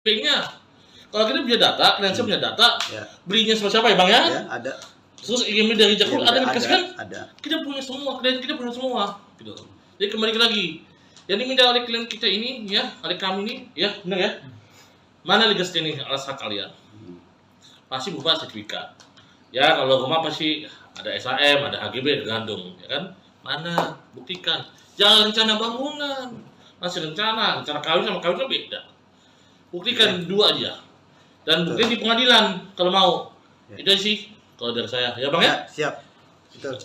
Banknya. Kalau kita punya data, klien saya punya data, Ya. belinya sama siapa ya Bang ya? Ya, ada. Terus IMEI dari Jakpro ada yang dikasih kan? Ada. Kita punya semua, klien kita punya semua. Gitu. Jadi kembali lagi. Yang diminta oleh klien kita ini, ya, oleh kami ini, ya, benar ya? Mana legal standing alas hak kalian? Pasti berupa sertifikat. Ya, kalau rumah pasti ada SHM, ada HGB, ada gandung, ya kan? Mana? Buktikan. Jangan rencana bangunan. Masih rencana kawin sama kawin itu beda. Buktikan dua aja. Dan buktikan di pengadilan kalau mau. Itu sih kalau dari saya. Ya Bang ya? Siap. Betul.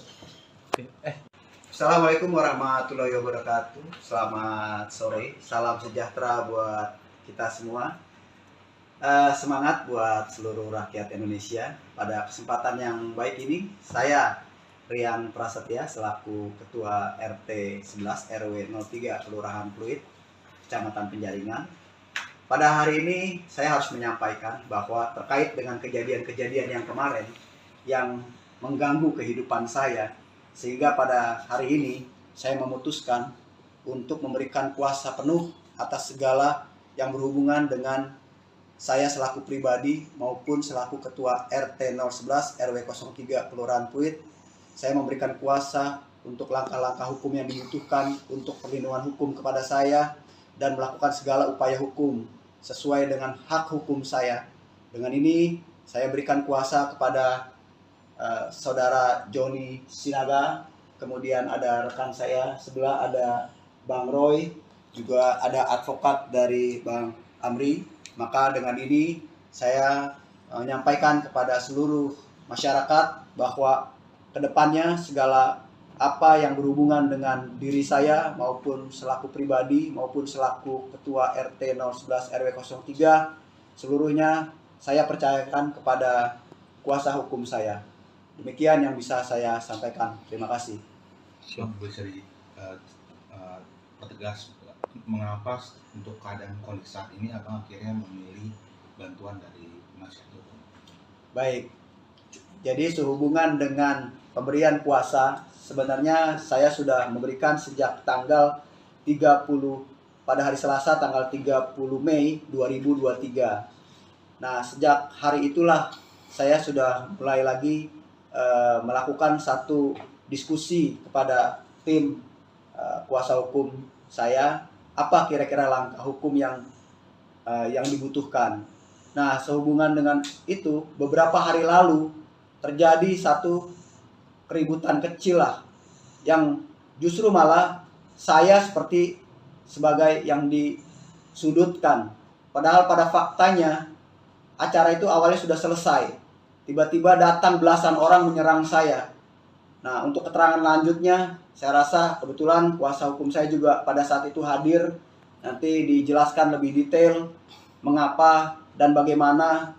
Assalamualaikum warahmatullahi wabarakatuh. Selamat sore. Salam sejahtera buat kita semua. Semangat buat seluruh rakyat Indonesia. Pada kesempatan yang baik ini, saya Rian Prasetya selaku Ketua RT 11 RW 03 Kelurahan Pluit, Kecamatan Penjaringan. Pada hari ini saya harus menyampaikan bahwa terkait dengan kejadian-kejadian yang kemarin yang mengganggu kehidupan saya, sehingga pada hari ini saya memutuskan untuk memberikan kuasa penuh atas segala yang berhubungan dengan saya selaku pribadi maupun selaku Ketua RT 011 RW 03 Kelurahan Pluit. Saya memberikan kuasa untuk langkah-langkah hukum yang dibutuhkan untuk perlindungan hukum kepada saya dan melakukan segala upaya hukum sesuai dengan hak hukum saya. Dengan ini saya berikan kuasa kepada saudara Joni Sinaga, kemudian ada rekan saya sebelah ada Bang Roy, juga ada advokat dari Bang Amri. Maka dengan ini saya menyampaikan kepada seluruh masyarakat bahwa kedepannya segala apa yang berhubungan dengan diri saya maupun selaku pribadi maupun selaku Ketua RT 011 RW 03 seluruhnya saya percayakan kepada kuasa hukum saya. Demikian yang bisa saya sampaikan. Terima kasih. Bisa dipertegas mengapa untuk keadaan kondisi saat ini abang akhirnya memilih bantuan dari penasihat hukum? Baik, jadi sehubungan dengan pemberian kuasa, sebenarnya saya sudah memberikan sejak tanggal 30 pada hari Selasa tanggal 30 Mei 2023. Nah, sejak hari itulah saya sudah mulai lagi melakukan satu diskusi kepada tim kuasa hukum saya, apa kira-kira langkah hukum yang dibutuhkan. Nah, sehubungan dengan itu, beberapa hari lalu terjadi satu keributan kecil lah, yang justru malah saya seperti sebagai yang disudutkan. Padahal pada faktanya acara itu awalnya sudah selesai. Tiba-tiba datang belasan orang menyerang saya. Nah, untuk keterangan lanjutnya, saya rasa kebetulan kuasa hukum saya juga pada saat itu hadir. Nanti dijelaskan lebih detail mengapa dan bagaimana,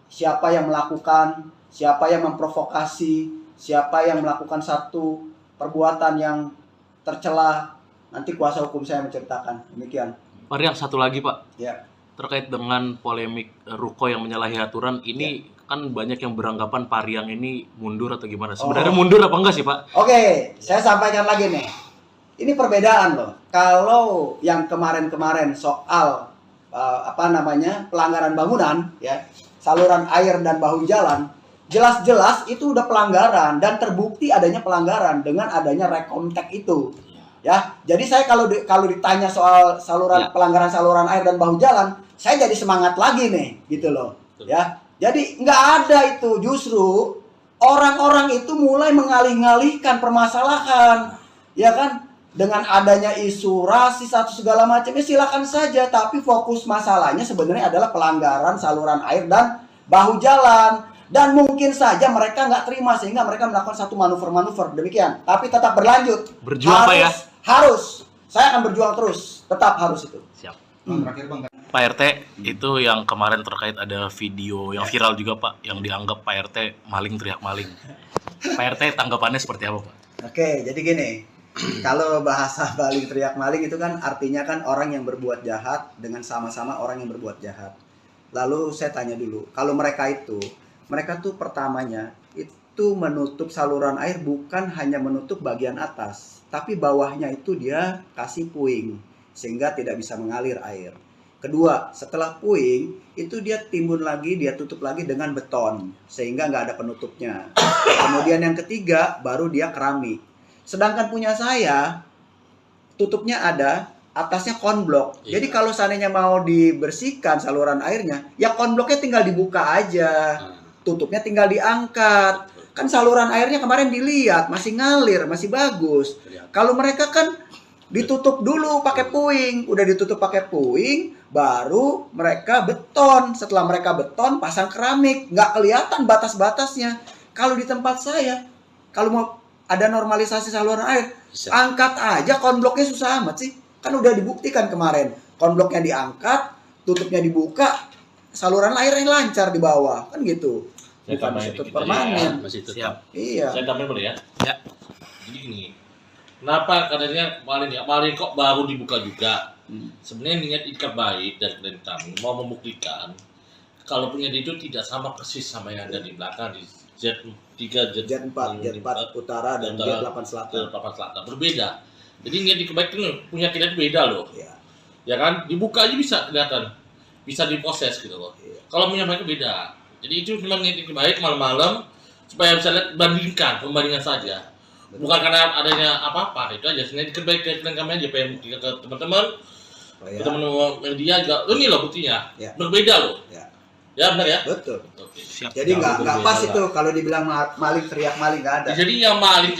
siapa yang melakukan, siapa yang memprovokasi, siapa yang melakukan satu perbuatan yang tercela. Nanti kuasa hukum saya menceritakan. Demikian. Pak Rian, satu lagi Pak. Ya. Terkait dengan polemik Ruko yang menyalahi aturan ini, kan banyak yang beranggapan Pak Rian ini mundur atau gimana? Sebenarnya mundur apa enggak sih Pak? Oke, saya sampaikan lagi nih. Ini perbedaan loh. Kalau yang kemarin-kemarin soal pelanggaran bangunan, ya, saluran air dan bahu jalan, jelas-jelas itu udah pelanggaran dan terbukti adanya pelanggaran dengan adanya rekomtek itu. Ya, jadi saya kalau ditanya soal pelanggaran saluran air dan bahu jalan, saya jadi semangat lagi nih, gitu loh. Ya, jadi nggak ada itu, justru orang-orang itu mulai mengalih-alihkan permasalahan, ya kan? Dengan adanya isu rasis atau segala macamnya silakan saja, tapi fokus masalahnya sebenarnya adalah pelanggaran saluran air dan bahu jalan. Dan mungkin saja mereka nggak terima sehingga mereka melakukan satu manuver-manuver demikian. Tapi tetap berlanjut. Berjuang Pak ya? Harus. Saya akan berjuang terus. Tetap harus itu. Siap. Terakhir Bang. Pak RT, itu yang kemarin terkait ada video yang viral juga Pak, yang dianggap Pak RT maling teriak maling. Pak RT tanggapannya seperti apa Pak? Oke, jadi gini. Kalau bahasa maling teriak maling itu kan artinya kan orang yang berbuat jahat dengan sama-sama orang yang berbuat jahat. Lalu saya tanya dulu, kalau mereka tuh pertamanya itu menutup saluran air bukan hanya menutup bagian atas, tapi bawahnya itu dia kasih puing sehingga tidak bisa mengalir air. Kedua, setelah puing itu dia timbun lagi, dia tutup lagi dengan beton sehingga nggak ada penutupnya. Kemudian yang ketiga baru dia keramik. Sedangkan punya saya tutupnya ada, atasnya konblok. Iya. Jadi kalau seandainya mau dibersihkan saluran airnya, ya konbloknya tinggal dibuka aja. Tutupnya tinggal diangkat. Kan saluran airnya kemarin dilihat masih ngalir, masih bagus. Kalau mereka kan ditutup dulu pakai puing, udah ditutup pakai puing, baru mereka beton. Setelah mereka beton, pasang keramik, nggak kelihatan batas-batasnya. Kalau di tempat saya, kalau mau ada normalisasi saluran air, angkat aja konbloknya, susah amat sih. Kan udah dibuktikan kemarin, konbloknya diangkat, tutupnya dibuka, saluran airnya lancar di bawah, kan gitu. Saya Bukan tambahin ditutup dikit aja permanen. ya, masih tetap. Iya. Saya tambahin boleh ya? Ya. Jadi gini, kenapa katanya kemarin kok baru dibuka juga? Sebenarnya niat ikat baik dari klien kami mau membuktikan kalau punya itu tidak sama persis sama yang ada di belakang di Z3, Jet 4 utara dan Jet 8 selatan. Selatan berbeda. Jadi niat ikat baik itu punya kita itu beda loh. Iya. Ya kan? Dibuka aja bisa kelihatan, bisa diproses gitu loh. Iya. Kalau punya mereka beda. Jadi itu memang niat ikat baik malam-malam supaya bisa lihat pembandingan saja. Bukan karena adanya apa-apa, itu aja. Sebenarnya ikat baik dari klien kami aja pengen buktikan ke teman-teman. Teman-teman media juga, ini loh buktinya, Ya. berbeda loh. Ya. Ya benar ya. Betul. Oke. Jadi nggak pas Berbeda itu lah. kalau dibilang maling teriak maling nggak ada. Jadi yang maling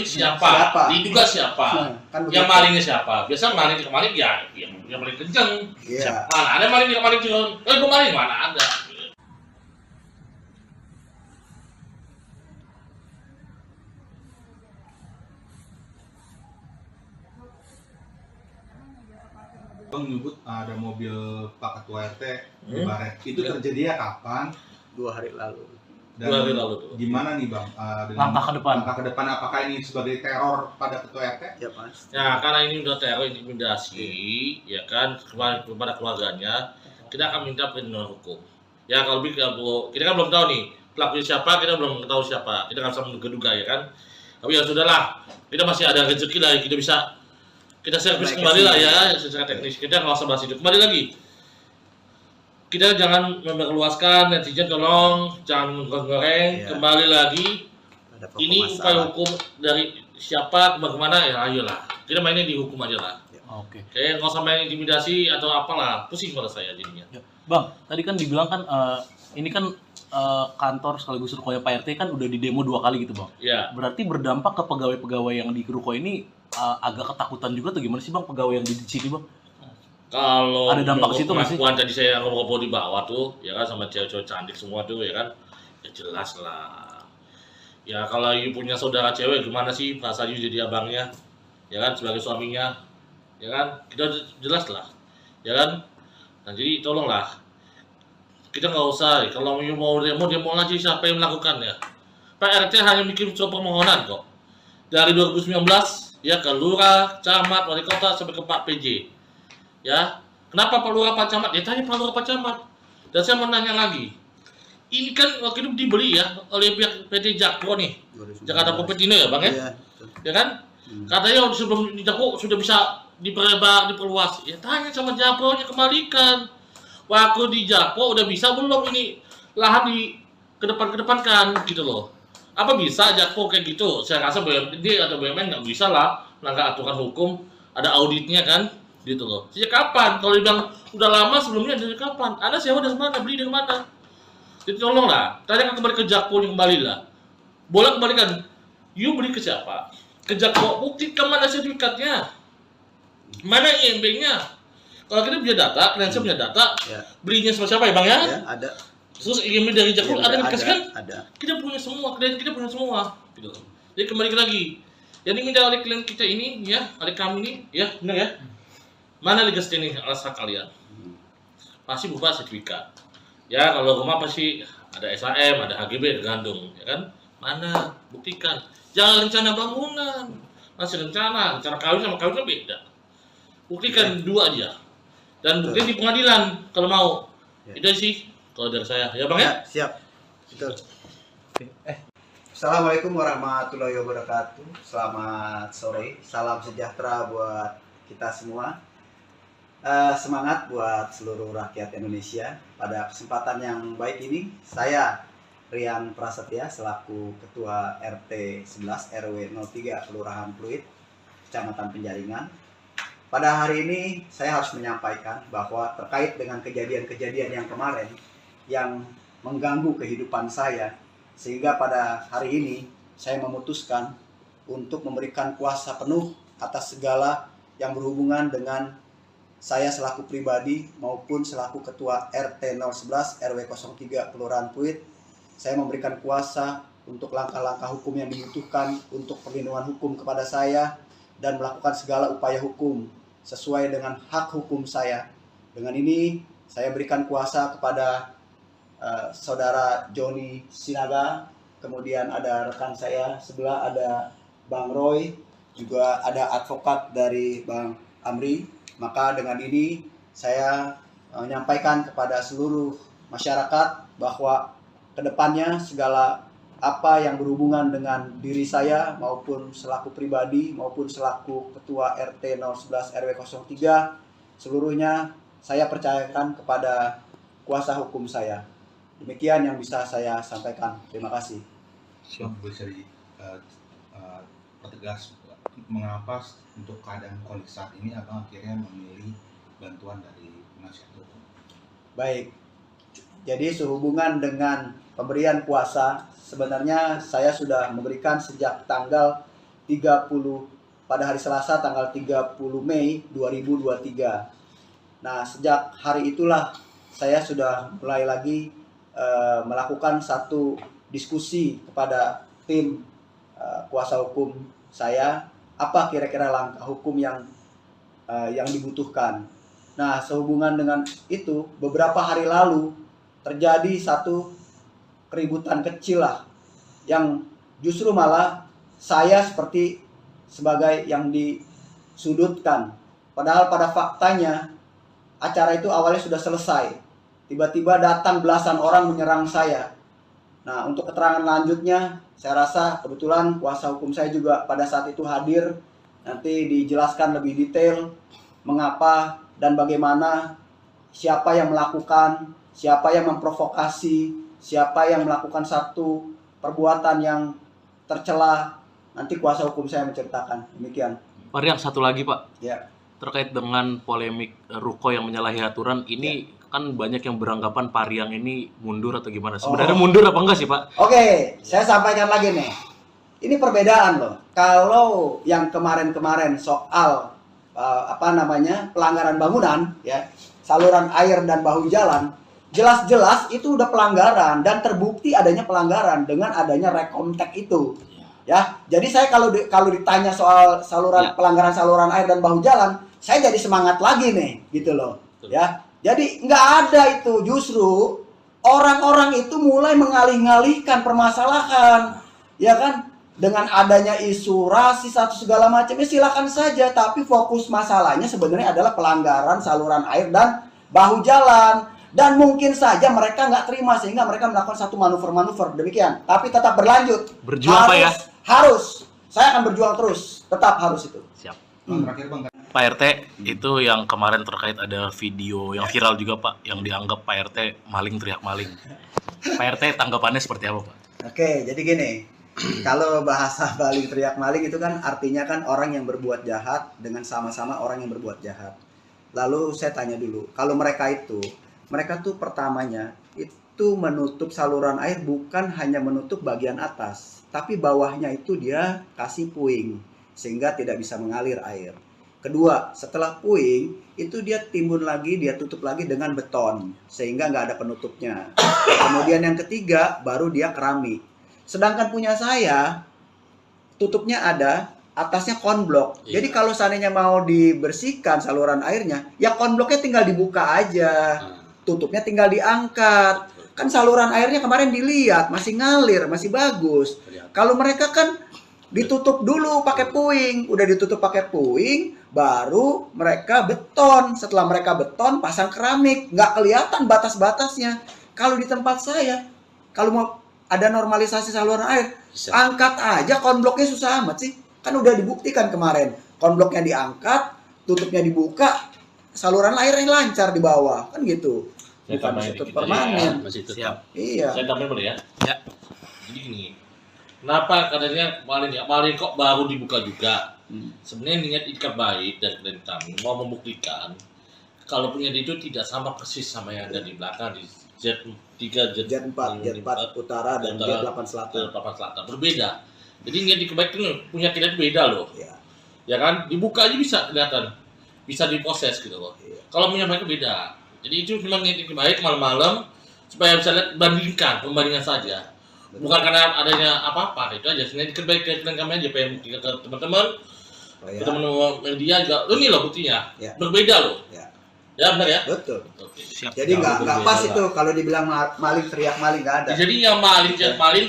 siapa? Siapa? Diduga siapa? Kan Yang begitu. malingnya siapa? Biasa maling ya yang paling kenceng. Iya. Mana ada maling yang maling kenceng? Gue maling mana ada? Bang menyebut ada mobil Pak Ketua RT di Hmm. Baret. Itu Ya. terjadinya kapan? 2 hari lalu. Dan 2 hari lalu tuh. gimana nih Bang? Langkah ke depan. Langkah ke depan, apakah ini sebagai teror pada Ketua RT? Ya pasti. Ya karena ini udah teror intimidasi, ya kan kepada keluarganya, kita akan minta perlindungan hukum. Ya kalau kita kan belum tahu nih pelakunya siapa, kita belum tahu siapa, kita nggak bisa menduga-duga ya kan. Tapi ya sudahlah, kita masih ada rezeki lah, kita bisa kita servis Baik, kembali lah ya ya. secara teknis. Kita nggak usah bahas itu. Kembali lagi, kita jangan memperluaskan, netizen tolong jangan goreng. Iya. Kembali lagi, Ada pokok ini upaya masalah. hukum dari siapa kemana ya ayolah. Kita mainnya di hukum aja lah. Oke. Kayak nggak usah main intimidasi atau apalah, pusing pada saya jadinya. Ya. Bang, tadi kan dibilang kan ini kan kantor sekaligus rukonya Pak RT kan udah di demo 2 kali gitu, Bang. Ya, Berarti berdampak ke pegawai-pegawai yang di ruko ini agak ketakutan juga tuh, gimana sih Bang pegawai yang di sini, Bang? kalau Ada dampak ke situ nggak sih? pengakuan tadi saya ngobrol di bawah tuh, ya kan sama cewek-cewek cantik semua tuh, ya kan, ya jelas lah. Ya kalau you punya saudara cewek gimana sih perasaan you jadi abangnya, ya kan sebagai suaminya, ya kan kita jelas lah, ya kan. Nah jadi tolonglah, kita nggak usah kalau you mau demo aja siapa yang melakukannya. Pak RT hanya bikin surat permohonan kok dari 2019 ya ke lurah, camat, wali kota sampai ke Pak PJ. Ya, kenapa Pak Lurah Pak Camat? Ya tanya Pak Lurah Pak Camat. Dan saya mau nanya lagi, ini kan waktu itu dibeli ya oleh pihak PT Jakpro nih, 2019. Jakarta Propetindo ya Bang ya? Iya. betul. Ya kan? Katanya sebelum di Jakpro sudah bisa diperluas. Ya tanya sama Jakpro nya kembalikan. Waktu di Jakpro udah bisa belum ini lahan di kedepankan gitu loh. Apa bisa Jakpro kayak gitu? Saya rasa BUMD atau BUMN nggak bisa lah melanggar aturan hukum, ada auditnya kan, gitu loh. Sejak kapan? Kalau dibilang udah lama sebelumnya dari kapan? Anda sewa dari mana? Beli dari mana? Jadi tolonglah, tanya kembali ke Jakpro yang kembali lah. Boleh kembalikan. You beli ke siapa? Ke Jakpro, buktikan mana sertifikatnya, mana IMB-nya. Kalau kita punya data, klien punya data, Ya. belinya sama siapa ya Bang ya? Ya, ada. Terus IMB dari Jakpro Iya, ada yang dikasih kan? Ada. Kita punya semua, klien kita punya semua, gitu. Jadi kembali lagi, yang diminta oleh klien kita ini, ya, oleh kami ini, ya, benar ya. Mana legal standing alas hak kalian? Pasti berupa sertifikat. Ya, kalau rumah pasti ada SHM, ada HGB, tergantung, ya kan? Mana? Buktikan. Jangan rencana bangunan, masih rencana kawin sama kawin kan beda. Buktikan dua aja. Dan buktikan di pengadilan kalau mau. Ya. Itu sih kalau dari saya, ya Bang ya. Ya, siap. Betul. Assalamualaikum warahmatullahi wabarakatuh. Selamat sore. Salam sejahtera buat kita semua. Semangat buat seluruh rakyat Indonesia. Pada kesempatan yang baik ini, saya Rian Prasetya selaku Ketua RT 11 RW 03 Kelurahan Pluit, Kecamatan Penjaringan. Pada hari ini saya harus menyampaikan bahwa terkait dengan kejadian-kejadian yang kemarin yang mengganggu kehidupan saya, sehingga pada hari ini saya memutuskan untuk memberikan kuasa penuh atas segala yang berhubungan dengan saya selaku pribadi maupun selaku Ketua RT 011 RW 03 Kelurahan Pluit. Saya memberikan kuasa untuk langkah-langkah hukum yang dibutuhkan untuk perlindungan hukum kepada saya dan melakukan segala upaya hukum sesuai dengan hak hukum saya. Dengan ini saya berikan kuasa kepada Saudara Joni Sinaga, kemudian ada rekan saya sebelah ada Bang Roy, juga ada advokat dari Bang Amri. Maka dengan ini saya menyampaikan kepada seluruh masyarakat bahwa kedepannya segala apa yang berhubungan dengan diri saya maupun selaku pribadi maupun selaku Ketua RT 011 RW 03 seluruhnya saya percayakan kepada kuasa hukum saya. Demikian yang bisa saya sampaikan. Terima kasih. Bisa pertegas mengapa untuk keadaan kondisi saat ini abang akhirnya memilih bantuan dari penasihat hukum? Baik, jadi sehubungan dengan pemberian kuasa, sebenarnya saya sudah memberikan sejak tanggal 30 pada hari Selasa tanggal 30 Mei 2023. Nah, sejak hari itulah saya sudah mulai lagi melakukan satu diskusi kepada tim kuasa hukum saya, apa kira-kira langkah hukum yang dibutuhkan. Nah, sehubungan dengan itu, beberapa hari lalu terjadi satu keributan kecil lah, yang justru malah saya seperti sebagai yang disudutkan. Padahal pada faktanya acara itu awalnya sudah selesai. Tiba-tiba datang belasan orang menyerang saya. Nah, untuk keterangan lanjutnya, saya rasa kebetulan kuasa hukum saya juga pada saat itu hadir. Nanti dijelaskan lebih detail mengapa dan bagaimana, siapa yang melakukan, siapa yang memprovokasi, siapa yang melakukan satu perbuatan yang tercela. Nanti kuasa hukum saya menceritakan. Demikian. Pak Rian, satu lagi Pak. Ya. Terkait dengan polemik Ruko yang menyalahi aturan, ini kan banyak yang beranggapan Pak Rian ini mundur atau gimana? Sebenarnya mundur apa enggak sih Pak? Oke, saya sampaikan lagi nih. Ini perbedaan loh. Kalau yang kemarin-kemarin soal pelanggaran bangunan, ya, saluran air dan bahu jalan, jelas-jelas itu udah pelanggaran dan terbukti adanya pelanggaran dengan adanya rekomtek itu. Ya, jadi saya kalau ditanya soal pelanggaran saluran air dan bahu jalan, saya jadi semangat lagi nih, gitu loh. Ya, jadi nggak ada itu, justru orang-orang itu mulai mengalih-alihkan permasalahan, ya kan? Dengan adanya isu rasis atau segala macam, ya silakan saja. Tapi fokus masalahnya sebenarnya adalah pelanggaran saluran air dan bahu jalan. Dan mungkin saja mereka nggak terima sehingga mereka melakukan satu manuver-manuver demikian. Tapi tetap berlanjut. Berjuang Pak ya? Harus. Saya akan berjuang terus. Tetap harus itu. Siap. Terakhir Bang. Pak RT, itu yang kemarin terkait ada video yang viral juga Pak, yang dianggap Pak RT maling teriak maling. Pak RT tanggapannya seperti apa Pak? Oke, jadi gini. Kalau bahasa maling teriak maling itu kan artinya kan orang yang berbuat jahat dengan sama-sama orang yang berbuat jahat. Lalu saya tanya dulu, kalau mereka tuh pertamanya itu menutup saluran air bukan hanya menutup bagian atas, tapi bawahnya itu dia kasih puing sehingga tidak bisa mengalir air. Kedua, setelah puing itu dia timbun lagi, dia tutup lagi dengan beton sehingga nggak ada penutupnya. Kemudian yang ketiga baru dia keramik. Sedangkan punya saya tutupnya ada, atasnya konblok. Jadi kalau seandainya mau dibersihkan saluran airnya, ya konbloknya tinggal dibuka aja. Tutupnya tinggal diangkat. Kan saluran airnya kemarin dilihat masih ngalir, masih bagus. Kalau mereka kan ditutup dulu pakai puing, udah ditutup pakai puing, baru mereka beton. Setelah mereka beton, pasang keramik, nggak kelihatan batas-batasnya. Kalau di tempat saya, kalau mau ada normalisasi saluran air, angkat aja konbloknya, susah amat sih. Kan udah dibuktikan kemarin, konbloknya diangkat, tutupnya dibuka, saluran airnya lancar di bawah kan gitu. Saya Bukan tambahin ditutup dikit permanen. Masih itu. Siap. Iya. Saya tambahin boleh ya? Ya. Jadi gini, kenapa katanya maling kok baru dibuka juga? Sebenarnya niat ikat baik dari klien kami mau membuktikan kalau punya itu tidak sama persis sama yang ada di belakang di Z3, Jet 4 utara dan Jet 8 selatan. berbeda. Jadi niat ikat baik itu punya kita itu beda loh. Iya. Ya kan? Dibuka aja bisa kelihatan, bisa diproses gitu loh. Iya. Kalau punya mereka beda. Jadi itu memang niat ikat baik malam-malam supaya bisa lihat pembandingan saja. Bukan karena adanya apa-apa itu aja. Sebenarnya ikat baik ke kami aja pengen ke teman-teman. Ya. Teman-teman media juga, ini loh buktinya, Ya. berbeda loh. Ya. Ya benar ya. Betul. Oke. Siap. Jadi nggak berbeda pas lah. itu kalau dibilang maling teriak maling nggak ada. Jadi yang maling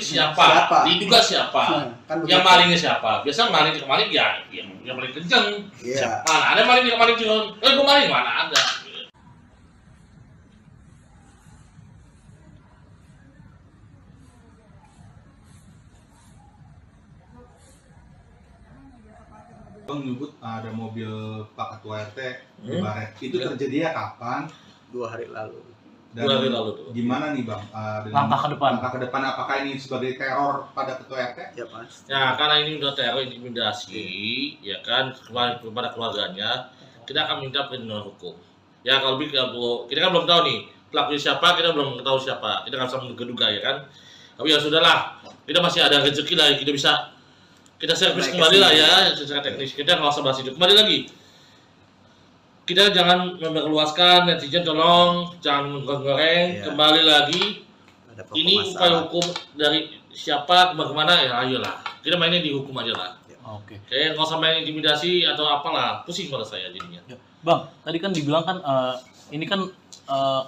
siapa? Siapa? Diduga siapa? Kan Yang begitu. malingnya siapa? Biasa maling ya yang paling kenceng. Iya. Mana ada maling curang? Gua maling mana ada? Bang menyebut ada mobil Pak Ketua RT di Hmm. Baret. Itu Ya. terjadinya kapan? 2 hari lalu. Dan 2 hari lalu tuh. gimana nih Bang? Dengan Langkah ke depan. Langkah ke depan apakah ini sebagai teror pada Ketua RT? Ya Mas. Ya karena ini udah teror intimidasi, ya kan kepada keluarganya, kita akan minta perlindungan hukum. Ya kalau kita kan belum tahu nih pelakunya siapa, kita belum tahu siapa, kita nggak bisa menduga ya kan. Tapi ya sudahlah, kita masih ada rezeki lah, kita servis Naik kembali lah kesini. ya secara teknis. Kita nggak usah bahas itu. Kembali lagi, kita jangan memperluaskan netizen, tolong jangan goreng. Iya. Kembali lagi, Ada pokok ini masalah. upaya hukum dari siapa bagaimana ya ayolah. Kita mainnya di hukum aja lah. Oke. Kayak nggak usah main intimidasi atau apalah, pusing pada saya jadinya. Ya. Bang, tadi kan dibilang kan ini kan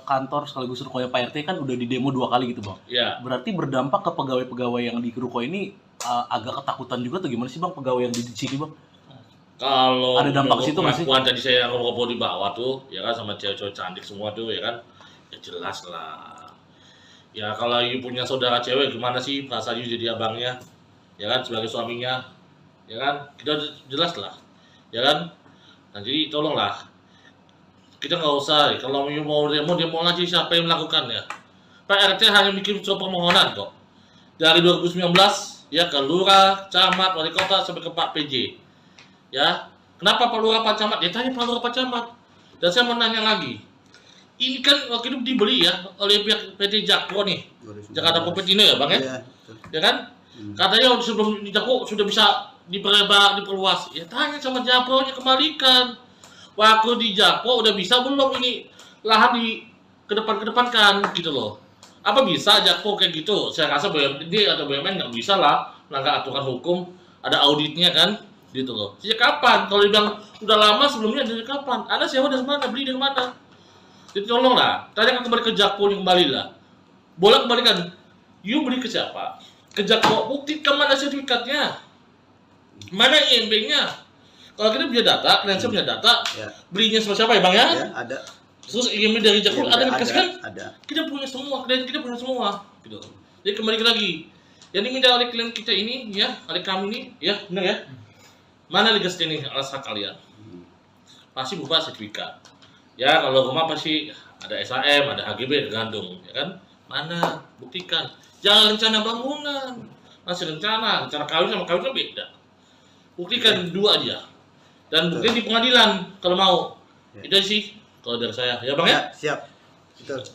kantor sekaligus rukonya Pak RT kan udah di demo 2 kali gitu Bang. Ya, Berarti berdampak ke pegawai-pegawai yang di ruko ini agak ketakutan juga tuh gimana sih Bang pegawai yang di sini Bang? kalau Ada dampak menurut situ nggak sih? pengakuan tadi saya ngobrol di bawah tuh, ya kan sama cewek-cewek cantik semua tuh, ya kan, ya jelas lah. Ya kalau you punya saudara cewek gimana sih perasaan you jadi abangnya, ya kan sebagai suaminya, ya kan kita jelas lah, ya kan. Nah jadi tolonglah, kita nggak usah, kalau you mau demo aja siapa yang melakukannya. Pak RT hanya bikin surat permohonan kok. Dari 2019 ya ke lurah, camat, wali kota sampai ke Pak PJ. Ya, kenapa Pak Lurah Pak Camat? Ya tanya Pak Lurah Pak Camat. Dan saya mau nanya lagi. Ini kan waktu itu dibeli ya oleh pihak PT Jakpro nih. 2019. Jakarta Kopetino ya Bang ya? Iya, betul. Ya kan? Katanya sebelum di Jakpro sudah bisa diperluas. Ya tanya sama Jakpro-nya kembalikan. Waktu di Jakpro udah bisa belum ini lahan di kedepankan gitu loh. Apa bisa Jakpro kayak gitu? Saya rasa BUMD atau BUMN nggak bisa lah melanggar aturan hukum. Ada auditnya kan? Gitu loh. Sejak kapan? Kalau dibilang udah lama sebelumnya dari kapan? Anda sewa dari mana? Beli dari mana? Jadi tolonglah, tanyakan kembali ke Jakpro yang kembali lah. Boleh kembalikan. You beli ke siapa? Ke Jakpro, buktikan mana sertifikatnya? Mana IMB-nya? Kalau kita punya data, klien punya data, Ya. belinya sama siapa ya Bang ya? Ya, ada. Terus IMB dari Jakpro Iya, ada dikasih kan? Ada. Kita punya semua, klien kita punya semua. Gitu. Jadi kembali lagi. Yang diminta oleh klien kita ini, ya, oleh kami ini, ya, benar ya? Mana legasnya nih alas hak kalian? Pasti berupa sertifikat. Ya kalau rumah pasti ada SHM, ada HGB, tergantung, ya kan? Mana? Buktikan. Jangan rencana bangunan. Masih rencana kawin sama kawin kan beda. Buktikan dua aja. Dan buktikan di pengadilan kalau mau. Ya. Itu sih kalau dari saya. Ya Bang ya? Ya, siap. Betul.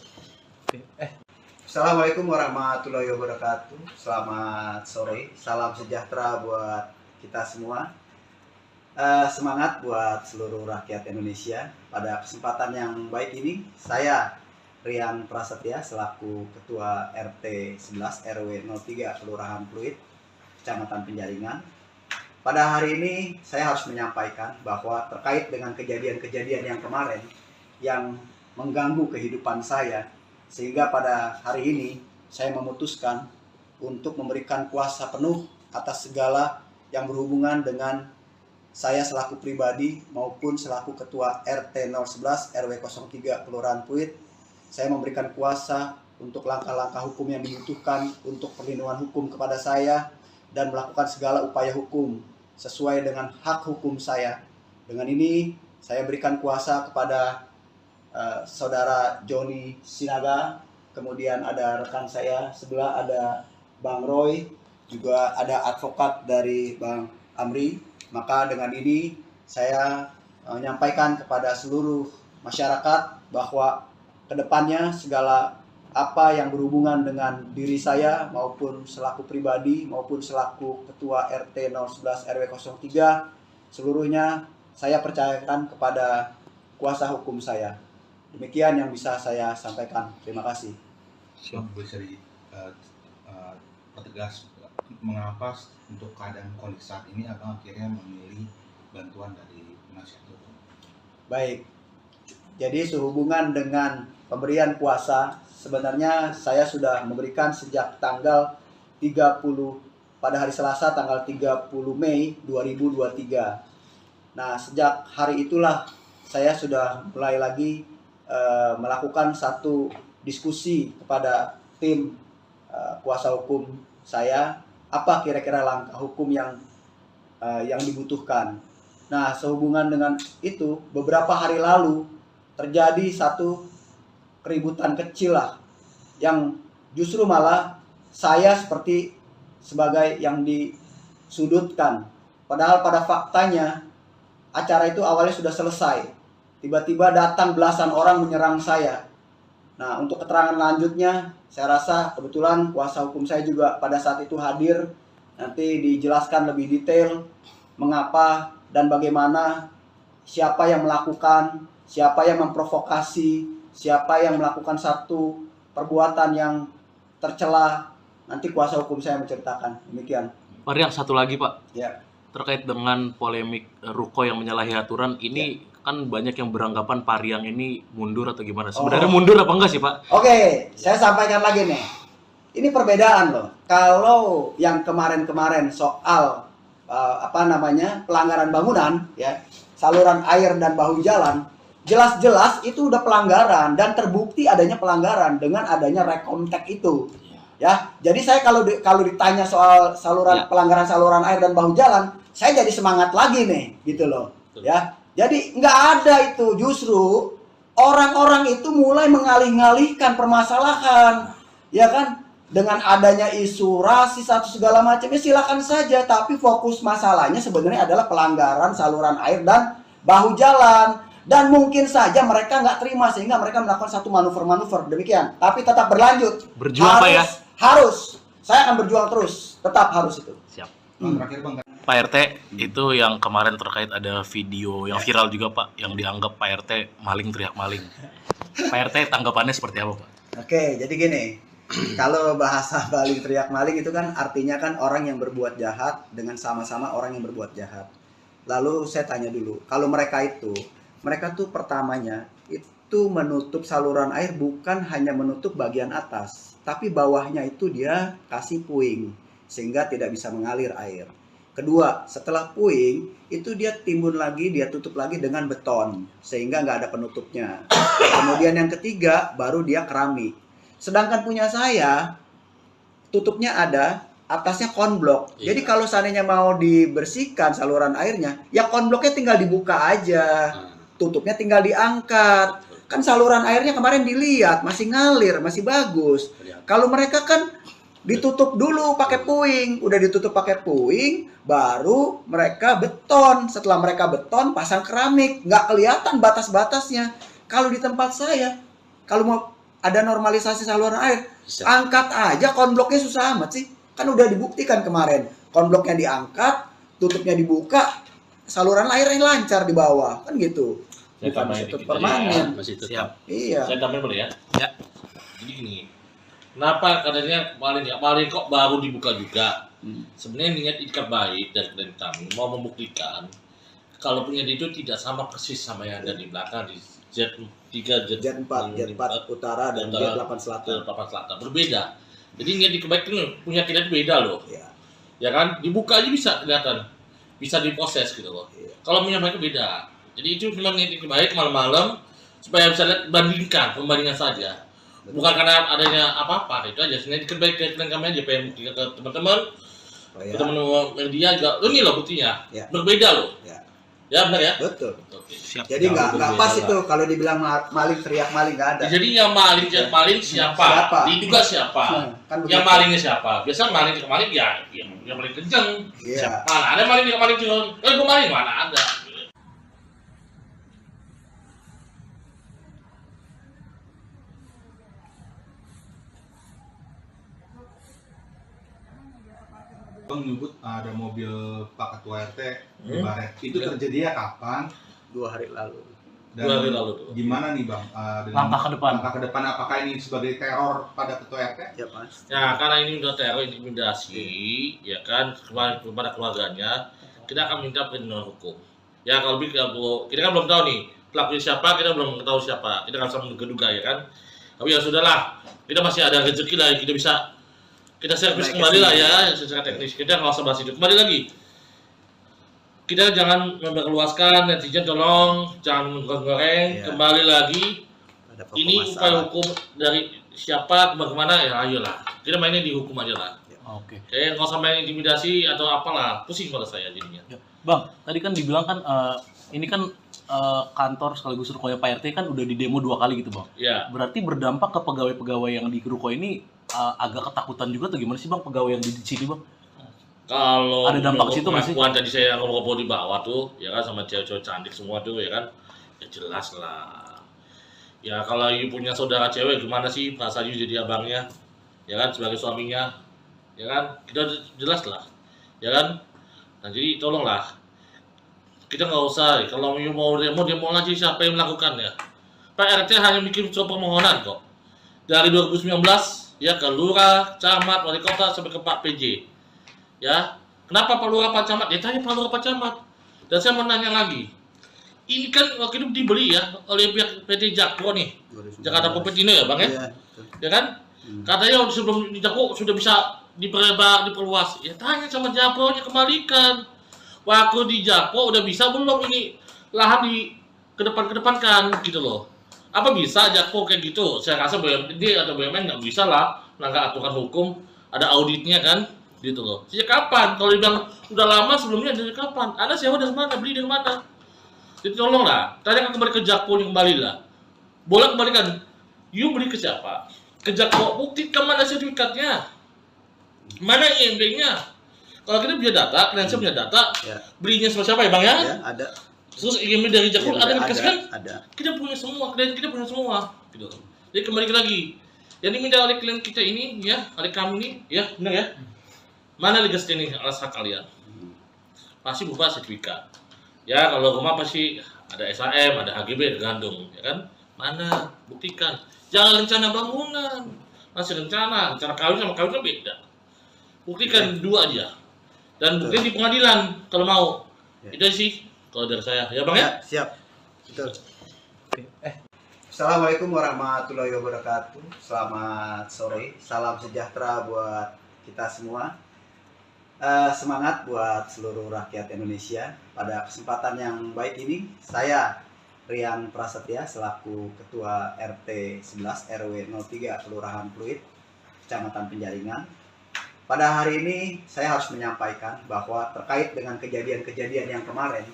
Assalamualaikum warahmatullahi wabarakatuh. Selamat sore. Salam sejahtera buat kita semua. Semangat buat seluruh rakyat Indonesia. Pada kesempatan yang baik ini, saya Rian Prasetya selaku Ketua RT 11 RW 03 Kelurahan Pluit, Kecamatan Penjaringan. Pada hari ini saya harus menyampaikan bahwa terkait dengan kejadian-kejadian yang kemarin yang mengganggu kehidupan saya, sehingga pada hari ini saya memutuskan untuk memberikan kuasa penuh atas segala yang berhubungan dengan saya selaku pribadi maupun selaku Ketua RT 011 RW 03 Kelurahan Pluit. Saya memberikan kuasa untuk langkah-langkah hukum yang dibutuhkan untuk perlindungan hukum kepada saya dan melakukan segala upaya hukum sesuai dengan hak hukum saya. Dengan ini saya berikan kuasa kepada saudara Joni Sinaga, kemudian ada rekan saya sebelah ada Bang Roy, juga ada advokat dari Bang Amri. Maka dengan ini saya menyampaikan kepada seluruh masyarakat bahwa kedepannya segala apa yang berhubungan dengan diri saya maupun selaku pribadi maupun selaku ketua RT 011 RW 03 seluruhnya saya percayakan kepada kuasa hukum saya. Demikian yang bisa saya sampaikan. Terima kasih. Bisa pertegas mengapa untuk keadaan kondisi saat ini abang akhirnya memilih bantuan dari penasihat hukum? Baik. Jadi sehubungan dengan pemberian kuasa, sebenarnya saya sudah memberikan sejak tanggal 30 pada hari Selasa tanggal 30 Mei 2023. Nah, sejak hari itulah saya sudah mulai lagi melakukan satu diskusi kepada tim kuasa hukum saya, apa kira-kira langkah hukum yang dibutuhkan. Nah, sehubungan dengan itu, beberapa hari lalu terjadi satu keributan kecil lah, yang justru malah saya seperti sebagai yang disudutkan. Padahal pada faktanya acara itu awalnya sudah selesai. Tiba-tiba datang belasan orang menyerang saya. Nah, untuk keterangan lanjutnya, saya rasa kebetulan kuasa hukum saya juga pada saat itu hadir. Nanti dijelaskan lebih detail mengapa dan bagaimana, siapa yang melakukan, siapa yang memprovokasi, siapa yang melakukan satu perbuatan yang tercela. Nanti kuasa hukum saya menceritakan. Demikian. Pak Riang, satu lagi Pak. Ya. Terkait dengan polemik Ruko yang menyalahi aturan, ini kan banyak yang beranggapan Pak Riang ini mundur atau gimana? Sebenarnya mundur apa enggak sih Pak? Oke, saya sampaikan lagi nih. Ini perbedaan loh. Kalau yang kemarin-kemarin soal pelanggaran bangunan, ya, saluran air dan bahu jalan, jelas-jelas itu udah pelanggaran dan terbukti adanya pelanggaran dengan adanya rekontek itu. Ya, jadi saya kalau ditanya soal pelanggaran saluran air dan bahu jalan, saya jadi semangat lagi nih, gitu loh. Ya, jadi nggak ada itu, justru orang-orang itu mulai mengalih-ngalihkan permasalahan, ya kan? Dengan adanya isu rasis atau segala macamnya silakan saja, tapi fokus masalahnya sebenarnya adalah pelanggaran saluran air dan bahu jalan. Dan mungkin saja mereka nggak terima sehingga mereka melakukan satu manuver-manuver demikian. Tapi tetap berlanjut. Berjuang Pak ya? Harus. Saya akan berjuang terus. Tetap harus itu. Siap. Terakhir Bang. Pak RT, itu yang kemarin terkait ada video yang viral juga Pak, yang dianggap Pak RT maling teriak maling. Pak RT tanggapannya seperti apa Pak? Oke, jadi gini. Kalau bahasa maling teriak maling itu kan artinya kan orang yang berbuat jahat dengan sama-sama orang yang berbuat jahat. Lalu saya tanya dulu, kalau mereka tuh pertamanya itu menutup saluran air bukan hanya menutup bagian atas, tapi bawahnya itu dia kasih puing sehingga tidak bisa mengalir air. Kedua, setelah puing itu dia timbun lagi, dia tutup lagi dengan beton sehingga nggak ada penutupnya. Kemudian yang ketiga baru dia keramik. Sedangkan punya saya tutupnya ada, atasnya konblok. Iya. Jadi kalau seandainya mau dibersihkan saluran airnya, ya konbloknya tinggal dibuka aja. Tutupnya tinggal diangkat. Kan saluran airnya kemarin dilihat masih ngalir, masih bagus. Kalau mereka kan ditutup dulu pakai puing, udah ditutup pakai puing, baru mereka beton. Setelah mereka beton, pasang keramik, nggak kelihatan batas-batasnya. Kalau di tempat saya, kalau mau ada normalisasi saluran air, angkat aja konbloknya, susah amat sih. Kan udah dibuktikan kemarin, konbloknya diangkat, tutupnya dibuka, saluran airnya lancar di bawah, kan gitu. Saya Bukan tambahin situ dikit permanen. aja, masih tetap. Iya. Saya tambahin boleh ya? Ya. Jadi gini, kenapa katanya paling kok baru dibuka juga? Sebenarnya niat ikat baik dari kami mau membuktikan kalau punya itu tidak sama persis sama yang ada di belakang di Z3, Z4 utara dan Z8 selatan. Berbeda. Jadi niat ikat itu punya kita itu beda loh. Ya. Ya kan? Dibuka aja bisa kelihatan. Bisa diproses gitu loh. Iya. Kalau punya mereka beda. Jadi itu memang niat ikat baik malam-malam supaya bisa lihat pembandingan saja. Bukan karena adanya apa-apa, itu aja. Sebenarnya ikat baik ke kami aja pengen buktikan ke teman-teman. Oh, ya. Teman-teman media juga, ini loh buktinya. Ya. Berbeda loh. Ya. Ya benar ya. Betul. Oke. Siap. Jadi nggak pas berbeda itu kalau dibilang maling teriak maling nggak ada. Jadi yang maling siapa? Siapa? Diduga siapa? Kan Yang begitu. malingnya siapa? Biasa maling ya yang paling kenceng. Iya. Mana ada maling kenceng? Gue maling mana ada? Bang menyebut ada mobil Pak Ketua RT di Hmm. Baret. Itu terjadinya kapan? 2 hari lalu. Dan 2 hari lalu tuh. gimana nih Bang? Dengan Langkah ke depan. Langkah ke depan apakah ini sebagai teror pada Ketua RT? Ya Mas. Nah, karena ini udah teror intimidasi, ya kan, kepada keluarganya, kita akan minta perlindungan hukum. Ya kalau kita kan belum tahu nih pelakunya siapa, kita belum tahu siapa, kita nggak bisa menduga-duga ya kan. Tapi ya sudahlah, kita masih ada rezeki lah, kita bisa kita servis Naik kembali ke lah sini. ya secara teknis. Kita nggak usah bahas itu. Kembali lagi, kita jangan memperluaskan, netizen tolong jangan menggoreng. Iya. Kembali lagi, Ada pokok ini upaya masalah. hukum dari siapa kemana ya ayolah kita mainnya di hukum aja lah. Oke. Nggak usah main intimidasi atau apalah, pusing pada saya jadinya. Ya. Bang, tadi kan dibilang kan ini kan kantor sekaligus rukonya Pak RT kan udah di demo 2 kali gitu Bang. Ya, Berarti berdampak ke pegawai-pegawai yang di ruko ini agak ketakutan juga atau gimana sih Bang pegawai yang di sini Bang? kalau Ada dampak ke situ nggak sih? pengakuan tadi saya ngobrol di bawah tuh, ya kan sama cewek-cewek cantik semua tuh, ya kan, ya jelas lah. Ya kalau you punya saudara cewek gimana sih perasaan you jadi abangnya, ya kan sebagai suaminya, ya kan kita jelas lah, ya kan. Nah jadi tolonglah kita nggak usah kalau you mau demo lagi siapa yang melakukannya. Pak RT hanya bikin surat permohonan kok dari 2019 ya ke lurah, camat, wali kota sampai ke Pak PJ. Ya, kenapa Pak Lurah Pak Camat? Ya tanya Pak Lurah Pak Camat. Dan saya mau nanya lagi, ini kan waktu itu dibeli ya oleh pihak PT Jakpro nih, 2019. Jakarta Propetino ya Bang ya? Iya, betul. Ya kan? Katanya sebelum di Jakpro sudah bisa diperluas. Ya tanya sama Jakpro-nya kembalikan. Waktu di Jakpro udah bisa belum ini lahan di kedepankan gitu loh. Apa bisa Jakpro kayak gitu? Saya rasa BUMD atau BUMN nggak bisa lah melanggar aturan hukum, ada auditnya kan? Gitu loh. Sejak kapan? Kalau dibilang udah lama sebelumnya dari kapan? Anda sewa dari mana? Beli dari mana? Jadi tolonglah, tanya kembali ke Jakpro kembali lah. Boleh kembalikan. You beli ke siapa? Ke Jakpro, buktikan mana sertifikatnya? Mana IMB-nya? Kalau kita punya data, kalian punya data, Ya. belinya sama siapa ya Bang ya? Ya, ada. Terus IMB dari Jakpro ada yang dikasih kan? Ada. Kita punya semua, klien kita punya semua. Gitu. Jadi kembali lagi, yang diminta oleh klien kita ini, ya, oleh kami ini, ya, benar ya? Mana legas ini alas hak kalian? Pasti berupa sertifikat. Ya kalau rumah pasti ada SHM, ada HGB, tergantung, ya kan? Mana? Buktikan. Jangan rencana bangunan, masih rencana kawin sama kawin kan beda. Buktikan dua aja. Dan buktikan di pengadilan kalau mau. Ya. Itu sih kalau dari saya, ya Bang ya? Ya, siap. Betul. Assalamualaikum warahmatullahi wabarakatuh. Selamat sore. Salam sejahtera buat kita semua. Semangat buat seluruh rakyat Indonesia. Pada kesempatan yang baik ini, saya Rian Prasetya selaku Ketua RT 11 RW 03 Kelurahan Pluit, Kecamatan Penjaringan. Pada hari ini saya harus menyampaikan bahwa terkait dengan kejadian-kejadian yang kemarin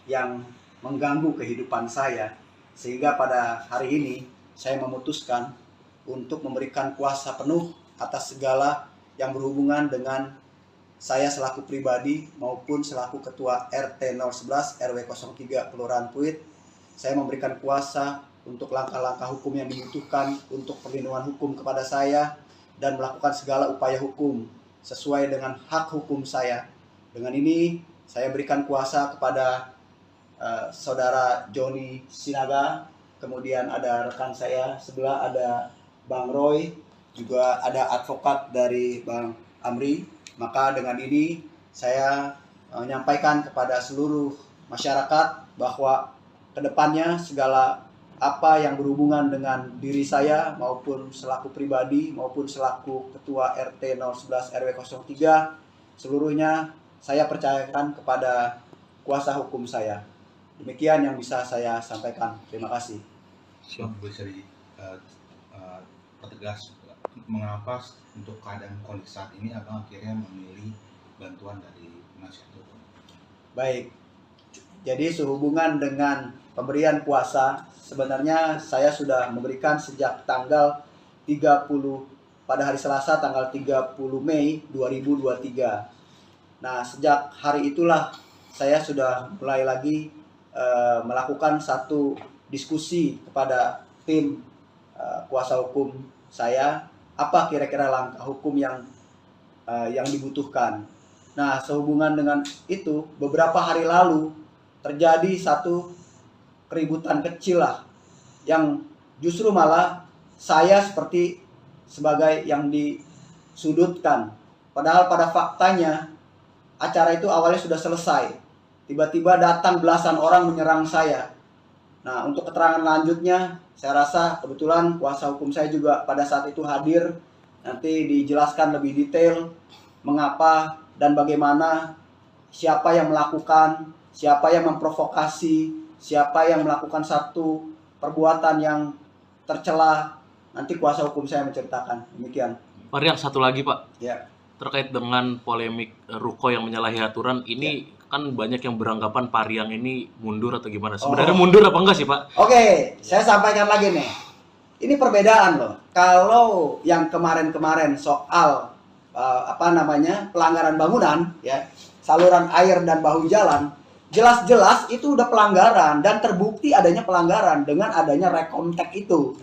yang mengganggu kehidupan saya, sehingga pada hari ini saya memutuskan untuk memberikan kuasa penuh atas segala yang berhubungan dengan saya selaku pribadi maupun selaku Ketua RT 011 RW 03 Kelurahan Pluit. Saya memberikan kuasa untuk langkah-langkah hukum yang dibutuhkan untuk perlindungan hukum kepada saya dan melakukan segala upaya hukum sesuai dengan hak hukum saya. Dengan ini saya berikan kuasa kepada saudara Joni Sinaga, kemudian ada rekan saya sebelah ada Bang Roy, juga ada advokat dari Bang Amri. Maka dengan ini saya menyampaikan kepada seluruh masyarakat bahwa kedepannya segala apa yang berhubungan dengan diri saya maupun selaku pribadi maupun selaku Ketua RT 011 RW 03 seluruhnya saya percayakan kepada kuasa hukum saya. Demikian yang bisa saya sampaikan. Terima kasih. Bang, bisa pertegas mengapa untuk keadaan kondisi saat ini abang akhirnya memilih bantuan dari penasihat hukum? Baik, Jadi sehubungan dengan pemberian kuasa, sebenarnya saya sudah memberikan sejak tanggal 30 pada hari Selasa tanggal 30 Mei 2023. Nah, sejak hari itulah saya sudah mulai lagi melakukan satu diskusi kepada tim kuasa hukum saya, apa kira-kira langkah hukum yang dibutuhkan. Nah, sehubungan dengan itu, beberapa hari lalu terjadi satu keributan kecil lah, yang justru malah saya seperti sebagai yang disudutkan. Padahal pada faktanya acara itu awalnya sudah selesai. Tiba-tiba datang belasan orang menyerang saya. Nah, untuk keterangan lanjutnya, saya rasa kebetulan kuasa hukum saya juga pada saat itu hadir. Nanti dijelaskan lebih detail mengapa dan bagaimana, siapa yang melakukan, siapa yang memprovokasi, siapa yang melakukan satu perbuatan yang tercela. Nanti kuasa hukum saya menceritakan. Demikian. Pak Riang, satu lagi Pak, Ya. terkait dengan polemik ruko yang menyalahi aturan ini, kan banyak yang beranggapan Pak Riang ini mundur atau gimana? Sebenarnya mundur apa enggak sih Pak? Oke, saya sampaikan lagi nih. Ini perbedaan loh. Kalau yang kemarin-kemarin soal pelanggaran bangunan, ya, saluran air dan bahu jalan, jelas-jelas itu udah pelanggaran dan terbukti adanya pelanggaran dengan adanya rekomtek itu.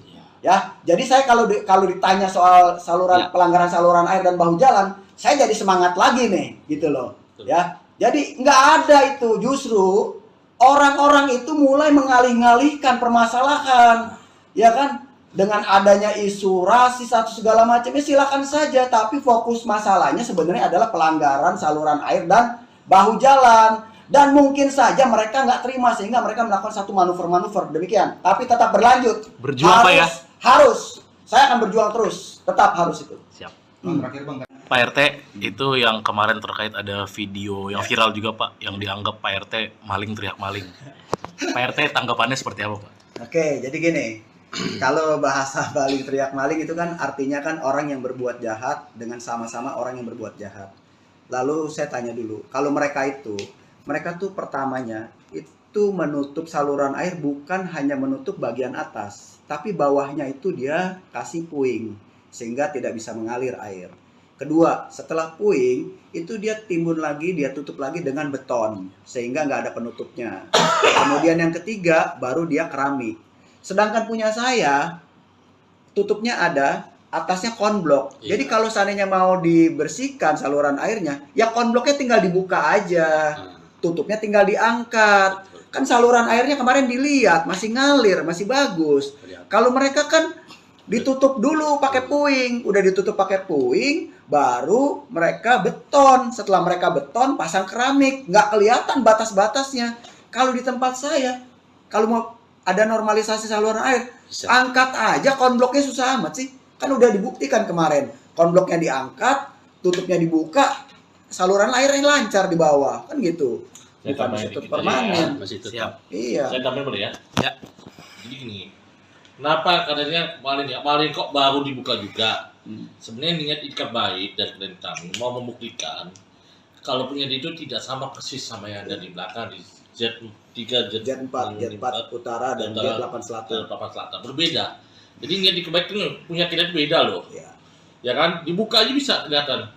Ya, jadi saya kalau ditanya soal pelanggaran saluran air dan bahu jalan, saya jadi semangat lagi nih, gitu loh. Ya, jadi nggak ada itu, justru orang-orang itu mulai mengalih-ngalihkan permasalahan, ya kan? Dengan adanya isu rasis atau segala macam, ya silakan saja. Tapi fokus masalahnya sebenarnya adalah pelanggaran saluran air dan bahu jalan. Dan mungkin saja mereka nggak terima sehingga mereka melakukan satu manuver-manuver demikian. Tapi tetap berlanjut. Berjuang Pak ya? Harus. Saya akan berjuang terus. Tetap harus itu. Siap. Terakhir Bang, Pak RT, itu yang kemarin terkait ada video yang viral juga Pak, yang dianggap Pak RT maling teriak maling. Pak RT tanggapannya seperti apa Pak? Oke, jadi gini. Kalau bahasa maling teriak maling itu kan artinya kan orang yang berbuat jahat dengan sama-sama orang yang berbuat jahat. Lalu saya tanya dulu, kalau mereka tuh pertamanya itu menutup saluran air bukan hanya menutup bagian atas, tapi bawahnya itu dia kasih puing sehingga tidak bisa mengalir air. Kedua, setelah puing itu dia timbun lagi, dia tutup lagi dengan beton sehingga nggak ada penutupnya. Kemudian yang ketiga baru dia keramik. Sedangkan punya saya tutupnya ada, atasnya konblok. Jadi kalau seandainya mau dibersihkan saluran airnya, ya konbloknya tinggal dibuka aja. Tutupnya tinggal diangkat. Kan saluran airnya kemarin dilihat masih ngalir, masih bagus. Kalau mereka kan ditutup dulu pakai puing, udah ditutup pakai puing, baru mereka beton. Setelah mereka beton, pasang keramik, nggak kelihatan batas-batasnya. Kalau di tempat saya, kalau mau ada normalisasi saluran air, angkat aja konbloknya, susah amat sih. Kan udah dibuktikan kemarin, konbloknya diangkat, tutupnya dibuka, saluran airnya lancar di bawah, kan gitu. Bukan masih permanen. Masih tetap. Siap. Iya. Saya tambahin boleh ya? Ya. Jadi gini, kenapa katanya maling kok baru dibuka juga? Sebenarnya niat ikat baik dari klien kami mau membuktikan kalau punya dia itu tidak sama persis sama yang ada di belakang di Z3, Z4 utara dan Z8 selatan. Berbeda. Jadi niat ikat baik itu punya kita beda loh. Iya. Ya kan? Dibuka aja bisa kelihatan.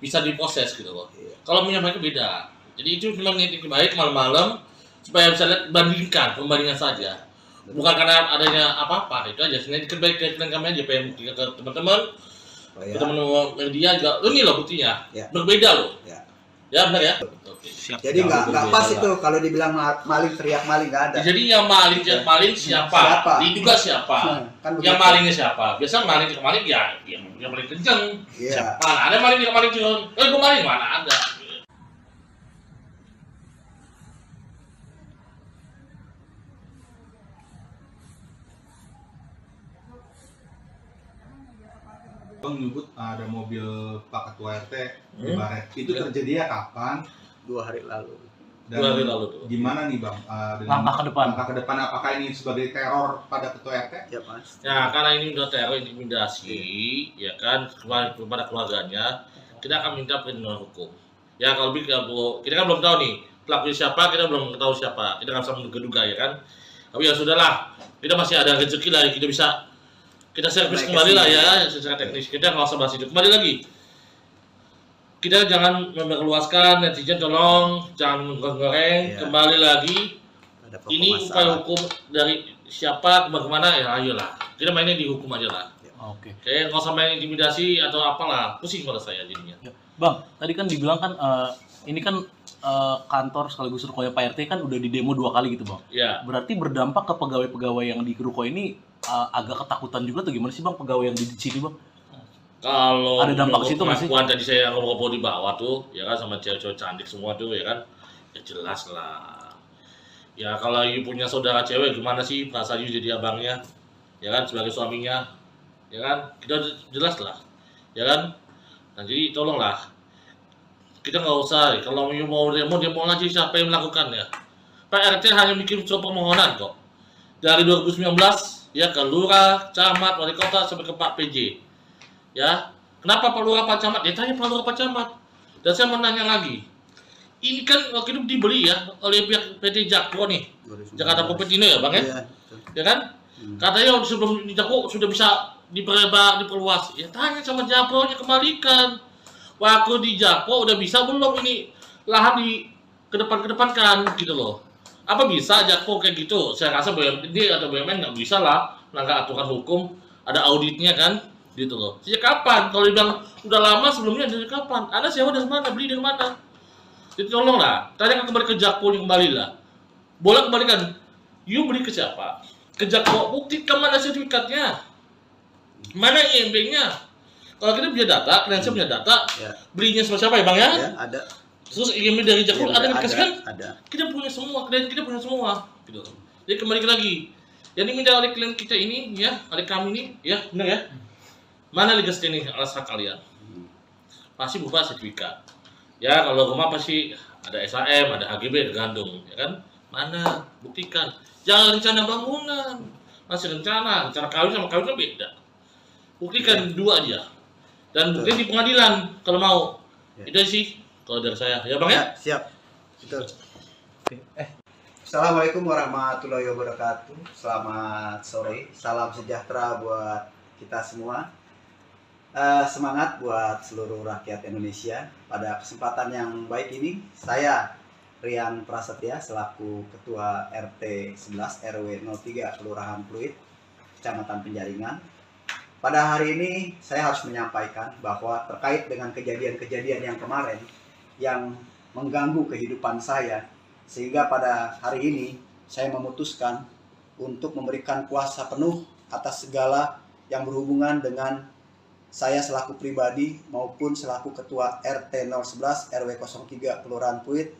Bisa diproses gitu loh. Iya. Kalau punya mereka beda. Jadi itu memang niat ikat baik malam-malam supaya bisa lihat pembandingan saja. Bukan karena adanya apa-apa, itu aja. Sebenarnya ikat baik ke kami aja pengen buktikan ke teman-teman. Teman-teman media juga, ini loh buktinya. Ya. Berbeda loh. Ya. Ya benar ya? Oke. Siap. Jadi nggak pas itu kalau dibilang maling teriak maling, nggak ada. Jadi yang maling siapa? Diduga siapa? Kan Yang begitu. malingnya siapa? Biasa maling ya yang paling kenceng. Iya. Mana ada maling kenceng? Gue maling mana ada? Bang menyebut ada mobil Pak Ketua RT di Baret. Itu terjadinya kapan? 2 hari lalu. Dan 2 hari lalu tuh. gimana nih Bang? Dengan Langkah ke depan. Langkah ke depan, apakah ini sebagai teror pada Ketua RT? Ya Mas. Ya karena ini udah teror intimidasi, ya kan kepada keluarganya, kita akan minta perlindungan hukum. Ya kalau kita kan belum tahu nih pelakunya siapa kita belum tahu siapa, kita nggak bisa menduga-duga ya kan. Tapi ya sudahlah, kita masih ada rezeki lah, kita bisa kita servis kembali lah ya secara teknis. Kita nggak usah bahas itu. Kembali lagi, kita jangan memperluaskan, netizen tolong jangan menggoreng. Iya. Kembali lagi, Ada pokok ini masalah. upaya hukum dari siapa bagaimana ya, ayolah kita mainnya di hukum aja lah. Oke. Kayak nggak usah main intimidasi atau apalah, pusing kalau saya jadinya. Ya. Bang, tadi kan dibilang kan ini kan kantor sekaligus rukonya Pak RT kan udah di demo 2 kali gitu bang. Ya, Berarti berdampak ke pegawai-pegawai yang di ruko ini agak ketakutan juga tuh gimana sih bang pegawai yang di sini bang? kalau Ada dampak menurut situ nggak sih? pengakuan tadi saya ngobrol di bawah tuh, ya kan sama cewek-cewek cantik semua tuh ya kan, ya jelas lah. Ya kalau you punya saudara cewek gimana sih perasaan you jadi abangnya, ya kan sebagai suaminya, ya kan kita jelas lah, ya kan. Nah jadi tolonglah, kita nggak usah, kalau you mau demo aja siapa yang melakukannya. Pak RT hanya bikin surat permohonan kok. Dari 2019 ya ke lurah, camat, wali kota sampai ke Pak PJ. Ya, kenapa Pak Lurah Pak Camat? Ya tanya Pak Lurah Pak Camat. Dan saya mau nanya lagi. Ini kan waktu itu dibeli ya oleh pihak PT Jakpro nih. Jakarta Popetino ya Bang ya? Iya, betul. Ya kan? Katanya sebelum di Jakpro sudah bisa diperluas. Ya tanya sama Jakpro-nya, kembalikan. Waktu di Jakpro udah bisa belum ini lahan di kedepankan gitu loh. Apa bisa Jakpro kayak gitu? Saya rasa BUMD atau BUMN nggak bisa lah melanggar aturan hukum. Ada auditnya kan? Gitu loh. Sejak kapan? Kalau dibilang udah lama sebelumnya, dari kapan? Anda sewa dari mana? Beli dari mana? Jadi tolonglah, tanyakan kembali ke Jakpro, kembali lah. Boleh kembalikan. You beli ke siapa? Ke Jakpro, buktikan mana sertifikatnya? Mana IMB-nya? Kalau kita punya data, kredensial punya data, Ya. belinya sama siapa ya Bang ya? Ya, ada. Terus IMB dari Jakpro ada yang dikasih kan? Ada. Kita punya semua, klien kita punya semua. Gitu. Jadi kembali lagi, yang diminta oleh klien kita ini, ya, oleh kami ini, ya, benar ya? Mana legas ini alas hak kalian? Pasti berupa sertifikat. Ya kalau rumah pasti ada SHM, ada HGB, tergantung, ya kan? Mana? Buktikan. Jangan rencana bangunan, masih rencana kawin sama kawin kan beda. Buktikan dua aja. Dan buktikan di pengadilan kalau mau. Ya. Itu sih kalau dari saya, ya Bang ya? Siap. Betul. Assalamualaikum warahmatullahi wabarakatuh. Selamat sore. Salam sejahtera buat kita semua. Semangat buat seluruh rakyat Indonesia. Pada kesempatan yang baik ini, saya Rian Prasetya selaku Ketua RT 11 RW 03 Kelurahan Pluit, Kecamatan Penjaringan. Pada hari ini saya harus menyampaikan bahwa terkait dengan kejadian-kejadian yang kemarin yang mengganggu kehidupan saya, sehingga pada hari ini saya memutuskan untuk memberikan kuasa penuh atas segala yang berhubungan dengan saya selaku pribadi maupun selaku Ketua RT 011 RW 03 Kelurahan Pluit.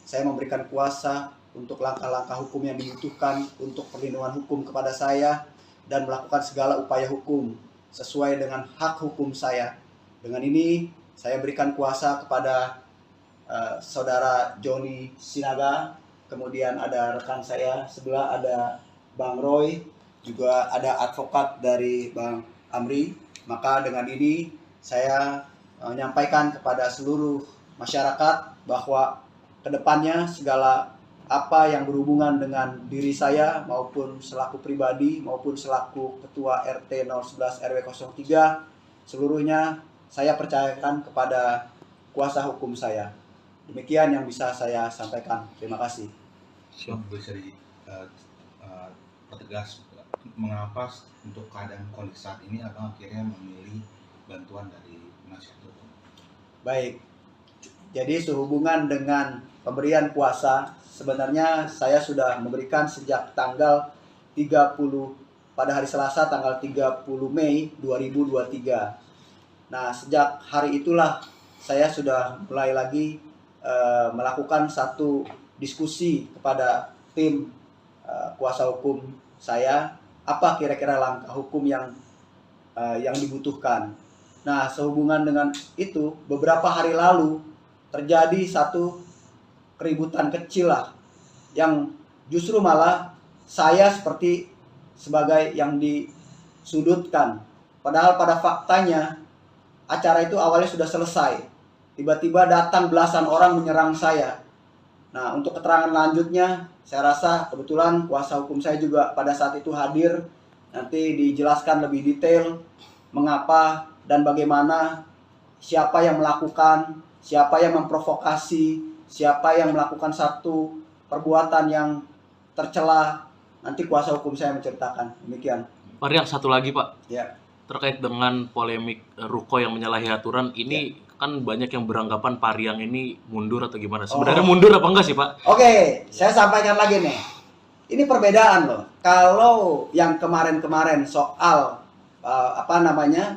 Saya memberikan kuasa untuk langkah-langkah hukum yang dibutuhkan untuk perlindungan hukum kepada saya dan melakukan segala upaya hukum sesuai dengan hak hukum saya. Dengan ini saya berikan kuasa kepada saudara Joni Sinaga, kemudian ada rekan saya sebelah ada Bang Roy, juga ada advokat dari Bang Amri. Maka dengan ini saya menyampaikan kepada seluruh masyarakat bahwa kedepannya segala apa yang berhubungan dengan diri saya maupun selaku pribadi maupun selaku Ketua RT 011 RW 03 seluruhnya saya percayakan kepada kuasa hukum saya. Demikian yang bisa saya sampaikan. Terima kasih. Bisa dipertegas mengapa untuk keadaan kondisi saat ini abang akhirnya memilih bantuan dari penasihat hukum? Baik. Jadi sehubungan dengan pemberian kuasa, sebenarnya saya sudah memberikan sejak tanggal 30 pada hari Selasa tanggal 30 Mei 2023. Nah, sejak hari itulah saya sudah mulai lagi melakukan satu diskusi kepada tim kuasa hukum saya, apa kira-kira langkah hukum yang dibutuhkan. Nah, sehubungan dengan itu, beberapa hari lalu terjadi satu keributan kecil lah, yang justru malah saya seperti sebagai yang disudutkan. Padahal pada faktanya acara itu awalnya sudah selesai. Tiba-tiba datang belasan orang menyerang saya. Nah, untuk keterangan lanjutnya, saya rasa kebetulan kuasa hukum saya juga pada saat itu hadir. Nanti dijelaskan lebih detail mengapa dan bagaimana, siapa yang melakukan, siapa yang memprovokasi, siapa yang melakukan satu perbuatan yang tercela. Nanti kuasa hukum saya menceritakan. Demikian. Pak Riang, satu lagi Pak, Ya. terkait dengan polemik ruko yang menyalahi aturan ini, kan banyak yang beranggapan Pak Riang ini mundur atau gimana? Sebenarnya mundur apa enggak sih Pak? Oke, saya sampaikan lagi nih. Ini perbedaan loh. Kalau yang kemarin-kemarin soal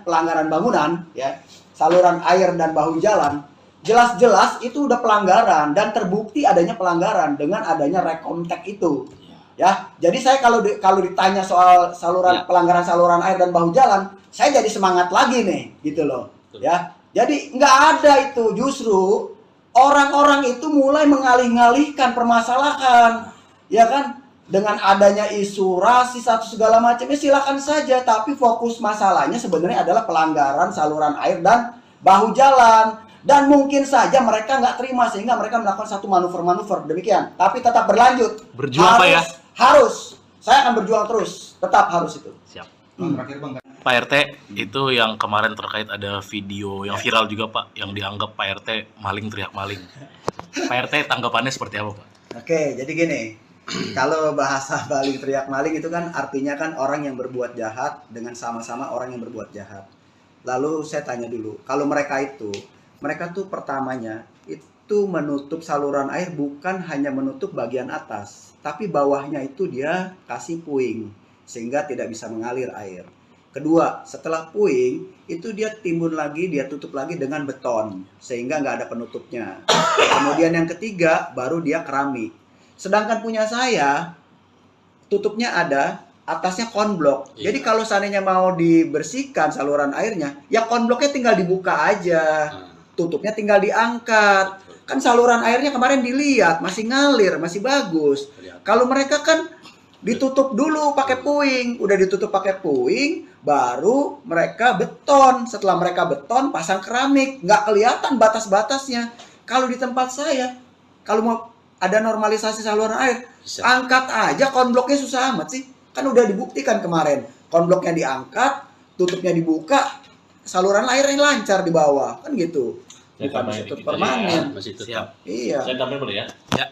pelanggaran bangunan, ya, saluran air dan bahu jalan, jelas-jelas itu udah pelanggaran dan terbukti adanya pelanggaran dengan adanya rekomtek itu. Ya, jadi saya kalau ditanya soal pelanggaran saluran air dan bahu jalan, saya jadi semangat lagi nih, gitu loh. Ya, jadi nggak ada itu, justru orang-orang itu mulai mengalih-alihkan permasalahan, ya kan? Dengan adanya isu rasis atau segala macamnya silakan saja, tapi fokus masalahnya sebenarnya adalah pelanggaran saluran air dan bahu jalan. Dan mungkin saja mereka nggak terima sehingga mereka melakukan satu manuver-manuver demikian. Tapi tetap berlanjut. Berjuang Pak ya? Harus. Saya akan berjuang terus. Tetap harus itu. Bang, terakhir Bang, Pak RT, itu yang kemarin terkait ada video yang viral juga Pak, yang dianggap Pak RT maling teriak maling. Pak RT tanggapannya seperti apa Pak? Oke, jadi gini. Kalau bahasa maling teriak maling itu kan artinya kan orang yang berbuat jahat dengan sama-sama orang yang berbuat jahat. Lalu saya tanya dulu, kalau mereka tuh pertamanya itu menutup saluran air bukan hanya menutup bagian atas, tapi bawahnya itu dia kasih puing sehingga tidak bisa mengalir air. Kedua, setelah puing itu dia timbun lagi, dia tutup lagi dengan beton sehingga nggak ada penutupnya. Kemudian yang ketiga baru dia keramik. Sedangkan punya saya tutupnya ada, atasnya konblok. Iya. Jadi kalau seandainya mau dibersihkan saluran airnya, ya konbloknya tinggal dibuka aja. Tutupnya tinggal diangkat. Kan saluran airnya kemarin dilihat masih ngalir, masih bagus. Kalau mereka kan ditutup dulu pakai puing, udah ditutup pakai puing, baru mereka beton. Setelah mereka beton, pasang keramik, nggak kelihatan batas-batasnya. Kalau di tempat saya, kalau mau ada normalisasi saluran air, angkat aja konbloknya, susah amat sih. Kan udah dibuktikan kemarin, konbloknya diangkat, tutupnya dibuka, saluran airnya lancar di bawah, kan gitu. Bukan ditutup permanen. Masih Siap. Iya. Saya tambahin boleh ya? Ya.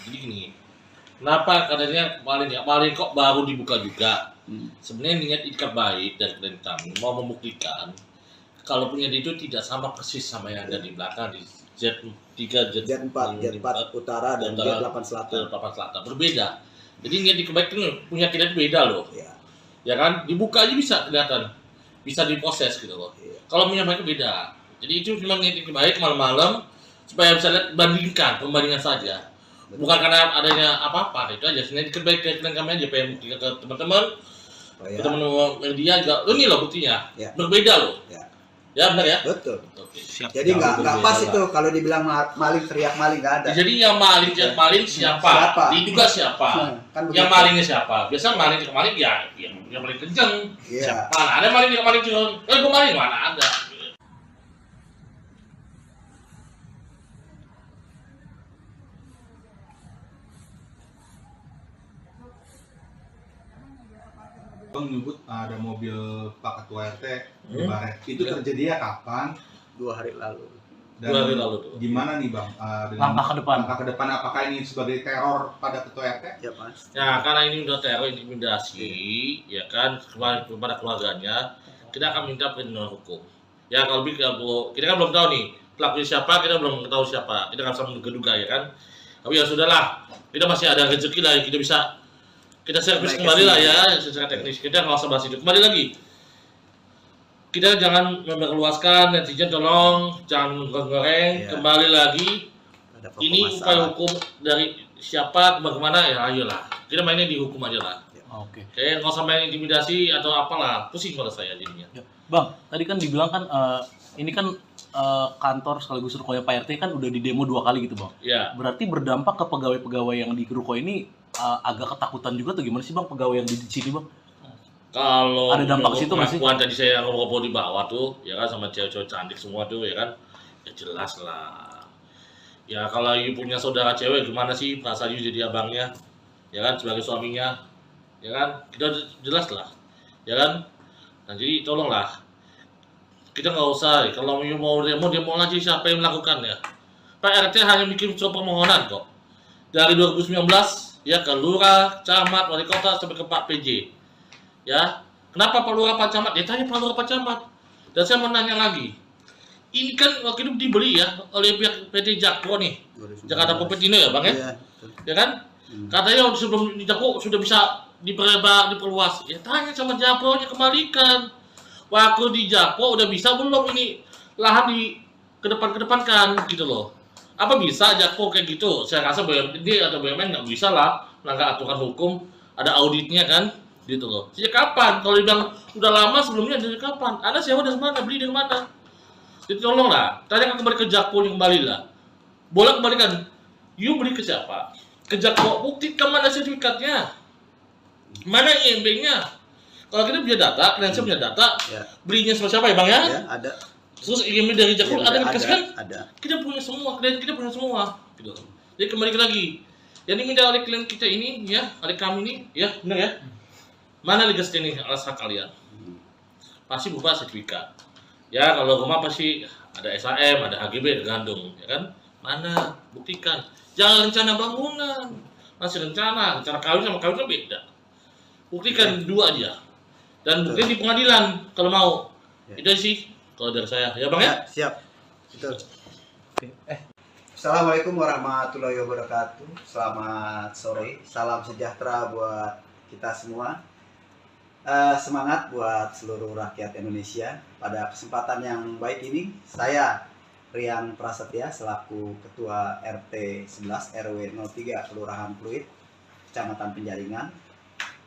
Jadi gini, kenapa katanya maling kok baru dibuka juga? Sebenarnya niat ikat baik dari klien kami mau membuktikan kalau punya itu tidak sama persis sama yang ada di belakang di Z3, Z4 utara dan Z8 selatan. Berbeda. Jadi niat ikat baik itu punya kita itu beda loh. Iya. Ya kan? Dibuka aja bisa kelihatan. Bisa diproses gitu loh. Iya. Kalau punya mereka beda. Jadi itu cuma niat ikat baik malam-malam supaya bisa lihat pembandingan saja. Bukan karena adanya apa-apa, itu aja. Sebenarnya baik ke kami aja, pengen buktikan ke teman-teman, teman-teman media juga. Ini loh buktinya, Ya. berbeda loh. Ya benar ya. Betul. Oke. Siap. Jadi nggak pas berbeda itu kalau dibilang maling teriak maling, nggak ada. Jadi yang maling siapa? Siapa? Diduga siapa? Kan Yang begitu. malingnya siapa? Biasa maling ya yang paling kenceng. Iya. Mana ada maling kenceng? Gue maling mana ada? Bang nyebut ada mobil Pak Ketua RT di Baret. Itu terjadinya kapan? 2 hari lalu. Dan 2 hari lalu tuh. gimana nih Bang? Dengan Langkah ke depan. Langkah ke depan apakah ini sebagai teror pada Ketua RT? Ya Mas. Nah, karena ini udah teror intimidasi, ya kan, kepada keluarganya, kita akan minta perlindungan hukum. Ya, kalau kita kan belum tahu nih pelakunya siapa, kita belum tahu siapa, kita nggak bisa menduga-duga ya kan. Tapi ya sudahlah, kita masih ada rezeki lah, kita bisa kita servis kembali lah ya secara teknis. Kita nggak usah bahas itu. Kembali lagi, kita jangan memperluaskan, netizen tolong jangan goreng. Iya. Kembali lagi, Ada pokok ini upaya masalah. hukum dari siapa kemana ya ayolah. Kita mainnya di hukum aja lah. Oke. Kayak nggak usah main intimidasi atau apalah, pusing kalau saya jadinya. Ya. Bang, tadi kan dibilang kan ini kan kantor sekaligus rukonya Pak RT kan udah di demo 2 kali gitu Bang. Ya, Berarti berdampak ke pegawai-pegawai yang di ruko ini agak ketakutan juga tuh gimana sih Bang pegawai yang di sini Bang? kalau Ada dampak ke situ nggak sih? pengakuan tadi saya ngobrol di bawah tuh, ya kan sama cewek-cewek cantik semua tuh, ya kan, ya jelas lah. Ya kalau you punya saudara cewek gimana sih perasaan you jadi abangnya, ya kan, sebagai suaminya, ya kan, kita jelas lah, ya kan. Nah jadi tolonglah, kita nggak usah, kalau you mau demo lagi siapa yang melakukannya. Pak RT hanya bikin surat permohonan kok. Dari 2019 ya ke lurah, camat, wali kota sampai ke Pak PJ. Ya, kenapa Pak lurah, Pak camat? Ya tanya Pak lurah, Pak camat. Dan saya mau nanya lagi. Ini kan waktu itu dibeli ya oleh pihak PT Jakpro nih. Jakarta Popetino ya, Bang ya? Iya, betul. Ya kan? Katanya sebelum di Jakpro sudah bisa diperluas. Ya tanya sama Jakpro-nya, kembalikan. Waktu di Jakpro udah bisa belum ini lahan di kedepankan gitu loh. Apa bisa Jakpro kayak gitu? Saya rasa BUMD atau BUMN nggak bisa lah melanggar aturan hukum, ada auditnya kan, gitu loh. Sejak kapan? Kalau dibilang udah lama sebelumnya, dari kapan? Anda sewa dari mana? Beli dari mana? Jadi tolonglah, tanya kembali ke Jakpro, yang kembali lah. Boleh kembalikan. You beli ke siapa? Ke Jakpro, buktikan mana sertifikatnya, mana IMB-nya. Kalau kita punya data, kalian punya data, Ya. belinya sama siapa ya Bang ya? Ya, ada. Terus IMB dari Jakpro ada yang dikasih kan? Ada. Kita punya semua, klien kita punya semua, gitu. Jadi kembali lagi, yang diminta oleh klien kita ini, ya, oleh kami ini, ya, benar ya. Mana legasnya nih alas hak kalian? Pasti berupa sertifikat. Ya, kalau rumah pasti ada SHM, ada HGB, tergantung, ya kan? Mana? Buktikan. Jangan rencana bangunan, masih rencana kawin sama kawin kan beda. Buktikan dua aja. Dan buktikan di pengadilan kalau mau. Ya. Itu sih kalau dari saya, ya Bang ya? Siap. Betul. Assalamualaikum warahmatullahi wabarakatuh. Selamat sore. Salam sejahtera buat kita semua. Semangat buat seluruh rakyat Indonesia. Pada kesempatan yang baik ini, saya Rian Prasetya selaku Ketua RT 11 RW 03 Kelurahan Pluit, Kecamatan Penjaringan.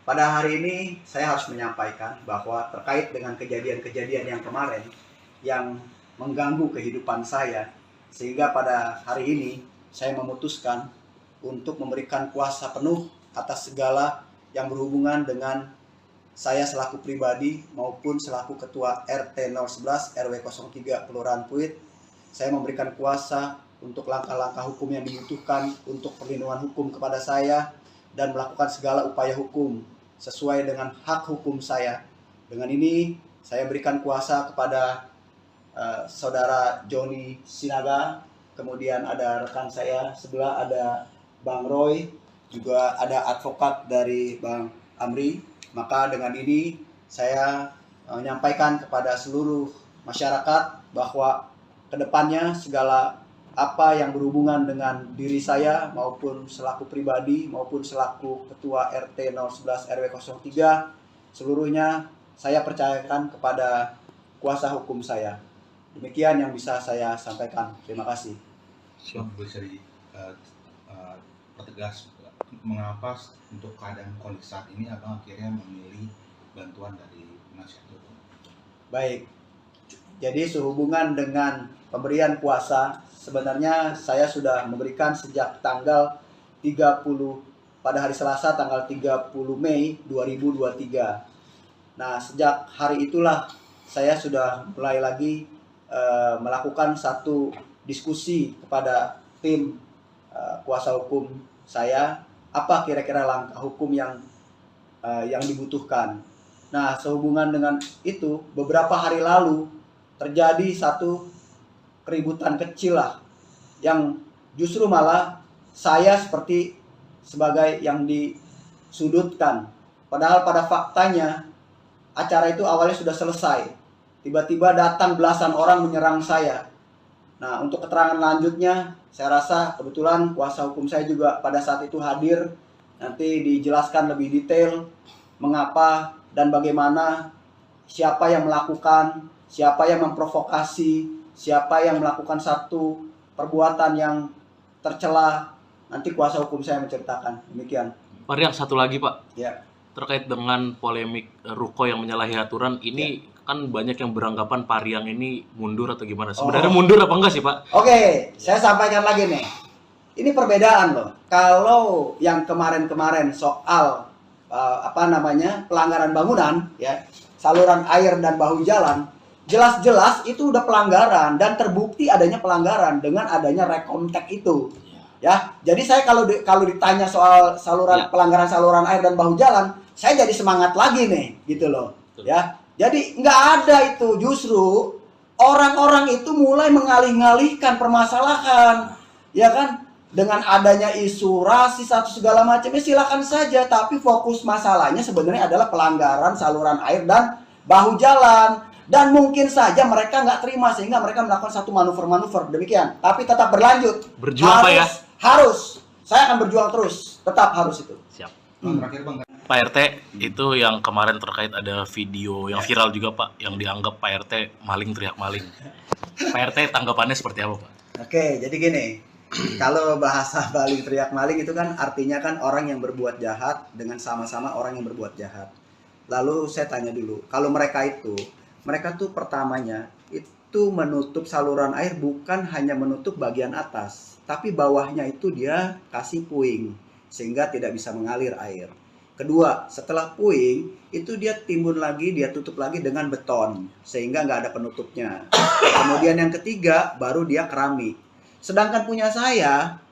Pada hari ini saya harus menyampaikan bahwa terkait dengan kejadian-kejadian yang kemarin yang mengganggu kehidupan saya, sehingga pada hari ini saya memutuskan untuk memberikan kuasa penuh atas segala yang berhubungan dengan saya selaku pribadi maupun selaku Ketua RT 011 RW 03 Kelurahan Pluit. Saya memberikan kuasa untuk langkah-langkah hukum yang dibutuhkan untuk perlindungan hukum kepada saya dan melakukan segala upaya hukum sesuai dengan hak hukum saya. Dengan ini saya berikan kuasa kepada Saudara Joni Sinaga, kemudian ada rekan saya sebelah ada Bang Roy, juga ada advokat dari Bang Amri. Maka dengan ini saya menyampaikan kepada seluruh masyarakat bahwa kedepannya segala apa yang berhubungan dengan diri saya maupun selaku pribadi maupun selaku Ketua RT 011 RW 03 seluruhnya saya percayakan kepada kuasa hukum saya. Demikian yang bisa saya sampaikan. Terima kasih. Bisa dipertegas mengapa untuk keadaan kondisi saat ini abang akhirnya memilih bantuan dari penasihat hukum? Baik, jadi sehubungan dengan pemberian kuasa, sebenarnya saya sudah memberikan sejak tanggal 30 pada hari Selasa tanggal 30 Mei 2023. Nah, sejak hari itulah saya sudah mulai lagi melakukan satu diskusi kepada tim kuasa hukum saya, apa kira-kira langkah hukum yang dibutuhkan. Nah, sehubungan dengan itu, beberapa hari lalu terjadi satu keributan kecil lah, yang justru malah saya seperti sebagai yang disudutkan. Padahal pada faktanya acara itu awalnya sudah selesai. Tiba-tiba datang belasan orang menyerang saya. Nah, untuk keterangan lanjutnya, saya rasa kebetulan kuasa hukum saya juga pada saat itu hadir. Nanti dijelaskan lebih detail mengapa dan bagaimana, siapa yang melakukan, siapa yang memprovokasi, siapa yang melakukan satu perbuatan yang tercela. Nanti kuasa hukum saya menceritakan. Demikian. Pak Rian, satu lagi Pak. Ya. Terkait dengan polemik ruko yang menyalahi aturan, ini kan banyak yang beranggapan Pak Rian ini mundur atau gimana? Sebenarnya mundur apa enggak sih Pak? Oke, saya sampaikan lagi nih. Ini perbedaan loh. Kalau yang kemarin-kemarin soal pelanggaran bangunan, ya, saluran air dan bahu jalan, jelas-jelas itu udah pelanggaran dan terbukti adanya pelanggaran dengan adanya rekomtek itu. Ya, jadi saya kalau ditanya soal pelanggaran saluran air dan bahu jalan, saya jadi semangat lagi nih, gitu loh. Ya, jadi nggak ada itu, justru orang-orang itu mulai mengalih-ngalihkan permasalahan, ya kan? Dengan adanya isu rasis atau segala macamnya silakan saja, tapi fokus masalahnya sebenarnya adalah pelanggaran saluran air dan bahu jalan. Dan mungkin saja mereka nggak terima sehingga mereka melakukan satu manuver-manuver demikian. Tapi tetap berlanjut. Berjuang Pak ya? Harus. Saya akan berjuang terus. Tetap harus itu. Siap. Terakhir Bang, Pak RT, itu yang kemarin terkait ada video yang viral juga Pak, yang dianggap Pak RT maling teriak maling. Pak RT tanggapannya seperti apa Pak? Oke, jadi gini. Kalau bahasa maling teriak maling itu kan artinya kan orang yang berbuat jahat dengan sama-sama orang yang berbuat jahat. Lalu saya tanya dulu, kalau mereka tuh pertamanya itu menutup saluran air bukan hanya menutup bagian atas, tapi bawahnya itu dia kasih puing sehingga tidak bisa mengalir air. Kedua, setelah puing itu dia timbun lagi, dia tutup lagi dengan beton sehingga nggak ada penutupnya. Kemudian yang ketiga baru dia keramik. Sedangkan punya saya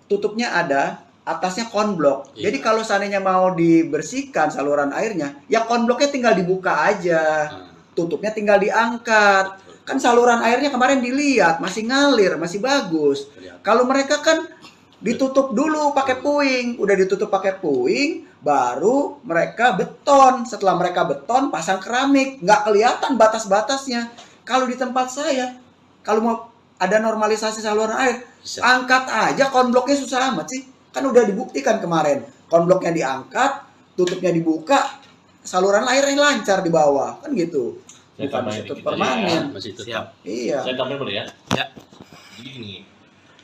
tutupnya ada, atasnya konblok. Jadi kalau seandainya mau dibersihkan saluran airnya, ya konbloknya tinggal dibuka aja. Tutupnya tinggal diangkat. Kan saluran airnya kemarin dilihat masih ngalir, masih bagus. Kalau mereka kan ditutup dulu pakai puing, udah ditutup pakai puing, baru mereka beton. Setelah mereka beton, pasang keramik, nggak kelihatan batas-batasnya. Kalau di tempat saya, kalau mau ada normalisasi saluran air, angkat aja konbloknya, susah amat sih. Kan udah dibuktikan kemarin, konbloknya diangkat, tutupnya dibuka, saluran airnya lancar di bawah, kan gitu. Saya Bukan tambahin tutup dikit permanen. ya, masih tetap. Siap. Iya. Saya tambahin boleh ya? Ya. Jadi gini,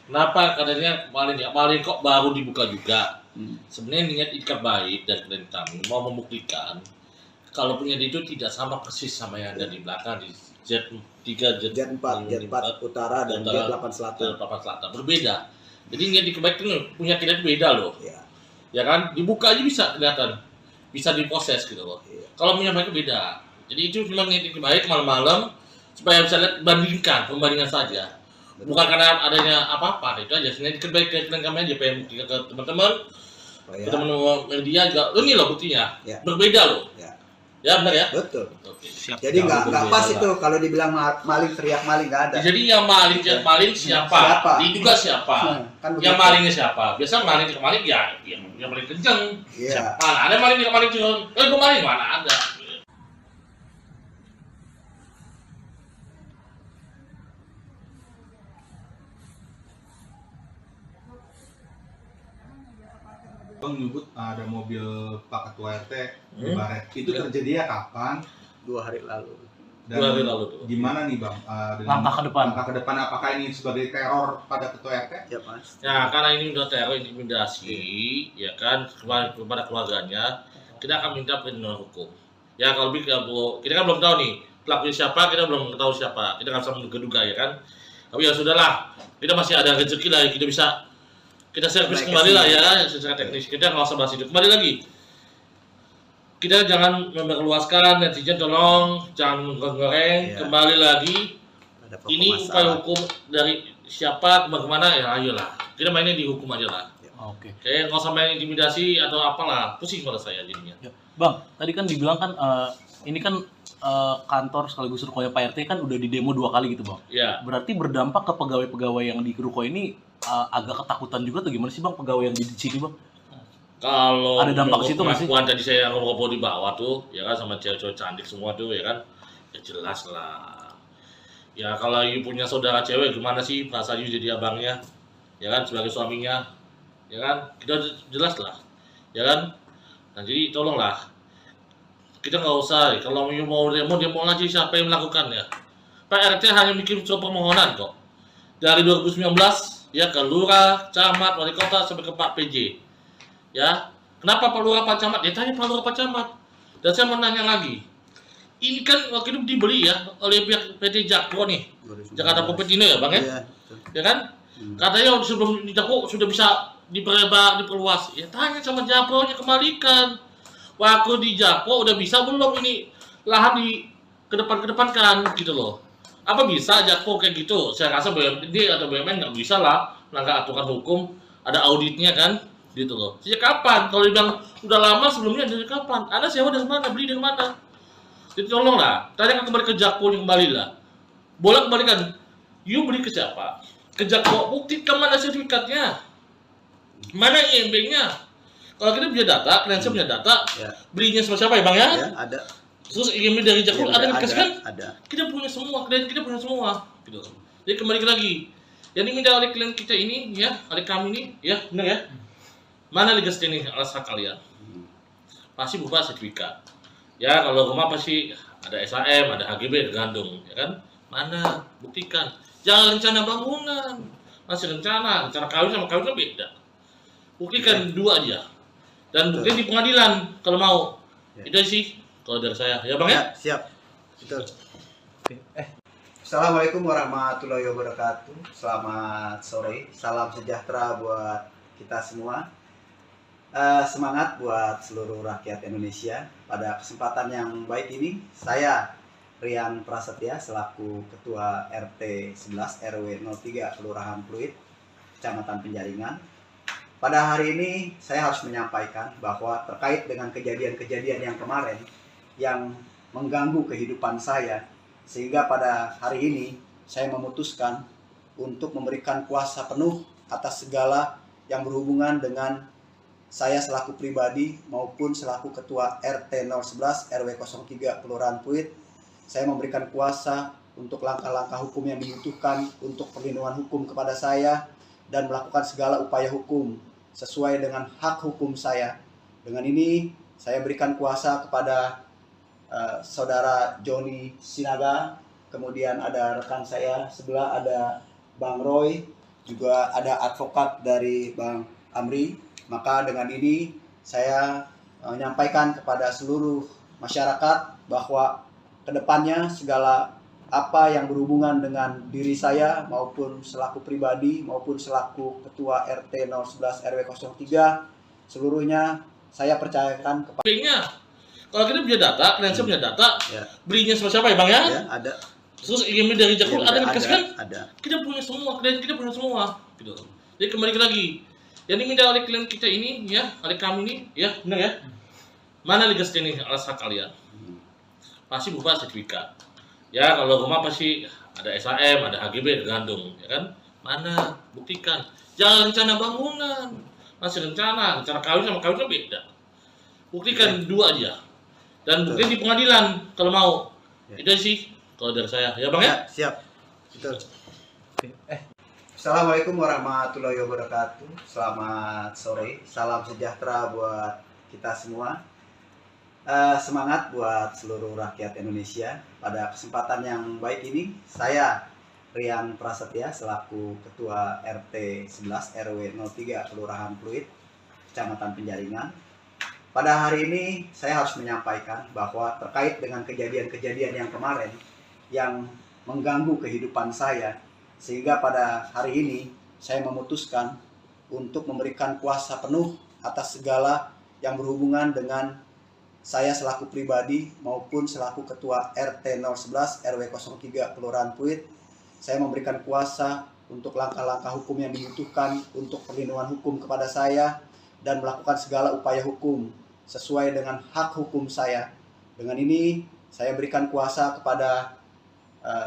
kenapa katanya maling kok baru dibuka juga? Sebenarnya niat ikat baik dan klien kami mau membuktikan kalau punya itu tidak sama persis sama yang ada di belakang di Z3, Jet 4 utara dan Jet 8 selatan. Berbeda. Jadi niat ikat baik itu punya kita beda loh. Iya. Ya kan? Dibuka aja bisa kelihatan. Bisa diproses gitu loh. Iya. Kalau punya mereka beda. Jadi itu cuma niat ikat baik malam-malam supaya bisa lihat pembandingan saja. Betul. Bukan karena adanya apa-apa, itu aja. Sebenarnya ikat baik ke kami aja pengen buktikan ke teman-teman. Ya. Ke teman-teman media juga. Ini loh buktinya. Ya. Berbeda loh. Ya. Ya benar ya? Betul. Oke. Siap. Jadi nggak berbeda pas lah. itu kalau dibilang maling teriak maling nggak ada. Jadi yang maling siapa? Siapa? Diduga siapa? Kan Yang begitu. malingnya siapa? Biasa maling ke maling ya yang paling kenceng. Iya. Mana ada maling ke maling cuma, gue maling mana ada. Bang menyebut ada mobil Pak Ketua RT di Baret. Itu terjadi ya kapan? 2 hari lalu. Dan 2 hari lalu tuh. gimana nih Bang? Dengan Langkah ke depan. Langkah ke depan apakah ini sebagai teror pada Ketua RT? Ya Mas. Ya karena ini udah teror intimidasi, ya kan kepada keluarganya, kita akan minta perlindungan hukum. Ya kalau kita kan belum tahu nih pelakunya siapa, kita belum tahu siapa, kita nggak bisa menduga-duga ya kan. Tapi ya sudahlah, kita masih ada rezeki lah, kita servis kembali lah ya secara teknis. Kita nggak usah bahas itu. Kembali lagi, kita jangan memperluaskan, netizen tolong jangan goreng. Iya. Kembali lagi, Ada pokok ini upaya masalah. hukum dari siapa bagaimana ya ayolah kita mainnya di hukum aja lah. Oke. Kayak nggak usah main intimidasi atau apalah, pusing pada saya jadinya. Ya. Bang, tadi kan dibilang kan ini kan kantor sekaligus rukonya Pak RT kan udah di demo 2 kali gitu Bang. Ya, Berarti berdampak ke pegawai-pegawai yang di ruko ini agak ketakutan juga tuh, gimana sih Bang pegawai yang di sini Bang? kalau Ada dampak situ nggak sih? pengakuan tadi saya ngobrol di bawah tuh, ya kan sama cewek-cewek cantik semua tuh, ya kan, ya jelas lah. Ya kalau you punya saudara cewek gimana sih perasaan you jadi abangnya, ya kan sebagai suaminya, ya kan kita jelas lah, ya kan. Nah jadi tolonglah, kita nggak usah, kalau you mau demo aja siapa yang melakukannya. Pak RT hanya bikin surat permohonan kok. Dari 2019 ya ke lurah, camat, wali kota sampai ke Pak PJ. Ya, kenapa Pak Lurah Pak Camat? Ya tanya Pak Lurah Pak Camat. Dan saya mau nanya lagi. Ini kan waktu itu dibeli ya oleh pihak PT Jakpro nih. Jakarta Kopetino ya Bang ya? Iya. Betul. Ya kan? Katanya sebelum di Jakpro sudah bisa diperluas. Ya tanya sama Jakpro-nya kembalikan. Waktu di Jakpro udah bisa belum ini lahan kedepankan gitu loh. Apa bisa Jakpro kayak gitu? Saya rasa BUMD atau BUMN nggak bisa lah langkah aturan hukum, ada auditnya kan, gitu loh. Sejak kapan? Kalau dibilang udah lama sebelumnya, dari kapan? Anda sewa dari mana? Beli dari mana? Jadi tolonglah, tanyakan kembali ke Jakpro kembali lah. Boleh kembalikan. You beli ke siapa? Ke Jakpro, buktikan mana sertifikatnya, mana IMB-nya. Kalau kita punya data, klien punya data, Ya. belinya sama siapa ya bang ya? Ya, ada. Terus IMB dari Jakpro Ya, ada yang dikasih kan? ada. Kita punya semua, klien kita punya semua, gitu. Jadi kembali lagi, yang diminta oleh klien kita ini, ya, oleh kami ini, ya, benar ya? Mana legasnya nih alas hak kalian? Pasti berupa sertifikat. Ya, kalau rumah pasti ada SHM, ada HGB, tergantung, ya kan? Mana? Buktikan. Jangan rencana bangunan, masih rencana kawin sama kawin kan beda. Buktikan dua aja. Dan buktikan di pengadilan kalau mau. Ya. Itu sih kalau dari saya, ya bang ya? Ya, siap. Betul. Assalamualaikum warahmatullahi wabarakatuh. Selamat sore. Salam sejahtera buat kita semua. Semangat buat seluruh rakyat Indonesia. Pada kesempatan yang baik ini, saya Rian Prasetya selaku Ketua RT 11 RW 03 Kelurahan Pluit, Kecamatan Penjaringan. Pada hari ini saya harus menyampaikan bahwa terkait dengan kejadian-kejadian yang kemarin yang mengganggu kehidupan saya, sehingga pada hari ini saya memutuskan untuk memberikan kuasa penuh atas segala yang berhubungan dengan saya selaku pribadi maupun selaku Ketua RT 011 RW 03 Kelurahan Pluit. Saya memberikan kuasa untuk langkah-langkah hukum yang dibutuhkan untuk perlindungan hukum kepada saya dan melakukan segala upaya hukum sesuai dengan hak hukum saya. Dengan ini saya berikan kuasa kepada saudara Joni Sinaga, kemudian ada rekan saya sebelah ada Bang Roy, juga ada advokat dari Bang Amri. Maka dengan ini saya menyampaikan kepada seluruh masyarakat bahwa kedepannya segala apa yang berhubungan dengan diri saya maupun selaku pribadi maupun selaku Ketua RT 011 RW 03 seluruhnya saya percayakan kepada IMB-nya. Kalau kita punya data, klien punya data, Ya. belinya sama siapa ya bang ya? Ya, ada. Terus IMB dari Jakpro ada yang dikasih kan? Ada. Kita punya semua, klien kita punya semua, gitu. Jadi kembali lagi, yang diminta oleh klien kita ini, ya, oleh kami ini, ya, benar ya? Mana legasnya nih alas hak kalian? Pasti berupa sertifikat. Ya, kalau rumah pasti ada SHM, ada HGB, tergantung, ya kan? Mana? Buktikan. Jangan rencana bangunan, masih rencana kawin sama kawin kan beda. Buktikan dua aja. Dan buktikan di pengadilan kalau mau. Itu sih kalau dari saya, ya bang ya? Ya, siap. Betul. Assalamualaikum warahmatullahi wabarakatuh. Selamat sore. Salam sejahtera buat kita semua. Semangat buat seluruh rakyat Indonesia. Pada kesempatan yang baik ini, saya Rian Prasetya selaku Ketua RT 11 RW 03 Kelurahan Pluit, Kecamatan Penjaringan. Pada hari ini saya harus menyampaikan bahwa terkait dengan kejadian-kejadian yang kemarin yang mengganggu kehidupan saya, sehingga pada hari ini saya memutuskan untuk memberikan kuasa penuh atas segala yang berhubungan dengan saya selaku pribadi maupun selaku Ketua RT 011 RW 03 Kelurahan Pluit. Saya memberikan kuasa untuk langkah-langkah hukum yang dibutuhkan untuk perlindungan hukum kepada saya dan melakukan segala upaya hukum sesuai dengan hak hukum saya. Dengan ini saya berikan kuasa kepada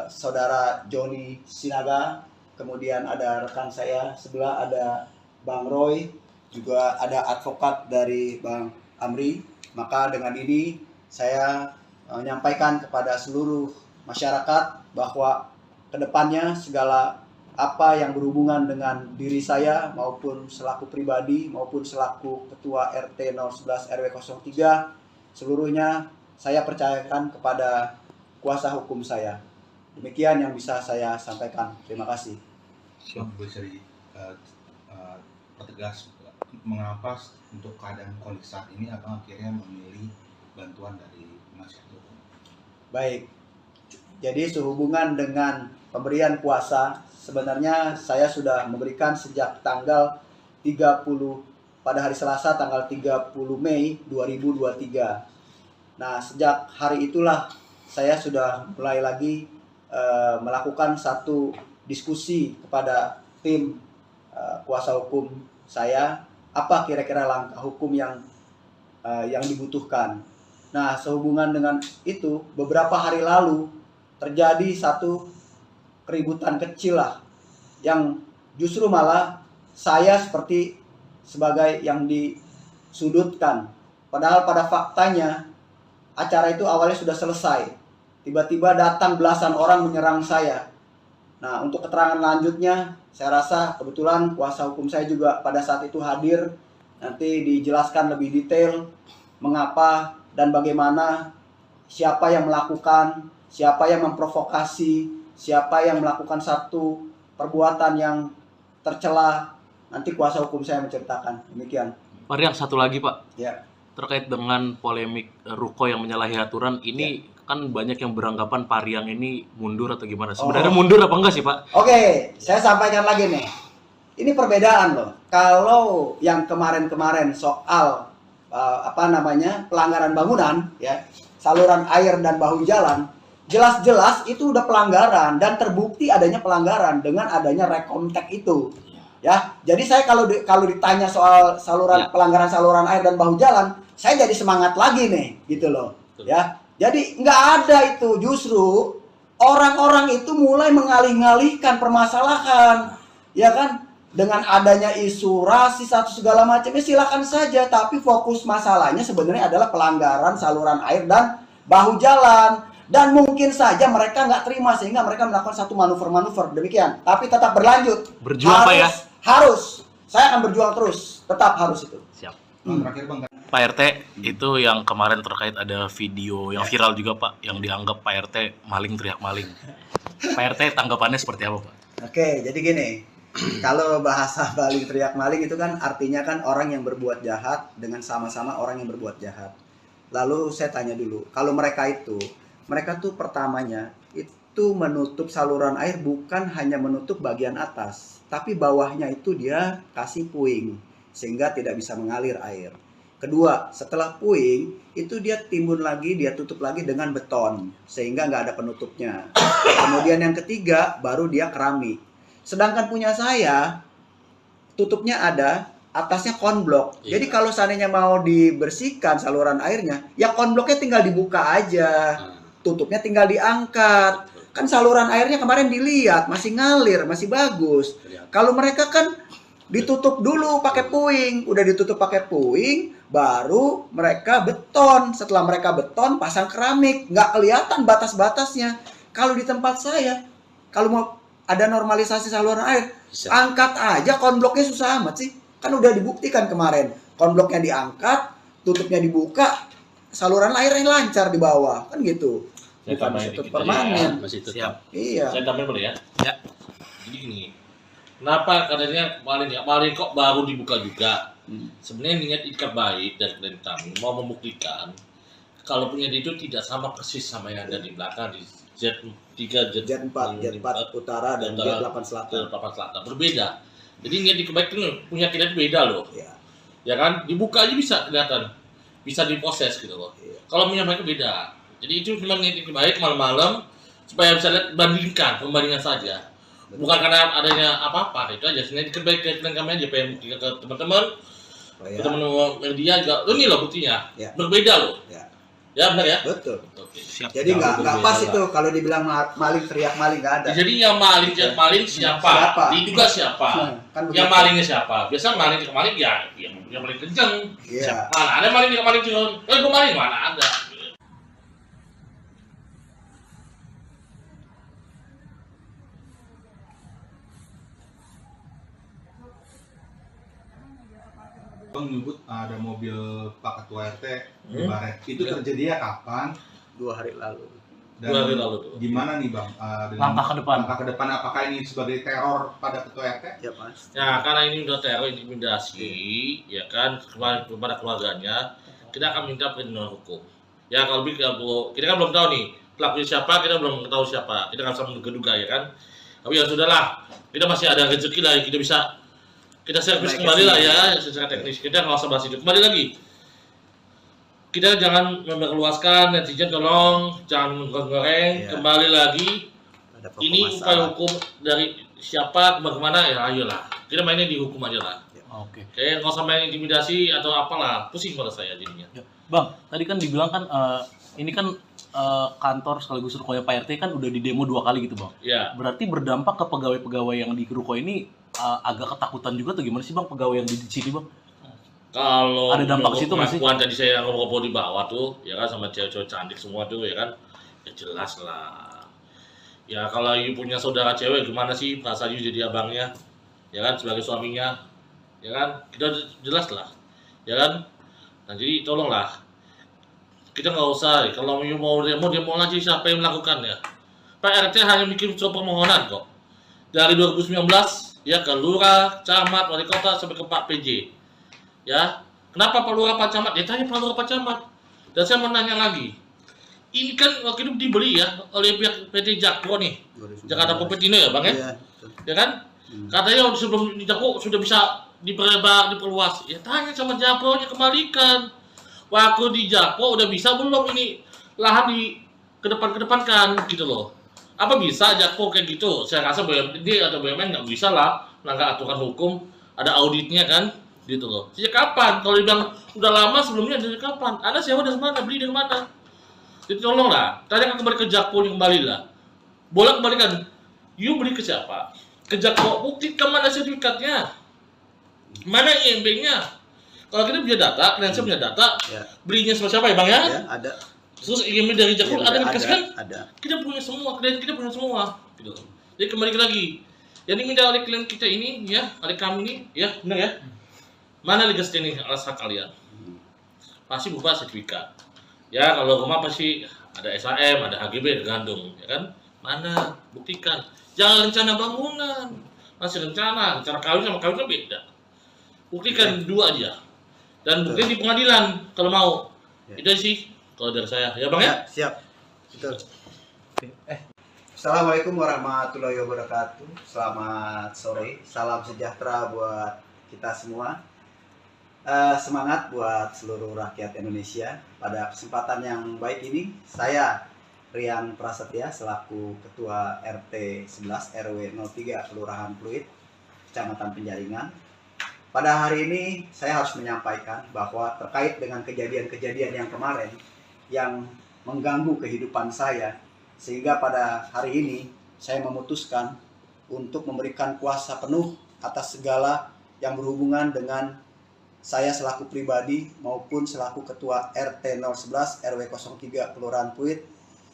saudara Joni Sinaga, kemudian ada rekan saya sebelah ada Bang Roy, juga ada advokat dari Bang Amri. Maka dengan ini saya menyampaikan kepada seluruh masyarakat bahwa kedepannya segala apa yang berhubungan dengan diri saya maupun selaku pribadi maupun selaku Ketua RT 011 RW 03 seluruhnya saya percayakan kepada kuasa hukum saya. Demikian yang bisa saya sampaikan. Terima kasih. Bisa pertegas mengapa untuk keadaan kondisi saat ini abang akhirnya memilih bantuan dari penasihat hukum? Baik, jadi sehubungan dengan pemberian kuasa, sebenarnya saya sudah memberikan sejak tanggal 30 pada hari Selasa tanggal 30 Mei 2023. Nah, sejak hari itulah saya sudah mulai lagi melakukan satu diskusi kepada tim kuasa hukum saya, apa kira-kira langkah hukum yang dibutuhkan. Nah, sehubungan dengan itu, beberapa hari lalu terjadi satu keributan kecil lah, yang justru malah saya sebagai yang disudutkan. Padahal pada faktanya acara itu awalnya sudah selesai. Tiba-tiba datang belasan orang menyerang saya. Nah, untuk keterangan lanjutnya, saya rasa kebetulan kuasa hukum saya juga pada saat itu hadir. Nanti dijelaskan lebih detail mengapa dan bagaimana, siapa yang melakukan, siapa yang memprovokasi, siapa yang melakukan satu perbuatan yang tercela. Nanti kuasa hukum saya menceritakan. Demikian. Pak Riang, satu lagi Pak. Ya. Terkait dengan polemik ruko yang menyalahi aturan ini, kan banyak yang beranggapan Pak Riang ini mundur atau gimana? Sebenarnya mundur apa enggak sih Pak? Oke, saya sampaikan lagi nih. Ini perbedaan loh. Kalau yang kemarin-kemarin soal pelanggaran bangunan, ya, saluran air dan bahu jalan, jelas-jelas itu udah pelanggaran dan terbukti adanya pelanggaran dengan adanya rekomtek itu. Ya, jadi saya kalau ditanya soal pelanggaran saluran air dan bahu jalan, saya jadi semangat lagi nih, gitu loh. Ya, jadi nggak ada itu, justru orang-orang itu mulai mengalih-alihkan permasalahan, ya kan? Dengan adanya isu rasis atau segala macamnya silakan saja, tapi fokus masalahnya sebenarnya adalah pelanggaran saluran air dan bahu jalan. Dan mungkin saja mereka nggak terima sehingga mereka melakukan satu manuver-manuver demikian. Tapi tetap berlanjut. Berjuang Pak ya? Harus. Saya akan berjuang terus. Tetap harus itu. Siap. Terakhir Bang. Pak RT, itu yang kemarin terkait ada video yang viral juga Pak, yang dianggap Pak RT maling teriak maling. Pak RT tanggapannya seperti apa Pak? Oke, jadi gini. Kalau bahasa maling teriak maling itu kan artinya kan orang yang berbuat jahat dengan sama-sama orang yang berbuat jahat. Lalu saya tanya dulu, kalau mereka tuh pertamanya itu menutup saluran air bukan hanya menutup bagian atas, tapi bawahnya itu dia kasih puing sehingga tidak bisa mengalir air. Kedua, setelah puing itu dia timbun lagi, dia tutup lagi dengan beton sehingga nggak ada penutupnya. Kemudian yang ketiga baru dia keramik. Sedangkan punya saya tutupnya ada, atasnya konblok. Iya. Jadi kalau seandainya mau dibersihkan saluran airnya, ya konbloknya tinggal dibuka aja. Tutupnya tinggal diangkat. Kan saluran airnya kemarin dilihat masih ngalir, masih bagus. Kalau mereka kan ditutup dulu pakai puing, udah ditutup pakai puing, baru mereka beton. Setelah mereka beton, pasang keramik, nggak kelihatan batas-batasnya. Kalau di tempat saya, kalau mau ada normalisasi saluran air, angkat aja konbloknya, susah amat sih. Kan udah dibuktikan kemarin, konbloknya diangkat, tutupnya dibuka, saluran airnya lancar di bawah, kan gitu. Saya Bukan tambahin ditutup dikit permanen. ya, masih tetap. Iya. Saya tambahin boleh ya? Ya. Jadi gini, kenapa katanya maling kok baru dibuka juga? Sebenarnya niat ikat baik dari klien kami mau membuktikan kalau punya dia itu tidak sama persis sama yang ada di belakang di Z3, Jet4 utara dan Jet8 selatan. Berbeda. Jadi niat ikat baik itu punya kita beda loh. Iya. Ya kan? Dibuka aja bisa kelihatan. Bisa diproses gitu loh. Iya. Kalau punya mereka beda. Jadi itu cuma niat ikat baik malam-malam supaya bisa lihat pembandingan saja. Bukan karena adanya apa-apa, itu aja. Sebenarnya ikat baik ke klien kami aja pengen buktikan ke teman-teman. Teman-teman media juga, ini loh buktinya, Ya. berbeda loh. Ya benar ya? Betul. Oke. Siap. Jadi nggak pas berbeda. itu kalau dibilang maling teriak maling, nggak ada. Jadi yang maling siapa? Siapa? Diduga siapa? Kan Yang begitu. malingnya siapa? Biasa maling ya yang paling kenceng. Iya. Mana ada maling cuma, gue maling mana ada. Bang menyebut ada mobil Pak Ketua RT di Baret. Itu Ya. terjadinya kapan? 2 hari lalu. Dan 2 hari lalu tuh. gimana nih Bang? Langkah ke depan. Langkah ke depan, apakah ini sebagai teror pada Ketua RT? Ya Mas. Ya karena ini udah teror intimidasi, ya kan kepada keluarganya, kita akan minta perlindungan hukum. Ya kalau kita kan belum tahu nih pelakunya siapa, kita belum tahu siapa, kita nggak bisa menduga-duga ya kan. Tapi ya sudahlah, kita masih ada rezeki lah, kita servis Baik, kembali lah ya. ya secara teknis. Kita nggak usah bahas itu. Kembali lagi, kita jangan memperluaskan, netizen tolong jangan goreng. Iya. Kembali lagi, Ada pokok ini masalah. upaya hukum dari siapa bagaimana ya, ayolah kita mainnya di hukum aja lah. Oke. Kayak nggak usah main intimidasi atau apalah, pusing pada saya jadinya. Ya. Bang, tadi kan dibilang kan ini kan kantor sekaligus rukonya Pak RT kan udah di demo 2 kali gitu, Bang. Ya, Berarti berdampak ke pegawai-pegawai yang di ruko ini agak ketakutan juga tuh, gimana sih Bang pegawai yang di sini, Bang? kalau Ada dampak ke situ nggak sih? pengakuan tadi saya ngobrol di bawah tuh, ya kan, sama cewek-cewek cantik semua tuh, ya kan, ya jelas lah. Ya kalau you punya saudara cewek, gimana sih perasaan you jadi abangnya, ya kan, sebagai suaminya, ya kan, kita jelas lah, ya kan. Nah jadi tolonglah, kita nggak usah, kalau you mau demo aja, siapa yang melakukannya. Pak RT hanya bikin surat permohonan kok. Dari 2019, ya ke lurah, camat, wali kota, sampai ke Pak PJ. Ya, kenapa Pak Lurah, Pak Camat? Ya tanya Pak Lurah, Pak Camat. Dan saya mau nanya lagi, ini kan waktu itu dibeli ya oleh pihak PT Jakpro nih, 2019. Jakarta Kopetino ya Bang ya? Iya, betul. Ya kan? Katanya sebelum di Jakpro sudah bisa diperluas. Ya tanya sama Jakpro-nya, kembalikan. Waktu di Jakpro udah bisa belum ini lahan di kedepankan gitu loh. Apa bisa Jakpro kayak gitu? Saya rasa BUMD atau BUMN nggak bisa lah melanggar aturan hukum, ada auditnya kan? Gitu loh. Sejak kapan? Kalau dibilang udah lama sebelumnya, dari kapan? Anda sewa dari mana? Beli dari mana? Jadi tolonglah, tanya kembali ke Jakpro, kembali lah. Boleh kembalikan. You beli ke siapa? Ke Jakpro, buktikan mana sertifikatnya, mana IMB-nya. Kalau kita punya data, klien saya punya data, Ya, belinya sama siapa ya Bang ya? ya ada. Terus IMB dari Jakpro Iya, ada yang dikasihkan? ada. Kita punya semua, klien kita punya semua. Gitu. Jadi kembali lagi, yang diminta oleh klien kita ini, ya, oleh kami ini, ya, benar ya? Mana legas ini alas hak kalian? Pasti berupa sertifikat. Ya kalau rumah pasti ada SHM, ada HGB, tergantung, ya kan? Mana? Buktikan. Jangan rencana bangunan, masih rencana kawin sama kawin kan beda. Buktikan dua aja. Dan bukti di pengadilan kalau mau. Ya. Itu sih kalau dari saya, ya Bang ya? Ya, siap. Betul. Assalamualaikum warahmatullahi wabarakatuh. Selamat sore. Salam sejahtera buat kita semua. Semangat buat seluruh rakyat Indonesia. Pada kesempatan yang baik ini, saya Rian Prasetya selaku Ketua RT 11 RW 03 Kelurahan Pluit, Kecamatan Penjaringan. Pada hari ini saya harus menyampaikan bahwa terkait dengan kejadian-kejadian yang kemarin yang mengganggu kehidupan saya, sehingga pada hari ini saya memutuskan untuk memberikan kuasa penuh atas segala yang berhubungan dengan saya selaku pribadi maupun selaku Ketua RT 011 RW 03 Kelurahan Pluit.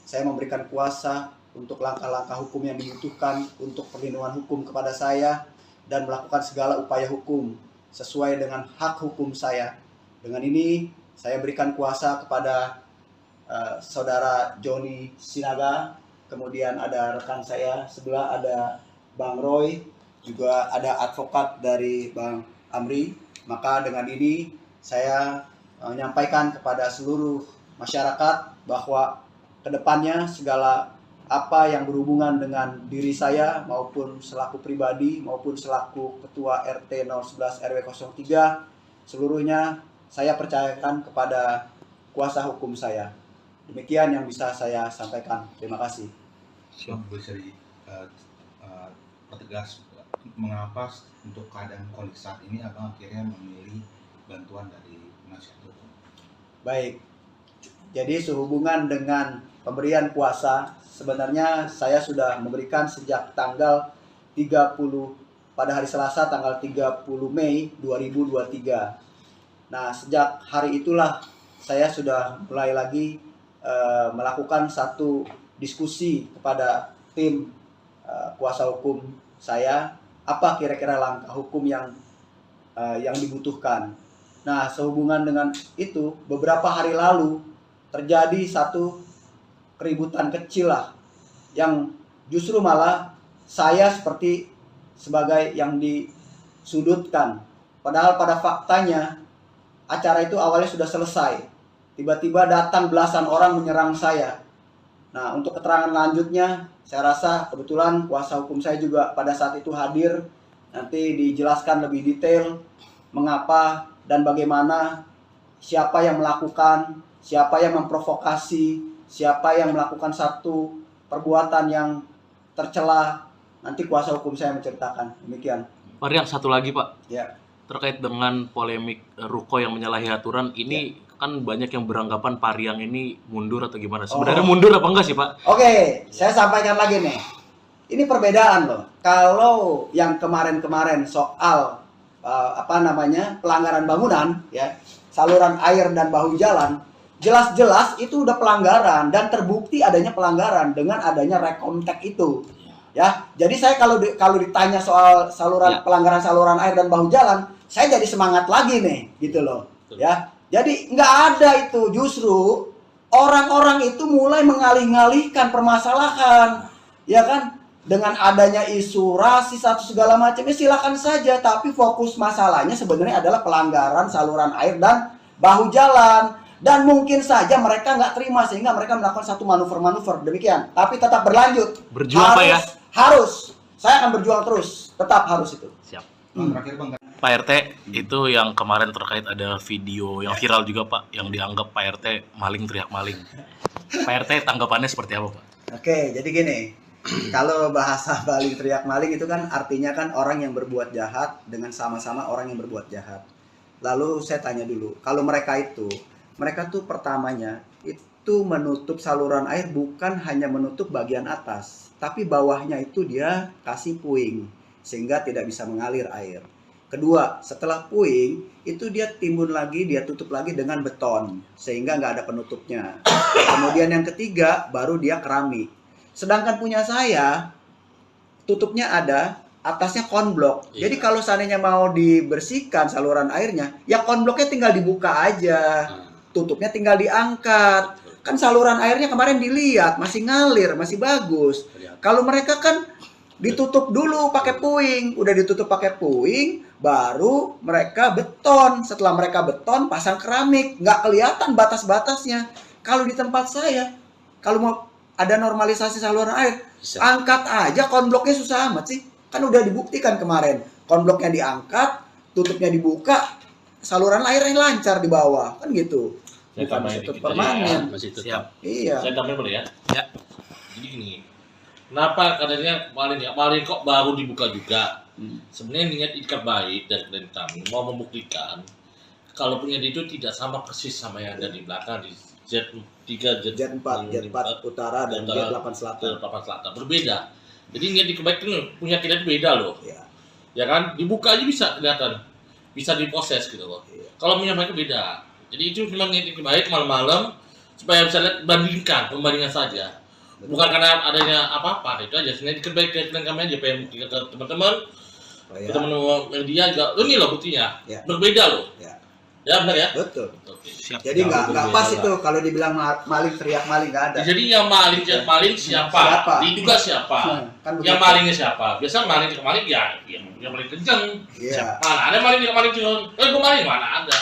Saya memberikan kuasa untuk langkah-langkah hukum yang dibutuhkan untuk perlindungan hukum kepada saya dan melakukan segala upaya hukum sesuai dengan hak hukum saya. Dengan ini saya berikan kuasa kepada Saudara Joni Sinaga, kemudian ada rekan saya sebelah ada Bang Roy, juga ada advokat dari Bang Amri. Maka dengan ini saya menyampaikan kepada seluruh masyarakat bahwa kedepannya segala apa yang berhubungan dengan diri saya maupun selaku pribadi maupun selaku Ketua RT 011 RW 03 seluruhnya saya percayakan kepada kuasa hukum saya. Demikian yang bisa saya sampaikan. Terima kasih. Bang, bisa pertegas mengapa untuk keadaan kondisi saat ini abang akhirnya memilih bantuan dari penasihat hukum? Baik, jadi sehubungan dengan pemberian kuasa, sebenarnya saya sudah memberikan sejak tanggal 30 pada hari Selasa tanggal 30 Mei 2023. Nah, sejak hari itulah saya sudah mulai lagi melakukan satu diskusi kepada tim kuasa hukum saya, apa kira-kira langkah hukum yang dibutuhkan. Nah, sehubungan dengan itu, beberapa hari lalu terjadi satu keributan kecil lah, yang justru malah saya seperti sebagai yang disudutkan. Padahal pada faktanya acara itu awalnya sudah selesai. Tiba-tiba datang belasan orang menyerang saya. Nah, untuk keterangan lanjutnya, saya rasa kebetulan kuasa hukum saya juga pada saat itu hadir. Nanti dijelaskan lebih detail mengapa dan bagaimana, siapa yang melakukan, siapa yang memprovokasi, siapa yang melakukan satu perbuatan yang tercela, nanti kuasa hukum saya menceritakan. Demikian. Pak Riang, satu lagi Pak, Ya. terkait dengan polemik Ruko yang menyalahi aturan ini kan banyak yang beranggapan Pak Riang ini mundur atau gimana? Sebenarnya mundur apa enggak sih Pak? Oke, saya sampaikan lagi nih. Ini perbedaan loh. Kalau yang kemarin-kemarin soal pelanggaran bangunan, ya, saluran air dan bahu jalan, jelas-jelas itu udah pelanggaran dan terbukti adanya pelanggaran dengan adanya rekontek itu. Ya, jadi saya kalau ditanya soal pelanggaran saluran air dan bahu jalan, saya jadi semangat lagi nih, gitu loh. Ya, jadi nggak ada itu, justru orang-orang itu mulai mengalih-alihkan permasalahan, ya kan? Dengan adanya isu rasis atau segala macamnya silakan saja, tapi fokus masalahnya sebenarnya adalah pelanggaran saluran air dan bahu jalan. Dan mungkin saja mereka nggak terima sehingga mereka melakukan satu manuver-manuver demikian. Tapi tetap berlanjut. Berjuang Pak ya? Harus. Saya akan berjuang terus. Tetap harus itu. Siap. Terakhir Bang, Pak RT, itu yang kemarin terkait ada video yang viral juga Pak, yang dianggap Pak RT maling teriak maling. Pak RT tanggapannya seperti apa Pak? Oke, jadi gini. Kalau bahasa maling teriak maling itu kan artinya kan orang yang berbuat jahat dengan sama-sama orang yang berbuat jahat. Lalu saya tanya dulu, kalau mereka tuh pertamanya itu menutup saluran air bukan hanya menutup bagian atas, tapi bawahnya itu dia kasih puing sehingga tidak bisa mengalir air. Kedua, setelah puing itu dia timbun lagi, dia tutup lagi dengan beton sehingga nggak ada penutupnya. Kemudian yang ketiga baru dia keramik. Sedangkan punya saya tutupnya ada, atasnya konblok. Iya. Jadi kalau seandainya mau dibersihkan saluran airnya, ya konbloknya tinggal dibuka aja. Tutupnya tinggal diangkat. Kan saluran airnya kemarin dilihat masih ngalir, masih bagus. Kalau mereka kan ditutup dulu pakai puing, udah ditutup pakai puing, baru mereka beton. Setelah mereka beton, pasang keramik, nggak kelihatan batas-batasnya. Kalau di tempat saya, kalau mau ada normalisasi saluran air, angkat aja konbloknya, susah amat sih. Kan udah dibuktikan kemarin, konbloknya diangkat, tutupnya dibuka, saluran airnya lancar di bawah, kan gitu. Saya Bukan tambahin ditutup dikit aja ya, permanen. masih tetap. Siap. Iya. Saya tambahin boleh ya? Ya. Jadi gini, kenapa katanya kemarin kok baru dibuka juga? Sebenarnya niat ikat baik dari kami mau membuktikan kalau punya itu tidak sama persis sama yang ada di belakang di Z3, Jet 4 utara dan Jet 8 selatan. 8 selatan berbeda. Jadi niat ikat baik itu punya kita itu beda loh. Iya. Ya kan, dibuka aja bisa kelihatan, bisa diproses gitu loh. Iya. Kalau punya mereka beda. Jadi itu memang niat ikat baik malam-malam supaya bisa lihat pembandingan saja. Bukan karena adanya apa-apa, itu aja. Sebenarnya ikat baik ke kami aja pengen ke teman-teman. Ya. Teman-teman media juga, ini loh buktinya, Ya. berbeda loh. Ya. Ya benar ya. Betul. Oke. Siap. Jadi nggak berbeda pas lah. itu kalau dibilang maling teriak maling nggak ada. Jadi yang maling siapa? Siapa? Diduga siapa? Kan Yang begitu. malingnya siapa? Biasa maling ya, yang paling kenceng. Iya. Mana ada maling yang maling kenceng? Gue maling mana ada?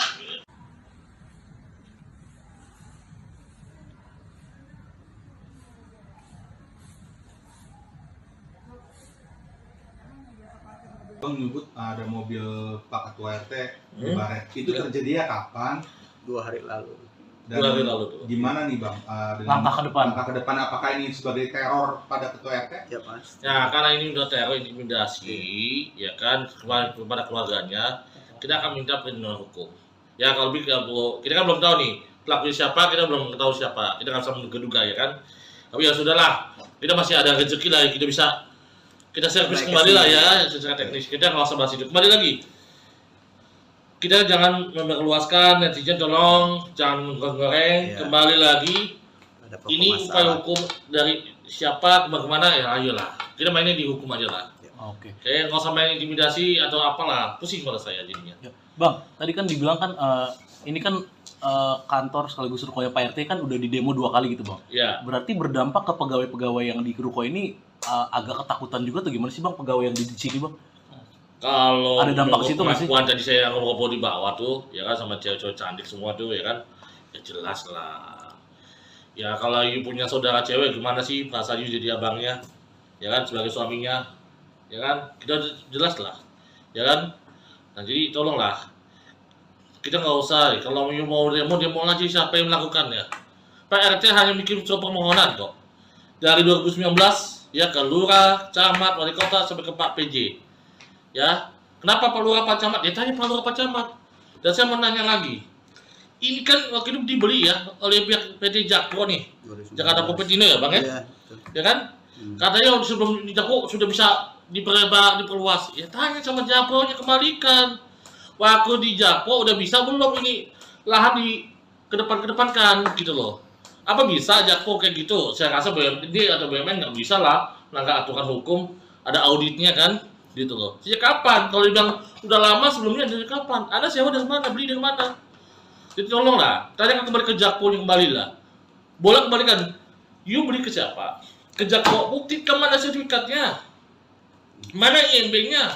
Bang menyebut ada mobil Pak Ketua RT di Hmm. Baret. Itu terjadinya kapan? 2 hari lalu. Dan 2 hari lalu tuh. gimana nih Bang? Dengan Langkah ke depan. Langkah ke depan apakah ini sebagai teror pada Ketua RT? Ya Mas. Nah, karena ini udah teror intimidasi, ya kan, kepada keluarganya, kita akan minta perlindungan hukum. Ya kalau kita kan belum tahu nih pelakunya siapa, kita belum tahu siapa, kita nggak bisa menduga-duga ya kan. Tapi ya sudahlah, kita masih ada rezeki lah, kita servis Naik kembali lah kesini. ya, secara teknis kita nggak usah bahas itu. Kembali lagi, kita jangan meluaskan, netizen tolong jangan goreng, Iya. kembali lagi. Ada pokok Ini upaya masalah. hukum dari siapa bagaimana ya ayolah kita mainnya di hukum aja lah. Oke. Kayak nggak usah main intimidasi atau apalah, pusing pada saya jadinya. Ya. Bang, tadi kan dibilang kan ini kan kantor sekaligus rukonya Pak RT kan udah di demo 2 kali gitu Bang. Ya, Berarti berdampak ke pegawai-pegawai yang di ruko ini agak ketakutan juga tuh gimana sih Bang pegawai yang di sini Bang? kalau Ada dampak ke situ nggak sih? pengakuan tadi saya ngobrol di bawah tuh, ya kan sama cewek-cewek cantik semua tuh, ya kan, ya jelas lah. Ya kalau you punya saudara cewek gimana sih perasaan you jadi abangnya, ya kan sebagai suaminya, ya kan kita jelas lah, ya kan. Nah jadi tolonglah kita nggak usah. Kalau mau demo lagi siapa yang melakukannya? Pak RT hanya bikin surat permohonan kok. Dari 2019 ya ke lurah, camat, wali kota sampai ke Pak PJ. Ya, kenapa Pak Lurah, Pak Camat? Ya tanya Pak Lurah, Pak Camat. Dan saya mau nanya lagi. Ini kan waktu itu dibeli ya oleh pihak PT Jakpro nih. Jakarta Kompetino ya Bang ya? Iya, betul. Ya kan? Katanya sebelum di Jakpro sudah bisa diperluas. Ya tanya sama Jakpro-nya, kembalikan. Waktu di Jakpro udah bisa belum ini lahan di kedepankan gitu loh. Apa bisa Jakpro kayak gitu? Saya rasa BUMD atau BUMN nggak bisa lah melanggar aturan hukum. Ada auditnya kan? Gitu loh. Sejak kapan? Kalau dibilang udah lama sebelumnya dari kapan? Anda sewa dari mana? Beli dari mana? Jadi tolonglah, tanya kembali ke Jakpro yang kembali lah. Boleh kembalikan. You beli ke siapa? Ke Jakpro, buktikan mana sertifikatnya. Mana INB-nya.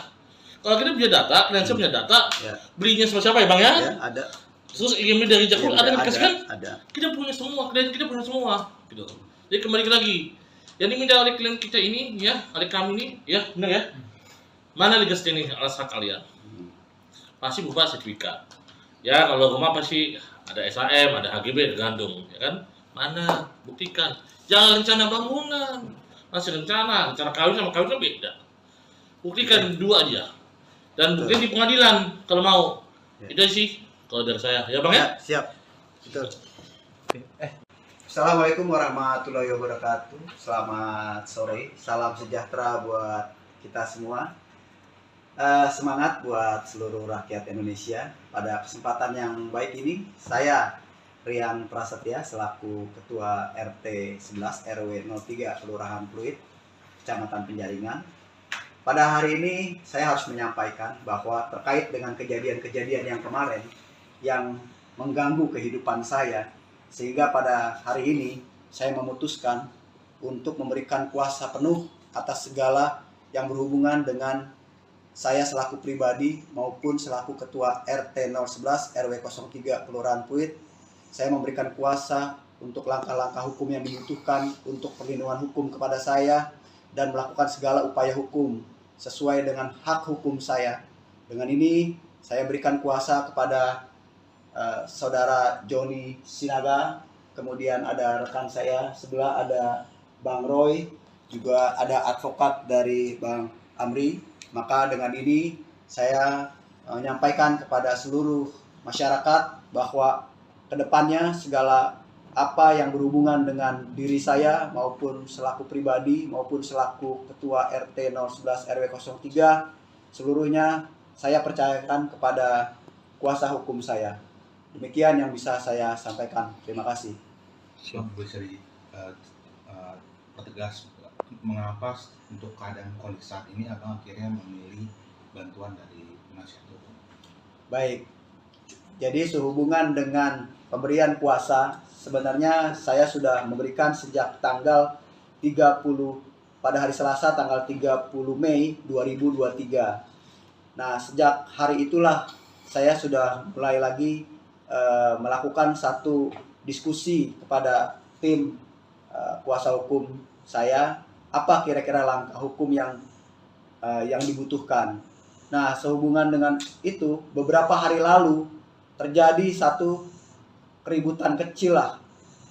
Kalau kita punya data, kalian punya data, Ya. belinya sama siapa ya Bang ya? Ya, ada. Terus INB dari Jakpro ada yang dikasih kan? Ada. Kita punya semua, klien kita punya semua. Gitu. Jadi kembali lagi. Yang diminta oleh klien kita ini, ya, oleh kami ini, ya, benar ya? Mana legas ini alas hak kalian? Pasti berupa sertifikat. Ya kalau rumah pasti ada SAM, ada HGB, ada gandum, ya kan? Mana? Buktikan. Jangan rencana bangunan, masih rencana kawin sama kawin kan beda. Buktikan dua aja. Dan buktiin di pengadilan kalau mau. Itu sih kalau dari saya, ya Bang ya? Siap. Betul. Assalamualaikum warahmatullahi wabarakatuh. Selamat sore. Salam sejahtera buat kita semua. Semangat buat seluruh rakyat Indonesia. Pada kesempatan yang baik ini, saya Rian Prasetya selaku Ketua RT 11 RW 03 Kelurahan Pluit, Kecamatan Penjaringan. Pada hari ini saya harus menyampaikan bahwa terkait dengan kejadian-kejadian yang kemarin yang mengganggu kehidupan saya, sehingga pada hari ini saya memutuskan untuk memberikan kuasa penuh atas segala yang berhubungan dengan saya selaku pribadi maupun selaku Ketua RT 011 RW 03 Kelurahan Pluit. Saya memberikan kuasa untuk langkah-langkah hukum yang dibutuhkan untuk perlindungan hukum kepada saya dan melakukan segala upaya hukum sesuai dengan hak hukum saya. Dengan ini saya berikan kuasa kepada Saudara Joni Sinaga, kemudian ada rekan saya sebelah ada Bang Roy, juga ada advokat dari Bang Amri. Maka dengan ini saya menyampaikan kepada seluruh masyarakat bahwa kedepannya segala apa yang berhubungan dengan diri saya maupun selaku pribadi maupun selaku Ketua RT 011 RW 03 seluruhnya saya percayakan kepada kuasa hukum saya. Demikian yang bisa saya sampaikan. Terima kasih. Bisa pertegas mengapa untuk keadaan kondisi saat ini abang akhirnya memilih bantuan dari penasihat hukum? Baik, jadi sehubungan dengan pemberian kuasa, sebenarnya saya sudah memberikan sejak tanggal 30 pada hari Selasa tanggal 30 Mei 2023. Nah, sejak hari itulah saya sudah mulai lagi melakukan satu diskusi kepada tim kuasa hukum saya, apa kira-kira langkah hukum yang dibutuhkan. Nah, sehubungan dengan itu, beberapa hari lalu terjadi satu keributan kecil lah,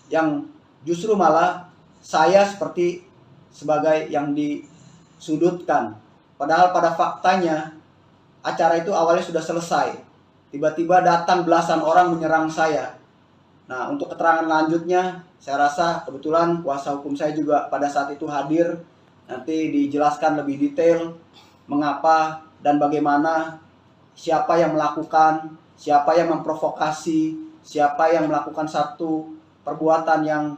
yang justru malah saya seperti sebagai yang disudutkan. Padahal pada faktanya acara itu awalnya sudah selesai. Tiba-tiba datang belasan orang menyerang saya. Nah, untuk keterangan lanjutnya, saya rasa kebetulan kuasa hukum saya juga pada saat itu hadir. Nanti dijelaskan lebih detail mengapa dan bagaimana, siapa yang melakukan, siapa yang memprovokasi, siapa yang melakukan satu perbuatan yang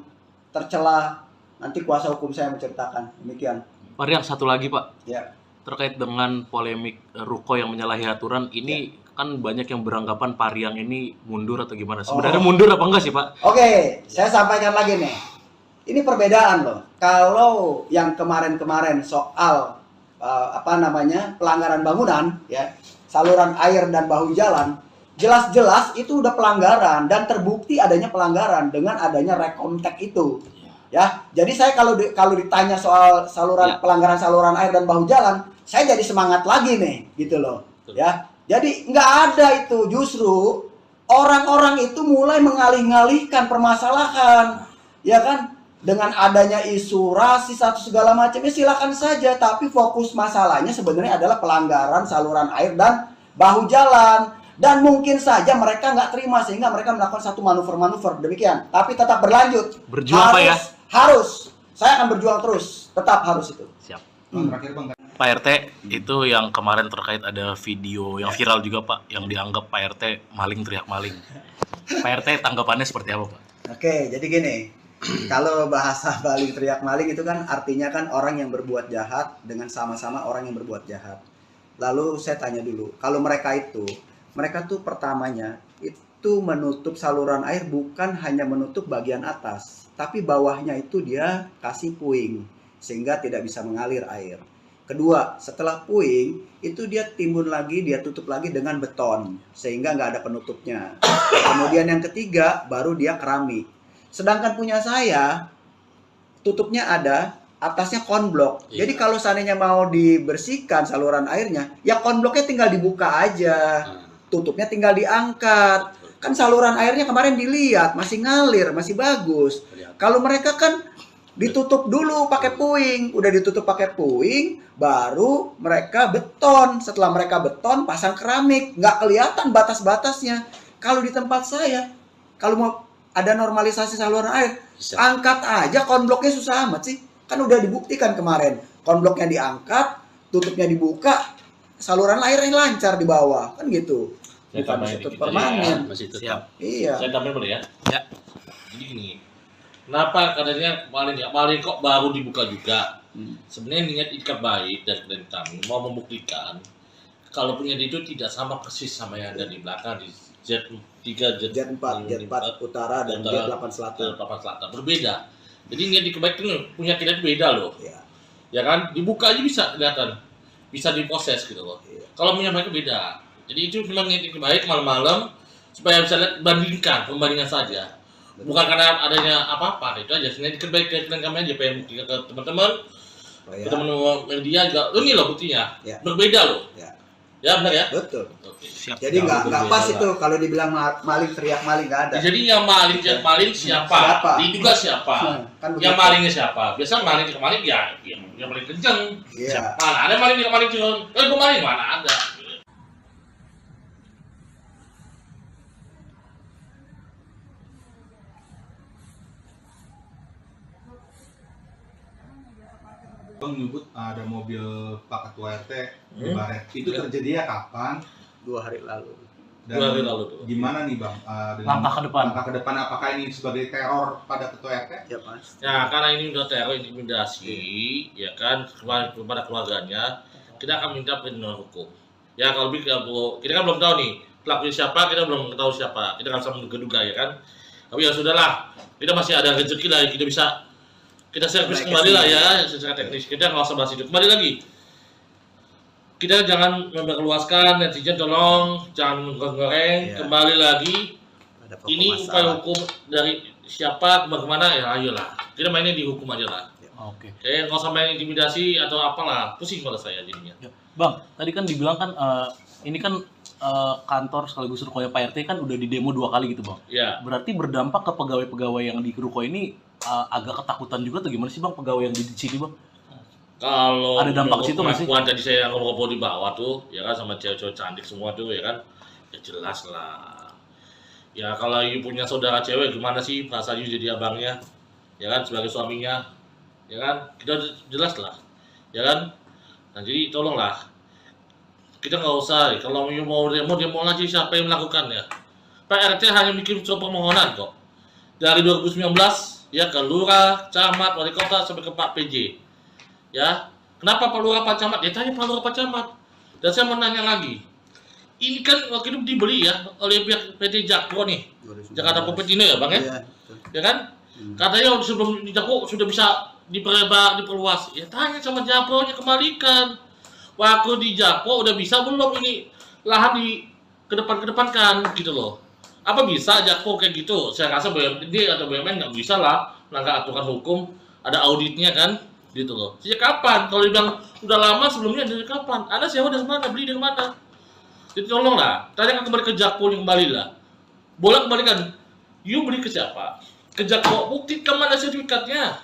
tercela. Nanti kuasa hukum saya menceritakan. Demikian. Pak Rian, satu lagi Pak. Ya. Terkait dengan polemik ruko yang menyalahi aturan ini, kan banyak yang beranggapan Pak Rian ini mundur atau gimana? Sebenarnya mundur apa enggak sih Pak? Oke, saya sampaikan lagi nih. Ini perbedaan loh. Kalau yang kemarin-kemarin soal pelanggaran bangunan, ya, saluran air dan bahu jalan, jelas-jelas itu udah pelanggaran dan terbukti adanya pelanggaran dengan adanya rekontek itu. Ya, jadi saya kalau ditanya soal pelanggaran saluran air dan bahu jalan, saya jadi semangat lagi nih, gitu loh. Ya, jadi nggak ada itu, justru orang-orang itu mulai mengalih-alihkan permasalahan, ya kan? Dengan adanya isu rasis atau segala macamnya silakan saja, tapi fokus masalahnya sebenarnya adalah pelanggaran saluran air dan bahu jalan. Dan mungkin saja mereka nggak terima sehingga mereka melakukan satu manuver-manuver demikian. Tapi tetap berlanjut. Berjuang Pak ya? Harus. Saya akan berjuang terus. Tetap harus itu. Siap. Terakhir Bang, Pak RT, itu yang kemarin terkait ada video yang viral juga Pak, yang dianggap Pak RT maling teriak maling. Pak RT tanggapannya seperti apa Pak? Oke, jadi gini. Kalau bahasa maling teriak maling itu kan artinya kan orang yang berbuat jahat dengan sama-sama orang yang berbuat jahat. Lalu saya tanya dulu, kalau mereka tuh pertamanya itu menutup saluran air bukan hanya menutup bagian atas, tapi bawahnya itu dia kasih puing sehingga tidak bisa mengalir air. Kedua, setelah puing itu dia timbun lagi, dia tutup lagi dengan beton sehingga nggak ada penutupnya. Kemudian yang ketiga baru dia keramik. Sedangkan punya saya tutupnya ada, atasnya konblok. Iya. Jadi kalau seandainya mau dibersihkan saluran airnya, ya konbloknya tinggal dibuka aja. Tutupnya tinggal diangkat. Kan saluran airnya kemarin dilihat masih ngalir, masih bagus. Kalau mereka kan ditutup dulu pakai puing, udah ditutup pakai puing, baru mereka beton. Setelah mereka beton, pasang keramik, nggak kelihatan batas-batasnya. Kalau di tempat saya, kalau mau ada normalisasi saluran air, angkat aja konbloknya, susah amat sih. Kan udah dibuktikan kemarin, konbloknya diangkat, tutupnya dibuka, saluran airnya lancar di bawah, kan gitu. Saya Bukan tambahin ditutup dikit aja permanen. ya, masih tetap. Iya. Saya tambahin boleh ya? Ya. Jadi gini, kenapa katanya maling kok baru dibuka juga? Sebenarnya niat ikat baik dari kami mau membuktikan kalau punya itu tidak sama persis sama yang ada di belakang di Z3, Jet 4 utara dan Jet 8 selatan. Selatan berbeda. Jadi niat ikat baik itu punya kita itu beda loh. Iya. Ya kan? Dibuka aja bisa kelihatan, bisa diproses gitu loh. Iya. Kalau punya mereka beda. Jadi itu memang niat ikat baik malam-malam supaya bisa lihat pembandingan saja. Bukan karena adanya apa-apa, itu aja. Sebenarnya ikat baik ke kami aja pengen buktikan ke teman-teman. Teman-teman media juga, ini loh buktinya, Ya. berbeda loh. Ya benar ya. Betul. Oke. Siap. Jadi nggak berbeda pas lah. itu kalau dibilang maling teriak maling nggak ada. Jadi yang maling siapa? Siapa? Diduga siapa? Kan Yang begitu. malingnya siapa? Biasa maling teriak maling ya, yang paling kenceng. Iya. Mana ada maling teriak maling cuma, gue maling mana ada. Bang menyebut ada mobil Pak Ketua RT di Baret. Itu terjadinya kapan? 2 hari lalu. Dan 2 hari lalu tuh. gimana nih Bang? Dengan Langkah ke depan. Langkah ke depan apakah ini sebagai teror pada Ketua RT? Ya Mas. Ya karena ini udah teror intimidasi, ya kan kepada keluarganya, kita akan minta perlindungan hukum. Ya kalau kita kan belum tahu nih pelakunya siapa, kita belum tahu siapa, kita nggak bisa menduga-duga ya kan. Tapi ya sudahlah, kita masih ada rezeki lah, kita servis kembali lah ya secara teknis. Kita nggak usah bahas itu. Kembali lagi, kita jangan memperluaskan, netizen tolong jangan menggoreng. Iya. Kembali lagi, Ada pokok ini upaya masalah. hukum dari siapa kemana ya ayolah. Kita mainnya di hukum aja lah. Oke. Nggak usah main intimidasi atau apalah, pusing malah saya jadinya. Ya. Bang, tadi kan dibilang kan ini kan kantor sekaligus rukonya Pak RT kan udah di demo 2 kali gitu Bang. Ya, Berarti berdampak ke pegawai-pegawai yang di ruko ini agak ketakutan juga atau gimana sih Bang pegawai yang di sini Bang? kalau Ada dampak ke situ nggak sih? pengakuan tadi saya ngobrol di bawah tuh, ya kan sama cewek-cewek cantik semua tuh, ya kan, ya jelas lah. Ya kalau you punya saudara cewek gimana sih perasaan you jadi abangnya, ya kan sebagai suaminya, ya kan kita jelas lah, ya kan. Nah jadi tolonglah, kita nggak usah kalau you mau demo aja siapa yang melakukannya. Pak RT hanya bikin surat permohonan kok dari 2019 ya ke lurah, camat, wali kota sampai ke Pak PJ. Ya, kenapa Pak Lurah Pak Camat? Ya tanya Pak Lurah Pak Camat. Dan saya mau nanya lagi, ini kan waktu itu dibeli ya oleh pihak PT Jakpro nih, Jakarta Propetindo ya Bang ya? Iya. Ya kan? Katanya sebelum di Jakpro sudah bisa diperluas. Ya tanya sama Jakpro-nya, kembalikan. Waktu di Jakpro udah bisa belum ini lahan di kedepankan gitu loh. Apa bisa Jakpro kayak gitu? Saya rasa BUMD atau BUMN nggak bisa lah melanggar aturan hukum, ada auditnya kan? Gitu loh. Sejak kapan? Kalau dibilang udah lama sebelumnya dari kapan? Anda sewa dari mana? Beli dari mana? Jadi tolonglah, tanya kembali ke Jakpro kembali lah. bolak-balikan. You beli ke siapa? Ke Jako, buktikan mana sertifikatnya,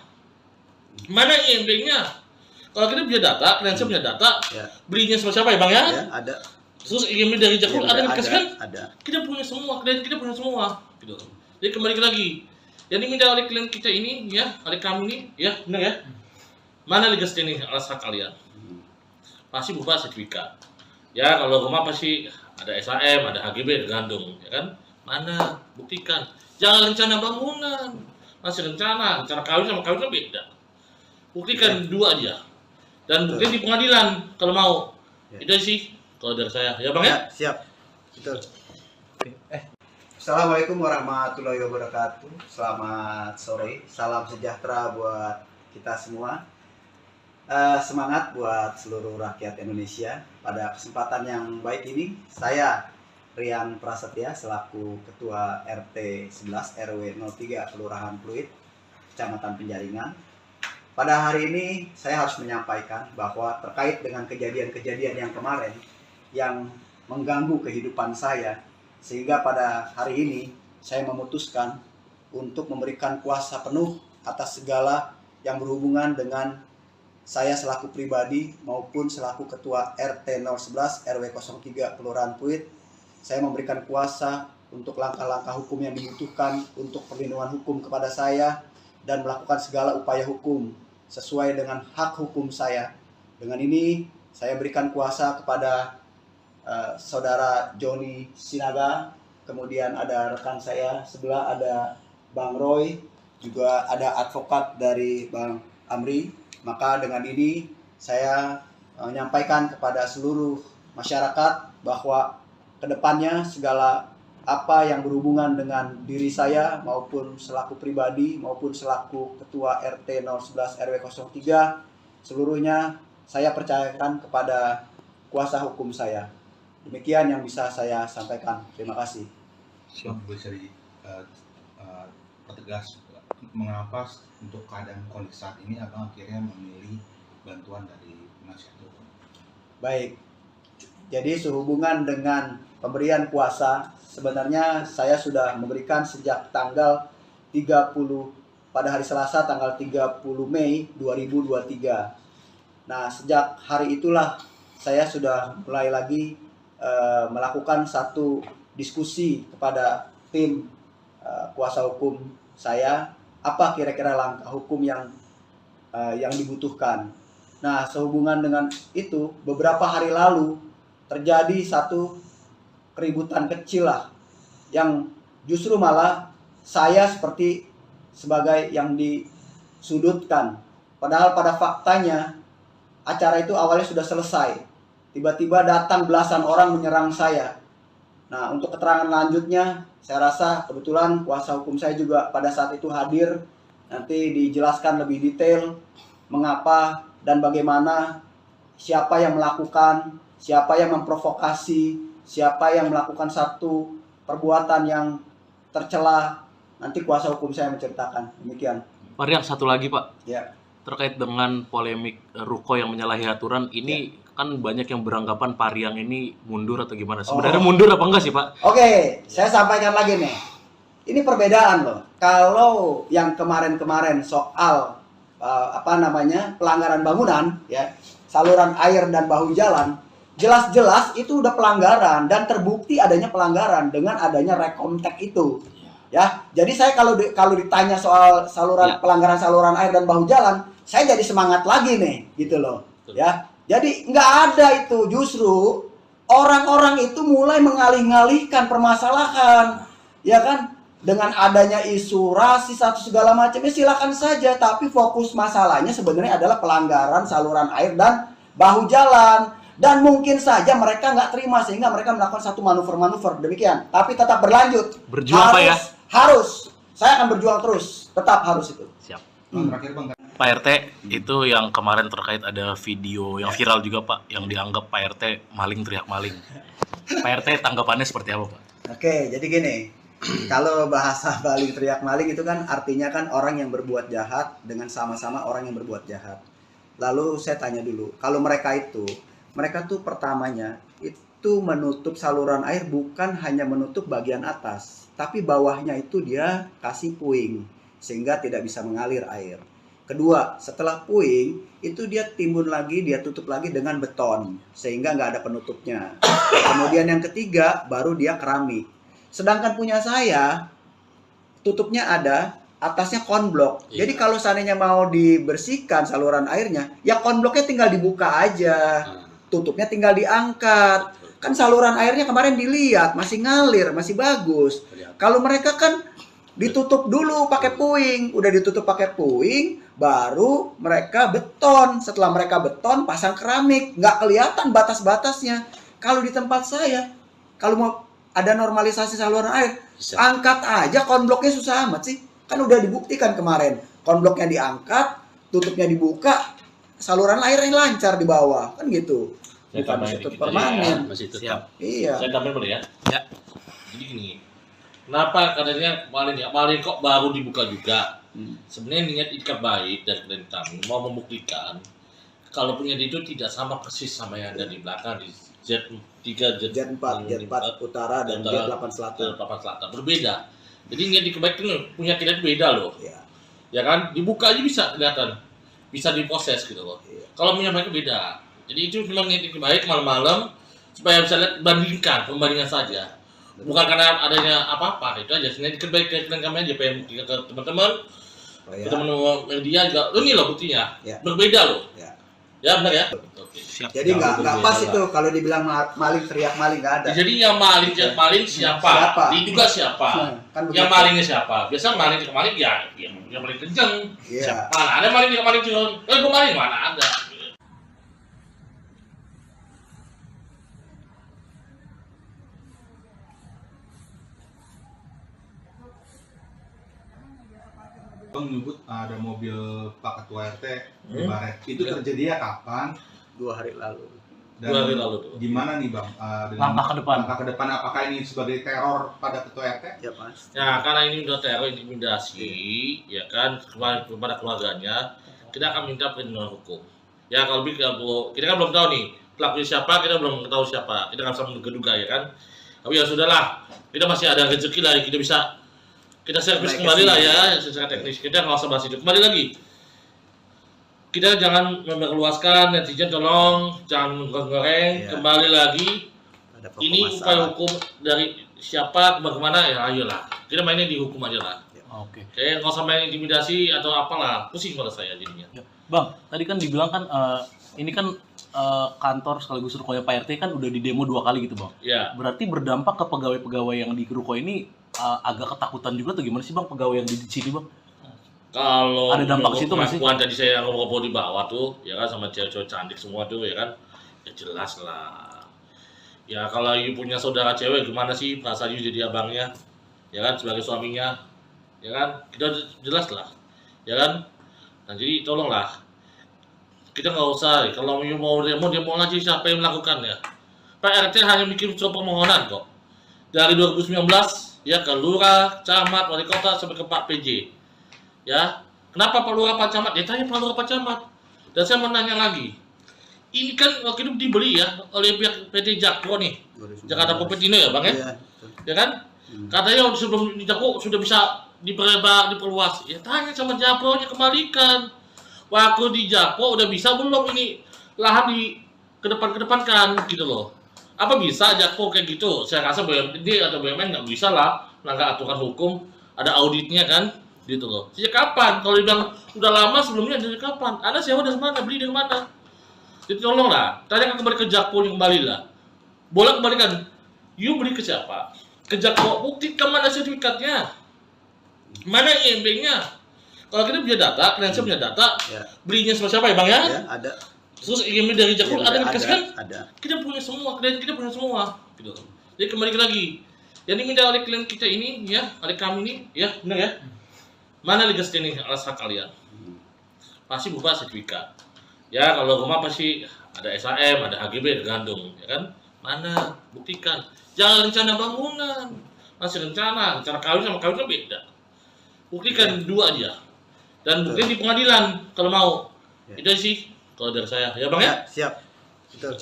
mana IMB-nya. Kalau kita punya data, kalian punya data, Ya. belinya sama siapa ya bang ya? Ya, ada. Terus IMB dari Jako ada yang dikasih kan? Ada. Kita punya semua, klien kita punya semua. Gitu. Jadi kembali lagi, yang diminta oleh klien kita ini, ya, oleh kami ini, ya, benar ya? Mana legasnya nih alas hak kalian? Pasti berupa sertifikat. Ya, kalau rumah pasti ada SHM, ada HGB, tergantung, ya kan? Mana? Buktikan. Jangan rencana bangunan, masih rencana kawin sama kawin kan beda. Buktikan dua aja. Dan buktikan di pengadilan kalau mau. Ya. Itu sih kalau dari saya. Ya bang ya? Ya, siap. Betul. Assalamualaikum warahmatullahi wabarakatuh. Selamat sore. Salam sejahtera buat kita semua. Semangat buat seluruh rakyat Indonesia. Pada kesempatan yang baik ini, saya Rian Prasetya selaku Ketua RT 11 RW 03 Kelurahan Pluit, Kecamatan Penjaringan. Pada hari ini saya harus menyampaikan bahwa terkait dengan kejadian-kejadian yang kemarin yang mengganggu kehidupan saya, sehingga pada hari ini saya memutuskan untuk memberikan kuasa penuh atas segala yang berhubungan dengan saya selaku pribadi maupun selaku Ketua RT 011 RW 03 Kelurahan Pluit. Saya memberikan kuasa untuk langkah-langkah hukum yang dibutuhkan untuk perlindungan hukum kepada saya dan melakukan segala upaya hukum sesuai dengan hak hukum saya. Dengan ini saya berikan kuasa kepada saudara Joni Sinaga, kemudian ada rekan saya sebelah ada Bang Roy, juga ada advokat dari Bang Amri. Maka dengan ini saya menyampaikan kepada seluruh masyarakat bahwa kedepannya segala apa yang berhubungan dengan diri saya maupun selaku pribadi maupun selaku Ketua RT 011 RW 03 seluruhnya saya percayakan kepada kuasa hukum saya. Demikian yang bisa saya sampaikan. Terima kasih. Bisa dipertegas mengapa untuk keadaan kondisi saat ini abang akhirnya memilih bantuan dari penasihat hukum? Baik. Jadi sehubungan dengan pemberian kuasa, sebenarnya saya sudah memberikan sejak tanggal 30 pada hari Selasa tanggal 30 Mei 2023. Nah, sejak hari itulah saya sudah mulai lagi melakukan satu diskusi kepada tim kuasa hukum saya, apa kira-kira langkah hukum yang dibutuhkan. Nah, sehubungan dengan itu, beberapa hari lalu terjadi satu keributan kecil lah, yang justru malah saya seperti sebagai yang disudutkan. Padahal pada faktanya acara itu awalnya sudah selesai. Tiba-tiba datang belasan orang menyerang saya. Nah, untuk keterangan lanjutnya, saya rasa kebetulan kuasa hukum saya juga pada saat itu hadir. Nanti dijelaskan lebih detail mengapa dan bagaimana, siapa yang melakukan, siapa yang memprovokasi, siapa yang melakukan satu perbuatan yang tercela. Nanti kuasa hukum saya menceritakan. Demikian. Pak Rian, satu lagi Pak. Ya. Terkait dengan polemik Ruko yang menyalahi aturan, ini kan banyak yang beranggapan Pak Rian ini mundur atau gimana. Sebenarnya mundur apa enggak sih Pak? Oke, saya sampaikan lagi nih. Ini perbedaan loh. Kalau yang kemarin-kemarin soal pelanggaran bangunan, ya, saluran air dan bahu jalan, jelas-jelas itu udah pelanggaran dan terbukti adanya pelanggaran dengan adanya rekomtek itu. Ya, jadi saya kalau ditanya soal pelanggaran saluran air dan bahu jalan, saya jadi semangat lagi nih, gitu loh. Ya, jadi nggak ada itu, justru orang-orang itu mulai mengalih-alihkan permasalahan, ya kan? Dengan adanya isu rasis atau segala macamnya silakan saja, tapi fokus masalahnya sebenarnya adalah pelanggaran saluran air dan bahu jalan. Dan mungkin saja mereka nggak terima sehingga mereka melakukan satu manuver-manuver demikian. Tapi tetap berlanjut. Berjuang Pak ya? Harus. Saya akan berjuang terus. Tetap harus itu. Siap. Terakhir Bang, Pak RT, itu yang kemarin terkait ada video yang viral juga Pak, yang dianggap Pak RT maling teriak maling. Pak RT tanggapannya seperti apa Pak? Oke, jadi gini. Kalau bahasa maling teriak maling itu kan artinya kan orang yang berbuat jahat dengan sama-sama orang yang berbuat jahat. Lalu saya tanya dulu, kalau mereka itu mereka tuh pertamanya itu menutup saluran air bukan hanya menutup bagian atas, tapi bawahnya itu dia kasih puing sehingga tidak bisa mengalir air. Kedua, setelah puing itu dia timbun lagi, dia tutup lagi dengan beton sehingga nggak ada penutupnya. Kemudian yang ketiga baru dia keramik. Sedangkan punya saya tutupnya ada, atasnya konblok. Iya. Jadi kalau seandainya mau dibersihkan saluran airnya, ya konbloknya tinggal dibuka aja, tutupnya tinggal diangkat. Kan saluran airnya kemarin dilihat masih ngalir, masih bagus. Kalau mereka kan ditutup dulu pakai puing, udah ditutup pakai puing, baru mereka beton. Setelah mereka beton, pasang keramik, nggak kelihatan batas-batasnya. Kalau di tempat saya, kalau mau ada normalisasi saluran air, Bisa. angkat aja konbloknya, susah amat sih. Kan udah dibuktikan kemarin, konbloknya diangkat, tutupnya dibuka, saluran airnya lancar di bawah, kan gitu. Saya Bukan tambahin ditutup dikit aja permanen. ya, masih tetap. Siap. Iya. Saya tambahin boleh ya? Ya. Jadi gini, kenapa katanya kemarin kok baru dibuka juga? Sebenarnya niat ikat baik dari klien kami mau membuktikan kalau punya dia itu tidak sama persis sama yang ada di belakang di Z3, Jet 4 utara dan Jet 8 selatan. Papan Selatan berbeda. Jadi niat ikat baik itu punya kita itu beda loh. Iya. Ya kan? Dibuka aja bisa kelihatan, bisa diproses gitu loh. Iya. Kalau punya mereka beda. Jadi itu memang niat ikat baik malam-malam supaya bisa lihat pembandingan saja. Bukan karena adanya apa-apa, itu aja. Sebenarnya ikat baik ke kami aja pengen ke teman-teman. Oh, Ke ya. teman-teman media juga, ini loh buktinya, Ya. berbeda loh. Ya. Ya benar ya. Oke. Siap. Jadi nggak berbeda pas lah. itu kalau dibilang maling teriak maling nggak ada. Jadi yang maling siapa? Siapa? Diduga siapa? Kan Yang begitu. malingnya siapa? Biasa maling ke maling ya, yang paling kenceng. Iya. Mana ada maling ke maling turun? Gue maling mana ada? Bang menyebut ada mobil Pak Ketua RT di Hmm. Baret. Itu Ya. terjadinya kapan? 2 hari lalu. Dan 2 hari lalu tuh. gimana nih Bang? Dengan Langkah ke depan. Langkah ke depan apakah ini sebagai teror pada Ketua RT? Ya Mas. Ya karena ini udah teror intimidasi, ya kan kepada keluarganya, kita akan minta perlindungan hukum. Ya kalau kita kan belum tahu nih pelakunya siapa, kita belum tahu siapa, kita nggak bisa menduga-duga ya kan. Tapi ya sudahlah, kita masih ada rezeki lah, kita servis Baik, kembali lah kesini. ya secara teknis. Kita nggak usah bahas itu. Kembali lagi, kita jangan memperluaskan, netizen tolong jangan menggoreng. Iya. Kembali lagi, Ada pokok ini masalah. upaya hukum dari siapa bagaimana ya ayolah. Kita mainnya di hukum aja lah. Oke. Kayak nggak usah main intimidasi atau apalah, pusing kalau saya jadinya. Ya. Bang, tadi kan dibilang kan ini kan kantor sekaligus rukonya Pak RT kan udah di demo 2 kali gitu Bang. Ya, Berarti berdampak ke pegawai-pegawai yang di ruko ini agak ketakutan juga atau gimana sih Bang pegawai yang di sini Bang? kalau Ada dampak ke situ nggak sih? pengakuan tadi saya ngobrol di bawah tuh, ya kan sama cewek-cewek cantik semua tuh, ya kan, ya jelas lah. Ya kalau you punya saudara cewek gimana sih perasaan you jadi abangnya, ya kan sebagai suaminya, ya kan kita jelas lah, ya kan. Nah jadi tolonglah, kita nggak usah kalau you mau demo aja siapa yang melakukannya. Pak RT hanya bikin surat permohonan kok dari 2019 ya ke lurah, camat, wali kota sampai ke Pak PJ. Ya, kenapa Pak Lurah Pak Camat? Ya tanya Pak Lurah Pak Camat. Dan saya mau nanya lagi, ini kan waktu itu dibeli ya oleh pihak PT Jakpro nih, 2019. Jakarta Kompetindo ya Bang ya? Iya, betul. Ya kan? Katanya sebelum di Jakpro sudah bisa diperluas. Ya tanya sama Jakpro-nya, kembalikan. Waktu di Jakpro udah bisa belum ini lahan di kedepankan gitu loh. Apa bisa Jakpro kayak gitu? Saya rasa BUMD atau BUMN nggak bisa lah melanggar aturan hukum, ada auditnya kan? Gitu loh. Sejak kapan? Kalau dibilang udah lama sebelumnya dari kapan? Anda sewa dari mana? Beli dari mana? Jadi tolonglah, tanya kembali ke Jakpro yang kembali lah. Boleh kembalikan. You beli ke siapa? Ke Jakpro. Buktikan mana sertifikatnya? Mana IMB-nya? Kalau kita punya data, kalian punya data, Ya. belinya sama siapa ya Bang ya? Ya, ada. Terus IMB dari Jakpro ada yang dikasih kan? Ada. Kita punya semua, klien kita punya semua. Gitu. Jadi kembali lagi. Yang diminta oleh klien kita ini, ya, oleh kami ini, ya, benar ya? Mana legal standing alas hak kalian? Pasti berupa sertifikat. Ya kalau rumah pasti ada SHM, ada HGB, tergantung, ya kan? Mana? Buktikan. Jangan rencana bangunan, masih rencana kawin sama kawin kan beda. Buktikan dua aja. Dan buktiin di pengadilan kalau mau. Ya. Itu sih kalau dari saya, ya Bang ya? Ya, siap. Betul.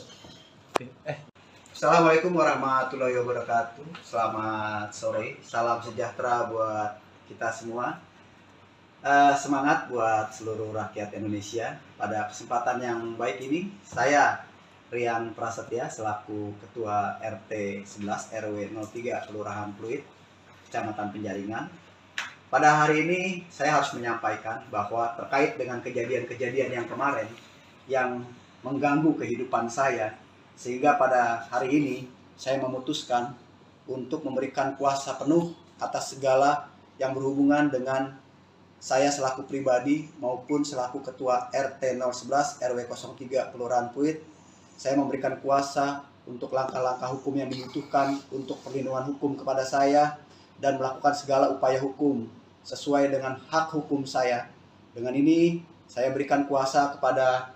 Assalamualaikum warahmatullahi wabarakatuh. Selamat sore, salam sejahtera buat kita semua. Semangat buat seluruh rakyat Indonesia. Pada kesempatan yang baik ini, saya Rian Prasetya selaku Ketua RT 11 RW 03 Kelurahan Pluit, Kecamatan Penjaringan. Pada hari ini saya harus menyampaikan bahwa terkait dengan kejadian-kejadian yang kemarin yang mengganggu kehidupan saya, sehingga pada hari ini saya memutuskan untuk memberikan kuasa penuh atas segala yang berhubungan dengan saya selaku pribadi maupun selaku Ketua RT 011 RW 03 Kelurahan Pluit. Saya memberikan kuasa untuk langkah-langkah hukum yang dibutuhkan untuk perlindungan hukum kepada saya dan melakukan segala upaya hukum sesuai dengan hak hukum saya. Dengan ini saya berikan kuasa kepada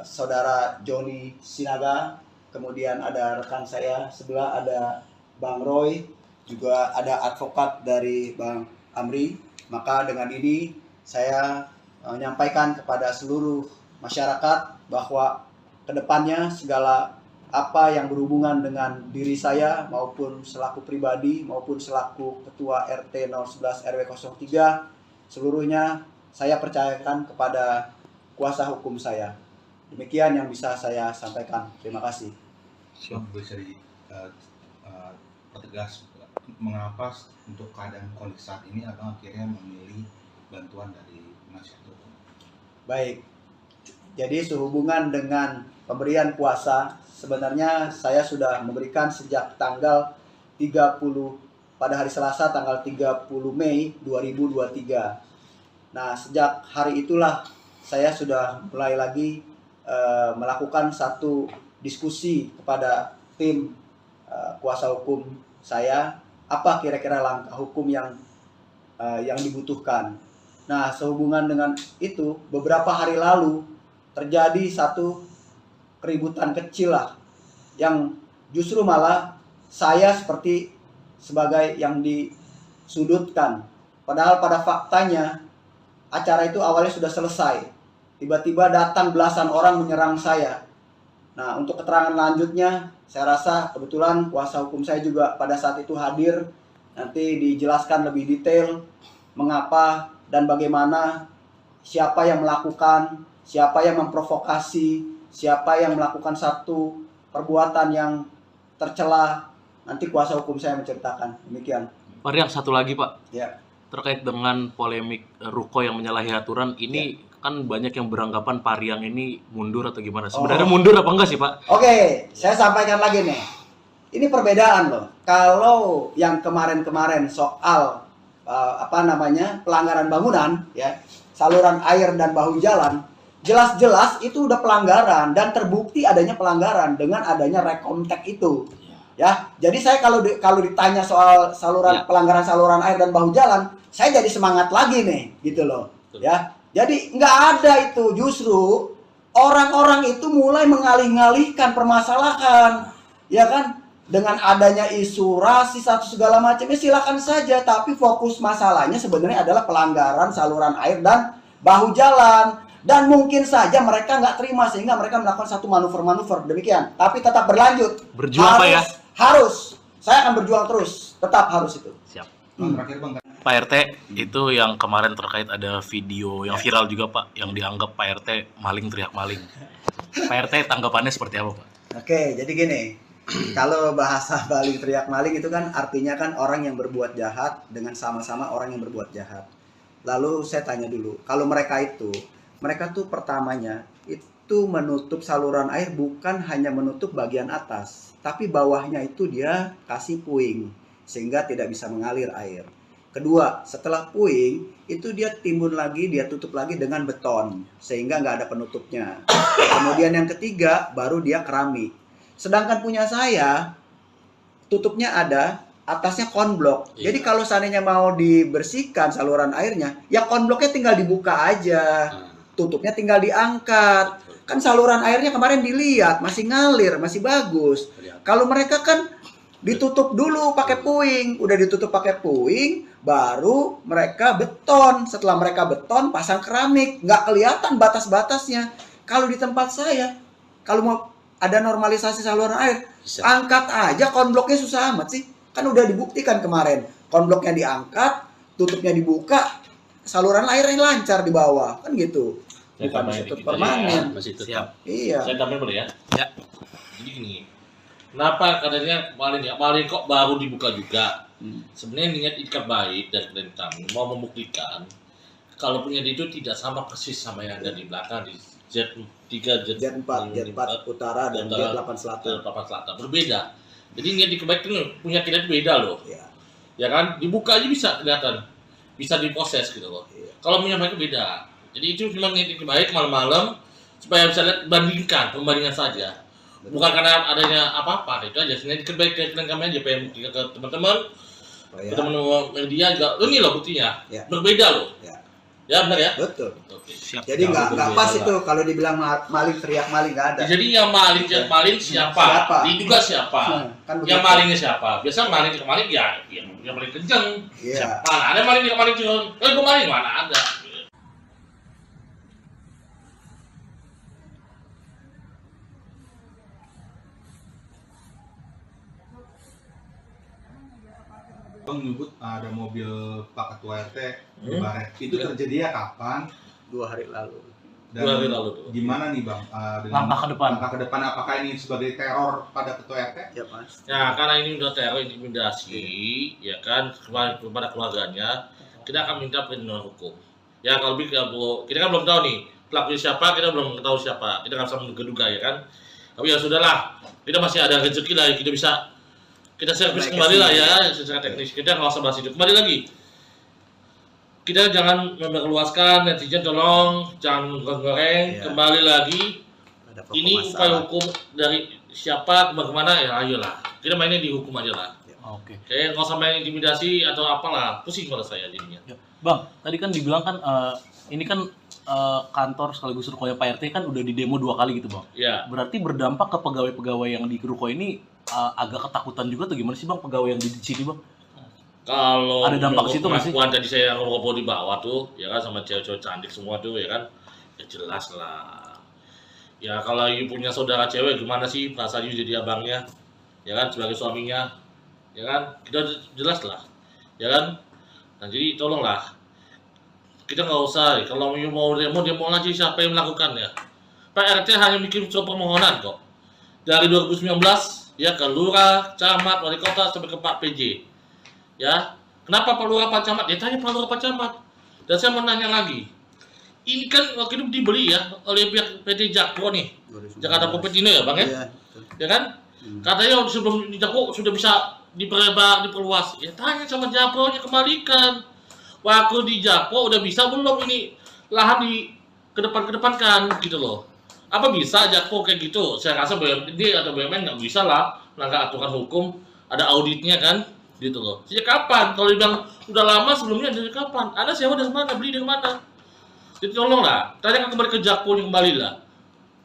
Saudara Joni Sinaga, kemudian ada rekan saya sebelah ada Bang Roy, juga ada advokat dari Bang Amri. Maka dengan ini saya menyampaikan kepada seluruh masyarakat bahwa kedepannya segala apa yang berhubungan dengan diri saya maupun selaku pribadi maupun selaku Ketua RT 011 RW 03 seluruhnya saya percayakan kepada kuasa hukum saya. Demikian yang bisa saya sampaikan. Terima kasih. Bisa dipertegas mengapa untuk keadaan kondisi saat ini abang akhirnya memilih bantuan dari penasihat hukum? Baik, jadi sehubungan dengan pemberian kuasa, sebenarnya saya sudah memberikan sejak tanggal 30 pada hari Selasa tanggal 30 Mei 2023. Nah, sejak hari itulah saya sudah mulai lagi melakukan satu diskusi kepada tim kuasa hukum saya, apa kira-kira langkah hukum yang dibutuhkan. Nah, sehubungan dengan itu, beberapa hari lalu terjadi satu keributan kecil lah, yang justru malah saya seperti sebagai yang disudutkan. Padahal pada faktanya acara itu awalnya sudah selesai. Tiba-tiba datang belasan orang menyerang saya. Nah, untuk keterangan lanjutnya, saya rasa kebetulan kuasa hukum saya juga pada saat itu hadir. Nanti dijelaskan lebih detail mengapa dan bagaimana, siapa yang melakukan, siapa yang memprovokasi, siapa yang melakukan satu perbuatan yang tercela. Nanti kuasa hukum saya menceritakan. Demikian. Pak Rian, satu lagi Pak. Ya. Terkait dengan polemik ruko yang menyalahi aturan ini, kan banyak yang beranggapan Pak Rian ini mundur atau gimana? Sebenarnya mundur apa enggak sih Pak? Oke, saya sampaikan lagi nih. Ini perbedaan loh. Kalau yang kemarin-kemarin soal pelanggaran bangunan, ya, saluran air dan bahu jalan, jelas-jelas itu udah pelanggaran dan terbukti adanya pelanggaran dengan adanya rekomtek itu. Ya, jadi saya kalau ditanya soal pelanggaran saluran air dan bahu jalan, saya jadi semangat lagi nih, gitu loh. Ya, jadi nggak ada itu, justru orang-orang itu mulai mengalih-alihkan permasalahan, ya kan? Dengan adanya isu rasis atau segala macam, ya silakan saja. Tapi fokus masalahnya sebenarnya adalah pelanggaran saluran air dan bahu jalan. Dan mungkin saja mereka nggak terima sehingga mereka melakukan satu manuver-manuver demikian. Tapi tetap berlanjut. Berjuang Pak ya? Harus. Saya akan berjuang terus. Tetap harus itu. Siap. Terakhir Bang. Pak RT, itu yang kemarin terkait ada video yang viral juga Pak, yang dianggap Pak RT maling teriak maling. Pak RT tanggapannya seperti apa Pak? Oke, jadi gini, kalau bahasa maling teriak maling itu kan artinya kan orang yang berbuat jahat dengan sama-sama orang yang berbuat jahat. Lalu saya tanya dulu, kalau mereka tuh pertamanya itu menutup saluran air bukan hanya menutup bagian atas, tapi bawahnya itu dia kasih puing sehingga tidak bisa mengalir air. Kedua, setelah puing itu dia timbun lagi, dia tutup lagi dengan beton sehingga nggak ada penutupnya. Kemudian yang ketiga baru dia keramik. Sedangkan punya saya tutupnya ada, atasnya konblok. Iya. Jadi kalau seandainya mau dibersihkan saluran airnya, ya konbloknya tinggal dibuka aja, tutupnya tinggal diangkat. Kan saluran airnya kemarin dilihat masih ngalir, masih bagus. Kalau mereka kan ditutup dulu pakai puing, udah ditutup pakai puing, baru mereka beton. Setelah mereka beton, pasang keramik, nggak kelihatan batas-batasnya. Kalau di tempat saya, kalau mau ada normalisasi saluran air. Bisa. Angkat aja konbloknya, susah amat sih. Kan udah dibuktikan kemarin. Konbloknya diangkat, tutupnya dibuka, saluran airnya lancar di bawah. Kan gitu. Saya Bukan tambahin satu dikit permanen. aja ya. Masih tetap. Siap. Iya. Saya tambahin boleh ya? Ya. Jadi gini, kenapa katanya maling kok baru dibuka juga? Sebenarnya niat ikat baik dari klien kami mau membuktikan kalau punya itu tidak sama persis sama yang ada di belakang di Z3, Jet 4 utara dan Jet 8 selatan. Selatan berbeda. Jadi niat ikat baik itu punya kita itu beda loh. Iya. Ya kan? Dibuka aja bisa kelihatan, bisa diproses gitu loh. Iya. Kalau punya mereka beda. Jadi itu cuma niat ikat baik malam-malam supaya bisa lihat pembandingan saja. Bukan karena adanya apa-apa, itu aja. Sebenarnya ikat baik ke klien kami aja pengen buktikan ke teman-teman. Teman-teman media juga, ini loh buktinya, Ya. berbeda loh. Ya. Ya benar ya. Betul. Oke. Siap. Jadi nggak berbeda pas lah. itu kalau dibilang maling teriak maling nggak ada. Jadi yang maling siapa? Siapa? Diduga siapa? Kan Yang begitu. malingnya siapa? Biasa maling ya yang paling kenceng. Iya. Mana ada maling cuma, gue maling mana ada. Bang menyebut ada mobil Pak Ketua RT di Hmm. Baret. Itu terjadinya kapan? 2 hari lalu. Dan 2 hari lalu tuh. gimana nih Bang? Dengan Langkah ke depan. Langkah ke depan apakah ini sebagai teror pada Ketua RT? Ya Mas. Ya karena ini udah teror intimidasi, ya kan kepada keluarganya, kita akan minta perlindungan hukum. Ya kalau kita kan belum tahu nih pelakunya siapa, kita belum tahu siapa, kita nggak bisa menduga ya kan. Tapi ya sudahlah, kita masih ada rezeki lah, kita servis Naik kembali lah ke ya secara teknis. Kita nggak usah bahas itu. Kembali lagi, kita jangan memperluaskan, netizen tolong jangan goreng. Iya. Kembali lagi, Ada pokok ini upaya masalah. hukum dari siapa kemana ya ayolah. Kita mainnya di hukum aja lah. Oke. Kayak nggak usah main intimidasi atau apalah, pusing kalau saya jadinya. Ya. Bang, tadi kan dibilang kan ini kan kantor sekaligus rukonya Pak RT kan udah di demo 2 kali gitu, Bang. Ya, Berarti berdampak ke pegawai-pegawai yang di ruko ini agak ketakutan juga tuh gimana sih, Bang, pegawai yang di sini, Bang? kalau Ada dampak situ nggak sih? pengakuan tadi saya ngobrol di bawah tuh, ya kan sama cewek-cewek cantik semua tuh, ya kan, ya jelas lah. Ya kalau you punya saudara cewek gimana sih perasaan you jadi abangnya, ya kan sebagai suaminya, ya kan kita jelas lah, ya kan. Nah jadi tolonglah, kita nggak usah, kalau you mau demo aja siapa yang melakukannya. Pak RT hanya bikin surat permohonan kok. Dari 2019 ya ke lurah, camat, wali kota sampai ke Pak PJ. Ya, kenapa Pak Lurah, Pak Camat? Ya tanya Pak Lurah, Pak Camat. Dan saya mau nanya lagi, ini kan waktu itu dibeli ya oleh pihak PT Jakpro nih, 2019. Jakarta Popetino ya Bang ya? Iya, betul. Ya kan? Katanya sebelum di Jakpro sudah bisa diperlebar, diperluas. Ya tanya sama Jakpro-nya, kembalikan. Waktu di Jakpro udah bisa belum ini lahan di kedepankan gitu loh. Apa bisa Jakpro kayak gitu? Saya rasa BUMD atau BUMN nggak bisa lah melanggar aturan hukum, ada auditnya kan, gitu loh. Sejak kapan? Kalau dibilang udah lama sebelumnya dari kapan? Anda sewa dari mana? Beli dari mana? Jadi tolonglah, tanya kembali ke Jakpro kembali lah.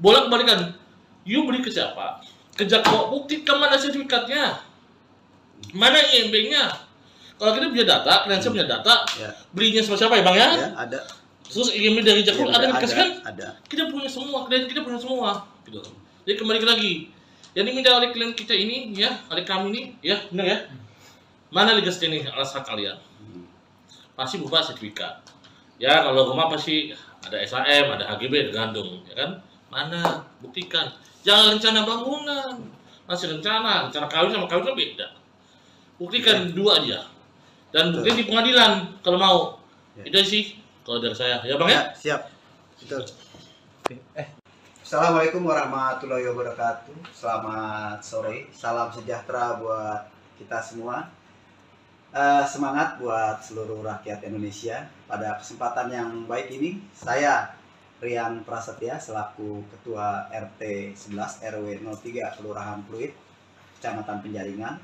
Boleh kembalikan. You beli ke siapa? Ke Jakpro, buktikan mana sertifikatnya, mana IMB-nya. Kalau kita punya data, kalian punya data, Ya. belinya sama siapa ya Bang ya? Ya, ada. Terus IMB dari Jakpro Ya, ada dikasihkan? ada. Kita punya semua, klien kita punya semua, gitu. Jadi kembali lagi, yang diminta oleh klien kita ini, ya, oleh kami ini, ya, benar ya. Mana legas ini alas hak kalian? Pasti berupa sertifikat. Ya, kalau rumah pasti ada SHM, ada HGB, tergantung, ya kan? Mana? Buktikan. Jangan rencana bangunan, masih rencana kawin sama kawin kan beda. Buktikan dua aja. Dan buktikan di pengadilan kalau mau. Ya. Itu sih kalau dari saya, ya Bang ya. Ya, siap. Betul. Assalamualaikum warahmatullahi wabarakatuh. Selamat sore. Salam sejahtera buat kita semua. Semangat buat seluruh rakyat Indonesia. Pada kesempatan yang baik ini, saya Rian Prasetya selaku Ketua RT 11 RW 03 Kelurahan Pluit, Kecamatan Penjaringan.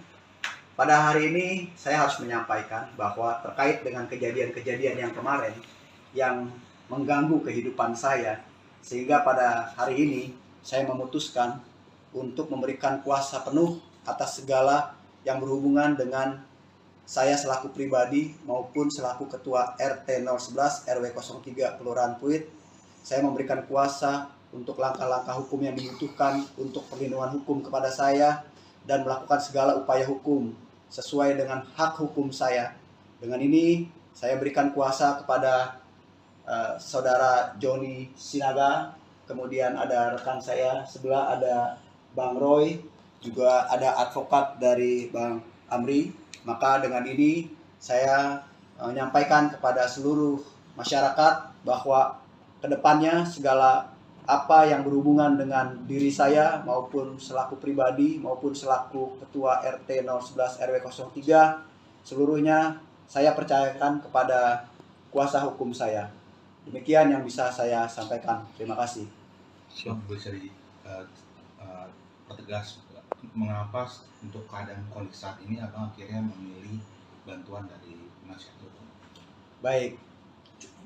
Pada hari ini saya harus menyampaikan bahwa terkait dengan kejadian-kejadian yang kemarin yang mengganggu kehidupan saya, sehingga pada hari ini saya memutuskan untuk memberikan kuasa penuh atas segala yang berhubungan dengan saya selaku pribadi maupun selaku Ketua RT 011 RW 03 Kelurahan Pluit. Saya memberikan kuasa untuk langkah-langkah hukum yang dibutuhkan untuk perlindungan hukum kepada saya dan melakukan segala upaya hukum sesuai dengan hak hukum saya. Dengan ini saya berikan kuasa kepada saudara Joni Sinaga, kemudian ada rekan saya sebelah ada Bang Roy, juga ada advokat dari Bang Amri. Maka dengan ini saya menyampaikan kepada seluruh masyarakat bahwa kedepannya segala apa yang berhubungan dengan diri saya maupun selaku pribadi maupun selaku ketua RT 011 RW 03 seluruhnya saya percayakan kepada kuasa hukum saya. Demikian yang bisa saya sampaikan. Terima kasih. Bisa pertegas mengapa untuk keadaan kondisi saat ini abang akhirnya memilih bantuan dari penasihat hukum? Baik,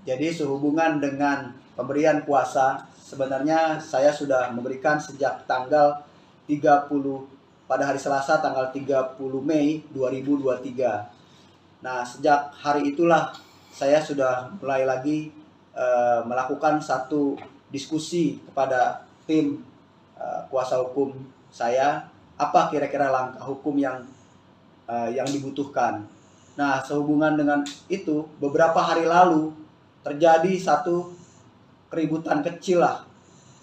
jadi sehubungan dengan pemberian kuasa, sebenarnya saya sudah memberikan sejak tanggal 30 pada hari Selasa tanggal 30 Mei 2023. Nah, sejak hari itulah saya sudah mulai lagi melakukan satu diskusi kepada tim kuasa hukum saya, apa kira-kira langkah hukum yang dibutuhkan. Nah, sehubungan dengan itu, beberapa hari lalu terjadi satu keributan kecil lah,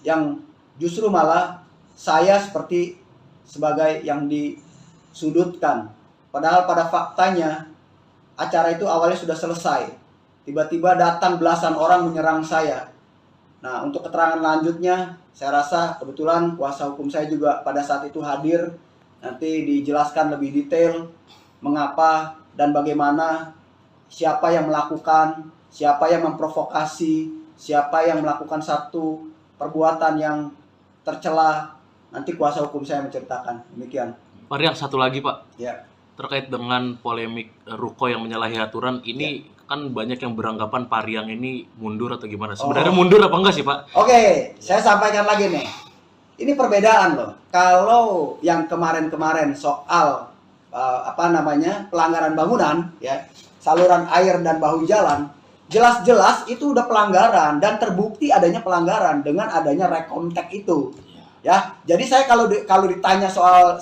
yang justru malah saya seperti sebagai yang disudutkan. Padahal pada faktanya acara itu awalnya sudah selesai. Tiba-tiba datang belasan orang menyerang saya. Nah, untuk keterangan lanjutnya, saya rasa kebetulan kuasa hukum saya juga pada saat itu hadir. Nanti dijelaskan lebih detail mengapa dan bagaimana, siapa yang melakukan, siapa yang memprovokasi, siapa yang melakukan satu perbuatan yang tercela. Nanti kuasa hukum saya menceritakan. Demikian. Pak Riang, satu lagi Pak. Ya. Terkait dengan polemik Ruko yang menyalahi aturan, ini kan banyak yang beranggapan Pak Riang ini mundur atau gimana? Sebenarnya mundur apa enggak sih Pak? Oke, saya sampaikan lagi nih. Ini perbedaan loh. Kalau yang kemarin-kemarin soal pelanggaran bangunan, ya, saluran air dan bahu jalan, jelas-jelas itu udah pelanggaran dan terbukti adanya pelanggaran dengan adanya rekontek itu. Ya, jadi saya kalau ditanya soal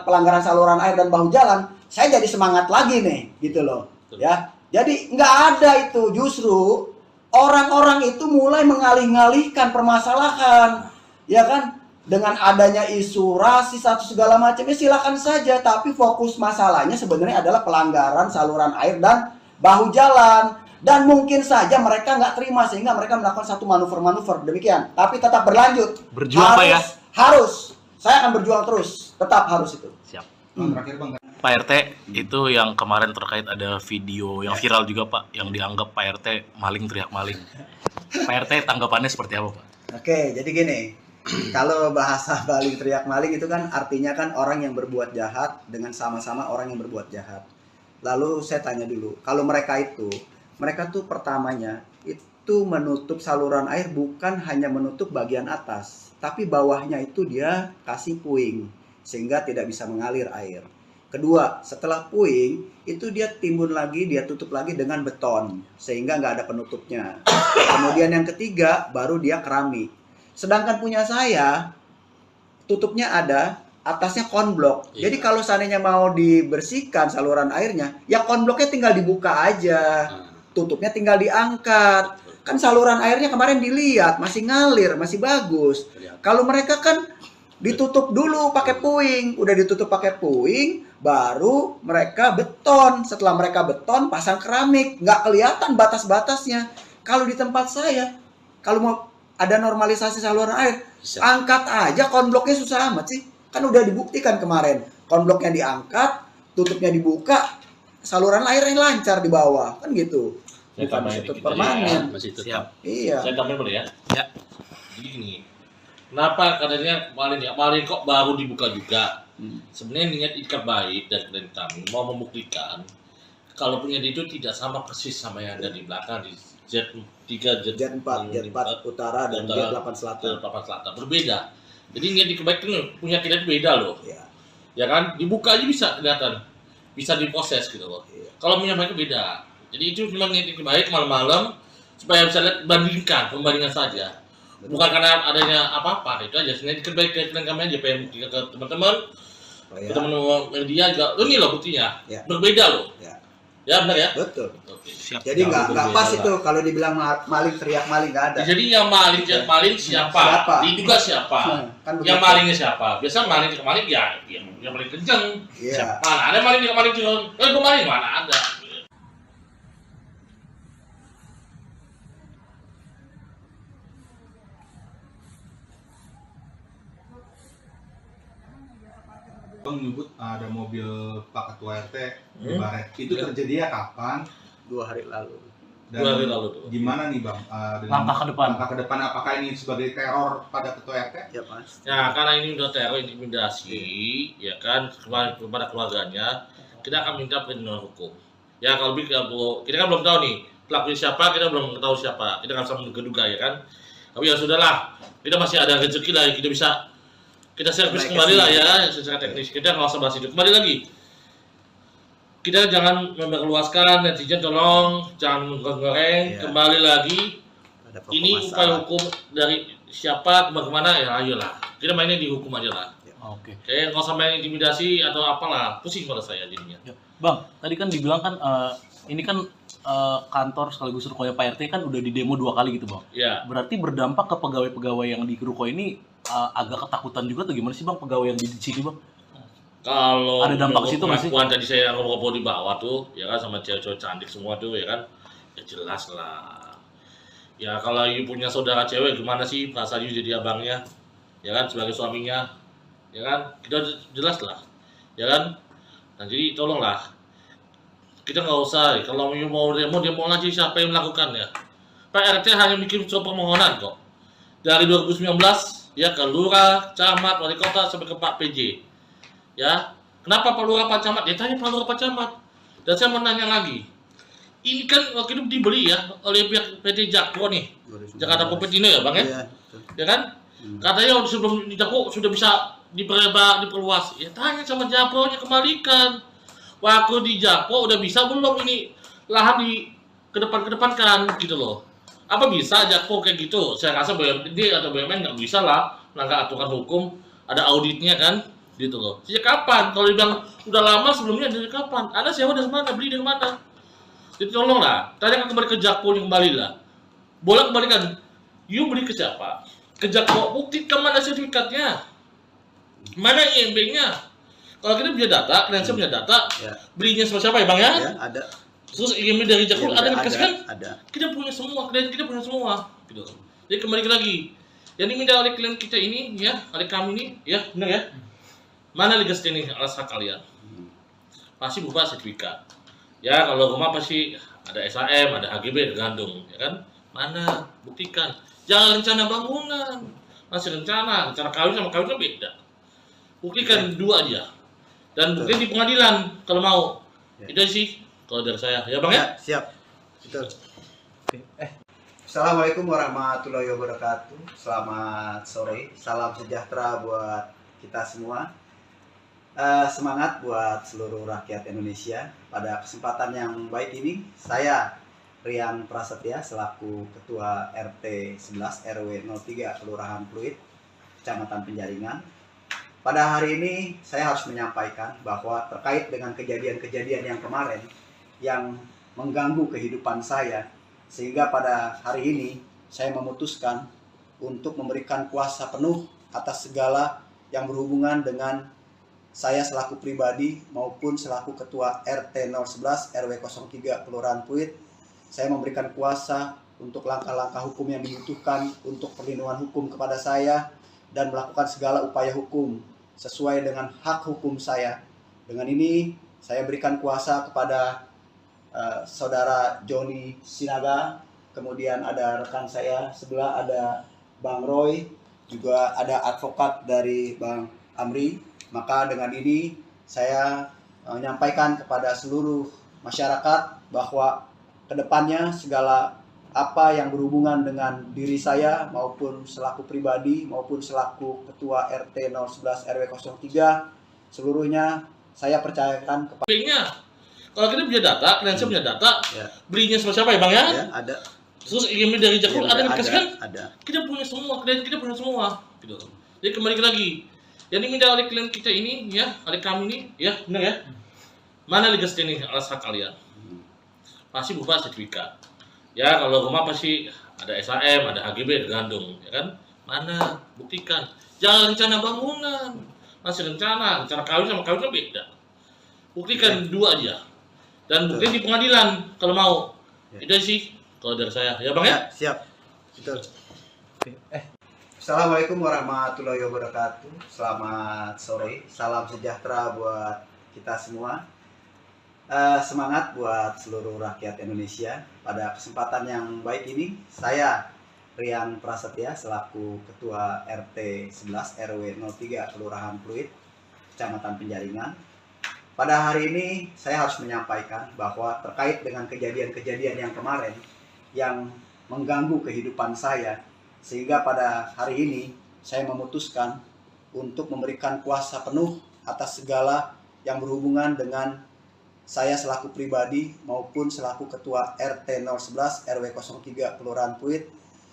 pelanggaran saluran air dan bahu jalan, saya jadi semangat lagi nih, gitu loh. Ya, jadi nggak ada itu, justru orang-orang itu mulai mengalih-alihkan permasalahan, ya kan? Dengan adanya isu rasis atau segala macam, ya silakan saja. Tapi fokus masalahnya sebenarnya adalah pelanggaran saluran air dan bahu jalan. Dan mungkin saja mereka nggak terima sehingga mereka melakukan satu manuver-manuver demikian. Tapi tetap berlanjut. Berjuang Pak ya? Harus. Saya akan berjuang terus. Tetap harus itu. Siap. Terakhir Bang. Pak RT, itu yang kemarin terkait ada video yang viral juga Pak, yang dianggap Pak RT maling teriak maling. Pak RT tanggapannya seperti apa Pak? Oke, jadi gini. Kalau bahasa maling teriak maling itu kan artinya kan orang yang berbuat jahat dengan sama-sama orang yang berbuat jahat. Lalu saya tanya dulu, kalau mereka tuh pertamanya itu menutup saluran air bukan hanya menutup bagian atas, tapi bawahnya itu dia kasih puing sehingga tidak bisa mengalir air. Kedua, setelah puing itu dia timbun lagi, dia tutup lagi dengan beton sehingga nggak ada penutupnya. Kemudian yang ketiga baru dia keramik. Sedangkan punya saya tutupnya ada, atasnya konblok. Iya. Jadi kalau seandainya mau dibersihkan saluran airnya, ya konbloknya tinggal dibuka aja. Tutupnya tinggal diangkat. Kan saluran airnya kemarin dilihat masih ngalir, masih bagus. Kalau mereka kan ditutup dulu pakai puing, udah ditutup pakai puing, baru mereka beton. Setelah mereka beton, pasang keramik, nggak kelihatan batas-batasnya. Kalau di tempat saya, kalau mau ada normalisasi saluran air, angkat aja konbloknya, susah amat sih. Kan udah dibuktikan kemarin, konbloknya diangkat, tutupnya dibuka, saluran airnya lancar di bawah, kan gitu. Bukan ditutup permanen. Masih tetap. Siap. Iya. Saya tambahin boleh ya? Ya. Jadi gini, kenapa katanya kemarin kok baru dibuka juga? Sebenarnya niat ikat baik dan klien kami mau membuktikan kalau punya itu tidak sama persis sama yang ada di belakang di Z3, Jet 4 utara dan Jet 8 selatan. 8 selatan berbeda. Jadi niat ikat punya kita itu beda loh. Iya. Ya kan? Dibuka aja bisa kelihatan, bisa diproses gitu loh. Iya. Kalau punya mereka beda. Jadi itu cuma niat ikat baik malam-malam supaya bisa lihat pembandingan saja. Bukan karena adanya apa-apa, itu aja. Sebenarnya baik ke kami aja, pengen buktikan ke teman-teman, Oh, ke ya. teman-teman media juga. Ini loh buktinya, Ya. berbeda loh. Ya. Ya benar ya. Betul. Oke. Siap. Jadi nggak berbeda pas lah. itu kalau dibilang maling teriak maling nggak ada. Jadi yang maling siapa? Siapa? Diduga siapa? Kan Yang begitu. malingnya siapa? Biasa maling kemaling ya, yang paling kenceng. Iya. Mana ada maling curang? Gue maling mana ada? Bang menyebut ada mobil Pak Ketua RT di Hmm. Baret. Itu Ya. terjadinya kapan? 2 hari lalu. Dan 2 hari lalu tuh. gimana nih Bang? Langkah ke depan. Langkah ke depan apakah ini sebagai teror pada Ketua RT? Ya Mas. Ya karena ini udah teror intimidasi, ya kan kepada keluarganya, kita akan minta perlindungan hukum. Ya kalau kita kan belum tahu nih pelakunya siapa, kita belum tahu siapa, kita nggak bisa menduga-duga ya kan. Tapi ya sudahlah, kita masih ada rezeki lah, kita bisa kita servis Naik ke kembali lah sini. ya secara teknis. Kita nggak usah bahas itu. Kembali lagi, kita jangan memperluaskan, netizen tolong jangan menggoreng. Iya. Kembali lagi, Ada pokok ini upaya masalah. hukum dari siapa bagaimana ya ayolah kita mainnya di hukum aja lah. Oke. Kayak nggak usah main intimidasi atau apalah, pusing pada saya jadinya. Ya. Bang, tadi kan dibilang kan ini kan kantor sekaligus rukonya Pak RT kan udah di demo 2 kali gitu bang. Ya, Berarti berdampak ke pegawai-pegawai yang di ruko ini agak ketakutan juga tuh gimana sih bang pegawai yang di sini bang? kalau Ada dampak menurut situ nggak sih? pengakuan tadi saya ngobrol di bawah tuh, ya kan sama cewek-cewek cantik semua tuh, ya kan, ya jelas lah. Ya kalau you punya saudara cewek gimana sih perasaan you jadi abangnya, ya kan sebagai suaminya, ya kan kita jelas lah, ya kan. Nah jadi tolonglah, kita nggak usah, kalau you mau demo aja siapa yang melakukannya. Pak RT hanya bikin surat permohonan kok. Dari 2019 ya ke lurah, camat, wali kota sampai ke Pak PJ. Ya, kenapa Pak Lurah Pak Camat? Ya tanya Pak Lurah Pak Camat. Dan saya mau nanya lagi. Ini kan waktu itu dibeli ya oleh pihak PT Jakpro nih, 2019. Jakarta Kompetino ya Bang ya? Iya, betul. Ya kan? Katanya sebelum di Jakpro sudah bisa diperluas. Ya tanya sama Jakpro-nya kembalikan. Waktu di Jakpro udah bisa belum ini lahan di kedepan-kedepankan gitu loh. Apa bisa Jakpro kayak gitu? Saya rasa BUMD atau BUMN nggak bisa lah melanggar aturan hukum, ada auditnya kan, gitu loh. Sejak kapan? Kalau dibilang udah lama sebelumnya dari kapan? Anda sewa dari mana? Beli dari mana? Jadi tolonglah, tanyakan kembali ke Jakpro kembali lah. Boleh kembalikan. You beli ke siapa? Ke Jakpro, buktikan mana sertifikatnya, mana IMB-nya. Kalau kita punya data, kredensial punya data, Ya. belinya sama siapa ya Bang ya? Ya, ada. Terus IMB dari Jakpro Iya, ada dikasihkan? ada. Kita punya semua, klien kita punya semua, gitu. Jadi kembali lagi, yang diminta oleh klien kita ini, ya, oleh kami ini, ya, benar ya. Mana legas ini alas hak kalian? Pasti berupa sertifikat. Ya, kalau rumah pasti ada SHM, ada HGB, tergantung, ya kan? Mana? Buktikan. Jangan rencana bangunan, masih rencana kawin sama kawin kan beda. Buktikan dua aja. Dan buktikan di pengadilan kalau mau. Ya. Itu sih kalau dari saya, ya Bang ya. Ya, siap. Betul. Assalamualaikum warahmatullahi wabarakatuh. Selamat sore. Salam sejahtera buat kita semua. Semangat buat seluruh rakyat Indonesia. Pada kesempatan yang baik ini, saya Rian Prasetya selaku Ketua RT 11 RW 03 Kelurahan Pluit, Kecamatan Penjaringan. Pada hari ini saya harus menyampaikan bahwa terkait dengan kejadian-kejadian yang kemarin yang mengganggu kehidupan saya, sehingga pada hari ini saya memutuskan untuk memberikan kuasa penuh atas segala yang berhubungan dengan saya selaku pribadi maupun selaku Ketua RT 011 RW 03 Kelurahan Pluit. Saya memberikan kuasa untuk langkah-langkah hukum yang dibutuhkan untuk perlindungan hukum kepada saya dan melakukan segala upaya hukum sesuai dengan hak hukum saya. Dengan ini saya berikan kuasa kepada saudara Joni Sinaga, kemudian ada rekan saya sebelah ada Bang Roy, juga ada advokat dari Bang Amri. Maka dengan ini saya menyampaikan kepada seluruh masyarakat bahwa kedepannya segala apa yang berhubungan dengan diri saya maupun selaku pribadi maupun selaku Ketua RT 011 RW 03 seluruhnya saya percayakan kepada IMB-nya. Kalau kita punya data, kredensial punya data, Ya. belinya sama siapa ya Bang ya? ya, ada. Terus email dari Jakpro ada dikasih kan? Ada. Kita punya semua, kita punya semua, gitu. Jadi kembali lagi, yang diminta oleh klien kita ini, ya, oleh kami ini, ya, benar ya. Mana legal standing alas hak kalian? Pasti berupa sertifikat. Ya, kalau rumah pasti ada SHM, ada HGB, ada gandung, ya kan? Mana? Buktikan. Jangan rencana bangunan, masih rencana kawin sama kawin kan beda. Buktikan dua aja. Dan buktikan di pengadilan kalau mau. Itu sih kalau dari saya, ya Bang ya? Siap. Betul. Assalamualaikum warahmatullahi wabarakatuh. Selamat sore. Salam sejahtera buat kita semua. Semangat buat seluruh rakyat Indonesia. Pada kesempatan yang baik ini, saya Rian Prasetya selaku Ketua RT 11 RW 03 Kelurahan Pluit, Kecamatan Penjaringan. Pada hari ini saya harus menyampaikan bahwa terkait dengan kejadian-kejadian yang kemarin yang mengganggu kehidupan saya, sehingga pada hari ini saya memutuskan untuk memberikan kuasa penuh atas segala yang berhubungan dengan saya selaku pribadi maupun selaku Ketua RT 011 RW 03 Kelurahan Pluit.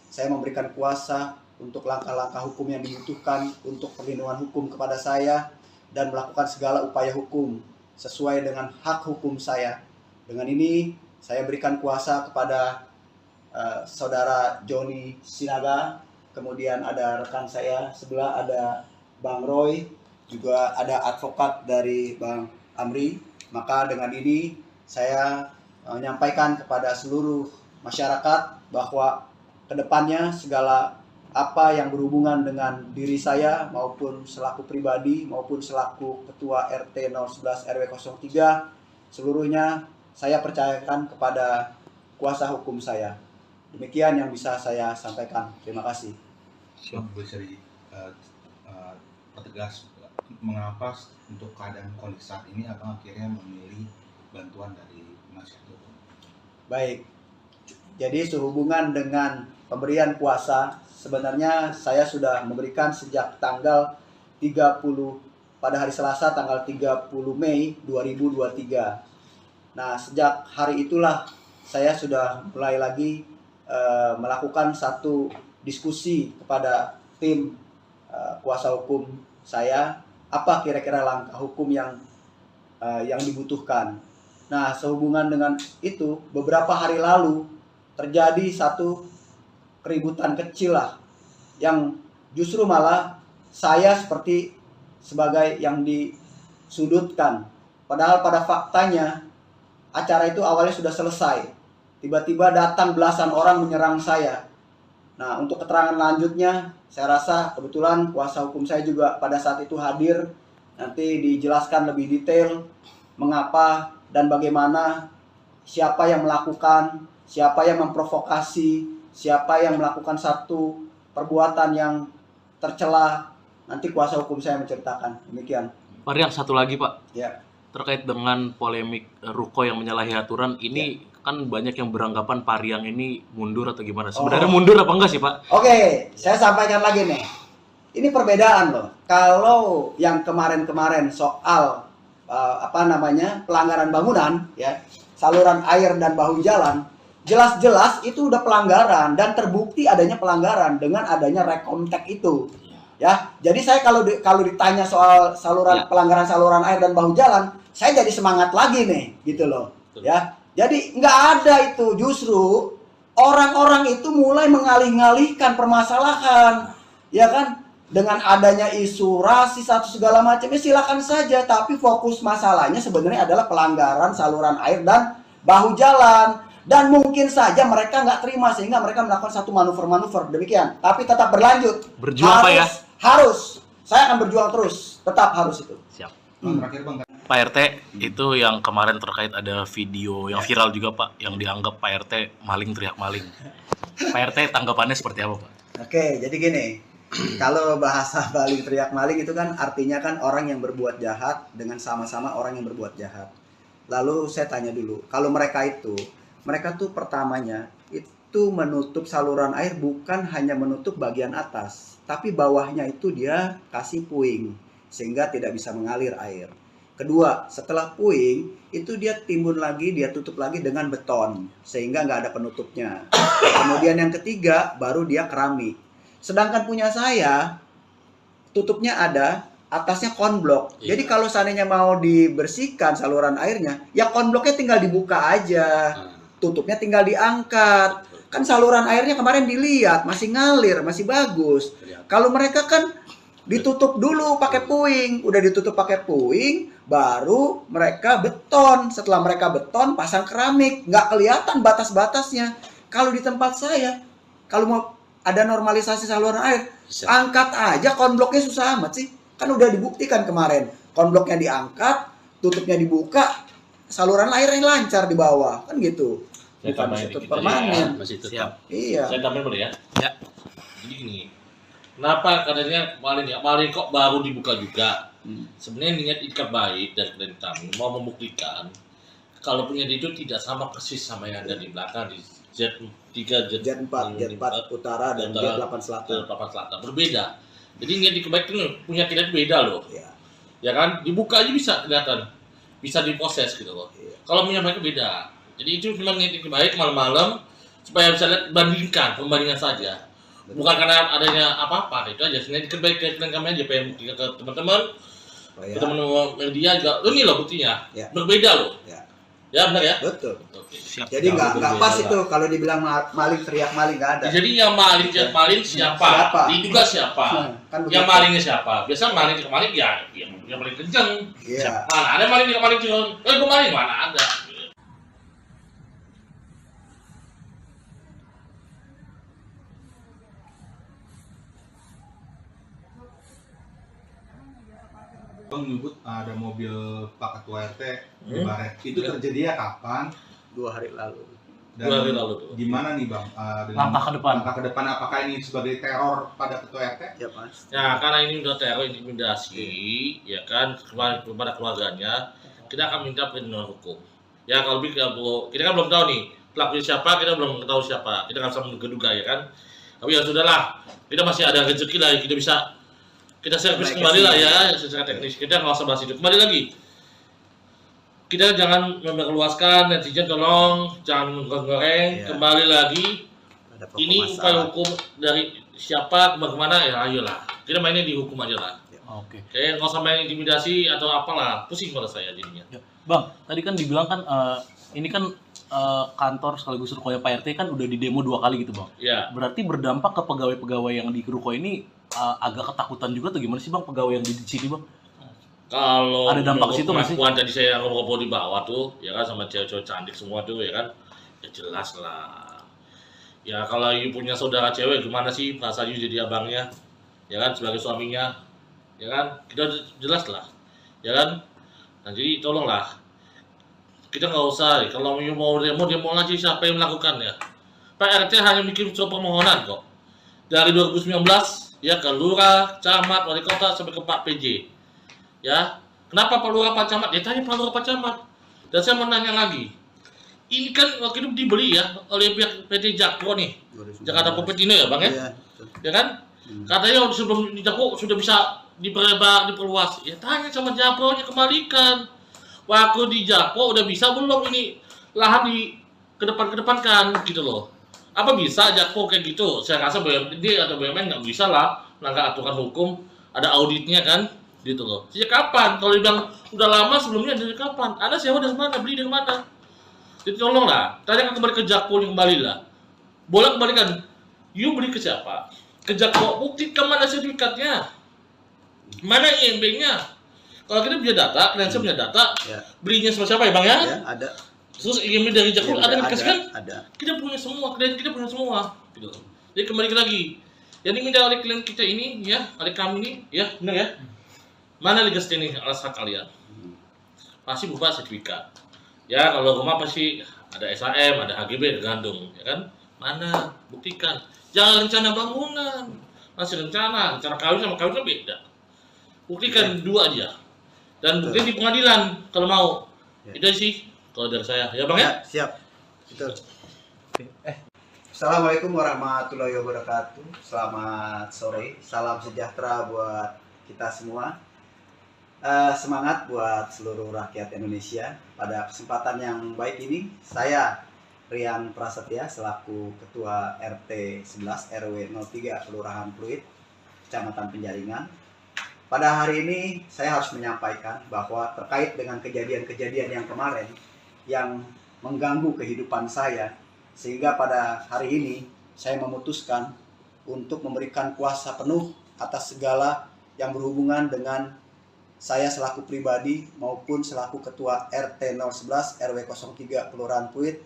Saya memberikan kuasa untuk langkah-langkah hukum yang dibutuhkan untuk perlindungan hukum kepada saya dan melakukan segala upaya hukum sesuai dengan hak hukum saya. Dengan ini saya berikan kuasa kepada Saudara Joni Sinaga, kemudian ada rekan saya sebelah ada Bang Roy, juga ada advokat dari Bang Amri. Maka dengan ini saya menyampaikan kepada seluruh masyarakat bahwa kedepannya segala apa yang berhubungan dengan diri saya maupun selaku pribadi maupun selaku Ketua RT 011 RW 03 seluruhnya saya percayakan kepada kuasa hukum saya. Demikian yang bisa saya sampaikan. Terima kasih. Bisa dipertegas mengapa untuk keadaan kondisi saat ini abang akhirnya memilih bantuan dari penasihat hukum? Baik. Jadi sehubungan dengan pemberian kuasa, sebenarnya saya sudah memberikan sejak tanggal 30 pada hari Selasa tanggal 30 Mei 2023. Nah, sejak hari itulah saya sudah mulai lagi melakukan satu diskusi kepada tim kuasa hukum saya, apa kira-kira langkah hukum yang dibutuhkan. Nah, sehubungan dengan itu, beberapa hari lalu terjadi satu keributan kecil lah, yang justru malah saya seperti sebagai yang disudutkan. Padahal pada faktanya acara itu awalnya sudah selesai. Tiba-tiba datang belasan orang menyerang saya. Nah, untuk keterangan lanjutnya, saya rasa kebetulan kuasa hukum saya juga pada saat itu hadir. Nanti dijelaskan lebih detail mengapa dan bagaimana, siapa yang melakukan, siapa yang memprovokasi, siapa yang melakukan satu perbuatan yang tercela. Nanti kuasa hukum saya menceritakan. Demikian. Pak Rian, satu lagi Pak. Ya. Terkait dengan polemik ruko yang menyalahi aturan, ini kan banyak yang beranggapan Pak Rian ini mundur atau gimana. Sebenarnya mundur apa enggak sih Pak? Oke, saya sampaikan lagi nih. Ini perbedaan loh. Kalau yang kemarin-kemarin soal pelanggaran bangunan, ya, saluran air dan bahu jalan, jelas-jelas itu udah pelanggaran dan terbukti adanya pelanggaran dengan adanya rekomtek itu. Ya, jadi saya kalau ditanya soal pelanggaran saluran air dan bahu jalan, saya jadi semangat lagi nih, gitu loh. Ya, jadi nggak ada itu, justru orang-orang itu mulai mengalih-ngalihkan permasalahan, ya kan? Dengan adanya isu rasis atau segala macam, ya silakan saja. Tapi fokus masalahnya sebenarnya adalah pelanggaran saluran air dan bahu jalan. Dan mungkin saja mereka nggak terima sehingga mereka melakukan satu manuver-manuver demikian. Tapi tetap berlanjut. Berjuang Pak ya? Harus. Saya akan berjuang terus. Tetap harus itu. Siap. Terakhir Bang. Pak RT, itu yang kemarin terkait ada video yang viral juga Pak, yang dianggap Pak RT maling teriak maling. Pak RT tanggapannya seperti apa Pak? Oke, jadi gini. Kalau bahasa maling teriak maling itu kan artinya kan orang yang berbuat jahat dengan sama-sama orang yang berbuat jahat. Lalu saya tanya dulu, kalau mereka tuh pertamanya itu menutup saluran air bukan hanya menutup bagian atas, tapi bawahnya itu dia kasih puing sehingga tidak bisa mengalir air. Kedua, setelah puing itu dia timbun lagi, dia tutup lagi dengan beton sehingga nggak ada penutupnya. Kemudian yang ketiga baru dia keramik. Sedangkan punya saya tutupnya ada, atasnya konblok. Iya. Jadi kalau seandainya mau dibersihkan saluran airnya, ya konbloknya tinggal dibuka aja, tutupnya tinggal diangkat. Kan saluran airnya kemarin dilihat masih ngalir, masih bagus. Kalau mereka kan ditutup dulu pakai puing, udah ditutup pakai puing, baru mereka beton. Setelah mereka beton, pasang keramik, nggak kelihatan batas-batasnya. Kalau di tempat saya, kalau mau ada normalisasi saluran air, Bisa. angkat aja konbloknya, susah amat sih. Kan udah dibuktikan kemarin, konbloknya diangkat, tutupnya dibuka, saluran airnya lancar di bawah, kan gitu. Saya Bukan tambahin tutup dikit permanen. ya. Masih tetap. Siap. Iya. Saya tambahin boleh ya? Ya. Jadi gini, kenapa katanya kemarin kok baru dibuka juga? Sebenarnya niat ikat baik dari klien kami mau membuktikan kalau punya dia itu tidak sama persis sama yang ada di belakang di Z3, Jet 4 utara dan Jet 8 selatan. Papan Selatan berbeda. Jadi niat ikat baik itu punya kita itu beda loh. Iya. Ya kan? Dibuka aja bisa kelihatan, bisa diproses gitu loh. Iya. Kalau punya mereka beda. Jadi itu memang niat ikat baik malam-malam supaya bisa lihat pembandingan saja. Bukan karena adanya apa-apa, itu aja. Sebenarnya ikat baik ke klien kami aja pengen buktikan ke teman-teman. Ya, Teman-teman media juga, ini loh buktinya, Ya. berbeda loh. Ya. Ya benar ya. Betul. Oke. Siap. Jadi nggak Berbeda pas lah. itu kalau dibilang maling teriak maling nggak ada. Jadi yang maling siapa? Siapa? Diduga siapa? Kan Yang begitu. malingnya siapa? Biasa maling ya yang paling kenceng. Iya. Mana ada maling yang maling curang? Gue maling mana ada? Bang menyebut ada mobil Pak Ketua RT di Hmm. Baret. Itu Ya. terjadinya kapan? 2 hari lalu. Dan 2 hari lalu tuh. gimana nih Bang? Langkah ke depan. Langkah ke depan apakah ini sebagai teror pada Ketua RT? Ya Mas. Ya karena ini udah teror intimidasi, ya kan kepada keluarganya, kita akan minta perlindungan hukum. Ya kalau kita kan belum tahu nih pelakunya siapa, kita belum tahu siapa, kita nggak bisa menduga-duga ya kan. Tapi ya sudahlah, kita masih ada rezeki lah, kita servis Baik, kembali lah ya. ya secara teknis. Kita nggak usah bahas itu. Kembali lagi, kita jangan memperluaskan, netizen tolong jangan goreng. Iya. Kembali lagi, Ada pokok ini masalah. upaya hukum dari siapa bagaimana ya ayolah. Kita mainnya di hukum aja lah. Oke. Kayak nggak usah main intimidasi atau apalah, pusing pada saya jadinya. Ya. Bang, tadi kan dibilang kan ini kan kantor sekaligus rukonya Pak RT kan udah di demo 2 kali gitu Bang. Ya, Berarti berdampak ke pegawai-pegawai yang di ruko ini agak ketakutan juga tuh gimana sih Bang pegawai yang di sini Bang? kalau Ada dampak menurut situ nggak sih? pengakuan tadi saya ngobrol di bawah tuh, ya kan sama cewek-cewek cantik semua tuh, ya kan, ya jelas lah. Ya kalau you punya saudara cewek gimana sih perasa you jadi abangnya, ya kan sebagai suaminya, ya kan, kita jelas lah, ya kan. Nah jadi tolonglah, kita nggak usah, kalau you mau demo aja siapa yang melakukannya. Pak RT hanya bikin surat permohonan kok. Dari 2019 ya ke lurah, camat, wali kota sampai ke Pak PJ. Ya, kenapa Pak Lurah Pak Camat? Ya tanya Pak Lurah Pak Camat. Dan saya mau nanya lagi. Ini kan waktu itu dibeli ya oleh pihak PT Jakpro nih. 2019. Jakarta Kopetino ya Bang ya? Iya. Betul. Ya kan? Katanya sebelum di Jakpro sudah bisa diperluas. Ya tanya sama Jakpro-nya kembalikan. Waktu di Jakpro udah bisa belum ini lahan di kedepankan gitu loh. Apa bisa Jakpro kayak gitu? Saya rasa BUMD atau BUMN nggak bisa lah melanggar aturan hukum. Ada auditnya kan? Gitu loh. Sejak kapan? Kalau dibilang udah lama sebelumnya dari kapan? Anda sewa dari mana? Beli dari mana? Jadi tolonglah, tanyakan kembali ke Jakpro kembali lah. Boleh kembalikan. You beli ke siapa? Ke Jakpro, buktikan mana sertifikatnya? Mana IMB-nya? Kalau kita punya data, klien saya punya data, Ya. belinya sama siapa ya Bang ya? Ya, ada. Terus IMB dari Jakpro Ya, ada yang dikasih kan? Ada. Kita punya semua, klien kita punya semua. Gitu. Jadi kembali lagi. Yang diminta oleh klien kita ini, ya, oleh kami ini, ya, benar ya? Mana legal standing alas hak kalian? Pasti berupa sertifikat. Ya kalau rumah pasti ada SHM, ada HGB, tergantung, ya kan? Mana? Buktikan. Jangan rencana bangunan. Masih rencana kawin sama kawin kan beda. Buktikan dua aja. Dan bukti di pengadilan kalau mau. Ya. Itu sih kalau dari saya. Ya Bang ya? Siap. Betul. Assalamualaikum warahmatullahi wabarakatuh. Selamat sore. Salam sejahtera buat kita semua. Semangat buat seluruh rakyat Indonesia. Pada kesempatan yang baik ini, saya Rian Prasetya selaku Ketua RT 11 RW 03 Kelurahan Pluit, Kecamatan Penjaringan. Pada hari ini saya harus menyampaikan bahwa terkait dengan kejadian-kejadian yang kemarin yang mengganggu kehidupan saya, sehingga pada hari ini saya memutuskan untuk memberikan kuasa penuh atas segala yang berhubungan dengan saya selaku pribadi maupun selaku Ketua RT 011 RW 03 Kelurahan Pluit.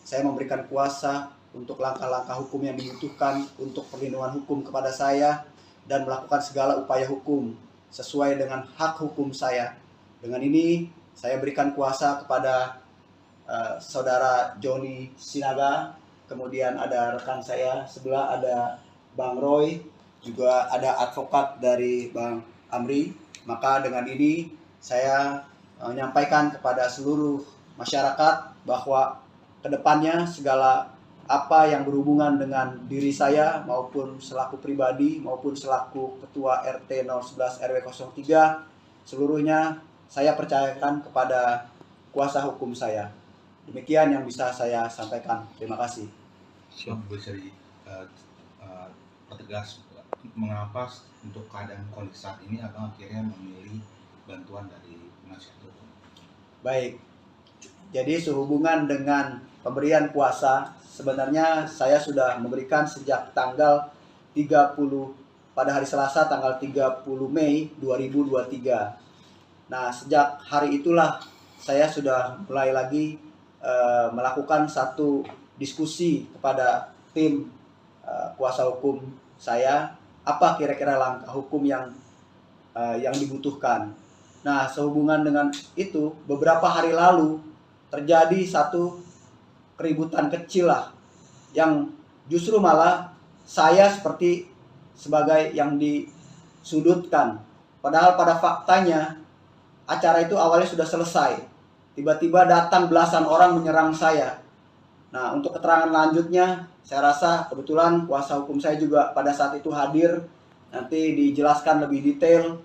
Saya memberikan kuasa untuk langkah-langkah hukum yang dibutuhkan untuk perlindungan hukum kepada saya dan melakukan segala upaya hukum sesuai dengan hak hukum saya. Dengan ini saya berikan kuasa kepada Saudara Joni Sinaga, kemudian ada rekan saya sebelah ada Bang Roy, juga ada advokat dari Bang Amri. Maka dengan ini saya menyampaikan kepada seluruh masyarakat bahwa kedepannya segala apa yang berhubungan dengan diri saya maupun selaku pribadi maupun selaku Ketua RT 011 RW 03 seluruhnya saya percayakan kepada kuasa hukum saya. Demikian yang bisa saya sampaikan. Terima kasih. Bisa pertegas mengapa untuk keadaan kondisi saat ini abang akhirnya memilih bantuan dari penasihat hukum? Baik, jadi sehubungan dengan pemberian kuasa, sebenarnya saya sudah memberikan sejak tanggal 30 pada hari Selasa tanggal 30 Mei 2023. Nah, sejak hari itulah saya sudah mulai lagi melakukan satu diskusi kepada tim kuasa hukum saya, apa kira-kira langkah hukum yang dibutuhkan. Nah, sehubungan dengan itu, beberapa hari lalu terjadi satu keributan kecil lah, yang justru malah saya seperti sebagai yang disudutkan. Padahal pada faktanya acara itu awalnya sudah selesai. Tiba-tiba datang belasan orang menyerang saya. Nah, untuk keterangan lanjutnya, saya rasa kebetulan kuasa hukum saya juga pada saat itu hadir. Nanti dijelaskan lebih detail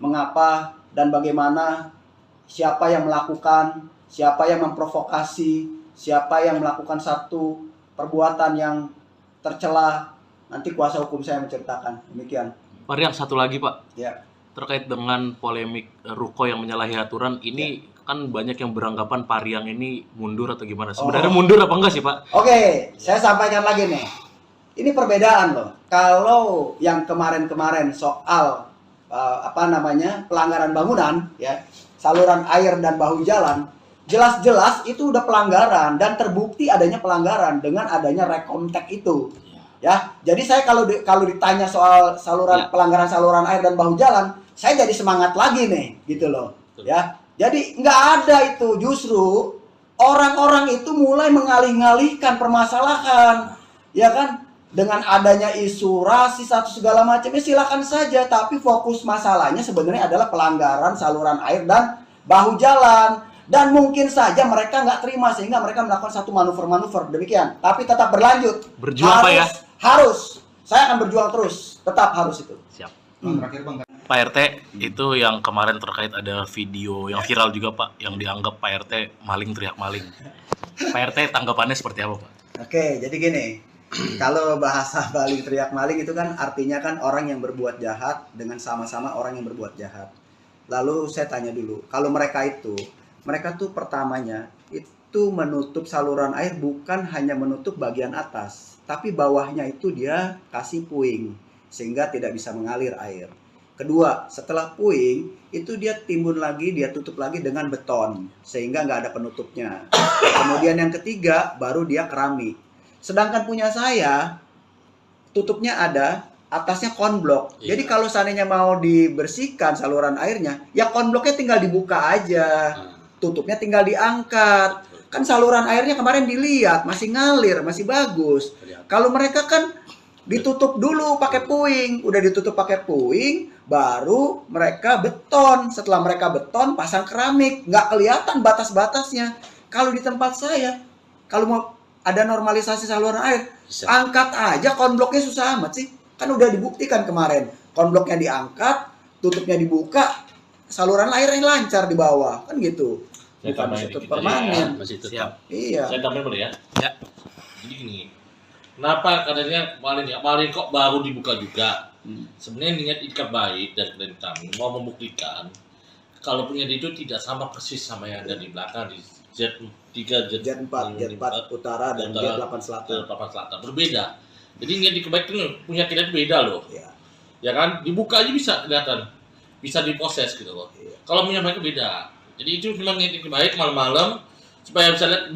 mengapa dan bagaimana, siapa yang melakukan, siapa yang memprovokasi, siapa yang melakukan satu perbuatan yang tercela. Nanti kuasa hukum saya menceritakan. Demikian. Pak Rian, satu lagi Pak. Ya. Terkait dengan polemik Ruko yang menyalahi aturan, ini kan banyak yang beranggapan Pak Rian ini mundur atau gimana? Sebenarnya mundur apa enggak sih Pak? Oke, saya sampaikan lagi nih. Ini perbedaan loh. Kalau yang kemarin-kemarin soal pelanggaran bangunan, ya, saluran air dan bahu jalan, jelas-jelas itu udah pelanggaran dan terbukti adanya pelanggaran dengan adanya rekomtek itu. Ya, jadi saya kalau ditanya soal pelanggaran saluran air dan bahu jalan, saya jadi semangat lagi nih, gitu loh. Ya, jadi nggak ada itu, justru orang-orang itu mulai mengalih-alihkan permasalahan, ya kan? Dengan adanya isu rasis atau segala macamnya silakan saja, tapi fokus masalahnya sebenarnya adalah pelanggaran saluran air dan bahu jalan. Dan mungkin saja mereka nggak terima sehingga mereka melakukan satu manuver-manuver demikian. Tapi tetap berlanjut. Berjuang Pak ya? Harus. Saya akan berjuang terus. Tetap harus itu. Siap. Terakhir Bang. Pak RT, itu yang kemarin terkait ada video yang viral juga Pak, yang dianggap Pak RT maling teriak maling. Pak RT tanggapannya seperti apa Pak? Oke, jadi gini. Kalau bahasa maling teriak maling itu kan artinya kan orang yang berbuat jahat dengan sama-sama orang yang berbuat jahat. Lalu saya tanya dulu, kalau mereka tuh pertamanya itu menutup saluran air bukan hanya menutup bagian atas, tapi bawahnya itu dia kasih puing sehingga tidak bisa mengalir air. Kedua, setelah puing itu dia timbun lagi, dia tutup lagi dengan beton sehingga nggak ada penutupnya. Kemudian yang ketiga baru dia keramik. Sedangkan punya saya tutupnya ada, atasnya konblok. Iya. Jadi kalau seandainya mau dibersihkan saluran airnya, ya konbloknya tinggal dibuka aja. Tutupnya tinggal diangkat. Kan saluran airnya kemarin dilihat masih ngalir, masih bagus. Kalau mereka kan ditutup dulu pakai puing, udah ditutup pakai puing, baru mereka beton. Setelah mereka beton, pasang keramik, nggak kelihatan batas-batasnya. Kalau di tempat saya, kalau mau ada normalisasi saluran air, angkat aja konbloknya, susah amat sih. Kan udah dibuktikan kemarin, konbloknya diangkat, tutupnya dibuka, saluran air yang lancar di bawah kan gitu. Saya Bukan tambahin ditutup dikit permanen. aja, masih tetap. Siap. Iya. Saya tambahin boleh ya? Ya. Jadi gini, kenapa katanya kemarin kok baru dibuka juga? Sebenarnya niat ikat baik dari klien kami mau membuktikan kalau punya itu tidak sama persis sama yang ada di belakang di Z3, Jet 4 utara dan Jet 8 selatan. Papan Selatan berbeda. Jadi niat ikat baik itu punya kita itu beda loh. Iya. Ya kan, dibuka aja bisa kelihatan, bisa diproses gitu loh. Iya. Kalau punya mereka beda. Jadi itu memang niat ikat baik malam-malam supaya bisa lihat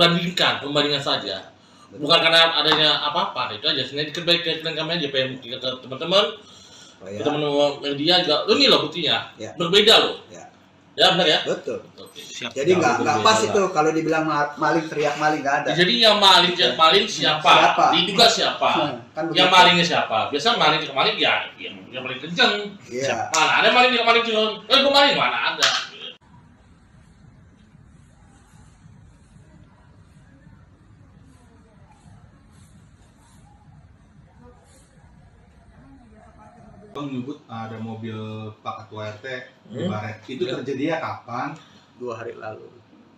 pembandingan saja. Bukan karena adanya apa-apa, itu aja. Sebenarnya ikat baik klien kami aja pengen buktikan ke teman-teman. Teman-teman media juga, ini loh buktinya, Ya. berbeda loh. Ya. Ya benar ya? Betul. Oke. Siap. Jadi nggak berbeda pas lah. itu kalau dibilang maling teriak maling nggak ada. Jadi yang maling siapa? Siapa? Diduga siapa? Kan Yang begitu. malingnya siapa? Biasa maling ya yang paling kenceng. Iya. Mana ada maling curang? Gue maling mana ada? Bang nyebut ada mobil Pak Ketua RT di Hmm. Baret. Itu Ya. terjadinya kapan? 2 hari lalu.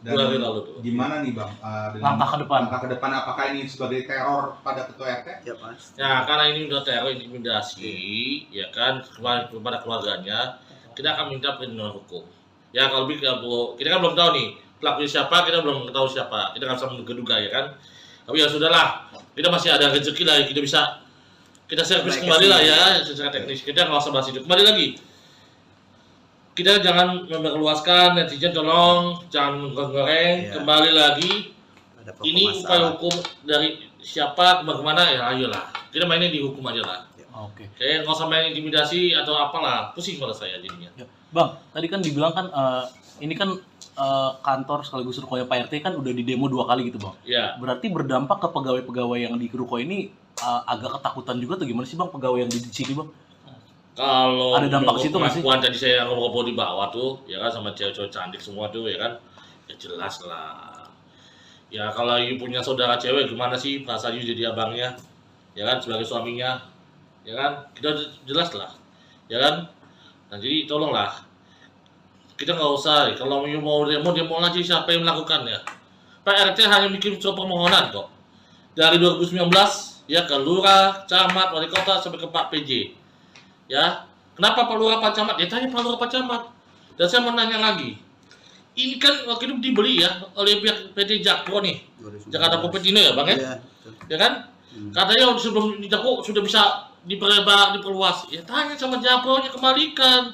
Dan 2 hari lalu tuh. gimana nih Bang? Dengan Langkah ke depan. Langkah ke depan apakah ini sebagai teror pada Ketua RT? Ya Mas. Nah, karena ini udah teror intimidasi, ya kan, kepada keluarganya, kita akan minta perlindungan hukum. Ya kalau kita kan belum tahu nih pelakunya siapa, kita belum tahu siapa, kita nggak bisa menduga-duga ya kan. Tapi ya sudahlah, kita masih ada rezeki lah, kita bisa kita servis Baik, kembali lah ya. ya secara teknis. Kita nggak usah bahas itu. Kembali lagi, kita jangan memperluaskan, netizen tolong jangan goreng. Iya. Kembali lagi, Ada pokok ini upaya masalah. hukum dari siapa kemana ya ayolah kita mainnya di hukum aja lah. Oke. Kayak nggak usah main intimidasi atau apalah, pusing pada saya jadinya. Ya. Bang, tadi kan dibilang kan ini kan kantor sekaligus rukonya Pak RT kan udah di demo 2 kali gitu Bang. Ya, Berarti berdampak ke pegawai-pegawai yang di ruko ini agak ketakutan juga atau gimana sih Bang pegawai yang di sini Bang? kalau Ada dampak ke situ nggak sih? pengakuan tadi saya ngobrol di bawah tuh, ya kan sama cewek-cewek cantik semua tuh, ya kan, ya jelas lah. Ya kalau you punya saudara cewek gimana sih perasaan you jadi abangnya, ya kan sebagai suaminya, ya kan kita jelas lah, ya kan. Nah jadi tolonglah kita nggak usah kalau you mau demo lagi siapa yang melakukannya. Pak RT hanya bikin surat permohonan kok dari 2019 ya ke lurah, camat, wali kota sampai ke Pak PJ. Ya, kenapa Pak Lurah Pak Camat? Ya tanya Pak Lurah Pak Camat. Dan saya mau nanya lagi, ini kan waktu itu dibeli ya oleh pihak PT Jakpro nih, 2019. Jakarta Kopetino ya Bang ya? Iya, betul. Ya kan? Katanya sebelum di Jakpro sudah bisa diperluas. Ya tanya sama Jakpro-nya kembalikan.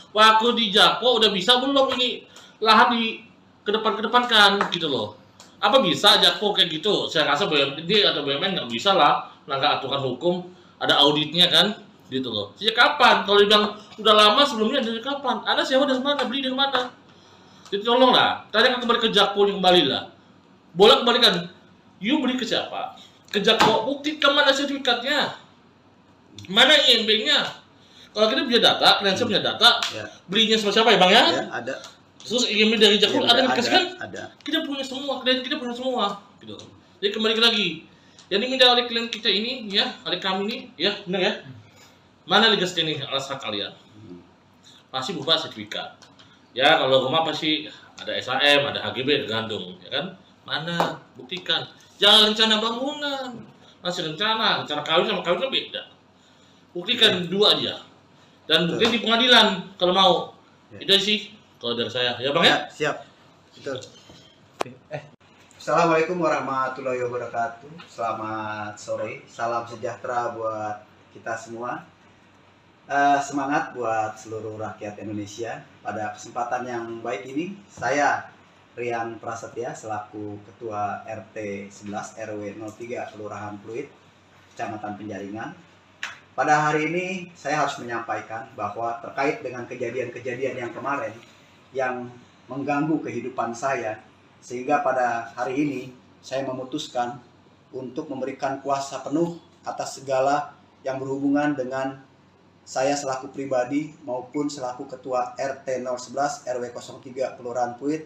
Waktu di Jakpro udah bisa belum ini lahan di kedepankan gitu loh. Apa bisa Jakpro kayak gitu? Saya rasa BUMD atau BUMN nggak bisa lah melanggar aturan hukum, ada auditnya kan? Gitu loh. Sejak kapan? Kalau dibilang udah lama sebelumnya dari kapan? Anda sewa dari mana? Beli dari mana? Jadi tolonglah, tanya kembali ke Jakpro kembali lah. Boleh kembalikan. You beli ke siapa? Ke Jakpro, buktikan mana sertifikatnya? Mana IMB-nya? Kalau kita punya data, kalian punya data, Ya. belinya sama siapa ya Bang ya? Ya, ada. Terus IMB dari Jakpro Ya, ada dikasih kan? Ada. Kita punya semua, klien kita punya semua. Gitu. Jadi kembali lagi, yang diminta oleh klien kita ini, ya, oleh kami ini, ya, benar ya? Mana legal standing alas hak kalian? Pasti berupa sertifikat. Ya kalau rumah pasti ada SHM, ada HGB, tergantung, ya kan? Mana? Buktikan. Jangan rencana bangunan, masih rencana kawin sama kawin kan beda. Buktikan dua aja. Dan buktikan di pengadilan kalau mau. Ya. Itu sih kalau dari saya, ya Bang ya? Ya, siap. Betul. Assalamualaikum warahmatullahi wabarakatuh. Selamat sore. Salam sejahtera buat kita semua. Semangat buat seluruh rakyat Indonesia. Pada kesempatan yang baik ini, saya Rian Prasetya selaku Ketua RT 11 RW 03 Kelurahan Pluit, Kecamatan Penjaringan. Pada hari ini saya harus menyampaikan bahwa terkait dengan kejadian-kejadian yang kemarin yang mengganggu kehidupan saya, sehingga pada hari ini saya memutuskan untuk memberikan kuasa penuh atas segala yang berhubungan dengan saya selaku pribadi maupun selaku Ketua RT 011 RW 03 Kelurahan Pluit.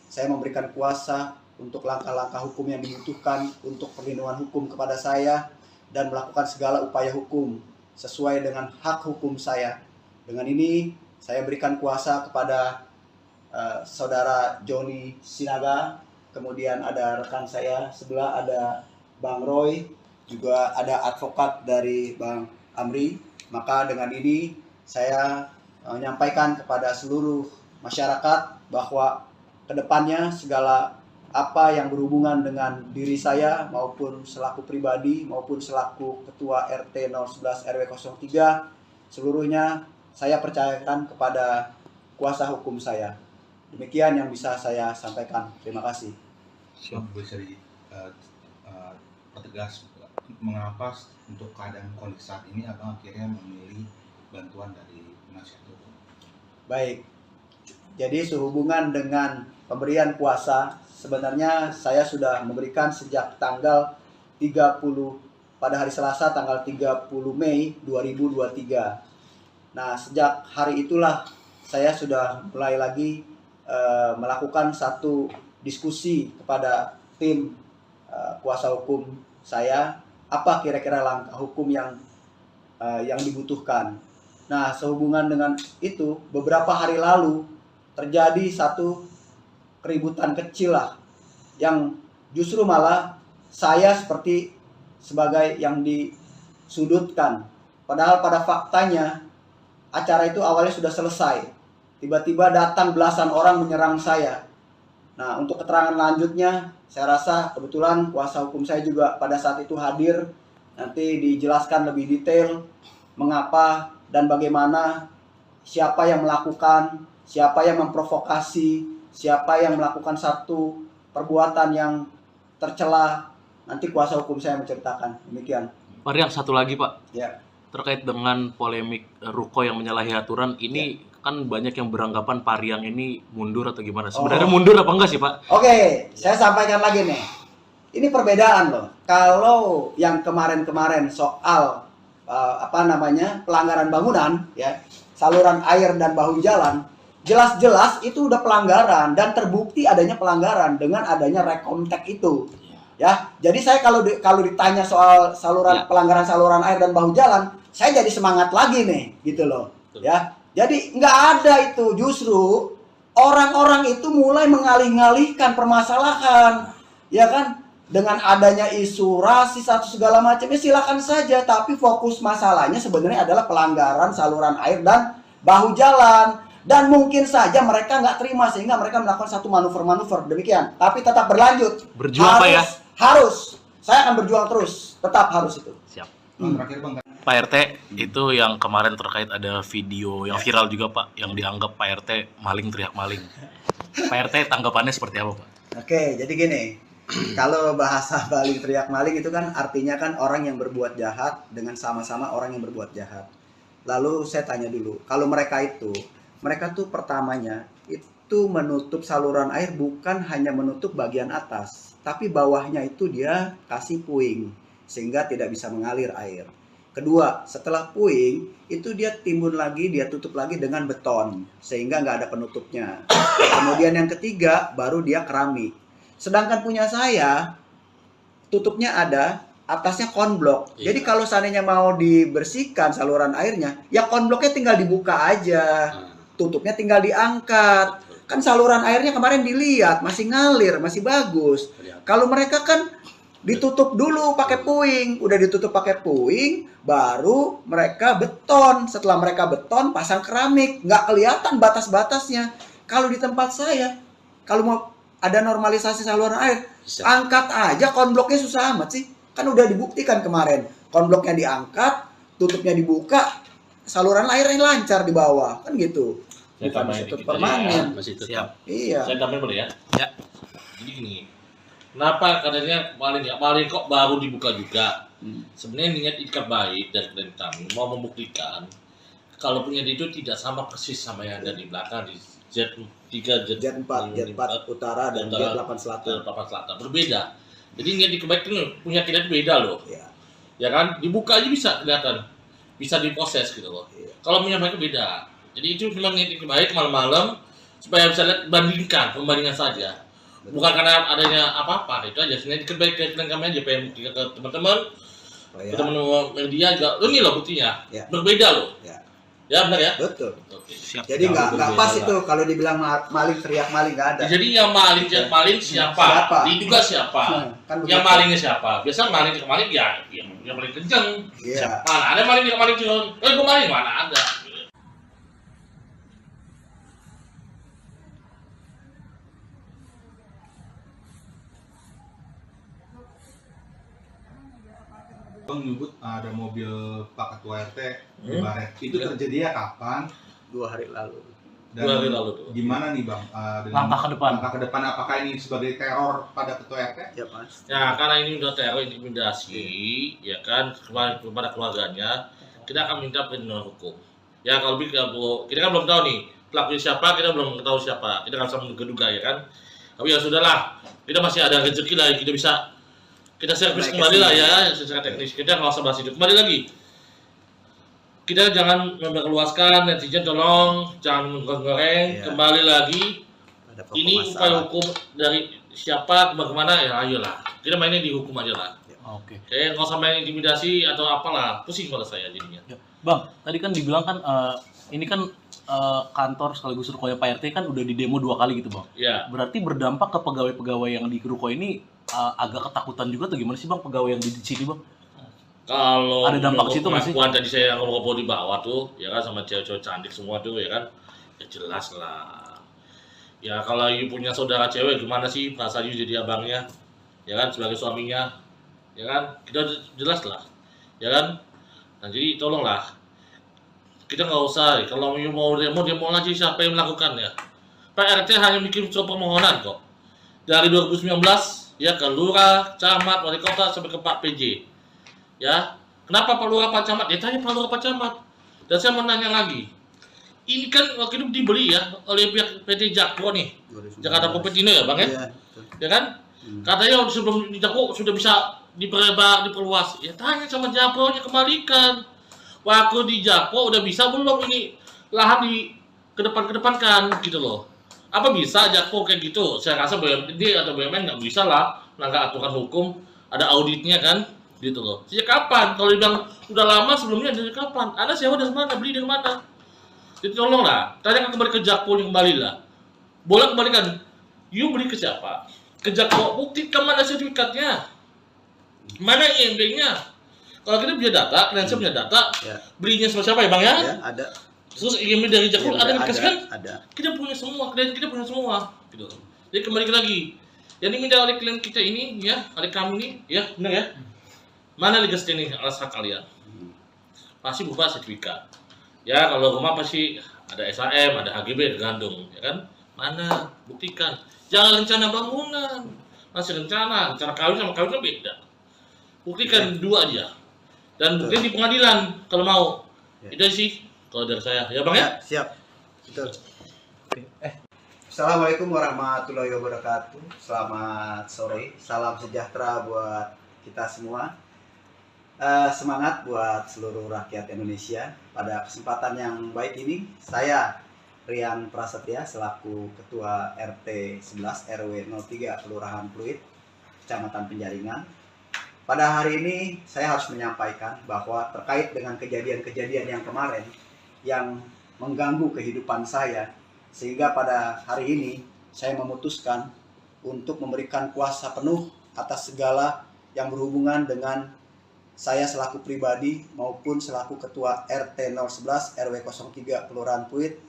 Saya memberikan kuasa untuk langkah-langkah hukum yang dibutuhkan untuk perlindungan hukum kepada saya dan melakukan segala upaya hukum sesuai dengan hak hukum saya. Dengan ini saya berikan kuasa kepada saudara Joni Sinaga, kemudian ada rekan saya sebelah ada Bang Roy, juga ada advokat dari Bang Amri. Maka dengan ini saya menyampaikan kepada seluruh masyarakat bahwa kedepannya segala apa yang berhubungan dengan diri saya maupun selaku pribadi maupun selaku ketua RT 011 RW 03 seluruhnya saya percayakan kepada kuasa hukum saya. Demikian yang bisa saya sampaikan. Terima kasih. Bisa dipertegas mengapa untuk keadaan kondisi saat ini abang akhirnya memilih bantuan dari penasihat hukum? Baik. Jadi sehubungan dengan pemberian kuasa, sebenarnya saya sudah memberikan sejak tanggal 30 pada hari Selasa tanggal 30 Mei 2023. Nah, sejak hari itulah saya sudah mulai lagi melakukan satu diskusi kepada tim kuasa hukum saya, apa kira-kira langkah hukum yang dibutuhkan. Nah, sehubungan dengan itu, beberapa hari lalu terjadi satu keributan kecil lah, yang justru malah saya seperti sebagai yang disudutkan. Padahal pada faktanya acara itu awalnya sudah selesai. Tiba-tiba datang belasan orang menyerang saya. Nah, untuk keterangan lanjutnya, saya rasa kebetulan kuasa hukum saya juga pada saat itu hadir. Nanti dijelaskan lebih detail mengapa dan bagaimana, siapa yang melakukan, siapa yang memprovokasi, siapa yang melakukan satu perbuatan yang tercela. Nanti kuasa hukum saya menceritakan. Demikian. Pak Riang, satu lagi Pak. Ya. Terkait dengan polemik ruko yang menyalahi aturan, ini kan banyak yang beranggapan Pak Riang ini mundur atau gimana. Sebenarnya mundur apa enggak sih Pak? Oke, saya sampaikan lagi nih. Ini perbedaan loh. Kalau yang kemarin-kemarin soal pelanggaran bangunan, ya, saluran air dan bahu jalan, jelas-jelas itu udah pelanggaran dan terbukti adanya pelanggaran dengan adanya rekomtek itu. Ya, jadi saya kalau ditanya soal pelanggaran saluran air dan bahu jalan, saya jadi semangat lagi nih, gitu loh. Ya, jadi nggak ada itu, justru orang-orang itu mulai mengalih-ngalihkan permasalahan, ya kan? Dengan adanya isu rasis atau segala macam, ya silakan saja. Tapi fokus masalahnya sebenarnya adalah pelanggaran saluran air dan bahu jalan. Dan mungkin saja mereka nggak terima sehingga mereka melakukan satu manuver-manuver demikian. Tapi tetap berlanjut. Berjuang Pak ya? Harus. Saya akan berjuang terus. Tetap harus itu. Siap. Terakhir Bang. Pak RT, itu yang kemarin terkait ada video yang viral juga Pak, yang dianggap Pak RT maling teriak maling. Pak RT tanggapannya seperti apa Pak? Oke, jadi gini. Kalau bahasa maling teriak maling itu kan artinya kan orang yang berbuat jahat dengan sama-sama orang yang berbuat jahat. Lalu saya tanya dulu, kalau mereka tuh pertamanya itu menutup saluran air bukan hanya menutup bagian atas, tapi bawahnya itu dia kasih puing sehingga tidak bisa mengalir air. Kedua, setelah puing itu dia timbun lagi, dia tutup lagi dengan beton sehingga nggak ada penutupnya. Kemudian yang ketiga baru dia keramik. Sedangkan punya saya tutupnya ada, atasnya konblok. Jadi kalau seandainya mau dibersihkan saluran airnya, ya konbloknya tinggal dibuka aja. Tutupnya tinggal diangkat. Kan saluran airnya kemarin dilihat masih ngalir, masih bagus. Kalau mereka kan ditutup dulu pakai puing, udah ditutup pakai puing, baru mereka beton. Setelah mereka beton, pasang keramik, nggak kelihatan batas-batasnya. Kalau di tempat saya, kalau mau ada normalisasi saluran air, angkat aja konbloknya, susah amat sih. Kan udah dibuktikan kemarin, konbloknya diangkat, tutupnya dibuka, saluran airnya lancar di bawah, kan gitu. Bukan masih permanen. Masih tetap. Siap. Iya. Saya tambahin boleh ya? Ya. Jadi gini, kenapa katanya maling kok baru dibuka juga? Sebenarnya niat ikat baik dari klien kami mau membuktikan kalau punya itu tidak sama persis sama yang ada di belakang di Z3, Z4 utara dan Z8 selatan. Berbeda. Jadi niat ikat baik itu punya kita itu beda loh. Iya. Ya kan? Dibuka aja bisa kelihatan. Bisa diproses gitu loh. Iya. Kalau punya mereka beda. Jadi itu memang niat ikat baik malam-malam supaya bisa lihat pembandingan saja. Bukan karena adanya apa-apa, itu aja. Sebenarnya ikat baik ke klien kami aja pengen buktikan ke teman-teman. Teman-teman media juga, ini loh buktinya. Ya. Berbeda loh. Ya. Ya benar ya. Betul. Oke. Siap. Jadi nggak pas Berbeda itu kalau dibilang maling teriak maling nggak ada. Jadi yang maling siapa? Siapa? Diduga siapa? Kan Yang begitu. malingnya siapa? Biasa maling kemaling ya yang paling kenceng. Iya. Mana ada maling kemaling cuma, gue maling mana ada. Bang menyebut ada mobil Pak Ketua RT di Hmm. Baret. Itu terjadinya kapan? 2 hari lalu. Dan 2 hari lalu tuh. gimana nih Bang? Dengan Langkah ke depan. Langkah ke depan apakah ini sebagai teror pada Ketua RT? Ya Mas. Ya karena ini udah teror intimidasi, ya kan kepada keluarganya, kita akan minta perlindungan hukum. Ya kalau kita kan belum tahu nih pelakunya siapa, kita belum tahu siapa, kita nggak bisa menduga ya kan. Tapi ya sudahlah, kita masih ada rezeki lah, kita servis Naik kembali lah kesini. ya secara teknis. Kita nggak usah bahas itu. Kembali lagi, kita jangan memperluaskan, netizen tolong jangan menggoreng. Iya. Kembali lagi, Ada pokok ini upaya masalah. hukum dari siapa bagaimana ya ayolah kita mainnya di hukum aja lah. Oke. Nggak usah main intimidasi atau apalah, pusing pada saya jadinya. Ya. Bang, tadi kan dibilang kan ini kan kantor sekaligus rukonya Pak RT kan udah di demo 2 kali gitu Bang. Ya, Berarti berdampak ke pegawai-pegawai yang di ruko ini agak ketakutan juga atau gimana sih Bang pegawai yang di sini Bang? kalau Ada dampak situ nggak sih? pengakuan tadi saya ngobrol di bawah tuh, ya kan sama cewek-cewek cantik semua tuh, ya kan, ya jelas lah. Ya kalau you punya saudara cewek gimana sih perasaan you jadi abangnya, ya kan sebagai suaminya, ya kan kita jelas lah, ya kan. Nah jadi tolonglah, kita nggak usah, kalau you mau demo aja siapa yang melakukannya. Pak RT hanya bikin surat permohonan kok. Dari 2019 ya ke lurah, camat, wali kota sampai ke Pak PJ. Ya, kenapa Pak Lurah Pak Camat? Ya tanya Pak Lurah Pak Camat. Dan saya mau nanya lagi. Ini kan waktu itu dibeli ya oleh pihak PT Jakpro nih, 2019. Jakarta Kopetino ya Bang ya? Iya, betul. Ya kan? Katanya sebelum di Jakpro sudah bisa diperluas. Ya tanya sama Jakpro-nya kembalikan. Waktu di Jakpro udah bisa belum ini lahan di kedepankan gitu loh. Apa bisa Jakpro kayak gitu? Saya rasa BUMD atau BUMN nggak bisa lah melanggar aturan hukum, ada auditnya kan, gitu loh. Sejak kapan? Kalau dibilang udah lama sebelumnya dari kapan? Anda sewa dari mana? Beli dari mana? Jadi tolonglah, tanyakan kembali ke Jakpro kembali lah. Boleh kembalikan. You beli ke siapa? Ke Jakpro, buktikan mana sertifikatnya, mana IMB-nya. Kalau kita punya data, Kalian punya data, Ya. belinya sama siapa ya Bang ya? Ya, ada. Terus IMB dari Jakpro Iya, ada yang dikasih kan? ada. Kita punya semua, klien kita punya semua, gitu. Jadi kembali lagi, yang diminta oleh klien kita ini, ya, oleh kami ini, ya, benar ya. Mana legas ini alas hak kalian? Pasti berupa sertifikat. Ya, kalau rumah pasti ada SHM, ada HGB, tergantung, ya kan? Mana? Buktikan. Jangan rencana bangunan, masih rencana kawin sama kawin kan beda. Buktikan dua aja. Dan bukti di pengadilan kalau mau. Ya. Itu sih kalau dari saya, ya Bang ya. Ya, siap. Betul. Assalamualaikum warahmatullahi wabarakatuh. Selamat sore. Salam sejahtera buat kita semua. Semangat buat seluruh rakyat Indonesia. Pada kesempatan yang baik ini, saya Rian Prasetya selaku Ketua RT 11 RW 03 Kelurahan Pluit, Kecamatan Penjaringan. Pada hari ini saya harus menyampaikan bahwa terkait dengan kejadian-kejadian yang kemarin yang mengganggu kehidupan saya, sehingga pada hari ini saya memutuskan untuk memberikan kuasa penuh atas segala yang berhubungan dengan saya selaku pribadi maupun selaku Ketua RT 011 RW 03 Kelurahan Pluit.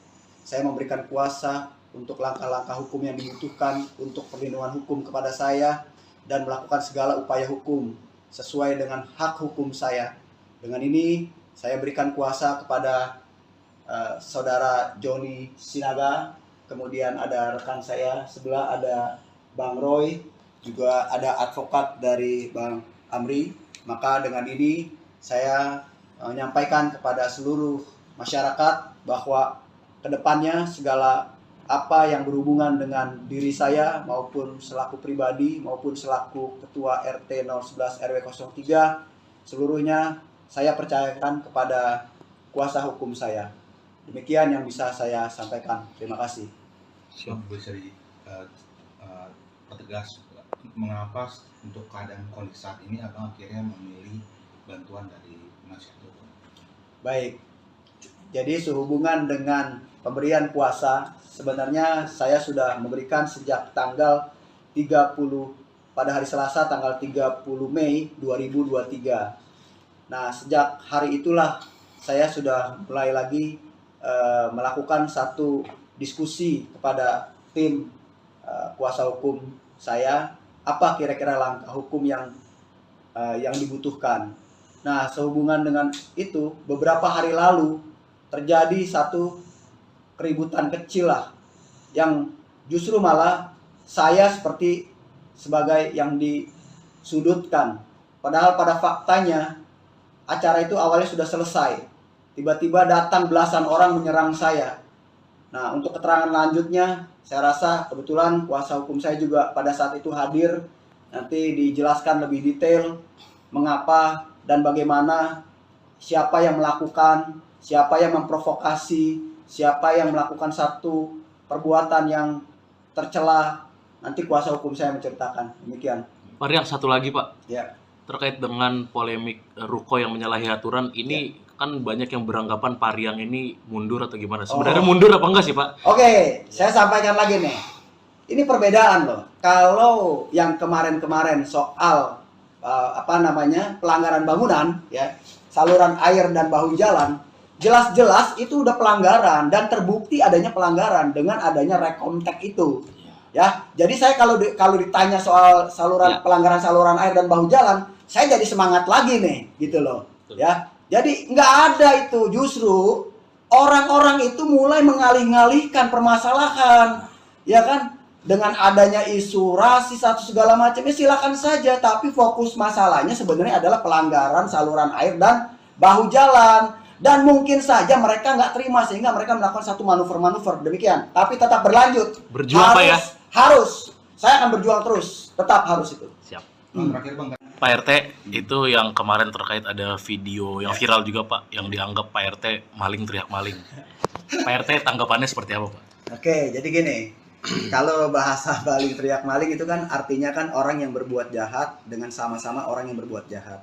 Saya memberikan kuasa untuk langkah-langkah hukum yang dibutuhkan untuk perlindungan hukum kepada saya dan melakukan segala upaya hukum sesuai dengan hak hukum saya. Dengan ini saya berikan kuasa kepada saudara Joni Sinaga, kemudian ada rekan saya sebelah ada Bang Roy, juga ada advokat dari Bang Amri. Maka dengan ini saya menyampaikan kepada seluruh masyarakat bahwa kedepannya segala apa yang berhubungan dengan diri saya maupun selaku pribadi maupun selaku Ketua RT 011 RW 03 seluruhnya saya percayakan kepada kuasa hukum saya. Demikian yang bisa saya sampaikan. Terima kasih. Bang, bisa pertegas mengapa untuk keadaan kondisi saat ini abang akhirnya memilih bantuan dari penasihat hukum? Baik, Jadi sehubungan dengan pemberian kuasa, sebenarnya saya sudah memberikan sejak tanggal 30 pada hari Selasa tanggal 30 Mei 2023. Nah, sejak hari itulah saya sudah mulai lagi melakukan satu diskusi kepada tim kuasa hukum saya, apa kira-kira langkah hukum yang dibutuhkan. Nah, sehubungan dengan itu, beberapa hari lalu terjadi satu keributan kecil lah, yang justru malah saya seperti sebagai yang disudutkan. Padahal pada faktanya acara itu awalnya sudah selesai. Tiba-tiba datang belasan orang menyerang saya. Nah, untuk keterangan lanjutnya, saya rasa kebetulan kuasa hukum saya juga pada saat itu hadir. Nanti dijelaskan lebih detail mengapa dan bagaimana, siapa yang melakukan, siapa yang memprovokasi, siapa yang melakukan satu perbuatan yang tercela. Nanti kuasa hukum saya menceritakan. Demikian. Pak Riang, satu lagi Pak. Ya. Terkait dengan polemik Ruko yang menyalahi aturan, ini kan banyak yang beranggapan Pak Riang ini mundur atau gimana? Sebenarnya mundur apa enggak sih Pak? Oke, saya sampaikan lagi nih. Ini perbedaan loh. Kalau yang kemarin-kemarin soal pelanggaran bangunan, ya, saluran air dan bahu jalan, jelas-jelas itu udah pelanggaran dan terbukti adanya pelanggaran dengan adanya rekomtek itu. Ya, jadi saya kalau ditanya soal pelanggaran saluran air dan bahu jalan, saya jadi semangat lagi nih, gitu loh. Ya, jadi nggak ada itu, justru orang-orang itu mulai mengalih-ngalihkan permasalahan, ya kan? Dengan adanya isu rasis atau segala macamnya silakan saja, tapi fokus masalahnya sebenarnya adalah pelanggaran saluran air dan bahu jalan. Dan mungkin saja mereka nggak terima sehingga mereka melakukan satu manuver-manuver demikian. Tapi tetap berlanjut. Berjuang Pak ya? Harus. Saya akan berjuang terus. Tetap harus itu. Siap. Terakhir Bang, Pak RT, itu yang kemarin terkait ada video yang viral juga Pak, yang dianggap Pak RT maling teriak maling. Pak RT tanggapannya seperti apa Pak? Oke, jadi gini. Kalau bahasa maling teriak maling itu kan artinya kan orang yang berbuat jahat dengan sama-sama orang yang berbuat jahat.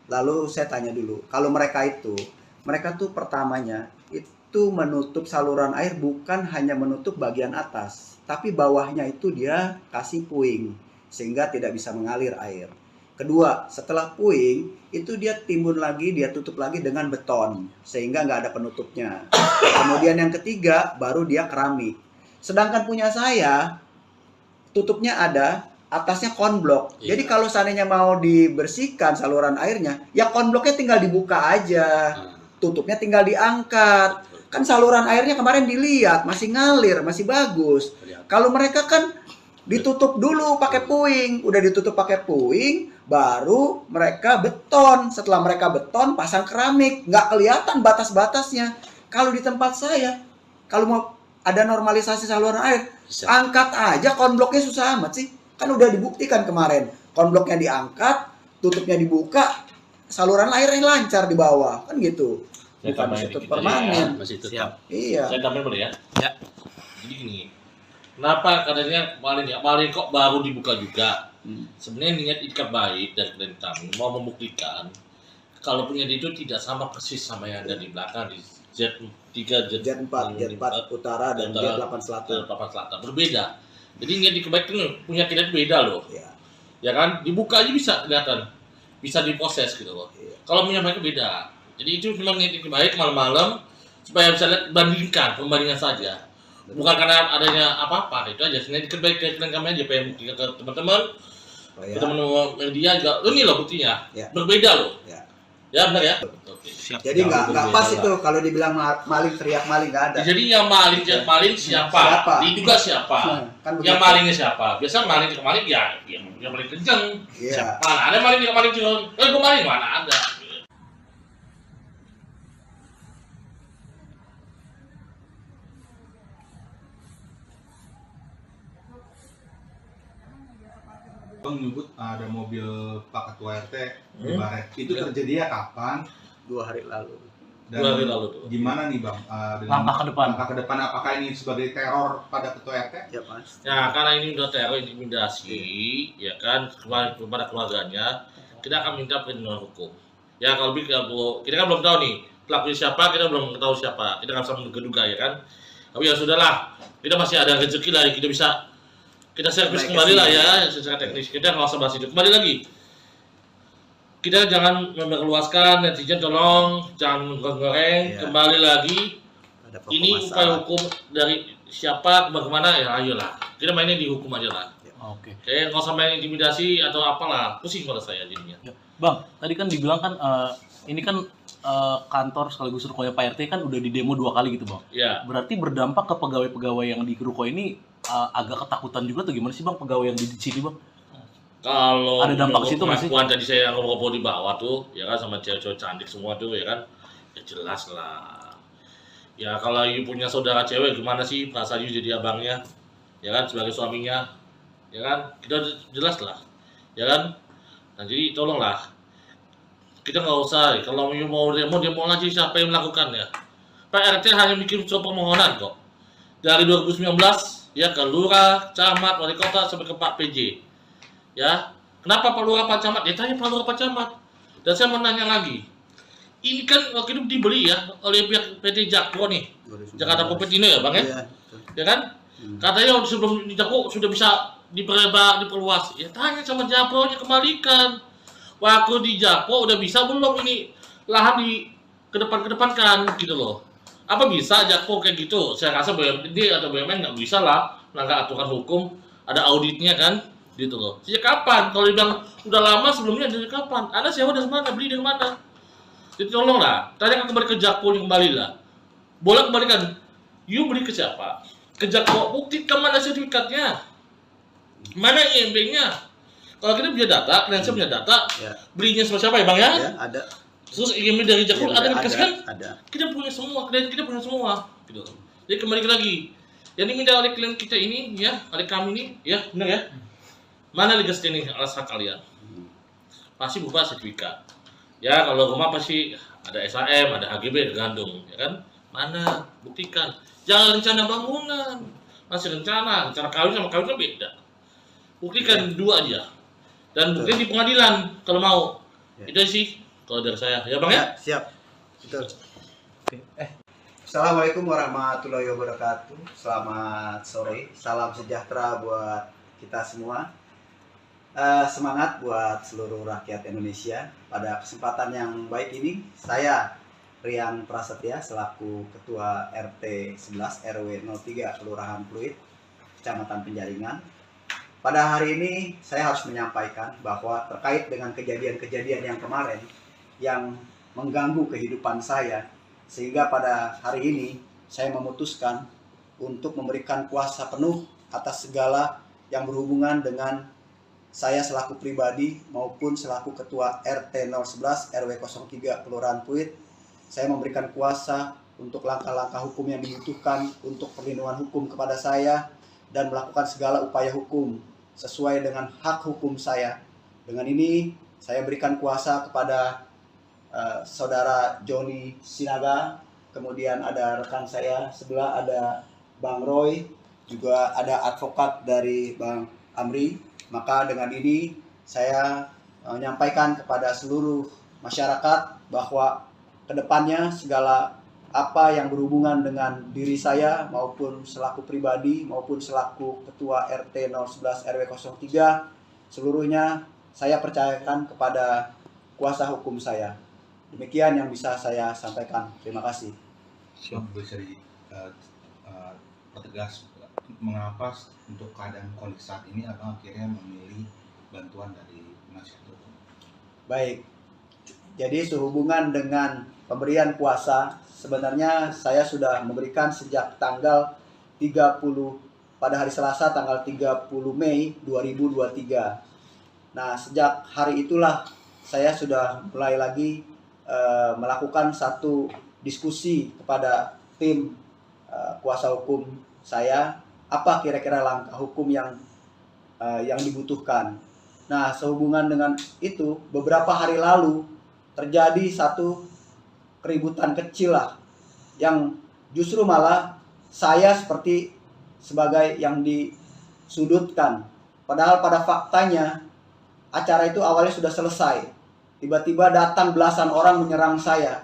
Lalu saya tanya dulu, kalau mereka tuh pertamanya itu menutup saluran air bukan hanya menutup bagian atas, tapi bawahnya itu dia kasih puing sehingga tidak bisa mengalir air. Kedua, setelah puing itu dia timbun lagi, dia tutup lagi dengan beton sehingga nggak ada penutupnya. Kemudian yang ketiga baru dia keramik. Sedangkan punya saya tutupnya ada, atasnya konblok. Iya. Jadi kalau seandainya mau dibersihkan saluran airnya, ya konbloknya tinggal dibuka aja. Tutupnya tinggal diangkat. Kan saluran airnya kemarin dilihat masih ngalir, masih bagus. Kalau mereka kan ditutup dulu pakai puing, udah ditutup pakai puing, baru mereka beton. Setelah mereka beton, pasang keramik, nggak kelihatan batas-batasnya. Kalau di tempat saya, kalau mau ada normalisasi saluran air, angkat aja konbloknya, susah amat sih. Kan udah dibuktikan kemarin, konbloknya diangkat, tutupnya dibuka, saluran airnya lancar di bawah, kan gitu. Bukan ditutup permanen. Masih tetap. Siap. Iya. Saya tambahin boleh ya? Ya. Jadi gini, kenapa katanya maling kok baru dibuka juga? Sebenarnya niat ikat baik dari klien kami mau membuktikan kalau punya itu tidak sama persis sama yang ada di belakang di Z3, Z4 utara dan Z8 selatan. Berbeda. Jadi niat ikat baik itu punya kita itu beda loh. Iya. Ya kan? Dibuka aja bisa kelihatan. Bisa diproses gitu loh. Iya. Kalau punya mereka beda. Jadi itu memang niat ikat baik malam-malam supaya bisa lihat pembandingan saja. Bukan karena adanya apa-apa, itu aja. Sebenarnya ikat baik klien kami aja pengen buktikan ke teman-teman. Ya. Teman-teman media juga, ini loh buktinya, Ya. Berbeda loh. Ya. Ya benar ya. Oke. Siap. Jadi nggak Berbeda pas lah. itu kalau dibilang maling teriak maling, nggak ada. Jadi yang maling siapa? Siapa? Diduga siapa? Kan Yang begitu. malingnya siapa? Biasa maling ya yang paling kenceng. Iya. Mana ada maling kenceng? Gue maling mana ada? Bang nyebut ada mobil Pak Ketua RT di Baret. Itu terjadinya kapan? 2 hari lalu. Dan 2 hari lalu tuh. gimana nih Bang? Dengan Langkah ke depan. Langkah ke depan apakah ini sebagai teror pada Ketua RT? Ya Mas. Nah, karena ini udah teror intimidasi, ya kan, kepada keluarganya, kita akan minta perlindungan hukum. Ya kalau kita kan belum tahu nih pelakunya siapa kita belum tahu siapa, kita nggak bisa menduga-duga ya kan. Tapi ya sudahlah, kita masih ada rezeki lah, kita bisa kita servis kembali lah ya secara teknis. Kita nggak usah bahas itu. Kembali lagi, kita jangan memperluaskan, netizen tolong jangan goreng. Iya. Kembali lagi, Ada pokok ini upaya masalah. hukum dari siapa bagaimana ya, ayolah kita mainnya di hukum aja lah. Oke. Kayak nggak usah main intimidasi atau apalah, pusing pada saya jadinya. Ya. Bang, tadi kan dibilang kan ini kan kantor sekaligus rukonya Pak RT kan udah di demo 2 kali gitu bang. Ya, Berarti berdampak ke pegawai-pegawai yang di ruko ini agak ketakutan juga tuh gimana sih bang pegawai yang di sini bang? kalau Ada dampak ke situ nggak sih? pengakuan tadi saya ngobrol di bawah tuh, ya kan sama cewek-cewek cantik semua tuh, ya kan, ya jelas lah. Ya kalau you punya saudara cewek gimana sih perasaan you jadi abangnya, ya kan, sebagai suaminya, ya kan, kita jelas lah, ya kan. Nah jadi tolonglah, kita nggak usah, kalau you mau demo lagi siapa yang melakukannya. Pak RT hanya bikin surat permohonan kok. Dari 2019 ya ke lurah, camat, wali kota sampai ke Pak PJ. Ya, kenapa Pak Lurah Pak Camat? Ya tanya Pak Lurah Pak Camat. Dan saya mau nanya lagi, ini kan waktu itu dibeli ya oleh pihak PT Jakpro nih, Jakarta Propetino ya bang ya, Iya, betul. ya kan? Katanya sebelum di Jakpro sudah bisa diperluas. Ya tanya sama Jakpro nya kembalikan. Waktu di Jakpro udah bisa belum ini lahan di kedepankan gitu loh. Apa bisa Jakpro kayak gitu? Saya rasa BUMD atau BUMN nggak bisa lah melanggar aturan hukum, ada auditnya kan, gitu loh. Sejak kapan? Kalau dibilang udah lama sebelumnya dari kapan? Anda sewa dari mana? Beli dari mana? Jadi tolonglah, tanya kembali ke Jakpro yang kembali lah. Boleh kembalikan. You beli ke siapa? Ke Jakpro, buktikan mana sertifikatnya, mana IMB-nya. Kalau kita punya data, kalian punya data, Ya, belinya sama siapa ya bang ya? ya, ada. Terus IMB dari Jakpro Iya, ada dikasih kan? ada. Kita punya semua, klien kita punya semua, gitu. Jadi kembali lagi, yang diminta oleh klien kita ini, ya, oleh kami ini, ya, benar ya. Mana legasnya nih alas hak kalian? Pasti berupa sertifikat. Ya, kalau rumah pasti ada SHM, ada HGB, tergantung, ya kan? Mana? Buktikan. Jangan rencana bangunan, masih rencana kawin sama kawin kan beda. Buktikan dua aja. Dan buktikan di pengadilan kalau mau. Ya. Itu sih kalau dari saya, ya bang ya. Ya, siap. Betul. Assalamualaikum warahmatullahi wabarakatuh. Selamat sore. Salam sejahtera buat kita semua. Semangat buat seluruh rakyat Indonesia. Pada kesempatan yang baik ini, saya Rian Prasetya selaku Ketua RT 11 RW 03 Kelurahan Pluit, Kecamatan Penjaringan. Pada hari ini saya harus menyampaikan bahwa terkait dengan kejadian-kejadian yang kemarin yang mengganggu kehidupan saya, sehingga pada hari ini saya memutuskan untuk memberikan kuasa penuh atas segala yang berhubungan dengan saya selaku pribadi maupun selaku Ketua RT 011 RW 03 Kelurahan Pluit. Saya memberikan kuasa untuk langkah-langkah hukum yang dibutuhkan untuk perlindungan hukum kepada saya dan melakukan segala upaya hukum sesuai dengan hak hukum saya. Dengan ini saya berikan kuasa kepada Saudara Joni Sinaga, kemudian ada rekan saya sebelah ada Bang Roy, juga ada advokat dari Bang Amri. Maka dengan ini saya menyampaikan kepada seluruh masyarakat bahwa kedepannya segala apa yang berhubungan dengan diri saya maupun selaku pribadi maupun selaku Ketua RT 011 RW 03 seluruhnya saya percayakan kepada kuasa hukum saya. Demikian yang bisa saya sampaikan. Terima kasih. Bisa dipertegas mengapa untuk keadaan kondisi saat ini abang akhirnya memilih bantuan dari penasihat hukum? Baik, jadi sehubungan dengan pemberian kuasa, sebenarnya saya sudah memberikan sejak tanggal 30 pada hari Selasa tanggal 30 Mei 2023. Nah, sejak hari itulah saya sudah mulai lagi melakukan satu diskusi kepada tim kuasa hukum saya, apa kira-kira langkah hukum yang dibutuhkan. Nah, sehubungan dengan itu, beberapa hari lalu terjadi satu keributan kecil lah, yang justru malah saya seperti sebagai yang disudutkan. Padahal pada faktanya acara itu awalnya sudah selesai. Tiba-tiba datang belasan orang menyerang saya.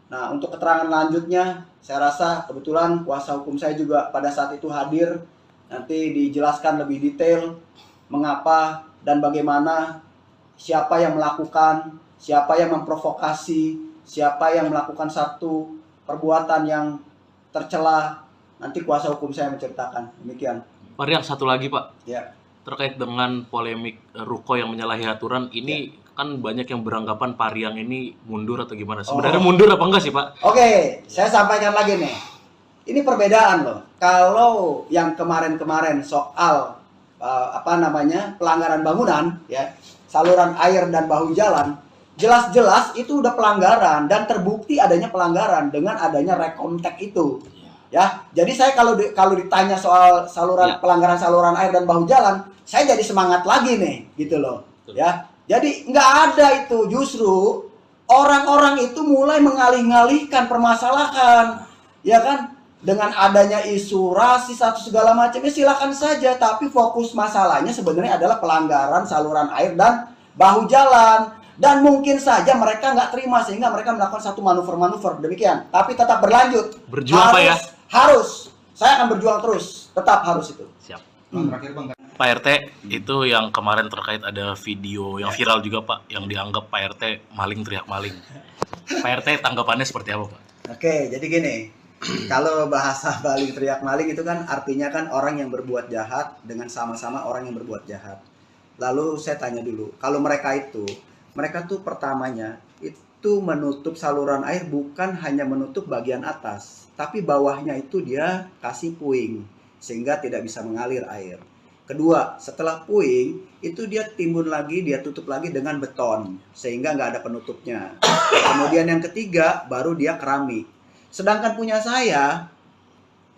Nah, untuk keterangan lanjutnya, saya rasa kebetulan kuasa hukum saya juga pada saat itu hadir. Nanti dijelaskan lebih detail mengapa dan bagaimana, siapa yang melakukan, siapa yang memprovokasi, siapa yang melakukan satu perbuatan yang tercela. Nanti kuasa hukum saya menceritakan. Demikian. Pak Riang, satu lagi Pak. Ya. Terkait dengan polemik ruko yang menyalahi aturan, ini kan banyak yang beranggapan Pak Riang ini mundur atau gimana. Sebenarnya mundur apa enggak sih Pak? Oke, saya sampaikan lagi nih. Ini perbedaan loh. Kalau yang kemarin-kemarin soal pelanggaran bangunan, ya, saluran air dan bahu jalan, jelas-jelas itu udah pelanggaran dan terbukti adanya pelanggaran dengan adanya rekomtek itu. Ya, jadi saya kalau ditanya soal pelanggaran saluran air dan bahu jalan, saya jadi semangat lagi nih, gitu loh. Ya, jadi nggak ada itu, justru orang-orang itu mulai mengalih-alihkan permasalahan, ya kan? Dengan adanya isu rasis atau segala macamnya silakan saja, tapi fokus masalahnya sebenarnya adalah pelanggaran saluran air dan bahu jalan. Dan mungkin saja mereka nggak terima sehingga mereka melakukan satu manuver-manuver demikian. Tapi tetap berlanjut. Berjuang Pak ya? Harus. Saya akan berjuang terus. Tetap harus itu. Siap. Terakhir Bang, Pak RT, itu yang kemarin terkait ada video yang viral juga Pak, yang dianggap Pak RT maling teriak maling. Pak RT tanggapannya seperti apa Pak? Oke, jadi gini. Kalau bahasa maling teriak maling itu kan artinya kan orang yang berbuat jahat dengan sama-sama orang yang berbuat jahat. Lalu saya tanya dulu, kalau mereka tuh pertamanya itu menutup saluran air bukan hanya menutup bagian atas, tapi bawahnya itu dia kasih puing sehingga tidak bisa mengalir air. Kedua, setelah puing itu dia timbun lagi, dia tutup lagi dengan beton sehingga nggak ada penutupnya. Kemudian yang ketiga baru dia keramik. Sedangkan punya saya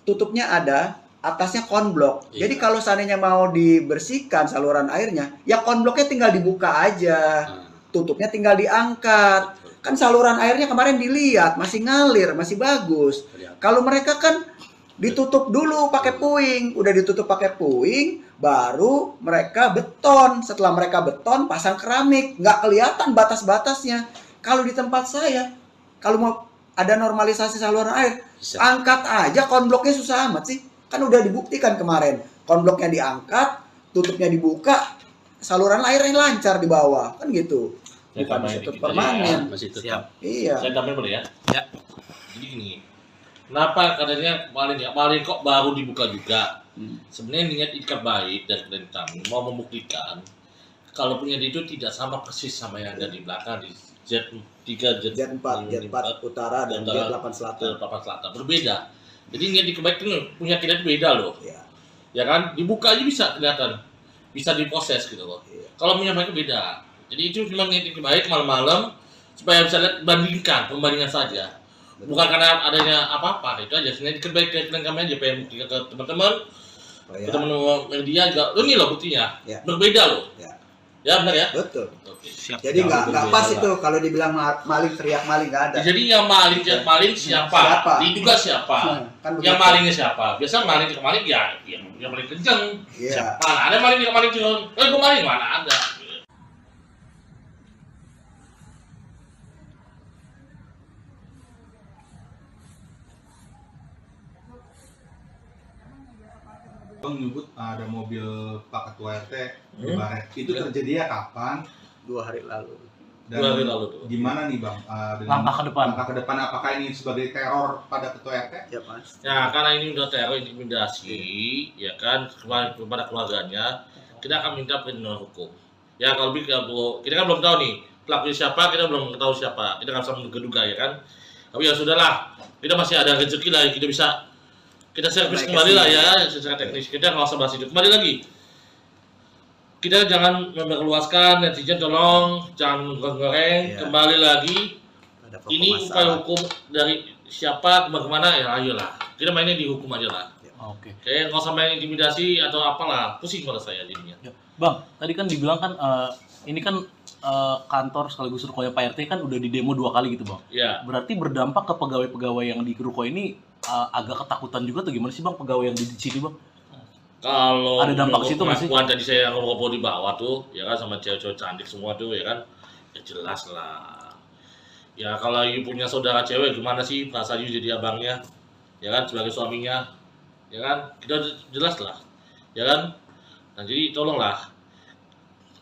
tutupnya ada, atasnya konblok. Jadi kalau seandainya mau dibersihkan saluran airnya, ya konbloknya tinggal dibuka aja. Tutupnya tinggal diangkat. Kan saluran airnya kemarin dilihat masih ngalir, masih bagus. Kalau mereka kan ditutup dulu pakai puing, udah ditutup pakai puing, baru mereka beton. Setelah mereka beton, pasang keramik, nggak kelihatan batas-batasnya. Kalau di tempat saya, kalau mau ada normalisasi saluran air, angkat aja konbloknya, susah amat sih. Kan udah dibuktikan kemarin, konbloknya diangkat, tutupnya dibuka, saluran airnya lancar di bawah, kan gitu. Bukan masih permanen. Masih tetap. Siap. Iya. Saya tambahin boleh ya? Ya. Jadi gini, kenapa katanya maling kok baru dibuka juga? Sebenarnya niat ikat baik dari klien kami mau membuktikan kalau punya itu tidak sama persis sama yang ada di belakang di Z3, Z4 utara dan Z8 selatan. Berbeda. Jadi niat ikat baik itu punya kita itu beda loh. Iya. Ya kan? Dibuka aja bisa kelihatan. Bisa diproses gitu loh. Iya. Kalau punya mereka beda. Jadi itu cuma niat ikat baik malam-malam supaya bisa lihat pembandingan saja. Betul. Bukan karena adanya apa-apa, itu aja. Niat ikat baik ke kami aja pengen buktikan ke teman-teman. Ya. Teman-teman media juga. Ini loh buktinya. Ya. Berbeda loh. Ya. Ya benar ya? Betul. Oke. Siap. Jadi nggak berbeda pas lah. itu kalau dibilang maling teriak maling nggak ada. Jadi yang maling siapa? Siapa? Diduga siapa? Kan Yang begitu. malingnya siapa? Biasa maling ke maling ya yang paling kenceng. Iya. Mana ada maling ke maling curang? Gue maling mana ada? Bang menyebut ada mobil Pak Ketua RT di Baret. Itu terjadinya kapan? 2 hari lalu. Dan 2 hari lalu tuh. gimana nih Bang? Dengan Langkah ke depan. Langkah ke depan apakah ini sebagai teror pada Ketua RT? Ya Mas. Ya karena ini udah teror intimidasi, ya kan kepada keluarganya, kita akan minta perlindungan hukum. Ya kalau kita kan belum tahu nih pelakunya siapa, kita belum tahu siapa, kita nggak bisa menduga ya kan. Tapi ya sudahlah, kita masih ada rezeki lah, kita servis kembali lah ya secara teknis. Kita nggak usah bahas itu. Kembali lagi, kita jangan memperluaskan, netizen tolong jangan goreng. Ya. Kembali lagi, Ada ini upaya hukum dari siapa kemana ya ayolah. Kita mainnya di hukum aja lah. Oke. Kayak nggak usah main intimidasi atau apalah, pusing pada saya jadinya. Ya. Bang, tadi kan dibilang kan ini kan kantor sekaligus rukonya Pak RT kan udah di demo 2 kali gitu Bang. Ya, Berarti berdampak ke pegawai-pegawai yang di ruko ini agak ketakutan juga tuh, gimana sih Bang pegawai yang di sini Bang? kalau Ada dampak situ nggak sih? pengakuan tadi saya ngobrol di bawah tuh, ya kan sama cewek-cewek cantik semua tuh, ya kan, ya jelas lah. Ya kalau you punya saudara cewek gimana sih perasaan you jadi abangnya, ya kan, sebagai suaminya, ya kan, kita jelas lah, ya kan. Nah jadi tolonglah,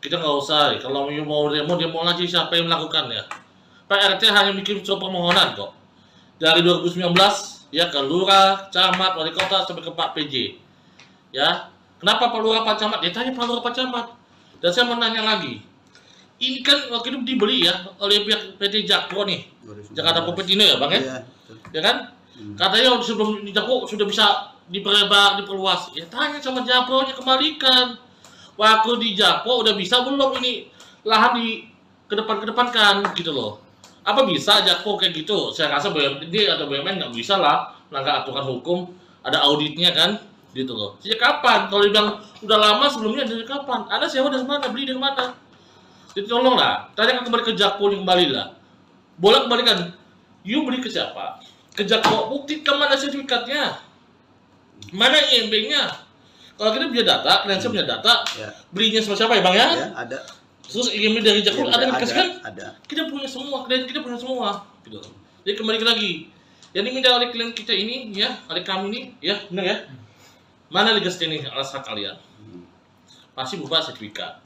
kita nggak usah, kalau you mau demo aja, siapa yang melakukannya. Pak RT hanya bikin surat permohonan kok, dari 2019 ya ke lurah, camat, wali kota sampai ke Pak PJ, ya. Kenapa Pak Lurah, Pak Camat? Ya tanya Pak Lurah, Pak Camat. Dan saya mau nanya lagi, ini kan waktu itu dibeli ya oleh pihak PT Jakpro nih, Jakarta Kopetino ya Bang ya? Iya. Ya kan? Katanya sebelum di Jakpro sudah bisa diperluas. Ya tanya sama Jakpro-nya, kembalikan. Waktu di Jakpro udah bisa belum ini lahan di kedepankan gitu loh. Apa bisa Jakpro kayak gitu? Saya rasa BUMD atau BUMN nggak bisa lah melanggar aturan hukum, ada auditnya kan? Gitu loh. Sejak kapan? Kalau dibilang udah lama sebelumnya, dari kapan? Anda sewa dari mana? Beli dari mana? Jadi tolonglah, tanyakan kembali ke Jakpro, kembali lah. Boleh kembalikan. You beli ke siapa? Ke Jakpro, buktikan mana sertifikatnya, mana IMB-nya. Kalau kita punya data, klien punya data, Ya. belinya sama siapa ya Bang ya? Ya, ada. Terus IMB dari Jakpro ada yang dikasihkan? Ada. Kita punya semua, klien kita punya semua. Gitu. Jadi kembali lagi, yang diminta oleh klien kita ini, ya, oleh kami ini, ya, benar ya? Mana legasnya nih alas hak kalian? Pasti berupa sertifikat.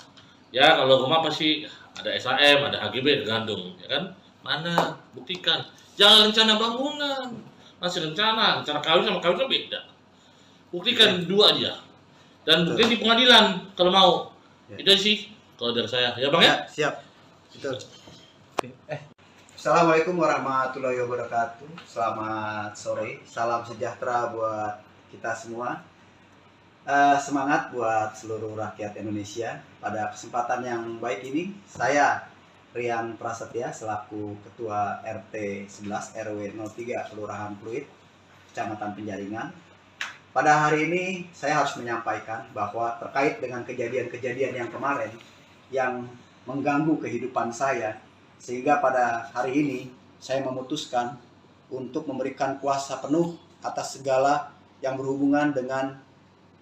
Ya kalau rumah pasti ada SHM, ada HGB, ada gandum, ya kan? Mana? Buktikan. Jangan rencana bangunan, masih rencana kawin sama kawin kan beda. Buktikan dua aja. Dan buktikan di pengadilan kalau mau. Ya. Itu sih kalau dari saya. Ya Bang ya? Siap. Betul. Assalamualaikum warahmatullahi wabarakatuh. Selamat sore. Salam sejahtera buat kita semua. Semangat buat seluruh rakyat Indonesia. Pada kesempatan yang baik ini, saya Rian Prasetya selaku Ketua RT 11 RW 03 Kelurahan Pluit, Kecamatan Penjaringan. Pada hari ini saya harus menyampaikan bahwa terkait dengan kejadian-kejadian yang kemarin yang mengganggu kehidupan saya, sehingga pada hari ini saya memutuskan untuk memberikan kuasa penuh atas segala yang berhubungan dengan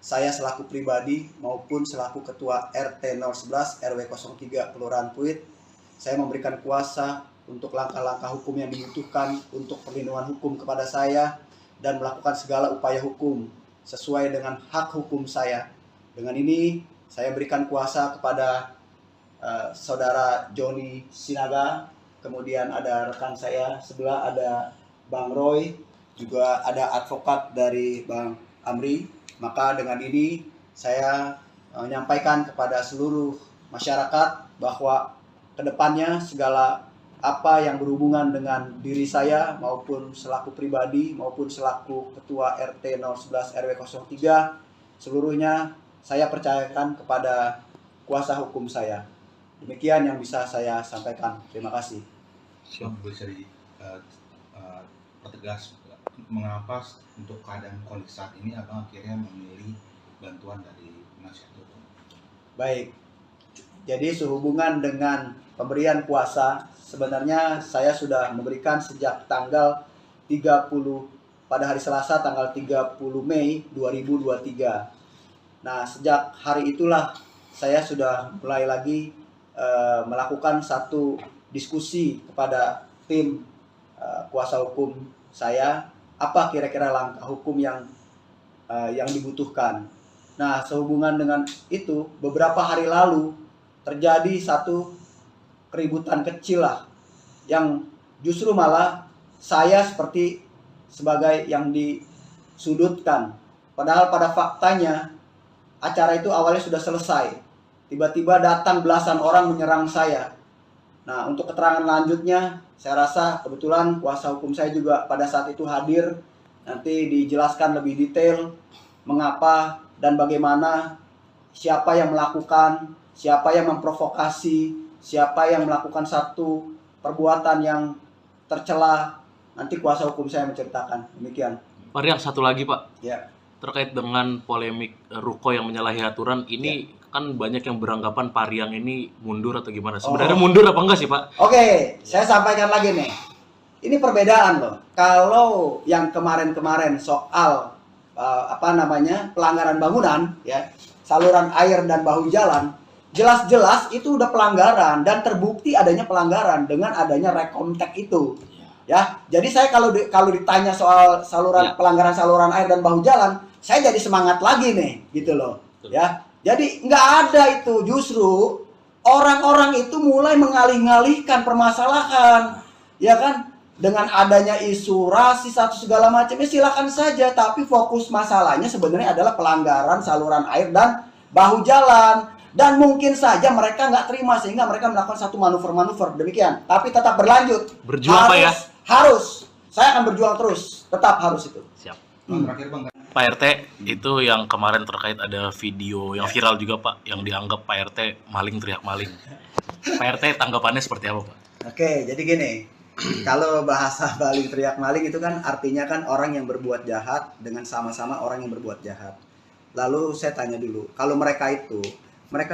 saya selaku pribadi maupun selaku Ketua RT 011 RW 03 Kelurahan Pluit. Saya memberikan kuasa untuk langkah-langkah hukum yang dibutuhkan untuk perlindungan hukum kepada saya dan melakukan segala upaya hukum sesuai dengan hak hukum saya. Dengan ini saya berikan kuasa kepada Saudara Joni Sinaga, kemudian ada rekan saya sebelah ada Bang Roy, juga ada advokat dari Bang Amri. Maka dengan ini saya menyampaikan kepada seluruh masyarakat bahwa kedepannya segala apa yang berhubungan dengan diri saya maupun selaku pribadi maupun selaku Ketua RT 011 RW 03 seluruhnya saya percayakan kepada kuasa hukum saya. Demikian yang bisa saya sampaikan. Terima kasih. Bisa pertegas mengapa untuk keadaan kondisi saat ini abang akhirnya memilih bantuan dari penasihat hukum? Baik, jadi sehubungan dengan pemberian kuasa, sebenarnya saya sudah memberikan sejak tanggal 30 pada hari Selasa tanggal 30 Mei 2023. Nah, sejak hari itulah saya sudah mulai lagi melakukan satu diskusi kepada tim kuasa hukum saya, apa kira-kira langkah hukum yang dibutuhkan. Nah, sehubungan dengan itu, beberapa hari lalu terjadi satu keributan kecil lah, yang justru malah saya seperti sebagai yang disudutkan. Padahal pada faktanya acara itu awalnya sudah selesai. Tiba-tiba datang belasan orang menyerang saya. Nah, untuk keterangan lanjutnya, saya rasa kebetulan kuasa hukum saya juga pada saat itu hadir. Nanti dijelaskan lebih detail mengapa dan bagaimana, siapa yang melakukan, siapa yang memprovokasi, siapa yang melakukan satu perbuatan yang tercela. Nanti kuasa hukum saya menceritakan. Demikian. Pak Rian, satu lagi Pak. Ya. Terkait dengan polemik ruko yang menyalahi aturan ini, kan banyak yang beranggapan Pak Rian ini mundur atau gimana? Sebenarnya mundur apa enggak sih Pak? Oke, saya sampaikan lagi nih. Ini perbedaan loh. Kalau yang kemarin-kemarin soal pelanggaran bangunan, ya, saluran air dan bahu jalan, jelas-jelas itu udah pelanggaran dan terbukti adanya pelanggaran dengan adanya rekontek itu. Ya, jadi saya kalau ditanya soal pelanggaran saluran air dan bahu jalan, saya jadi semangat lagi nih, gitu loh. Ya, jadi nggak ada itu, justru orang-orang itu mulai mengalih-alihkan permasalahan, ya kan? Dengan adanya isu rasis atau segala macamnya silakan saja, tapi fokus masalahnya sebenarnya adalah pelanggaran saluran air dan bahu jalan. Dan mungkin saja mereka nggak terima sehingga mereka melakukan satu manuver-manuver demikian. Tapi tetap berlanjut. Berjuang Pak ya? Harus. Saya akan berjuang terus. Tetap harus itu. Siap. Terakhir Bang, Pak RT, itu yang kemarin terkait ada video yang viral juga Pak, yang dianggap Pak RT maling teriak maling. Pak RT tanggapannya seperti apa Pak? Oke, jadi gini. Kalau bahasa maling teriak maling itu kan artinya kan orang yang berbuat jahat dengan sama-sama orang yang berbuat jahat. Lalu saya tanya dulu, kalau mereka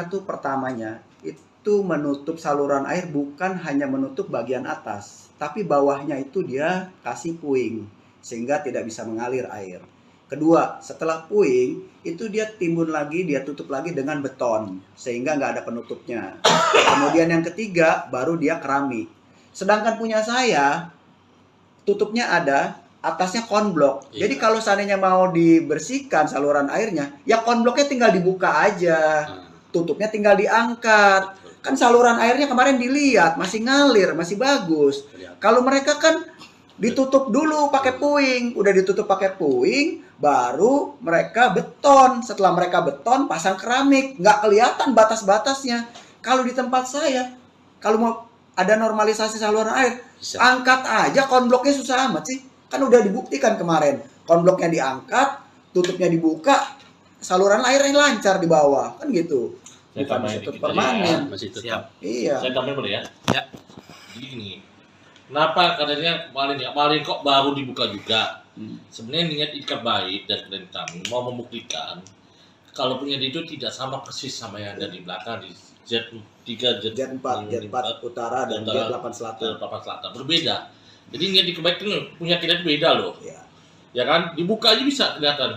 tuh pertamanya itu menutup saluran air bukan hanya menutup bagian atas, tapi bawahnya itu dia kasih puing sehingga tidak bisa mengalir air. Kedua, setelah puing itu dia timbun lagi, dia tutup lagi dengan beton sehingga nggak ada penutupnya. Kemudian yang ketiga baru dia keramik. Sedangkan punya saya tutupnya ada, atasnya konblok. Iya. Jadi kalau seandainya mau dibersihkan saluran airnya, ya konbloknya tinggal dibuka aja. Tutupnya tinggal diangkat. Kan saluran airnya kemarin dilihat masih ngalir, masih bagus. Kalau mereka kan ditutup dulu pakai puing, udah ditutup pakai puing, baru mereka beton. Setelah mereka beton, pasang keramik, nggak kelihatan batas-batasnya. Kalau di tempat saya, kalau mau ada normalisasi saluran air, angkat aja konbloknya, susah amat sih. Kan udah dibuktikan kemarin, konbloknya diangkat, tutupnya dibuka, saluran airnya lancar di bawah, kan gitu. Saya Bukan tambahin ditutup dikit aja ya, permanen. masih tetap. Siap. Iya. Saya tambahin boleh ya? Ya. Jadi gini, kenapa katanya maling kok baru dibuka juga? Sebenarnya niat ikat baik dan kami mau membuktikan kalau punya itu tidak sama persis sama yang ada di belakang di Z3, Jet 4 utara dan Jet 8 selatan. 8 selatan berbeda. Jadi niat ikat baik itu punya kita itu beda loh. Iya. Ya kan, dibuka aja bisa kelihatan,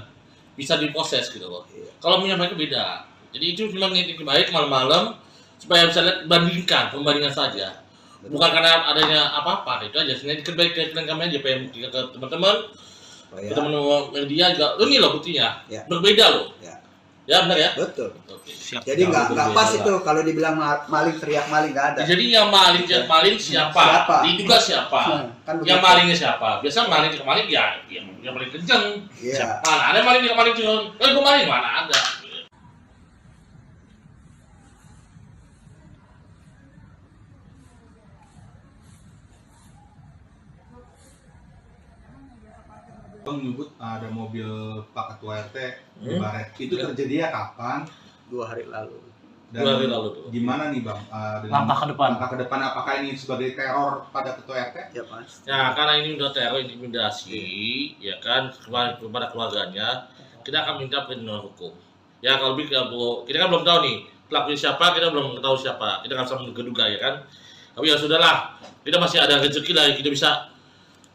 bisa diproses gitu loh. Iya. Kalau punya mereka beda. Jadi itu cuma niat ikat baik malam-malam supaya bisa lihat pembandingan saja. Bukan karena adanya apa-apa, itu aja. Sebenarnya ikat baik kalian kami aja pengen buktikan ke teman-teman. Ya. Teman-teman media juga, ini loh buktinya, Ya. berbeda loh. Ya. Ya benar ya. Betul. Oke. Siap. Jadi nggak berbeda pas lah. itu kalau dibilang maling teriak maling nggak ada. Jadi yang maling siapa? Siapa? Diduga siapa? Kan Yang begitu. malingnya siapa? Biasa maling ya yang paling kenceng. Iya. Mana ada maling turun? Gue maling mana ada? Bang menyebut ada mobil Pak Ketua RT di Hmm. Baret. Itu terjadinya kapan? 2 hari lalu. Dan 2 hari lalu tuh. gimana nih Bang? Dengan Langkah ke depan. Langkah ke depan apakah ini sebagai teror pada Ketua RT? Ya Mas. Ya karena ini udah teror intimidasi, ya kan kepada keluarganya, kita akan minta perlindungan hukum. Ya kalau kita kan belum tahu nih pelakunya siapa, kita belum tahu siapa, kita nggak bisa menduga-duga ya kan. Tapi ya sudahlah, kita masih ada rezeki lah,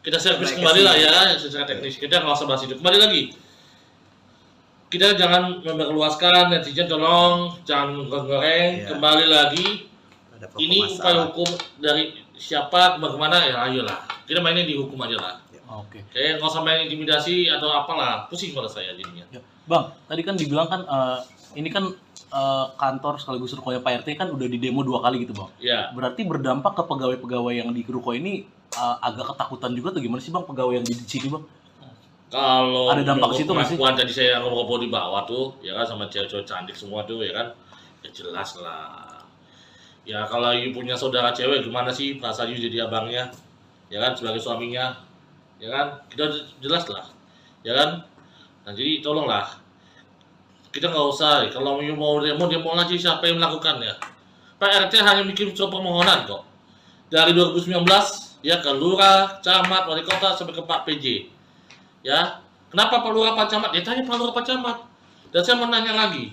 kita servis kembali lah ya secara teknis. Kita nggak usah bahas itu. Kembali lagi, kita jangan memperluaskan, netizen tolong jangan goreng. Iya. Kembali lagi, Ada pokok ini masalah. upaya hukum dari siapa bagaimana ya ayolah. Kita mainnya di hukum aja lah. Oke. Kayak nggak usah main intimidasi atau apalah, pusing pada saya jadinya. Ya. Bang, tadi kan dibilang kan ini kan kantor sekaligus rukonya Pak RT kan udah di demo 2 kali gitu Bang. Ya, Berarti berdampak ke pegawai-pegawai yang di ruko ini agak ketakutan juga atau gimana sih Bang pegawai yang di sini Bang? kalau Ada dampak menurut situ nggak sih? pengakuan tadi saya ngobrol di bawah tuh, ya kan sama cewek-cewek cantik semua tuh, ya kan, ya jelas lah. Ya kalau you punya saudara cewek gimana sih perasaan you jadi abangnya, ya kan sebagai suaminya, ya kan kita jelas lah, ya kan. Nah jadi tolonglah, kita nggak usah kalau you mau demo aja siapa yang melakukannya. Pak RT hanya bikin surat permohonan kok dari 2019 ya ke lurah, camat, wali kota sampai ke Pak PJ. Ya, kenapa Pak Lurah Pak Camat? Ya tanya Pak Lurah Pak Camat. Dan saya mau nanya lagi,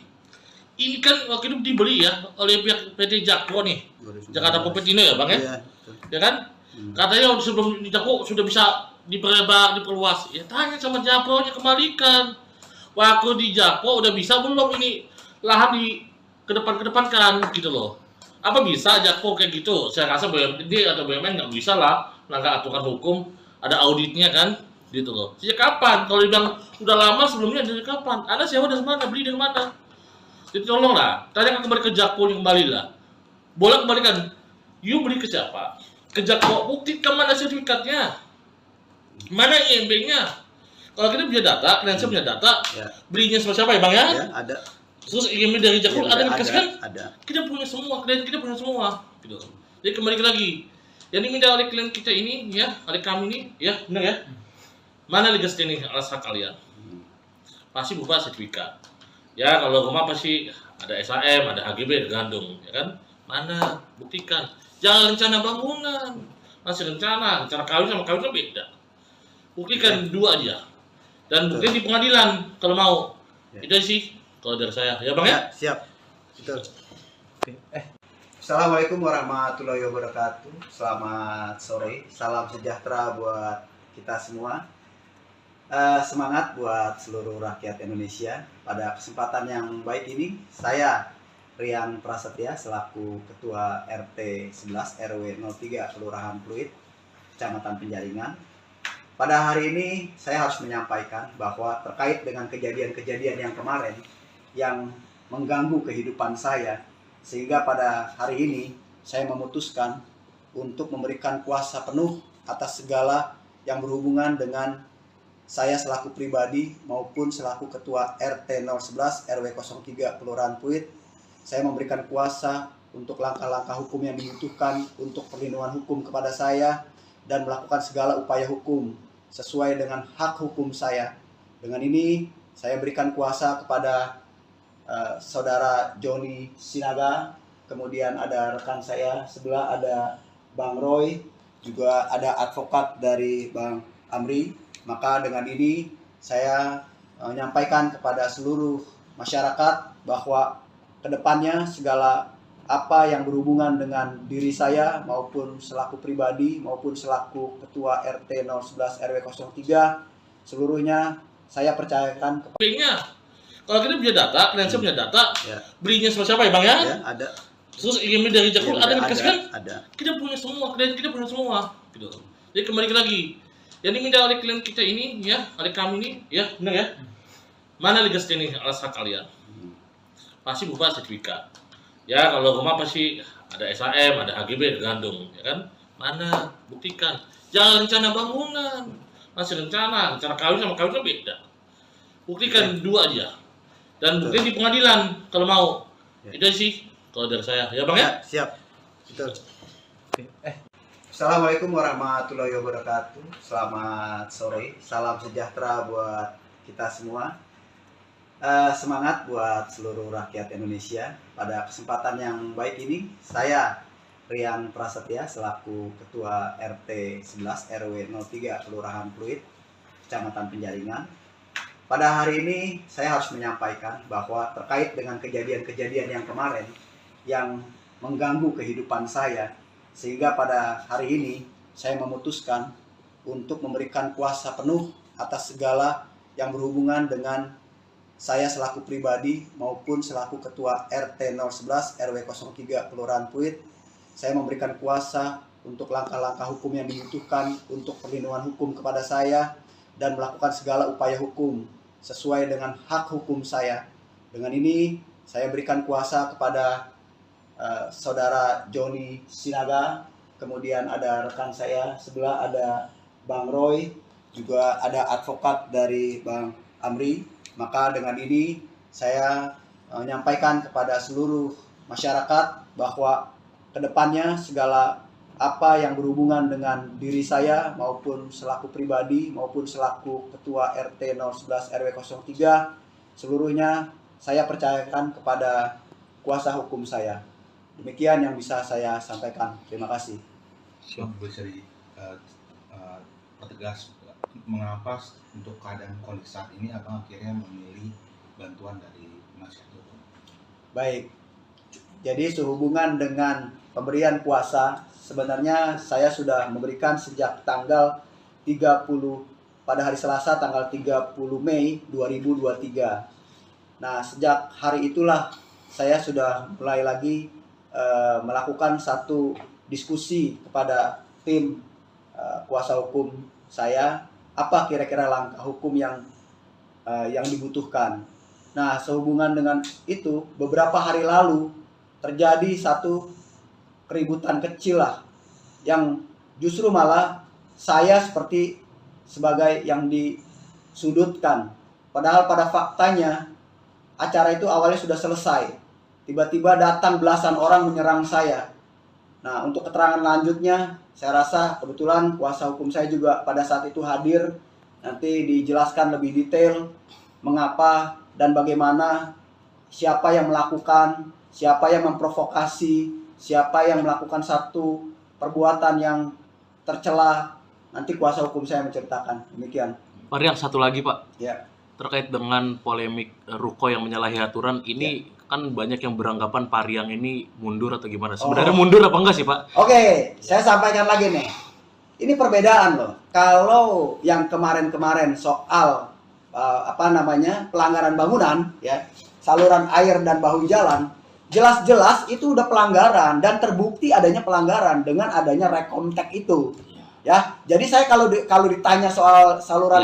ini kan waktu itu dibeli ya oleh pihak PT Jakpro nih, Jakarta Propertindo ya Bang ya? Iya. Betul. Ya kan? Katanya sebelum di Jakpro sudah bisa diperlebar, diperluas. Ya tanya sama Jakpro nya kembalikan. Waktu di Jakpro udah bisa belum ini lahan kedepankan gitu loh. Apa bisa Jakpro kayak gitu? Saya rasa BUMD atau BUMN nggak bisa lah melanggar aturan hukum, ada auditnya kan, gitu loh. Sejak kapan? Kalau dibilang udah lama sebelumnya dari kapan? Anda sewa dari mana? Beli dari mana? Jadi tolonglah, tanya kembali ke Jakpro kembali lah. Boleh kembalikan. You beli ke siapa? Ke Jakpro, buktikan mana sertifikatnya, mana IMB-nya. Kalau kita punya data, klien saya punya data, Ya. belinya sama siapa ya bang ya? Ya, ada. Terus IMB dari Jakpro ada yang dikasih kan? Ada. Kita punya semua, klien kita punya semua, gitu. Jadi kembali lagi, yang diminta oleh klien kita ini, ya, oleh kami ini, ya, benar ya? Mana legas ini alas hak kalian? Pasti berupa sertifikat. Ya, kalau rumah pasti ada SHM, ada HGB, ada gandung, ya kan? Mana? Buktikan. Jangan rencana bangunan, masih rencana kawin sama kawin kan beda. Buktikan dua aja. Dan buktikan di pengadilan kalau mau. Ya. Itu sih kalau dari saya, ya bang ya? Ya, siap. Betul. Assalamualaikum warahmatullahi wabarakatuh. Selamat sore. Salam sejahtera buat kita semua. Semangat buat seluruh rakyat Indonesia. Pada kesempatan yang baik ini, saya Rian Prasetya selaku Ketua RT 11 RW 03 Kelurahan Pluit, Kecamatan Penjaringan. Pada hari ini saya harus menyampaikan bahwa terkait dengan kejadian-kejadian yang kemarin yang mengganggu kehidupan saya, sehingga pada hari ini saya memutuskan untuk memberikan kuasa penuh atas segala yang berhubungan dengan saya selaku pribadi maupun selaku Ketua RT 011 RW 03 Kelurahan Pluit. Saya memberikan kuasa untuk langkah-langkah hukum yang dibutuhkan untuk perlindungan hukum kepada saya dan melakukan segala upaya hukum sesuai dengan hak hukum saya. Dengan ini saya berikan kuasa kepada saudara Joni Sinaga, kemudian ada rekan saya sebelah ada Bang Roy, juga ada advokat dari Bang Amri. Maka dengan ini saya menyampaikan kepada seluruh masyarakat bahwa kedepannya segala apa yang berhubungan dengan diri saya maupun selaku pribadi maupun selaku Ketua RT 011 RW 03 seluruhnya saya percayakan kepada Kalau kita punya data, klien saya punya data, ya. belinya sama siapa ya bang ya? Ya, ada. Terus IMB dari Jakpro ada yang dikasih kan? Ada. Kita punya semua, klien kita punya semua, gitu. Jadi kembali lagi, yang diminta oleh klien kita ini, ya, oleh kami ini, ya, benar ya? Mana legas ini alas hak kalian? Pasti berupa sertifikat. Ya, kalau rumah pasti ada SHM, ada HGB, ada gandung, ya kan? Mana? Buktikan. Jangan rencana bangunan, masih rencana kawin sama kawin kan beda. Buktikan dua aja. Dan buktikan di pengadilan kalau mau. Ya. Itu sih kalau dari saya, ya bang ya? Ya, siap. Betul. Assalamualaikum warahmatullahi wabarakatuh. Selamat sore. Salam sejahtera buat kita semua. Semangat buat seluruh rakyat Indonesia. Pada kesempatan yang baik ini, saya Rian Prasetya selaku Ketua RT 11 RW 03 Kelurahan Pluit, Kecamatan Penjaringan. Pada hari ini saya harus menyampaikan bahwa terkait dengan kejadian-kejadian yang kemarin yang mengganggu kehidupan saya, sehingga pada hari ini saya memutuskan untuk memberikan kuasa penuh atas segala yang berhubungan dengan saya selaku pribadi maupun selaku Ketua RT 011 RW 03 Kelurahan Pluit. Saya memberikan kuasa untuk langkah-langkah hukum yang dibutuhkan untuk perlindungan hukum kepada saya dan melakukan segala upaya hukum sesuai dengan hak hukum saya. Dengan ini saya berikan kuasa kepada saudara Joni Sinaga, kemudian ada rekan saya sebelah ada Bang Roy, juga ada advokat dari Bang Amri. Maka dengan ini saya menyampaikan kepada seluruh masyarakat bahwa kedepannya segala apa yang berhubungan dengan diri saya maupun selaku pribadi maupun selaku Ketua RT 011 RW 03 seluruhnya saya percayakan kepada kuasa hukum saya. Demikian yang bisa saya sampaikan. Terima kasih. Bisa dipertegas mengapa untuk keadaan kondisi saat ini abang akhirnya memilih bantuan dari penasihat hukum? Baik, jadi sehubungan dengan pemberian kuasa, sebenarnya saya sudah memberikan sejak tanggal 30 pada hari Selasa tanggal 30 Mei 2023. Nah, sejak hari itulah saya sudah mulai lagi melakukan satu diskusi kepada tim kuasa hukum saya, apa kira-kira langkah hukum yang dibutuhkan. Nah, sehubungan dengan itu, beberapa hari lalu terjadi satu keributan kecil lah, yang justru malah saya seperti sebagai yang disudutkan. Padahal pada faktanya acara itu awalnya sudah selesai. Tiba-tiba datang belasan orang menyerang saya. Nah, untuk keterangan lanjutnya, saya rasa kebetulan kuasa hukum saya juga pada saat itu hadir. Nanti dijelaskan lebih detail mengapa dan bagaimana, siapa yang melakukan, siapa yang memprovokasi, siapa yang melakukan satu perbuatan yang tercela. Nanti kuasa hukum saya menceritakan. Demikian. Pak Riang, satu lagi Pak. Ya. Terkait dengan polemik ruko yang menyalahi aturan, ini kan banyak yang beranggapan Pak Riang ini mundur atau gimana. Sebenarnya mundur apa enggak sih Pak? Oke, saya sampaikan lagi nih. Ini perbedaan loh. Kalau yang kemarin-kemarin soal pelanggaran bangunan, ya, saluran air dan bahu jalan, jelas-jelas itu udah pelanggaran dan terbukti adanya pelanggaran dengan adanya rekomtek itu. Ya, jadi saya kalau ditanya soal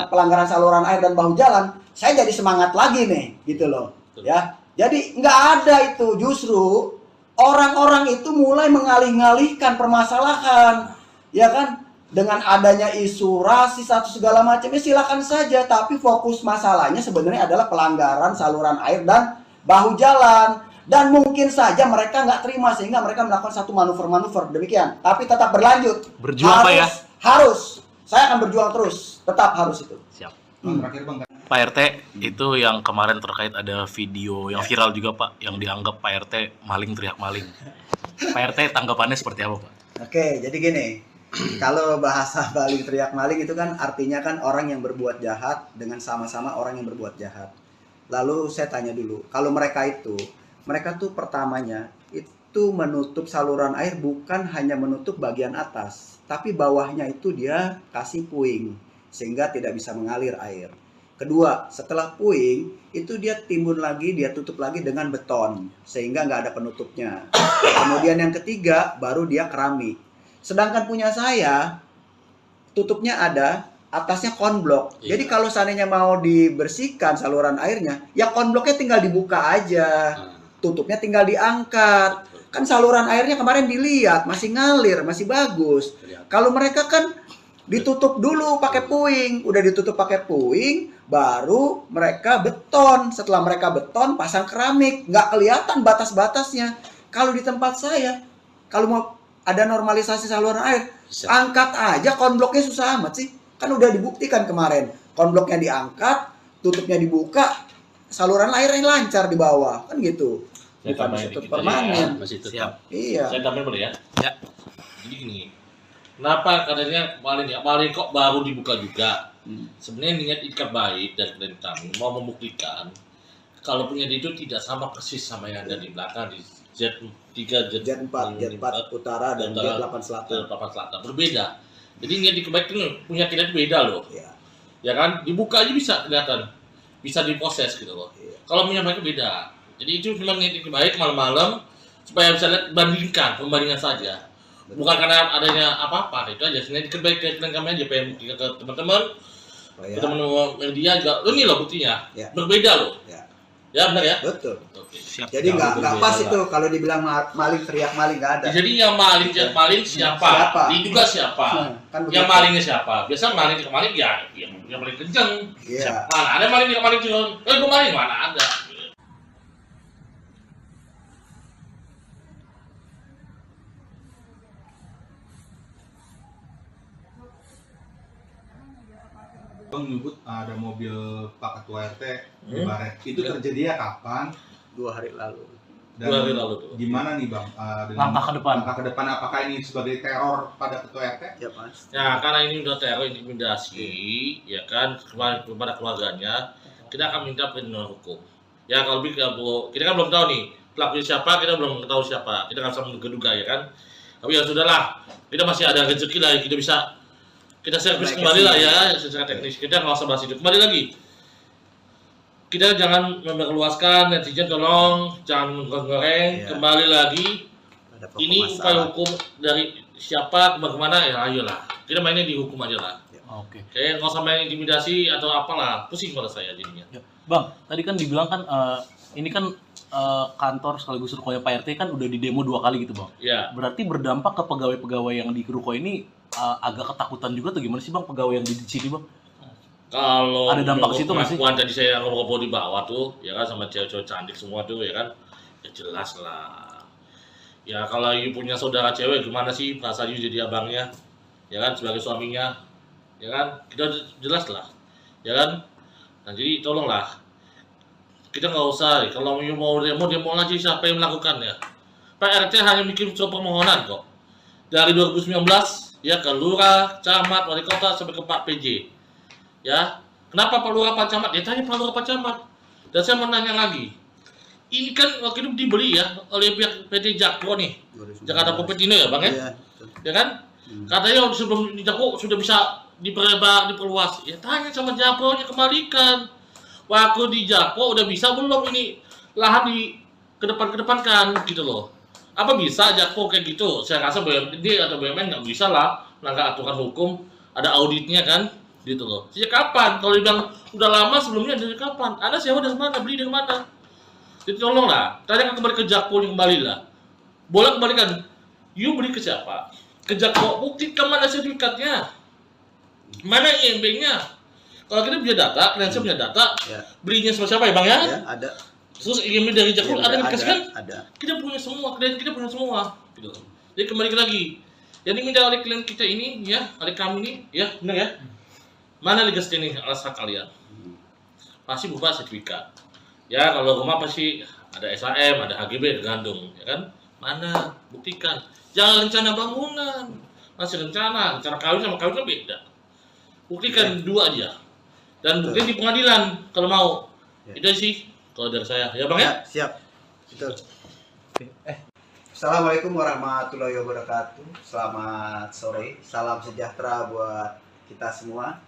pelanggaran saluran air dan bahu jalan, saya jadi semangat lagi nih, gitu loh. Ya, jadi nggak ada itu, justru orang-orang itu mulai mengalih-ngalihkan permasalahan, ya kan? Dengan adanya isu rasis atau segala macam, ya silakan saja. Tapi fokus masalahnya sebenarnya adalah pelanggaran saluran air dan bahu jalan. Dan mungkin saja mereka nggak terima sehingga mereka melakukan satu manuver-manuver demikian. Tapi tetap berlanjut. Berjuang Pak ya? Harus. Saya akan berjuang terus. Tetap harus itu. Siap. Terakhir Bang. Pak RT, itu yang kemarin terkait ada video yang viral juga Pak, yang dianggap Pak RT maling teriak maling. Pak RT tanggapannya seperti apa Pak? Oke, jadi gini. Kalau bahasa maling teriak maling itu kan artinya kan orang yang berbuat jahat dengan sama-sama orang yang berbuat jahat. Lalu saya tanya dulu, kalau mereka tuh pertamanya itu menutup saluran air bukan hanya menutup bagian atas, tapi bawahnya itu dia kasih puing sehingga tidak bisa mengalir air. Kedua, setelah puing itu dia timbun lagi, dia tutup lagi dengan beton sehingga nggak ada penutupnya. Kemudian yang ketiga baru dia keramik. Sedangkan punya saya tutupnya ada, atasnya konblok. Jadi kalau seandainya mau dibersihkan saluran airnya, ya konbloknya tinggal dibuka aja. Tutupnya tinggal diangkat. Kan saluran airnya kemarin dilihat masih ngalir, masih bagus. Kalau mereka kan ditutup dulu pakai puing, udah ditutup pakai puing, baru mereka beton. Setelah mereka beton, pasang keramik, nggak kelihatan batas-batasnya. Kalau di tempat saya, kalau mau ada normalisasi saluran air, angkat aja konbloknya, susah amat sih. Kan udah dibuktikan kemarin, konbloknya diangkat, tutupnya dibuka, saluran airnya lancar di bawah, kan gitu. Bukan tutup permanen. Masih tetap. Siap. Iya. Saya tambahin boleh ya? Ya. Jadi gini, kenapa katanya maling kok baru dibuka juga? Sebenarnya niat ikat baik dari kami mau membuktikan kalau punya itu tidak sama persis sama yang ada di belakang di Z3, Jet 4 utara dan Jet 8 selatan. Berbeda. Jadi niat dikebaikan punya kita itu beda loh. Iya. Ya kan? Dibuka aja bisa kelihatan. Bisa diproses gitu loh. Iya. Kalau punya mereka beda. Jadi itu memang niat baik malam-malam supaya bisa lihat pembandingan saja. Bukan karena adanya apa-apa, itu aja. Sebenarnya dikebaikan kami aja pengen ke teman-teman. Ke teman-teman media juga. Ini loh buktinya. Ya. Berbeda loh. Ya. Ya benar ya? Betul. Oke. Siap. Jadi nggak pas itu kalau dibilang maling teriak maling, nggak ada. Jadi yang maling siapa? Diduga siapa? Kan Yang begitu. malingnya siapa? Biasa maling ke maling ya yang paling kenceng. Iya. Mana ada maling ke maling cilon? Gue maling mana ada? Bang menyebut ada mobil Pak Ketua RT di Baret. Itu terjadinya kapan? 2 hari lalu. Dan 2 hari lalu tuh. gimana nih Bang? Dengan Langkah ke depan. Langkah ke depan apakah ini sebagai teror pada Ketua RT? Ya Mas. Ya karena ini udah teror intimidasi, ya kan kepada keluarganya, kita akan minta perlindungan hukum. Ya kalau kita kan belum tahu nih pelakunya siapa, kita belum tahu siapa, kita nggak bisa menduga-duga ya kan. Tapi ya sudahlah, kita masih ada rezeki lah, kita bisa kita servis kembali lah ya secara teknis. Kita nggak usah bahas itu. Kembali lagi, kita jangan meluaskan, netizen tolong jangan goreng. Iya. Kembali lagi, Ada pokok ini masalah. upaya hukum dari siapa, bagaimana ya ayolah. Kita mainnya di hukum aja lah. Oke. Kayak nggak usah main intimidasi atau apalah, pusing pada saya jadinya. Ya. Bang, tadi kan dibilang kan ini kan kantor sekaligus rukonya Pak RT kan udah di demo 2 kali gitu bang. Ya, Berarti berdampak ke pegawai-pegawai yang di ruko ini agak ketakutan juga tuh gimana sih bang pegawai yang di sini bang? kalau Ada dampak situ nggak sih? pengakuan tadi saya ngobrol di bawah tuh, ya kan sama cewek-cewek cantik semua tuh, ya kan, ya jelas lah. Ya kalau you punya saudara cewek gimana sih perasaan you jadi abangnya, ya kan, sebagai suaminya, ya kan, kita jelas lah, ya kan. Nah jadi tolonglah, kita nggak usah, kalau you mau demo aja siapa yang melakukannya. Pak RT hanya bikin surat permohonan kok. Dari 2019 ya ke lurah, camat, wali kota sampai ke Pak PJ. Ya, kenapa Pak Lurah Pak Camat? Ya tanya Pak Lurah Pak Camat. Dan saya mau nanya lagi. Ini kan waktu itu dibeli ya oleh pihak PT Jakpro nih. Jakarta Kopetino ya Bang ya? Iya, betul. Ya kan? Katanya sebelum di Jakpro sudah bisa diperlebar, diperluas. Ya tanya sama Jakpro-nya, kembalikan. Waktu di Jakpro udah bisa belum ini lahan di kedepankan gitu loh. Apa bisa Jakpro kayak gitu? Saya rasa BUMD atau BUMN nggak bisa lah melanggar aturan hukum. Ada auditnya kan? Gitu loh. Sejak kapan? Kalau dibilang udah lama sebelumnya dari kapan? Anda sewa dari mana? Beli dari mana? Jadi tolonglah, tanyakan kembali ke Jakpro, kembali lah. Boleh kembalikan. You beli ke siapa? Ke Jakpro, buktikan mana sertifikatnya? Mana IMB-nya? Kalau kita punya data, kredensial punya data, Ya. belinya sama siapa ya Bang ya? Ya, ada. Terus IMB dari Jakpro ada yang dikasih kan? Ada. Kita punya semua, klien kita punya semua. Gitu. Jadi kembali lagi. Yang diminta oleh klien kita ini, ya, oleh kami ini, ya, benar ya? Mana legasnya nih alas hak kalian? Pasti berupa sertifikat. Ya kalau rumah pasti ada SHM, ada HGB, tergantung, ya kan? Mana? Buktikan. Jangan rencana bangunan. Masih rencana kawin sama kawin kan beda. Buktikan dua aja. Dan buktikan di pengadilan kalau mau. Ya. Itu sih kalau dari saya. Ya Bang ya? Siap. Betul. Assalamualaikum warahmatullahi wabarakatuh. Selamat sore. Salam sejahtera buat kita semua.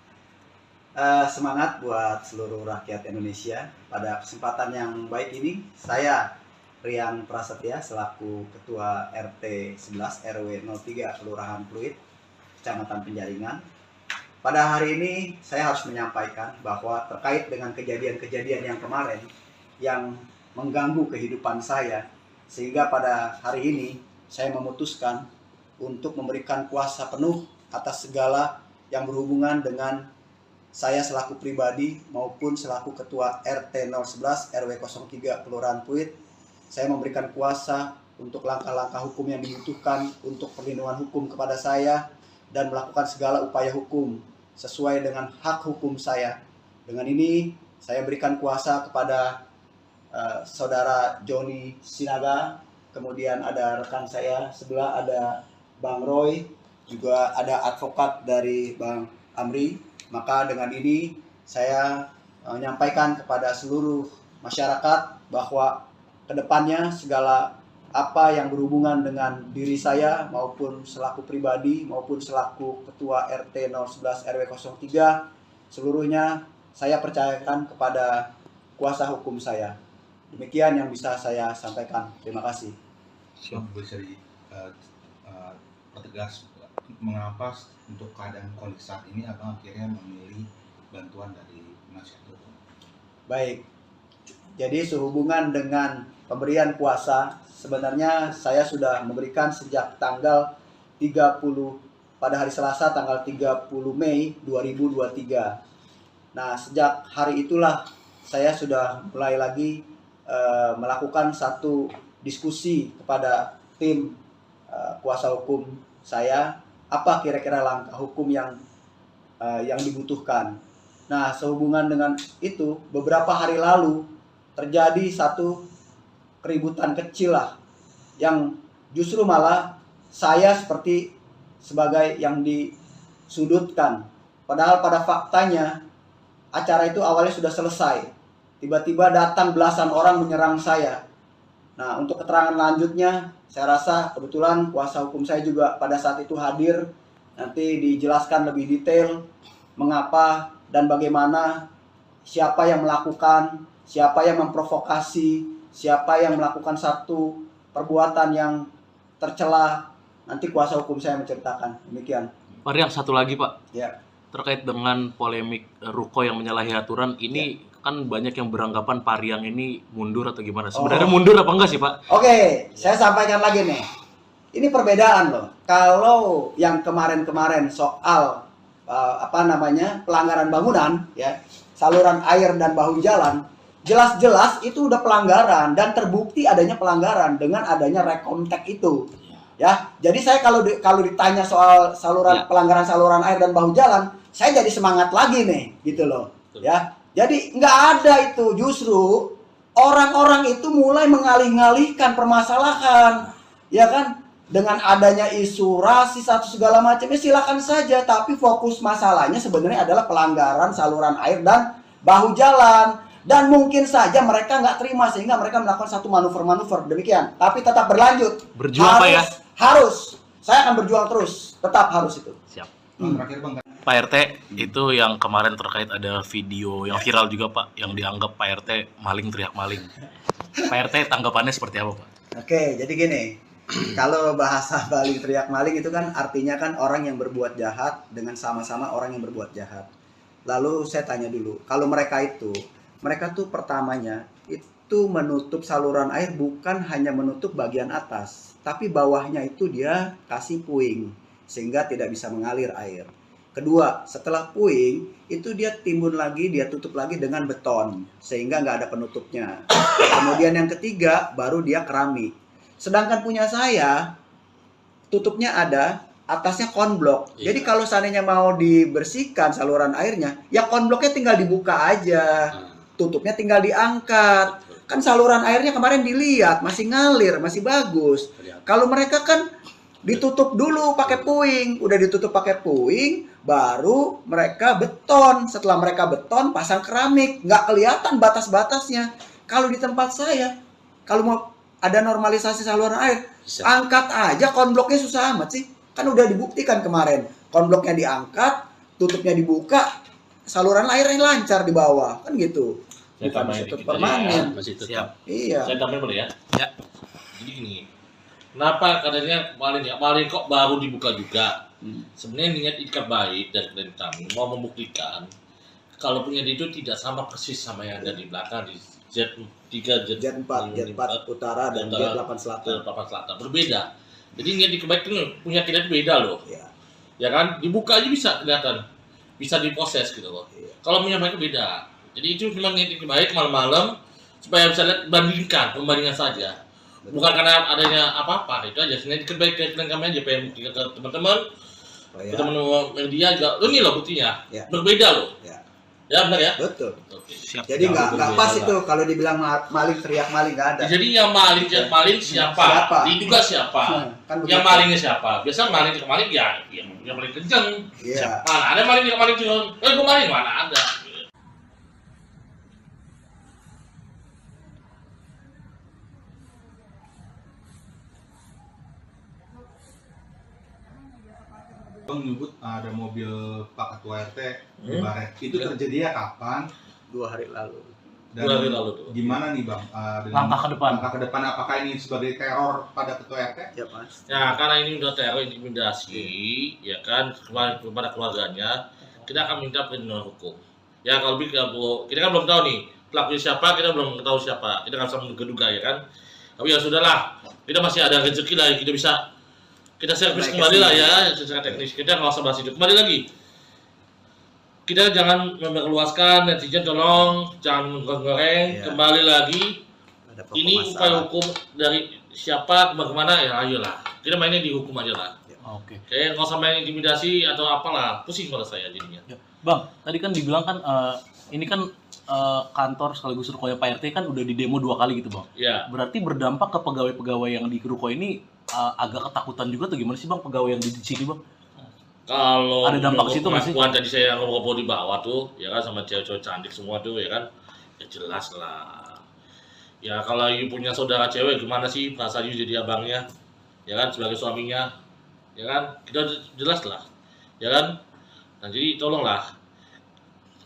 Semangat buat seluruh rakyat Indonesia. Pada kesempatan yang baik ini, saya Rian Prasetya selaku Ketua RT 11 RW 03 Kelurahan Pluit, Kecamatan Penjaringan. Pada hari ini saya harus menyampaikan bahwa terkait dengan kejadian-kejadian yang kemarin yang mengganggu kehidupan saya, sehingga pada hari ini saya memutuskan untuk memberikan kuasa penuh atas segala yang berhubungan dengan saya selaku pribadi maupun selaku Ketua RT 011 RW 03 Kelurahan Pluit. Saya memberikan kuasa untuk langkah-langkah hukum yang dibutuhkan untuk perlindungan hukum kepada saya dan melakukan segala upaya hukum sesuai dengan hak hukum saya. Dengan ini saya berikan kuasa kepada Saudara Joni Sinaga, kemudian ada rekan saya sebelah ada Bang Roy, juga ada advokat dari Bang Amri. Maka dengan ini saya menyampaikan kepada seluruh masyarakat bahwa kedepannya segala apa yang berhubungan dengan diri saya maupun selaku pribadi maupun selaku Ketua RT 011 RW 03 seluruhnya saya percayakan kepada kuasa hukum saya. Demikian yang bisa saya sampaikan. Terima kasih. Bang, bisa pertegas mengapa untuk keadaan kondisi saat ini abang akhirnya memilih bantuan dari penasihat hukum? Baik. Jadi sehubungan dengan pemberian kuasa, sebenarnya saya sudah memberikan sejak tanggal 30 pada hari Selasa tanggal 30 Mei 2023. Nah, sejak hari itulah saya sudah mulai lagi melakukan satu diskusi kepada tim kuasa hukum saya, apa kira-kira langkah hukum yang dibutuhkan. Nah, sehubungan dengan itu, beberapa hari lalu terjadi satu keributan kecil lah, yang justru malah saya seperti sebagai yang disudutkan. Padahal pada faktanya acara itu awalnya sudah selesai. Tiba-tiba datang belasan orang menyerang saya. Nah, untuk keterangan lanjutnya, saya rasa kebetulan kuasa hukum saya juga pada saat itu hadir. Nanti dijelaskan lebih detail mengapa dan bagaimana siapa yang melakukan, siapa yang memprovokasi, siapa yang melakukan satu perbuatan yang tercela. Nanti kuasa hukum saya menceritakan. Demikian. Pak Riang, satu lagi Pak, Ya. terkait dengan polemik Ruko yang menyalahi aturan ini kan banyak yang beranggapan Pak Riang ini mundur atau gimana? Sebenarnya mundur apa enggak sih Pak? Oke, saya sampaikan lagi nih. Ini perbedaan loh. Kalau yang kemarin-kemarin soal pelanggaran bangunan, ya, saluran air dan bahu jalan, jelas-jelas itu udah pelanggaran dan terbukti adanya pelanggaran dengan adanya rekontek itu. Ya, jadi saya kalau ditanya soal pelanggaran saluran air dan bahu jalan, saya jadi semangat lagi nih, gitu loh. Ya, jadi nggak ada itu, justru orang-orang itu mulai mengalih-alihkan permasalahan, ya kan? Dengan adanya isu rasis atau segala macamnya silakan saja, tapi fokus masalahnya sebenarnya adalah pelanggaran saluran air dan bahu jalan. Dan mungkin saja mereka nggak terima sehingga mereka melakukan satu manuver-manuver demikian. Tapi tetap berlanjut. Berjuang Pak ya? Harus. Saya akan berjuang terus. Tetap harus itu. Siap. Terakhir Bang, Pak RT, itu yang kemarin terkait ada video yang viral juga Pak, yang dianggap Pak RT maling teriak maling. Pak RT tanggapannya seperti apa Pak? Oke, jadi gini. Kalau bahasa maling teriak maling itu kan artinya kan orang yang berbuat jahat dengan sama-sama orang yang berbuat jahat. Lalu saya tanya dulu, kalau mereka tuh pertamanya itu menutup saluran air bukan hanya menutup bagian atas, tapi bawahnya itu dia kasih puing sehingga tidak bisa mengalir air. Kedua, setelah puing itu dia timbun lagi, dia tutup lagi dengan beton sehingga nggak ada penutupnya. Kemudian yang ketiga baru dia keramik. Sedangkan punya saya tutupnya ada, atasnya konblok. Iya. Jadi kalau seandainya mau dibersihkan saluran airnya, ya konbloknya tinggal dibuka aja. Tutupnya tinggal diangkat. Kan saluran airnya kemarin dilihat masih ngalir, masih bagus. Kalau mereka kan ditutup dulu pakai puing, udah ditutup pakai puing, baru mereka beton. Setelah mereka beton, pasang keramik, nggak kelihatan batas-batasnya. Kalau di tempat saya, kalau mau ada normalisasi saluran air, angkat aja konbloknya, susah amat sih. Kan udah dibuktikan kemarin, konbloknya diangkat, tutupnya dibuka, saluran airnya lancar di bawah, kan gitu. Saya Bukan tambahin ditutup dikit permanen. ya, masih tetap. Siap. Iya. Saya tambahin boleh ya? Ya. Jadi gini, kenapa katanya maling kok baru dibuka juga? Sebenarnya niat ikat baik dari kami mau membuktikan kalau punya itu tidak sama persis sama yang ada di belakang di Z3, Jet 4 utara dan Jet 8 selatan. Selatan berbeda. Jadi niat ikat baik itu punya kita itu beda loh. Ya. Ya kan, dibuka aja bisa kelihatan, bisa diproses gitu loh. Iya. Kalau punya mereka beda. Jadi itu memang niat ikat baik malam-malam supaya bisa lihat pembandingan saja. Bukan karena adanya apa-apa, itu aja. Sebenarnya ikat baik kalian kami aja pengen buktikan ke teman-teman. Ya. Teman-teman media juga, ini loh buktinya, Ya. berbeda loh. Ya. Ya benar ya. Betul. Oke. Siap. Jadi nggak berbeda pas lah. itu kalau dibilang maling teriak maling, nggak ada. Jadi yang maling siapa? Siapa? Diduga siapa? Kan Yang begitu. malingnya siapa? Biasa maling ya yang paling kenceng. Iya. Mana ada maling kenceng? Gue maling mana ada? Bang menyebut ada mobil Pak Ketua RT di Hmm. Baret. Itu terjadinya kapan? 2 hari lalu. Dan 2 hari lalu tuh. gimana nih Bang? Dengan Langkah ke depan. Langkah ke depan apakah ini sebagai teror pada Ketua RT? Ya Mas. Ya karena ini udah teror intimidasi, ya kan kepada keluarganya, kita akan minta perlindungan hukum. Ya kalau kita kan belum tahu nih pelakunya siapa, kita belum tahu siapa, kita nggak bisa menduga-duga ya kan. Tapi ya sudahlah, kita masih ada rezeki lah, kita bisa kita servis kembali lah ya secara teknis. Kita nggak usah bahas itu. Kembali lagi, kita jangan memperluaskan, netizen tolong jangan goreng. Iya. Kembali lagi, Ada pokok ini upaya masalah. hukum dari siapa kemana ya ayolah. Kita mainnya di hukum aja lah. Oke. Kayak nggak usah main intimidasi atau apalah, pusing kalau saya jadinya. Ya. Bang, tadi kan dibilang kan ini kan kantor sekaligus rukonya Pak RT kan udah di demo 2 kali gitu Bang. Ya, Berarti berdampak ke pegawai-pegawai yang di ruko ini agak ketakutan juga atau gimana sih Bang pegawai yang di sini Bang? kalau Ada dampak ke situ nggak sih? pengakuan tadi saya ngobrol di bawah tuh, ya kan sama cewek-cewek cantik semua tuh, ya kan, ya jelas lah. Ya kalau you punya saudara cewek gimana sih perasaan you jadi abangnya, ya kan sebagai suaminya, ya kan kita jelas lah, ya kan. Nah jadi tolonglah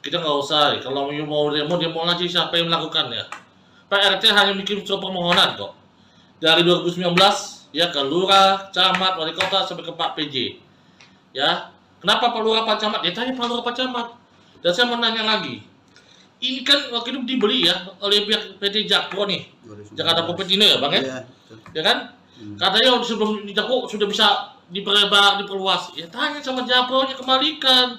kita nggak usah. Kalau mau demo lagi siapa yang melakukannya? Pak RT hanya bikin surat permohonan kok. Dari 2019 ya ke lurah, camat, wali kota sampai ke Pak PJ. Ya, kenapa Pak Lurah, Pak Camat? Ya tanya Pak Lurah, Pak Camat. Dan saya mau nanya lagi. Ini kan waktu itu dibeli ya oleh pihak PT Jakpro nih. Jakarta Kopetino ya, Bang ya? Iya, betul. Ya kan? Katanya sebelum di Jakpro sudah bisa diperluas. Ya tanya sama Jakpro nya kembalikan.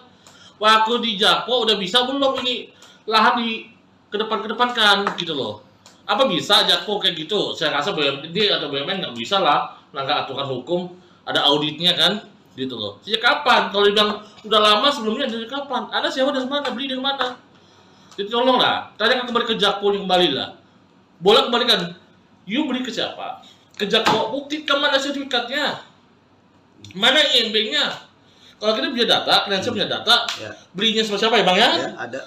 Waktu di Jakpro udah bisa belum ini lahan di kedepankan gitu loh. Apa bisa Jakpro kayak gitu? Saya rasa BUMD atau BUMN nggak bisa lah melanggar aturan hukum, ada auditnya kan, gitu loh. Sejak kapan? Kalau dibilang udah lama sebelumnya dari kapan? Anda sewa dari mana? Beli dari mana? Jadi tolong lah, tanya kembali ke Jakpro yang kembali lah. Boleh kembalikan. You beli ke siapa? Ke Jakpro, buktikan mana sertifikatnya, mana IMB-nya. Kalau kita punya data, kalian punya data, Ya. belinya sama siapa ya Bang ya? Ya, ada.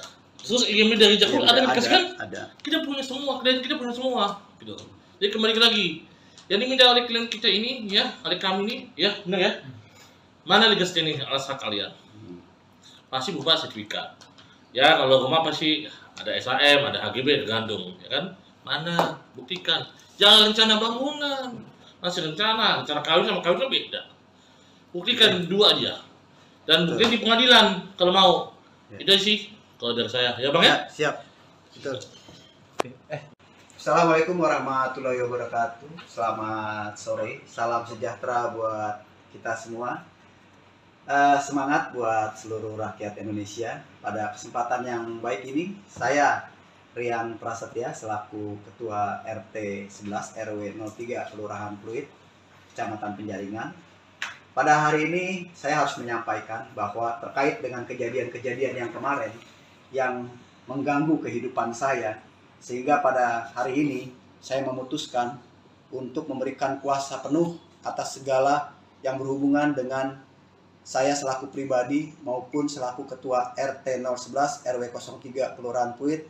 Terus IMB dari Jakpro ada dikasih kan? Ada. Kita punya semua, klien kita punya semua, gitu. Jadi kembali lagi, yang diminta oleh klien kita ini, ya, oleh kami ini, ya, benar ya? Mana legal standing alas hak kalian? Pasti berupa sertifikat. Ya, kalau rumah pasti ada SHM, ada HGB, tergantung, ya kan? Mana? Buktikan. Jangan rencana bangunan, masih rencana kawin sama kawin kan beda. Buktikan dua aja. Dan bukti di pengadilan kalau mau. Ya. Itu sih kalau dari saya, ya Bang ya? Siap. Betul. Assalamualaikum warahmatullahi wabarakatuh. Selamat sore. Salam sejahtera buat kita semua. Semangat buat seluruh rakyat Indonesia. Pada kesempatan yang baik ini, saya Rian Prasetya selaku Ketua RT 11 RW 03 Kelurahan Pluit, Kecamatan Penjaringan. Pada hari ini saya harus menyampaikan bahwa terkait dengan kejadian-kejadian yang kemarin yang mengganggu kehidupan saya, sehingga pada hari ini saya memutuskan untuk memberikan kuasa penuh atas segala yang berhubungan dengan saya selaku pribadi maupun selaku Ketua RT 011 RW 03 Kelurahan Pluit.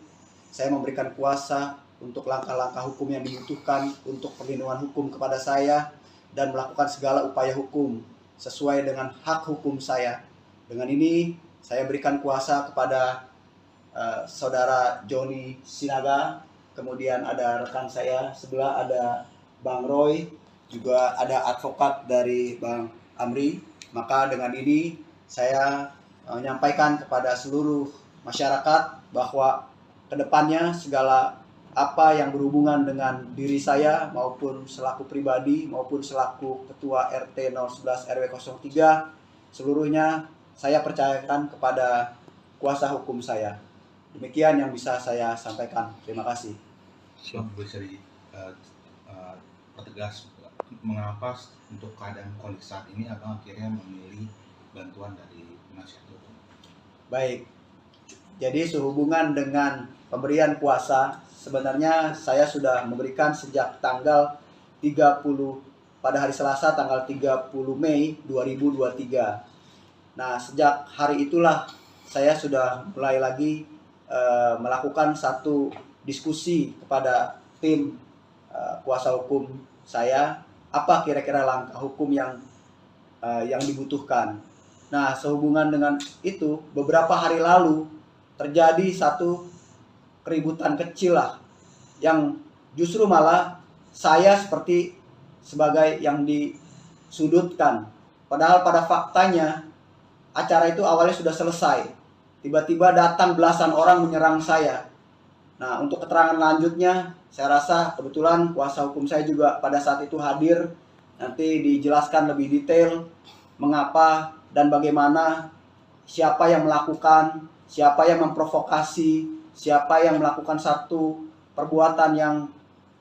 Saya memberikan kuasa untuk langkah-langkah hukum yang dibutuhkan untuk perlindungan hukum kepada saya dan melakukan segala upaya hukum sesuai dengan hak hukum saya. Dengan ini saya berikan kuasa kepada Saudara Joni Sinaga, kemudian ada rekan saya sebelah ada Bang Roy, juga ada advokat dari Bang Amri. Maka dengan ini saya menyampaikan kepada seluruh masyarakat bahwa kedepannya segala apa yang berhubungan dengan diri saya maupun selaku pribadi maupun selaku Ketua RT 011 RW 03 seluruhnya saya percayakan kepada kuasa hukum saya. Demikian yang bisa saya sampaikan. Terima kasih. Bisa dipertegas mengapa untuk keadaan kondisi saat ini abang akhirnya memilih bantuan dari penasihat hukum? Baik. Jadi sehubungan dengan pemberian kuasa, sebenarnya saya sudah memberikan sejak tanggal 30 pada hari Selasa tanggal 30 Mei 2023. Nah, sejak hari itulah saya sudah mulai lagi melakukan satu diskusi kepada tim kuasa hukum saya, apa kira-kira langkah hukum yang dibutuhkan. Nah, sehubungan dengan itu, beberapa hari lalu terjadi satu keributan kecil lah, yang justru malah saya seperti sebagai yang disudutkan. Padahal pada faktanya acara itu awalnya sudah selesai. Tiba-tiba datang belasan orang menyerang saya. Nah, untuk keterangan lanjutnya, saya rasa kebetulan kuasa hukum saya juga pada saat itu hadir. Nanti dijelaskan lebih detail mengapa dan bagaimana, siapa yang melakukan, siapa yang memprovokasi, siapa yang melakukan satu perbuatan yang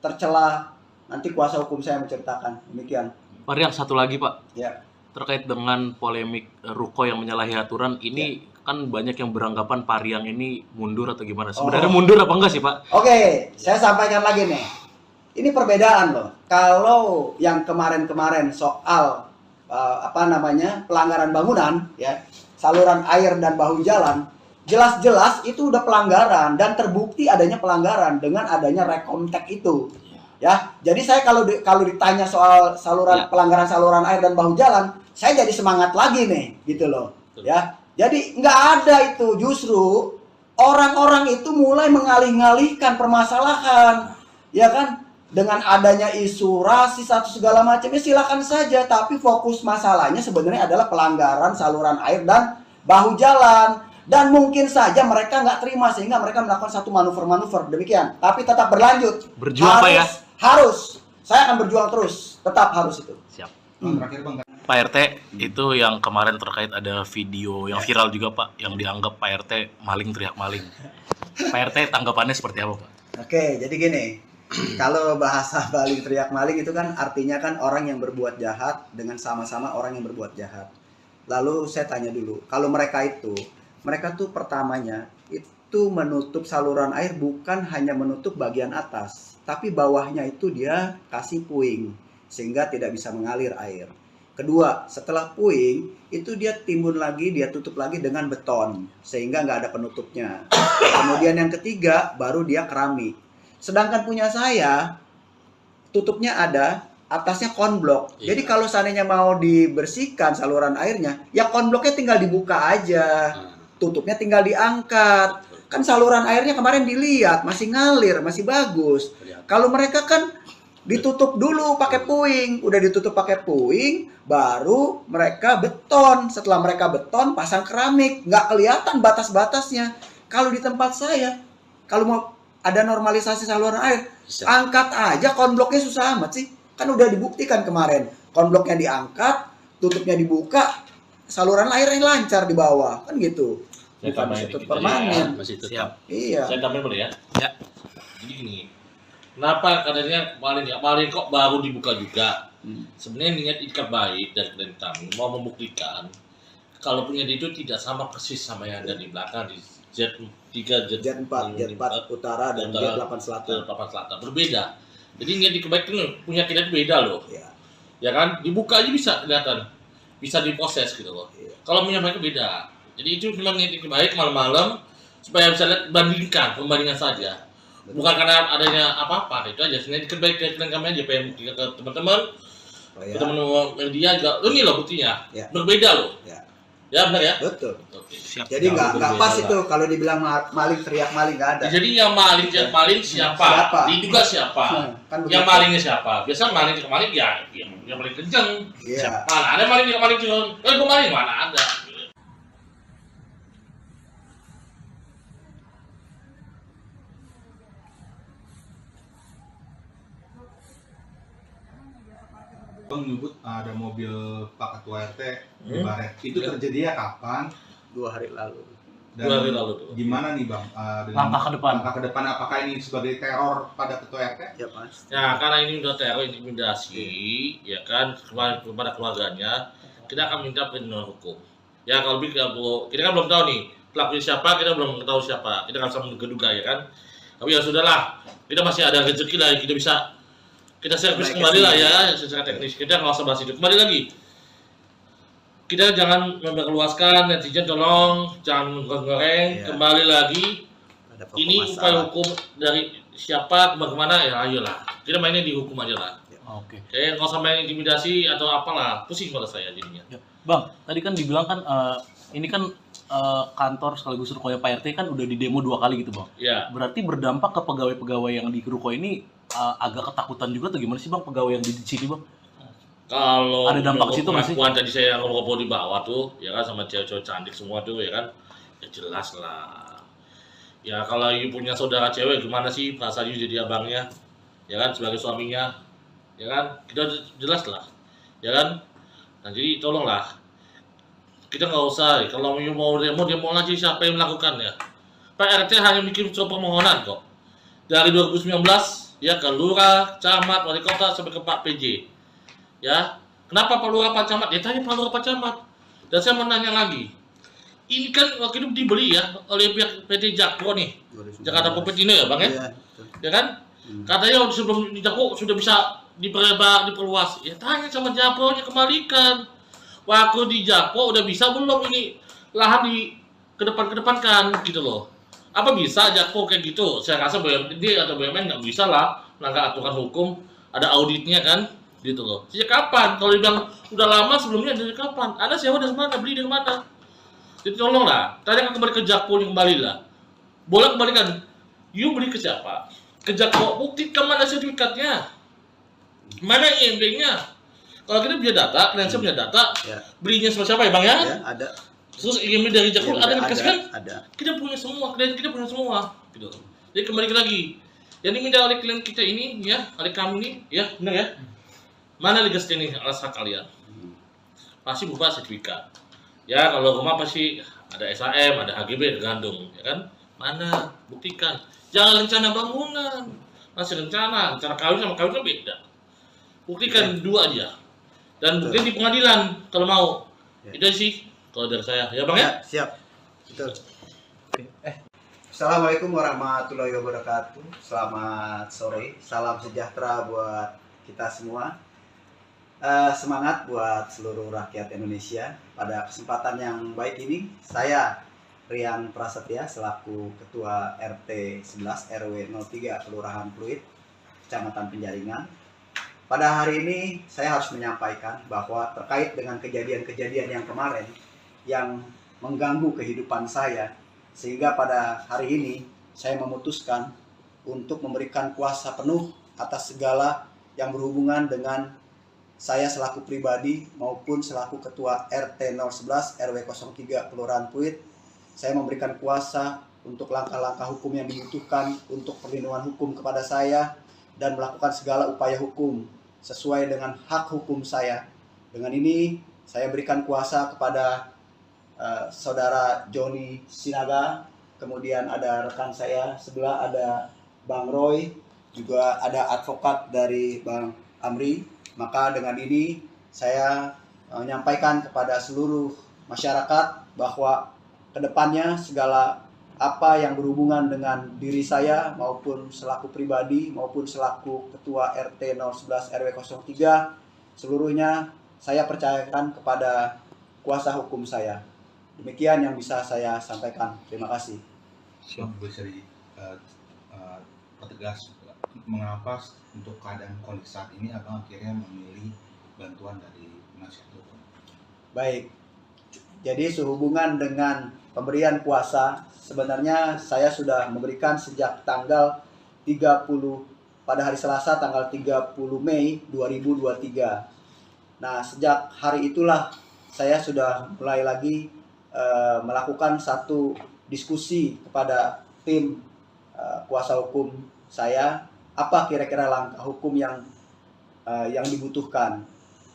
tercela. Nanti kuasa hukum saya menceritakan. Demikian. Pak Rian, satu lagi Pak. Ya. Terkait dengan polemik ruko yang menyalahi aturan ini, kan banyak yang beranggapan Pak Rian ini mundur atau gimana? Sebenarnya mundur apa enggak sih Pak? Oke, saya sampaikan lagi nih. Ini perbedaan loh. Kalau yang kemarin-kemarin soal pelanggaran bangunan, ya, saluran air dan bahu jalan, jelas-jelas itu udah pelanggaran dan terbukti adanya pelanggaran dengan adanya rekomtek itu. Ya, jadi saya kalau ditanya soal pelanggaran saluran air dan bahu jalan, saya jadi semangat lagi nih, gitu loh. Ya, jadi nggak ada itu, justru orang-orang itu mulai mengalih-alihkan permasalahan, ya kan? Dengan adanya isu rasis atau segala macamnya silakan saja, tapi fokus masalahnya sebenarnya adalah pelanggaran saluran air dan bahu jalan. Dan mungkin saja mereka nggak terima sehingga mereka melakukan satu manuver-manuver demikian. Tapi tetap berlanjut. Berjuang, Pak, ya? Harus. Saya akan berjuang terus. Tetap harus itu. Siap. Terakhir Bang, Pak RT, itu yang kemarin terkait ada video yang viral juga Pak, yang dianggap Pak RT maling teriak maling. Pak RT tanggapannya seperti apa Pak? Oke, jadi gini. Kalau bahasa maling teriak maling itu kan artinya kan orang yang berbuat jahat dengan sama-sama orang yang berbuat jahat. Lalu saya tanya dulu, kalau mereka tuh pertamanya itu menutup saluran air bukan hanya menutup bagian atas, tapi bawahnya itu dia kasih puing sehingga tidak bisa mengalir air. Kedua, setelah puing itu dia timbun lagi, dia tutup lagi dengan beton sehingga nggak ada penutupnya. Kemudian yang ketiga baru dia keramik. Sedangkan punya saya tutupnya ada, atasnya konblok. Iya. Jadi kalau seandainya mau dibersihkan saluran airnya, ya konbloknya tinggal dibuka aja. Tutupnya tinggal diangkat. Kan saluran airnya kemarin dilihat masih ngalir, masih bagus. Kalau mereka kan ditutup dulu pakai puing, udah ditutup pakai puing, baru mereka beton. Setelah mereka beton, pasang keramik, nggak kelihatan batas-batasnya. Kalau di tempat saya, kalau mau ada normalisasi saluran air, angkat aja konbloknya, susah amat sih. Kan udah dibuktikan kemarin, konbloknya diangkat, tutupnya dibuka, saluran airnya lancar di bawah, kan gitu. Saya Bukan tambahin ditutup dikit permanen. ya, masih tetap. Siap. Iya. Saya tambahin boleh ya? Ya. Jadi gini, kenapa katanya maling kok baru dibuka juga? Sebenarnya niat ikat baik dari klien kami mau membuktikan kalau punya dia itu tidak sama persis sama yang ada di belakang di Z3, Jet 4 utara dan Jet 8 selatan. Berbeda. Jadi niat ikat baik itu punya kita beda loh. Iya. Ya kan? Dibuka aja bisa kelihatan. Bisa diproses gitu loh. Iya. Kalau punya mereka beda. Jadi itu memang niat ikat baik malam-malam supaya bisa lihat pembandingan saja. Bukan karena adanya apa-apa, itu aja. Sebenarnya ikat baik ke klien kami aja pengen buktikan ke teman-teman. Teman-teman media juga. Ini loh buktinya. Ya. Berbeda loh. Ya. Ya benar ya? Betul. Oke. Siap. Jadi nggak pas berbeda itu kalau dibilang maling teriak maling nggak ada. Jadi yang maling siapa? Siapa? Diduga siapa? Kan Yang begitu. malingnya siapa? Biasa maling ke maling ya yang paling kenceng. Iya. Mana ada maling ke maling cuma, gue maling mana ada. Bang menyebut ada mobil Pak Ketua RT di Baret. Itu Ya. terjadinya kapan? 2 hari lalu. Dan 2 hari lalu tuh. gimana nih Bang? Langkah ke depan. Langkah ke depan apakah ini sebagai teror pada Ketua RT? Ya Mas. Ya karena ini udah teror intimidasi, ya kan kepada keluarganya, kita akan minta perlindungan hukum. Ya kalau kita kan belum tahu nih pelakunya siapa, kita belum tahu siapa, kita nggak bisa menduga ya kan. Tapi ya sudahlah, kita masih ada rezeki lah, kita servis kembali lah ya secara teknis. Kita nggak usah bahas itu. Kembali lagi, kita jangan memperluaskan, netizen tolong jangan goreng. Iya. Kembali lagi, Ada pokok ini masalah. upaya hukum dari siapa kemana ya ayolah. Kita mainnya di hukum aja lah. Oke. Kayak nggak usah main intimidasi atau apalah, pusing pada saya jadinya. Ya. Bang, tadi kan dibilang kan ini kan kantor sekaligus rukonya Pak RT kan udah di demo 2 kali gitu Bang. Ya, Berarti berdampak ke pegawai-pegawai yang di ruko ini agak ketakutan juga tuh, gimana sih Bang pegawai yang di sini Bang? kalau Ada dampak situ nggak sih? pengakuan tadi saya ngobrol di bawah tuh, ya kan sama cewek-cewek cantik semua tuh, ya kan, ya jelas lah. Ya kalau you punya saudara cewek gimana sih perasaan you jadi abangnya, ya kan sebagai suaminya, ya kan, kita jelas lah, ya kan. Nah jadi tolonglah, kita nggak usah, kalau you mau demo aja siapa yang melakukannya. Pak RT hanya bikin surat permohonan kok. Dari 2019 ya ke lurah, camat, wali kota sampai ke Pak PJ. Ya, kenapa Pak Lurah, Pak Camat? Ya tanya Pak Lurah, Pak Camat. Dan saya mau nanya lagi. Ini kan waktu itu dibeli ya oleh pihak PT Jakpro nih. 2019. Jakarta Kopetino ya Bang ya? Iya, betul. Ya kan? Katanya sebelum di Jakpro sudah bisa diperluas. Ya tanya sama Jakpro-nya, kembalikan. Waktu di Jakpro udah bisa belum ini lahan di kedepankan gitu loh. Apa bisa Jakpro kayak gitu? Saya rasa BUMD atau BUMN nggak bisa lah melanggar aturan hukum. Ada auditnya kan? Gitu loh. Sejak kapan? Kalau dibilang udah lama sebelumnya dari kapan? Anda sewa dari mana? Beli dari mana? Jadi tolonglah, tanya kembali ke Jakpro kembali lah. bolak balikan. You beli ke siapa? Ke Jakpro, buktikan mana sertifikatnya, mana IMB-nya. Kalau kita punya data, klien saya punya data, Ya. belinya sama siapa ya bang ya? Ya, ada. Terus IMB dari Jakpro Ya, ada yang dikasihkan? Ada. Kita punya semua, klien kita punya semua. Gitu. Jadi kembali lagi, yang diminta oleh klien kita ini, ya, oleh kami ini, ya, benar ya? Mana legasnya nih alas hak kalian? Pasti berupa sertifikat. Ya, kalau rumah pasti ada SHM, ada HGB, tergantung, ya kan? Mana? Buktikan. Jangan rencana bangunan, masih rencana kawin sama kawin kan beda. Buktikan dua aja. Dan buktikan di pengadilan kalau mau. Ya. Itu sih kalau dari saya. Ya bang ya? Siap. Betul. Assalamualaikum warahmatullahi wabarakatuh. Selamat sore. Salam sejahtera buat kita semua. Semangat buat seluruh rakyat Indonesia. Pada kesempatan yang baik ini, saya Rian Prasetya selaku Ketua RT 11 RW 03 Kelurahan Pluit, Kecamatan Penjaringan. Pada hari ini saya harus menyampaikan bahwa terkait dengan kejadian-kejadian yang kemarin yang mengganggu kehidupan saya, sehingga pada hari ini saya memutuskan untuk memberikan kuasa penuh atas segala yang berhubungan dengan saya selaku pribadi maupun selaku Ketua RT 011 RW 03 Kelurahan Pluit. Saya memberikan kuasa untuk langkah-langkah hukum yang dibutuhkan untuk perlindungan hukum kepada saya dan melakukan segala upaya hukum sesuai dengan hak hukum saya. Dengan ini saya berikan kuasa kepada saudara Joni Sinaga, kemudian ada rekan saya sebelah ada Bang Roy, juga ada advokat dari Bang Amri. Maka dengan ini saya menyampaikan kepada seluruh masyarakat bahwa kedepannya segala apa yang berhubungan dengan diri saya maupun selaku pribadi maupun selaku Ketua RT 011 RW 03 seluruhnya saya percayakan kepada kuasa hukum saya. Demikian yang bisa saya sampaikan. Terima kasih. Bisa pertegas mengapa untuk keadaan kondisi saat ini abang akhirnya memilih bantuan dari penasihat hukum? Baik, jadi sehubungan dengan pemberian kuasa, sebenarnya saya sudah memberikan sejak tanggal 30 pada hari Selasa tanggal 30 Mei 2023. Nah, sejak hari itulah saya sudah mulai lagi melakukan satu diskusi kepada tim kuasa hukum saya, apa kira-kira langkah hukum yang dibutuhkan.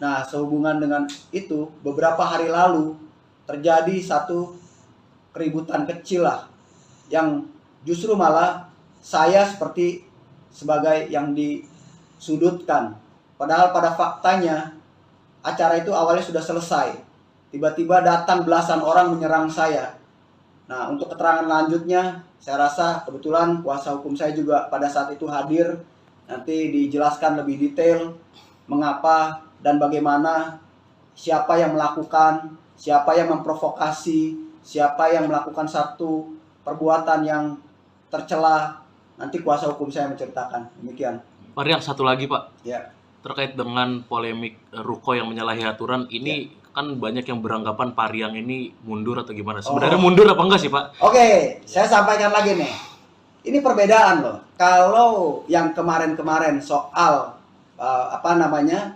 Nah, sehubungan dengan itu, beberapa hari lalu terjadi satu keributan kecil lah, yang justru malah saya seperti sebagai yang disudutkan. Padahal pada faktanya acara itu awalnya sudah selesai. Tiba-tiba datang belasan orang menyerang saya. Nah, untuk keterangan lanjutnya, saya rasa kebetulan kuasa hukum saya juga pada saat itu hadir. Nanti dijelaskan lebih detail mengapa dan bagaimana, siapa yang melakukan, siapa yang memprovokasi, siapa yang melakukan satu perbuatan yang tercela. Nanti kuasa hukum saya menceritakan. Demikian. Pak Rian, satu lagi Pak. Ya. Terkait dengan polemik Ruko yang menyalahi aturan, ini kan banyak yang beranggapan Pak Rian ini mundur atau gimana? Sebenarnya mundur apa enggak sih Pak? Oke, saya sampaikan lagi nih. Ini perbedaan loh. Kalau yang kemarin-kemarin soal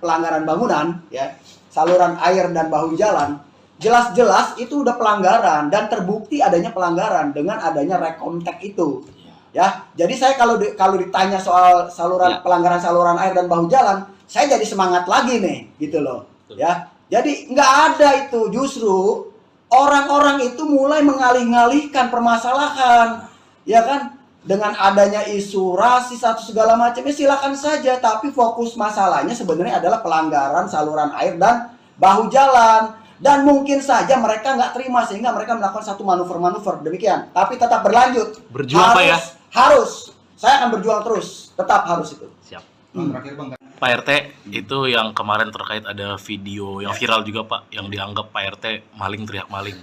pelanggaran bangunan, ya, saluran air dan bahu jalan, jelas-jelas itu udah pelanggaran dan terbukti adanya pelanggaran dengan adanya rekomtek itu. Ya, jadi saya kalau ditanya soal pelanggaran saluran air dan bahu jalan, saya jadi semangat lagi nih, gitu loh. Ya, jadi nggak ada itu, justru orang-orang itu mulai mengalih-alihkan permasalahan, ya kan? Dengan adanya isu rasis atau segala macamnya silakan saja, tapi fokus masalahnya sebenarnya adalah pelanggaran saluran air dan bahu jalan. Dan mungkin saja mereka nggak terima sehingga mereka melakukan satu manuver-manuver demikian. Tapi tetap berlanjut. Berjuang Pak ya? Harus. Saya akan berjuang terus. Tetap harus itu. Siap. Terakhir Bang. Pak RT, itu yang kemarin terkait ada video yang viral juga Pak, yang dianggap Pak RT maling teriak maling.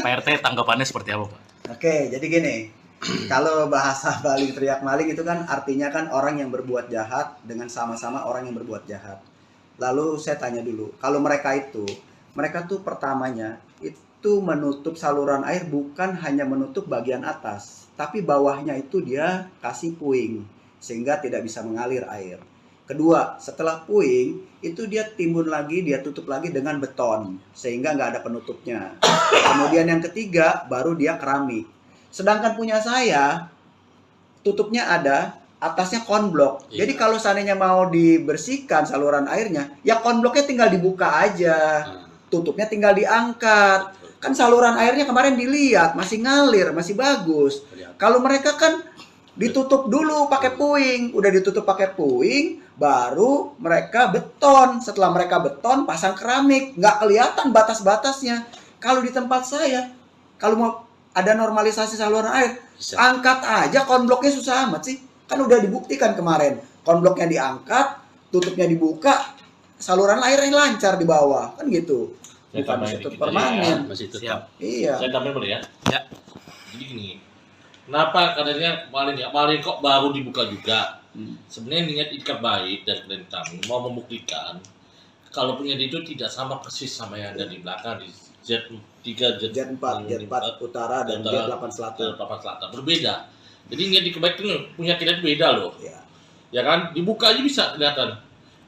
Pak RT tanggapannya seperti apa Pak? Oke, jadi gini. Kalau bahasa maling teriak maling itu kan artinya kan orang yang berbuat jahat dengan sama-sama orang yang berbuat jahat. Lalu saya tanya dulu, kalau mereka tuh pertamanya itu itu menutup saluran air bukan hanya menutup bagian atas, tapi bawahnya itu dia kasih puing sehingga tidak bisa mengalir air. Kedua, setelah puing itu dia timbun lagi, dia tutup lagi dengan beton sehingga nggak ada penutupnya. Kemudian yang ketiga baru dia keramik. Sedangkan punya saya tutupnya ada, atasnya konblok. Iya. Jadi kalau seandainya mau dibersihkan saluran airnya, ya konbloknya tinggal dibuka aja, tutupnya tinggal diangkat. Kan saluran airnya kemarin dilihat masih ngalir, masih bagus. Kalau mereka kan ditutup dulu pakai puing, udah ditutup pakai puing, baru mereka beton. Setelah mereka beton, pasang keramik, nggak kelihatan batas-batasnya. Kalau di tempat saya, kalau mau ada normalisasi saluran air, Bisa. angkat aja konbloknya, susah amat sih. Kan udah dibuktikan kemarin, konbloknya diangkat, tutupnya dibuka, saluran airnya lancar di bawah, kan gitu. Saya Bukan tambahin ditutup dikit permanen. ya, masih tetap. Siap. Iya. Saya tambahin boleh ya? Ya. Jadi gini, kenapa katanya paling kok baru dibuka juga? Sebenarnya niat ikat baik dari klien kami mau membuktikan kalau punya itu tidak sama persis sama yang ada di belakang di Z3, Jet 4 utara dan Jet 8 selatan. Selatan berbeda. Jadi niat ikat baik itu punya kita itu beda loh. Iya. Ya kan, dibuka aja bisa kelihatan,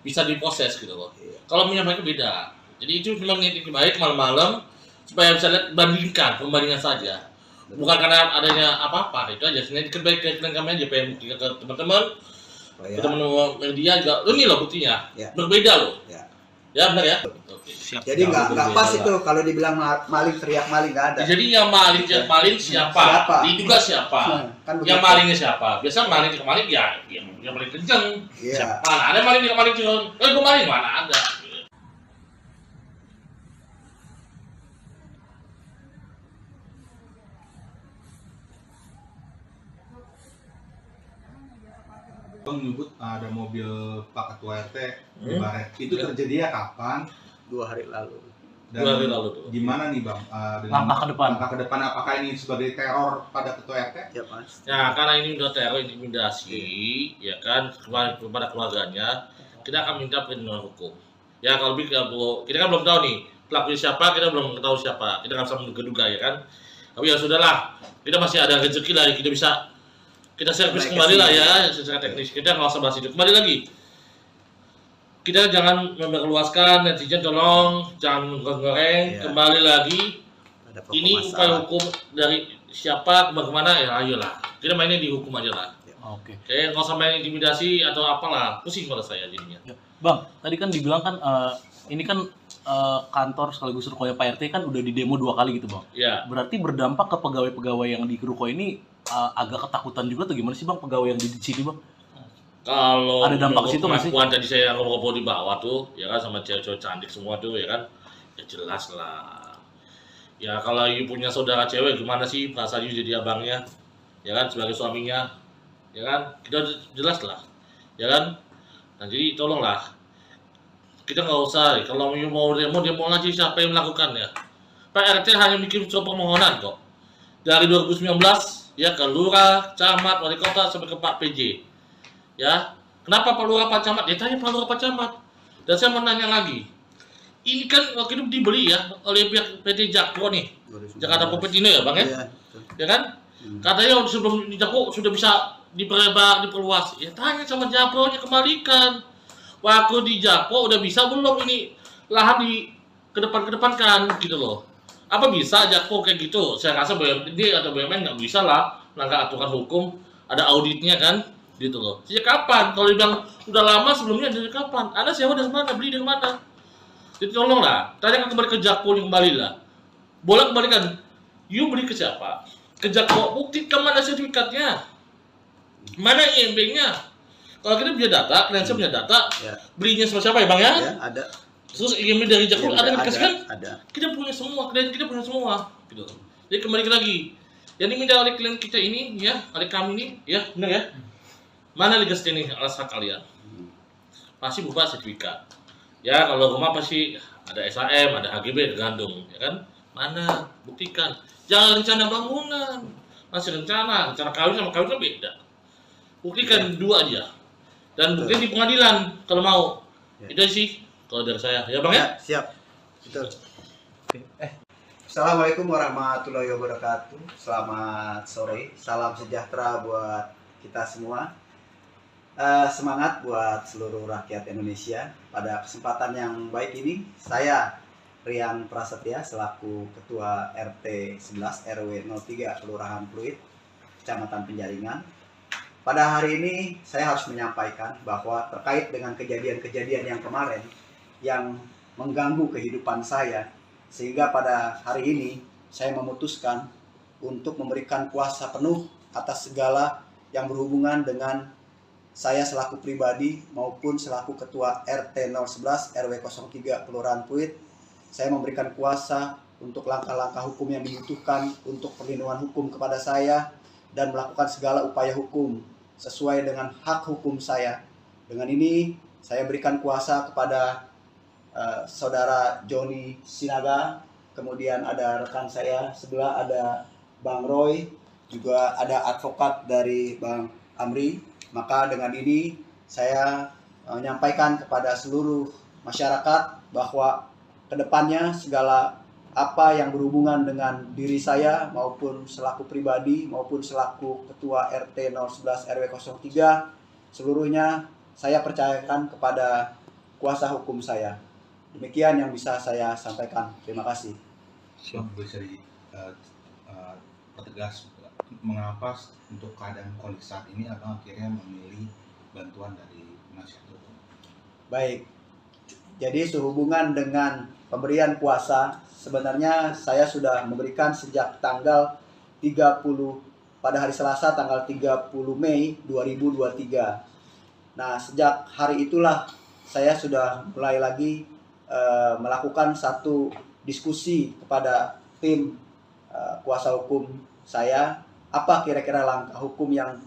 bisa diproses gitu loh. Iya. Kalau punya mereka beda. Jadi itu memang niat ikat baik malam-malam supaya bisa lihat pembandingan saja. Bukan karena adanya apa-apa, itu aja. Sebenarnya kebaikan kami aja pengen buktikan ke teman-teman, Oh, ke ya. teman-teman media juga. Ini loh buktinya, Ya. berbeda loh. Ya. Ya benar ya. Oke. Siap. Jadi Jauh nggak berbeda pas lah. itu kalau dibilang maling teriak maling, nggak ada. Jadi yang maling siapa? Siapa? Diduga siapa? Kan Yang begitu. malingnya siapa? Biasa maling ya yang paling kenceng. Iya. Mana ada maling kenceng? Gue maling mana ada? Bang menyebut ada mobil Pak Ketua RT di Hmm. Baret. Itu Ya. terjadinya kapan? 2 hari lalu. Dan 2 hari lalu tuh. gimana nih Bang? Langkah ke depan. Langkah ke depan, apakah ini sebagai teror pada Ketua RT? Ya Mas. Ya, karena ini udah teror intimidasi, ya kan, kepada keluarganya, kita akan minta perlindungan hukum. Ya, kalau kita kan belum tahu nih pelakunya siapa, kita belum tahu siapa, kita nggak bisa menduga-duga ya kan. Tapi ya sudahlah, kita masih ada rezeki lah, kita servis Naik kembali lah kesini. ya, secara teknis kita nggak usah bahas itu. Kembali lagi, kita jangan memperluaskan, netizen tolong jangan goreng, Iya. kembali lagi. Ada pokok Ini upaya masalah. hukum dari siapa kemana ya ayolah, kita mainnya di hukum aja lah. Oke. Kayak nggak usah main intimidasi atau apalah, pusing pada saya jadinya. Bang, tadi kan dibilang kan ini kan kantor sekaligus rukonya Pak RT kan udah di demo 2 kali gitu Bang. Ya, Berarti berdampak ke pegawai-pegawai yang di ruko ini agak ketakutan juga tuh gimana sih Bang pegawai yang di sini Bang? kalau Ada dampak ke situ nggak sih? pengakuan tadi saya ngobrol di bawah tuh, ya kan sama cewek-cewek cantik semua tuh, ya kan, ya jelas lah. Ya kalau you punya saudara cewek gimana sih perasaan you jadi abangnya, ya kan sebagai suaminya, ya kan kita jelas lah, ya kan. Nah jadi tolonglah, kita nggak usah kalau you mau demo lagi siapa yang melakukannya. Pak RT hanya bikin surat permohonan kok dari 2019 ya ke lurah, camat, wali kota sampai ke Pak PJ. Ya, kenapa Pak Lurah Pak Camat? Ya tanya Pak Lurah Pak Camat. Dan saya mau nanya lagi, ini kan waktu itu dibeli ya oleh pihak PT Jakpro nih, Jakarta Propertindo ya Bang ya? Iya, betul. Ya kan? Katanya sebelum di Jakpro sudah bisa diperluas. Ya tanya sama Jakpro-nya, kembalikan. Waktu di Jakpro udah bisa belum ini lahan di kedepankan gitu loh. Apa bisa Jakpro kayak gitu? Saya rasa BUMD atau BUMN nggak bisa lah melanggar aturan hukum, ada auditnya kan? Gitu loh. Sejak kapan? Kalau dibilang udah lama sebelumnya dari kapan? Anda sewa dari mana? Beli dari mana? Jadi tolonglah, tanya kembali ke Jakpro kembali lah. Boleh kembalikan. You beli ke siapa? Ke Jakpro, buktikan mana sertifikatnya? Mana IMB-nya? Kalau kita punya data, klien punya data, Ya. belinya sama siapa ya Bang ya? Ya, ada. Terus IMB dari Jakpro Ya, ada yang dikasih kan? Ada. Kita punya semua, klien kita punya semua. Gitu. Jadi kembali lagi. Yang diminta oleh klien kita ini, ya, oleh kami ini, ya, benar ya? Mana legal standing alas hak kalian? Pasti berupa sertifikat. Ya kalau rumah pasti ada SHM, ada HGB, tergantung, ya kan? Mana? Buktikan. Jangan rencana bangunan, masih rencana kawin sama kawin kan beda. Buktikan dua aja. Dan buktikan di pengadilan kalau mau. Ya. Itu sih kalau dari saya, ya Bang ya? Ya, siap. Betul. Oke. Assalamualaikum warahmatullahi wabarakatuh. Selamat sore, salam sejahtera buat kita semua. Semangat buat seluruh rakyat Indonesia. Pada kesempatan yang baik ini, saya Rian Prasetya selaku Ketua RT 11 RW 03 Kelurahan Pluit, Kecamatan Penjaringan. Pada hari ini saya harus menyampaikan bahwa terkait dengan kejadian-kejadian yang kemarin yang mengganggu kehidupan saya, sehingga pada hari ini saya memutuskan untuk memberikan kuasa penuh atas segala yang berhubungan dengan saya selaku pribadi maupun selaku Ketua RT 011 RW 03 Kelurahan Pluit. Saya memberikan kuasa untuk langkah-langkah hukum yang dibutuhkan untuk perlindungan hukum kepada saya dan melakukan segala upaya hukum sesuai dengan hak hukum saya. Dengan ini saya berikan kuasa kepada Saudara Joni Sinaga, kemudian ada rekan saya sebelah ada Bang Roy, juga ada advokat dari Bang Amri. Maka dengan ini saya menyampaikan kepada seluruh masyarakat bahwa kedepannya segala apa yang berhubungan dengan diri saya maupun selaku pribadi maupun selaku Ketua RT 011 RW 03 seluruhnya saya percayakan kepada kuasa hukum saya. Demikian yang bisa saya sampaikan. Terima kasih. Bisa dipertegas mengapa untuk keadaan kondisi saat ini abang akhirnya memilih bantuan dari penasihat hukum? Baik, jadi sehubungan dengan pemberian kuasa, sebenarnya saya sudah memberikan sejak tanggal 30 pada hari Selasa tanggal 30 Mei 2023. Nah, sejak hari itulah saya sudah mulai lagi melakukan satu diskusi kepada tim kuasa hukum saya, apa kira-kira langkah hukum yang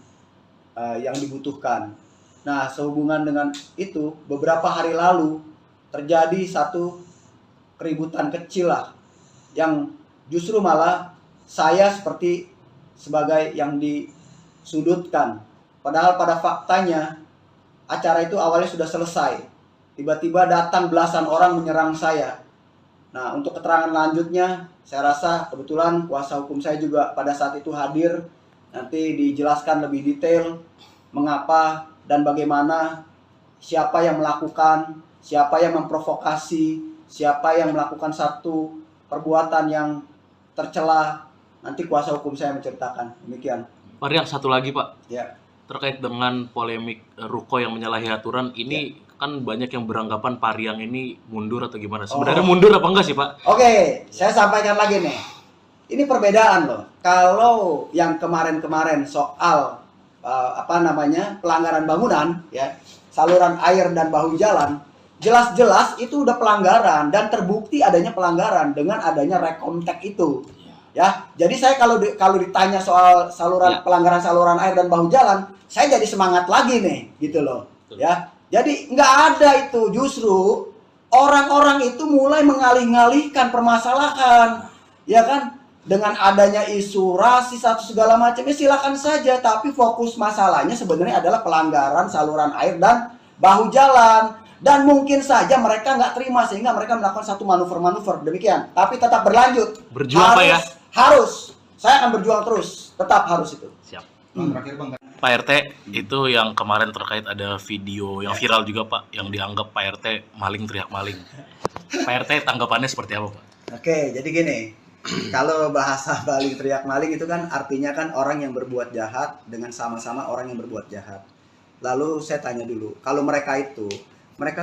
dibutuhkan. Nah, sehubungan dengan itu, beberapa hari lalu terjadi satu keributan kecil lah, yang justru malah saya seperti sebagai yang disudutkan. Padahal pada faktanya acara itu awalnya sudah selesai. Tiba-tiba datang belasan orang menyerang saya. Nah, untuk keterangan lanjutnya, saya rasa kebetulan kuasa hukum saya juga pada saat itu hadir. Nanti dijelaskan lebih detail mengapa dan bagaimana, siapa yang melakukan, siapa yang memprovokasi, siapa yang melakukan satu perbuatan yang tercela. Nanti kuasa hukum saya menceritakan. Demikian. Pak Rian, satu lagi Pak. Ya. Terkait dengan polemik ruko yang menyalahi aturan ini, kan banyak yang beranggapan Pak Rian ini mundur atau gimana? Sebenarnya mundur apa enggak sih Pak? Oke, saya sampaikan lagi nih. Ini perbedaan loh. Kalau yang kemarin-kemarin soal pelanggaran bangunan, ya, saluran air dan bahu jalan, jelas-jelas itu udah pelanggaran dan terbukti adanya pelanggaran dengan adanya rekomtek itu. Ya, jadi saya kalau ditanya soal pelanggaran saluran air dan bahu jalan, saya jadi semangat lagi nih, gitu loh. Ya, jadi nggak ada itu, justru orang-orang itu mulai mengalih-alihkan permasalahan, ya kan? Dengan adanya isu rasis atau segala macam, ya silakan saja. Tapi fokus masalahnya sebenarnya adalah pelanggaran saluran air dan bahu jalan. Dan mungkin saja mereka nggak terima sehingga mereka melakukan satu manuver-manuver demikian. Tapi tetap berlanjut. Berjuang Pak ya? Harus. Saya akan berjuang terus. Tetap harus itu. Siap. Terakhir Bang. Pak RT, itu yang kemarin terkait ada video yang viral juga Pak, yang dianggap Pak RT maling teriak maling. Pak RT tanggapannya seperti apa Pak? Oke, jadi gini. Kalau bahasa maling teriak maling itu kan artinya kan orang yang berbuat jahat dengan sama-sama orang yang berbuat jahat. Lalu saya tanya dulu, kalau mereka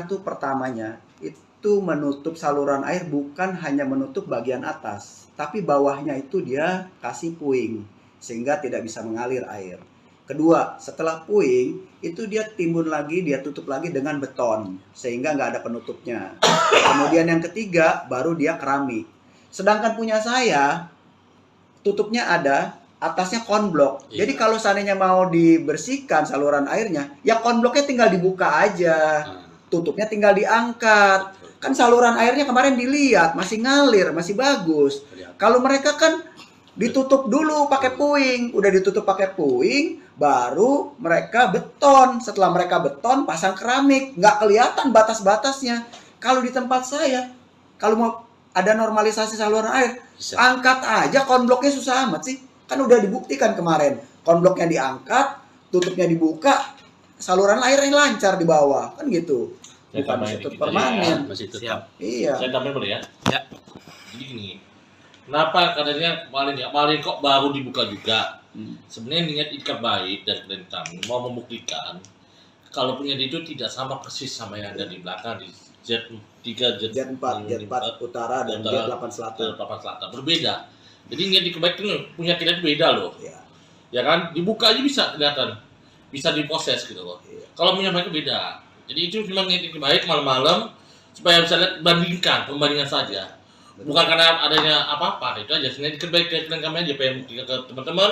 tuh pertamanya itu menutup saluran air bukan hanya menutup bagian atas, tapi bawahnya itu dia kasih puing sehingga tidak bisa mengalir air. Kedua, setelah puing itu dia timbun lagi, dia tutup lagi dengan beton sehingga nggak ada penutupnya. Kemudian yang ketiga baru dia keramik. Sedangkan punya saya tutupnya ada, atasnya konblok. Jadi kalau seandainya mau dibersihkan saluran airnya, ya konbloknya tinggal dibuka aja, tutupnya tinggal diangkat. Kan saluran airnya kemarin dilihat masih ngalir, masih bagus. Kalau mereka kan ditutup dulu pakai puing, udah ditutup pakai puing, baru mereka beton. Setelah mereka beton, pasang keramik, nggak kelihatan batas-batasnya. Kalau di tempat saya, kalau mau ada normalisasi saluran air. Bisa. Angkat aja konbloknya, susah amat sih. Kan udah dibuktikan kemarin. Konbloknya diangkat, tutupnya dibuka, saluran airnya lancar di bawah. Kan gitu. Saya Bukan tambahin tutup dikit aja permanen. ya. Masih tetap. Siap. Iya. Saya tambahin boleh ya? Ya. Jadi gini, kenapa katanya kemarin kok baru dibuka juga? Sebenarnya niat ikat baik dari klien kami mau membuktikan kalau punya itu tidak sama persis sama yang ada di belakang di Z3, Jet 4 utara dan Jet 8 selatan. Selatan berbeda. Jadi niat ikat baik itu punya kita itu beda loh. Iya. Ya kan? Dibuka aja bisa kelihatan, bisa diproses gitu loh. Iya. Kalau punya mereka beda. Jadi itu cuma niat ikat baik malam-malam supaya bisa lihat pembandingan saja. Bukan karena adanya apa-apa, itu aja. Sebenarnya ikat baik ke klien kami aja pengen buktikan ke teman-teman.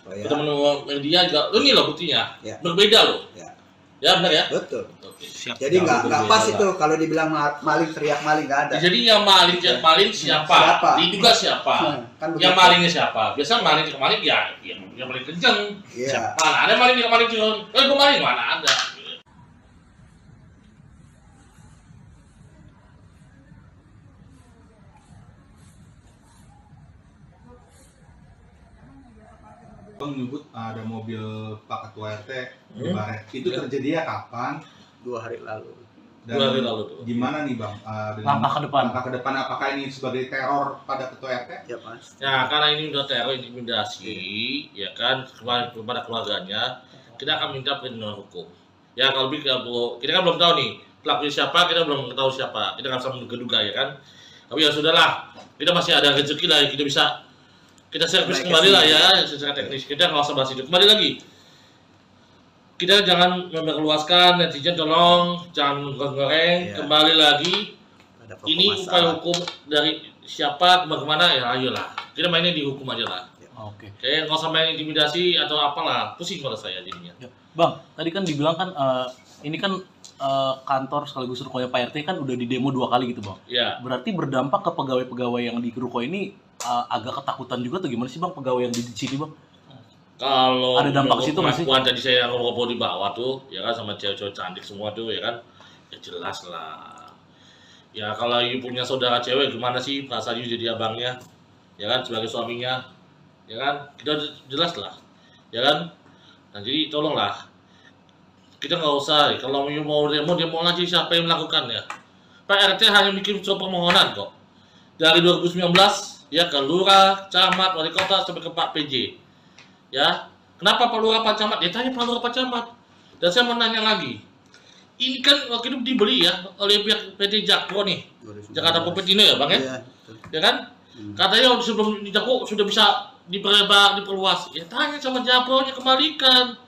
Ya. Teman-teman media juga, ini loh buktinya, Ya. Berbeda loh. Ya. Ya benar ya. Betul. Oke. Siap. Jadi nggak Berbeda pas lah. itu kalau dibilang maling teriak maling nggak ada. Jadi yang maling siapa? Siapa? Diduga siapa? Kan Yang begitu. malingnya siapa? Biasa maling ke maling ya, yang paling kenceng. Iya. Mana ada maling ke maling curun? Gue maling mana ada? Bang menyebut ada mobil Pak Ketua RT di Hmm. Baret. Itu terjadi ya kapan? 2 hari lalu. Dan 2 hari lalu tuh. gimana nih Bang? Dengan Langkah ke depan. Langkah ke depan apakah ini sebagai teror pada Ketua RT? Ya Mas. Ya karena ini udah teror intimidasi, ya kan kepada keluarganya, kita akan minta perlindungan hukum. Ya kalau lebih kita kan belum tahu nih pelakunya siapa, kita belum tahu siapa, kita nggak bisa menduga ya kan. Tapi ya sudahlah, kita masih ada rezeki lah, kita bisa kita servis Naik kembali lah kesini. ya secara teknis. Kita nggak usah bahas itu. Kembali lagi, kita jangan memperluaskan, netizen tolong jangan goreng. Iya. Kembali lagi, Ada pokok ini masalah. upaya hukum dari siapa bagaimana ya ayolah kita mainnya di hukum aja lah. Oke. Kayak nggak usah main intimidasi atau apalah, pusing kalau saya jadinya. Ya. Bang, tadi kan dibilang kan ini kan kantor sekaligus rukonya Pak RT kan udah di demo 2 kali gitu Bang. Ya, Berarti berdampak ke pegawai-pegawai yang di ruko ini agak ketakutan juga tuh gimana sih Bang pegawai yang di sini Bang? kalau Ada dampak situ nggak sih? pengakuan tadi saya ngobrol di bawah tuh, ya kan sama cewek-cewek cantik semua tuh, ya kan, ya jelas lah. Ya kalau you punya saudara cewek gimana sih perasaan you jadi abangnya, ya kan sebagai suaminya, ya kan kita jelas lah, ya kan. Nah jadi tolonglah, kita nggak usah, kalau you mau demo aja siapa yang melakukannya. Pak RT hanya bikin surat permohonan kok. Dari 2019 ya ke lurah, camat, wali kota sampai ke Pak PJ. Ya, kenapa Pak Lurah Pak Camat? Ya tanya Pak Lurah Pak Camat. Dan saya mau nanya lagi. Ini kan waktu itu dibeli ya oleh pihak PT Jakpro nih. 2019. Jakarta Kopetino ya Bang ya? Iya, betul. Ya kan? Katanya sebelum di Jakpro sudah bisa diperluas. Ya tanya sama Jakpro-nya kembalikan.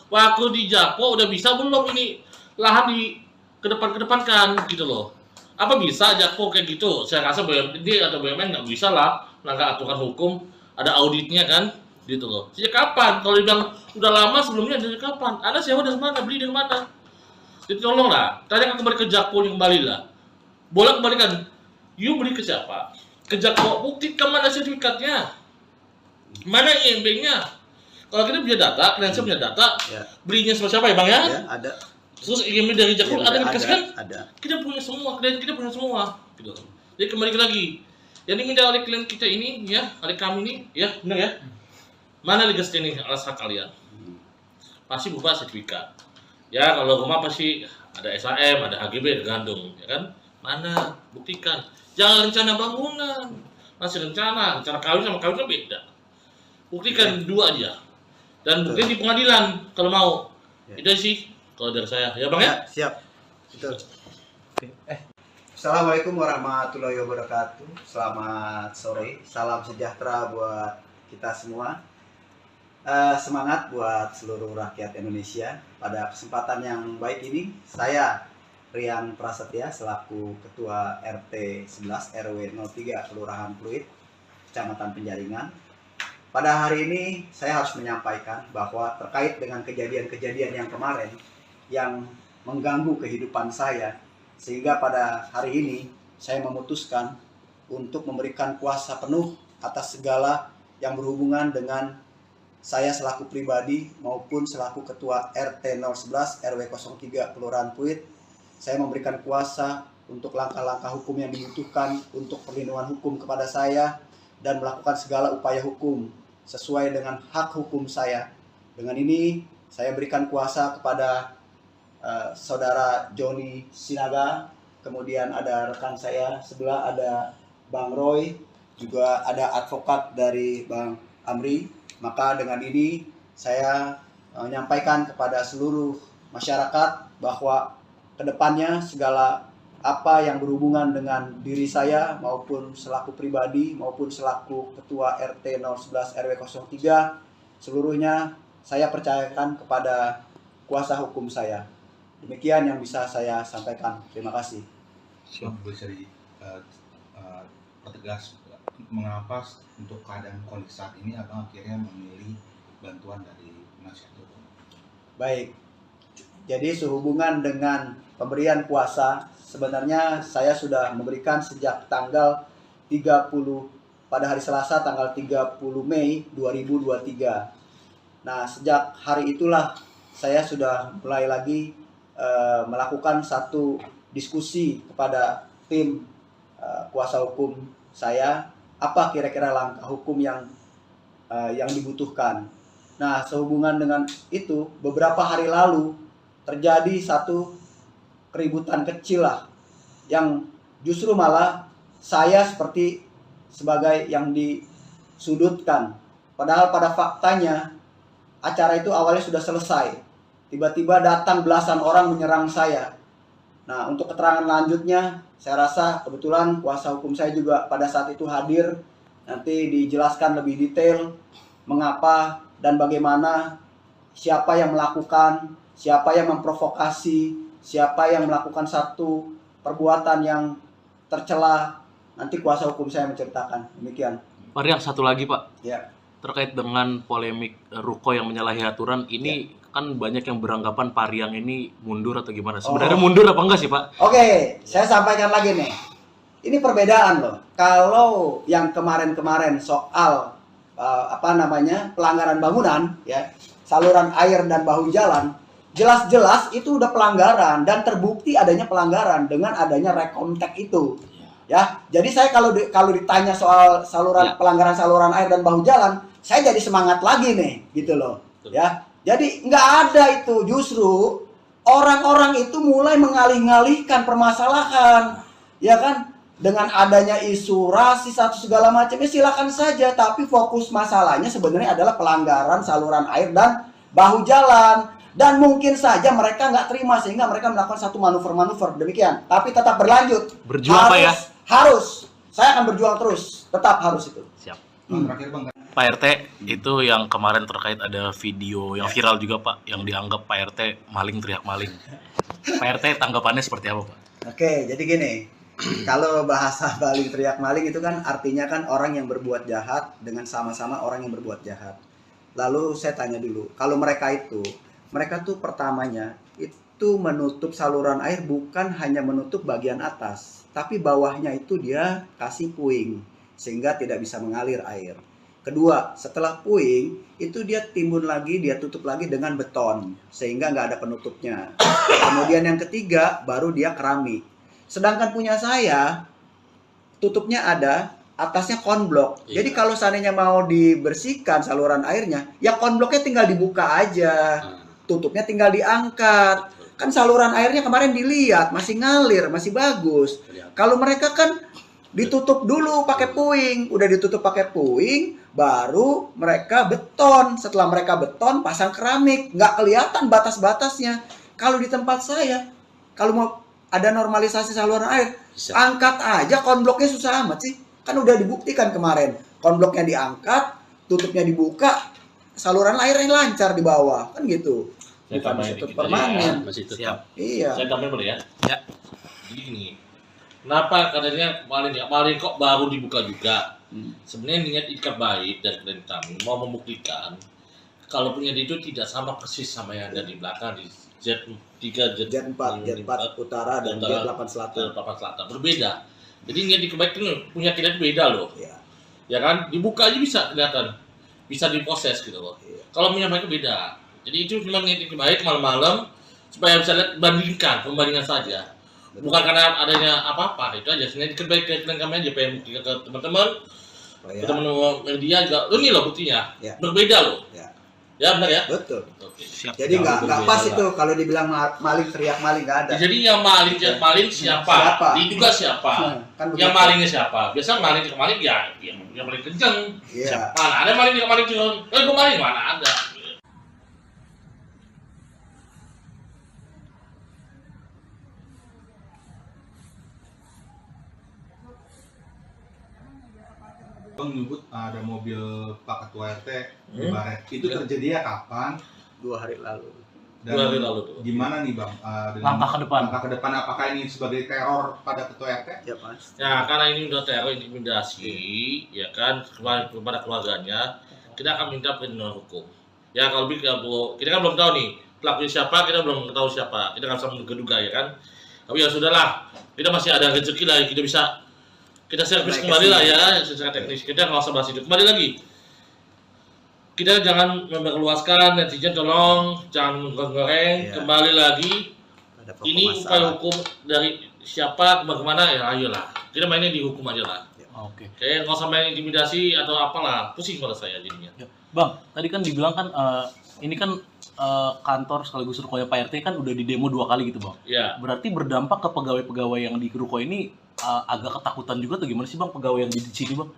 Waktu di Jakpro udah bisa belum ini lahan di kedepankan gitu loh. Apa bisa Jakpro kayak gitu? Saya rasa BUMD atau BUMN nggak bisa lah langkah aturan hukum, ada auditnya kan, gitu loh. Sejak kapan? Kalau dibilang udah lama sebelumnya dari kapan? Anda sewa dari mana? Beli dari mana? Jadi tolonglah, tanya kembali ke Jakpro kembali lah. Boleh kembalikan. You beli ke siapa? Ke Jakpro, buktikan mana sertifikatnya, mana IMB-nya. Kalau kita punya data, klien punya data, Ya. belinya sama siapa ya Bang ya? Ya, ada. Terus IMB dari Jakpro Iya, ada yang dikasih kan? Ada. Kita punya semua, klien kita punya semua gitu. Jadi kembali lagi, yang diminta oleh klien kita ini ya, oleh kami ini ya, benar ya, mana legasinya nih alas hak kalian? Pasti berupa sertifikat ya. Kalau rumah pasti ada SHM, ada HGB, tergantung ya kan, mana buktikan. Jangan rencana bangunan, masih rencana kawin sama kawin kan beda. Buktikan dua aja, dan buktikan di pengadilan kalau mau. Ya. Itu sih kalau dari saya ya Bang ya. Ya, siap. Betul. Assalamualaikum warahmatullahi wabarakatuh. Selamat sore. Salam sejahtera buat kita semua. Semangat buat seluruh rakyat Indonesia. Pada kesempatan yang baik ini, saya Rian Prasetya selaku Ketua RT 11 RW 03 Kelurahan Pluit, Kecamatan Penjaringan. Pada hari ini saya harus menyampaikan bahwa terkait dengan kejadian-kejadian yang kemarin yang mengganggu kehidupan saya, sehingga pada hari ini saya memutuskan untuk memberikan kuasa penuh atas segala yang berhubungan dengan saya selaku pribadi maupun selaku Ketua RT 011 RW 03 Kelurahan Pluit. Saya memberikan kuasa untuk langkah-langkah hukum yang dibutuhkan untuk perlindungan hukum kepada saya dan melakukan segala upaya hukum sesuai dengan hak hukum saya. Dengan ini saya berikan kuasa kepada saudara Joni Sinaga, kemudian ada rekan saya sebelah ada Bang Roy, juga ada advokat dari Bang Amri. Maka dengan ini saya menyampaikan kepada seluruh masyarakat bahwa kedepannya segala apa yang berhubungan dengan diri saya maupun selaku pribadi maupun selaku ketua RT 011 RW 03 seluruhnya saya percayakan kepada kuasa hukum saya. Demikian yang bisa saya sampaikan. Terima kasih. Bisa pertegas mengapa untuk keadaan kondisi saat ini abang akhirnya memilih bantuan dari penasihat hukum? Baik, jadi sehubungan dengan pemberian kuasa, sebenarnya saya sudah memberikan sejak tanggal 30 pada hari Selasa tanggal 30 Mei 2023. Nah, sejak hari itulah saya sudah mulai lagi melakukan satu diskusi kepada tim kuasa hukum saya, apa kira-kira langkah hukum yang dibutuhkan. Nah, sehubungan dengan itu, beberapa hari lalu terjadi satu keributan kecil lah, yang justru malah saya seperti sebagai yang disudutkan. Padahal pada faktanya acara itu awalnya sudah selesai. Tiba-tiba datang belasan orang menyerang saya. Nah, untuk keterangan lanjutnya, saya rasa kebetulan kuasa hukum saya juga pada saat itu hadir. Nanti dijelaskan lebih detail mengapa dan bagaimana, siapa yang melakukan, siapa yang memprovokasi, siapa yang melakukan satu perbuatan yang tercela. Nanti kuasa hukum saya menceritakan. Demikian. Pak Riang, satu lagi Pak. Ya. Terkait dengan polemik Ruko yang menyalahi aturan, ini kan banyak yang beranggapan Pak Riang ini mundur atau gimana? Sebenarnya mundur apa enggak sih Pak? Oke, saya sampaikan lagi nih. Ini perbedaan loh. Kalau yang kemarin-kemarin soal pelanggaran bangunan, ya, saluran air dan bahu jalan, jelas-jelas itu udah pelanggaran dan terbukti adanya pelanggaran dengan adanya rekontek itu. Ya, jadi saya kalau ditanya soal pelanggaran saluran air dan bahu jalan, saya jadi semangat lagi nih, gitu loh. Ya, jadi nggak ada itu, justru orang-orang itu mulai mengalih-ngalihkan permasalahan, ya kan? Dengan adanya isu rasis atau segala macamnya silakan saja, tapi fokus masalahnya sebenarnya adalah pelanggaran saluran air dan bahu jalan. Dan mungkin saja mereka nggak terima sehingga mereka melakukan satu manuver-manuver demikian. Tapi tetap berlanjut. Berjuang Pak ya? Harus. Saya akan berjuang terus. Tetap harus itu. Siap. Terakhir Bang. Pak RT, itu yang kemarin terkait ada video yang viral juga Pak, yang dianggap Pak RT maling teriak maling. Pak RT tanggapannya seperti apa Pak? Oke, jadi gini. Kalau bahasa maling teriak maling itu kan artinya kan orang yang berbuat jahat dengan sama-sama orang yang berbuat jahat. Lalu saya tanya dulu, kalau mereka tuh pertamanya itu menutup saluran air bukan hanya menutup bagian atas, tapi bawahnya itu dia kasih puing sehingga tidak bisa mengalir air. Kedua, setelah puing itu dia timbun lagi, dia tutup lagi dengan beton sehingga nggak ada penutupnya. Kemudian yang ketiga baru dia keramik. Sedangkan punya saya tutupnya ada, atasnya konblok. Iya. Jadi kalau seandainya mau dibersihkan saluran airnya, ya konbloknya tinggal dibuka aja. Tutupnya tinggal diangkat. Kan saluran airnya kemarin dilihat masih ngalir, masih bagus. Kalau mereka kan ditutup dulu pakai puing, udah ditutup pakai puing, baru mereka beton. Setelah mereka beton, pasang keramik, nggak kelihatan batas-batasnya. Kalau di tempat saya, kalau mau ada normalisasi saluran air, angkat aja konbloknya, susah amat sih. Kan udah dibuktikan kemarin, konbloknya diangkat, tutupnya dibuka, saluran airnya lancar di bawah, kan gitu. Saya Bukan tambahin ditutup dikit aja permanen. ya, masih tetap. Siap. Iya. Saya tambahin boleh ya? Ya. Gini, kenapa katanya maling kok baru dibuka juga? Sebenarnya niat ikat baik dan klien kami mau membuktikan kalau punya itu tidak sama persis sama yang ada di belakang di Z3, Jet 4 utara dan Jet 8 selatan. 8 selatan berbeda. Jadi niat ikat baik itu punya kita itu beda loh. Iya. Ya kan, dibuka aja bisa kelihatan, bisa diproses gitu loh. Iya. Kalau punya mereka beda. Jadi itu cuma niat ikat baik malam-malam supaya bisa lihat pembandingan saja. Bukan karena adanya apa-apa, itu aja. Sebenarnya baik ke kami aja, pengen buktikan ke teman-teman, Oh, ke ya. teman-teman media juga. Lo nih loh buktinya, Ya. berbeda loh. Ya. Ya benar ya. Betul. Oke. Siap. Jadi Jauh nggak berbeda pas lah. itu kalau dibilang maling teriak maling nggak ada. Jadi yang maling siapa? Siapa? Diduga siapa? Kan Yang begitu. malingnya siapa? Biasa maling ke maling ya yang paling kenceng. Iya. Mana ada maling ke maling kenceng? Gue maling mana ada? Bang menyebut ada mobil Pak Ketua RT di Hmm. Baret. Itu Ya. terjadinya kapan? 2 hari lalu. Dan 2 hari lalu tuh. gimana nih Bang? Dengan Langkah ke depan. Langkah ke depan apakah ini sebagai teror pada Ketua RT? Ya Mas. Ya karena ini udah teror intimidasi, ya kan kepada keluarganya, kita akan minta perlindungan hukum. Ya kalau kita kan belum tahu nih pelakunya siapa, kita belum tahu siapa, kita nggak bisa menduga-duga ya kan. Tapi ya sudahlah, kita masih ada rezeki lah, kita bisa kita servis Naik kembali ke lah sini. ya secara teknis. Kita nggak usah bahas itu. Kembali lagi, kita jangan memperluaskan, netizen tolong jangan goreng. Iya. Kembali lagi, Ada pokok ini upaya masalah. hukum dari siapa bagaimana ya ayolah. Kita mainnya di hukum aja lah. Oke. Kayak nggak usah main intimidasi atau apalah, pusing pada saya jadinya. Ya. Bang, tadi kan dibilang kan ini kan kantor sekaligus rukonya Pak RT kan udah di demo 2 kali gitu Bang. Ya, Berarti berdampak ke pegawai-pegawai yang di ruko ini agak ketakutan juga atau gimana sih Bang pegawai yang di sini Bang?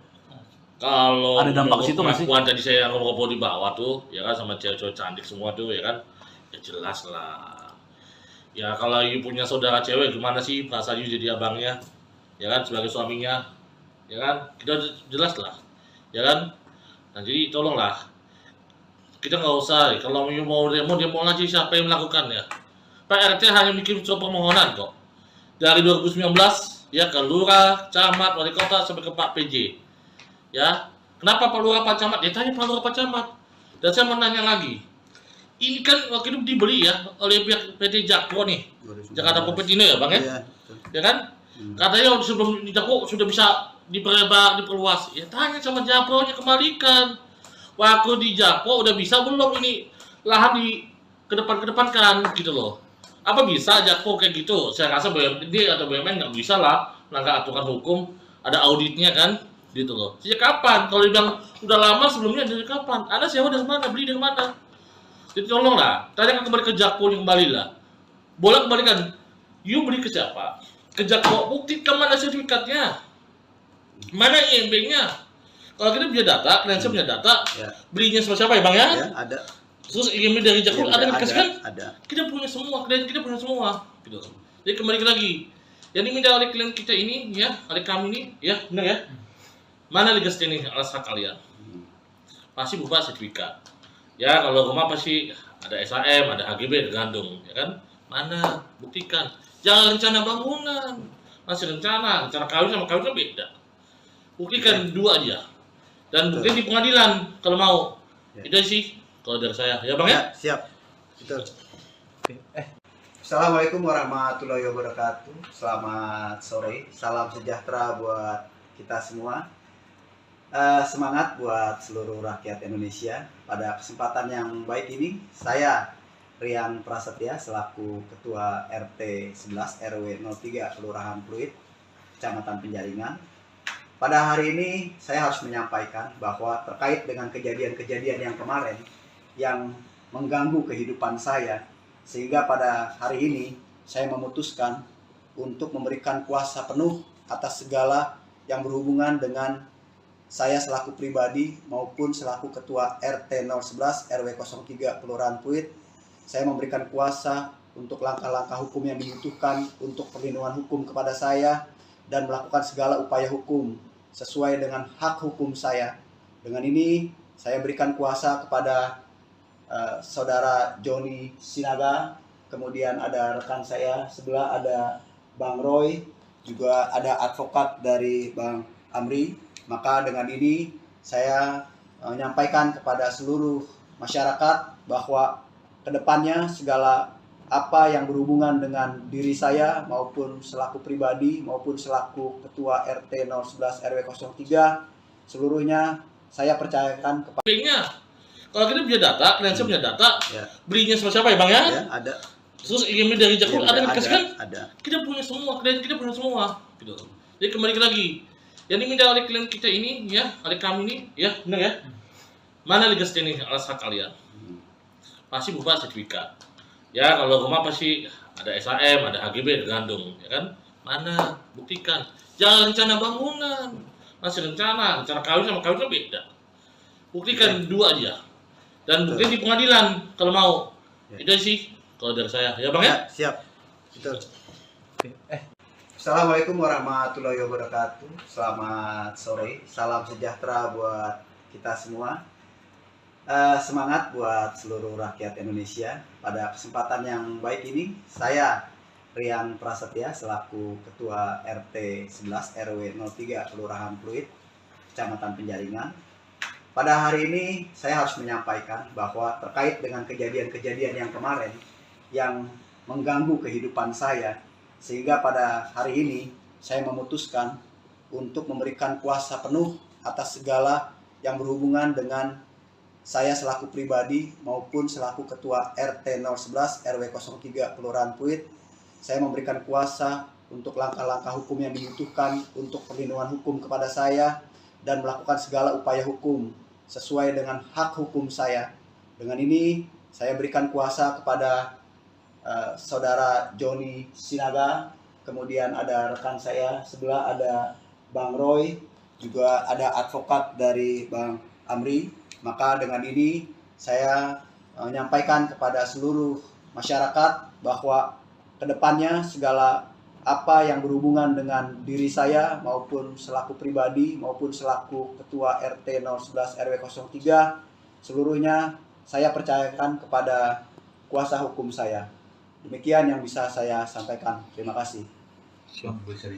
kalau Ada dampak ke situ nggak sih? pengakuan tadi saya ngobrol di bawah tuh, ya kan sama cewek-cewek cantik semua tuh, ya kan, ya jelas lah. Ya kalau you punya saudara cewek gimana sih perasaan you jadi abangnya, ya kan sebagai suaminya, ya kan kita jelas lah, ya kan. Nah jadi tolonglah, kita nggak usah kalau you mau demo aja siapa yang melakukannya. Pak RT hanya bikin surat permohonan kok. Dari 2019 ya ke lurah, camat, wali kota sampai ke Pak PJ. Ya, kenapa Pak Lurah Pak Camat? Ya tanya Pak Lurah Pak Camat. Dan saya mau nanya lagi. Ini kan waktu itu dibeli ya oleh pihak PT Jakpro nih. Jakarta Propertindo ya Bang ya? Iya. Betul. Ya kan? Katanya sebelum di Jakpro sudah bisa diperlebar, diperluas. Ya tanya sama Jakpro-nya kembalikan. Waktu di Jakpro udah bisa belum ini lahan di kedepankan gitu loh. Apa bisa Jakpro kayak gitu? Saya rasa BUMD atau BUMN nggak bisa lah melanggar aturan hukum. Ada auditnya kan? Gitu loh. Sejak kapan? Kalau dibilang udah lama sebelumnya dari kapan? Anda sewa dari mana? Beli dari mana? Jadi tolonglah, tanya kembali ke Jakpro kembali lah. Boleh kembalikan. You beli ke siapa? Ke Jakpro, buktikan mana sertifikatnya? Mana IMB-nya? Kalau kita punya data, klien punya data, Ya. belinya sama siapa ya Bang ya? Ya, ada. Terus IMB dari Jakpro Iya, ada yang dikasih kan? Ada. Kita punya semua, klien kita punya semua. Gitu. Jadi kembali lagi. Yang diminta oleh klien kita ini, ya, oleh kami ini, ya, benar ya? Mana legas ini alas hak kalian? Pasti berupa sertifikat. Ya kalau rumah pasti ada SHM, ada HGB, tergantung, ya kan? Mana? Buktikan. Jangan rencana bangunan, masih rencana kawin sama kawin kan beda. Buktikan dua aja. Dan bukti di pengadilan kalau mau. Ya. Itu sih kalau dari saya, ya Bang ya? Ya, siap. Betul. Assalamualaikum warahmatullahi wabarakatuh. Selamat sore. Salam sejahtera buat kita semua. Semangat buat seluruh rakyat Indonesia. Pada kesempatan yang baik ini, saya Rian Prasetya selaku Ketua RT 11 RW 03 Kelurahan Pluit, Kecamatan Penjaringan. Pada hari ini saya harus menyampaikan bahwa terkait dengan kejadian-kejadian yang kemarin yang mengganggu kehidupan saya, sehingga pada hari ini saya memutuskan untuk memberikan kuasa penuh atas segala yang berhubungan dengan saya selaku pribadi maupun selaku Ketua RT 011 RW 03 Kelurahan Pluit. Saya memberikan kuasa untuk langkah-langkah hukum yang dibutuhkan untuk perlindungan hukum kepada saya dan melakukan segala upaya hukum sesuai dengan hak hukum saya. Dengan ini saya berikan kuasa kepada saudara Joni Sinaga, kemudian ada rekan saya sebelah ada Bang Roy, juga ada advokat dari Bang Amri. Maka dengan ini saya menyampaikan kepada seluruh masyarakat bahwa kedepannya segala apa yang berhubungan dengan diri saya maupun selaku pribadi maupun selaku Ketua RT 011 RW 03 seluruhnya saya percayakan kepada IMB-nya. Kalau kita punya data, klien punya data, Ya. belinya sama siapa ya Bang ya? ya, ada. Terus IMB dari Jakpro Ya, ada yang dikasih kan? Ada. Kita punya semua, klien kita punya semua, gitu. Jadi kembali lagi, yang diminta oleh klien kita ini, ya, oleh kami ini, ya, benar ya. Mana legal standing alas hak kalian? Pasti berupa sertifikat. Ya, kalau rumah pasti ada SHM, ada HGB, ada gandung, ya kan? Mana? Buktikan. Jangan rencana bangunan, masih rencana kawin sama kawin kan beda. Buktikan dua aja. Dan bukti di pengadilan kalau mau. Itu sih kalau dari saya. Ya Bang ya? Siap. Betul. Assalamualaikum warahmatullahi wabarakatuh. Selamat sore. Salam sejahtera buat kita semua. Semangat buat seluruh rakyat Indonesia. Pada kesempatan yang baik ini, saya Rian Prasetya selaku Ketua RT 11 RW 03 Kelurahan Pluit, Kecamatan Penjaringan. Pada hari ini saya harus menyampaikan bahwa terkait dengan kejadian-kejadian yang kemarin yang mengganggu kehidupan saya, sehingga pada hari ini saya memutuskan untuk memberikan kuasa penuh atas segala yang berhubungan dengan saya selaku pribadi maupun selaku Ketua RT 011 RW 03 Kelurahan Pluit. Saya memberikan kuasa untuk langkah-langkah hukum yang dibutuhkan untuk perlindungan hukum kepada saya dan melakukan segala upaya hukum sesuai dengan hak hukum saya. Dengan ini saya berikan kuasa kepada saudara Joni Sinaga, kemudian ada rekan saya sebelah ada Bang Roy, juga ada advokat dari Bang Amri. Maka dengan ini saya menyampaikan kepada seluruh masyarakat bahwa kedepannya segala apa yang berhubungan dengan diri saya maupun selaku pribadi maupun selaku Ketua RT 011 RW 03 seluruhnya saya percayakan kepada kuasa hukum saya. Demikian yang bisa saya sampaikan. Terima kasih. Bisa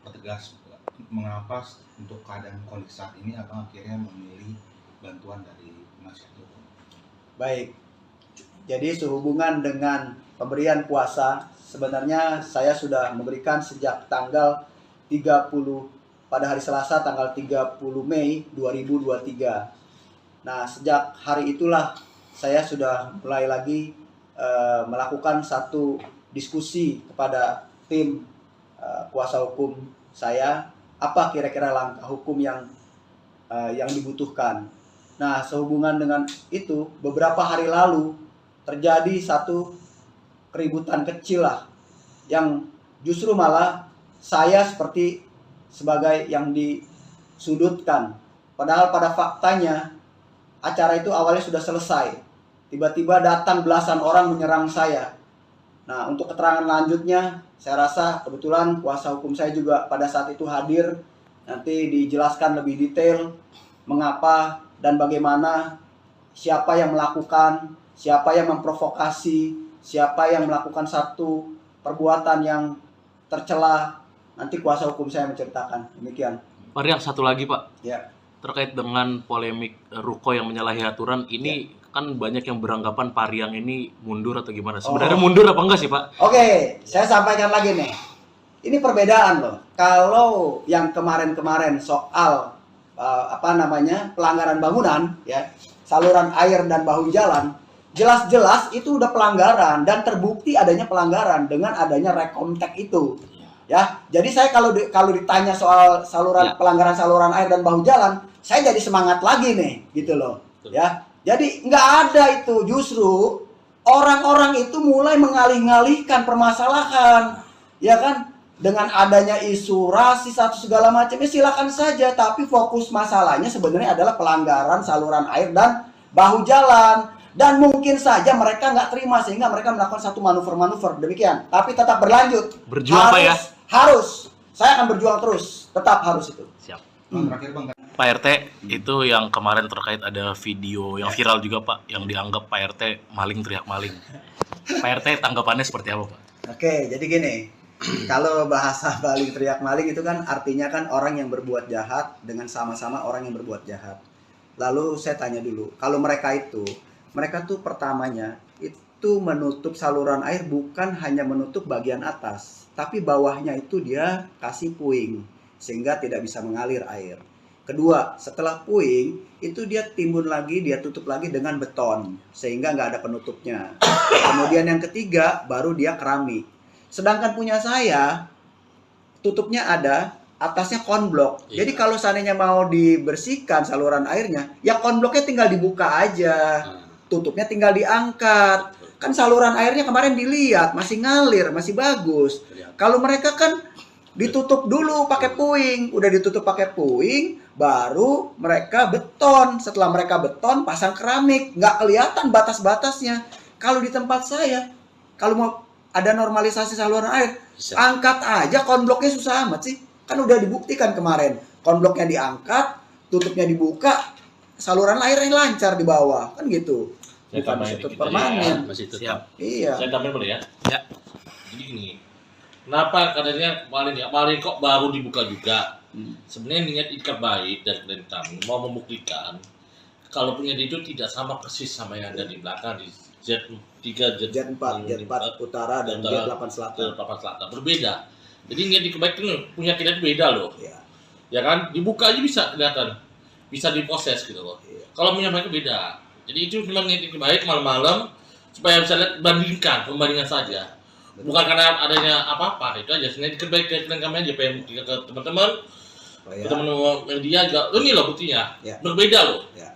dipertegas mengapa untuk keadaan kondisi saat ini abang akhirnya memilih bantuan dari penasihat hukum? Baik. Jadi sehubungan dengan pemberian kuasa, sebenarnya saya sudah memberikan sejak tanggal 30 pada hari Selasa tanggal 30 Mei 2023. Nah, sejak hari itulah saya sudah mulai lagi melakukan satu diskusi kepada tim kuasa hukum saya, apa kira-kira langkah hukum yang dibutuhkan. Nah, sehubungan dengan itu, beberapa hari lalu terjadi satu keributan kecil lah, yang justru malah saya seperti sebagai yang disudutkan. Padahal pada faktanya acara itu awalnya sudah selesai. Tiba-tiba datang belasan orang menyerang saya. Nah, untuk keterangan lanjutnya, saya rasa kebetulan kuasa hukum saya juga pada saat itu hadir. Nanti dijelaskan lebih detail mengapa dan bagaimana, siapa yang melakukan, siapa yang memprovokasi, siapa yang melakukan satu perbuatan yang tercela. Nanti kuasa hukum saya menceritakan. Demikian. Pak Rian, satu lagi Pak. Ya. Terkait dengan polemik Ruko yang menyalahi aturan, ini kan banyak yang beranggapan Pak Rian ini mundur atau gimana? Sebenarnya mundur apa enggak sih Pak? Oke, saya sampaikan lagi nih. Ini perbedaan loh. Kalau yang kemarin-kemarin soal pelanggaran bangunan, ya, saluran air dan bahu jalan, jelas-jelas itu udah pelanggaran dan terbukti adanya pelanggaran dengan adanya rekomtek itu. Ya, jadi saya kalau ditanya soal pelanggaran saluran air dan bahu jalan, saya jadi semangat lagi nih, gitu loh. Ya, jadi nggak ada itu, justru orang-orang itu mulai mengalih-alihkan permasalahan, ya kan? Dengan adanya isu rasis atau segala macam, ya silakan saja. Tapi fokus masalahnya sebenarnya adalah pelanggaran saluran air dan bahu jalan. Dan mungkin saja mereka nggak terima sehingga mereka melakukan satu manuver-manuver. Demikian. Tapi tetap berlanjut. Berjuang Pak ya? Harus. Saya akan berjuang terus. Tetap harus itu. Siap. Terakhir Bang. Pak RT, itu yang kemarin terkait ada video yang viral juga Pak, yang dianggap Pak RT maling teriak maling. Pak RT tanggapannya seperti apa Pak? Oke, jadi gini. Kalau bahasa maling teriak maling itu kan artinya kan orang yang berbuat jahat dengan sama-sama orang yang berbuat jahat. Lalu saya tanya dulu, kalau mereka tuh pertamanya itu menutup saluran air bukan hanya menutup bagian atas, tapi bawahnya itu dia kasih puing sehingga tidak bisa mengalir air. Kedua, setelah puing itu dia timbun lagi, dia tutup lagi dengan beton sehingga nggak ada penutupnya. Kemudian yang ketiga baru dia keramik. Sedangkan punya saya tutupnya ada, atasnya konblok. Iya. Jadi kalau seandainya mau dibersihkan saluran airnya, ya konbloknya tinggal dibuka aja, tutupnya tinggal diangkat. Kan saluran airnya kemarin dilihat masih ngalir, masih bagus. Kalau mereka kan ditutup dulu pakai puing, udah ditutup pakai puing, baru mereka beton. Setelah mereka beton, pasang keramik, nggak kelihatan batas-batasnya. Kalau di tempat saya, kalau mau ada normalisasi saluran air, angkat aja konbloknya, susah amat sih. Kan udah dibuktikan kemarin, konbloknya diangkat, tutupnya dibuka, saluran airnya lancar di bawah, kan gitu. Saya Bukan tambahin ditutup dikit aja permanen. ya, masih tetap. Siap. Iya. Saya tambahin boleh ya? Ya. Jadi gini, kenapa katanya kemarin kok baru dibuka juga? Sebenarnya niat ikat baik dari klien kami mau membuktikan kalau punya itu tidak sama persis sama yang ada di belakang di Z3, Jet 4 utara dan Jet 8 selatan. Selatan berbeda. Jadi niat ikat baik itu punya kita itu beda loh. Ya. Ya kan, dibuka aja bisa kelihatan, bisa diproses gitu loh. Iya. Kalau punya mereka beda. Jadi itu memang niat ikat baik malam-malam supaya bisa lihat pembandingan saja. Bukan karena adanya apa-apa, itu aja. Sebenarnya ikat baik klien kami aja pengen buktikan ke teman-teman. Ya. Teman-teman media juga, ini loh buktinya, Ya. berbeda loh. Ya.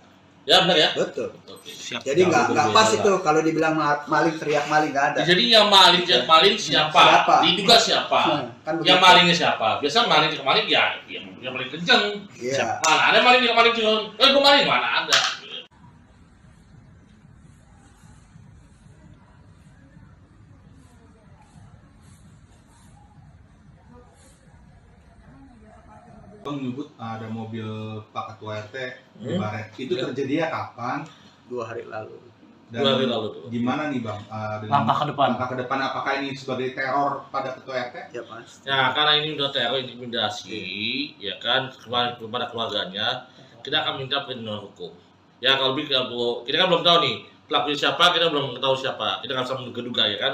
Ya benar ya. Betul. Oke. Siap. Jadi nggak berbeda pas lah. itu kalau dibilang maling teriak maling nggak ada. Jadi yang maling siapa? Siapa? Diduga siapa? Kan Yang begitu. malingnya siapa? Biasa maling ya yang paling kenceng. Iya. Mana ada maling yang maling kenceng? Gue maling mana ada? Bang menyebut ada mobil Pak Ketua RT di Hmm. Baret. Itu Ya. terjadinya kapan? 2 hari lalu. Dan 2 hari lalu tuh. gimana nih Bang? Langkah ke depan. Langkah ke depan, apakah ini sebagai teror pada Ketua RT? Ya Mas. Ya karena ini udah teror intimidasi, ya kan kepada keluarganya, kita akan minta perlindungan hukum. Ya kalau kita kan belum tahu nih pelakunya siapa, kita belum tahu siapa, kita nggak bisa menduga-duga ya kan.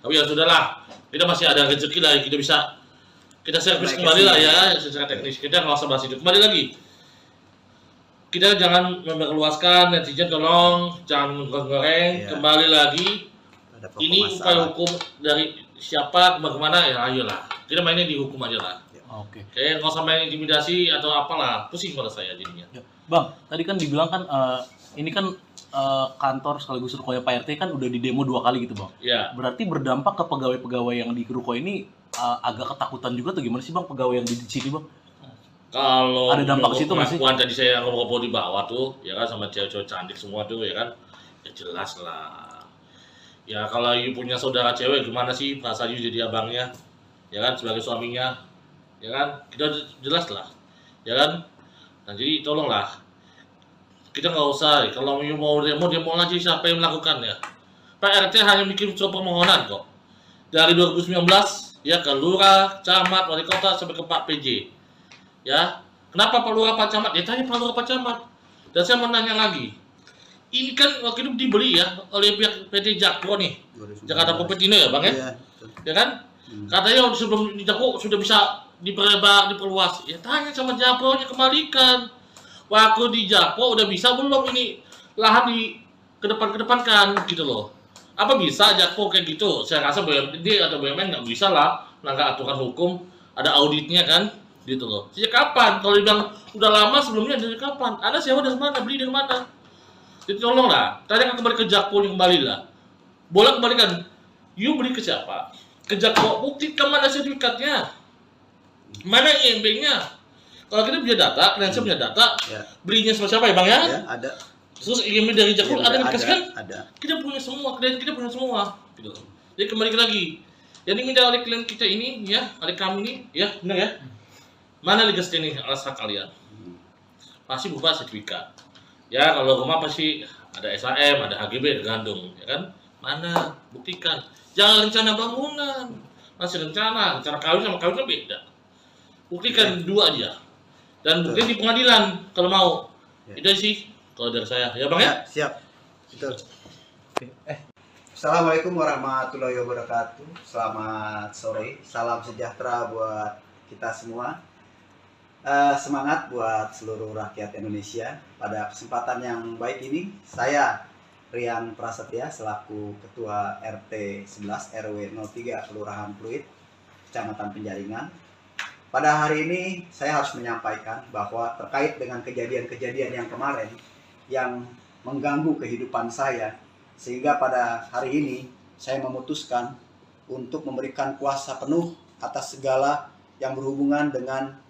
Tapi ya sudahlah, kita masih ada rezeki lah, kita servis kembali lah ya secara teknis. Kita nggak usah bahas itu. Kembali lagi, kita jangan memperluaskan, netizen tolong jangan goreng. Iya. Kembali lagi, Ada pokok ini upaya masalah. hukum dari siapa kemana ya ayolah. Kita mainnya di hukum aja lah. Oke. Kayak nggak usah main intimidasi atau apalah, pusing pada saya jadinya. Ya. Bang, tadi kan dibilang kan ini kan kantor sekaligus rukonya Pak RT kan udah di demo 2 kali gitu Bang. Ya, Berarti berdampak ke pegawai-pegawai yang di ruko ini agak ketakutan juga atau gimana sih Bang pegawai yang di sini Bang? kalau Ada dampak ke situ nggak sih? pengakuan tadi saya ngobrol di bawah tuh, ya kan sama cewek-cewek cantik semua tuh, ya kan, ya jelas lah. Ya kalau you punya saudara cewek gimana sih perasaan you jadi abangnya, ya kan sebagai suaminya, ya kan kita jelas lah, ya kan. Nah jadi tolonglah, kita nggak usah kalau you mau demo lagi siapa yang melakukannya. Pak RT hanya bikin surat permohonan kok dari 2019 ya ke lurah, camat, wali kota sampai ke Pak PJ. Ya, kenapa Pak Lurah Pak Camat? Ya tanya Pak Lurah Pak Camat. Dan saya mau nanya lagi, ini kan waktu itu dibeli ya oleh pihak PT Jakpro nih, 2019. Jakarta Propertindo ya Bang ya? Iya. Betul. Ya kan? Katanya sebelum di Jakpro sudah bisa diperluas. Ya tanya sama Jakpro-nya, kembalikan. Waktu di Jakpro udah bisa belum ini lahan di kedepankan gitu loh. Apa bisa Jakpro kayak gitu? Saya rasa BUMD atau BUMN nggak bisa lah melanggar aturan hukum, ada auditnya kan? Gitu loh. Sejak kapan? Kalau dibilang udah lama sebelumnya dari kapan? Anda sewa dari mana? Beli dari mana? Jadi tolong lah, tanya kembali ke Jakpro yang kembali lah. Boleh kembalikan. You beli ke siapa? Ke Jakpro, buktikan mana sertifikatnya? Mana IMB-nya? Kalau kita punya data, kalian punya data, Ya. belinya sama siapa ya Bang ya? Ya, ada. Terus IMB dari Jakpro Ya, ada dikasih kan? Ada. Kita punya semua, klien kita punya semua. Gitu. Jadi kembali lagi. Yang diminta oleh klien kita ini, ya, oleh kami ini, ya, benar ya? Mana legal standing alas hak kalian? Pasti berupa sertifikat. Ya, kalau rumah pasti ada SHM, ada HGB, tergantung, ya kan? Mana? Buktikan. Jangan rencana bangunan. Masih rencana kawin sama kawin kan beda. Buktikan dua aja. Dan bukti di pengadilan kalau mau. Ya. Itu sih kalau dari saya. Ya Bang ya? Ya, siap. Betul. Assalamualaikum warahmatullahi wabarakatuh. Selamat sore. Salam sejahtera buat kita semua. Semangat buat seluruh rakyat Indonesia. Pada kesempatan yang baik ini, saya Rian Prasetya selaku Ketua RT 11 RW 03 Kelurahan Pluit, Kecamatan Penjaringan. Pada hari ini saya harus menyampaikan bahwa terkait dengan kejadian-kejadian yang kemarin yang mengganggu kehidupan saya, sehingga pada hari ini saya memutuskan untuk memberikan kuasa penuh atas segala yang berhubungan dengan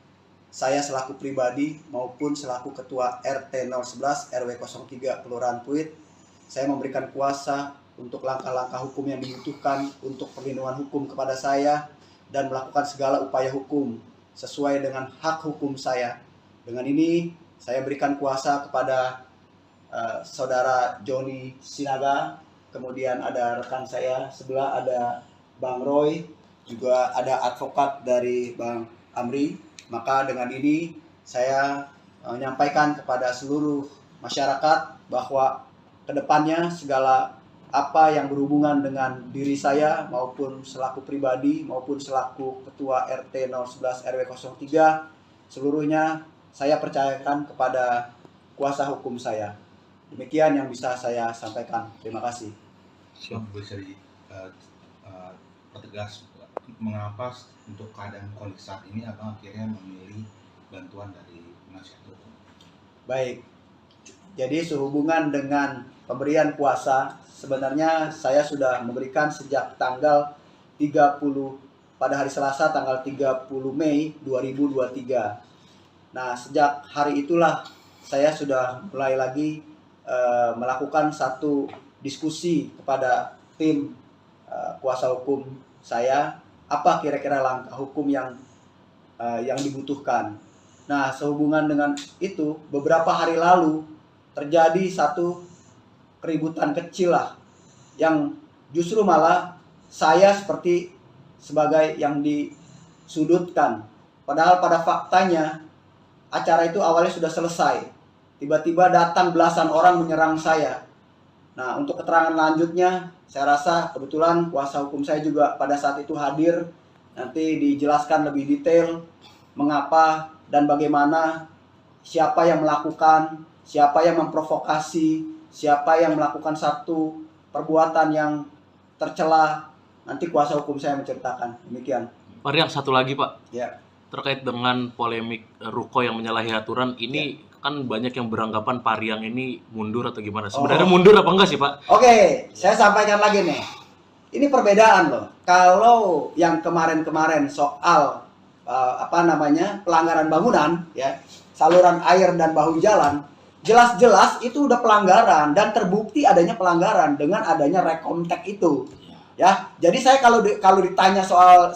saya selaku pribadi maupun selaku Ketua RT 011 RW 03 Kelurahan Pluit. Saya memberikan kuasa untuk langkah-langkah hukum yang dibutuhkan untuk perlindungan hukum kepada saya dan melakukan segala upaya hukum sesuai dengan hak hukum saya. Dengan ini saya berikan kuasa kepada Saudara Joni Sinaga, kemudian ada rekan saya sebelah ada Bang Roy, juga ada advokat dari Bang Amri. Maka dengan ini saya menyampaikan kepada seluruh masyarakat bahwa kedepannya segala apa yang berhubungan dengan diri saya maupun selaku pribadi maupun selaku Ketua RT 011 RW 03 seluruhnya saya percayakan kepada kuasa hukum saya. Demikian yang bisa saya sampaikan. Terima kasih. Bisa pertegas mengapa untuk keadaan kondisi saat ini abang akhirnya memilih bantuan dari penasihat hukum? Baik, jadi sehubungan dengan pemberian kuasa, sebenarnya saya sudah memberikan sejak tanggal 30 pada hari Selasa tanggal 30 Mei 2023. Nah, sejak hari itulah saya sudah mulai lagi melakukan satu diskusi kepada tim kuasa hukum saya, apa kira-kira langkah hukum yang dibutuhkan. Nah, sehubungan dengan itu, beberapa hari lalu terjadi satu keributan kecil lah, yang justru malah saya seperti sebagai yang disudutkan. Padahal pada faktanya acara itu awalnya sudah selesai. Tiba-tiba datang belasan orang menyerang saya. Nah, untuk keterangan lanjutnya, saya rasa kebetulan kuasa hukum saya juga pada saat itu hadir. Nanti dijelaskan lebih detail mengapa dan bagaimana, siapa yang melakukan, siapa yang memprovokasi, siapa yang melakukan satu perbuatan yang tercela. Nanti kuasa hukum saya menceritakan. Demikian. Pak Rian, satu lagi Pak. Ya. Terkait dengan polemik ruko yang menyalahi aturan ini, kan banyak yang beranggapan Pak Rian ini mundur atau gimana? Sebenarnya mundur apa enggak sih Pak? Oke, saya sampaikan lagi nih. Ini perbedaan loh. Kalau yang kemarin-kemarin soal pelanggaran bangunan, ya, saluran air dan bahu jalan, jelas-jelas itu udah pelanggaran dan terbukti adanya pelanggaran dengan adanya rekomtek itu. Ya, jadi saya kalau ditanya soal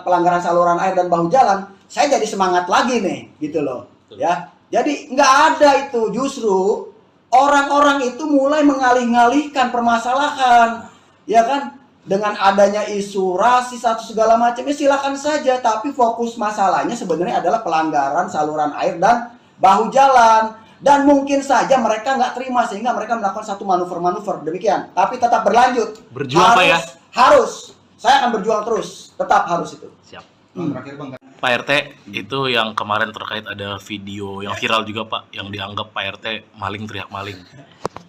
pelanggaran saluran air dan bahu jalan, saya jadi semangat lagi nih, gitu loh. Ya. Jadi nggak ada itu, justru orang-orang itu mulai mengalih-ngalihkan permasalahan, ya kan? Dengan adanya isu rasis atau segala macam, ya silakan saja. Tapi fokus masalahnya sebenarnya adalah pelanggaran saluran air dan bahu jalan. Dan mungkin saja mereka nggak terima sehingga mereka melakukan satu manuver-manuver demikian. Tapi tetap berlanjut. Berjuang Pak ya? Harus. Saya akan berjuang terus. Tetap harus itu. Siap. Terakhir Bang. Pak RT, itu yang kemarin terkait ada video yang viral juga Pak, yang dianggap Pak RT maling teriak maling.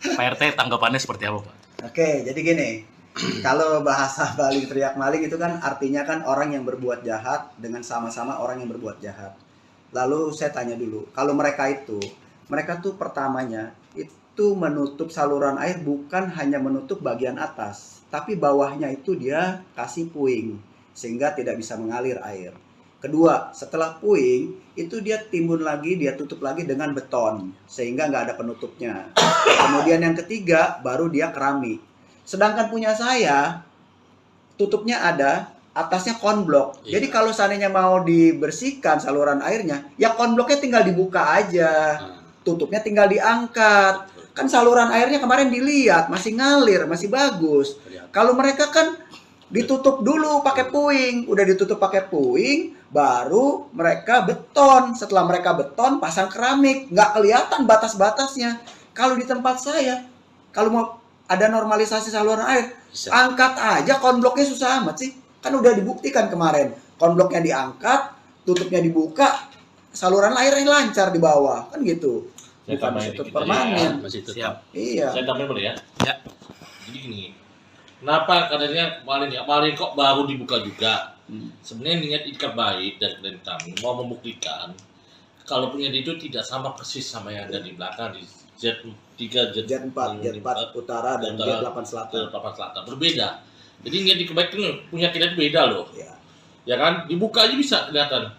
Pak RT tanggapannya seperti apa Pak? Oke, jadi gini, kalau bahasa maling teriak maling itu kan artinya kan orang yang berbuat jahat dengan sama-sama orang yang berbuat jahat. Lalu saya tanya dulu, kalau mereka tuh pertamanya itu menutup saluran air bukan hanya menutup bagian atas, tapi bawahnya itu dia kasih puing sehingga tidak bisa mengalir air. Kedua, setelah puing, itu dia timbun lagi, dia tutup lagi dengan beton, sehingga nggak ada penutupnya. Kemudian yang ketiga, baru dia keramik. Sedangkan punya saya, tutupnya ada, atasnya konblok. Jadi kalau seandainya mau dibersihkan saluran airnya, ya konbloknya tinggal dibuka aja, tutupnya tinggal diangkat. Kan saluran airnya kemarin dilihat, masih ngalir, masih bagus. Kalau mereka kan ditutup dulu pakai puing, udah ditutup pakai puing, baru mereka beton. Setelah mereka beton, pasang keramik, nggak kelihatan batas-batasnya. Kalau di tempat saya, kalau mau ada normalisasi saluran air, angkat aja konbloknya, susah amat sih. Kan udah dibuktikan kemarin, konbloknya diangkat, tutupnya dibuka, saluran air yang lancar di bawah kan gitu. Saya Bukan tambahin situ dikit aja permanen. ya, masih tetap. Siap. Iya. Saya tambahin boleh ya? Ya. Jadi gini, kenapa katanya maling kok baru dibuka juga? Sebenarnya niat ikat baik dari klien kami mau membuktikan kalau punya dia itu tidak sama persis sama yang ada di belakang di Z3, Jet 4 utara dan Jet 8 selatan. Papan Selatan berbeda. Jadi niat ikat baik itu punya kita itu beda loh. Ya. Ya kan? Dibuka aja bisa kelihatan,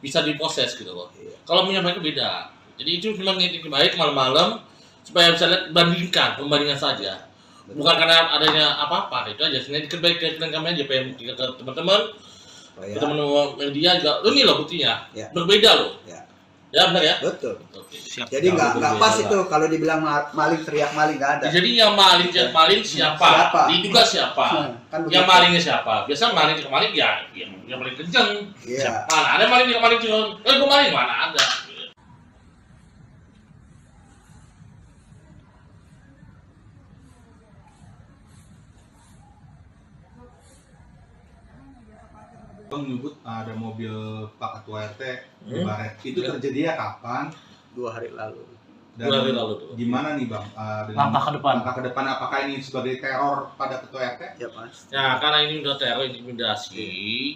bisa diproses gitu loh. Iya. Kalau punya mereka beda. Jadi itu cuma niat ikat baik malam-malam supaya bisa lihat pembandingan saja. Bukan karena adanya apa-apa, itu aja. Sebenarnya ikat baik ke klien kami aja pengen buktikan ke teman-teman. Teman-teman media juga, ini loh buktinya, Ya. berbeda loh. Ya. Ya benar ya. Betul. Oke. Siap. Jadi nggak berbeda pas lah. itu kalau dibilang maling teriak maling nggak ada. Jadi yang maling siapa? Siapa? Diduga siapa? Kan Yang begitu. malingnya siapa? Biasa maling ke maling ya, yang paling kenceng. Iya. Mana ada maling ke maling cuma, gue maling mana ada. Bang menyebut ada mobil Pak Ketua RT di Hmm. Baret. Itu terjadinya kapan? 2 hari lalu. Dan 2 hari lalu tuh. gimana nih Bang? Dengan Langkah ke depan. Langkah ke depan apakah ini sebagai teror pada Ketua RT? Ya Mas. Ya karena ini udah teror intimidasi,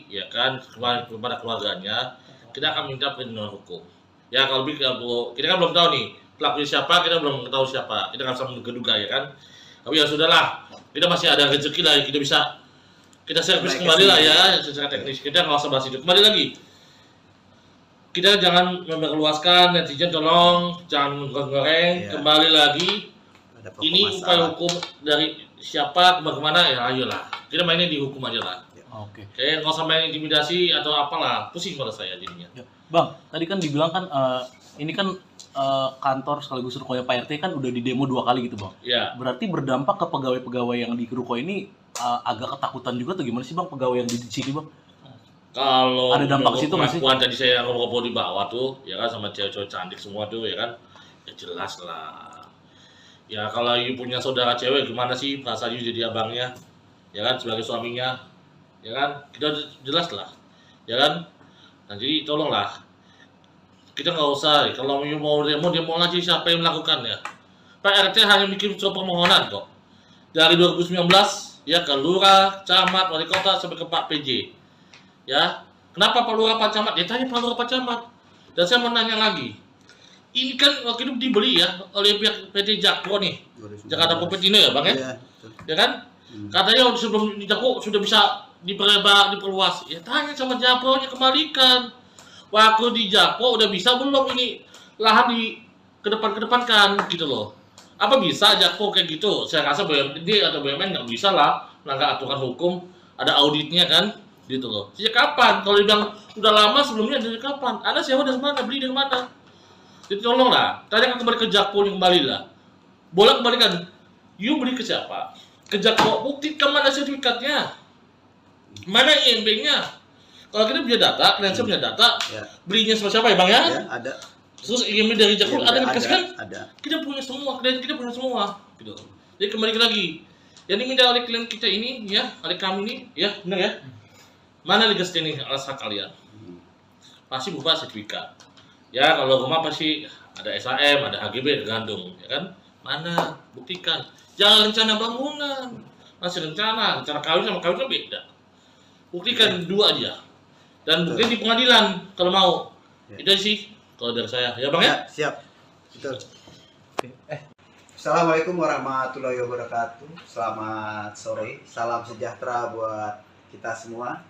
ya kan kepada keluarganya, kita akan minta perlindungan hukum. Ya kalau kita kan belum tahu nih pelakunya siapa, kita belum tahu siapa, kita nggak bisa menduga ya kan. Tapi ya sudahlah, kita masih ada rezeki lah, kita servis Naik kembali lah kesini. ya secara teknis. Kita nggak usah bahas itu. Kembali lagi, kita jangan memperluaskan, netizen tolong jangan goreng. Iya. Kembali lagi, Ada pokok ini upaya masalah. hukum dari siapa kemana ya ayolah. Kita mainnya di hukum aja lah. Oke. Kayak nggak usah main intimidasi atau apalah, pusing pada saya jadinya. Ya. Bang, tadi kan dibilang kan ini kan kantor sekaligus rukonya Pak RT kan udah di demo 2 kali gitu Bang. Ya, Berarti berdampak ke pegawai-pegawai yang di ruko ini agak ketakutan juga tuh gimana sih Bang pegawai yang di sini Bang? kalau Ada dampak situ nggak sih? pengakuan tadi saya ngobrol di bawah tuh, ya kan sama cewek-cewek cantik semua tuh, ya kan, ya jelas lah. Ya kalau you punya saudara cewek gimana sih perasaan you jadi abangnya, ya kan sebagai suaminya, ya kan kita jelas lah, ya kan. Nah jadi tolonglah, kita nggak usah, kalau you mau demo aja siapa yang melakukannya. Pak RT hanya bikin surat permohonan kok. Dari 2019 ya ke lurah, camat, wali kota sampai ke Pak PJ. Ya, kenapa Pak Lurah Pak Camat? Ya tanya Pak Lurah Pak Camat. Dan saya mau nanya lagi. Ini kan waktu itu dibeli ya oleh pihak PT Jakpro nih, 2019. Jakarta Kopetino ya Bang ya? Iya, betul. Ya kan? Katanya sebelum di Jakpro sudah bisa diperlebar, diperluas. Ya tanya sama Jakpro-nya kembalikan. Waktu di Jakpro udah bisa belum ini lahan di kedepan-kedepankan gitu loh. Apa bisa Jakpro kayak gitu? Saya rasa BUMD atau BUMN nggak bisa lah melanggar aturan hukum, ada auditnya kan, gitu loh. Sejak kapan? Kalau dibilang udah lama sebelumnya dari kapan? Anda sewa dari mana? Beli dari mana? Jadi tolonglah, tanya kembali ke Jakpro kembali lah. Boleh kembalikan. You beli ke siapa? Ke Jakpro, buktikan mana sertifikatnya, mana IMB-nya. Kalau kita punya data, klien saya punya data, Ya. belinya sama siapa ya Bang ya? Ya, ada. Terus IMB dari Jakpro Iya, ada yang dikasihkan? ada. Kita punya semua, klien kita punya semua, gitu. Jadi kembali lagi, yang diminta oleh klien kita ini, ya, oleh kami ini, ya, benar ya? Mana legas ini alas hak kalian? Pasti berupa sertifikat. Ya, kalau rumah pasti ada SAM, ada HGB, tergantung, ya kan? Mana? Buktikan. Jangan rencana bangunan, masih rencana kawin sama kawin kan beda. Buktikan dua aja. Dan buktikan di pengadilan kalau mau. Ya. Itu sih kalau dari saya, ya Bang ya? Ya, siap. Betul. Assalamualaikum warahmatullahi wabarakatuh. Selamat sore. Salam sejahtera buat kita semua.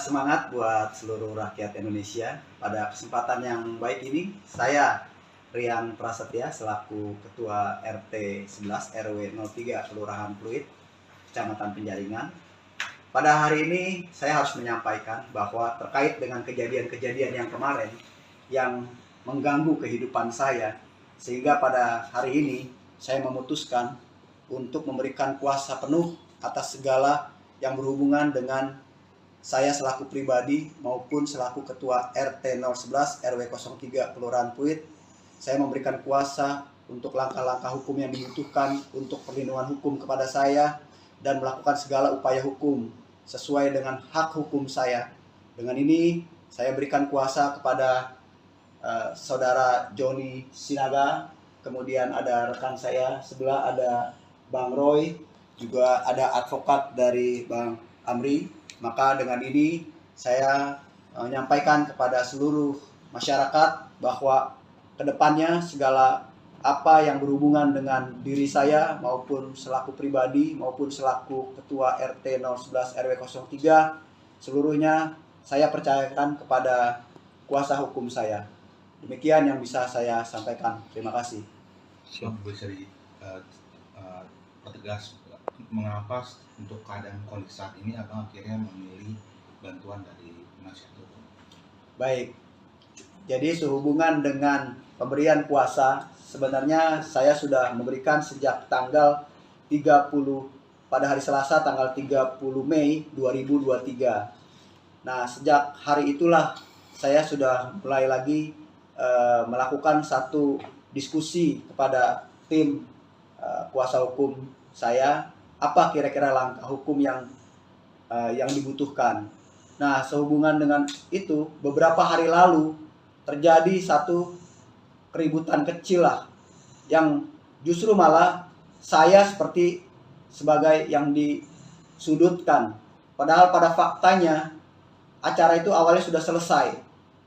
Semangat buat seluruh rakyat Indonesia. Pada kesempatan yang baik ini, saya Rian Prasetya selaku Ketua RT 11 RW 03 Kelurahan Pluit, Kecamatan Penjaringan. Pada hari ini saya harus menyampaikan bahwa terkait dengan kejadian-kejadian yang kemarin yang mengganggu kehidupan saya, sehingga pada hari ini saya memutuskan untuk memberikan kuasa penuh atas segala yang berhubungan dengan saya selaku pribadi maupun selaku Ketua RT 011 RW 03 Kelurahan Pluit. Saya memberikan kuasa untuk langkah-langkah hukum yang dibutuhkan untuk perlindungan hukum kepada saya dan melakukan segala upaya hukum sesuai dengan hak hukum saya. Dengan ini saya berikan kuasa kepada saudara Joni Sinaga, kemudian ada rekan saya sebelah ada Bang Roy, juga ada advokat dari Bang Amri. Maka dengan ini saya menyampaikan kepada seluruh masyarakat bahwa kedepannya segala apa yang berhubungan dengan diri saya maupun selaku pribadi maupun selaku ketua RT 011 RW 03 seluruhnya saya percayakan kepada kuasa hukum saya. Demikian yang bisa saya sampaikan. Terima kasih. Bisa pertegas mengapa untuk keadaan kondisi saat ini abang akhirnya memilih bantuan dari penasihat hukum? Baik. Jadi sehubungan dengan pemberian kuasa, sebenarnya saya sudah memberikan sejak tanggal 30 pada hari Selasa tanggal 30 Mei 2023. Nah, sejak hari itulah saya sudah mulai lagi melakukan satu diskusi kepada tim kuasa hukum saya, apa kira-kira langkah hukum yang dibutuhkan. Nah, sehubungan dengan itu, beberapa hari lalu terjadi satu keributan kecil lah, yang justru malah saya seperti sebagai yang disudutkan. Padahal pada faktanya acara itu awalnya sudah selesai.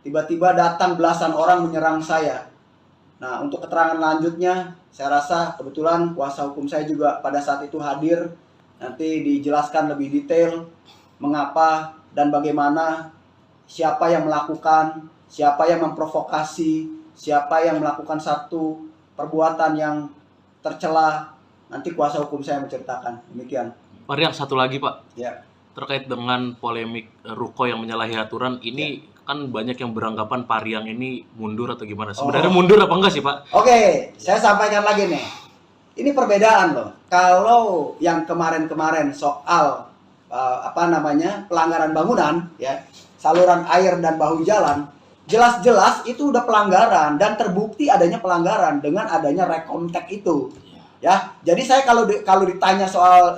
Tiba-tiba datang belasan orang menyerang saya. Nah, untuk keterangan lanjutnya, saya rasa kebetulan kuasa hukum saya juga pada saat itu hadir. Nanti dijelaskan lebih detail mengapa dan bagaimana, siapa yang melakukan, siapa yang memprovokasi, siapa yang melakukan satu perbuatan yang tercela. Nanti kuasa hukum saya menceritakan. Demikian. Pak Riang, satu lagi Pak. Ya. Terkait dengan polemik Ruko yang menyalahi aturan, ini kan banyak yang beranggapan Pak Riang ini mundur atau gimana? Sebenarnya mundur apa enggak sih Pak? Oke, saya sampaikan lagi nih. Ini perbedaan loh. Kalau yang kemarin-kemarin soal pelanggaran bangunan, ya, saluran air dan bahu jalan, jelas-jelas itu udah pelanggaran dan terbukti adanya pelanggaran dengan adanya rekontek itu. Ya, jadi saya kalau ditanya soal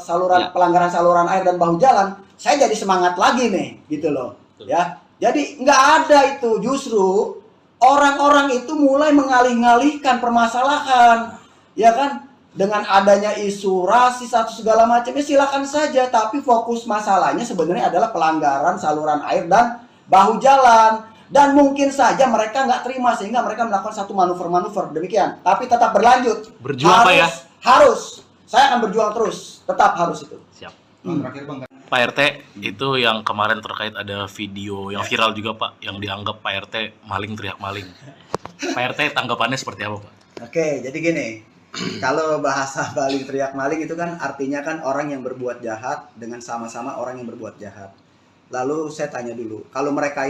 pelanggaran saluran air dan bahu jalan, saya jadi semangat lagi nih, gitu loh. Ya, jadi nggak ada itu, justru orang-orang itu mulai mengalih-alihkan permasalahan, ya kan? Dengan adanya isu rasis atau segala macamnya silakan saja, tapi fokus masalahnya sebenarnya adalah pelanggaran saluran air dan bahu jalan. Dan mungkin saja mereka nggak terima sehingga mereka melakukan satu manuver-manuver demikian. Tapi tetap berlanjut. Berjuang Pak ya? Harus. Saya akan berjuang terus. Tetap harus itu. Siap. Terakhir Bang. Pak RT, itu yang kemarin terkait ada video yang viral juga Pak, yang dianggap Pak RT maling teriak maling. Pak RT tanggapannya seperti apa Pak? Oke, jadi gini. Kalau bahasa maling teriak maling itu kan artinya kan orang yang berbuat jahat dengan sama-sama orang yang berbuat jahat. Lalu saya tanya dulu, kalau mereka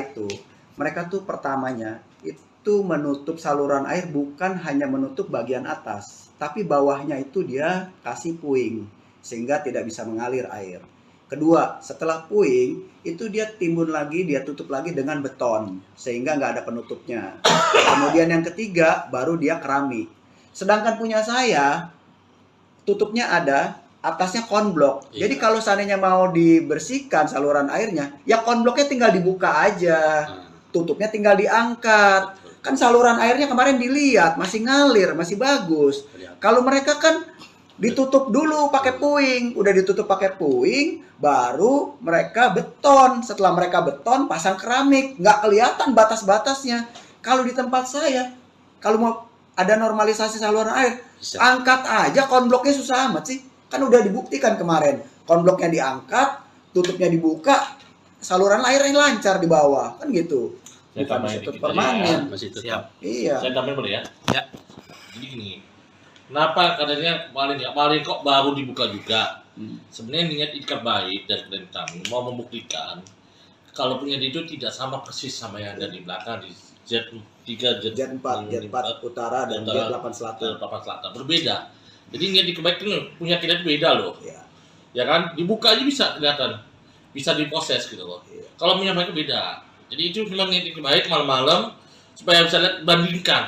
tuh pertamanya itu menutup saluran air bukan hanya menutup bagian atas, tapi bawahnya itu dia kasih puing sehingga tidak bisa mengalir air. Kedua, setelah puing itu dia timbun lagi, dia tutup lagi dengan beton sehingga nggak ada penutupnya. Kemudian yang ketiga baru dia keramik. Sedangkan punya saya tutupnya ada, atasnya konblok. Iya. Jadi kalau seandainya mau dibersihkan saluran airnya, ya konbloknya tinggal dibuka aja. Tutupnya tinggal diangkat. Kan saluran airnya kemarin dilihat masih ngalir, masih bagus. Kalau mereka kan ditutup dulu pakai puing, udah ditutup pakai puing, baru mereka beton. Setelah mereka beton, pasang keramik, nggak kelihatan batas-batasnya. Kalau di tempat saya, kalau mau ada normalisasi saluran air, angkat aja konbloknya, susah amat sih. Kan udah dibuktikan kemarin, konbloknya diangkat, tutupnya dibuka, saluran airnya lancar di bawah, kan gitu. Bukan masih permanen. Masih tetap. Siap. Iya. Saya tambahin boleh ya? Ya. Jadi gini, kenapa katanya kemarin kok baru dibuka juga? Sebenarnya niat ikat baik dari kami mau membuktikan kalau punya itu tidak sama persis sama yang ada di belakang di Z3, Jet 4 utara dan Jet 8 selatan. 8 selatan berbeda. Jadi niat ikat baik itu punya kita itu beda loh. Iya. Ya kan? Dibuka aja bisa kelihatan, bisa diproses gitu loh. Iya. Kalau punya mereka beda. Jadi itu memang niat ikat baik malam-malam supaya bisa lihat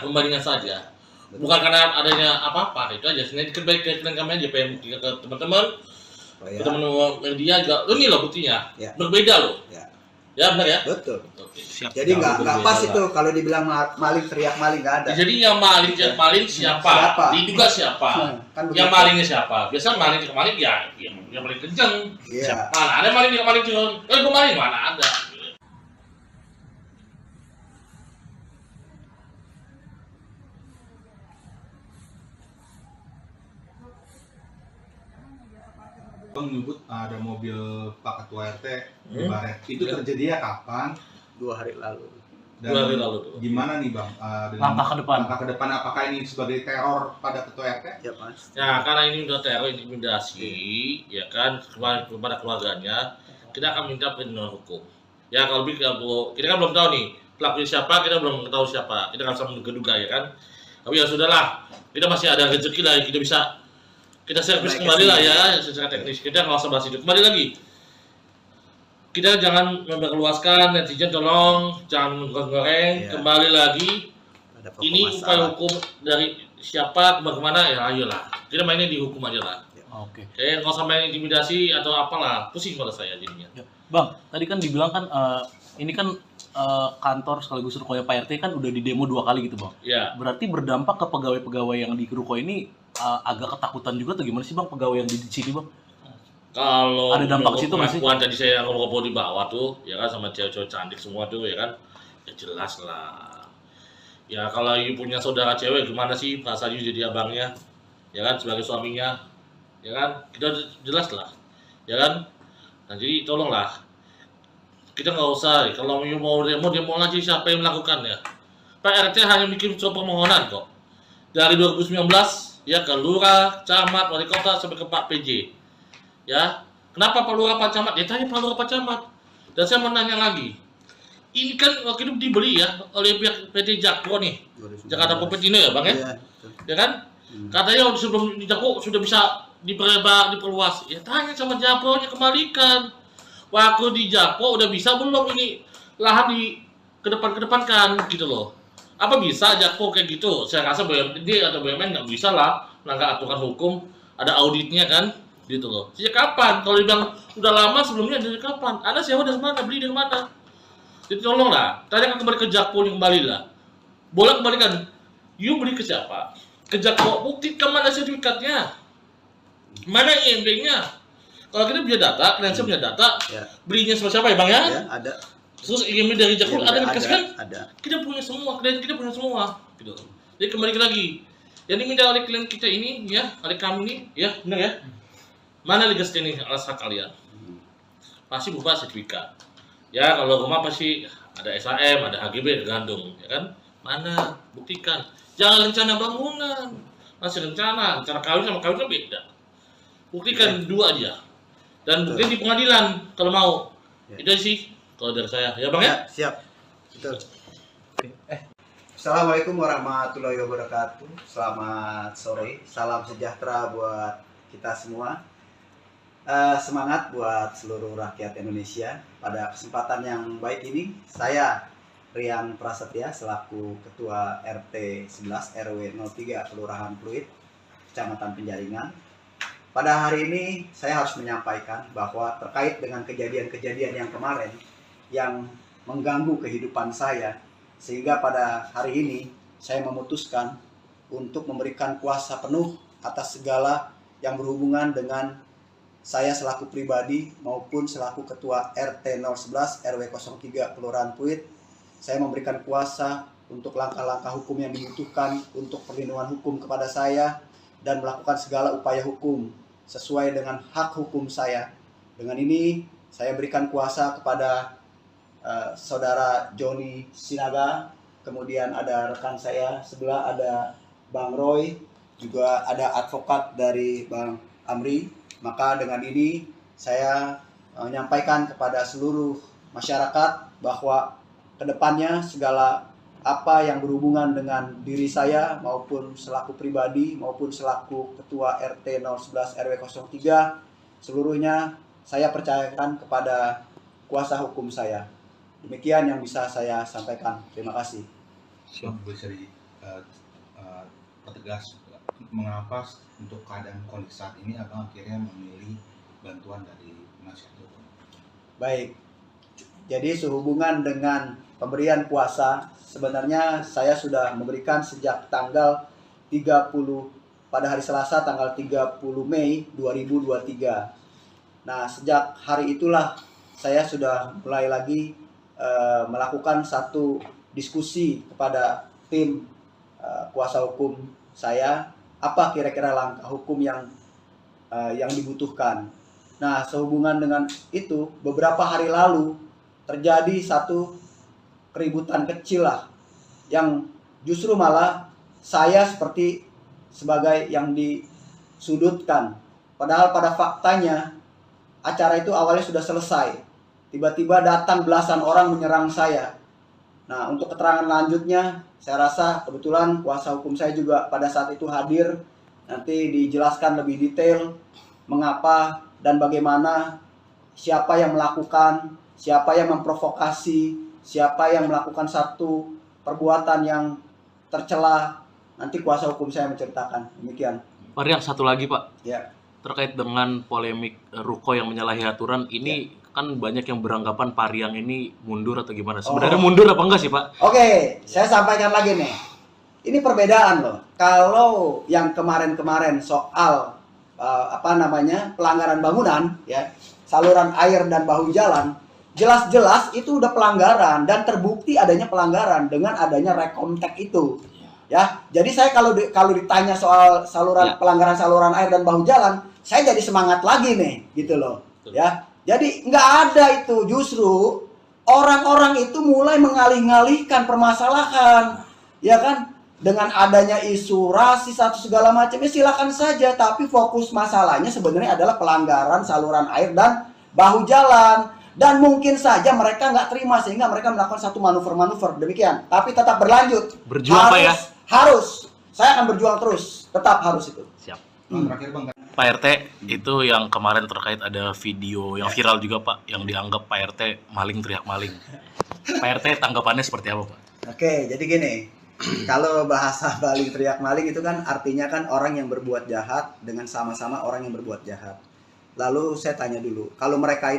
pembandingan saja. Bukan karena adanya apa-apa, itu aja. Sebenarnya kebaikan kami aja pengen buktikan ke teman-teman, ke teman-teman media juga. Ini loh buktinya, Ya. berbeda loh. Ya. Ya benar ya. Betul. Oke. Siap. Jadi Jauh nggak berbeda pas lah. itu kalau dibilang maling teriak maling nggak ada. Jadi yang maling siapa? Siapa? Diduga siapa? Kan Yang begitu. malingnya siapa? Biasa maling ya yang paling kenceng. Iya. Mana ada maling turun? Gua maling mana ada? Bang menyebut ada mobil Pak Ketua RT di Hmm. Baret. Itu terjadinya kapan? 2 hari lalu. Dan 2 hari lalu tuh. gimana nih Bang? Dengan Langkah ke depan. Langkah ke depan apakah ini sebagai teror pada Ketua RT? Ya Mas. Ya karena ini udah teror intimidasi, ya kan kepada keluarganya, kita akan minta perlindungan hukum. Ya kalau kita kan belum tahu nih pelakunya siapa, kita belum tahu siapa, kita nggak bisa menduga-duga ya kan. Tapi ya sudahlah, kita masih ada rezeki lah, kita servis Naik kembali ke lah sini. ya secara teknis. Kita nggak usah bahas itu. Kembali lagi, kita jangan memperluaskan, netizen tolong jangan menggoreng. Iya. Kembali lagi, Ada pokok ini upaya masalah. hukum dari siapa bagaimana ya ayolah. Kita mainnya di hukum aja lah. Oke. Kayak nggak usah main intimidasi atau apalah, pusing pada saya jadinya. Ya. Bang, tadi kan dibilang kan ini kan kantor sekaligus rukonya Pak RT kan udah di demo 2 kali gitu bang. Ya, Berarti berdampak ke pegawai-pegawai yang di ruko ini agak ketakutan juga atau gimana sih bang pegawai yang di sini bang? kalau Ada dampak menurut situ nggak sih? pengakuan tadi saya ngobrol di bawah tuh, ya kan sama cewek-cewek cantik semua tuh, ya kan, ya jelas lah. Ya kalau you punya saudara cewek gimana sih rasanya you jadi abangnya, ya kan sebagai suaminya, ya kan kita jelas lah, ya kan. Nah jadi tolonglah, kita nggak usah kalau you mau demo aja siapa yang melakukannya. Pak RT hanya bikin surat permohonan kok. Dari 2019 ya ke lurah, camat, wali kota sampai ke Pak PJ. Ya, kenapa Pak Lurah Pak Camat? Ya tanya Pak Lurah Pak Camat. Dan saya mau nanya lagi. Ini kan waktu itu dibeli ya oleh pihak PT Jakpro nih. 2019. Jakarta Kompetino ya, Bang ya? Iya, betul. Ya kan? Katanya sebelum di Jakpro sudah bisa diperluas. Ya tanya sama Jakpro-nya kembalikan. Waktu di Jakpro udah bisa belum ini lahan di kedepankan gitu loh. Apa bisa Jakpro kayak gitu? Saya rasa BUMD atau BUMN nggak bisa lah melanggar aturan hukum. Ada auditnya kan? Gitu loh. Sejak kapan? Kalau dibilang udah lama sebelumnya dari kapan? Anda sewa dari mana? Beli dari mana? Jadi tolonglah, tanyakan kembali ke Jakpro yang kembali lah. Boleh kembalikan. You beli ke siapa? Ke Jakpro. Buktikan mana sertifikatnya? Mana IMB-nya? Kalau kita punya data, kalian punya data, Ya. belinya sama siapa ya Bang ya? Ya, ada. Terus IMB dari Jakpro Iya, ada dikasih kan? Ada. Kita punya semua, klien kita punya semua. Gitu. Jadi kembali lagi. Yang diminta oleh klien kita ini, ya, oleh kami ini, ya, benar ya? Mana legal standing alas hak kalian? Pasti berupa sertifikat. Ya kalau rumah pasti ada SHM, ada HGB, tergantung, ya kan? Mana? Buktikan. Jangan rencana bangunan. Masih rencana kawin sama kawin kan beda. Buktikan dua aja. Dan buktikan di pengadilan kalau mau. Ya. Itu sih kalau dari saya. Ya Bang ya? Ya, siap. Betul. Assalamualaikum warahmatullahi wabarakatuh. Selamat sore. Salam sejahtera buat kita semua. Semangat buat seluruh rakyat Indonesia. Pada kesempatan yang baik ini, saya Rian Prasetya selaku Ketua RT 11 RW 03 Kelurahan Pluit, Kecamatan Penjaringan. Pada hari ini saya harus menyampaikan bahwa terkait dengan kejadian-kejadian yang kemarin yang mengganggu kehidupan saya, sehingga pada hari ini saya memutuskan untuk memberikan kuasa penuh atas segala yang berhubungan dengan saya selaku pribadi maupun selaku Ketua RT 011 RW 03 Kelurahan Pluit. Saya memberikan kuasa untuk langkah-langkah hukum yang dibutuhkan untuk perlindungan hukum kepada saya dan melakukan segala upaya hukum sesuai dengan hak hukum saya. Dengan ini saya berikan kuasa kepada saudara Joni Sinaga, kemudian ada rekan saya sebelah ada Bang Roy, juga ada advokat dari Bang Amri. Maka dengan ini saya menyampaikan kepada seluruh masyarakat bahwa kedepannya segala apa yang berhubungan dengan diri saya maupun selaku pribadi maupun selaku Ketua RT 011 RW 03 seluruhnya saya percayakan kepada kuasa hukum saya. Demikian yang bisa saya sampaikan. Terima kasih. Bang, bisa pertegas mengapa untuk keadaan kondisi saat ini abang akhirnya memilih bantuan dari penasihat hukum? Baik, Jadi sehubungan dengan pemberian kuasa, sebenarnya saya sudah memberikan sejak tanggal 30 pada hari Selasa tanggal 30 Mei 2023. Nah, sejak hari itulah saya sudah mulai lagi melakukan satu diskusi kepada tim kuasa hukum saya, apa kira-kira langkah hukum yang dibutuhkan. Nah, sehubungan dengan itu, beberapa hari lalu terjadi satu keributan kecil lah, yang justru malah saya seperti sebagai yang disudutkan. Padahal pada faktanya acara itu awalnya sudah selesai. Tiba-tiba datang belasan orang menyerang saya. Nah, untuk keterangan lanjutnya, saya rasa kebetulan kuasa hukum saya juga pada saat itu hadir. Nanti dijelaskan lebih detail mengapa dan bagaimana, siapa yang melakukan, siapa yang memprovokasi, siapa yang melakukan satu perbuatan yang tercela. Nanti kuasa hukum saya menceritakan. Demikian. Pak Riang, satu lagi Pak. Ya. Terkait dengan polemik ruko yang menyalahi aturan ini, kan banyak yang beranggapan Pak Riang ini mundur atau gimana? Sebenarnya mundur apa enggak sih Pak? Oke, saya sampaikan lagi nih. Ini perbedaan loh. Kalau yang kemarin-kemarin soal pelanggaran bangunan, ya, saluran air dan bahu jalan, jelas-jelas itu udah pelanggaran dan terbukti adanya pelanggaran dengan adanya rekomtek itu. Ya, jadi saya kalau ditanya soal pelanggaran saluran air dan bahu jalan, saya jadi semangat lagi nih, gitu loh. Ya, jadi nggak ada itu, justru orang-orang itu mulai mengalih-ngalihkan permasalahan, ya kan? Dengan adanya isu rasis atau segala macamnya silakan saja, tapi fokus masalahnya sebenarnya adalah pelanggaran saluran air dan bahu jalan. Dan mungkin saja mereka nggak terima sehingga mereka melakukan satu manuver-manuver demikian. Tapi tetap berlanjut. Berjuang Pak ya? Harus. Saya akan berjuang terus. Tetap harus itu. Siap. Terakhir Bang. Pak RT, itu yang kemarin terkait ada video yang viral juga Pak, yang dianggap Pak RT maling teriak maling. Pak RT tanggapannya seperti apa Pak? Oke, jadi gini. Kalau bahasa maling teriak maling itu kan artinya kan orang yang berbuat jahat dengan sama-sama orang yang berbuat jahat. Lalu saya tanya dulu, kalau mereka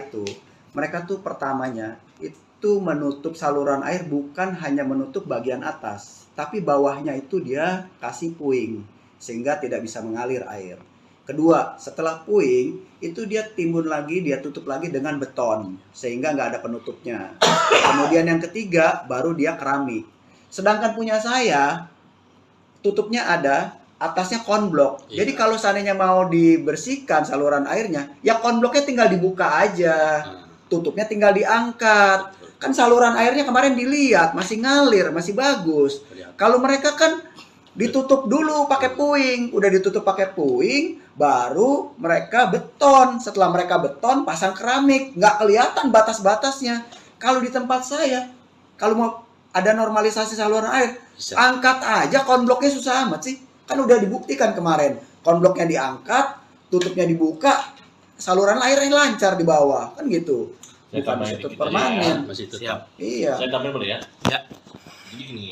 tuh pertamanya itu menutup saluran air bukan hanya menutup bagian atas, tapi bawahnya itu dia kasih puing sehingga tidak bisa mengalir air. Kedua, setelah puing itu dia timbun lagi, dia tutup lagi dengan beton sehingga nggak ada penutupnya. Kemudian yang ketiga baru dia keramik. Sedangkan punya saya tutupnya ada, atasnya konblok. Iya. Jadi kalau seandainya mau dibersihkan saluran airnya, ya konbloknya tinggal dibuka aja. Tutupnya tinggal diangkat. Kan saluran airnya kemarin dilihat masih ngalir, masih bagus. Kalau mereka kan ditutup dulu pakai puing, udah ditutup pakai puing, baru mereka beton. Setelah mereka beton, pasang keramik, nggak kelihatan batas-batasnya. Kalau di tempat saya, kalau mau ada normalisasi saluran air, angkat aja konbloknya, susah amat sih. Kan udah dibuktikan kemarin, konbloknya diangkat, tutupnya dibuka, saluran airnya lancar di bawah, kan gitu. Saya Bukan tambahin ditutup dikit aja permanen. ya, masih tetap. Siap. Iya. Saya tambahin boleh ya? Ya. Jadi gini,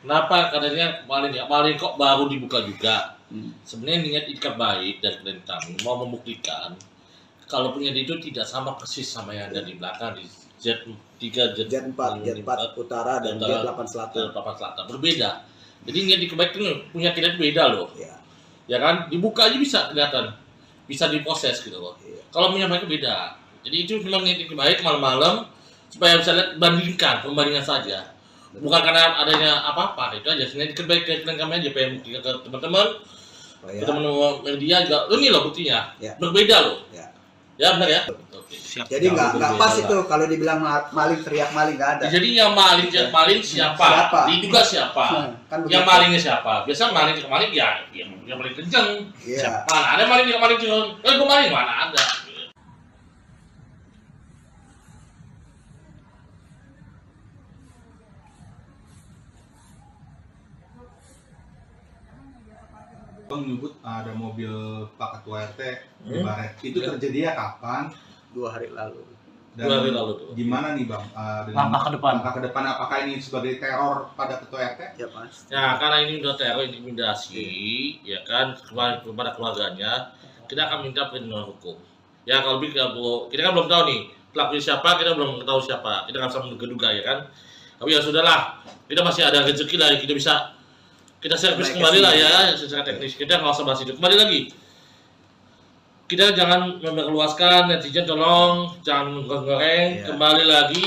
kenapa katanya maling kok baru dibuka juga? Sebenarnya niat ikat baik dari klien kami mau membuktikan kalau punya itu tidak sama persis sama yang ada di belakang di Z3, Jet 4 utara dan Jet 8 selatan. 8 selatan berbeda. Jadi niat ikat baik itu punya kita itu beda loh. Iya. Ya kan? Dibuka aja bisa kelihatan, bisa diproses gitu loh. Iya. Kalau punya mereka beda. Jadi itu memang niat ikat baik malam-malam supaya bisa lihat pembandingan saja. Bukan karena adanya apa-apa, itu aja. Sebenarnya ikat baik ke klien kami aja, pengen buktikan ke teman-teman. Teman-teman media juga, ini loh buktinya, Ya. berbeda loh. Ya. Ya benar ya. Oke. Siap. Jadi nggak berbeda pas lah. itu kalau dibilang maling teriak maling, nggak ada. Jadi yang maling siapa? Siapa? Diduga siapa? Kan Yang begitu. malingnya siapa? Biasa maling ke maling ya, yang paling kenceng. Iya. Mana ada maling ke maling cuma, gue maling mana ada. Bang menyebut ada mobil Pak Ketua RT di Baret. Itu Ya. terjadi ya kapan? 2 hari lalu. Dan 2 hari lalu tuh. gimana nih Bang? Dengan Langkah ke depan. Langkah ke depan apakah ini sebagai teror pada Ketua RT? Ya Mas. Ya karena ini udah teror intimidasi, ya kan kepada keluarganya, kita akan minta perlindungan hukum. Ya kalau kita kan belum tahu nih pelakunya siapa kita belum tahu siapa, kita nggak bisa menduga-duga ya kan. Tapi ya sudahlah, kita masih ada rezeki lah, kita bisa kita servis kembali lah ya secara teknis. Kita nggak usah bahas itu. Kembali lagi, kita jangan memperluaskan, netizen tolong jangan goreng. Iya. Kembali lagi,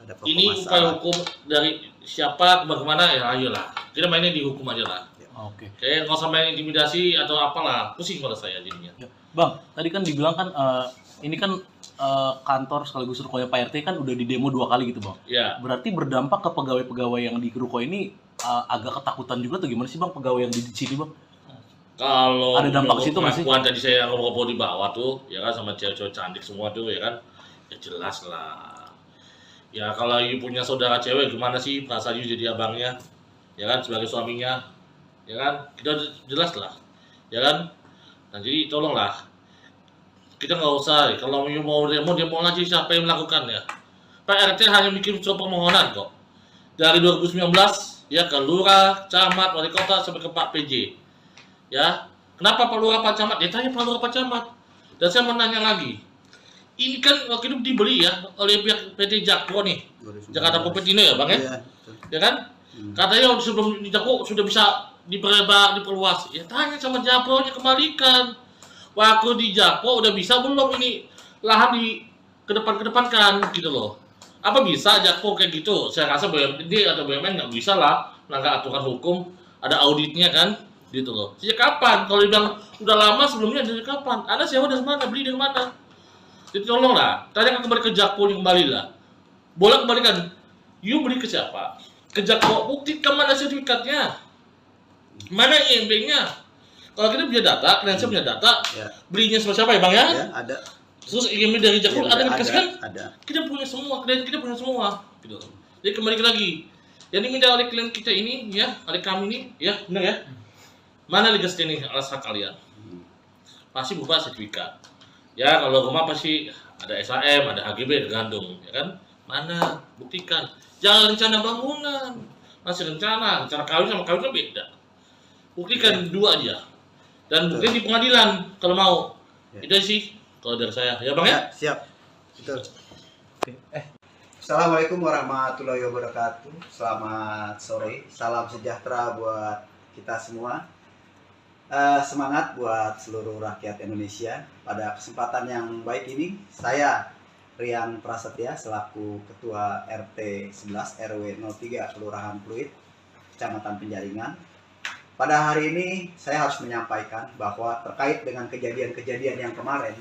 Ada pokok ini upaya masalah. hukum dari siapa bagaimana ya ayolah. Kita mainnya di hukum aja lah. Oke. Kayak nggak usah main intimidasi atau apalah, pusing pada saya jadinya. Ya. Bang, tadi kan dibilang kan ini kan kantor sekaligus rukonya Pak RT kan udah di demo 2 kali gitu, Bang. Ya, Berarti berdampak ke pegawai-pegawai yang di ruko ini agak ketakutan juga tuh, gimana sih Bang pegawai yang di sini, Bang? kalau Ada dampak situ nggak sih? pengakuan tadi saya ngobrol di bawah tuh, ya kan sama cewek-cewek cantik semua tuh ya kan, ya jelas lah. Ya kalau you punya saudara cewek gimana sih perasaan you jadi abangnya, ya kan sebagai suaminya, ya kan kita jelas lah, ya kan. Nah jadi tolonglah kita nggak usah, kalau you mau demo aja siapa yang melakukannya. Pak RT hanya bikin surat permohonan kok dari 2019 ya ke lurah, camat, wali kota sampai ke Pak PJ. Ya, kenapa Pak Lurah Pak Camat? Ya tanya Pak Lurah Pak Camat. Dan saya mau nanya lagi, ini kan waktu itu dibeli ya oleh pihak PT Jakpro nih, Jakarta Kopetino ya Bang ya? Iya, betul. Ya kan? Katanya sebelum di Jakpro sudah bisa diperluas. Ya tanya sama Jakpro-nya, kembalikan. Waktu di Jakpro udah bisa belum ini lahan di kedepankan gitu loh. Apa bisa Jakpro kayak gitu? Saya rasa BUMD atau BUMN nggak bisa lah melanggar aturan hukum, ada auditnya kan? Gitu loh. Sejak kapan? Kalau dibilang udah lama sebelumnya dari kapan? Anda sewa dari mana? Beli dari mana? Jadi tolonglah, tanyakan kembali ke Jakpro kembali lah. Boleh kembalikan. You beli ke siapa? Ke Jakpro, buktikan mana sertifikatnya? Mana IMB-nya? Kalau kita punya data, kredensial punya data, Ya. belinya sama siapa ya Bang ya? Ya, ada. Terus IMB dari Jakpro Iya, ada dikasih kan? Ada. Kita punya semua, klien kita punya semua. Gitu. Jadi kembali lagi. Yang diminta oleh klien kita ini, ya, oleh kami ini, ya, benar ya? Mana legal standing alas hak kalian? Pasti berupa sertifikat. Ya kalau rumah pasti ada SHM, ada HGB, tergantung, ya kan? Mana? Buktikan. Jangan rencana bangunan, masih rencana kawin sama kawin kan beda. Buktikan dua aja. Dan buktikan di pengadilan kalau mau. Ya. Itu sih kalau dari saya, ya Bang ya? Ya, siap. Betul. Assalamualaikum warahmatullahi wabarakatuh. Selamat sore. Salam sejahtera buat kita semua. Semangat buat seluruh rakyat Indonesia. Pada kesempatan yang baik ini, saya Rian Prasetya selaku Ketua RT 11 RW 03 Kelurahan Pluit, Kecamatan Penjaringan. Pada hari ini saya harus menyampaikan bahwa terkait dengan kejadian-kejadian yang kemarin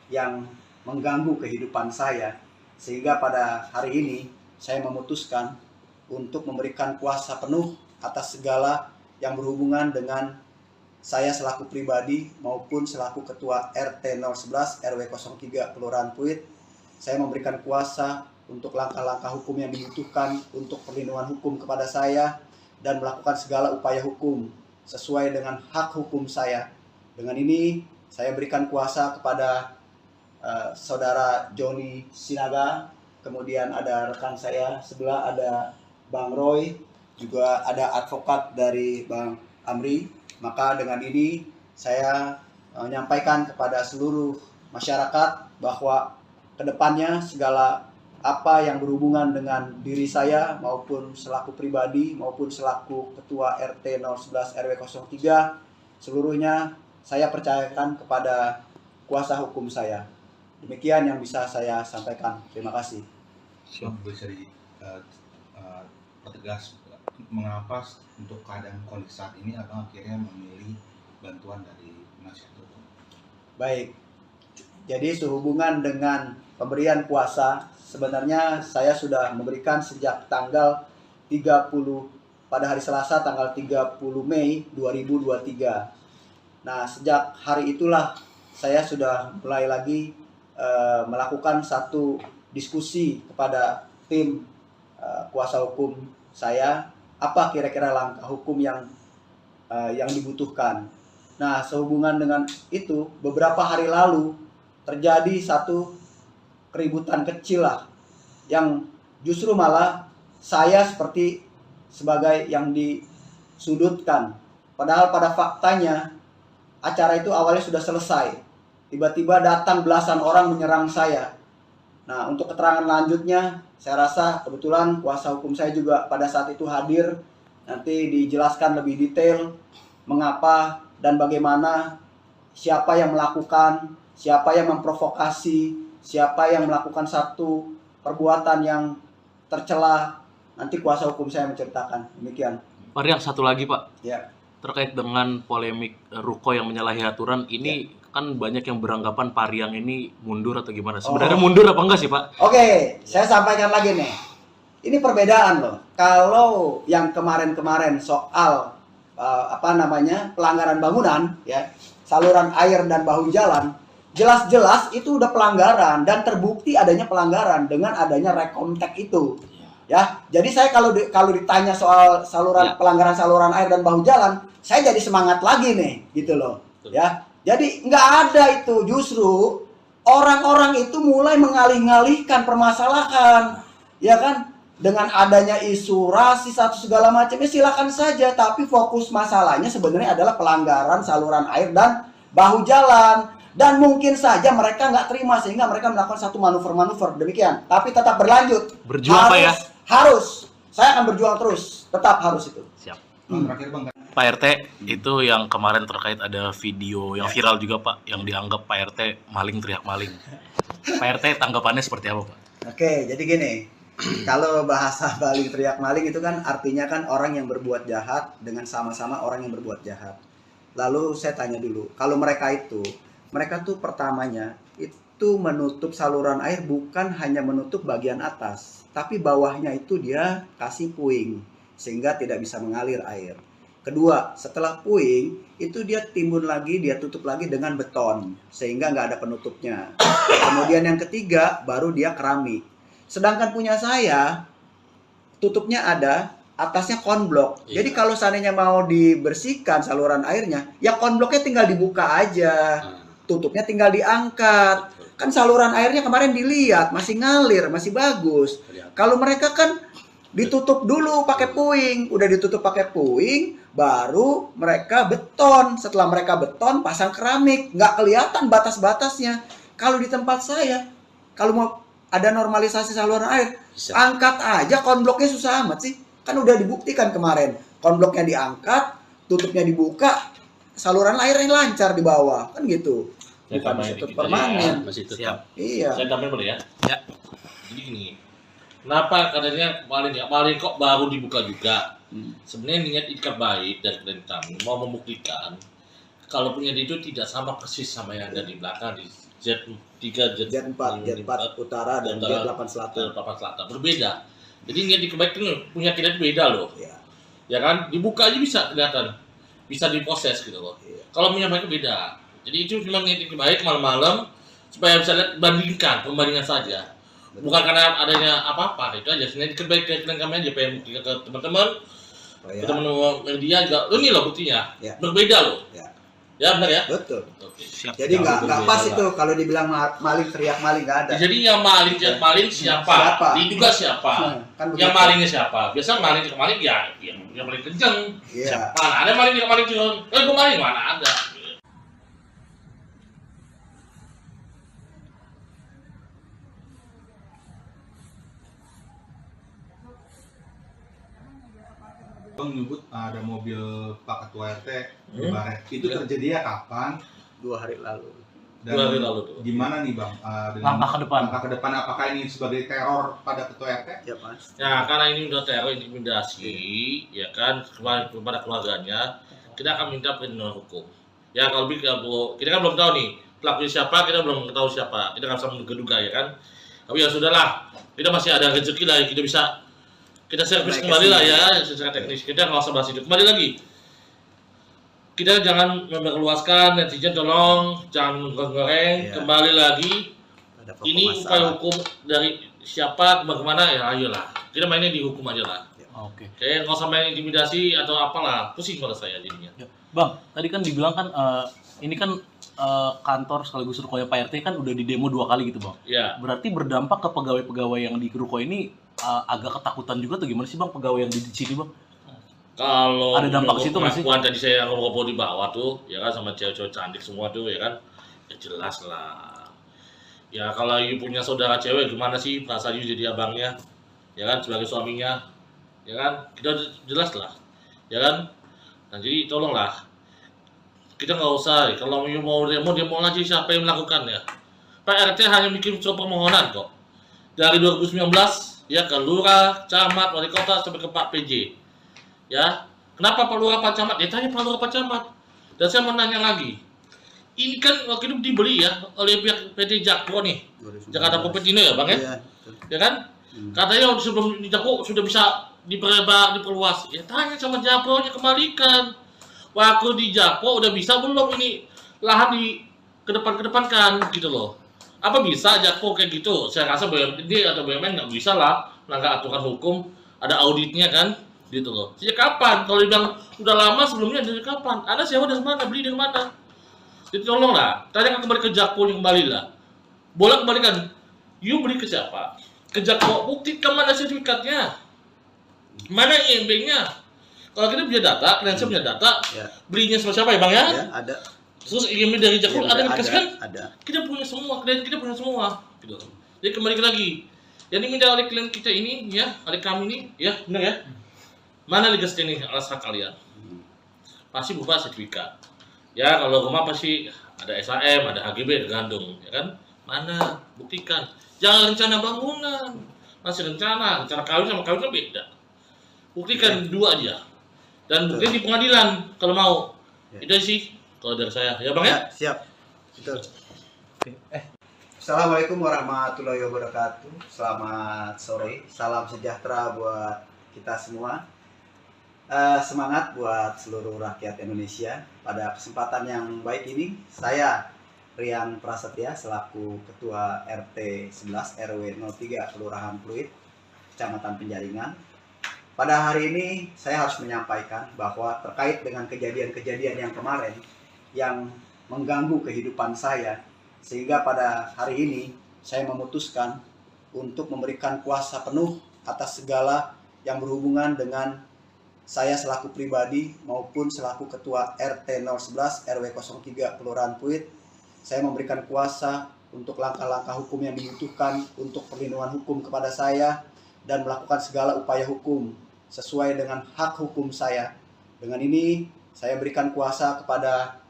yang mengganggu kehidupan saya, sehingga pada hari ini saya memutuskan untuk memberikan kuasa penuh atas segala yang berhubungan dengan saya selaku pribadi maupun selaku Ketua RT 011 RW 03 Kelurahan Pluit. Saya memberikan kuasa untuk langkah-langkah hukum yang dibutuhkan untuk perlindungan hukum kepada saya dan melakukan segala upaya hukum sesuai dengan hak hukum saya. Dengan ini saya berikan kuasa kepada Saudara Joni Sinaga, kemudian ada rekan saya sebelah ada Bang Roy, juga ada advokat dari Bang Amri. Maka dengan ini saya menyampaikan kepada seluruh masyarakat bahwa kedepannya segala apa yang berhubungan dengan diri saya maupun selaku pribadi maupun selaku Ketua RT 011 RW 03 seluruhnya saya percayakan kepada kuasa hukum saya. Demikian yang bisa saya sampaikan. Terima kasih. Bisa pertegas mengapa untuk keadaan kondisi saat ini abang akhirnya memilih bantuan dari penasihat hukum? Baik, jadi sehubungan dengan pemberian kuasa, sebenarnya saya sudah memberikan sejak tanggal 30 pada hari Selasa tanggal 30 Mei 2023. Nah, sejak hari itulah saya sudah mulai lagi melakukan satu diskusi kepada tim kuasa hukum saya, apa kira-kira langkah hukum yang dibutuhkan. Nah, sehubungan dengan itu, beberapa hari lalu terjadi satu keributan kecil lah, yang justru malah saya seperti sebagai yang disudutkan. Padahal pada faktanya acara itu awalnya sudah selesai. Tiba-tiba datang belasan orang menyerang saya. Nah, untuk keterangan lanjutnya, saya rasa kebetulan kuasa hukum saya juga pada saat itu hadir. Nanti dijelaskan lebih detail mengapa dan bagaimana, siapa yang melakukan, siapa yang memprovokasi, siapa yang melakukan satu perbuatan yang tercela. Nanti kuasa hukum saya menceritakan. Demikian. Pak Riang, satu lagi Pak, Ya. terkait dengan polemik Ruko yang menyalahi aturan ini kan banyak yang beranggapan Pak Riang ini mundur atau gimana? Sebenarnya mundur apa enggak sih Pak? Oke, saya sampaikan lagi nih. Ini perbedaan loh. Kalau yang kemarin-kemarin soal pelanggaran bangunan, ya, saluran air dan bahu jalan, jelas-jelas itu udah pelanggaran dan terbukti adanya pelanggaran dengan adanya rekomtek itu. Ya, jadi saya kalau ditanya soal pelanggaran saluran air dan bahu jalan, saya jadi semangat lagi nih, gitu loh. Ya, jadi nggak ada itu, justru orang-orang itu mulai mengalih-alihkan permasalahan, ya kan? Dengan adanya isu rasis atau segala macamnya silakan saja, tapi fokus masalahnya sebenarnya adalah pelanggaran saluran air dan bahu jalan. Dan mungkin saja mereka nggak terima sehingga mereka melakukan satu manuver-manuver demikian. Tapi tetap berlanjut. Berjuang Pak ya? Harus. Saya akan berjuang terus. Tetap harus itu. Siap. Terakhir Bang, Pak RT, itu yang kemarin terkait ada video yang viral juga Pak, yang dianggap Pak RT maling teriak maling. Pak RT tanggapannya seperti apa Pak? Oke, jadi gini. Kalau bahasa maling teriak maling itu kan artinya kan orang yang berbuat jahat dengan sama-sama orang yang berbuat jahat. Lalu saya tanya dulu, kalau mereka tuh pertamanya itu menutup saluran air bukan hanya menutup bagian atas, tapi bawahnya itu dia kasih puing sehingga tidak bisa mengalir air. Kedua, setelah puing itu dia timbun lagi, dia tutup lagi dengan beton sehingga nggak ada penutupnya. Kemudian yang ketiga baru dia keramik. Sedangkan punya saya tutupnya ada, atasnya konblok. Iya. Jadi kalau seandainya mau dibersihkan saluran airnya, ya konbloknya tinggal dibuka aja. Tutupnya tinggal diangkat. Kan saluran airnya kemarin dilihat masih ngalir, masih bagus. Kalau mereka kan ditutup dulu pakai puing, udah ditutup pakai puing, baru mereka beton. Setelah mereka beton, pasang keramik, nggak kelihatan batas-batasnya. Kalau di tempat saya, kalau mau ada normalisasi saluran air, angkat aja konbloknya, susah amat sih. Kan udah dibuktikan kemarin, konbloknya diangkat, tutupnya dibuka, saluran airnya lancar di bawah, kan gitu. Bukan tutup permanen. Masih tetap. Siap. Iya. Saya tambahin boleh ya? Ya. Jadi gini, kenapa katanya maling kok baru dibuka juga? Sebenarnya niat ikat baik dari klien kami mau membuktikan kalau punya itu tidak sama persis sama yang ada di belakang di Z3, Z4 utara dan Z8 selatan. Berbeda. Jadi niat ikat baik itu punya kita itu beda loh. Iya. Ya kan? Dibuka aja bisa kelihatan. Bisa diproses gitu loh. Iya. Kalau punya baik beda. Jadi itu cuma niat ikat baik malam-malam supaya bisa lihat pembandingan saja. Bukan karena adanya apa-apa, itu aja. Sebenarnya ikat baik klien kami aja pengen buktikan ke teman-teman. Teman-teman media juga, ini loh buktinya. Ya. Berbeda loh. Ya. Ya benar ya? Betul. Oke. Siap. Jadi nggak pas itu kalau dibilang maling teriak maling, nggak ada. Jadi yang maling siapa? Siapa? Diduga siapa? Kan Yang begitu. malingnya siapa? Biasa maling ya yang paling kenceng. Iya. Mana ada maling curun? Gue maling mana ada? Bang menyebut ada mobil Pak Ketua RT di Baret. Itu terjadinya kapan? 2 hari lalu. Dan 2 hari lalu tuh. gimana nih Bang? Dengan Langkah ke depan. Langkah ke depan apakah ini sebagai teror pada Ketua RT? Ya, Mas. Nah, karena ini udah teror intimidasi, ya kan, kepada keluarganya, kita akan minta perlindungan hukum. Ya, kalau kita kan belum tahu nih pelakunya siapa, kita belum tahu siapa, kita nggak bisa menduga-duga ya kan. Tapi ya sudahlah, kita masih ada rezeki lah, kita bisa kita servis kembali lah ya secara teknis. Kita nggak usah bahas itu. Kembali lagi, kita jangan memperluaskan, netizen tolong jangan goreng. Iya. Kembali lagi, Ada pokok ini masalah. upaya hukum dari siapa kemana ya ayolah. Kita mainnya di hukum aja lah. Oke. Kayak nggak usah main intimidasi atau apalah, pusing kalau saya jadinya. Ya. Bang, tadi kan dibilang kan ini kan kantor sekaligus rukonya Pak RT kan udah di demo 2 kali gitu Bang. Ya, Berarti berdampak ke pegawai-pegawai yang di ruko ini agak ketakutan juga atau gimana sih Bang pegawai yang di sini Bang? kalau Ada dampak menurut situ nggak sih? pengakuan tadi saya ngobrol di bawah tuh, ya kan sama cewek-cewek cantik semua tuh, ya kan, ya jelas lah. Ya kalau you punya saudara cewek gimana sih perasaan you jadi abangnya, ya kan, sebagai suaminya, ya kan, kita jelas lah, ya kan. Nah jadi tolonglah, kita nggak usah, kalau you mau demo lagi siapa yang melakukannya. Pak RT hanya bikin surat permohonan kok. Dari 2019 ya ke lurah, camat, wali kota sampai ke Pak PJ. Ya, kenapa Pak Lurah, Pak Camat? Ya tanya Pak Lurah, Pak Camat. Dan saya mau nanya lagi. Ini kan waktu itu dibeli ya oleh pihak PT Jakpro nih, Jakarta Popetino ya Bang ya? Iya. Ya kan? Katanya sebelum di Jakpro sudah bisa diperluas. Ya tanya sama Jakpro-nya, kembalikan. Waktu di Jakpro udah bisa belum ini lahan di kedepankan gitu loh. Apa bisa Jakpro kayak gitu? Saya rasa BUMD atau BUMN nggak bisa lah melanggar aturan hukum, ada auditnya kan, gitu loh. Sejak kapan? Kalau dibilang udah lama sebelumnya, dari kapan? Anda sewa dari mana? Beli dari mana? Jadi tolonglah, tanya kembali ke Jakpro yang kembali lah. Boleh kembalikan. You beli ke siapa? Ke Jakpro, buktikan mana sertifikatnya, mana IMB-nya. Kalau kita punya data, kalian punya data, Ya. belinya sama siapa ya Bang ya? Ya, ada. Terus IMB dari Jakpro ada yang dikasih kan? Ada. Kita punya semua, klien kita punya semua. Gitu. Jadi kembali lagi, yang diminta oleh klien kita ini, ya, oleh kami ini, ya, benar ya? Mana legas ini alas hak kalian? Pasti berupa sertifikat. Ya, kalau rumah pasti ada SHM, ada HGB, tergantung, ya kan? Mana? Buktikan. Jangan rencana bangunan, masih rencana kawin sama kawin kan beda. Buktikan dua aja. Dan bukti di pengadilan kalau mau. Ya. Itu sih kalau dari saya, ya Bang ya? Ya, siap. Betul. Assalamualaikum warahmatullahi wabarakatuh. Selamat sore. Salam sejahtera buat kita semua. Semangat buat seluruh rakyat Indonesia. Pada kesempatan yang baik ini, saya Rian Prasetya selaku Ketua RT 11 RW 03 Kelurahan Pluit, Kecamatan Penjaringan. Pada hari ini saya harus menyampaikan bahwa terkait dengan kejadian-kejadian yang kemarin yang mengganggu kehidupan saya, sehingga pada hari ini saya memutuskan untuk memberikan kuasa penuh atas segala yang berhubungan dengan saya selaku pribadi maupun selaku Ketua RT 011 RW 03 Kelurahan Pluit. Saya memberikan kuasa untuk langkah-langkah hukum yang dibutuhkan untuk perlindungan hukum kepada saya dan melakukan segala upaya hukum sesuai dengan hak hukum saya. Dengan ini saya berikan kuasa kepada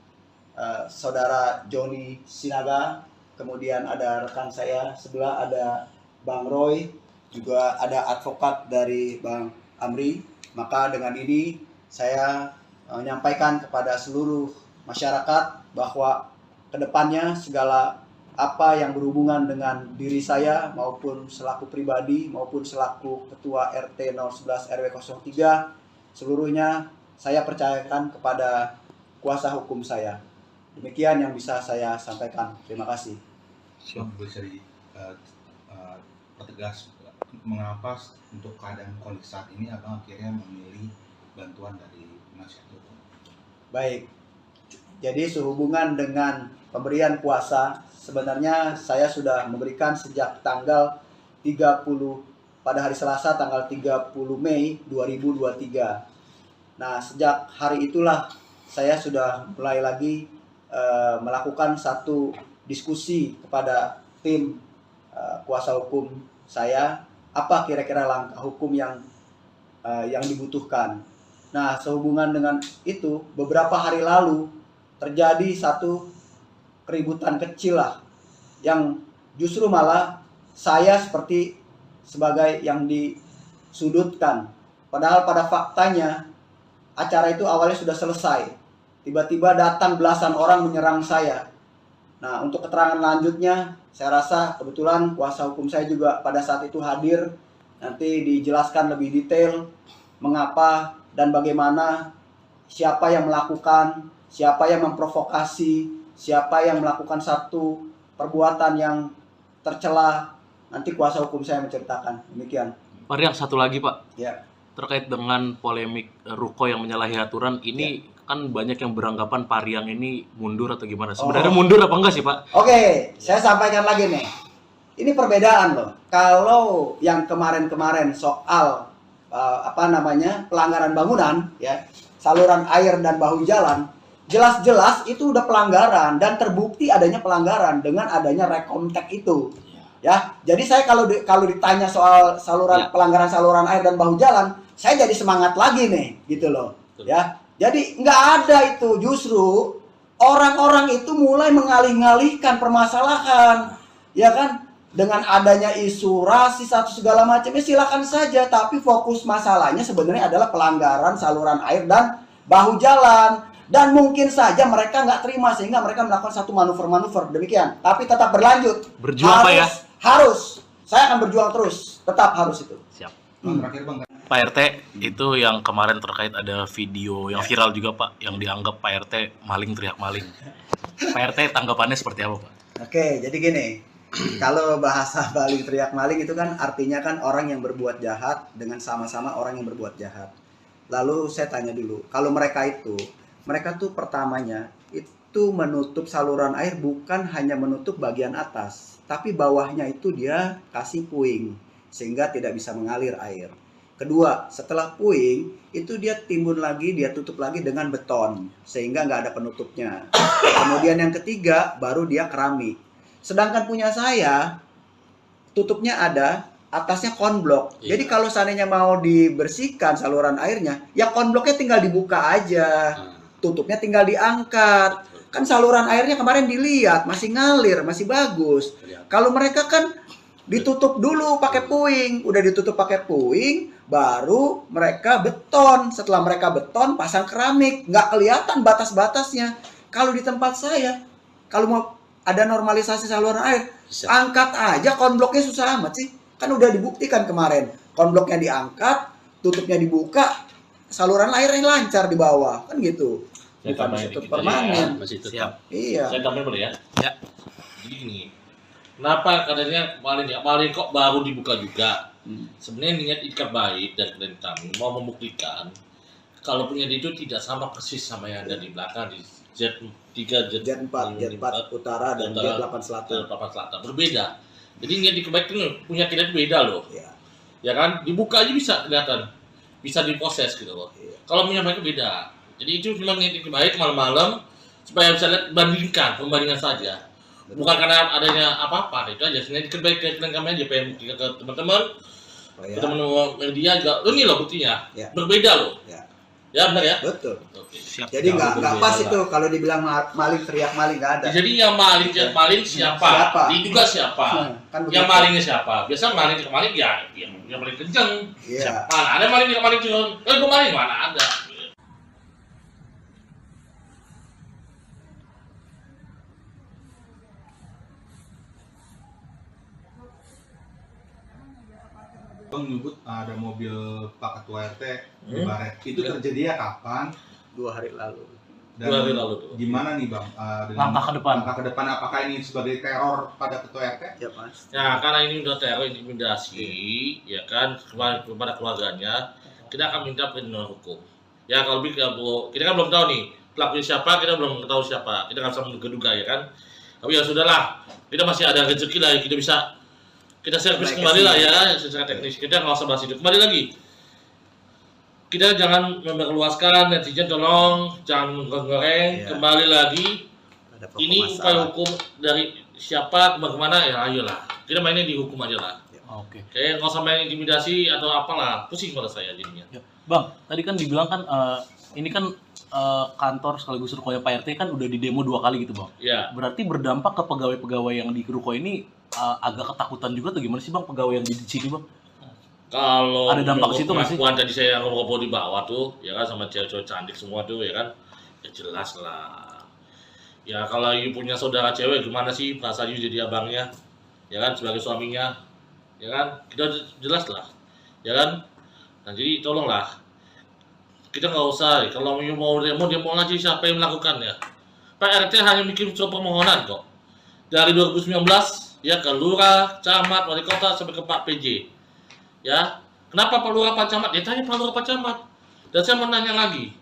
saudara Joni Sinaga, kemudian ada rekan saya sebelah ada Bang Roy, juga ada advokat dari Bang Amri. Maka dengan ini saya menyampaikan kepada seluruh masyarakat bahwa kedepannya segala apa yang berhubungan dengan diri saya maupun selaku pribadi maupun selaku Ketua RT 011 RW 03 seluruhnya saya percayakan kepada kuasa hukum saya. Demikian yang bisa saya sampaikan. Terima kasih. Bisa pertegas mengapa untuk keadaan kondisi saat ini abang akhirnya memilih bantuan dari penasihat hukum? Baik, jadi sehubungan dengan pemberian kuasa, sebenarnya saya sudah memberikan sejak tanggal 30 pada hari Selasa tanggal 30 Mei 2023. Nah, sejak hari itulah saya sudah mulai lagi melakukan satu diskusi kepada tim kuasa hukum saya, apa kira-kira langkah hukum yang dibutuhkan. Nah, sehubungan dengan itu, beberapa hari lalu terjadi satu keributan kecil lah, yang justru malah saya seperti sebagai yang disudutkan. Padahal pada faktanya acara itu awalnya sudah selesai. Tiba-tiba datang belasan orang menyerang saya. Nah, untuk keterangan lanjutnya, saya rasa kebetulan kuasa hukum saya juga pada saat itu hadir. Nanti dijelaskan lebih detail mengapa dan bagaimana, siapa yang melakukan, siapa yang memprovokasi, siapa yang melakukan satu perbuatan yang tercela. Nanti kuasa hukum saya menceritakan. Demikian. Pak Rian, satu lagi Pak. Ya. Terkait dengan polemik ruko yang menyalahi aturan ini, kan banyak yang beranggapan Pak Rian ini mundur atau gimana? Sebenarnya mundur apa enggak sih Pak? Oke, saya sampaikan lagi nih. Ini perbedaan loh. Kalau yang kemarin-kemarin soal pelanggaran bangunan, ya, saluran air dan bahu jalan, jelas-jelas itu udah pelanggaran dan terbukti adanya pelanggaran dengan adanya rekomtek itu. Ya, jadi saya kalau ditanya soal pelanggaran saluran air dan bahu jalan, saya jadi semangat lagi nih, gitu loh. Ya, jadi nggak ada itu, justru orang-orang itu mulai mengalih-ngalihkan permasalahan, ya kan? Dengan adanya isu rasis atau segala macam, ya silakan saja. Tapi fokus masalahnya sebenarnya adalah pelanggaran saluran air dan bahu jalan. Dan mungkin saja mereka nggak terima sehingga mereka melakukan satu manuver-manuver demikian. Tapi tetap berlanjut. Berjuang Pak ya? Harus. Saya akan berjuang terus. Tetap harus itu. Siap. Terakhir Bang. Pak RT, itu yang kemarin terkait ada video yang viral juga Pak, yang dianggap Pak RT maling teriak maling. Pak RT tanggapannya seperti apa Pak? Oke, jadi gini. Kalau bahasa maling teriak maling itu kan artinya kan orang yang berbuat jahat dengan sama-sama orang yang berbuat jahat. Lalu saya tanya dulu, kalau mereka tuh pertamanya itu menutup saluran air bukan hanya menutup bagian atas, tapi bawahnya itu dia kasih puing sehingga tidak bisa mengalir air. Kedua, setelah puing itu dia timbun lagi, dia tutup lagi dengan beton sehingga nggak ada penutupnya. Kemudian yang ketiga baru dia keramik. Sedangkan punya saya tutupnya ada, atasnya konblok. Iya. Jadi kalau seandainya mau dibersihkan saluran airnya, ya konbloknya tinggal dibuka aja. Tutupnya tinggal diangkat. Kan saluran airnya kemarin dilihat masih ngalir, masih bagus. Kalau mereka kan ditutup dulu pakai puing, udah ditutup pakai puing, baru mereka beton. Setelah mereka beton, pasang keramik, nggak kelihatan batas-batasnya. Kalau di tempat saya, kalau mau ada normalisasi saluran air, angkat aja konbloknya, susah amat sih. Kan udah dibuktikan kemarin, konbloknya diangkat, tutupnya dibuka, saluran airnya lancar di bawah, kan gitu. Saya Bukan tambahin tutup dikit aja permanen. ya, masih tetap. Siap. Iya. Saya tambahin boleh ya? Ya. Jadi gini, kenapa katanya maling kok baru dibuka juga? Sebenarnya niat ikat baik dari klien kami mau membuktikan kalau punya itu tidak sama persis sama yang ada di belakang di Z3, Jet 4 utara dan Jet 8 selatan. Berbeda. Jadi niat ikat baik itu punya kita itu beda loh. Iya. Ya kan? Dibuka aja bisa kelihatan. Bisa diproses gitu loh. Iya. Kalau punya mereka beda. Jadi itu memang niat ikat baik malam-malam supaya bisa lihat pembandingan saja. Bukan karena adanya apa-apa, itu aja. Sebenarnya ikat baik ke klien kami aja pengen buktikan ke teman-teman. Teman-teman media juga. Ini loh buktinya. Ya. Berbeda loh. Ya. Ya benar ya? Betul. Oke. Siap. Jadi nggak berbeda pas lah. itu kalau dibilang maling teriak maling nggak ada. Jadi yang maling siapa? Siapa? Diduga siapa? Kan Yang begitu. malingnya siapa? Biasa maling ya yang paling kenceng. Iya. Mana ada maling cuma, gue maling mana ada. Bang menyebut ada mobil Pak Ketua RT di Hmm. Baret. Itu terjadinya kapan? 2 hari lalu. Dan 2 hari lalu tuh. gimana nih Bang? Dengan Langkah ke depan. Langkah ke depan apakah ini sebagai teror pada Ketua RT? Ya Mas. Ya karena ini udah teror intimidasi, ya kan kepada keluarganya, kita akan minta perlindungan hukum. Ya kalau kita kan belum tahu nih pelakunya siapa, kita belum tahu siapa, kita nggak bisa menduga ya kan. Tapi ya sudahlah, kita masih ada rezeki lah, kita servis Baik, kembali lah kasih. ya secara teknis. Kita nggak usah bahas itu. Kembali lagi, kita jangan memperluaskan, netizen tolong jangan goreng. Iya. Kembali lagi, Ada pokok ini upaya masalah. hukum dari siapa kemana ya ayolah. Kita mainnya di hukum aja lah. Oke. Kayak nggak usah main intimidasi atau apalah, pusing pada saya jadinya. Ya. Bang, tadi kan dibilang kan ini kan kantor sekaligus rukonya Pak RT kan udah di demo 2 kali gitu Bang. Ya, Berarti berdampak ke pegawai-pegawai yang di ruko ini agak ketakutan juga atau gimana sih Bang pegawai yang di sini Bang? kalau Ada dampak ke situ nggak sih? pengakuan tadi saya ngobrol di bawah tuh, ya kan sama cewek-cewek cantik semua tuh, ya kan, ya jelas lah. Ya kalau you punya saudara cewek gimana sih perasaan you jadi abangnya, ya kan sebagai suaminya, ya kan kita jelas lah, ya kan. Nah jadi tolonglah, kita nggak usah, kalau you mau demo aja siapa yang melakukannya. Pak RT hanya bikin surat permohonan kok. Dari 2019 ya ke lurah, camat, wali kota sampai ke Pak PJ. Ya, kenapa Pak Lurah Pak Camat? Ya tanya Pak Lurah Pak Camat. Dan saya mau nanya lagi.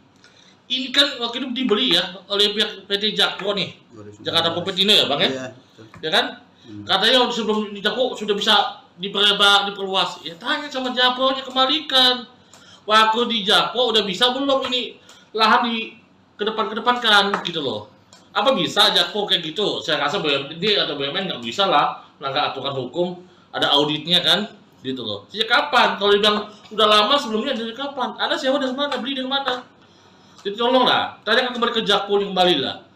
Ini kan waktu itu dibeli ya oleh pihak PT Jakpro nih. Jakarta Popetino ya Bang ya? Iya. Ya kan? Katanya sebelum di Jakpro sudah bisa diperluas. Ya tanya sama Jakpro nya kembalikan. Waktu di Jakpro udah bisa belum ini lahan kedepankan gitu loh. Apa bisa Jakpro kayak gitu? Saya rasa BUMD atau BUMN nggak bisa lah melanggar aturan hukum, ada auditnya kan, gitu loh. Sejak kapan? Kalau dibilang udah lama sebelumnya dari kapan? Anda sewa dari mana? Beli dari mana? Jadi tolonglah, tanya kembali ke Jakpro kembali lah.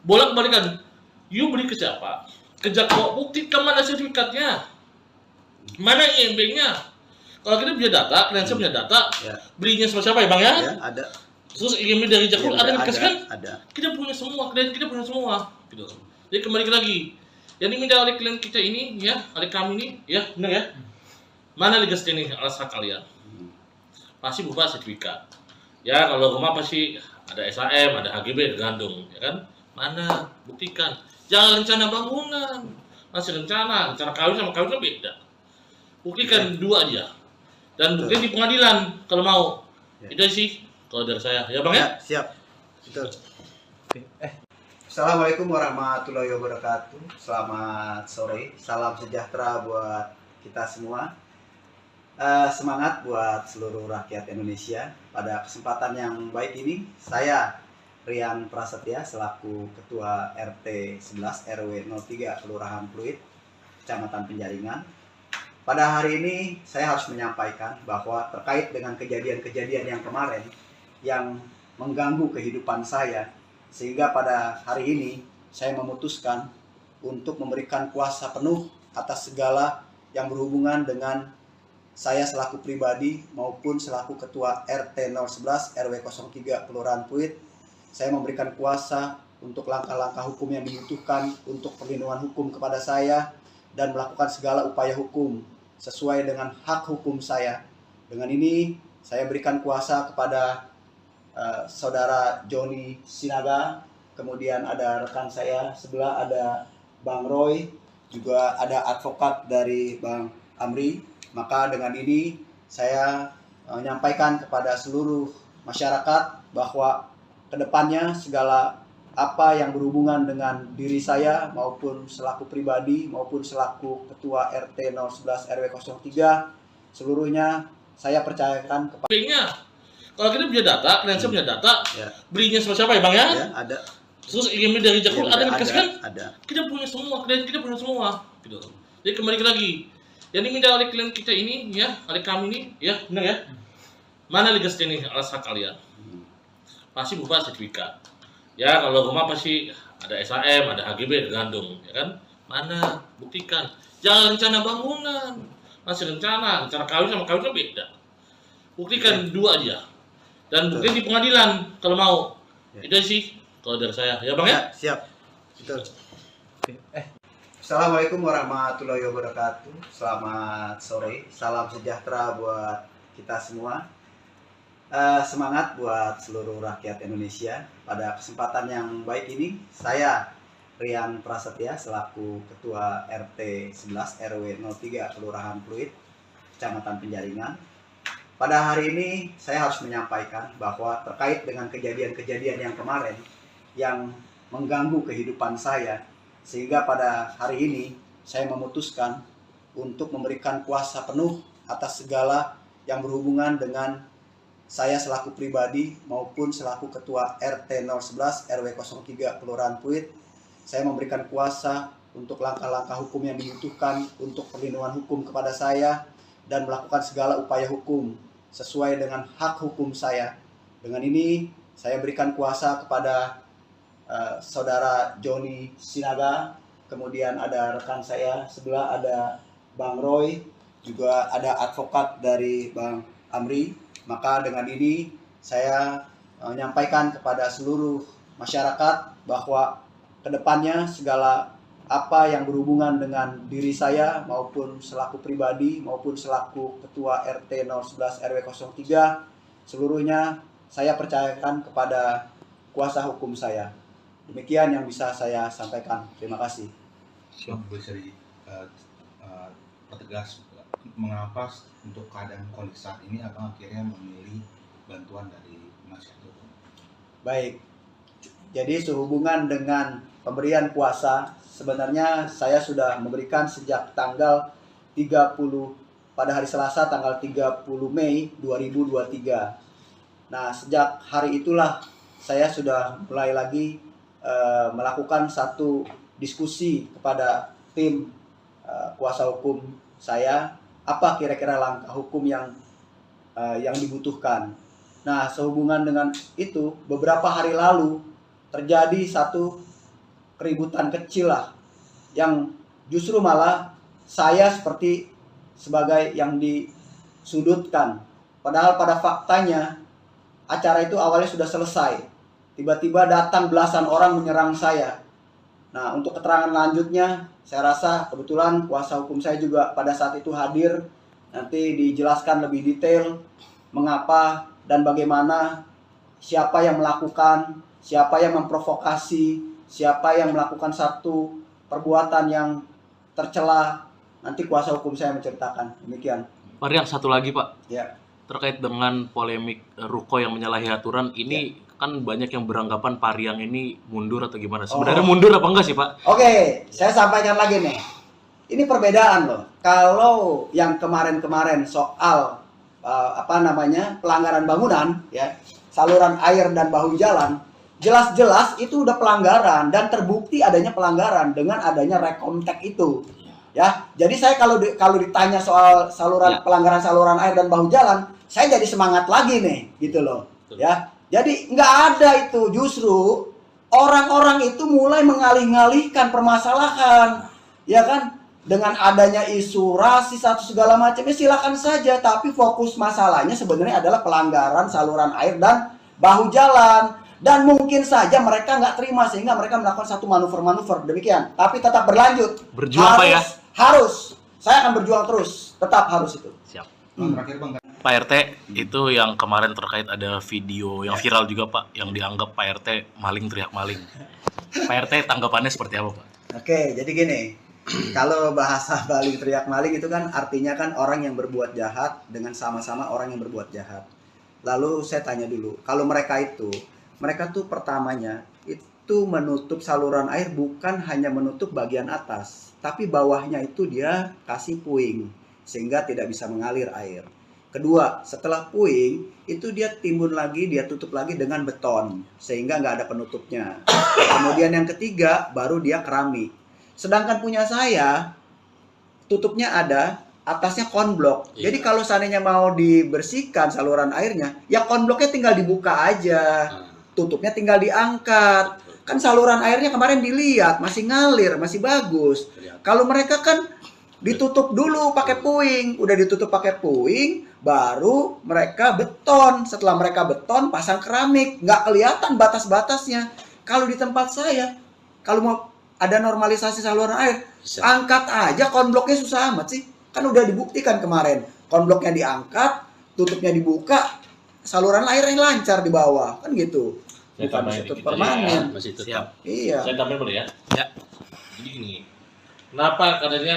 Bolak balikan, you beli ke siapa? Ke Jakpro, buktikan mana sertifikatnya, mana IMB-nya. Kalau kita punya data, kalian punya data, Ya. belinya sama siapa ya bang ya? Ya, ada. Terus IMB dari Jakpro Ya, ada yang dikasihkan? ada. Kita punya semua, klien kita punya semua, gitu. Jadi kembali lagi, yang diminta oleh klien kita ini, ya, oleh kami ini, ya, benar ya? Mana legasnya nih alas hak kalian? Pasti berupa sertifikat. Ya, kalau rumah pasti ada SHM, ada HGB, ada gandung, ya kan? Mana? Buktikan. Jangan rencana bangunan, masih rencana kawin sama kawin kan beda. Buktikan dua aja. Dan buktikan di pengadilan kalau mau. Ya. Itu sih kalau dari saya, ya bang ya? Ya, siap. Betul. Assalamualaikum warahmatullahi wabarakatuh. Selamat sore. Salam sejahtera buat kita semua. Semangat buat seluruh rakyat Indonesia. Pada kesempatan yang baik ini, saya Rian Prasetya selaku Ketua RT 11 RW 03 Kelurahan Pluit, Kecamatan Penjaringan. Pada hari ini saya harus menyampaikan bahwa terkait dengan kejadian-kejadian yang kemarin yang mengganggu kehidupan saya, sehingga pada hari ini saya memutuskan untuk memberikan kuasa penuh atas segala yang berhubungan dengan saya selaku pribadi maupun selaku Ketua RT 011 RW 03 Kelurahan Pluit. Saya memberikan kuasa untuk langkah-langkah hukum yang dibutuhkan untuk perlindungan hukum kepada saya dan melakukan segala upaya hukum sesuai dengan hak hukum saya. Dengan ini saya berikan kuasa kepada saudara Joni Sinaga, kemudian ada rekan saya sebelah ada Bang Roy, juga ada advokat dari Bang Amri. Maka dengan ini saya menyampaikan kepada seluruh masyarakat bahwa kedepannya segala apa yang berhubungan dengan diri saya maupun selaku pribadi maupun selaku Ketua RT 011 RW 03 seluruhnya saya percayakan kepada IMB-nya. Kalau kita punya data, kalian punya data, ya. Belinya sama siapa ya bang ya? Ya, ada. Terus IMB dari Jakpro Ya, ada yang dikasihkan? ada. Kita punya semua, klien kita punya semua, gitu. Jadi kembali lagi, yang diminta oleh klien kita ini, ya, oleh kami ini, ya, benar ya? Mana legasnya nih alas hak kalian? Pasti berupa sertifikat. Ya, kalau rumah pasti ada SHM, ada HGB, ada gandung, ya kan? Mana? Buktikan. Jangan rencana bangunan, masih rencana kawin sama kawin kan beda. Buktikan dua aja. Dan buktikan di pengadilan kalau mau. Ya. Itu sih kalau dari saya, ya bang ya? Ya, siap. Betul. Assalamualaikum warahmatullahi wabarakatuh. Selamat sore. Salam sejahtera buat kita semua. Semangat buat seluruh rakyat Indonesia. Pada kesempatan yang baik ini, saya Rian Prasetya selaku Ketua RT 11 RW 03 Kelurahan Pluit, Kecamatan Penjaringan. Pada hari ini saya harus menyampaikan bahwa terkait dengan kejadian-kejadian yang kemarin yang mengganggu kehidupan saya, sehingga pada hari ini saya memutuskan untuk memberikan kuasa penuh atas segala yang berhubungan dengan saya selaku pribadi maupun selaku Ketua RT 011 RW 03 Kelurahan Pluit. Saya memberikan kuasa untuk langkah-langkah hukum yang dibutuhkan untuk perlindungan hukum kepada saya dan melakukan segala upaya hukum sesuai dengan hak hukum saya. Dengan ini saya berikan kuasa kepada saudara Joni Sinaga, kemudian ada rekan saya sebelah ada Bang Roy, juga ada advokat dari Bang Amri. Maka dengan ini saya menyampaikan kepada seluruh masyarakat bahwa kedepannya segala apa yang berhubungan dengan diri saya maupun selaku pribadi maupun selaku Ketua RT 011 RW 03 seluruhnya saya percayakan kepada kuasa hukum saya. Demikian yang bisa saya sampaikan. Terima kasih. Bisa pertegas mengapa untuk keadaan kondisi saat ini abang akhirnya memilih bantuan dari penasihat hukum? Baik, jadi sehubungan dengan pemberian kuasa, sebenarnya saya sudah memberikan sejak tanggal 30 pada hari Selasa tanggal 30 Mei 2023. Nah, sejak hari itulah saya sudah mulai lagi melakukan satu diskusi kepada tim kuasa hukum saya, apa kira-kira langkah hukum yang dibutuhkan. Nah, sehubungan dengan itu, beberapa hari lalu terjadi satu keributan kecil lah, yang justru malah saya seperti sebagai yang disudutkan. Padahal pada faktanya acara itu awalnya sudah selesai. Tiba-tiba datang belasan orang menyerang saya. Nah, untuk keterangan lanjutnya, saya rasa kebetulan kuasa hukum saya juga pada saat itu hadir. Nanti dijelaskan lebih detail mengapa dan bagaimana, siapa yang melakukan, siapa yang memprovokasi, siapa yang melakukan satu perbuatan yang tercela. Nanti kuasa hukum saya menceritakan. Demikian. Pak Riang, satu lagi Pak, Ya. terkait dengan polemik ruko yang menyalahi aturan ini, kan banyak yang beranggapan Pak Riang ini mundur atau gimana? Sebenarnya mundur apa enggak sih Pak? Oke, saya sampaikan lagi nih. Ini perbedaan loh. Kalau yang kemarin-kemarin soal pelanggaran bangunan, ya, saluran air dan bahu jalan, jelas-jelas itu udah pelanggaran dan terbukti adanya pelanggaran dengan adanya rekomtek itu. Ya, jadi saya kalau ditanya soal pelanggaran saluran air dan bahu jalan, saya jadi semangat lagi nih, gitu loh. Ya, jadi nggak ada itu, justru orang-orang itu mulai mengalih-alihkan permasalahan, ya kan? Dengan adanya isu rasis atau segala macamnya silakan saja, tapi fokus masalahnya sebenarnya adalah pelanggaran saluran air dan bahu jalan. Dan mungkin saja mereka nggak terima sehingga mereka melakukan satu manuver-manuver demikian. Tapi tetap berlanjut. Berjuang Pak ya? Harus. Saya akan berjuang terus. Tetap harus itu. Siap. Terakhir Bang, Pak RT, itu yang kemarin terkait ada video yang viral juga Pak, yang dianggap Pak RT maling teriak maling. Pak RT tanggapannya seperti apa Pak? Oke, jadi gini. Kalau bahasa maling teriak maling itu kan artinya kan orang yang berbuat jahat dengan sama-sama orang yang berbuat jahat. Lalu saya tanya dulu, kalau mereka tuh pertamanya itu menutup saluran air bukan hanya menutup bagian atas, tapi bawahnya itu dia kasih puing sehingga tidak bisa mengalir air. Kedua, setelah puing itu dia timbun lagi, dia tutup lagi dengan beton sehingga nggak ada penutupnya. Kemudian yang ketiga baru dia keramik. Sedangkan punya saya tutupnya ada, atasnya konblok. Jadi kalau seandainya mau dibersihkan saluran airnya, ya konbloknya tinggal dibuka aja. Tutupnya tinggal diangkat. Kan saluran airnya kemarin dilihat masih ngalir, masih bagus. Kalau mereka kan ditutup dulu pakai puing, udah ditutup pakai puing, baru mereka beton. Setelah mereka beton, pasang keramik, nggak kelihatan batas-batasnya. Kalau di tempat saya, kalau mau ada normalisasi saluran air, angkat aja konbloknya, susah amat sih. Kan udah dibuktikan kemarin, konbloknya diangkat, tutupnya dibuka, saluran airnya lancar di bawah, kan gitu. Saya Bukan tambahin ditutup dikit aja permanen. ya, masih tetap. Iya. Saya tambahin boleh ya? Ya. Jadi gini, kenapa katanya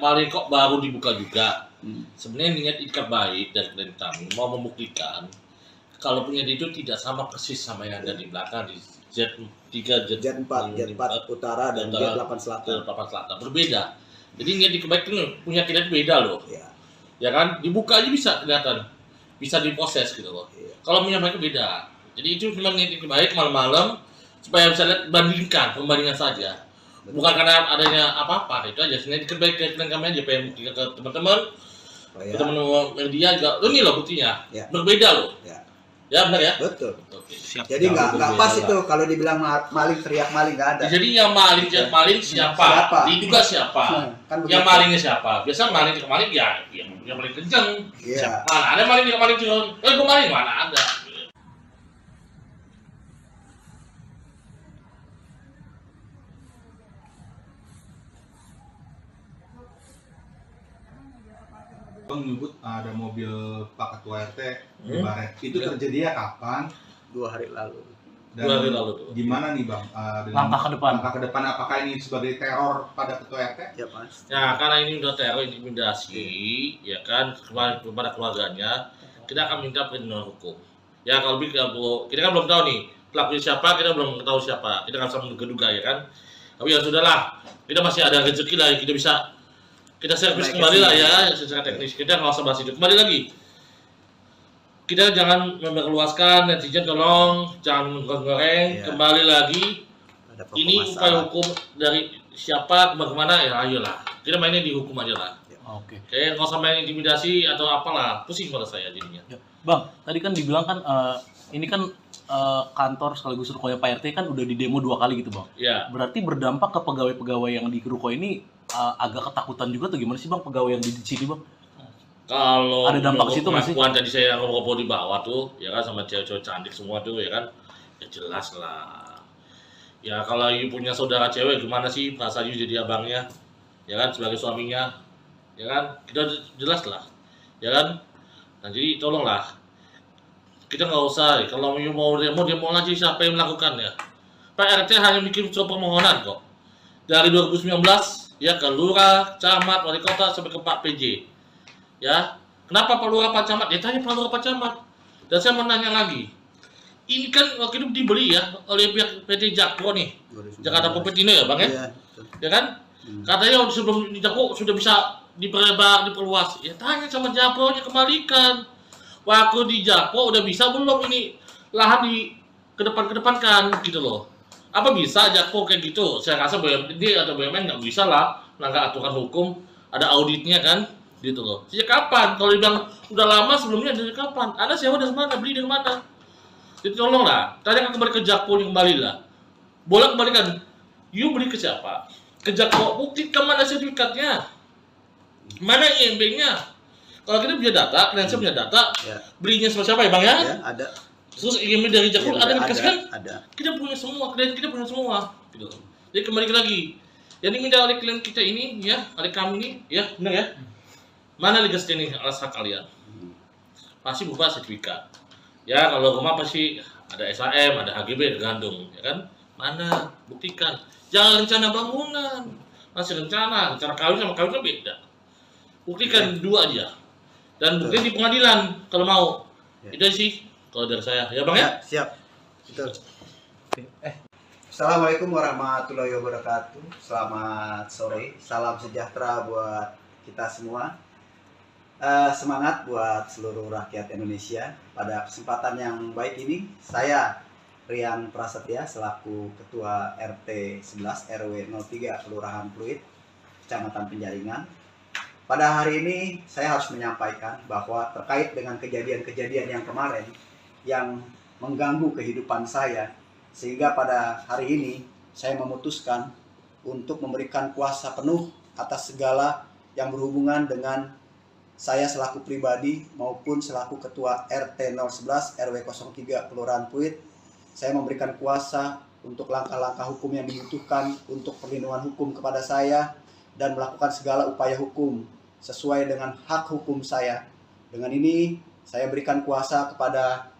maling kok baru dibuka juga? Sebenarnya niat ikat baik dari klien kami mau membuktikan kalau punya itu tidak sama persis sama yang ada di belakang di Z3, Jet4 utara dan Jet8 selatan. Berbeda. Jadi niat ikat baik itu punya kita itu beda loh. Iya. Ya kan? Dibuka aja bisa kelihatan. Bisa diproses gitu loh. Iya. Kalau punya mereka beda. Jadi itu cuma niat ikat baik malam-malam supaya bisa lihat pembandingan saja. Bukan karena adanya apa-apa, itu aja. Sebenarnya ikat baik ke klien kami aja pengen buktikan ke teman-teman. Teman-teman media juga. Ini loh buktinya. Ya. Berbeda loh. Ya. Ya benar ya? Betul. Oke. Siap. Jadi nggak pas berbeda itu kalau dibilang maling teriak maling, nggak ada. Jadi yang maling siapa? Siapa? Diduga siapa? Kan Yang begitu. malingnya siapa? Biasa maling teriak maling ya yang paling kenceng. Iya. Mana ada maling teriak maling cuma, gue maling mana ada. Bang menyebut ada mobil Pak Ketua RT di Baret. Itu terjadinya kapan? 2 hari lalu. Dan 2 hari lalu tuh. gimana nih Bang? Dengan Langkah ke depan. Langkah ke depan apakah ini sebagai teror pada Ketua RT? Ya pasti. Nah, karena ini udah teror intimidasi, ya kan, kepada keluarganya, kita akan minta perlindungan hukum. Ya kalau kita kan belum tahu nih pelakunya siapa, kita belum tahu siapa, kita nggak bisa menduga-duga ya kan. Tapi ya sudahlah, kita masih ada rezeki lah, kita bisa kita servis kembali lah ya secara teknis. Kita nggak usah bahas itu. Kembali lagi, kita jangan memperluaskan, netizen tolong jangan menggoreng. Iya. Kembali lagi, Ada pokok ini masalah. upaya hukum dari siapa kemana ya, ayolah kita mainnya di hukum aja lah. Oke. Kayak nggak usah main intimidasi atau apalah, pusing pada saya jadinya. Ya. Bang, tadi kan dibilang kan ini kan kantor sekaligus rukonya Pak RT kan udah di demo 2 kali gitu, Bang. Ya, Berarti berdampak ke pegawai-pegawai yang di ruko ini agak ketakutan juga tuh, gimana sih Bang pegawai yang di sini, Bang? kalau Ada dampak ke situ nggak sih? pengakuan tadi saya ngobrol di bawah tuh, ya kan sama cewek-cewek cantik semua tuh, ya kan, ya jelas lah. Ya kalau you punya saudara cewek gimana sih perasaan you jadi abangnya, ya kan, sebagai suaminya, ya kan, kita jelas lah, ya kan. Nah jadi tolonglah, kita nggak usah, kalau you mau demo aja siapa yang melakukannya. Pak RT hanya bikin surat permohonan kok. Dari 2019 ya ke lurah, camat, wali kota sampai ke Pak PJ. Ya, kenapa Pak Lurah Pak Camat? Ya tanya Pak Lurah Pak Camat. Dan saya mau nanya lagi, ini kan waktu itu dibeli ya oleh pihak PT Jakpro nih, Jakarta Propetindo ya Bang ya? Iya, betul. Ya kan? Katanya sebelum di Jakpro sudah bisa diperlebar, diperluas. Ya tanya sama Jakpro-nya, kembalikan. Waktu di Jakpro udah bisa belum ini lahan di kedepankan gitu loh. Apa bisa Jakpro kayak gitu? Saya rasa BUMD atau BUMN nggak bisa lah melanggar aturan hukum, ada auditnya kan, gitu loh. Sejak kapan? Kalau dibilang udah lama sebelumnya, dari kapan? Anda sewa dari mana? Beli dari mana? Jadi tolonglah, tanya kembali ke Jakpro, kembali lah. Boleh kembalikan. You beli ke siapa? Ke Jakpro, buktikan mana sertifikatnya, mana IMB-nya. Kalau kita punya data, kalian punya data, Ya, belinya sama siapa ya Bang ya? ya, ada. Terus IMB dari Jakpro Ya, ada yang dikasih kan? ada. Kita punya semua, klien kita punya semua, gitu. Jadi kembali lagi, yang diminta oleh klien kita ini, ya, oleh kami ini, ya, benar ya? Mana legal standing alas hak kalian? Pasti berupa sertifikat. Ya, kalau rumah pasti ada SHM, ada HGB, tergantung, ya kan? Mana? Buktikan. Jangan rencana bangunan, masih rencana kawin sama kawin kan beda. Buktikan dua aja. Dan buktikan di pengadilan kalau mau. Ya. Itu sih kalau dari saya, ya Bang ya? Ya, siap. Betul. Assalamualaikum warahmatullahi wabarakatuh. Selamat sore. Salam sejahtera buat kita semua. Semangat buat seluruh rakyat Indonesia. Pada kesempatan yang baik ini, saya Rian Prasetya selaku Ketua RT 11 RW 03 Kelurahan Pluit, Kecamatan Penjaringan. Pada hari ini saya harus menyampaikan bahwa terkait dengan kejadian-kejadian yang kemarin yang mengganggu kehidupan saya, sehingga pada hari ini saya memutuskan untuk memberikan kuasa penuh atas segala yang berhubungan dengan saya selaku pribadi maupun selaku Ketua RT 011 RW 03 Kelurahan Pluit. Saya memberikan kuasa untuk langkah-langkah hukum yang dibutuhkan untuk perlindungan hukum kepada saya dan melakukan segala upaya hukum sesuai dengan hak hukum saya. Dengan ini saya berikan kuasa kepada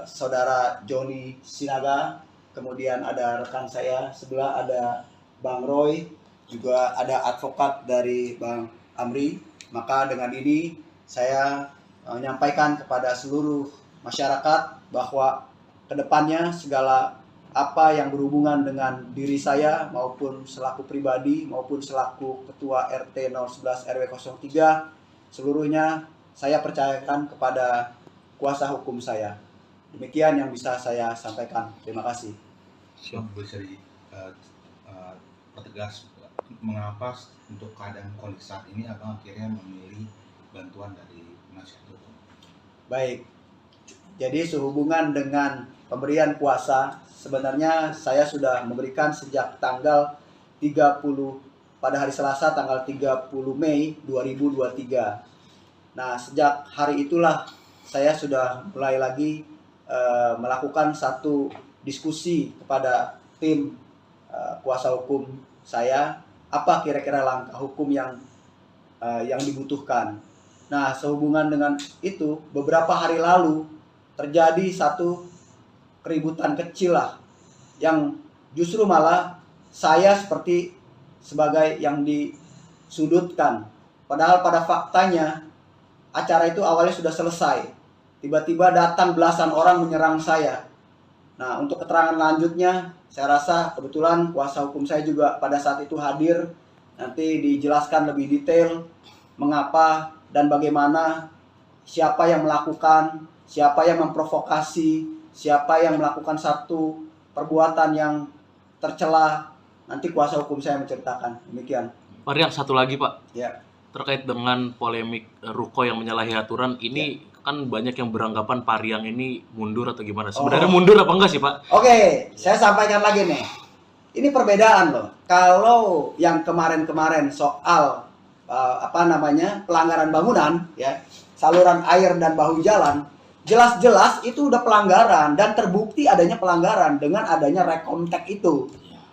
Saudara Joni Sinaga, kemudian ada rekan saya sebelah ada Bang Roy, juga ada advokat dari Bang Amri. Maka dengan ini saya menyampaikan kepada seluruh masyarakat bahwa kedepannya segala apa yang berhubungan dengan diri saya maupun selaku pribadi maupun selaku Ketua RT 011 RW 03 seluruhnya saya percayakan kepada kuasa hukum saya. Demikian yang bisa saya sampaikan. Terima kasih. Bang, bisa pertegas mengapa untuk keadaan kondisi saat ini Abang akhirnya memilih bantuan dari penasihat hukum? Baik. Jadi sehubungan dengan pemberian kuasa, sebenarnya saya sudah memberikan sejak tanggal 30 pada hari Selasa tanggal 30 Mei 2023. Nah, sejak hari itulah saya sudah mulai lagi melakukan satu diskusi kepada tim kuasa hukum saya, apa kira-kira langkah hukum yang dibutuhkan. Nah, sehubungan dengan itu, beberapa hari lalu terjadi satu keributan kecil lah, yang justru malah saya seperti sebagai yang disudutkan. Padahal pada faktanya acara itu awalnya sudah selesai. Tiba-tiba datang belasan orang menyerang saya. Nah, untuk keterangan lanjutnya, saya rasa kebetulan kuasa hukum saya juga pada saat itu hadir. Nanti dijelaskan lebih detail mengapa dan bagaimana, siapa yang melakukan, siapa yang memprovokasi, siapa yang melakukan satu perbuatan yang tercela, nanti kuasa hukum saya menceritakan. Demikian. Pak Riang, satu lagi Pak, Ya. terkait dengan polemik ruko yang menyalahi aturan ini kan banyak yang beranggapan Pak Riang ini mundur atau gimana? Sebenarnya mundur apa enggak sih Pak? Oke, saya sampaikan lagi nih. Ini perbedaan loh. Kalau yang kemarin-kemarin soal pelanggaran bangunan, ya, saluran air dan bahu jalan, jelas-jelas itu udah pelanggaran dan terbukti adanya pelanggaran dengan adanya rekomtek itu.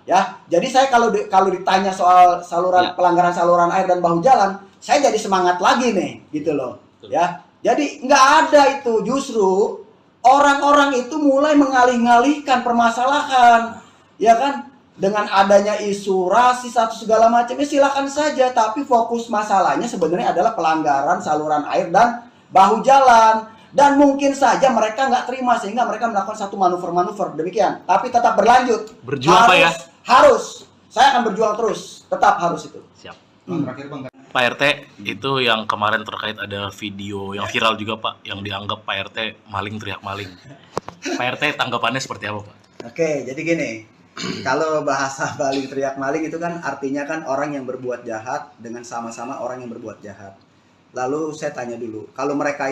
Ya, jadi saya kalau ditanya soal pelanggaran saluran air dan bahu jalan, saya jadi semangat lagi nih, gitu loh. Ya, jadi nggak ada itu, justru orang-orang itu mulai mengalih-alihkan permasalahan, ya kan? Dengan adanya isu rasis atau segala macamnya silakan saja, tapi fokus masalahnya sebenarnya adalah pelanggaran saluran air dan bahu jalan. Dan mungkin saja mereka nggak terima sehingga mereka melakukan satu manuver-manuver demikian. Tapi tetap berlanjut. Berjuang Pak ya? Harus. Saya akan berjuang terus. Tetap harus itu. Siap. Terakhir Bang, Pak RT, itu yang kemarin terkait ada video yang viral juga Pak, yang dianggap Pak RT maling teriak maling. Pak RT tanggapannya seperti apa Pak? Oke, jadi gini. Kalau bahasa maling teriak maling itu kan artinya kan orang yang berbuat jahat dengan sama-sama orang yang berbuat jahat. Lalu saya tanya dulu, kalau mereka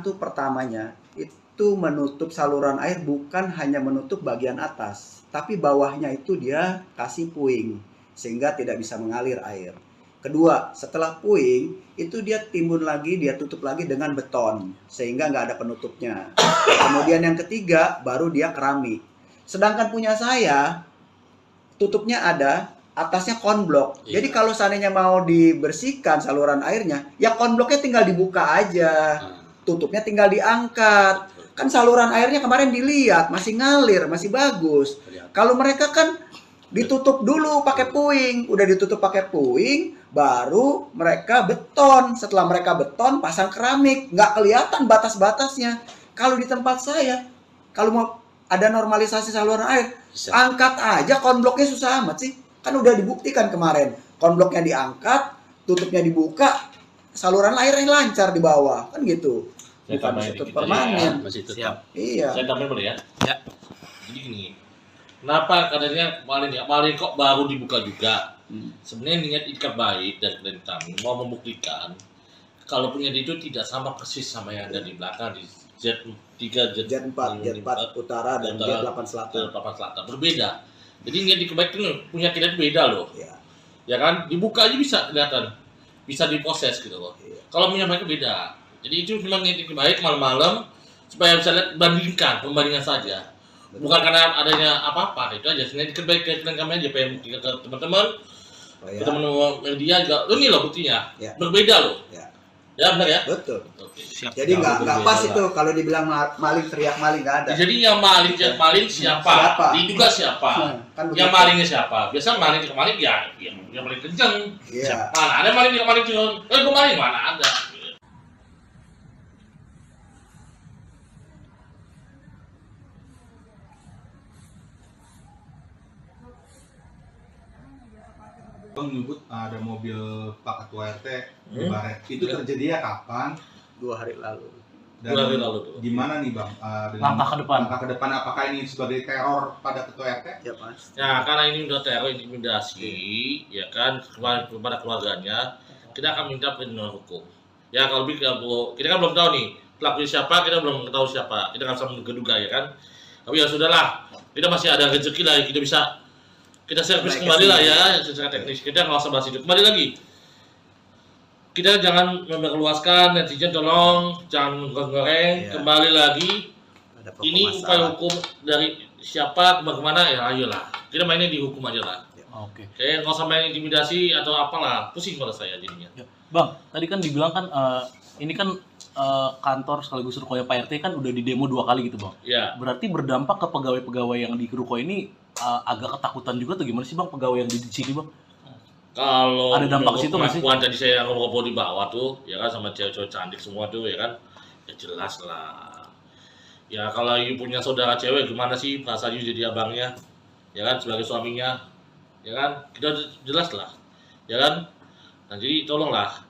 tuh pertamanya itu menutup saluran air bukan hanya menutup bagian atas, tapi bawahnya itu dia kasih puing sehingga tidak bisa mengalir air. Kedua, setelah puing itu dia timbun lagi, dia tutup lagi dengan beton sehingga nggak ada penutupnya. Kemudian yang ketiga baru dia keramik. Sedangkan punya saya tutupnya ada, atasnya konblok. Jadi kalau seandainya mau dibersihkan saluran airnya, ya konbloknya tinggal dibuka aja. Tutupnya tinggal diangkat. Kan saluran airnya kemarin dilihat masih ngalir, masih bagus. Kalau mereka kan ditutup dulu pakai puing, udah ditutup pakai puing, baru mereka beton. Setelah mereka beton, pasang keramik, nggak kelihatan batas-batasnya. Kalau di tempat saya, kalau mau ada normalisasi saluran air, angkat aja konbloknya, susah amat sih. Kan udah dibuktikan kemarin, konbloknya diangkat, tutupnya dibuka, saluran airnya lancar di bawah, kan gitu. Bukan tutup permanen. Masih tetap. Siap. Iya. Saya tambahin boleh ya? Ya. Jadi gini, kenapa katanya maling kok baru dibuka juga? Sebenarnya niat ikat baik dari klien kami mau membuktikan kalau punya itu tidak sama persis sama yang ada di belakang di Z3, Z4 utara dan Z8 selatan. Berbeda. Jadi niat ikat baik itu punya kita itu beda loh. Iya. Ya kan? Dibuka aja bisa kelihatan. Bisa diproses gitu loh. Iya. Kalau punya mereka beda. Jadi itu memang niat ikat baik malam-malam supaya bisa lihat pembandingan saja. Bukan karena adanya apa-apa, itu aja. Sebenarnya ikat baik ke kami aja pengen ke teman-teman. Ke teman-teman media juga. Ini loh buktinya. Ya. Berbeda loh. Ya. Ya benar ya? Betul. Oke. Siap. Jadi nggak pas itu kalau dibilang maling teriak maling, nggak ada. Jadi yang maling siapa? Diduga siapa? Kan Yang begitu. malingnya siapa? Biasa maling ya yang paling kenceng. Iya. Mana ada maling curang? Gue maling mana ada? Bang menyebut ada mobil Pak Ketua RT di Baret. Itu Ya. terjadinya kapan? 2 hari lalu. Dan 2 hari lalu tuh. gimana nih Bang? Langkah ke depan. Langkah ke depan, apakah ini sebagai teror pada Ketua RT? Ya Mas. Ya karena ini udah teror intimidasi, ya kan kepada keluarganya, kita akan minta perlindungan hukum. Ya kalau kita kan belum tahu nih pelakunya siapa, kita belum tahu siapa, kita nggak bisa menduga ya kan. Tapi ya sudahlah, kita masih ada rezeki lah, kita servis kembali lah ya secara teknis. Kita nggak usah bahas itu. Kembali lagi, kita jangan memperluaskan, netizen tolong jangan goreng. Iya. Kembali lagi, Ada pokok ini masalah. upaya hukum dari siapa bagaimana ya ayolah. Kita mainnya di hukum aja lah. Oke. Kayak nggak usah main intimidasi atau apalah, pusing pada saya jadinya. Ya. Bang, tadi kan dibilang kan ini kan kantor sekaligus rukonya Pak RT kan udah di demo 2 kali gitu Bang. Ya, Berarti berdampak ke pegawai-pegawai yang di ruko ini agak ketakutan juga tuh, gimana sih Bang pegawai yang di sini Bang? kalau Ada dampak situ nggak sih? pengakuan tadi saya ngobrol di bawah tuh, ya kan sama cewek-cewek cantik semua tuh, ya kan, ya jelas lah. Ya kalau you punya saudara cewek gimana sih perasaan you jadi abangnya, ya kan sebagai suaminya, ya kan kita jelas lah, ya kan. Nah jadi tolonglah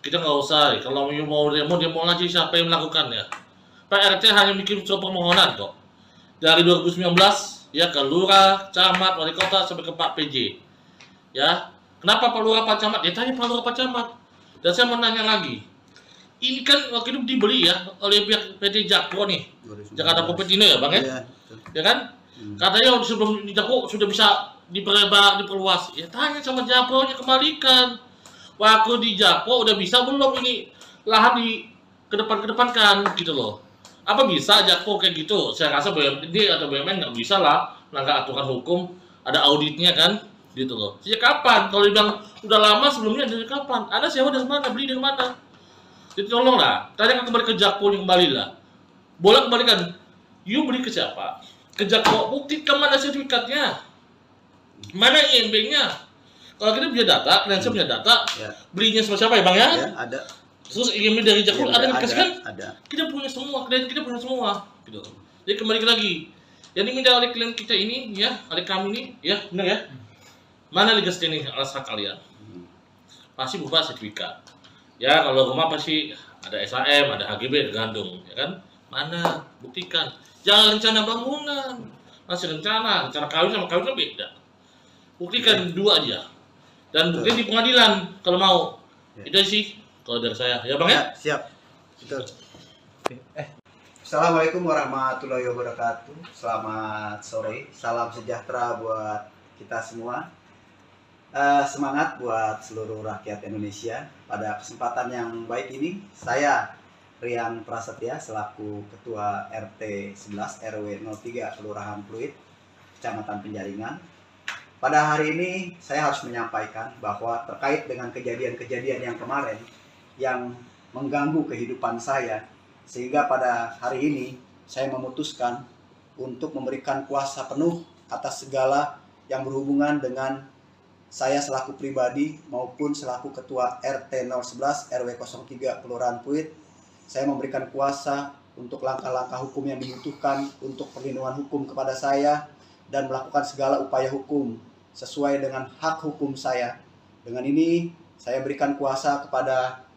kita nggak usah. Kalau mau demo lagi siapa yang melakukannya? Pak RT hanya bikin surat permohonan kok. Dari 2019 ya ke lurah, camat, wali kota sampai ke Pak PJ. Ya, kenapa Pak Lurah, Pak Camat? Ya tanya Pak Lurah, Pak Camat. Dan saya mau nanya lagi. Ini kan waktu itu dibeli ya oleh pihak PT Jakpro nih. Jakarta Kopetino ya Bang ya? Iya. Ya kan? Katanya sebelum di Jakpro sudah bisa diperluas. Ya tanya sama Jakpro-nya, kembalikan. Waktu di Jakpro udah bisa belum ini lahan di kedepankan gitu loh. Apa bisa Jakpro kayak gitu? Saya rasa BUMD atau BUMN nggak bisa lah melanggar aturan hukum, ada auditnya kan, gitu loh. Sejak kapan? Kalau dibilang udah lama sebelumnya, dari kapan? Anda sewa dari mana? Beli dari mana? Jadi tolonglah, tanyakan kembali ke Jakpro yang kembali lah. Boleh kembalikan. You beli ke siapa? Ke Jakpro, buktikan mana sertifikatnya, mana IMB-nya. Kalau kita punya data, klien saya punya data, Ya. belinya sama siapa ya Bang ya? Ya, ada. Terus IMB dari Jakpro ada yang dikasih kan? Ada. Kita punya semua, klien kita punya semua, gitu. Jadi kembali lagi, yang diminta oleh klien kita ini, ya, oleh kami ini, ya, benar ya? Mana legas ini alas hak kalian? Pasti berupa sertifikat. Ya, kalau rumah pasti ada SHM, ada HGB, tergantung, ya kan? Mana? Buktikan. Jangan rencana bangunan, masih rencana kawin sama kawin kan beda. Buktikan dua aja. Dan buktikan di pengadilan kalau mau. Ya. Itu sih kalau dari saya, ya Bang ya? Siap. Betul. Assalamualaikum warahmatullahi wabarakatuh. Selamat sore. Salam sejahtera buat kita semua. Semangat buat seluruh rakyat Indonesia. Pada kesempatan yang baik ini, saya Rian Prasetya selaku Ketua RT 11 RW 03 Kelurahan Pluit, Kecamatan Penjaringan. Pada hari ini saya harus menyampaikan bahwa terkait dengan kejadian-kejadian yang kemarin yang mengganggu kehidupan saya, sehingga pada hari ini saya memutuskan untuk memberikan kuasa penuh atas segala yang berhubungan dengan saya selaku pribadi maupun selaku Ketua RT 011 RW 03 Kelurahan Pluit. Saya memberikan kuasa untuk langkah-langkah hukum yang dibutuhkan untuk perlindungan hukum kepada saya dan melakukan segala upaya hukum sesuai dengan hak hukum saya. Dengan ini saya berikan kuasa kepada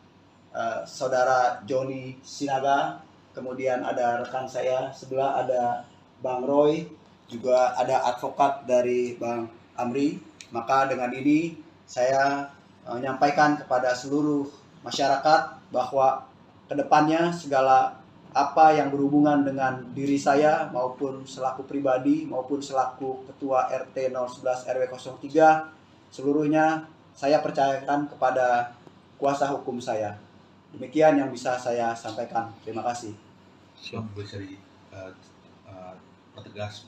Saudara Joni Sinaga, kemudian ada rekan saya sebelah ada Bang Roy, juga ada advokat dari Bang Amri. Maka dengan ini saya menyampaikan kepada seluruh masyarakat bahwa kedepannya segala apa yang berhubungan dengan diri saya maupun selaku pribadi maupun selaku Ketua RT 011 RW 03 seluruhnya saya percayakan kepada kuasa hukum saya. Demikian yang bisa saya sampaikan. Terima kasih. Bisa pertegas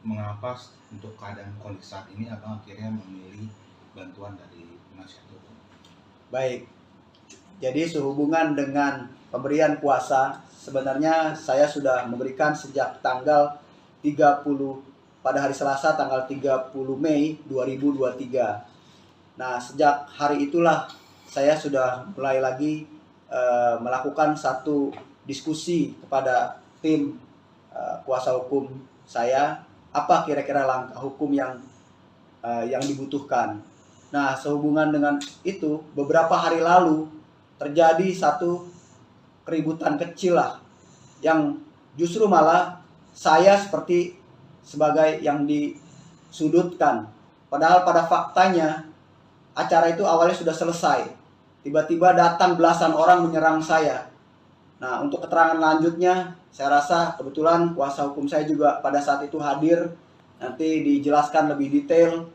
mengapa untuk keadaan kondisi saat ini abang akhirnya memilih bantuan dari penasihat hukum? Baik. Jadi sehubungan dengan pemberian kuasa, sebenarnya saya sudah memberikan sejak tanggal 30 pada hari Selasa tanggal 30 Mei 2023. Nah, sejak hari itulah saya sudah mulai lagi melakukan satu diskusi kepada tim kuasa hukum saya, apa kira-kira langkah hukum yang dibutuhkan. Nah, sehubungan dengan itu, beberapa hari lalu terjadi satu keributan kecil lah, yang justru malah saya seperti sebagai yang disudutkan. Padahal pada faktanya acara itu awalnya sudah selesai. Tiba-tiba datang belasan orang menyerang saya. Nah, untuk keterangan lanjutnya, saya rasa kebetulan kuasa hukum saya juga pada saat itu hadir. Nanti dijelaskan lebih detail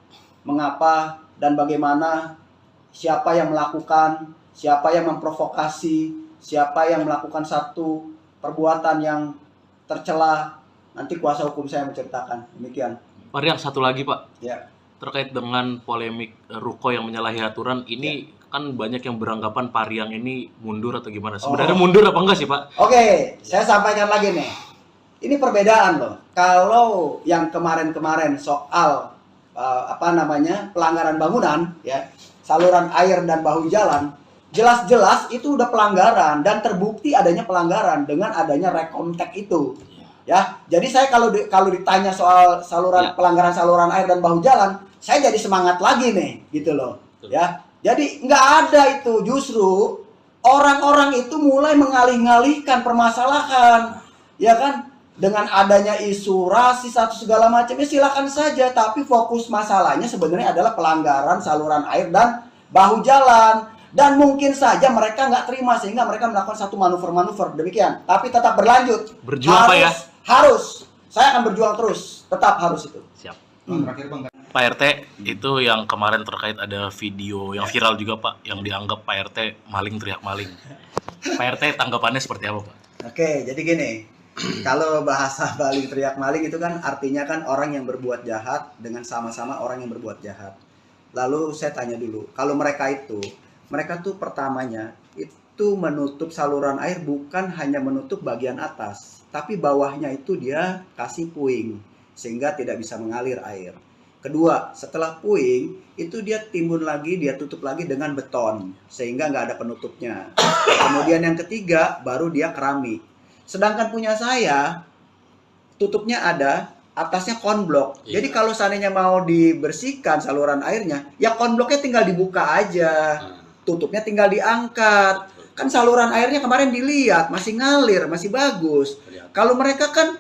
mengapa dan bagaimana, siapa yang melakukan, siapa yang memprovokasi, siapa yang melakukan satu perbuatan yang tercela. Nanti kuasa hukum saya menceritakan. Demikian. Pak Rian, satu lagi Pak. Ya. Terkait dengan polemik ruko yang menyalahi aturan, ini kan banyak yang beranggapan Pak Rian ini mundur atau gimana? Sebenarnya mundur apa enggak sih Pak? Oke, saya sampaikan lagi nih. Ini perbedaan loh. Kalau yang kemarin-kemarin soal pelanggaran bangunan, ya, saluran air dan bahu jalan, jelas-jelas itu udah pelanggaran dan terbukti adanya pelanggaran dengan adanya rekontek itu. Ya, jadi saya kalau ditanya soal pelanggaran saluran air dan bahu jalan, saya jadi semangat lagi nih, gitu loh. Ya, jadi nggak ada itu, justru orang-orang itu mulai mengalih-alihkan permasalahan, ya kan? Dengan adanya isu rasis atau segala macamnya silakan saja, tapi fokus masalahnya sebenarnya adalah pelanggaran saluran air dan bahu jalan. Dan mungkin saja mereka nggak terima sehingga mereka melakukan satu manuver-manuver demikian. Tapi tetap berlanjut. Berjuang Pak ya? Harus. Saya akan berjuang terus. Tetap harus itu. Siap. Terakhir Bang, Pak RT, itu yang kemarin terkait ada video yang viral juga Pak, yang dianggap Pak RT maling teriak maling. Pak RT tanggapannya seperti apa Pak? Oke, jadi gini. Kalau bahasa maling teriak maling itu kan artinya kan orang yang berbuat jahat dengan sama-sama orang yang berbuat jahat. Lalu saya tanya dulu, kalau mereka tuh pertamanya itu menutup saluran air bukan hanya menutup bagian atas, tapi bawahnya itu dia kasih puing sehingga tidak bisa mengalir air. Kedua, setelah puing itu dia timbun lagi, dia tutup lagi dengan beton sehingga nggak ada penutupnya. Kemudian yang ketiga baru dia keramik. Sedangkan punya saya tutupnya ada, atasnya konblok. Iya. Jadi kalau seandainya mau dibersihkan saluran airnya, ya konbloknya tinggal dibuka aja. Tutupnya tinggal diangkat. Kan saluran airnya kemarin dilihat masih ngalir, masih bagus. Kalau mereka kan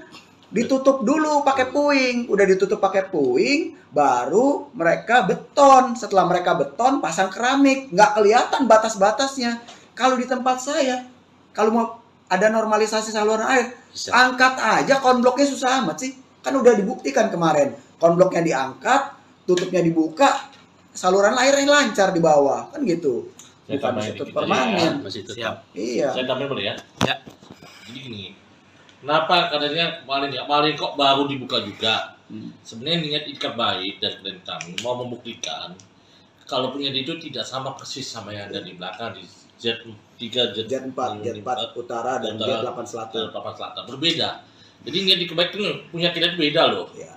ditutup dulu pakai puing, udah ditutup pakai puing, baru mereka beton. Setelah mereka beton, pasang keramik, nggak kelihatan batas-batasnya. Kalau di tempat saya, kalau mau ada normalisasi saluran air, angkat aja konbloknya, susah amat sih. Kan udah dibuktikan kemarin, konbloknya diangkat, tutupnya dibuka, saluran airnya lancar di bawah, kan gitu. Saya Bukan tambahin ditutup dikit permanen. ya, masih tetap. Siap. Iya. Saya tambahin boleh ya? Ya. Jadi gini, kenapa katanya maling kok baru dibuka juga? Sebenarnya niat ikat baik dari klien kami mau membuktikan kalau punya itu tidak sama persis sama yang ada di belakang di Z3, Jet 4 utara dan Jet 8 selatan. Selatan berbeda. Jadi niat ikat baik itu punya kita itu beda loh. Ya.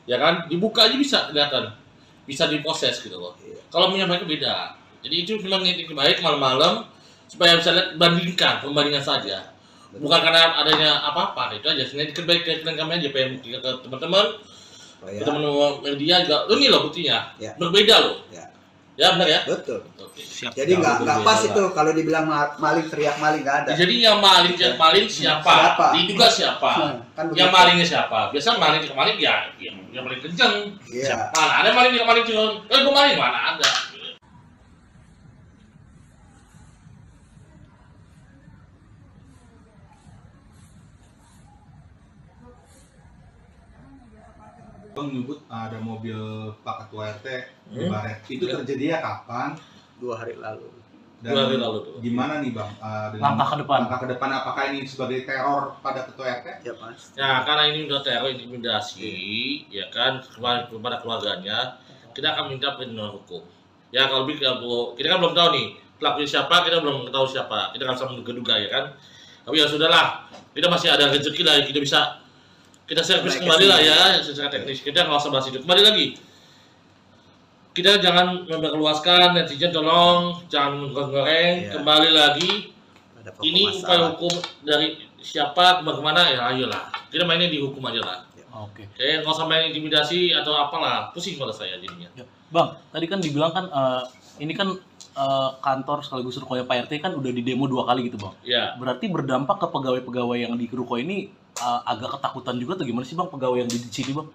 Ya kan, dibuka aja bisa kelihatan, bisa diproses gitu loh. Iya. Kalau punya mereka beda. Jadi itu memang niat ikat baik malam-malam supaya bisa lihat pembandingan saja. Bukan karena adanya apa-apa, itu aja. Sebenarnya ikat baik ke kami aja pengen buktikan ke teman-teman. Teman-teman media juga, lo nih loh buktinya, Ya. berbeda loh. Ya. Ya benar ya. Betul. Oke. Siap. Jadi nggak berbeda pas lah. itu kalau dibilang maling teriak maling, nggak ada. Jadi yang maling siapa? Siapa? Diduga siapa? Kan Yang begitu. malingnya siapa? Biasa maling ya yang paling kenceng. Iya. Mana ada maling cuma, gue maling mana ada. Bang nyebut ada mobil Pak Ketua RT di Hmm. Baret. Itu terjadinya kapan? 2 hari lalu. Dan 2 hari lalu tuh. gimana nih Bang? Dengan Langkah ke depan. Langkah ke depan apakah ini sebagai teror pada Ketua RT? Ya Mas. Nah, karena ini udah teror intimidasi, ya kan, kepada keluarganya, kita akan minta perlindungan hukum. Ya kalau kita kan belum tahu nih pelakunya siapa, kita belum tahu siapa, kita kan bisa menduga-duga ya kan. Tapi ya sudahlah, kita masih ada rezeki lah, kita bisa kita servis Baik, kembali lah kesini. ya secara teknis. Kita nggak usah bahas itu. Kembali lagi, kita jangan memperluaskan, netizen tolong jangan goreng. Iya. Kembali lagi, Ada pokok ini upaya masalah. hukum dari siapa kemana ya ayolah, kita mainnya di hukum aja lah. Oke. Nggak usah main intimidasi atau apalah, pusing pada saya jadinya. Ya. Bang, tadi kan dibilang kan ini kan kantor sekaligus rukonya Pak RT kan udah di demo 2 kali gitu Bang. Ya, Berarti berdampak ke pegawai-pegawai yang di ruko ini agak ketakutan juga atau gimana sih Bang pegawai yang di sini Bang?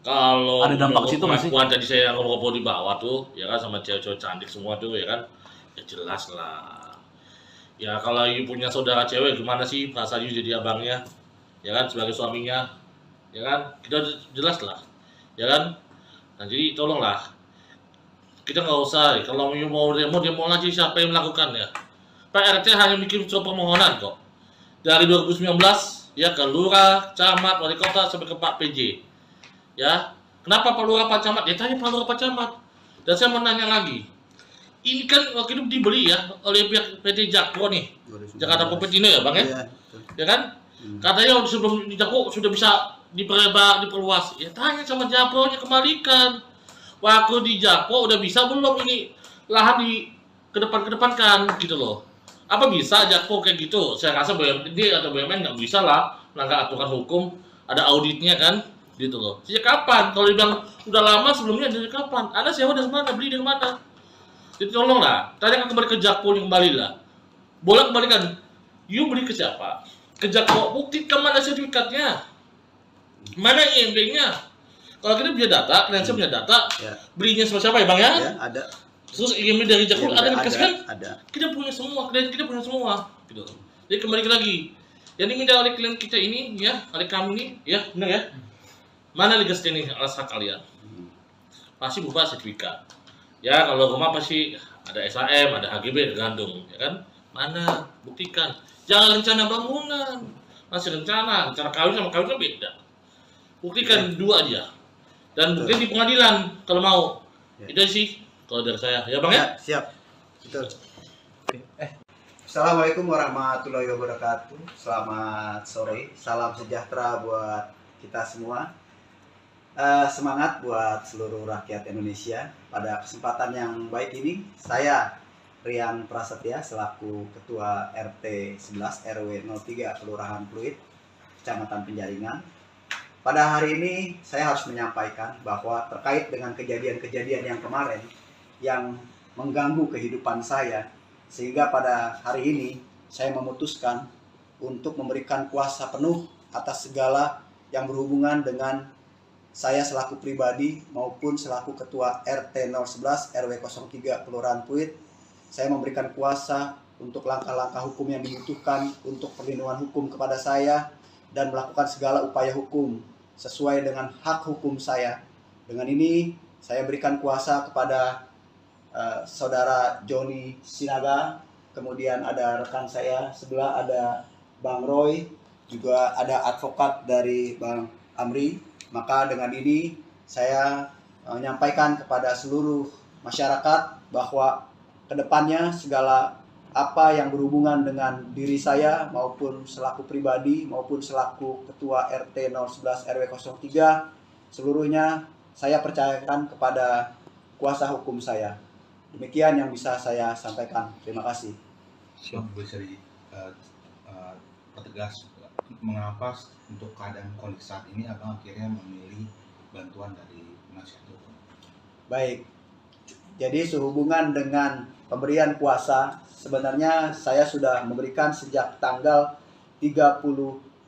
kalau Ada dampak ke situ nggak sih? pengakuan tadi saya ngobrol di bawah tuh, ya kan sama cewek-cewek cantik semua tuh, ya kan, ya jelas lah. Ya kalau you punya saudara cewek gimana sih perasaan you jadi abangnya, ya kan, sebagai suaminya, ya kan, kita jelas lah, ya kan. Nah jadi tolonglah, kita nggak usah, kalau you mau demo lagi siapa yang melakukannya. Pak RT hanya bikin surat permohonan kok. Dari 2019 ya ke lurah, camat, wali kota sampai ke Pak PJ. Ya, kenapa Pak Lurah Pak Camat? Ya tanya Pak Lurah Pak Camat. Dan saya mau nanya lagi. Ini kan waktu itu dibeli ya oleh pihak PT Jakpro nih. Jakarta Propertindo ya, Bang ya? Iya, betul. Ya kan? Katanya sebelum di Jakpro sudah bisa diperluas. Ya tanya sama Jakpro-nya, kembalikan. Waktu di Jakpro udah bisa belum ini lahan di kedepankan gitu loh. Apa bisa Jakpro kayak gitu? Saya rasa BUMD atau BUMN nggak bisa lah melanggar aturan hukum. Ada auditnya kan? Gitu loh. Sejak kapan? Kalau dibilang udah lama sebelumnya dari kapan? Anda sewa dari mana? Beli dari mana? Jadi tolonglah, tanya kembali ke Jakpro kembali lah. bolak-balikan. You beli ke siapa? Ke Jakarta, buktikan mana sertifikatnya, mana IMB-nya. Kalau kita punya data, kalian punya data, Ya. belinya sama siapa ya bang ya? Ya, ada. Terus IMB dari Jakarta ada dikasihkan? Ada. Kita punya semua, kita punya semua. Gitu. Jadi kembali lagi, yang diminta oleh klien kita ini, ya, oleh kami ini, ya, benar ya? Mana legasnya nih alas hak kalian? Pasti berupa sertifikat. Ya, kalau rumah pasti ada SHM, ada HGB, tergantung, ya kan? Mana? Buktikan. Jangan rencana bangunan, masih rencana kawin sama kawin kan beda. Buktikan dua aja. Dan buktikan di pengadilan kalau mau. Ya. Itu sih kalau dari saya, ya bang ya? Siap. Betul. Assalamualaikum warahmatullahi wabarakatuh. Selamat sore. Salam sejahtera buat kita semua. Semangat buat seluruh rakyat Indonesia. Pada kesempatan yang baik ini, saya Rian Prasetya selaku Ketua RT 11 RW 03 Kelurahan Pluit, Kecamatan Penjaringan. Pada hari ini saya harus menyampaikan bahwa terkait dengan kejadian-kejadian yang kemarin yang mengganggu kehidupan saya, sehingga pada hari ini saya memutuskan untuk memberikan kuasa penuh atas segala yang berhubungan dengan saya selaku pribadi maupun selaku Ketua RT 011 RW 03 Kelurahan Pluit. Saya memberikan kuasa untuk langkah-langkah hukum yang dibutuhkan untuk perlindungan hukum kepada saya dan melakukan segala upaya hukum sesuai dengan hak hukum saya. Dengan ini saya berikan kuasa kepada saudara Joni Sinaga, kemudian ada rekan saya sebelah ada Bang Roy, juga ada advokat dari Bang Amri. Maka dengan ini saya menyampaikan kepada seluruh masyarakat bahwa kedepannya segala apa yang berhubungan dengan diri saya maupun selaku pribadi maupun selaku Ketua RT 011 RW 03 seluruhnya saya percayakan kepada kuasa hukum saya. Demikian yang bisa saya sampaikan. Terima kasih. Bisa dipertegas mengapa untuk keadaan kondisi saat ini abang akhirnya memilih bantuan dari penasihat hukum? Baik. Jadi sehubungan dengan pemberian kuasa, sebenarnya saya sudah memberikan sejak tanggal 30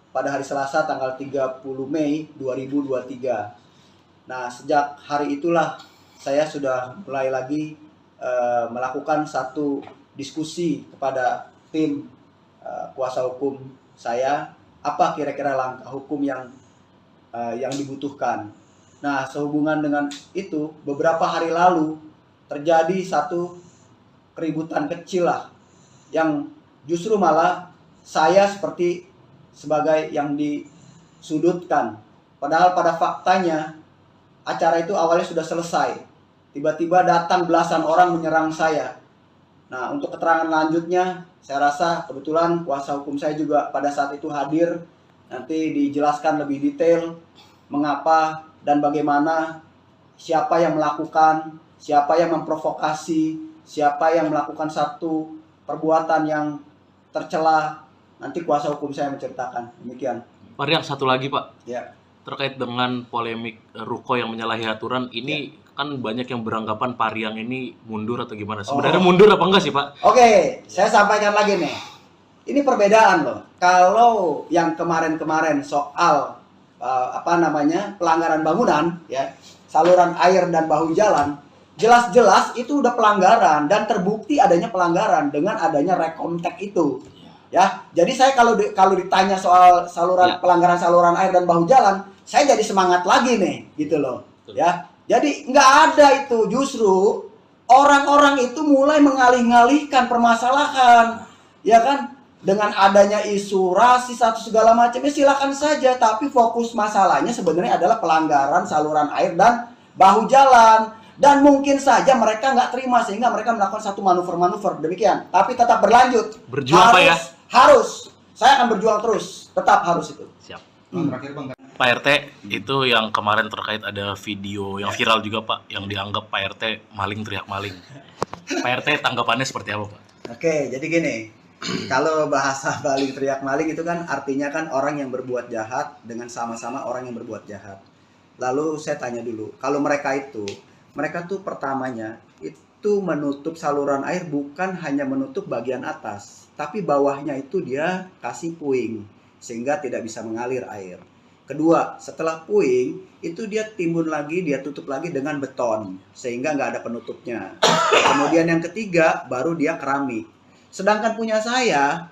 pada hari Selasa tanggal 30 Mei 2023. Nah, sejak hari itulah saya sudah mulai lagi melakukan satu diskusi kepada tim kuasa hukum saya, apa kira-kira langkah hukum yang dibutuhkan. Nah, sehubungan dengan itu, beberapa hari lalu terjadi satu keributan kecil lah, yang justru malah saya seperti sebagai yang disudutkan. Padahal pada faktanya acara itu awalnya sudah selesai. Tiba-tiba datang belasan orang menyerang saya. Nah, untuk keterangan lanjutnya, saya rasa kebetulan kuasa hukum saya juga pada saat itu hadir. Nanti dijelaskan lebih detail mengapa dan bagaimana, siapa yang melakukan, siapa yang memprovokasi, siapa yang melakukan satu perbuatan yang tercela. Nanti kuasa hukum saya menceritakan. Demikian. Pak Rian, satu lagi Pak. Ya. Terkait dengan polemik ruko yang menyalahi aturan, ini kan banyak yang beranggapan Pak Rian ini mundur atau gimana. Sebenarnya mundur apa enggak sih Pak? Oke, saya sampaikan lagi nih. Ini perbedaan loh. Kalau yang kemarin-kemarin soal pelanggaran bangunan, ya, saluran air dan bahu jalan, jelas-jelas itu udah pelanggaran dan terbukti adanya pelanggaran dengan adanya rekomtek itu. Ya, jadi saya kalau ditanya soal pelanggaran saluran air dan bahu jalan, saya jadi semangat lagi nih, gitu loh. Ya, jadi nggak ada itu, justru orang-orang itu mulai mengalih-ngalihkan permasalahan, ya kan? Dengan adanya isu rasis atau segala macam, ya silakan saja. Tapi fokus masalahnya sebenarnya adalah pelanggaran saluran air dan bahu jalan. Dan mungkin saja mereka nggak terima sehingga mereka melakukan satu manuver-manuver demikian. Tapi tetap berlanjut. Berjuang Pak ya? Harus. Saya akan berjuang terus. Tetap harus itu. Siap. Terakhir Bang, Pak RT, itu yang kemarin terkait ada video yang viral juga Pak, yang dianggap Pak RT maling teriak maling. Pak RT tanggapannya seperti apa Pak? Oke, jadi gini. Kalau bahasa maling teriak maling itu kan artinya kan orang yang berbuat jahat dengan sama-sama orang yang berbuat jahat. Lalu saya tanya dulu, kalau mereka tuh pertamanya itu menutup saluran air bukan hanya menutup bagian atas, tapi bawahnya itu dia kasih puing sehingga tidak bisa mengalir air. Kedua, setelah puing itu dia timbun lagi, dia tutup lagi dengan beton sehingga nggak ada penutupnya. Kemudian yang ketiga baru dia keramik. Sedangkan punya saya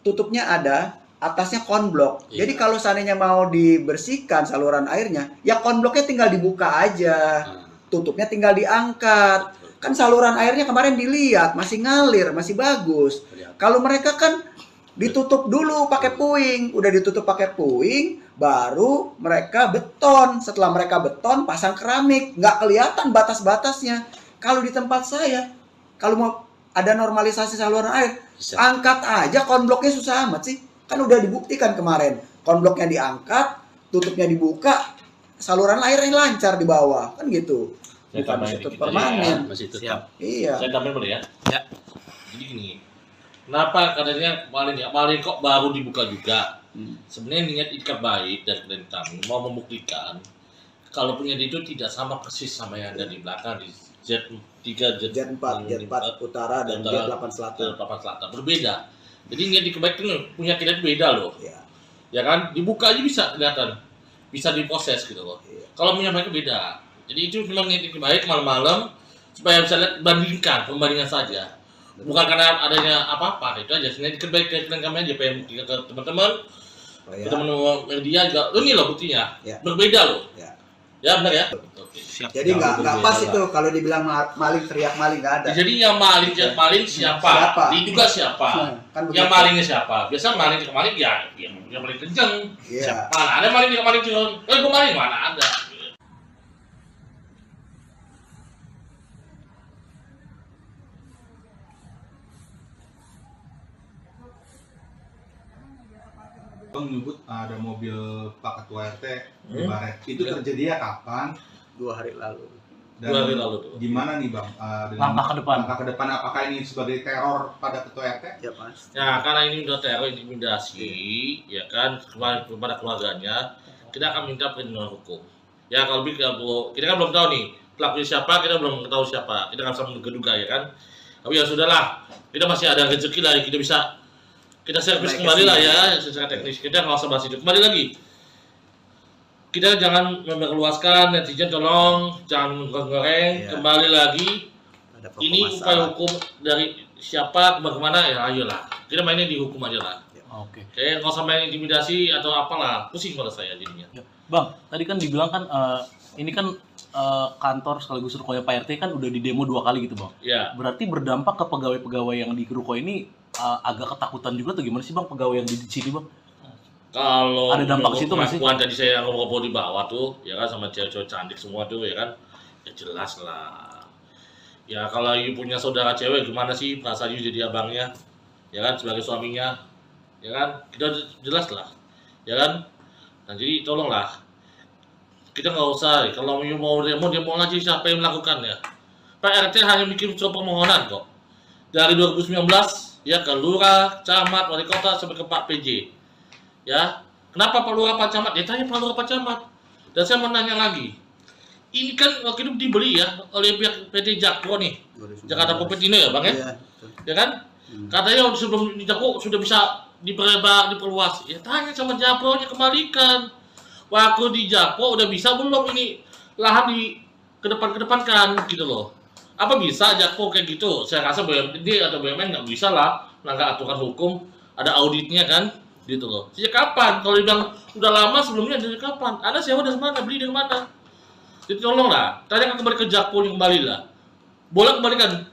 tutupnya ada, atasnya konblok. Iya. Jadi kalau seandainya mau dibersihkan saluran airnya, ya konbloknya tinggal dibuka aja. Tutupnya tinggal diangkat. Kan saluran airnya kemarin dilihat masih ngalir, masih bagus. Kalau mereka kan ditutup dulu pakai puing, udah ditutup pakai puing, baru mereka beton. Setelah mereka beton, pasang keramik, nggak kelihatan batas-batasnya. Kalau di tempat saya, kalau mau ada normalisasi saluran air, angkat aja konbloknya, susah amat sih. Kan udah dibuktikan kemarin, konbloknya diangkat, tutupnya dibuka, saluran airnya lancar di bawah, kan gitu. Saya Bukan tambahin ditutup dikit aja permanen. ya, masih tetap. Siap. Iya. Saya tambahin boleh ya? Ya. Jadi gini, kenapa katanya maling kok baru dibuka juga? Sebenarnya niat ikat baik dari klien kami mau membuktikan kalau punya dia itu tidak sama persis sama yang ada di belakang di Z3, Jet 4 utara dan Jet 8 selatan. Berbeda. Jadi niat ikat baik itu punya kita beda loh. Iya. Ya kan? Dibuka aja bisa kelihatan. Bisa diproses gitu loh. Iya. Kalau punya mereka beda. Jadi itu memang niat ikat baik malam-malam supaya bisa lihat pembandingan saja. Bukan karena adanya apa-apa, itu aja. Niat ikat baik ke klien kami aja pengen buktikan ke teman-teman. Ya. Teman-teman media juga, ini loh buktinya, Ya. berbeda loh. Ya. Ya benar ya. Oke. Siap. Jadi nggak berbeda pas lah. itu kalau dibilang maling teriak maling nggak ada. Jadi yang maling siapa? Siapa? Diduga siapa? Kan Yang begitu. malingnya siapa? Biasa maling ya yang paling kenceng. Iya. Mana ada maling kenceng? Gue maling mana ada? Bang menyebut ada mobil Pak Ketua RT di Hmm. Baret. Itu Ya. terjadinya kapan? 2 hari lalu. Dan 2 hari lalu tuh. gimana nih Bang? Dengan Langkah ke depan. Langkah ke depan apakah ini sebagai teror pada Ketua RT? Ya Mas. Ya karena ini udah teror intimidasi, ya kan kepada keluarganya, kita akan minta perlindungan hukum. Ya kalau kita kan belum tahu nih pelakunya siapa, kita belum tahu siapa, kita nggak bisa menduga-duga ya kan. Tapi ya sudahlah, kita masih ada rezeki lah, kita servis Baik, kembali lah kesini. ya secara teknis. Kita nggak usah bahas itu. Kembali lagi, kita jangan meluaskan, netizen tolong jangan goreng. Iya. Kembali lagi, Ada pokok ini upaya masalah. hukum dari siapa bagaimana ya ayolah kita mainnya di hukum aja lah. Oke. Kayak nggak usah main intimidasi atau apalah, pusing kalau saya jadinya. Ya. Bang, tadi kan dibilang kan ini kan kantor sekaligus rukonya Pak RT kan udah di demo 2 kali gitu Bang. Ya, Berarti berdampak ke pegawai-pegawai yang di ruko ini agak ketakutan juga tuh gimana sih Bang pegawai yang di sini Bang? kalau Ada dampak menurut situ nggak sih? pengakuan tadi saya ngobrol di bawah tuh, ya kan sama cewek-cewek cantik semua tuh ya kan, ya jelas lah. Ya kalau you punya saudara cewek gimana sih perasaan you jadi abangnya, ya kan sebagai suaminya, ya kan kita jelas lah, ya kan. Nah jadi tolonglah, kita nggak usah, kalau you mau demo aja siapa yang melakukannya. Pak RT hanya bikin surat permohonan kok. Dari 2019 ya ke lurah, camat, wali kota sampai ke Pak PJ. Ya, kenapa Pak Lurah Pak Camat? Ya tanya Pak Lurah Pak Camat. Dan saya mau nanya lagi. Ini kan waktu itu dibeli ya oleh pihak PT Jakpro nih. Jakarta Kopetino ya Bang ya? Iya. betul. Ya kan? Katanya sebelum di Jakpro sudah bisa diperluas. Ya tanya sama Jakpro-nya kembalikan. Waktu di Jakpro udah bisa belum ini lahan di kedepankan gitu loh. Apa bisa Jakpro kayak gitu? Saya rasa BUMD atau BUMN nggak bisa lah melanggar aturan hukum. Ada auditnya kan? Gitu loh. Sejak kapan? Kalau dibilang udah lama sebelumnya dari kapan? Anda sewa dari mana? Beli dari mana? Jadi tolonglah, tanyakan kembali ke Jakpro yang kembali lah. Boleh kembalikan.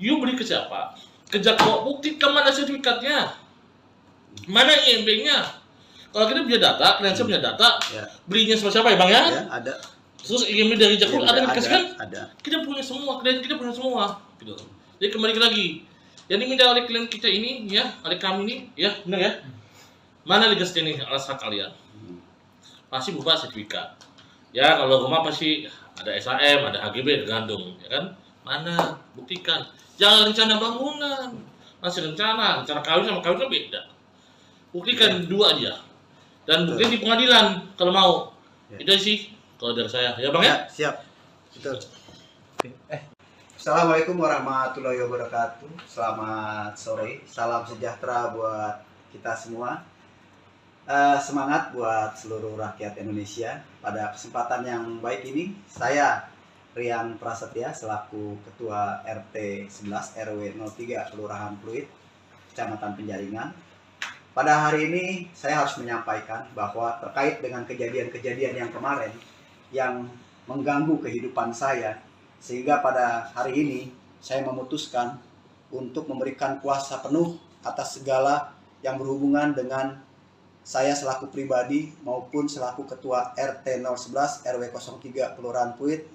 You beli ke siapa? Ke Jakpro, buktikan mana sertifikatnya? Mana IMB-nya? Kalau kita punya data, klien saya punya data, Ya. belinya sama siapa ya Bang ya? Ya, ada. Terus IMB dari Jakpro ada yang dikasih kan? Ada. Kita punya semua, klien kita punya semua. Gitu. Jadi kembali lagi, yang diminta oleh klien kita ini, ya, oleh kami ini, ya, benar ya? Mana legal standing alas hak kalian? Pasti berupa sertifikat. Ya kalau rumah pasti ada SHM, ada HGB, tergantung, ya kan? Mana? Buktikan. Jangan rencana bangunan, masih rencana kawin sama kawin kan beda. Buktikan dua aja. Dan buktikan di pengadilan kalau mau. Ya. Itu sih kalau dari saya, ya Bang ya? Ya, siap. Betul. Assalamualaikum warahmatullahi wabarakatuh. Selamat sore, salam sejahtera buat kita semua. Semangat buat seluruh rakyat Indonesia. Pada kesempatan yang baik ini, saya Rian Prasetya selaku Ketua RT 11 RW 03 Kelurahan Pluit, Kecamatan Penjaringan. Pada hari ini saya harus menyampaikan bahwa terkait dengan kejadian-kejadian yang kemarin yang mengganggu kehidupan saya, sehingga pada hari ini saya memutuskan untuk memberikan kuasa penuh atas segala yang berhubungan dengan saya selaku pribadi maupun selaku Ketua RT 011 RW 03 Kelurahan Pluit.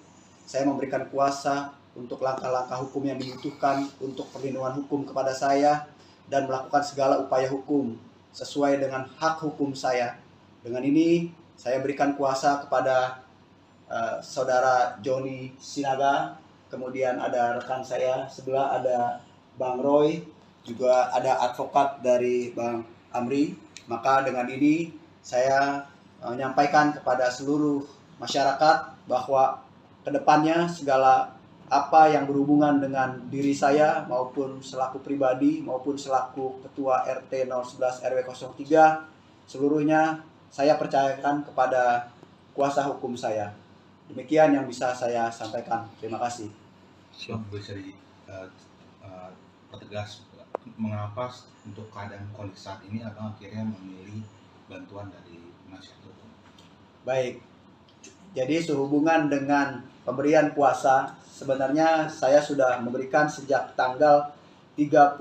Saya memberikan kuasa untuk langkah-langkah hukum yang dibutuhkan untuk perlindungan hukum kepada saya dan melakukan segala upaya hukum sesuai dengan hak hukum saya. Dengan ini saya berikan kuasa kepada Saudara Joni Sinaga, kemudian ada rekan saya sebelah ada Bang Roy, juga ada advokat dari Bang Amri. Maka dengan ini saya menyampaikan kepada seluruh masyarakat bahwa kedepannya segala apa yang berhubungan dengan diri saya maupun selaku pribadi maupun selaku Ketua RT 011 RW 03 seluruhnya saya percayakan kepada kuasa hukum saya. Demikian yang bisa saya sampaikan. Terima kasih. Bisa dipertegas mengapa untuk keadaan kondisi saat ini abang akhirnya memilih bantuan dari penasihat hukum? Baik, jadi sehubungan dengan pemberian kuasa, sebenarnya saya sudah memberikan sejak tanggal 30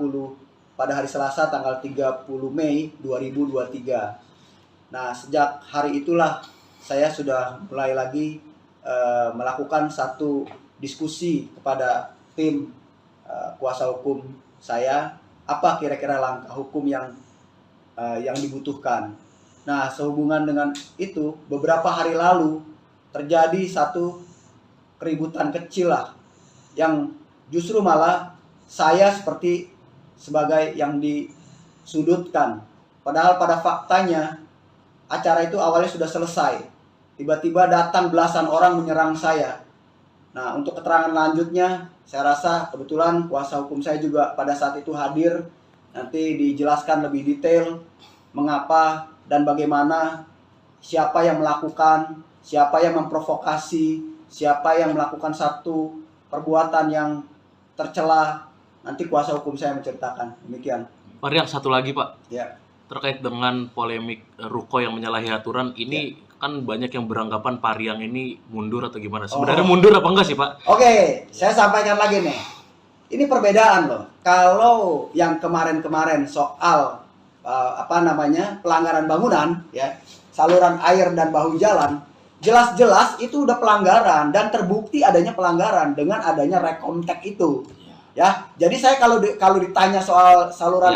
pada hari Selasa tanggal 30 Mei 2023. Nah, sejak hari itulah saya sudah mulai lagi melakukan satu diskusi kepada tim kuasa hukum saya, apa kira-kira langkah hukum yang dibutuhkan. Nah, sehubungan dengan itu, beberapa hari lalu terjadi satu keributan kecil lah, yang justru malah saya seperti sebagai yang disudutkan. Padahal pada faktanya acara itu awalnya sudah selesai. Tiba-tiba datang belasan orang menyerang saya. Nah, untuk keterangan lanjutnya, saya rasa kebetulan kuasa hukum saya juga pada saat itu hadir. Nanti dijelaskan lebih detail mengapa dan bagaimana, siapa yang melakukan, siapa yang memprovokasi, siapa yang melakukan satu perbuatan yang tercela. Nanti kuasa hukum saya menceritakan. Demikian. Pak Rian, satu lagi Pak. Ya. Terkait dengan polemik ruko yang menyalahi aturan ini, kan banyak yang beranggapan Pak Rian ini mundur atau gimana? Sebenarnya mundur apa enggak sih Pak? Oke, saya sampaikan lagi nih. Ini perbedaan loh. Kalau yang kemarin-kemarin soal pelanggaran bangunan, ya, saluran air dan bahu jalan, jelas-jelas itu udah pelanggaran dan terbukti adanya pelanggaran dengan adanya rekomtek itu. Ya, jadi saya kalau ditanya soal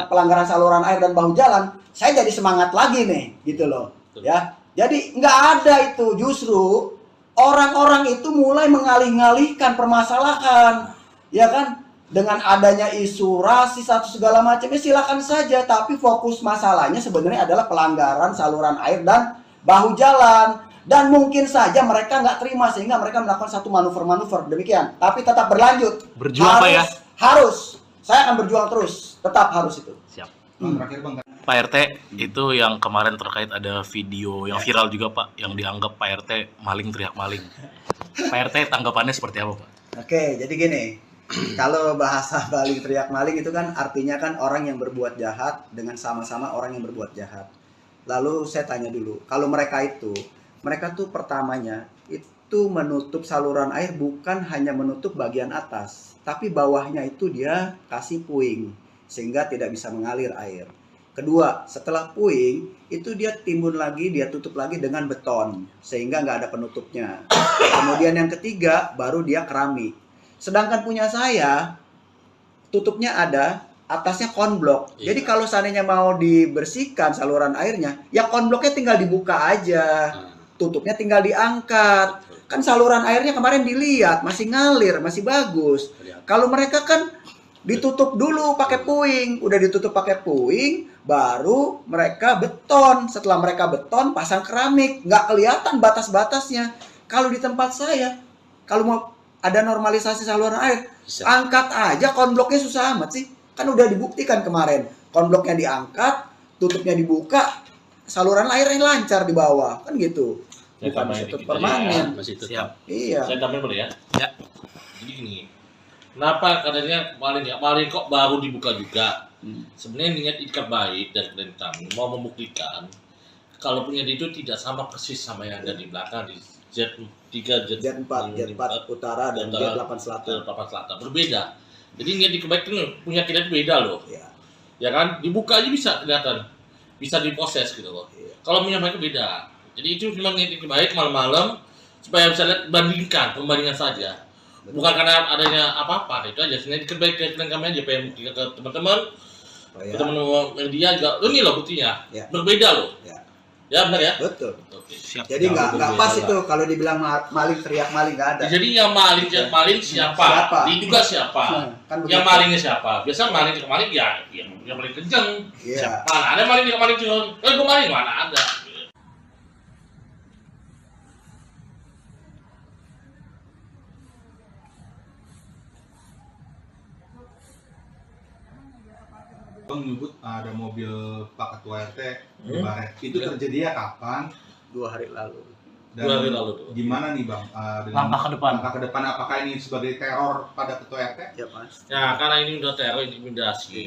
pelanggaran saluran air dan bahu jalan, saya jadi semangat lagi nih, gitu loh. Ya. Jadi nggak ada itu, justru orang-orang itu mulai mengalih-ngalihkan permasalahan, ya kan? Dengan adanya isu rasis atau segala macamnya silakan saja, tapi fokus masalahnya sebenarnya adalah pelanggaran saluran air dan bahu jalan. Dan mungkin saja mereka nggak terima sehingga mereka melakukan satu manuver-manuver demikian. Tapi tetap berlanjut. Berjuang Pak ya? Harus. Saya akan berjuang terus. Tetap harus itu. Siap. Terakhir Bang, Pak RT, itu yang kemarin terkait ada video yang viral juga Pak, yang dianggap Pak RT maling teriak maling. Pak RT tanggapannya seperti apa Pak? Oke, jadi gini, kalau bahasa maling teriak maling itu kan artinya kan orang yang berbuat jahat dengan sama-sama orang yang berbuat jahat. Lalu saya tanya dulu, kalau mereka tuh pertamanya itu menutup saluran air bukan hanya menutup bagian atas, tapi bawahnya itu dia kasih puing sehingga tidak bisa mengalir air. Kedua, setelah puing itu dia timbun lagi, dia tutup lagi dengan beton sehingga nggak ada penutupnya. Kemudian yang ketiga baru dia keramik. Sedangkan punya saya tutupnya ada, atasnya konblok. Jadi kalau seandainya mau dibersihkan saluran airnya, ya konbloknya tinggal dibuka aja, tutupnya tinggal diangkat. Kan saluran airnya kemarin dilihat masih ngalir, masih bagus. Kalau mereka kan ditutup dulu pakai puing, udah ditutup pakai puing, baru mereka beton. Setelah mereka beton, pasang keramik, nggak kelihatan batas-batasnya. Kalau di tempat saya, kalau mau ada normalisasi saluran air. Bisa. Angkat aja konbloknya, susah amat sih. Kan udah dibuktikan kemarin. Konbloknya diangkat, tutupnya dibuka, saluran airnya lancar di bawah. Kan gitu. Saya Bukan tambahin ditutup dikit permanen. aja ya, masih tetap. Iya. Saya tambahin boleh ya? Ya. Jadi gini, kenapa katanya kemarin kok baru dibuka juga? Sebenarnya niat ikat baik dari klien kami mau membuktikan kalau punya itu tidak sama persis sama yang ada di belakang di Z3, Jet 4 utara dan Jet 8 selatan. Papan Selatan berbeda. Jadi niat ikat baik itu punya kita itu beda loh. Iya. Ya kan? Dibuka aja bisa kelihatan, bisa diproses gitu loh. Iya. Kalau punya mereka beda. Jadi itu cuma niat ikat baik malam-malam supaya bisa lihat pembandingan saja. Bukan karena adanya apa-apa, itu aja. Sebenarnya kebaikan kami aja pengen buktikan ke teman-teman, teman-teman media juga. Ini loh buktinya, Ya. berbeda loh. Ya. Ya benar ya. Betul. Oke. Siap. Jadi nggak berbeda pas lah. itu kalau dibilang maling teriak maling nggak ada. Jadi yang maling siapa? Siapa? Diduga siapa? Kan Yang begitu. malingnya siapa? Biasa maling ya yang paling kenceng. Iya. Mana ada maling curang? Gue maling mana ada? Bang menyebut ada mobil Pak Ketua RT di Hmm. Baret. Itu terjadinya kapan? 2 hari lalu. Dan 2 hari lalu tuh. gimana nih Bang? Dengan Langkah ke depan. Langkah ke depan apakah ini sebagai teror pada Ketua RT? Ya Mas. Nah, karena ini udah teror intimidasi,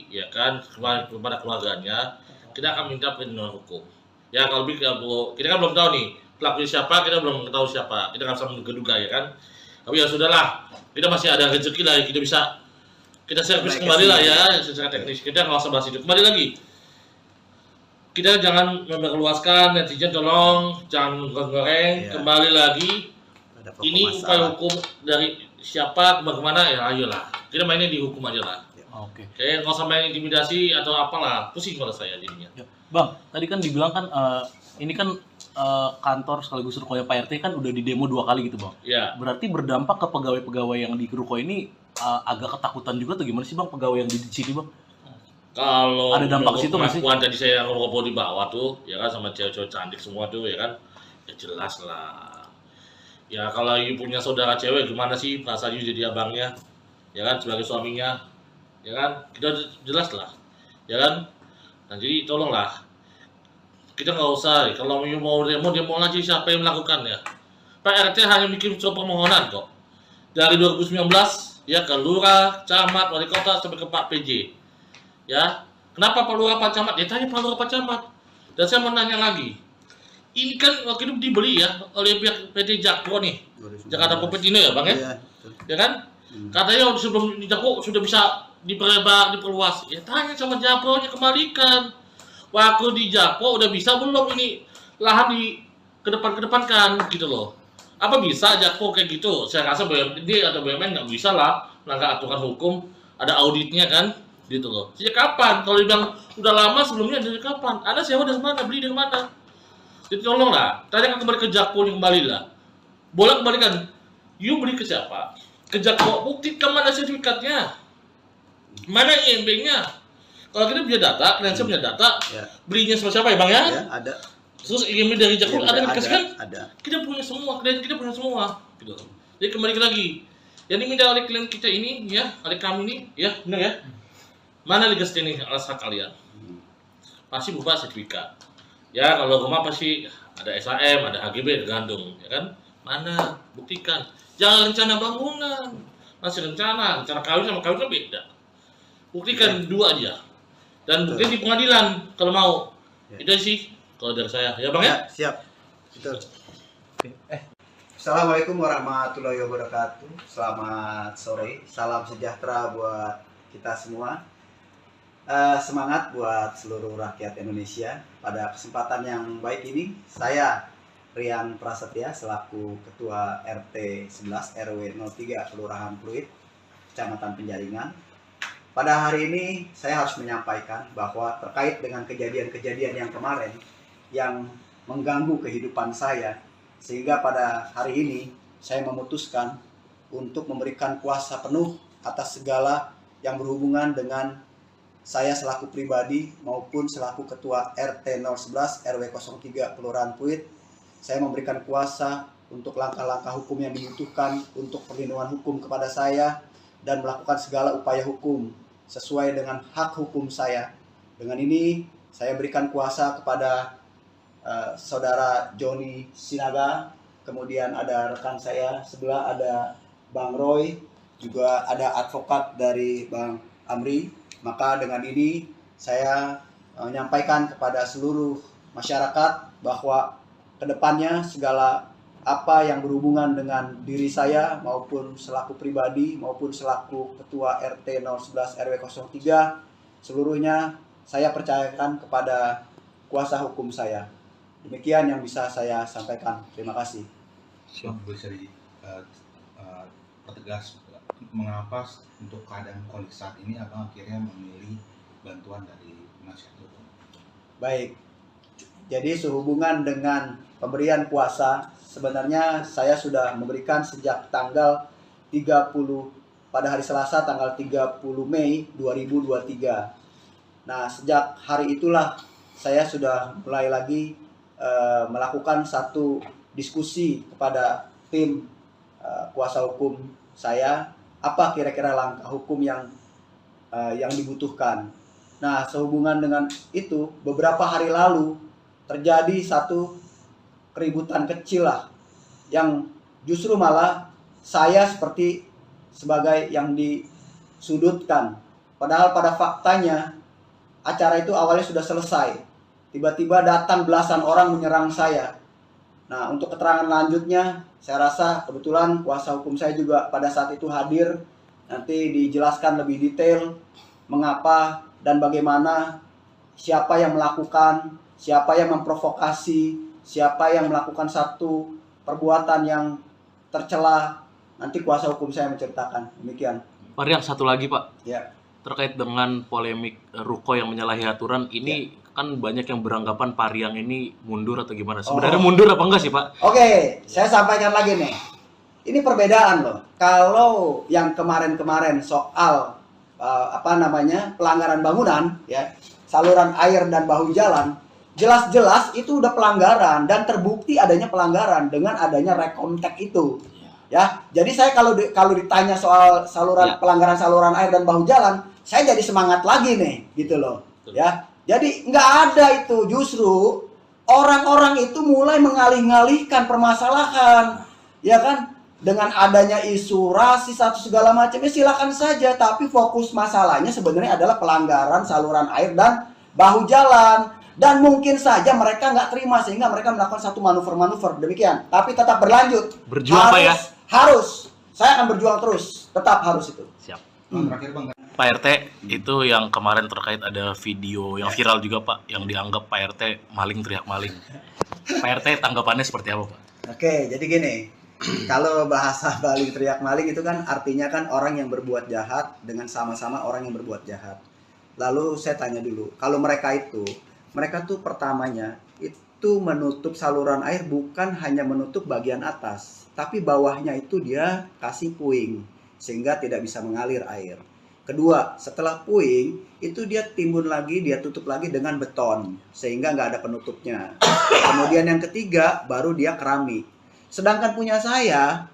ya kan, kepada keluarganya, kita akan minta perlindungan hukum. Ya, kalau kita kan belum tahu nih pelakunya siapa, kita belum tahu siapa, kita nggak bisa menduga-duga ya kan. Tapi ya sudahlah, kita masih ada rezeki lah, kita bisa kita servis Naik kembali lah kesini. ya secara teknis. Kita nggak usah bahas itu. Kembali lagi, kita jangan memperluaskan, netizen tolong jangan goreng. Iya. Kembali lagi, Ada pokok ini upaya masalah. hukum dari siapa bagaimana ya ayolah kita mainnya di hukum aja lah. Oke. Kayak nggak usah main intimidasi atau apalah, pusing kalau saya jadinya. Ya. Bang, tadi kan dibilang kan ini kan kantor sekaligus rukonya Pak RT kan udah di demo 2 kali gitu Bang. Ya, Berarti berdampak ke pegawai-pegawai yang di ruko ini agak ketakutan juga tuh gimana sih Bang pegawai yang di sini Bang? kalau Ada dampak ke situ nggak sih? pengakuan tadi saya ngobrol di bawah tuh, ya kan sama cewek-cewek cantik semua tuh, ya kan, ya jelas lah. Ya kalau you punya saudara cewek gimana sih perasaan you jadi abangnya, ya kan sebagai suaminya, ya kan kita jelas lah, ya kan. Nah jadi tolonglah kita nggak usah kalau you mau demo lagi siapa yang melakukannya. Pak RT hanya bikin surat permohonan kok dari 2019 ya ke lurah, camat, wali kota sampai ke Pak PJ. Ya, kenapa Pak Lurah Pak Camat? Ya tanya Pak Lurah Pak Camat. Dan saya mau nanya lagi, ini kan waktu itu dibeli ya oleh pihak PT Jakpro nih, Jakarta Kopetino ya Bang ya? Iya, betul. Ya kan? Katanya sebelum di Jakpro sudah bisa diperluas. Ya tanya sama Jakpro-nya kembalikan. Waktu di Jakpro udah bisa belum ini lahan di kedepankan gitu loh. Apa bisa Jakpro kayak gitu? Saya rasa BUMD atau BUMN nggak bisa lah melanggar aturan hukum, ada auditnya kan? Gitu loh. Sejak kapan? Kalau dibilang udah lama sebelumnya dari kapan? Ada sewa dari mana? Beli dari mana? Jadi tolong lah, tanya kembali ke Jakpro kembali lah. Boleh kembalikan. You beli ke siapa? Ke Jakpro, buktikan mana sertifikatnya? Mana IMB-nya? Kalau kita punya data, klien punya data, Ya. belinya sama siapa ya Bang ya? Ya, ada. Terus IMB dari Jakpro Iya, ada yang dikasih kan? Ada. Kita punya semua, klien kita punya semua. Gitu. Jadi kembali lagi, yang diminta oleh klien kita ini, ya, oleh kami ini, ya, benar ya? Mana legas ini alas hak kalian? Pasti berupa sertifikat. Ya kalau rumah pasti ada SHM, ada HGB, tergantung, ya kan? Mana? Buktikan. Jangan rencana bangunan, masih rencana kawin sama kawin kan beda. Buktikan dua aja. Dan bukti di pengadilan kalau mau. Ya. Itu sih kalau dari saya, ya Bang ya? Ya, siap. Betul. Assalamualaikum warahmatullahi wabarakatuh. Selamat sore. Salam sejahtera buat kita semua. Semangat buat seluruh rakyat Indonesia. Pada kesempatan yang baik ini, saya Rian Prasetya selaku Ketua RT 11 RW 03 Kelurahan Pluit, Kecamatan Penjaringan. Pada hari ini saya harus menyampaikan bahwa terkait dengan kejadian-kejadian yang kemarin yang mengganggu kehidupan saya, sehingga pada hari ini saya memutuskan untuk memberikan kuasa penuh atas segala yang berhubungan dengan saya selaku pribadi maupun selaku Ketua RT 011 RW 03 Kelurahan Pluit. Saya memberikan kuasa untuk langkah-langkah hukum yang dibutuhkan untuk perlindungan hukum kepada saya dan melakukan segala upaya hukum sesuai dengan hak hukum saya. Dengan ini saya berikan kuasa kepada saudara Joni Sinaga, kemudian ada rekan saya sebelah ada Bang Roy, juga ada advokat dari Bang Amri. Maka dengan ini saya menyampaikan kepada seluruh masyarakat bahwa kedepannya segala apa yang berhubungan dengan diri saya maupun selaku pribadi maupun selaku ketua RT 011 RW 03 seluruhnya saya percayakan kepada kuasa hukum saya. Demikian yang bisa saya sampaikan. Terima kasih. Bisa pertegas mengapa untuk keadaan kondisi saat ini abang akhirnya memilih bantuan dari penasihat hukum? Baik, jadi sehubungan dengan pemberian kuasa, sebenarnya saya sudah memberikan sejak tanggal 30 pada hari Selasa tanggal 30 Mei 2023. Nah, sejak hari itulah saya sudah mulai lagi melakukan satu diskusi kepada tim kuasa hukum saya, apa kira-kira langkah hukum yang dibutuhkan. Nah, sehubungan dengan itu, beberapa hari lalu terjadi satu keributan kecil lah, yang justru malah saya seperti sebagai yang disudutkan. Padahal pada faktanya acara itu awalnya sudah selesai. Tiba-tiba datang belasan orang menyerang saya. Nah, untuk keterangan lanjutnya, saya rasa kebetulan kuasa hukum saya juga pada saat itu hadir. Nanti dijelaskan lebih detail mengapa dan bagaimana, siapa yang melakukan, siapa yang memprovokasi, siapa yang melakukan satu perbuatan yang tercela. Nanti kuasa hukum saya menceritakan. Demikian. Pak Riang, satu lagi Pak. Ya. Terkait dengan polemik ruko yang menyalahi aturan, ini kan banyak yang beranggapan Pak Riang ini mundur atau gimana? Sebenarnya mundur apa enggak sih Pak? Oke, saya sampaikan lagi nih. Ini perbedaan loh. Kalau yang kemarin-kemarin soal pelanggaran bangunan, ya, saluran air dan bahu jalan, jelas-jelas itu udah pelanggaran dan terbukti adanya pelanggaran dengan adanya rekomtek itu. Ya, jadi saya kalau ditanya soal pelanggaran saluran air dan bahu jalan, saya jadi semangat lagi nih, gitu loh. Ya, jadi nggak ada itu, justru orang-orang itu mulai mengalih-alihkan permasalahan, ya kan? Dengan adanya isu rasis atau segala macamnya silakan saja, tapi fokus masalahnya sebenarnya adalah pelanggaran saluran air dan bahu jalan. Dan mungkin saja mereka nggak terima sehingga mereka melakukan satu manuver-manuver demikian. Tapi tetap berlanjut. Berjuang Pak ya? Harus. Saya akan berjuang terus. Tetap harus itu. Siap. Terakhir Bang. Pak RT, itu yang kemarin terkait ada video yang viral juga Pak, yang dianggap Pak RT maling teriak maling. Pak RT tanggapannya seperti apa Pak? Oke, jadi gini. Kalau bahasa maling teriak maling itu kan artinya kan orang yang berbuat jahat dengan sama-sama orang yang berbuat jahat. Lalu saya tanya dulu, kalau mereka tuh pertamanya itu menutup saluran air bukan hanya menutup bagian atas, tapi bawahnya itu dia kasih puing sehingga tidak bisa mengalir air. Kedua, setelah puing itu dia timbun lagi, dia tutup lagi dengan beton sehingga nggak ada penutupnya. Kemudian yang ketiga baru dia keramik. Sedangkan punya saya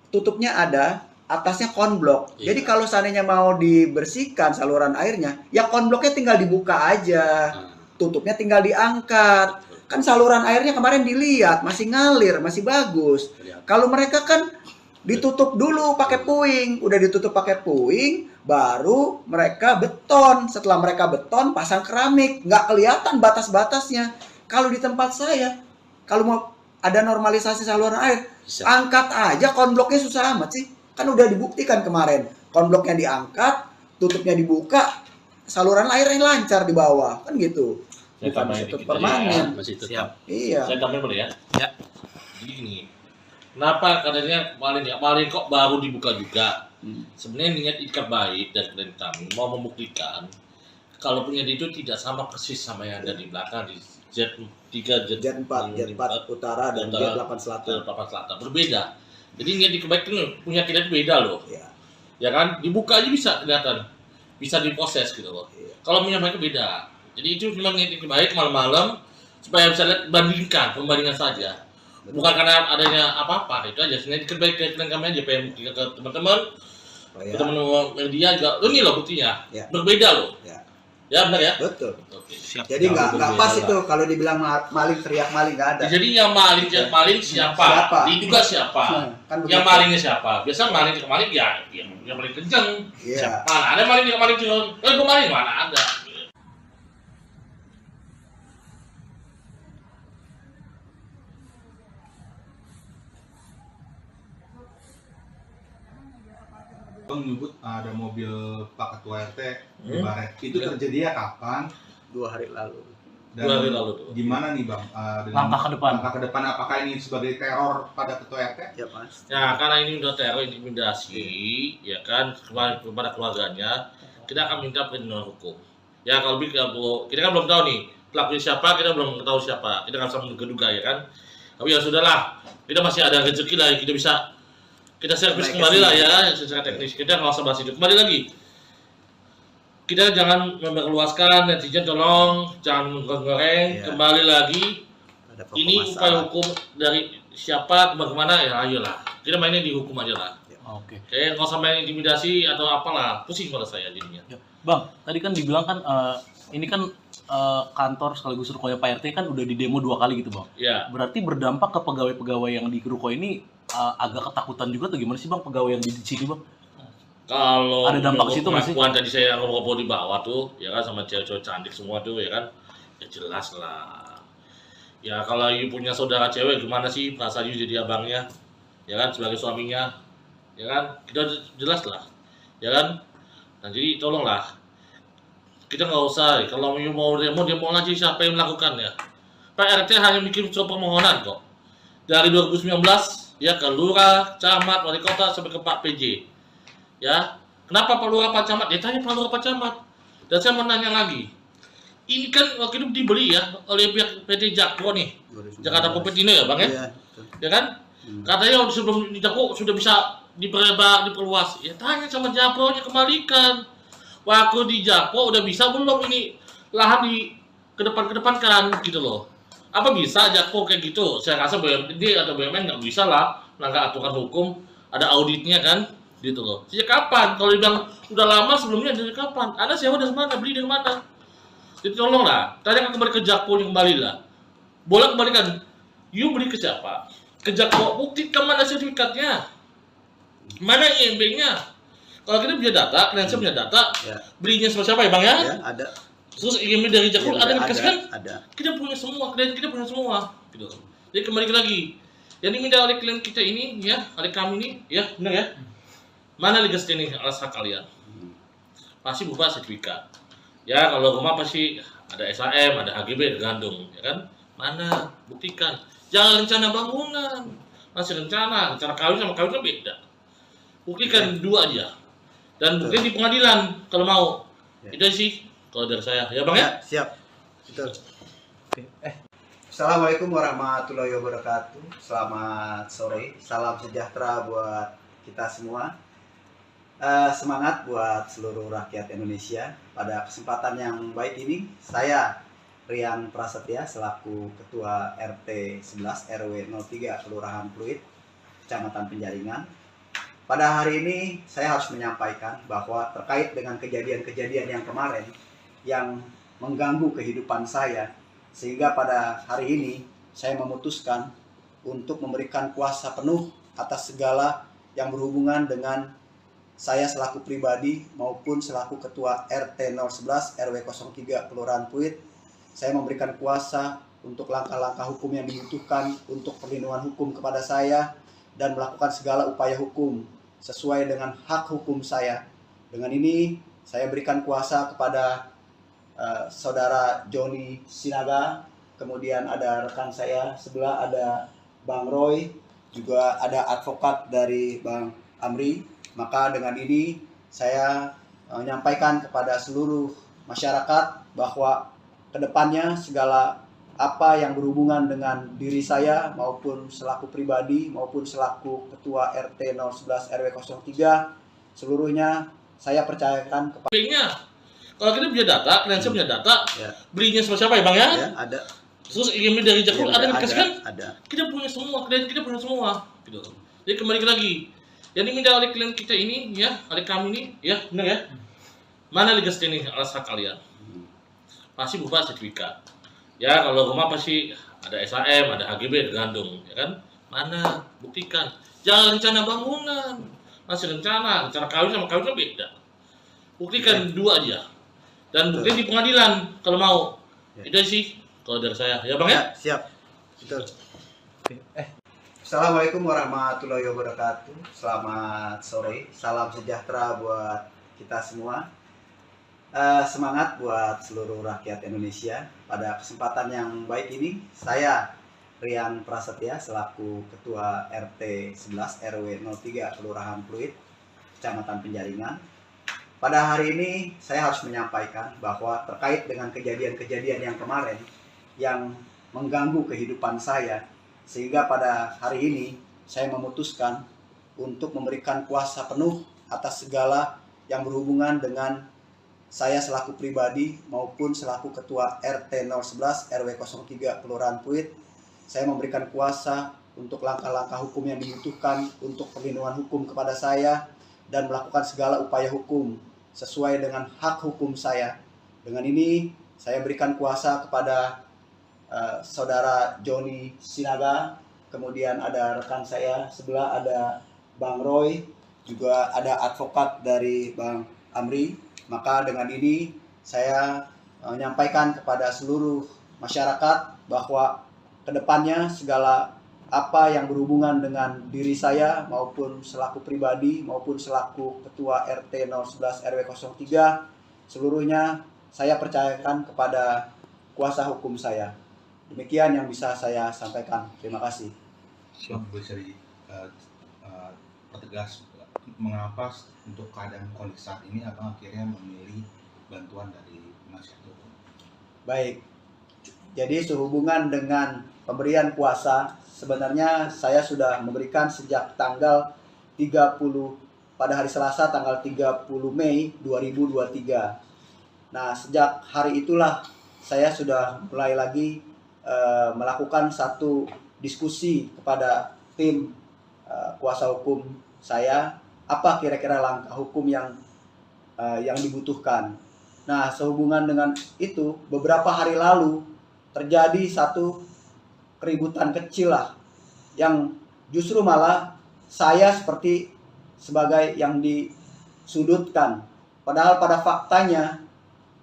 tutupnya ada, atasnya konblok. Jadi kalau seandainya mau dibersihkan saluran airnya, ya konbloknya tinggal dibuka aja. Tutupnya tinggal diangkat. Kan saluran airnya kemarin dilihat masih ngalir, masih bagus. Kalau mereka kan ditutup dulu pakai puing, udah ditutup pakai puing, baru mereka beton. Setelah mereka beton, pasang keramik, nggak kelihatan batas-batasnya. Kalau di tempat saya, kalau mau ada normalisasi saluran air, angkat aja konbloknya, susah amat sih. Kan udah dibuktikan kemarin, konbloknya diangkat, tutupnya dibuka, saluran airnya lancar di bawah, kan gitu. Bukan masih permanen. Masih Siap. Iya. Saya tambahin boleh ya? Ya. Jadi gini, kenapa katanya maling kok baru dibuka juga? Sebenarnya niat ikat baik dan klien kami mau membuktikan kalau punya itu tidak sama persis sama yang ada di belakang di Z3, Jet 4 utara dan Jet 8 selatan. Berbeda. Jadi niat ikat baik itu punya kita itu beda loh. Iya. Ya kan? Dibuka aja bisa kelihatan. Bisa diproses gitu loh. Iya. Kalau punya mereka beda. Jadi itu memang niat ikat baik malam-malam supaya bisa lihat pembandingan saja. Bukan karena adanya apa-apa, itu aja. Sebenarnya kan baik ke kami aja, pengen buktikan ke teman-teman, ke teman-teman media juga. Lo nih loh buktinya, Ya. berbeda loh. Ya. Ya benar ya. Betul. Oke. Siap. Jadi nggak berbeda pas lah. itu kalau dibilang maling teriak maling nggak ada. Jadi yang maling siapa? Siapa? Diduga siapa? Kan Yang begitu. malingnya siapa? Biasa maling ke maling ya, yang paling kenceng. Iya. Mana ada maling ke maling curang? Gue maling mana ada? Bang menyebut ada mobil Pak Ketua RT di Hmm. Baret. Itu Ya. terjadinya kapan? 2 hari lalu. Dan 2 hari lalu tuh. gimana nih Bang? Langkah ke depan. Langkah ke depan apakah ini sebagai teror pada Ketua RT? Ya Mas. Ya karena ini udah teror intimidasi, ya kan kepada keluarganya, kita akan minta perlindungan hukum. Ya kalau kita kan belum tahu nih pelakunya siapa, kita belum tahu siapa, kita nggak bisa menduga ya kan. Tapi ya sudahlah, kita masih ada rezeki lah, kita servis Naik kembali ke lah sini. ya secara teknis. Kita nggak usah bahas itu. Kembali lagi, kita jangan memperluaskan, netizen tolong jangan goreng. Iya. Kembali lagi, Ada pokok ini masalah. upaya hukum dari siapa bagaimana ya ayolah kita mainnya di hukum aja lah. Oke. Kayak nggak usah main intimidasi atau apalah, pusing pada saya jadinya. Ya. Bang, tadi kan dibilang kan ini kan kantor sekaligus rukonya Pak RT kan udah di demo 2 kali gitu Bang. Ya, Berarti berdampak ke pegawai-pegawai yang di ruko ini agak ketakutan juga tuh gimana sih Bang pegawai yang di sini Bang? kalau Ada dampak menurut situ nggak sih? pengakuan tadi saya ngobrol di bawah tuh, ya kan sama cewek-cewek cantik semua tuh, ya kan, ya jelas lah. Ya kalau you punya saudara cewek gimana sih perasaan you jadi abangnya, ya kan sebagai suaminya, ya kan kita jelas lah, ya kan. Nah jadi tolonglah, kita nggak usah, kalau you mau demo aja siapa yang melakukannya. Pak RT hanya bikin surat permohonan kok. Dari 2019 ya ke lurah, camat, wali kota sampai ke Pak PJ. Ya, kenapa Pak Lurah Pak Camat? Ya tanya Pak Lurah Pak Camat. Dan saya mau nanya lagi. Ini kan waktu itu dibeli ya oleh pihak PT Jakpro nih, 2019. Jakarta Kopetino ya Bang ya? Iya, betul. Ya kan? Katanya sebelum di Jakpro sudah bisa diperluas. Ya tanya sama Jakpro-nya kembalikan. Waktu di Jakpro udah bisa belum ini lahan di kedepan kan gitu loh. Apa bisa Jakpro kayak gitu? Saya rasa BUMD atau BUMN nggak bisa lah langkah aturan hukum, ada auditnya kan gitu loh. Sejak kapan? Kalau dibilang udah lama sebelumnya dari kapan? Anda sewa dari mana? Beli dari mana? Jadi tolonglah, tanyakan kembali ke Jakpro kembali lah. Boleh kembalikan. You beli ke siapa? Ke Jakpro, buktikan mana sertifikatnya? Mana IMB-nya? Kalau kita punya data, klien punya data, Ya. belinya sama siapa ya Bang ya? Ya, ada. Terus IMB dari Jakpro Iya, ada yang dikasihkan? ada. Kita punya semua, klien kita punya semua gitu. Jadi kembali lagi, yang diminta oleh klien kita ini ya, oleh kami ini ya, benar ya, mana legas ini alas hak kalian? Pasti berupa sertifikat ya. Kalau rumah pasti ada SHM, ada HGB, tergantung ya kan, mana buktikan. Jangan rencana bangunan, masih rencana kawin sama kawin kan beda. Buktikan dua aja, dan buktikan di pengadilan kalau mau. Ya. Itu sih kalau dari saya ya Bang ya. Ya, siap. Betul. Assalamualaikum warahmatullahi wabarakatuh. Selamat sore, salam sejahtera buat kita semua. Semangat buat seluruh rakyat Indonesia. Pada kesempatan yang baik ini, saya Rian Prasetya selaku Ketua RT 11 RW 03 Kelurahan Pluit, Kecamatan Penjaringan. Pada hari ini saya harus menyampaikan bahwa terkait dengan kejadian-kejadian yang kemarin yang mengganggu kehidupan saya, sehingga pada hari ini saya memutuskan untuk memberikan kuasa penuh atas segala yang berhubungan dengan saya selaku pribadi maupun selaku Ketua RT 011 RW 03 Kelurahan Pluit. Saya memberikan kuasa untuk langkah-langkah hukum yang dibutuhkan untuk perlindungan hukum kepada saya dan melakukan segala upaya hukum sesuai dengan hak hukum saya. Dengan ini saya berikan kuasa kepada Saudara Joni Sinaga, kemudian ada rekan saya sebelah ada Bang Roy, juga ada advokat dari Bang Amri. Maka dengan ini saya menyampaikan kepada seluruh masyarakat bahwa kedepannya segala apa yang berhubungan dengan diri saya maupun selaku pribadi maupun selaku Ketua RT 011 RW 03 seluruhnya saya percayakan kepada Kalau kita punya data, klien punya data, Ya. belinya sama siapa ya Bang ya? ya, ada. Terus IMEI dari Jakpro ada yang dikasih kan? Ada. Kita punya semua, kita punya semua, gitu. Jadi kembali lagi, yang diminta oleh klien kita ini, ya, oleh kami ini, ya, benar ya. Mana legas ini alas hak kalian? Pasti berupa sertifikat. Ya, kalau rumah pasti ada SHM, ada HGB, ada gandung, ya kan? Mana? Buktikan. Jangan rencana bangunan, masih rencana kawin sama kawin kan beda. Buktikan dua aja. Dan buktikan di pengadilan kalau mau. Itu sih kalau dari saya, ya bang ya? Siap. Betul. Assalamualaikum warahmatullahi wabarakatuh. Selamat sore, salam sejahtera buat kita semua. Semangat buat seluruh rakyat Indonesia. Pada kesempatan yang baik ini, saya Rian Prasetya selaku Ketua RT 11 RW 03 Kelurahan Pluit, Kecamatan Penjaringan. Pada hari ini saya harus menyampaikan bahwa terkait dengan kejadian-kejadian yang kemarin yang mengganggu kehidupan saya, sehingga pada hari ini saya memutuskan untuk memberikan kuasa penuh atas segala yang berhubungan dengan saya selaku pribadi maupun selaku Ketua RT 011 RW 03 Kelurahan Pluit. Saya memberikan kuasa untuk langkah-langkah hukum yang dibutuhkan untuk perlindungan hukum kepada saya dan melakukan segala upaya hukum sesuai dengan hak hukum saya. Dengan ini saya berikan kuasa kepada saudara Joni Sinaga, kemudian ada rekan saya sebelah ada Bang Roy, juga ada advokat dari Bang Amri. Maka dengan ini saya menyampaikan kepada seluruh masyarakat bahwa kedepannya segala apa yang berhubungan dengan diri saya maupun selaku pribadi maupun selaku Ketua RT 011 RW 03 seluruhnya saya percayakan kepada kuasa hukum saya. Demikian yang bisa saya sampaikan. Terima kasih. Bisa pertegas mengapa untuk keadaan kondisi saat ini abang akhirnya memilih bantuan dari penasihat hukum? Baik. Jadi sehubungan dengan pemberian kuasa, sebenarnya saya sudah memberikan sejak tanggal 30 pada hari Selasa tanggal 30 Mei 2023. Nah, sejak hari itulah saya sudah mulai lagi melakukan satu diskusi kepada tim kuasa hukum saya, apa kira-kira langkah hukum yang dibutuhkan. Nah, sehubungan dengan itu, beberapa hari lalu terjadi satu keributan kecil lah, yang justru malah saya seperti sebagai yang disudutkan. Padahal pada faktanya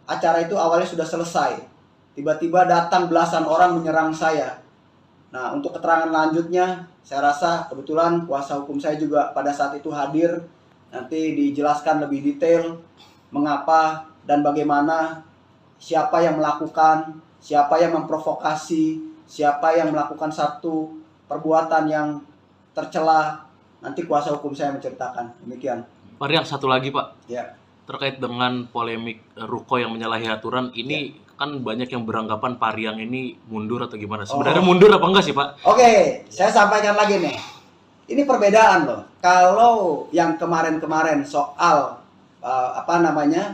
acara itu awalnya sudah selesai. Tiba-tiba datang belasan orang menyerang saya. Nah, untuk keterangan lanjutnya, saya rasa kebetulan kuasa hukum saya juga pada saat itu hadir. Nanti dijelaskan lebih detail mengapa dan bagaimana, siapa yang melakukan, siapa yang memprovokasi, siapa yang melakukan satu perbuatan yang tercela. Nanti kuasa hukum saya menceritakan. Demikian. Pak Rian, satu lagi Pak. Ya. Terkait dengan polemik ruko yang menyalahi aturan ini, kan banyak yang beranggapan Pak Rian ini mundur atau gimana? Sebenarnya mundur apa enggak sih Pak? Oke, saya sampaikan lagi nih. Ini perbedaan loh. Kalau yang kemarin-kemarin soal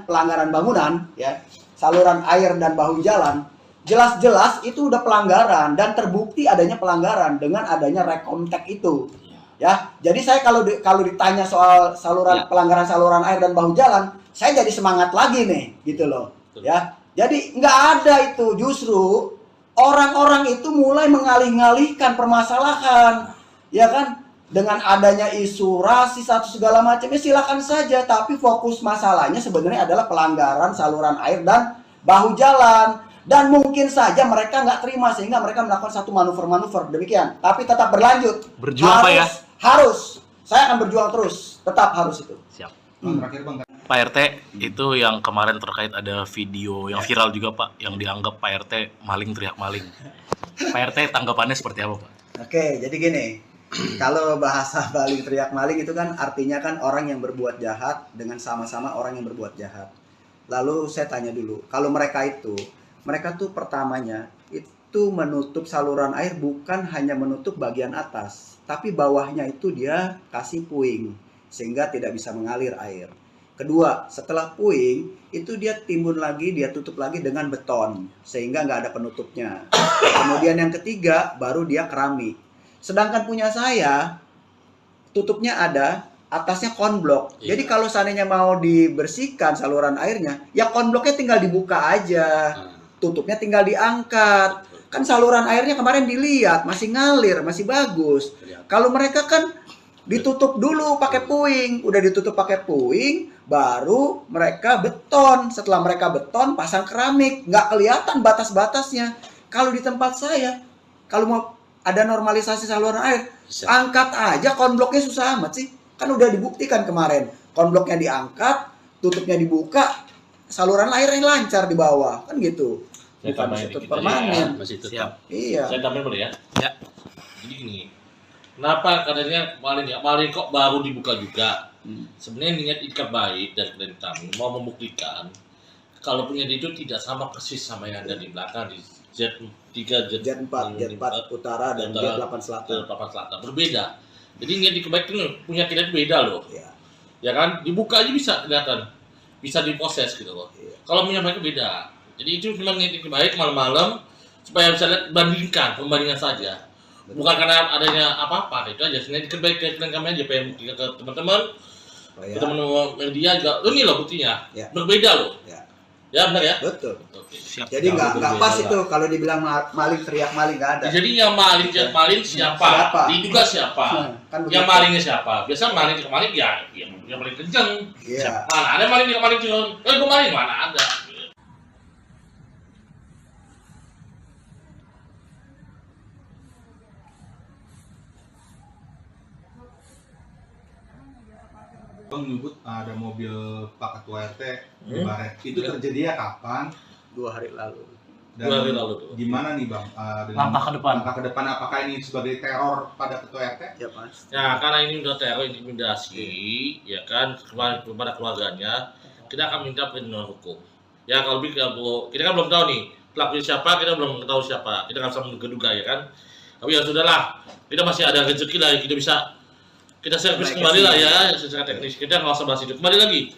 pelanggaran bangunan, ya, saluran air dan bahu jalan, jelas-jelas itu udah pelanggaran dan terbukti adanya pelanggaran dengan adanya rekontek itu. Ya, jadi saya kalau ditanya soal pelanggaran saluran air dan bahu jalan, saya jadi semangat lagi nih, gitu loh. Ya, jadi nggak ada itu, justru orang-orang itu mulai mengalih-ngalihkan permasalahan, ya kan? Dengan adanya isu rasis atau segala macamnya silakan saja, tapi fokus masalahnya sebenarnya adalah pelanggaran saluran air dan bahu jalan. Dan mungkin saja mereka nggak terima sehingga mereka melakukan satu manuver-manuver demikian. Tapi tetap berlanjut. Berjuang Pak ya? Harus. Saya akan berjuang terus. Tetap harus itu. Siap. Terakhir Bang. Pak RT, itu yang kemarin terkait ada video yang viral juga Pak, yang dianggap Pak RT maling teriak maling. Pak RT tanggapannya seperti apa Pak? Oke, jadi gini. Kalau bahasa maling teriak maling itu kan artinya kan orang yang berbuat jahat dengan sama-sama orang yang berbuat jahat. Lalu saya tanya dulu, kalau mereka tuh pertamanya itu menutup saluran air bukan hanya menutup bagian atas, tapi bawahnya itu dia kasih puing sehingga tidak bisa mengalir air. Kedua, setelah puing itu dia timbun lagi, dia tutup lagi dengan beton sehingga nggak ada penutupnya. Kemudian yang ketiga baru dia keramik. Sedangkan punya saya tutupnya ada, atasnya konblok. Iya. Jadi kalau seandainya mau dibersihkan saluran airnya, ya konbloknya tinggal dibuka aja, tutupnya tinggal diangkat. Kan saluran airnya kemarin dilihat masih ngalir, masih bagus. Kalau mereka kan ditutup dulu pakai puing, udah ditutup pakai puing, baru mereka beton. Setelah mereka beton, pasang keramik, nggak kelihatan batas-batasnya. Kalau di tempat saya, kalau mau ada normalisasi saluran air, angkat aja konbloknya, susah amat sih. Kan udah dibuktikan kemarin, konbloknya diangkat, tutupnya dibuka, saluran airnya lancar di bawah, kan gitu. Saya Bukan tambahin situ dikit permanen. aja ya. Masih tetap. Siap. Iya. Saya tambahin boleh ya? Ya. Jadi gini, kenapa katanya maling kok baru dibuka juga? Sebenarnya niat ikat baik dari klien kami mau membuktikan kalau punya dia itu tidak sama persis sama yang ada di belakang di Z3, Jet 4 utara dan Jet 8 selatan. Berbeda. Jadi niat ikat baik itu punya kita beda loh. Iya. Ya kan? Dibuka aja bisa kelihatan. Bisa diproses gitu loh. Iya. Kalau punya mereka beda. Jadi itu cuma niat ikat baik malam-malam supaya bisa lihat pembandingan saja. Bukan karena adanya apa-apa, itu aja. Sebenarnya ikat baik ke klien kami aja pengen buktikan ke teman-teman. Teman-teman media juga, ini loh buktinya, Ya. berbeda loh. Ya. Ya benar ya. Betul. Oke. Siap. Jadi nggak berbeda pas lah. itu kalau dibilang maling teriak maling nggak ada. Jadi yang maling siapa? Siapa? Diduga siapa? Kan Yang begitu. malingnya siapa? Biasa maling ke maling ya, yang paling kenceng. Iya. Mana ada maling ke maling cuman, gue maling mana ada. Bang menyebut ada mobil Pak Ketua RT di Hmm. Baret. Itu terjadinya kapan? 2 hari lalu. Dan 2 hari lalu tuh. gimana nih Bang? Dengan Langkah ke depan. Langkah ke depan apakah ini sebagai teror pada Ketua RT? Ya Mas. Ya karena ini udah teror intimidasi, ya kan kepada keluarganya, kita akan minta perlindungan hukum. Ya kalau kita kan belum tahu nih pelakunya siapa, kita belum tahu siapa, kita nggak bisa menduga ya kan. Tapi ya sudahlah, kita masih ada rezeki lah, kita servis Naik kembali lah ke ya secara teknis. Kita nggak usah bahas itu. Kembali lagi,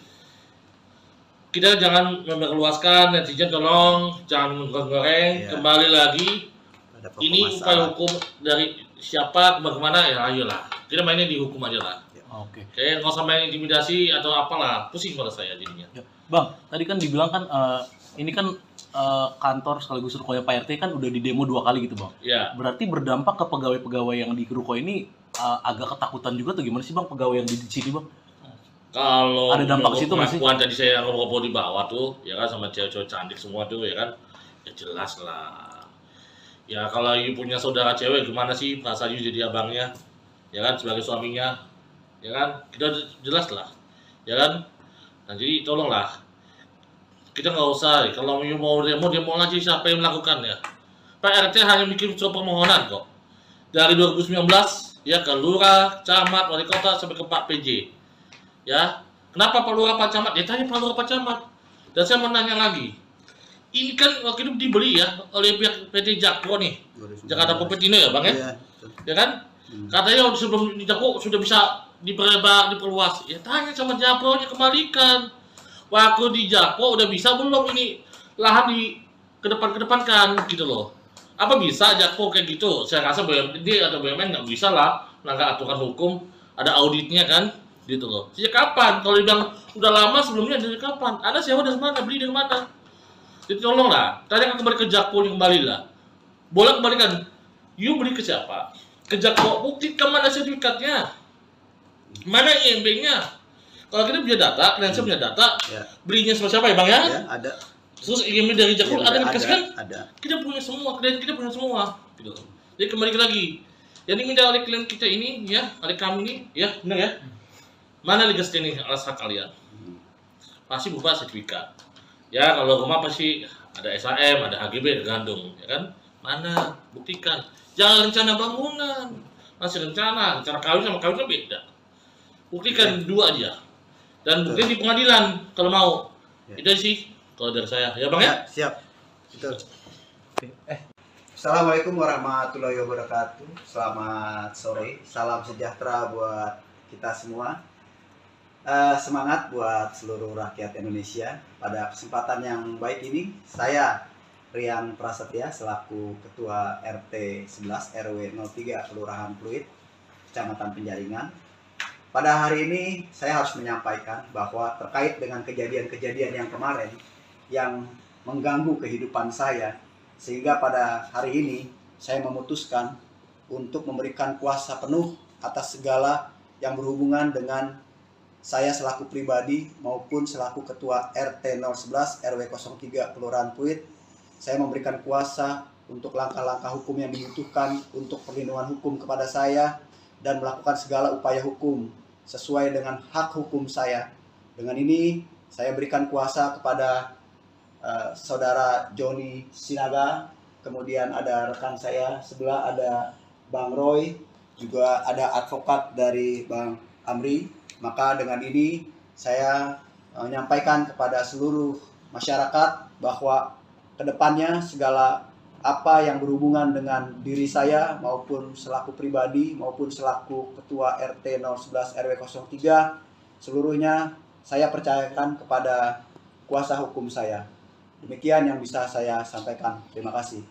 kita jangan memperluaskan, netizen tolong jangan menggoreng. Iya. Kembali lagi, Ada pokok ini upaya masalah. hukum dari siapa kemana ya ayolah. Kita mainnya di hukum aja lah. Oke. Kayak nggak usah main intimidasi atau apalah, pusing pada saya jadinya. Ya. Bang, tadi kan dibilang kan ini kan kantor sekaligus rukonya Pak RT kan udah di demo 2 kali gitu Bang. Ya, Berarti berdampak ke pegawai-pegawai yang di ruko ini agak ketakutan juga tuh gimana sih Bang pegawai yang di sini Bang? kalau Ada dampak menurut situ nggak sih? pengakuan tadi saya ngobrol di bawah tuh, ya kan sama cewek-cewek cantik semua tuh, ya kan, ya jelas lah. Ya kalau you punya saudara cewek gimana sih perasaan you jadi abangnya, ya kan sebagai suaminya, ya kan, kita jelas lah, ya kan. Nah jadi tolonglah, kita nggak usah, kalau you mau demo aja siapa yang melakukannya. Pak RT hanya bikin surat permohonan kok. Dari 2019 ya ke lurah, camat, wali kota sampai ke Pak PJ. Ya, kenapa Pak Lurah Pak Camat? Ya tanya Pak Lurah Pak Camat. Dan saya mau nanya lagi. Ini kan waktu itu dibeli ya oleh pihak PT Jakpro nih. 2019. Jakarta Popetino ya Bang ya? Iya. Betul. Ya kan? Katanya sebelum di Jakpro sudah bisa diperluas. Ya tanya sama Jakpro-nya kembalikan. Waktu di Jakpro udah bisa belum ini lahan di kedepan-kedepankan gitu loh. Apa bisa Jakpro kayak gitu? Saya rasa BUMD atau BUMN nggak bisa lah melanggar aturan hukum, ada auditnya kan, gitu loh. Sejak kapan? Kalau dibilang udah lama sebelumnya dari kapan? Anda sewa dari mana? Beli dari mana? Jadi tolonglah, tanya kembali ke Jakpro kembali lah. Boleh kembalikan. You beli ke siapa? Ke Jakpro, buktikan mana sertifikatnya, mana IMB-nya. Kalau kita punya data, klien saya punya data, Ya. belinya sama siapa ya Bang ya? Ya, ada. Terus IMB dari Jakpro Iya, ada yang dikasih kan? Ada. Kita punya semua, klien kita punya semua gitu. Jadi kembali lagi, yang diminta oleh klien kita ini ya, oleh kami ini ya, benar ya, mana legal standing alas hak kalian, pasti berupa sertifikat ya. Kalau rumah pasti ada SHM, ada HGB, tergantung ya kan, mana buktikan. Jangan rencana bangunan, masih rencana kawin sama kawin kan beda, buktikan dua aja, dan buktikan di pengadilan kalau mau. Ya. Itu sih kalau dari saya ya Bang ya. Ya, siap. Betul. Assalamualaikum warahmatullahi wabarakatuh. Selamat sore. Salam sejahtera buat kita semua. Semangat buat seluruh rakyat Indonesia. Pada kesempatan yang baik ini, saya Rian Prasetya selaku Ketua RT 11 RW 03 Kelurahan Pluit, Kecamatan Penjaringan. Pada hari ini saya harus menyampaikan bahwa terkait dengan kejadian-kejadian yang kemarin yang mengganggu kehidupan saya, sehingga pada hari ini saya memutuskan untuk memberikan kuasa penuh atas segala yang berhubungan dengan saya selaku pribadi maupun selaku Ketua RT 011 RW 03 Kelurahan Pluit. Saya memberikan kuasa untuk langkah-langkah hukum yang dibutuhkan untuk perlindungan hukum kepada saya dan melakukan segala upaya hukum sesuai dengan hak hukum saya. Dengan ini saya berikan kuasa kepada saudara Joni Sinaga, kemudian ada rekan saya sebelah ada Bang Roy, juga ada advokat dari Bang Amri. Maka dengan ini saya menyampaikan kepada seluruh masyarakat bahwa kedepannya segala apa yang berhubungan dengan diri saya maupun selaku pribadi maupun selaku Ketua RT 011 RW 03 seluruhnya saya percayakan kepada kuasa hukum saya. Demikian yang bisa saya sampaikan. Terima kasih.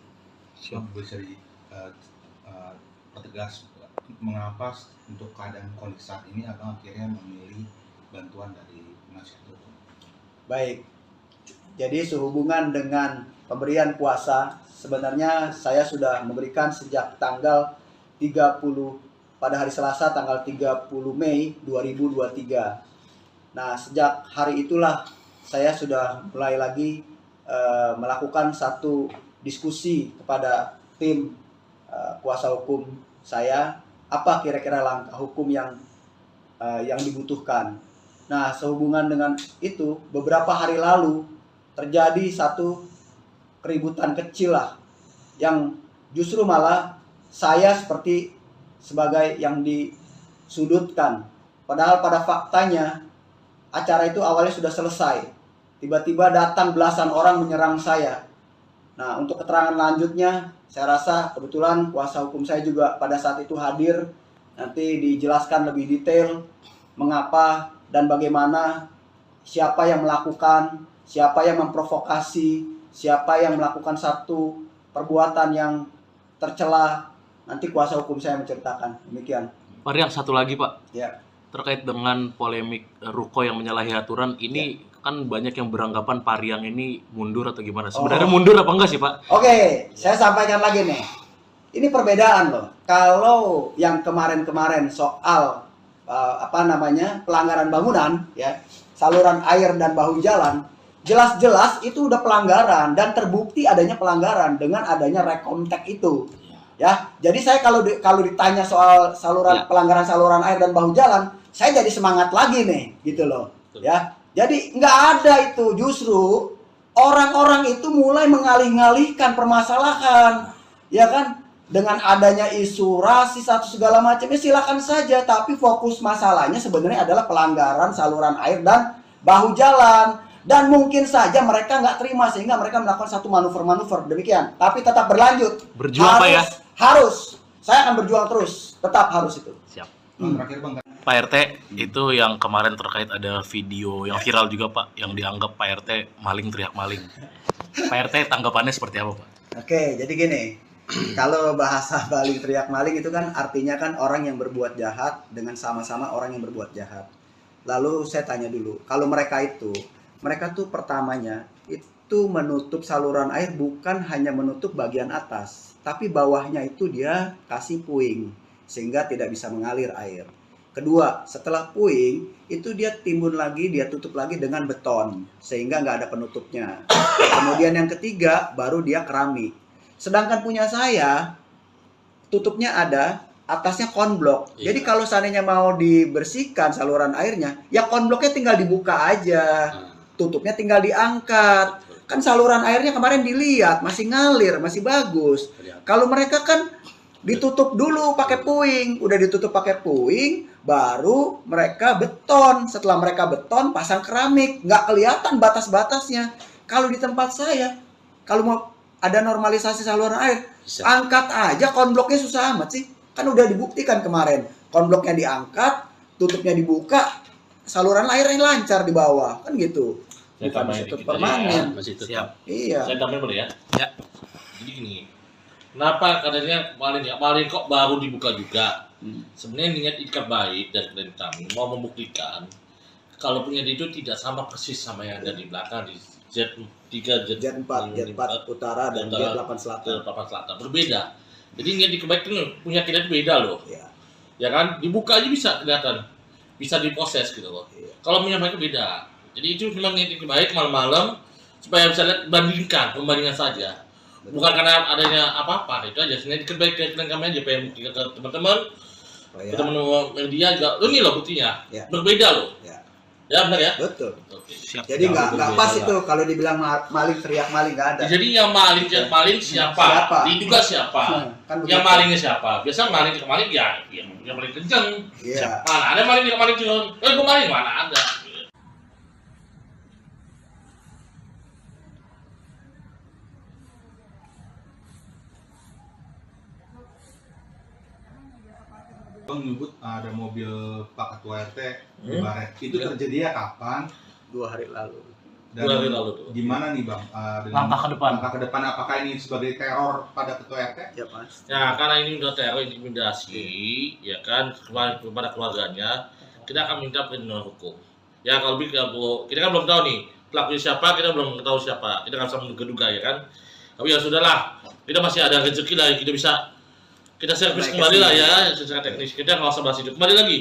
Bisa pertegas mengapa untuk keadaan kondisi saat ini abang akhirnya memilih bantuan dari penasihat hukum? Baik, jadi sehubungan dengan pemberian kuasa, sebenarnya saya sudah memberikan sejak tanggal 30 pada hari Selasa tanggal 30 Mei 2023. Nah, sejak hari itulah saya sudah mulai lagi melakukan satu diskusi kepada tim kuasa hukum saya, apa kira-kira langkah hukum yang dibutuhkan. Nah, sehubungan dengan itu, beberapa hari lalu terjadi satu keributan kecil lah, yang justru malah saya seperti sebagai yang disudutkan. Padahal pada faktanya acara itu awalnya sudah selesai. Tiba-tiba datang belasan orang menyerang saya. Nah, untuk keterangan lanjutnya, saya rasa kebetulan kuasa hukum saya juga pada saat itu hadir. Nanti dijelaskan lebih detail mengapa dan bagaimana, siapa yang melakukan, siapa yang memprovokasi, siapa yang melakukan satu perbuatan yang tercela. Nanti kuasa hukum saya menceritakan. Demikian. Pak Rian, satu lagi Pak. Ya. Terkait dengan polemik Ruko yang menyalahi aturan ini, kan banyak yang beranggapan Pak Rian ini mundur atau gimana? Sebenarnya mundur apa enggak sih Pak? Oke, saya sampaikan lagi nih. Ini perbedaan loh. Kalau yang kemarin-kemarin soal pelanggaran bangunan, ya, saluran air dan bahu jalan, jelas-jelas itu udah pelanggaran dan terbukti adanya pelanggaran dengan adanya rekomtek itu. Ya, jadi saya kalau ditanya soal pelanggaran saluran air dan bahu jalan, saya jadi semangat lagi nih, gitu loh. Ya, jadi nggak ada itu, justru orang-orang itu mulai mengalih-ngalihkan permasalahan, ya kan? Dengan adanya isu rasis atau segala macamnya silakan saja, tapi fokus masalahnya sebenarnya adalah pelanggaran saluran air dan bahu jalan. Dan mungkin saja mereka nggak terima sehingga mereka melakukan satu manuver-manuver demikian. Tapi tetap berlanjut. Berjuang Pak ya? Harus. Saya akan berjuang terus. Tetap harus itu. Siap. Terakhir Bang. Pak RT, itu yang kemarin terkait ada video yang viral juga Pak, yang dianggap Pak RT maling teriak maling. Pak RT tanggapannya seperti apa Pak? Oke, jadi gini. Kalau bahasa maling teriak maling itu kan artinya kan orang yang berbuat jahat dengan sama-sama orang yang berbuat jahat. Lalu saya tanya dulu, kalau mereka tuh pertamanya itu menutup saluran air bukan hanya menutup bagian atas, tapi bawahnya itu dia kasih puing sehingga tidak bisa mengalir air. Kedua, setelah puing itu dia timbun lagi, dia tutup lagi dengan beton sehingga nggak ada penutupnya. Kemudian yang ketiga baru dia keramik. Sedangkan punya saya tutupnya ada, atasnya konblok. Jadi kalau seandainya mau dibersihkan saluran airnya, ya konbloknya tinggal dibuka aja. Tutupnya tinggal diangkat. Kan saluran airnya kemarin dilihat masih ngalir, masih bagus. Kalau mereka kan ditutup dulu pakai puing, udah ditutup pakai puing, baru mereka beton. Setelah mereka beton, pasang keramik, nggak kelihatan batas-batasnya. Kalau di tempat saya, kalau mau ada normalisasi saluran air, angkat aja konbloknya, susah amat sih. Kan udah dibuktikan kemarin, konbloknya diangkat, tutupnya dibuka, saluran air yang lancar di bawah kan gitu. Saya Bukan tambahin struktur dikit permanen. ya, Mas itu. Siap. Iya. Saya tambahin boleh ya? Ya. Jadi gini, kenapa katanya kemarin kok baru dibuka juga? Sebenarnya niat ikat baik dari kami mau membuktikan kalau punya itu tidak sama persis sama yang ada di belakang di Z3, Jet 4 utara dan Jet 8 selatan. Selatan berbeda. Jadi niat ikat baik itu punya kita itu beda loh. Iya. Ya kan, dibuka aja bisa kelihatan, bisa diproses gitu loh. Iya. Kalau punya mereka beda. Jadi itu memang niat ikat baik malam-malam supaya bisa lihat pembandingan saja. Bukan karena adanya apa-apa, itu aja. Sebenarnya ikat baik ke kami aja pengen buktikan ke teman-teman. Ya. Teman-teman media juga, ini loh buktinya, Ya. berbeda loh. Ya. Ya benar ya. Betul. Oke. Siap. Jadi nggak berbeda pas lah. itu kalau dibilang maling teriak maling nggak ada. Jadi yang maling siapa? Siapa? Diduga siapa? Kan Yang begitu. malingnya siapa? Biasa maling ke maling ya, yang paling kenceng. Iya. Mana ada maling yang maling kenceng? Gue maling mana ada? Bang menyebut ada mobil Pak Ketua RT di Hmm. Baret. Itu Ya. terjadinya kapan? 2 hari lalu. Dan 2 hari lalu tuh. gimana nih Bang? Langkah ke depan. Langkah ke depan apakah ini sebagai teror pada Ketua RT? Ya Mas. Ya karena ini udah teror intimidasi, ya kan kepada keluarganya, kita akan minta perlindungan hukum. Ya kalau kita kan belum tahu nih pelakunya siapa, kita belum tahu siapa, kita nggak bisa menduga-duga ya kan. Tapi ya sudahlah, kita masih ada rezeki lah, kita servis Baik, kembali lah kesini. ya secara teknis. Kita nggak usah bahas itu. Kembali lagi,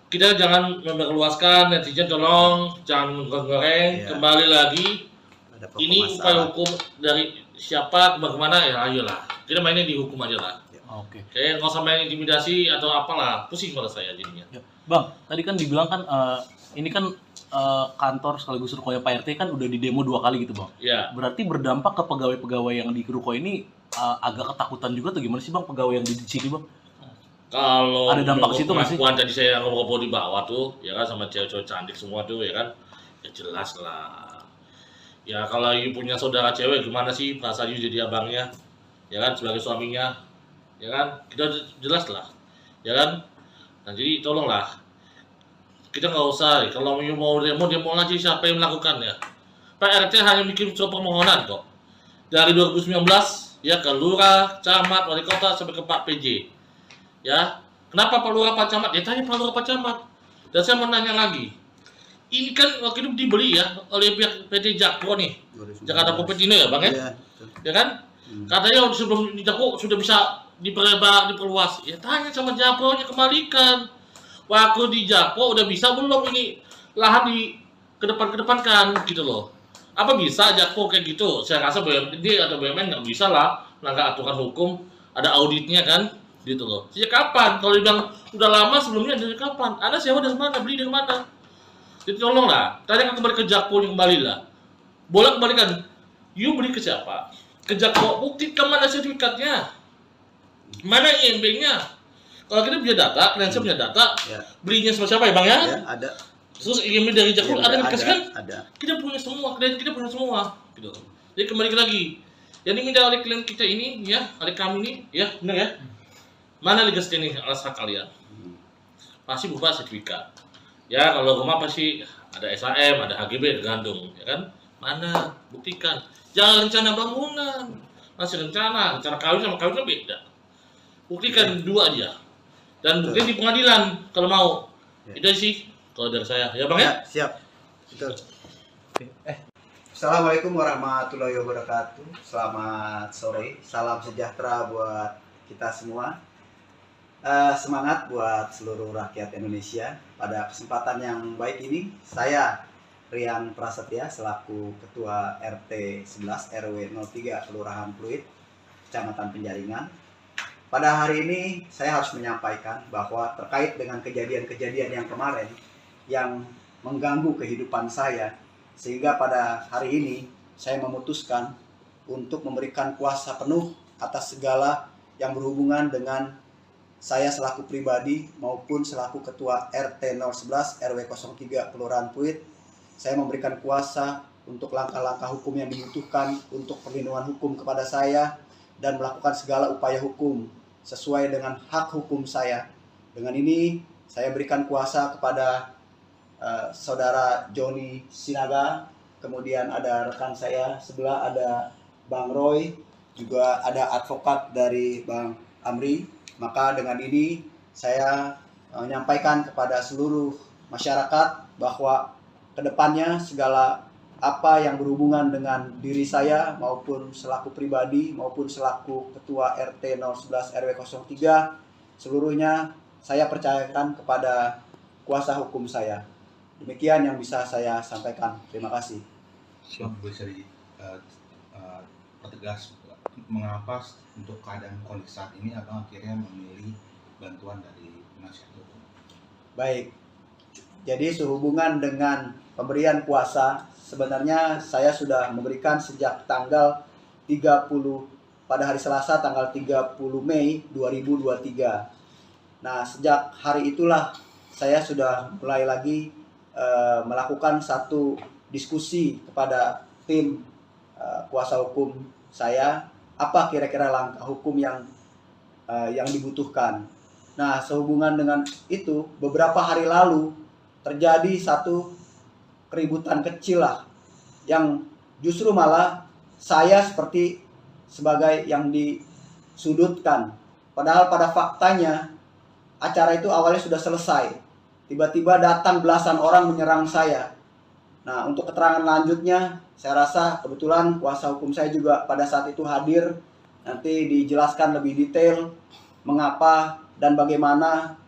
kita jangan memperluaskan, netizen tolong jangan goreng. Iya. Kembali lagi, Ada pokok ini upaya masalah. hukum dari siapa bagaimana ya ayolah. Kita mainnya di hukum aja lah. Oke. Kayak nggak usah main intimidasi atau apalah, pusing kalau saya jadinya. Ya. Bang, tadi kan dibilang kan ini kan kantor sekaligus rukonya Pak RT kan udah di demo 2 kali gitu Bang. Ya, Berarti berdampak ke pegawai-pegawai yang di ruko ini agak ketakutan juga tuh gimana sih Bang pegawai yang di sini Bang? kalau Ada dampak menurut situ nggak sih? pengakuan tadi saya ngobrol di bawah tuh, ya kan sama cewek-cewek cantik semua tuh, ya kan, ya jelas lah. Ya kalau you punya saudara cewek gimana sih perasaan you jadi abangnya, ya kan sebagai suaminya, ya kan kita jelas lah, ya kan. Nah jadi tolonglah, kita nggak usah, kalau you mau demo aja siapa yang melakukannya. Pak RT hanya bikin surat permohonan kok. Dari 2019 ya ke lurah, camat, wali kota sampai ke Pak PJ. Ya, kenapa Pak Lurah Pak Camat? Ya tanya Pak Lurah Pak Camat. Dan saya mau nanya lagi. Ini kan waktu itu dibeli ya oleh pihak PT Jakpro nih. Jakarta Kompetino ya Bang ya? Iya. Betul. Ya kan? Katanya sebelum di Jakpro sudah bisa diperlebar, diperluas. Ya tanya sama Jakpro-nya kembalikan. Waktu di Jakpro udah bisa belum ini lahan di kedepankan gitu loh. Apa bisa Jakpro kayak gitu? Saya rasa BUMD atau BUMN nggak bisa lah melanggar aturan hukum. Ada auditnya kan? Gitu loh. Sejak kapan? Kalau dibilang udah lama sebelumnya dari kapan? Anda sewa dari mana? Beli dari mana? Jadi tolonglah, tanya kembali ke Jakpro yang kembali lah. Boleh kembalikan. You beli ke siapa? Ke Jakpro. Buktikan mana sertifikatnya? Mana IMB-nya? Kalau kita punya data, kalian punya data, Ya. belinya sama siapa ya Bang ya? Ya, ada. Terus IMB dari Jakpro Iya, ada yang dikasih kan? Ada. Kita punya semua, klien kita punya semua. Gitu. Jadi kembali lagi. Yang diminta oleh klien kita ini, ya, oleh kami ini, ya, benar ya? Mana legal standing alas hak kalian? Pasti berupa sertifikat. Ya kalau rumah pasti ada SHM, ada HGB, tergantung, ya kan? Mana? Buktikan. Jangan rencana bangunan. Masih rencana kawin sama kawin kan beda. Buktikan dua aja. Dan buktikan di pengadilan kalau mau. Ya. Itu sih kalau dari saya. Ya Bang ya? Ya, siap. Betul. Assalamualaikum warahmatullahi wabarakatuh. Selamat sore. Salam sejahtera buat kita semua. Semangat buat seluruh rakyat Indonesia. Pada kesempatan yang baik ini, saya Rian Prasetya selaku Ketua RT 11 RW 03 Kelurahan Pluit, Kecamatan Penjaringan. Pada hari ini saya harus menyampaikan bahwa terkait dengan kejadian-kejadian yang kemarin yang mengganggu kehidupan saya, sehingga pada hari ini saya memutuskan untuk memberikan kuasa penuh atas segala yang berhubungan dengan saya selaku pribadi maupun selaku Ketua RT 011 RW 03 Kelurahan Pluit. Saya memberikan kuasa untuk langkah-langkah hukum yang dibutuhkan untuk perlindungan hukum kepada saya dan melakukan segala upaya hukum sesuai dengan hak hukum saya. Dengan ini saya berikan kuasa kepada saudara Joni Sinaga, kemudian ada rekan saya sebelah ada Bang Roy, juga ada advokat dari Bang Amri. Maka dengan ini saya menyampaikan kepada seluruh masyarakat bahwa kedepannya segala apa yang berhubungan dengan diri saya maupun selaku pribadi maupun selaku ketua RT 011 RW 03 seluruhnya saya percayakan kepada kuasa hukum saya. Demikian yang bisa saya sampaikan. Terima kasih. Bisa pertegas mengapa untuk keadaan kondisi saat ini abang akhirnya memilih bantuan dari penasihat hukum? Baik. Jadi sehubungan dengan pemberian kuasa, sebenarnya saya sudah memberikan sejak tanggal 30 pada hari Selasa tanggal 30 Mei 2023. Nah, sejak hari itulah saya sudah mulai lagi melakukan satu diskusi kepada tim kuasa hukum saya, apa kira-kira langkah hukum yang dibutuhkan. Nah, sehubungan dengan itu, beberapa hari lalu terjadi satu keributan kecil lah, yang justru malah saya seperti sebagai yang disudutkan. Padahal pada faktanya acara itu awalnya sudah selesai. Tiba-tiba datang belasan orang menyerang saya. Nah, untuk keterangan lanjutnya, saya rasa kebetulan kuasa hukum saya juga pada saat itu hadir. Nanti dijelaskan lebih detail mengapa dan bagaimana,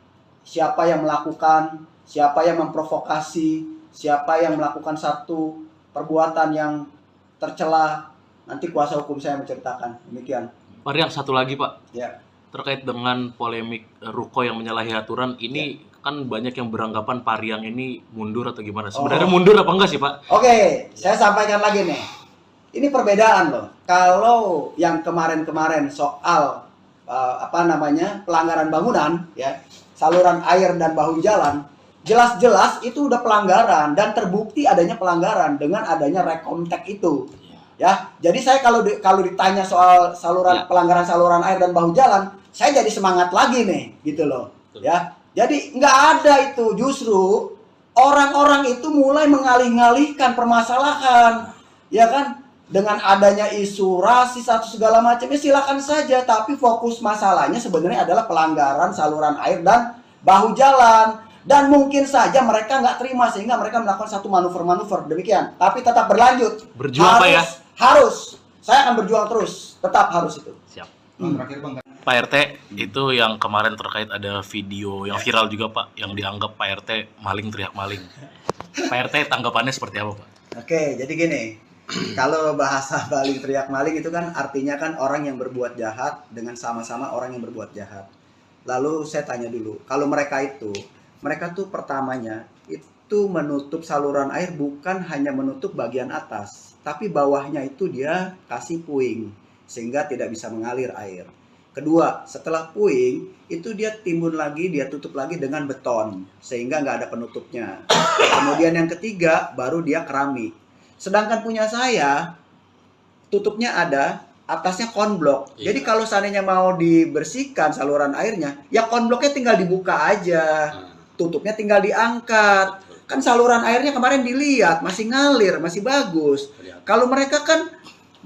siapa yang melakukan, siapa yang memprovokasi, siapa yang melakukan satu perbuatan yang tercela. Nanti kuasa hukum saya menceritakan. Demikian. Pak Riang, satu lagi Pak. Ya. Terkait dengan polemik ruko yang menyalahi aturan ini, kan banyak yang beranggapan Pak Riang ini mundur atau gimana? Sebenarnya mundur apa enggak sih Pak? Oke, saya sampaikan lagi nih. Ini perbedaan loh. Kalau yang kemarin-kemarin soal pelanggaran bangunan, ya, saluran air dan bahu jalan, jelas-jelas itu udah pelanggaran dan terbukti adanya pelanggaran dengan adanya rekomtek itu. Ya, jadi saya kalau ditanya soal pelanggaran saluran air dan bahu jalan, saya jadi semangat lagi nih, gitu loh. Ya, jadi nggak ada itu, justru orang-orang itu mulai mengalih-alihkan permasalahan, ya kan? Dengan adanya isu rasis atau segala macamnya silakan saja, tapi fokus masalahnya sebenarnya adalah pelanggaran saluran air dan bahu jalan. Dan mungkin saja mereka nggak terima sehingga mereka melakukan satu manuver-manuver demikian. Tapi tetap berlanjut. Berjuang Pak ya? Harus. Saya akan berjuang terus. Tetap harus itu. Siap. Terakhir Bang. Pak RT, itu yang kemarin terkait ada video yang viral juga Pak, yang dianggap Pak RT maling teriak maling. Pak RT tanggapannya seperti apa Pak? Oke, jadi gini. Kalau bahasa maling teriak maling itu kan artinya kan orang yang berbuat jahat dengan sama-sama orang yang berbuat jahat. Lalu saya tanya dulu, kalau mereka tuh pertamanya itu menutup saluran air bukan hanya menutup bagian atas, tapi bawahnya itu dia kasih puing sehingga tidak bisa mengalir air. Kedua, setelah puing itu dia timbun lagi, dia tutup lagi dengan beton sehingga nggak ada penutupnya. Kemudian yang ketiga baru dia keramik. Sedangkan punya saya tutupnya ada, atasnya konblok. Iya. Jadi kalau seandainya mau dibersihkan saluran airnya, ya konbloknya tinggal dibuka aja. Tutupnya tinggal diangkat. Kan saluran airnya kemarin dilihat masih ngalir, masih bagus. Kalau mereka kan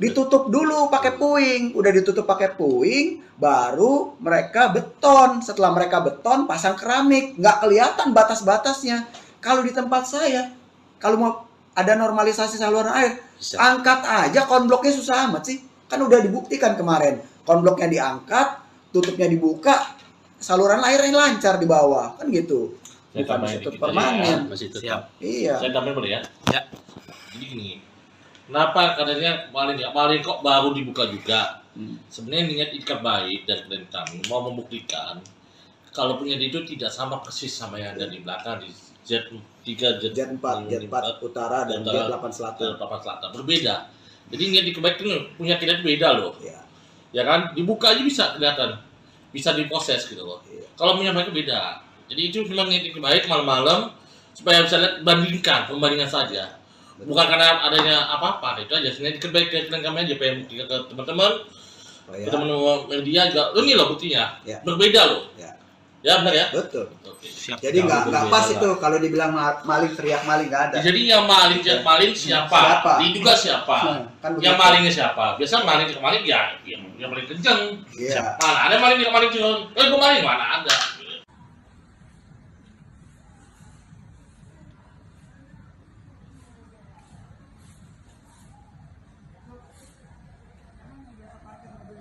ditutup dulu pakai puing, udah ditutup pakai puing, baru mereka beton. Setelah mereka beton, pasang keramik, nggak kelihatan batas-batasnya. Kalau di tempat saya, kalau mau ada normalisasi saluran air, angkat aja konbloknya, susah amat sih. Kan udah dibuktikan kemarin, konbloknya diangkat, tutupnya dibuka, saluran airnya lancar di bawah, kan gitu. Bukan ditutup permanen. Masih tetap. Siap. Iya. Saya tambahin boleh ya? Ya. Jadi gini, kenapa katanya maling kok baru dibuka juga? Sebenarnya niat ikat baik dari kami mau membuktikan kalau punya itu tidak sama persis sama yang ada di belakang di Z3, Z4 utara dan Z8 selatan. Berbeda. Jadi niat ikat baik itu punya kita itu beda loh. Iya. Ya kan? Dibuka aja bisa kelihatan. Bisa diproses gitu loh. Iya. Kalau punya mereka beda. Jadi itu memang niat ikat baik malam-malam supaya bisa lihat pembandingan saja. Bukan karena adanya apa-apa, itu aja. Sebenarnya baik ke kami aja, pengen buktikan ke teman-teman, teman-teman media juga. Ini loh buktinya, Ya. berbeda loh. Ya. Ya benar ya. Betul. Oke. Siap. Jadi nggak pas itu kalau dibilang maling teriak maling nggak ada. Jadi yang maling siapa? Siapa? Diduga siapa? Kan Yang begitu. malingnya siapa? Biasa maling ya yang paling kenceng. Iya. Mana ada maling cuman, gue maling mana ada.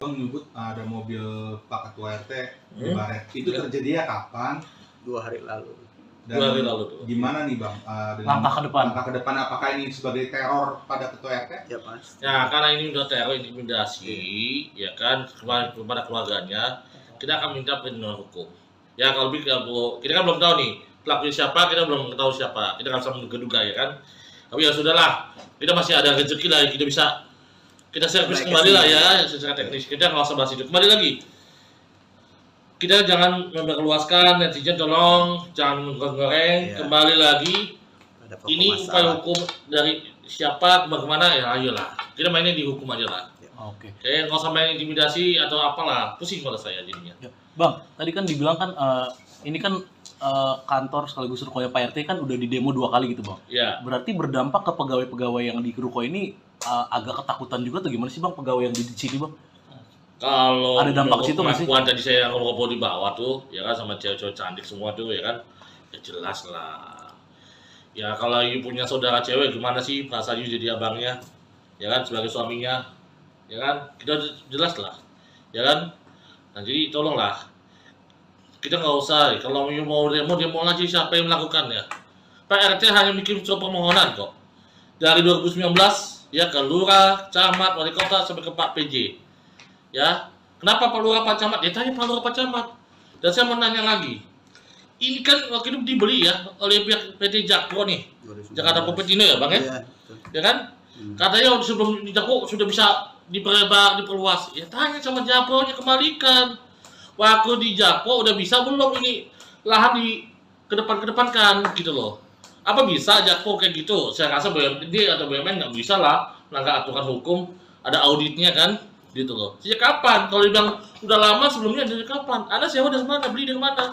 Bang menyebut ada mobil Pak Ketua RT di Hmm. Baret. Itu terjadinya kapan? 2 hari lalu. Dan 2 hari lalu tuh. gimana nih Bang? Dengan Langkah ke depan. Langkah ke depan apakah ini sebagai teror pada Ketua RT? Ya Mas. Ya karena ini udah teror intimidasi, ya kan kepada keluarganya, kita akan minta perlindungan hukum. Ya kalau kita kan belum tahu nih pelakunya siapa, kita belum tahu siapa, kita nggak bisa menduga-duga ya kan. Tapi ya sudahlah, kita masih ada rezeki lah, kita bisa kita servis kembali lah ya secara teknis. Kita nggak usah bahas itu. Kembali lagi, kita jangan memperluaskan, netizen tolong jangan menggoreng. Iya. Kembali lagi, Ada pokok ini upaya masalah. hukum dari siapa kemana ya ayolah kita mainnya di hukum aja lah. Oke. Nggak usah main intimidasi atau apalah, pusing kalau saya jadinya. Ya. Bang, tadi kan dibilang kan ini kan kantor sekaligus rukonya Pak RT kan udah di demo 2 kali gitu, Bang. Ya, Berarti berdampak ke pegawai-pegawai yang di ruko ini agak ketakutan juga atau gimana sih, Bang, pegawai yang di sini, Bang? kalau Ada dampak situ nggak sih? pengakuan tadi saya ngobrol di bawah tuh, ya kan sama cewek-cewek cantik semua tuh, ya kan, ya jelas lah. Ya kalau you punya saudara cewek gimana sih perasaan you jadi abangnya, ya kan sebagai suaminya, ya kan kita jelas lah, ya kan. Nah jadi tolonglah kita nggak usah kalau you mau demo aja siapa yang melakukannya. Pak RT hanya bikin surat permohonan kok dari 2019 ya ke lurah, camat, wali kota sampai ke Pak PJ. Ya, kenapa Pak Lurah Pak Camat? Ya tanya Pak Lurah Pak Camat. Dan saya mau nanya lagi, ini kan waktu itu dibeli ya oleh pihak PT Jakpro nih, 2019. Jakarta Propetindo ya Bang ya? Iya, betul. Ya kan? Katanya sebelum di Jakpro sudah bisa diperluas. Ya tanya sama Jakpro-nya kembalikan. Waktu di Jakpro udah bisa belum ini lahan di kedepankan gitu loh. Apa bisa Jakpro kayak gitu? Saya rasa BUMD atau BUMN nggak bisa lah melanggar aturan hukum, ada auditnya kan? Gitu loh. Sejak kapan? Kalau dibilang udah lama sebelumnya dari kapan? Anda sewa dari mana? Beli dari mana?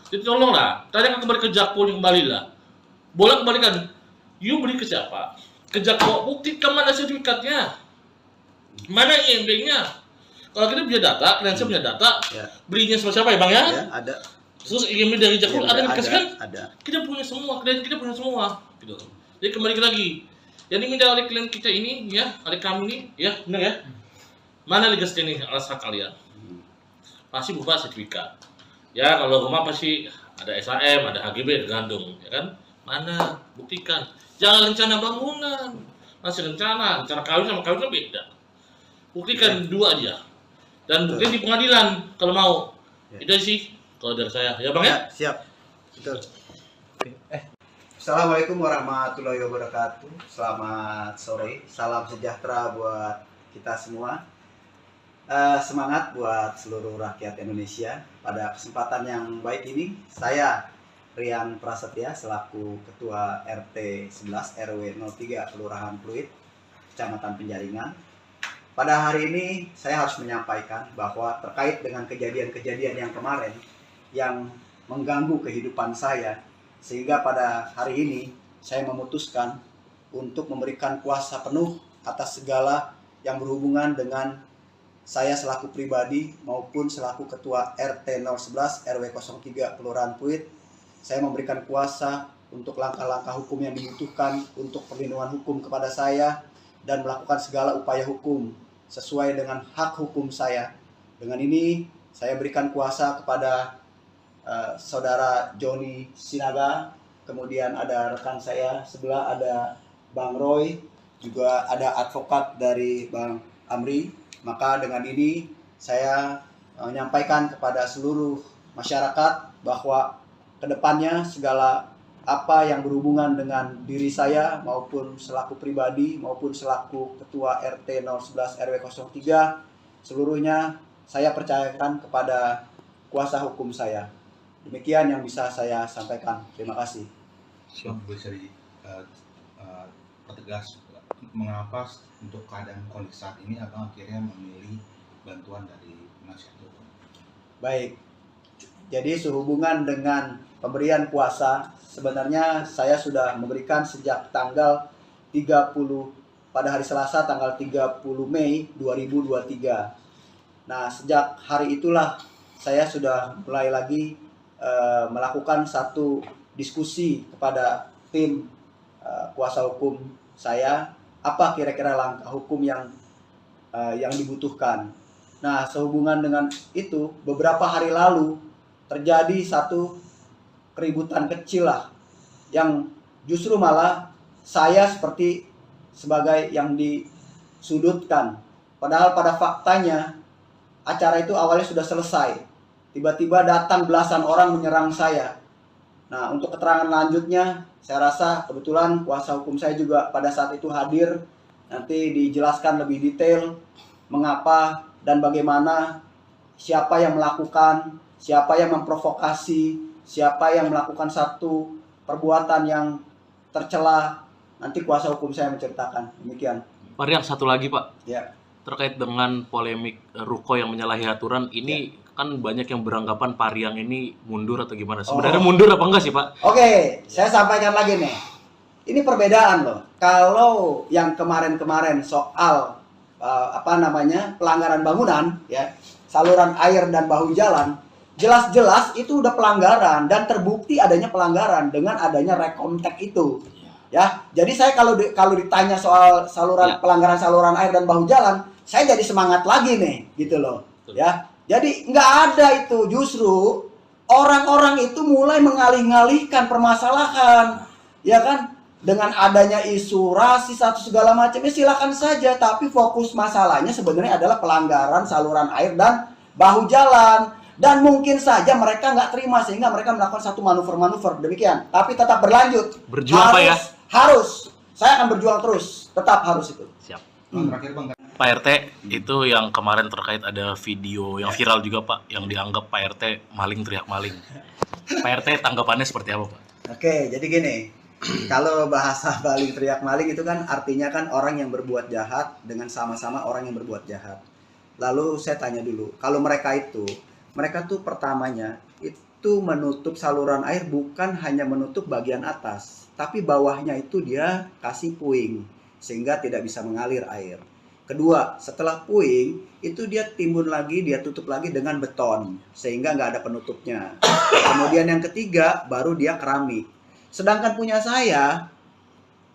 Jadi tolonglah, tanyakan kembali ke Jakpro kembali lah. Boleh kembalikan. You beli ke siapa? Ke Jakpro, buktikan mana sertifikatnya. Mana IMB-nya? Kalau kita punya data, kalian punya data, Ya. belinya sama siapa ya Bang ya? Ya, ada. Terus IMB dari Jakpro Ya, ada yang dikasih kan? Ada. Kita punya semua, klien kita punya semua. Gitu. Jadi kembali lagi, yang diminta oleh klien kita ini, ya, oleh kami ini, ya, benar ya? Mana legal standing alas hak kalian? Pasti berupa sertifikat. Ya kalau rumah pasti ada SHM, ada HGB, tergantung, ya kan? Mana? Buktikan. Jangan rencana bangunan, masih rencana kawin sama kawin kan beda. Buktikan dua aja. Dan buktikan di pengadilan kalau mau. Ya. Itu sih kalau dari saya, ya Bang ya? Ya, siap. Betul. Assalamualaikum warahmatullahi wabarakatuh. Selamat sore. Salam sejahtera buat kita semua. Semangat buat seluruh rakyat Indonesia. Pada kesempatan yang baik ini, saya Rian Prasetya selaku Ketua RT 11 RW 03 Kelurahan Pluit, Kecamatan Penjaringan. Pada hari ini saya harus menyampaikan bahwa terkait dengan kejadian-kejadian yang kemarin yang mengganggu kehidupan saya, sehingga pada hari ini saya memutuskan untuk memberikan kuasa penuh atas segala yang berhubungan dengan saya selaku pribadi maupun selaku Ketua RT 011 RW 03 Kelurahan Pluit. Saya memberikan kuasa untuk langkah-langkah hukum yang dibutuhkan untuk perlindungan hukum kepada saya dan melakukan segala upaya hukum sesuai dengan hak hukum saya. Dengan ini saya berikan kuasa kepada Saudara Joni Sinaga, kemudian ada rekan saya sebelah ada Bang Roy, juga ada advokat dari Bang Amri. Maka dengan ini saya menyampaikan kepada seluruh masyarakat bahwa kedepannya segala apa yang berhubungan dengan diri saya maupun selaku pribadi maupun selaku Ketua RT 011 RW 03 seluruhnya saya percayakan kepada kuasa hukum saya. Demikian yang bisa saya sampaikan. Terima kasih. Bisa dipertegas mengapa untuk keadaan kondisi saat ini abang akhirnya memilih bantuan dari penasihat hukum? Baik, Jadi sehubungan dengan pemberian kuasa, sebenarnya saya sudah memberikan sejak tanggal 30 pada hari Selasa tanggal 30 Mei 2023. Nah, sejak hari itulah saya sudah mulai lagi melakukan satu diskusi kepada tim kuasa hukum saya, apa kira-kira langkah hukum yang dibutuhkan. Nah, sehubungan dengan itu, beberapa hari lalu terjadi satu keributan kecil lah, yang justru malah saya seperti sebagai yang disudutkan. Padahal pada faktanya acara itu awalnya sudah selesai. Tiba-tiba datang belasan orang menyerang saya. Nah, untuk keterangan lanjutnya, saya rasa kebetulan kuasa hukum saya juga pada saat itu hadir. Nanti dijelaskan lebih detail mengapa dan bagaimana, siapa yang melakukan, siapa yang memprovokasi, siapa yang melakukan satu perbuatan yang tercela. Nanti kuasa hukum saya menceritakan. Demikian. Pak Rian, satu lagi Pak. Ya. Terkait dengan polemik Ruko yang menyalahi aturan, ini kan banyak yang beranggapan Pak Rian ini mundur atau gimana. Sebenarnya mundur apa enggak sih Pak? Oke, saya sampaikan lagi nih. Ini perbedaan loh. Kalau yang kemarin-kemarin soal pelanggaran bangunan, ya, saluran air dan bahu jalan, jelas-jelas itu udah pelanggaran dan terbukti adanya pelanggaran dengan adanya rekomtek itu. Ya, jadi saya kalau ditanya soal pelanggaran saluran air dan bahu jalan, saya jadi semangat lagi nih, gitu loh. Ya, jadi nggak ada itu, justru orang-orang itu mulai mengalih-alihkan permasalahan, ya kan? Dengan adanya isu rasis atau segala macamnya silakan saja, tapi fokus masalahnya sebenarnya adalah pelanggaran saluran air dan bahu jalan. Dan mungkin saja mereka nggak terima sehingga mereka melakukan satu manuver-manuver demikian. Tapi tetap berlanjut. Berjuang Pak ya? Harus. Saya akan berjuang terus. Tetap harus itu. Siap. Terakhir Bang. Pak RT, itu yang kemarin terkait ada video yang viral juga Pak, yang dianggap Pak RT maling teriak maling. Pak RT tanggapannya seperti apa Pak? Oke, jadi gini. Kalau bahasa maling teriak maling itu kan artinya kan orang yang berbuat jahat dengan sama-sama orang yang berbuat jahat. Lalu saya tanya dulu, kalau mereka tuh pertamanya itu menutup saluran air bukan hanya menutup bagian atas, tapi bawahnya itu dia kasih puing sehingga tidak bisa mengalir air. Kedua, setelah puing itu dia timbun lagi, dia tutup lagi dengan beton sehingga nggak ada penutupnya. Kemudian yang ketiga baru dia keramik. Sedangkan punya saya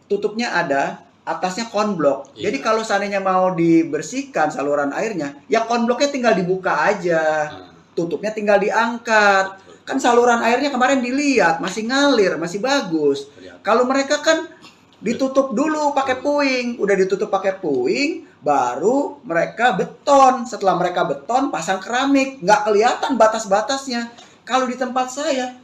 tutupnya ada, atasnya konblok. Jadi kalau seandainya mau dibersihkan saluran airnya, ya konbloknya tinggal dibuka aja. Tutupnya tinggal diangkat. Kan saluran airnya kemarin dilihat masih ngalir, masih bagus. Kalau mereka kan ditutup dulu pakai puing, udah ditutup pakai puing, baru mereka beton. Setelah mereka beton, pasang keramik, nggak kelihatan batas-batasnya. Kalau di tempat saya,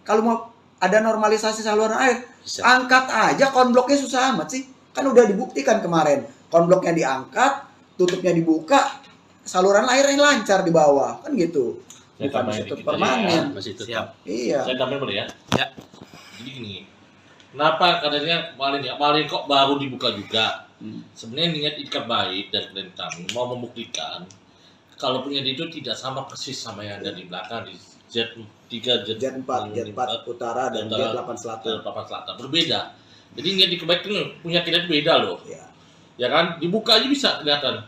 kalau mau ada normalisasi saluran air, angkat aja konbloknya, susah amat sih. Kan udah dibuktikan kemarin, konbloknya diangkat, tutupnya dibuka, saluran airnya lancar di bawah, kan gitu. Bukan masih permanen. Masih Siap. Iya. Saya tambahin boleh ya? Ya. Jadi gini, kenapa katanya maling kok baru dibuka juga? Sebenarnya niat ikat baik dari klien kami mau membuktikan kalau punya itu tidak sama persis sama yang ada di belakang di Z3, Jet 4 utara dan Jet 8 selatan. Berbeda. Jadi niat dikebaikan punya kita itu beda loh. Iya. Ya kan? Dibuka aja bisa kelihatan.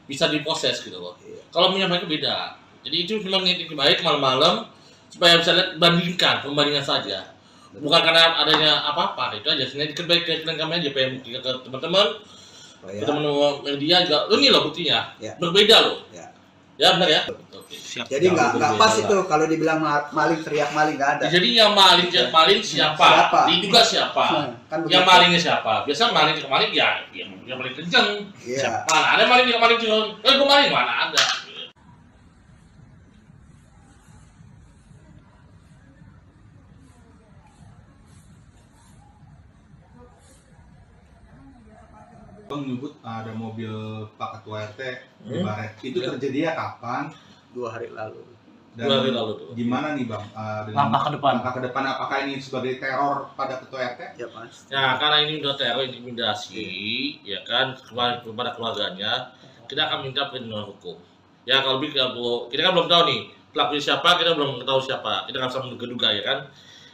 Bisa diproses gitu loh. Iya. Kalau punya mereka beda. Jadi itu memang niat baik malam-malam supaya bisa lihat pembandingan saja. Bukan karena adanya apa-apa, itu aja. Sebenarnya dikebaikan kami aja pengen buktikan ke teman-teman. Ke teman-teman media juga. Ini loh buktinya. Ya. Berbeda loh. Ya. Ya benar ya? Oke. Siap. Jadi nggak pas itu kalau dibilang maling teriak maling, nggak ada. Jadi yang maling siapa? Diduga siapa? Kan Yang begitu. malingnya siapa? Biasa maling ya yang paling kenceng. Iya. Mana ada maling kenceng? Gue maling mana ada? Bang nyebut ada mobil Pak Ketua RT di Baret. Itu terjadinya kapan? 2 hari lalu. Dan 2 hari lalu tuh. gimana nih Bang? Dengan Langkah ke depan. Langkah ke depan apakah ini sebagai teror pada Ketua RT? Ya Mas. Ya karena ini udah teror intimidasi, ya kan kepada keluarganya, kita akan minta perlindungan hukum. Ya kalau kita kan belum tahu nih pelakunya siapa, kita belum tahu siapa, kita nggak bisa menduga-duga ya kan.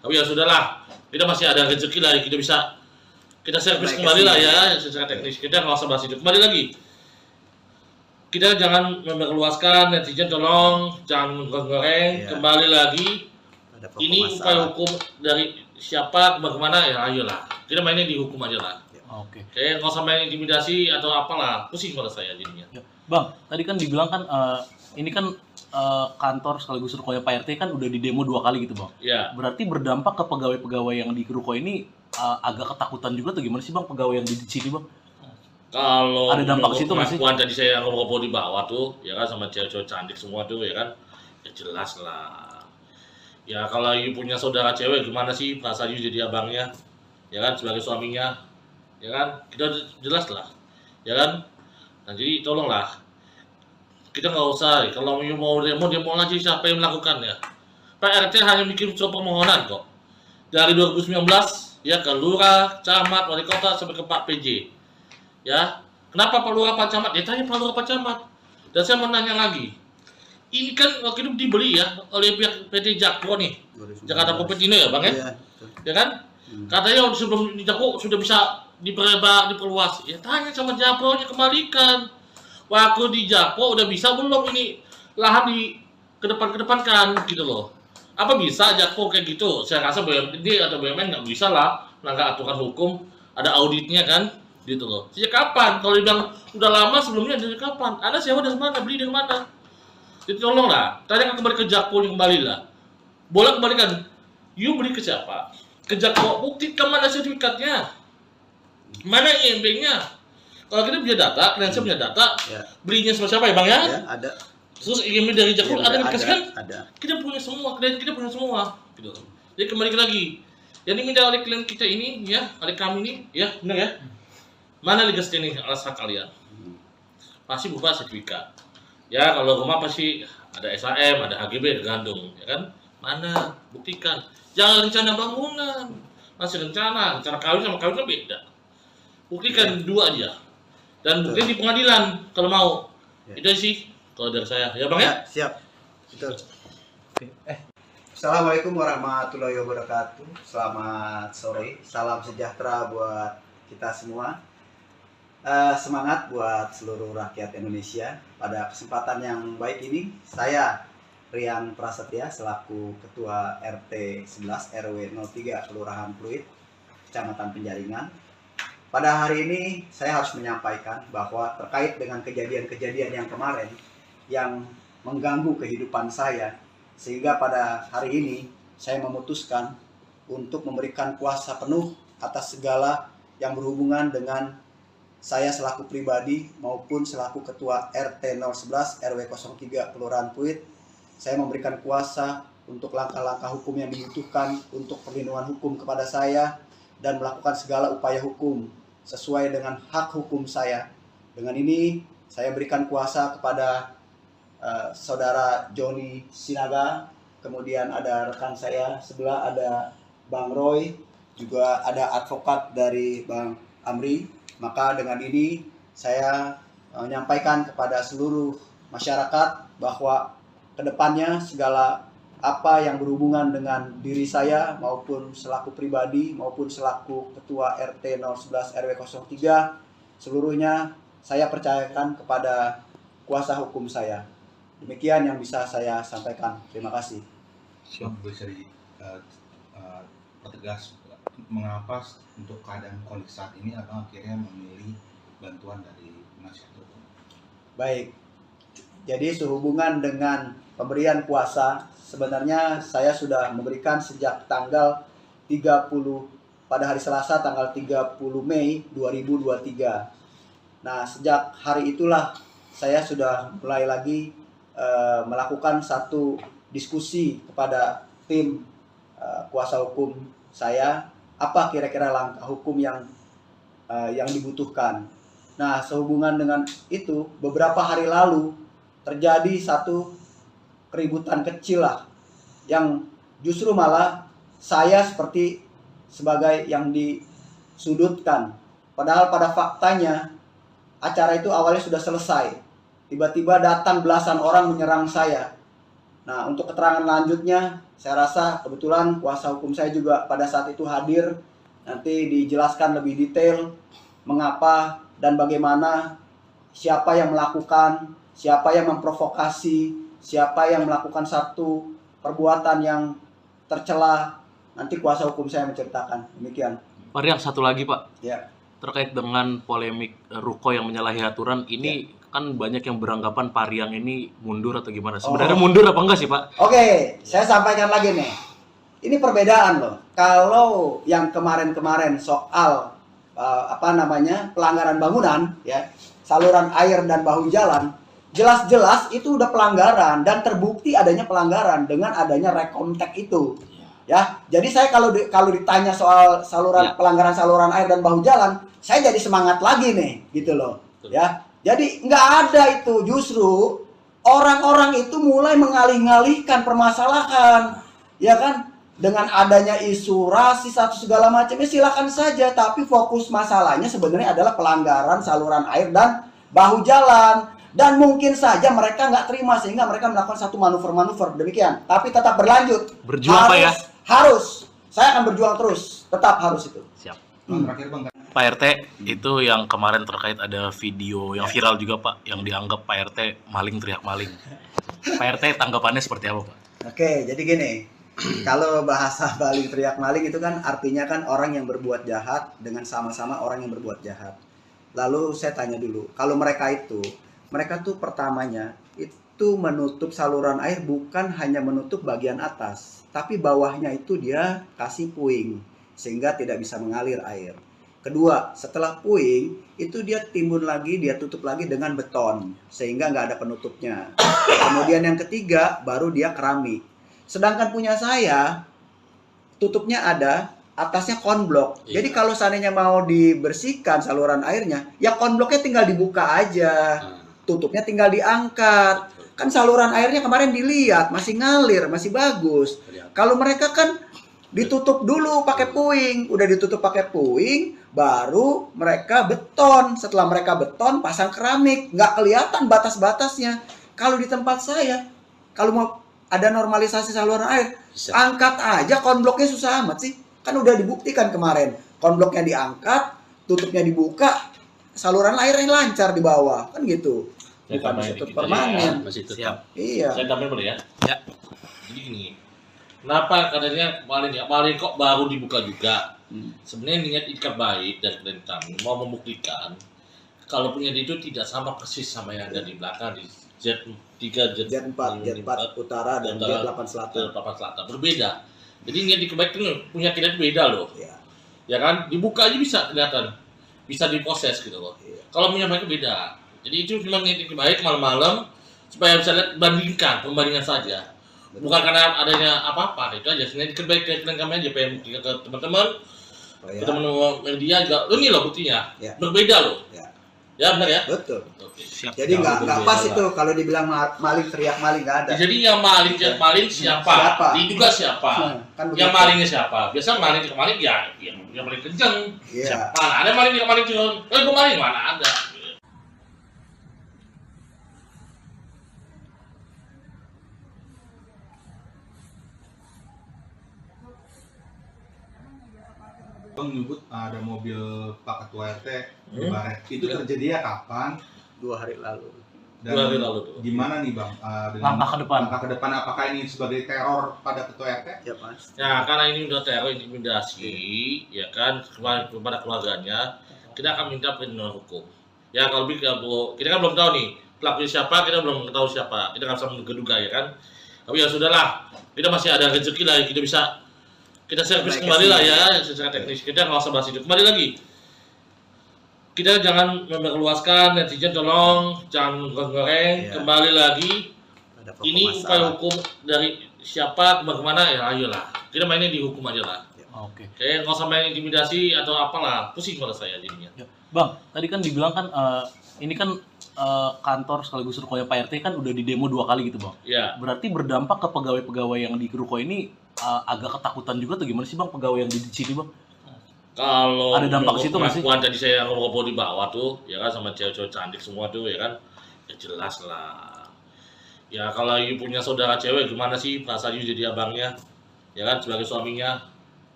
Tapi ya sudahlah, kita masih ada rezeki lah, kita servis kembali lah ya secara teknis. Kita nggak usah bahas itu. Kembali lagi, kita jangan memperluaskan, netizen tolong jangan menggoreng. Kembali lagi, ini upaya hukum dari siapa bagaimana ya, ayolah kita mainnya di hukum aja lah. Oke. Kayak nggak usah main intimidasi atau apalah, pusing kalau saya jadinya. Ya. Bang, tadi kan dibilang kan ini kan kantor sekaligus rukonya Pak RT kan udah di demo 2 kali gitu bang. Ya. Berarti berdampak ke pegawai-pegawai yang di ruko ini agak ketakutan juga atau gimana sih bang pegawai yang di sini bang? Kalau ada dampak ke situ nggak sih? Tadi saya ngobrol di bawah tuh, ya kan sama cewek-cewek cantik semua tuh, ya kan, ya jelas lah. Ya kalau you punya saudara cewek gimana sih perasaan you jadi abangnya, ya kan, sebagai suaminya, ya kan, kita jelas lah, ya kan. Nah jadi tolonglah, kita nggak usah, kalau you mau demo aja siapa yang melakukannya. Pak RT hanya bikin surat permohonan kok. Dari 2019 ya ke lurah, camat, wali kota sampai ke Pak PJ. Ya, kenapa Pak Lurah Pak Camat? Ya tanya Pak Lurah Pak Camat. Dan saya mau nanya lagi, ini kan waktu itu dibeli ya oleh pihak PT Jakpro nih, Jakarta Kopetino ya bang ya, ya kan? Katanya sebelum di Jakpro sudah bisa diperluas. Ya tanya sama Jakpro-nya, kembalikan. Waktu di Jakpro udah bisa belum ini lahan di kedepankan gitu loh. Apa bisa Jakpro kayak gitu? Saya rasa BUMD atau BUMN nggak bisa lah melanggar aturan hukum, ada auditnya kan? Gitu loh. Sejak kapan? Kalau dibilang udah lama sebelumnya dari kapan? Anda sewa dari mana? Beli dari mana? Jadi tolonglah, tanya kembali ke Jakpro kembali lah. Boleh kembalikan. You beli ke siapa? Ke Jakpro, buktikan mana sertifikatnya? Mana IMB-nya? Kalau kita punya data, kalian punya data, belinya sama siapa ya bang ya? Ya, ada. Terus IMB dari Jakpro ada dikasihkan? Ada. Kita punya semua, kita punya semua. Gitu. Jadi kembali lagi. Yang diminta oleh klien kita ini, ya, oleh kami ini, ya, benar ya? Mana legas ini alas hak kalian? Pasti berupa sertifikat. Ya kalau rumah pasti ada SHM, ada HGB, tergantung, ya kan? Mana? Buktikan. Jangan rencana bangunan, masih rencana kawin sama kawin kan beda. Buktikan dua aja. Dan bukti di pengadilan kalau mau. Itu sih kalau dari saya. Ya bang ya? Siap. Betul. Assalamualaikum warahmatullahi wabarakatuh. Selamat sore. Salam sejahtera buat kita semua. Semangat buat seluruh rakyat Indonesia. Pada kesempatan yang baik ini, saya Rian Prasetya selaku Ketua RT 11 RW 03 Kelurahan Pluit, Kecamatan Penjaringan. Pada hari ini saya harus menyampaikan bahwa terkait dengan kejadian-kejadian yang kemarin yang mengganggu kehidupan saya, sehingga pada hari ini saya memutuskan untuk memberikan kuasa penuh atas segala yang berhubungan dengan saya selaku pribadi maupun selaku Ketua RT 011 RW 03 Kelurahan Pluit. Saya memberikan kuasa untuk langkah-langkah hukum yang dibutuhkan untuk perlindungan hukum kepada saya dan melakukan segala upaya hukum sesuai dengan hak hukum saya. Dengan ini saya berikan kuasa kepada saudara Joni Sinaga, kemudian ada rekan saya sebelah ada Bang Roy, juga ada advokat dari Bang Amri. Maka dengan ini saya menyampaikan kepada seluruh masyarakat bahwa kedepannya segala apa yang berhubungan dengan diri saya maupun selaku pribadi maupun selaku Ketua RT 011 RW 03 seluruhnya saya percayakan kepada kuasa hukum saya. Demikian yang bisa saya sampaikan. Terima kasih. Siap, bisa pertegas mengapa untuk keadaan kondisi saat ini abang akhirnya memilih bantuan dari penasihat hukum? Baik, jadi sehubungan dengan pemberian kuasa, sebenarnya saya sudah memberikan sejak tanggal 30 pada hari Selasa tanggal 30 Mei 2023. Nah, sejak hari itulah saya sudah mulai lagi melakukan satu diskusi kepada tim kuasa hukum saya, apa kira-kira langkah hukum yang dibutuhkan. Nah, sehubungan dengan itu, beberapa hari lalu terjadi satu keributan kecil lah, yang justru malah saya seperti sebagai yang disudutkan. Padahal pada faktanya acara itu awalnya sudah selesai. Tiba-tiba datang belasan orang menyerang saya. Nah, untuk keterangan lanjutnya, saya rasa kebetulan kuasa hukum saya juga pada saat itu hadir. Nanti dijelaskan lebih detail mengapa dan bagaimana, siapa yang melakukan, siapa yang memprovokasi, siapa yang melakukan satu perbuatan yang tercela. Nanti kuasa hukum saya menceritakan. Demikian. Pak Riang, satu lagi Pak, Ya. terkait dengan polemik ruko yang menyalahi aturan ini kan banyak yang beranggapan Pak Riang ini mundur atau gimana? Sebenarnya mundur apa enggak sih Pak? Oke, saya sampaikan lagi nih. Ini perbedaan loh. Kalau yang kemarin-kemarin soal pelanggaran bangunan, ya, saluran air dan bahu jalan, jelas-jelas itu udah pelanggaran dan terbukti adanya pelanggaran dengan adanya rekomtek itu. Ya, jadi saya kalau ditanya soal pelanggaran saluran air dan bahu jalan, saya jadi semangat lagi nih, gitu loh. Ya, jadi nggak ada itu, justru orang-orang itu mulai mengalih-ngalihkan permasalahan, ya kan? Dengan adanya isu rasis atau segala macamnya silakan saja, tapi fokus masalahnya sebenarnya adalah pelanggaran saluran air dan bahu jalan. Dan mungkin saja mereka nggak terima sehingga mereka melakukan satu manuver-manuver demikian. Tapi tetap berlanjut. Berjuang Pak ya? Harus. Saya akan berjuang terus. Tetap harus itu. Siap. Terakhir Bang, Pak RT, itu yang kemarin terkait ada video yang viral juga Pak, yang dianggap Pak RT maling teriak maling. Pak RT tanggapannya seperti apa Pak? Oke, jadi gini. Kalau bahasa maling teriak maling itu kan artinya kan orang yang berbuat jahat dengan sama-sama orang yang berbuat jahat. Lalu saya tanya dulu, kalau mereka tuh pertamanya itu menutup saluran air bukan hanya menutup bagian atas, tapi bawahnya itu dia kasih puing sehingga tidak bisa mengalir air. Kedua, setelah puing itu dia timbun lagi, dia tutup lagi dengan beton sehingga nggak ada penutupnya. Kemudian yang ketiga baru dia keramik. Sedangkan punya saya tutupnya ada, atasnya konblok. Jadi kalau seandainya mau dibersihkan saluran airnya, ya konbloknya tinggal dibuka aja. Tutupnya tinggal diangkat. Kan saluran airnya kemarin dilihat masih ngalir, masih bagus. Kalau mereka kan ditutup dulu pakai puing, udah ditutup pakai puing, baru mereka beton. Setelah mereka beton, pasang keramik, nggak kelihatan batas-batasnya. Kalau di tempat saya, kalau mau ada normalisasi saluran air, angkat aja konbloknya, susah amat sih. Kan udah dibuktikan kemarin, konbloknya diangkat, tutupnya dibuka, saluran airnya lancar di bawah, kan gitu. Bukan masih permanen. Masih tetap. Siap. Iya. Saya tambahin boleh ya? Ya. Jadi gini, kenapa katanya maling kok baru dibuka juga? Sebenarnya niat ikat baik dari klien kami mau membuktikan kalau punya itu tidak sama persis sama yang ada di belakang di Z3, Z4 utara dan Z8 selatan. Berbeda. Jadi niat ikat baik itu punya kita itu beda loh. Iya. Ya kan? Dibuka aja bisa kelihatan. Bisa diproses gitu loh. Iya. Kalau punya mereka beda. Jadi itu cuma niat ikat baik malam-malam supaya bisa lihat pembandingan saja. Bukan karena adanya apa-apa, itu aja. Sebenarnya baik ke kami aja, pengen buktikan ke teman-teman, ke teman-teman media juga. Ini loh buktinya, berbeda loh. Ya benar ya. Betul. Oke. Siap. Jadi nggak pas itu kalau dibilang maling teriak maling, nggak ada. Jadi yang maling siapa? Diduga siapa? Kan Yang begitu. malingnya siapa? Biasa maling ya yang paling kenceng. Iya. Mana ada maling curang? Gue maling mana ada? Bang menyebut ada mobil Pak Ketua RT di Baret. Itu terjadinya kapan? 2 hari lalu. Dan 2 hari lalu tuh. gimana nih Bang? Dengan Langkah ke depan. Langkah ke depan apakah ini sebagai teror pada Ketua RT? Ya Mas. Ya karena ini udah teror intimidasi, ya kan kepada keluarganya, kita akan minta perlindungan hukum. Ya kalau kita kan belum tahu nih pelaku siapa, kita belum tahu siapa, kita nggak bisa menduga ya kan. Tapi ya sudahlah, kita masih ada rezeki lah, kita servis kembali lah ya secara teknis. Kita nggak usah bahas itu. Kembali lagi, kita jangan memperluaskan, netizen tolong jangan goreng. Kembali lagi, ini upaya hukum dari siapa kemana ya, ayolah kita mainnya di hukum aja lah. Oke. Nggak usah main intimidasi atau apalah, pusing pada saya jadinya. Ya. Bang, tadi kan dibilang kan ini kan kantor sekaligus rukonya Pak RT kan udah di demo 2 kali gitu Bang. Ya. Berarti berdampak ke pegawai-pegawai yang di ruko ini agak ketakutan juga atau gimana sih Bang pegawai yang di sini Bang? Kalau ada dampak situ nggak sih? pengakuan tadi saya ngobrol di bawah tuh, ya kan sama cewek-cewek cantik semua tuh, ya kan, ya jelas lah. Ya kalau you punya saudara cewek gimana sih perasaan you jadi abangnya, ya kan, sebagai suaminya,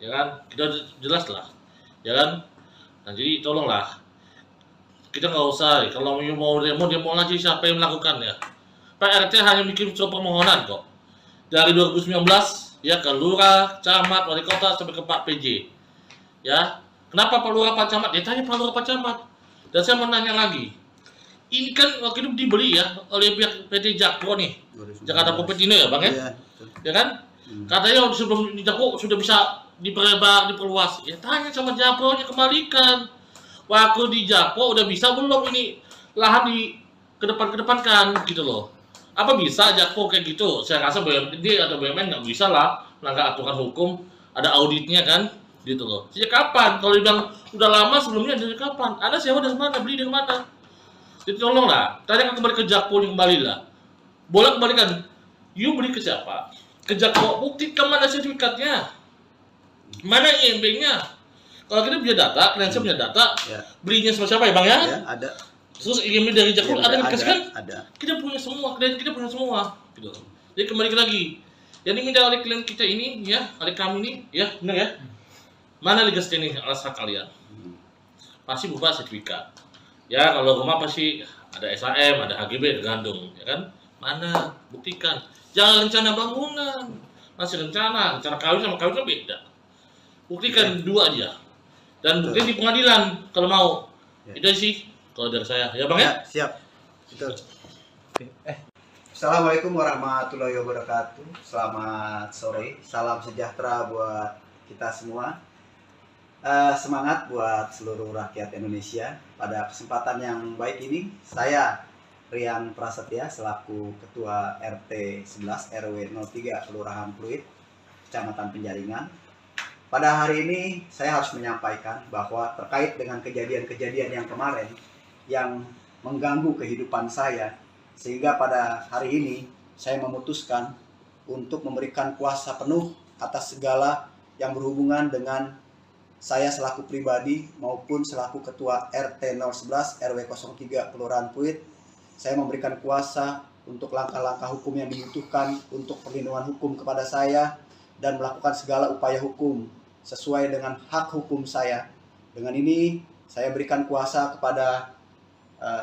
ya kan, kita jelas lah, ya kan. Nah jadi tolonglah, kita nggak usah, kalau you mau demo aja, siapa yang melakukan ya. Pak RT hanya bikin surat permohonan kok dari 2019 ya, ke lurah, camat, wali kota sampai ke Pak PJ. Ya, kenapa Pak Lurah, Pak Camat? Ya tanya Pak Lurah, Pak Camat. Dan saya mau nanya lagi, ini kan waktu itu dibeli ya oleh pihak PT Jakpro nih, Jakarta Popetino ya Bang ya? Iya. Ya kan? Katanya sebelum di Jakpro sudah bisa diperlebar, diperluas. Ya tanya sama Jakpro nya, kembalikan. Waktu di Jakpro udah bisa belum ini lahan di kedepankan gitu loh. Apa bisa Jakpro kayak gitu? Saya rasa BUMD atau BUMN nggak bisa lah melanggar aturan hukum, ada auditnya kan, gitu loh. Sejak kapan? Kalau dibilang udah lama sebelumnya, dari kapan? Anda sewa dari mana? Beli dari mana? Jadi tolonglah, tanya kembali ke Jakpro, kembali lah. Boleh kembalikan. You beli ke siapa? Ke Jakpro, buktikan mana sertifikatnya, mana IMB-nya. Kalau kita punya data, kalian punya data, Ya. belinya sama siapa ya Bang ya? Ya, ada. Terus IMB dari Jakpro ada dikasih kan? Ada. Kita punya semua, klien kita punya semua, gitu. Jadi kembali lagi, yang diminta oleh klien kita ini, ya, oleh kami ini, ya, benar ya. Mana legas ini alas hak kalian? Pasti berupa sertifikat. Ya, kalau rumah pasti ada SHM, ada HGB, tergantung, ya kan? Mana? Buktikan. Jangan rencana bangunan, masih rencana kawin sama kawin kan beda. Buktikan dua aja. Dan buktikan di pengadilan kalau mau. Ya. Itu sih kalau dari saya, ya Bang ya. Siap. Betul. Assalamualaikum warahmatullahi wabarakatuh. Selamat sore. Salam sejahtera buat kita semua. Semangat buat seluruh rakyat Indonesia. Pada kesempatan yang baik ini, saya Rian Prasetya selaku Ketua RT 11 RW 03 Kelurahan Pluit, Kecamatan Penjaringan. Pada hari ini saya harus menyampaikan bahwa terkait dengan kejadian-kejadian yang kemarin yang mengganggu kehidupan saya, sehingga pada hari ini saya memutuskan untuk memberikan kuasa penuh atas segala yang berhubungan dengan saya selaku pribadi maupun selaku Ketua RT 011 RW 03 Kelurahan Pluit. Saya memberikan kuasa untuk langkah-langkah hukum yang dibutuhkan untuk perlindungan hukum kepada saya dan melakukan segala upaya hukum sesuai dengan hak hukum saya. Dengan ini saya berikan kuasa kepada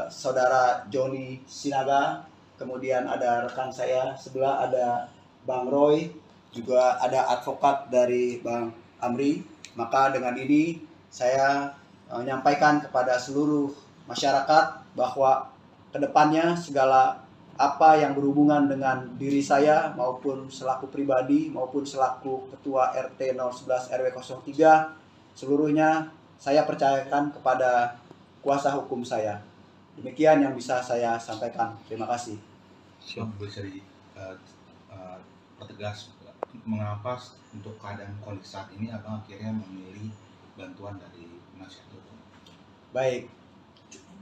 Saudara Joni Sinaga, kemudian ada rekan saya sebelah ada Bang Roy, juga ada advokat dari Bang Amri. Maka dengan ini saya menyampaikan kepada seluruh masyarakat bahwa kedepannya segala apa yang berhubungan dengan diri saya maupun selaku pribadi maupun selaku Ketua RT 011 RW 03 seluruhnya saya percayakan kepada kuasa hukum saya. Demikian yang bisa saya sampaikan. Terima kasih. Bisa dipertegas mengapa untuk keadaan kondisi saat ini abang akhirnya memilih bantuan dari penasihat hukum? Baik.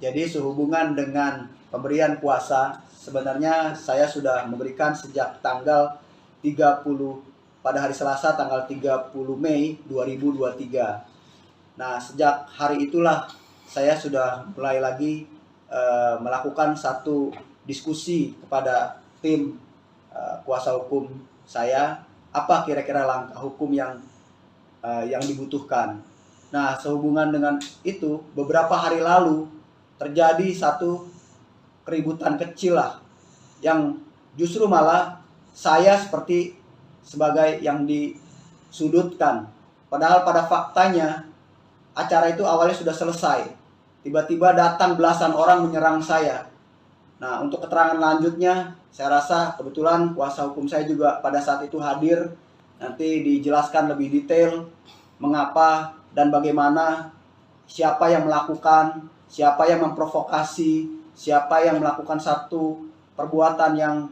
Jadi sehubungan dengan pemberian kuasa, sebenarnya saya sudah memberikan sejak tanggal 30 pada hari Selasa tanggal 30 Mei 2023. Nah, sejak hari itulah saya sudah mulai lagi melakukan satu diskusi kepada tim kuasa hukum saya, apa kira-kira langkah hukum yang dibutuhkan. Nah, sehubungan dengan itu, beberapa hari lalu terjadi satu keributan kecil lah, yang justru malah saya seperti sebagai yang disudutkan. Padahal pada faktanya acara itu awalnya sudah selesai. Tiba-tiba datang belasan orang menyerang saya. Nah, untuk keterangan lanjutnya, saya rasa kebetulan kuasa hukum saya juga pada saat itu hadir. Nanti dijelaskan lebih detail mengapa dan bagaimana, siapa yang melakukan, siapa yang memprovokasi, siapa yang melakukan satu perbuatan yang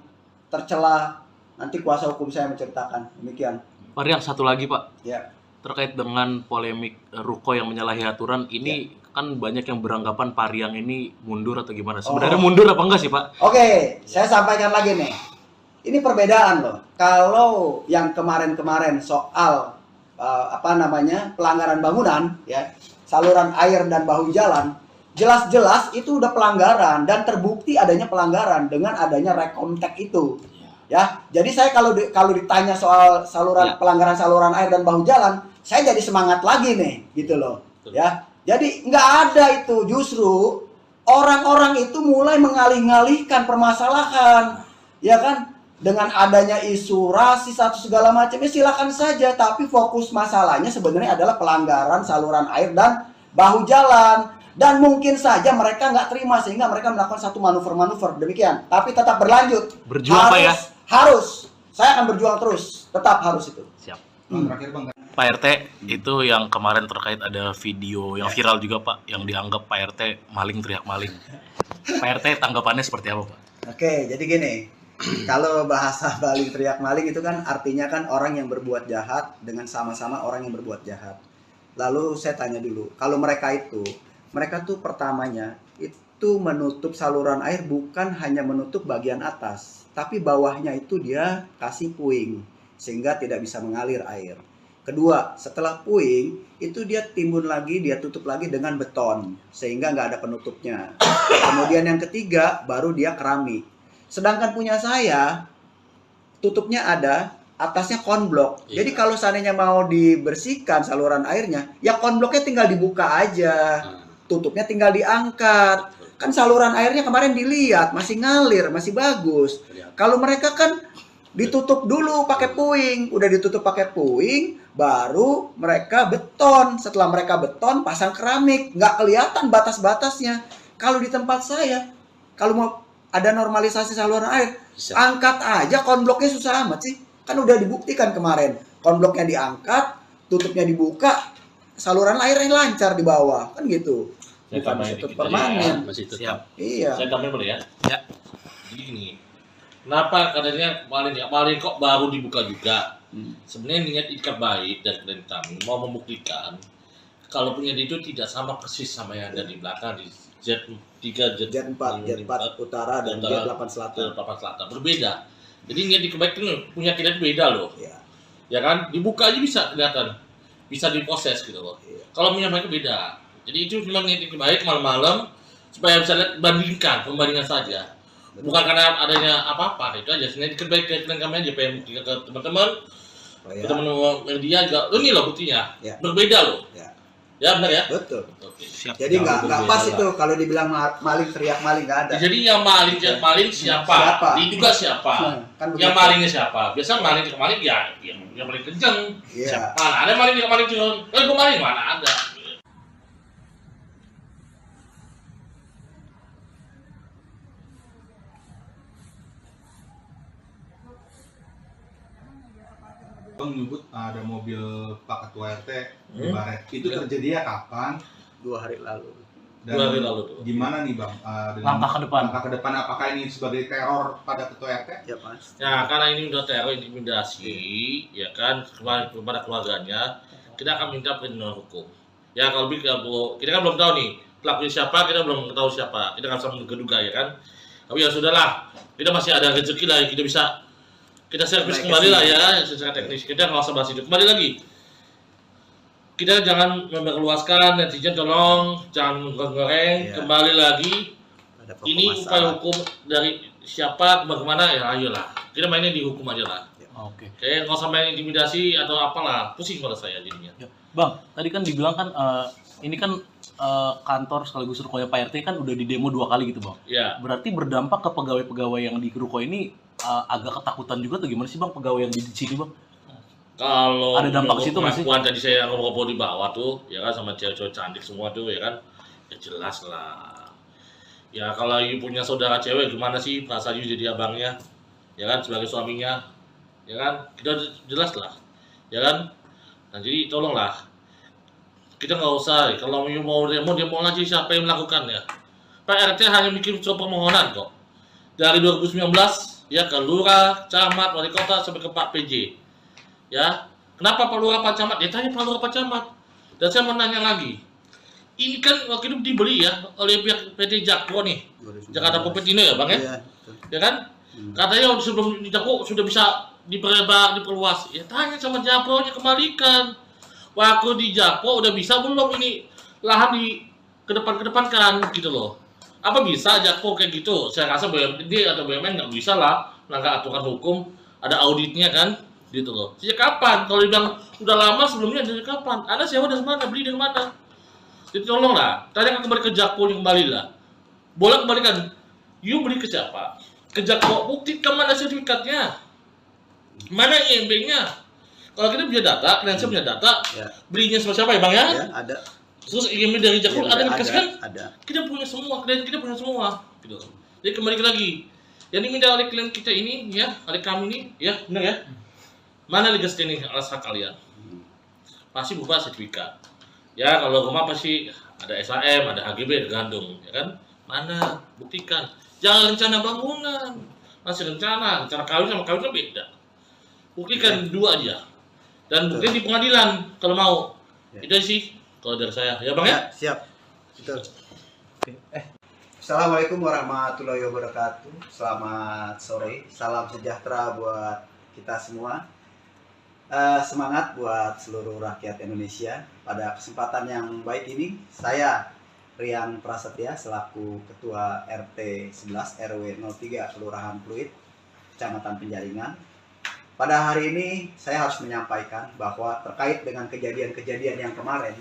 tercela. Nanti kuasa hukum saya menceritakan. Demikian. Pak Rian, satu lagi Pak. Ya. Terkait dengan polemik Ruko yang menyalahi aturan ini, kan banyak yang beranggapan Pak Rian ini mundur atau gimana. Sebenarnya mundur apa enggak sih Pak? Oke, saya sampaikan lagi nih. Ini perbedaan loh. Kalau yang kemarin-kemarin soal pelanggaran bangunan, ya, saluran air dan bahu jalan, jelas-jelas itu udah pelanggaran dan terbukti adanya pelanggaran dengan adanya rekontek itu. Ya, jadi saya kalau ditanya soal pelanggaran saluran air dan bahu jalan, saya jadi semangat lagi nih, gitu loh. Ya, jadi nggak ada itu, justru orang-orang itu mulai mengalih-alihkan permasalahan, ya kan? Dengan adanya isu rasis atau segala macamnya silakan saja, tapi fokus masalahnya sebenarnya adalah pelanggaran saluran air dan bahu jalan. Dan mungkin saja mereka nggak terima sehingga mereka melakukan satu manuver-manuver demikian. Tapi tetap berlanjut. Berjuang Pak ya? Harus. Saya akan berjuang terus. Tetap harus itu. Siap. Terakhir Bang, Pak RT, itu yang kemarin terkait ada video yang viral juga Pak, yang dianggap Pak RT maling teriak maling. Pak RT tanggapannya seperti apa Pak? Oke, jadi gini. Kalau bahasa maling teriak maling itu kan artinya kan orang yang berbuat jahat dengan sama-sama orang yang berbuat jahat. Lalu saya tanya dulu, kalau mereka tuh pertamanya itu menutup saluran air bukan hanya menutup bagian atas, tapi bawahnya itu dia kasih puing sehingga tidak bisa mengalir air. Kedua, setelah puing itu dia timbun lagi, dia tutup lagi dengan beton sehingga nggak ada penutupnya. Kemudian yang ketiga baru dia keramik. Sedangkan punya saya tutupnya ada, atasnya konblok. Jadi kalau seandainya mau dibersihkan saluran airnya, ya konbloknya tinggal dibuka aja. Tutupnya tinggal diangkat. Kan saluran airnya kemarin dilihat masih ngalir, masih bagus. Kalau mereka kan ditutup dulu pakai puing, udah ditutup pakai puing, baru mereka beton. Setelah mereka beton, pasang keramik, nggak kelihatan batas-batasnya. Kalau di tempat saya, kalau mau ada normalisasi saluran air, angkat aja konbloknya, susah amat sih. Kan udah dibuktikan kemarin, konbloknya diangkat, tutupnya dibuka, saluran airnya lancar di bawah, kan gitu. Bukan ditutup permanen. Masih tetap. Siap. Iya. Saya tambahin boleh ya? Ya. Jadi gini, kenapa katanya maling kok baru dibuka juga? Sebenarnya niat ikat baik dan klien kami mau membuktikan kalau punya itu tidak sama persis sama yang ada di belakang di Z3, Jet 4 utara dan Jet 8 selatan. 8 selatan berbeda. Jadi niat ikat itu punya kita itu beda loh. Iya. Ya kan? Dibuka aja bisa kelihatan. Bisa diproses gitu loh. Iya. Kalau punya mereka beda. Jadi itu cuma niat ikat baik malam-malam supaya bisa lihat pembandingan saja. Bukan karena adanya apa-apa, itu aja. Sebenarnya ikat baik ke kami aja pengen buktikan ke teman-teman. Ke teman-teman media juga. Ini loh buktinya. Ya. Berbeda loh. Ya. Ya benar ya? Betul. Oke. Siap. Jadi nggak berbeda pas lah. itu kalau dibilang maling teriak maling nggak ada. Jadi yang maling siapa? Siapa? Diduga siapa? Kan Yang begitu. malingnya siapa? Biasa maling ya yang paling kenceng. Iya. Mana ada maling turun? Gue maling mana ada? Bang menyebut ada mobil Pak Ketua RT di Baret. Itu Ya. terjadinya kapan? 2 hari lalu. Dan 2 hari lalu tuh. gimana nih Bang? Dengan Langkah ke depan. Langkah ke depan apakah ini sebagai teror pada Ketua RT? Ya Mas. Ya karena ini udah teror intimidasi, ya kan kepada keluarganya, kita akan minta perlindungan hukum. Ya kalau kita kan belum tahu nih pelakunya siapa, kita belum tahu siapa, kita nggak bisa menduga ya kan. Tapi ya sudahlah, kita masih ada rezeki lah, kita servis Baik, kembali lah kesini. ya secara teknis. Kita nggak usah bahas itu. Kembali lagi, kita jangan memperluaskan, netizen tolong jangan goreng. Iya. Kembali lagi. Ada pokok Ini upaya masalah. hukum dari siapa bagaimana ya ayolah kita mainnya di hukum aja lah. Oke. Kayak nggak usah main intimidasi atau apalah, pusing pada saya jadinya. Ya. Bang, tadi kan dibilang kan ini kan kantor sekaligus rukonya Pak RT kan udah di demo 2 kali gitu Bang. Ya, Berarti berdampak ke pegawai-pegawai yang di ruko ini agak ketakutan juga tuh gimana sih Bang pegawai yang di sini Bang? kalau Ada dampak situ nggak sih? pengakuan tadi saya ngobrol di bawah tuh, ya kan sama cewek-cewek cantik semua tuh ya kan, ya jelas lah. Ya kalau you punya saudara cewek gimana sih perasaan you jadi abangnya, ya kan sebagai suaminya, ya kan kita jelas lah, ya kan. Nah jadi tolonglah kita nggak usah kalau you mau demo aja siapa yang melakukannya. Pak RT hanya bikin surat permohonan kok dari 2019 ya ke lurah, camat, wali kota sampai ke Pak PJ. Ya, kenapa Pak Lurah Pak Camat? Ya tanya Pak Lurah Pak Camat. Dan saya mau nanya lagi. Ini kan waktu itu dibeli ya oleh pihak PT Jakpro nih. Jakarta Popetino ya Bang ya? Iya. betul. Ya kan? Katanya sebelum di Jakpro sudah bisa diperluas. Ya tanya sama Jakpro nya kembalikan. Waktu di Jakpro udah bisa belum ini lahan kedepankan gitu loh. Apa bisa Jakpro kayak gitu? Saya rasa BUMD atau BUMN nggak bisa lah melanggar aturan hukum, ada auditnya kan, gitu loh. Sejak kapan? Kalau dibilang udah lama sebelumnya, dari kapan? Anda sewa dari mana? Beli dari mana? Jadi tolonglah, tanya kembali ke Jakpro kembali lah. Boleh kembalikan. You beli ke siapa? Ke Jakpro, buktikan mana sertifikatnya, mana IMB-nya. Kalau kita punya data, kliennya punya data, Ya. belinya sama siapa ya bang ya? Ya, ada. Terus IMB dari Jakpro ada dikasih kan? Ada. Kita punya semua, klien kita punya semua, gitu. Jadi kembali lagi, yang diminta oleh klien kita ini, ya, oleh kami ini, ya, benar ya? Mana legas ini alas hak kalian? Pasti berupa sertifikat. Ya, kalau rumah pasti ada SHM, ada HGB, ada gandung, ya kan? Mana? Buktikan. Jangan rencana bangunan, masih rencana kawin sama kawin kan beda. Buktikan dua aja. Dan buktikan di pengadilan kalau mau. Ya. Itu sih kalau dari saya, ya bang ya? Siap. Betul. Assalamualaikum warahmatullahi wabarakatuh. Selamat sore. Salam sejahtera buat kita semua. Semangat buat seluruh rakyat Indonesia. Pada kesempatan yang baik ini, saya Rian Prasetya selaku Ketua RT 11 RW 03 Kelurahan Pluit, Kecamatan Penjaringan. Pada hari ini saya harus menyampaikan bahwa terkait dengan kejadian-kejadian yang kemarin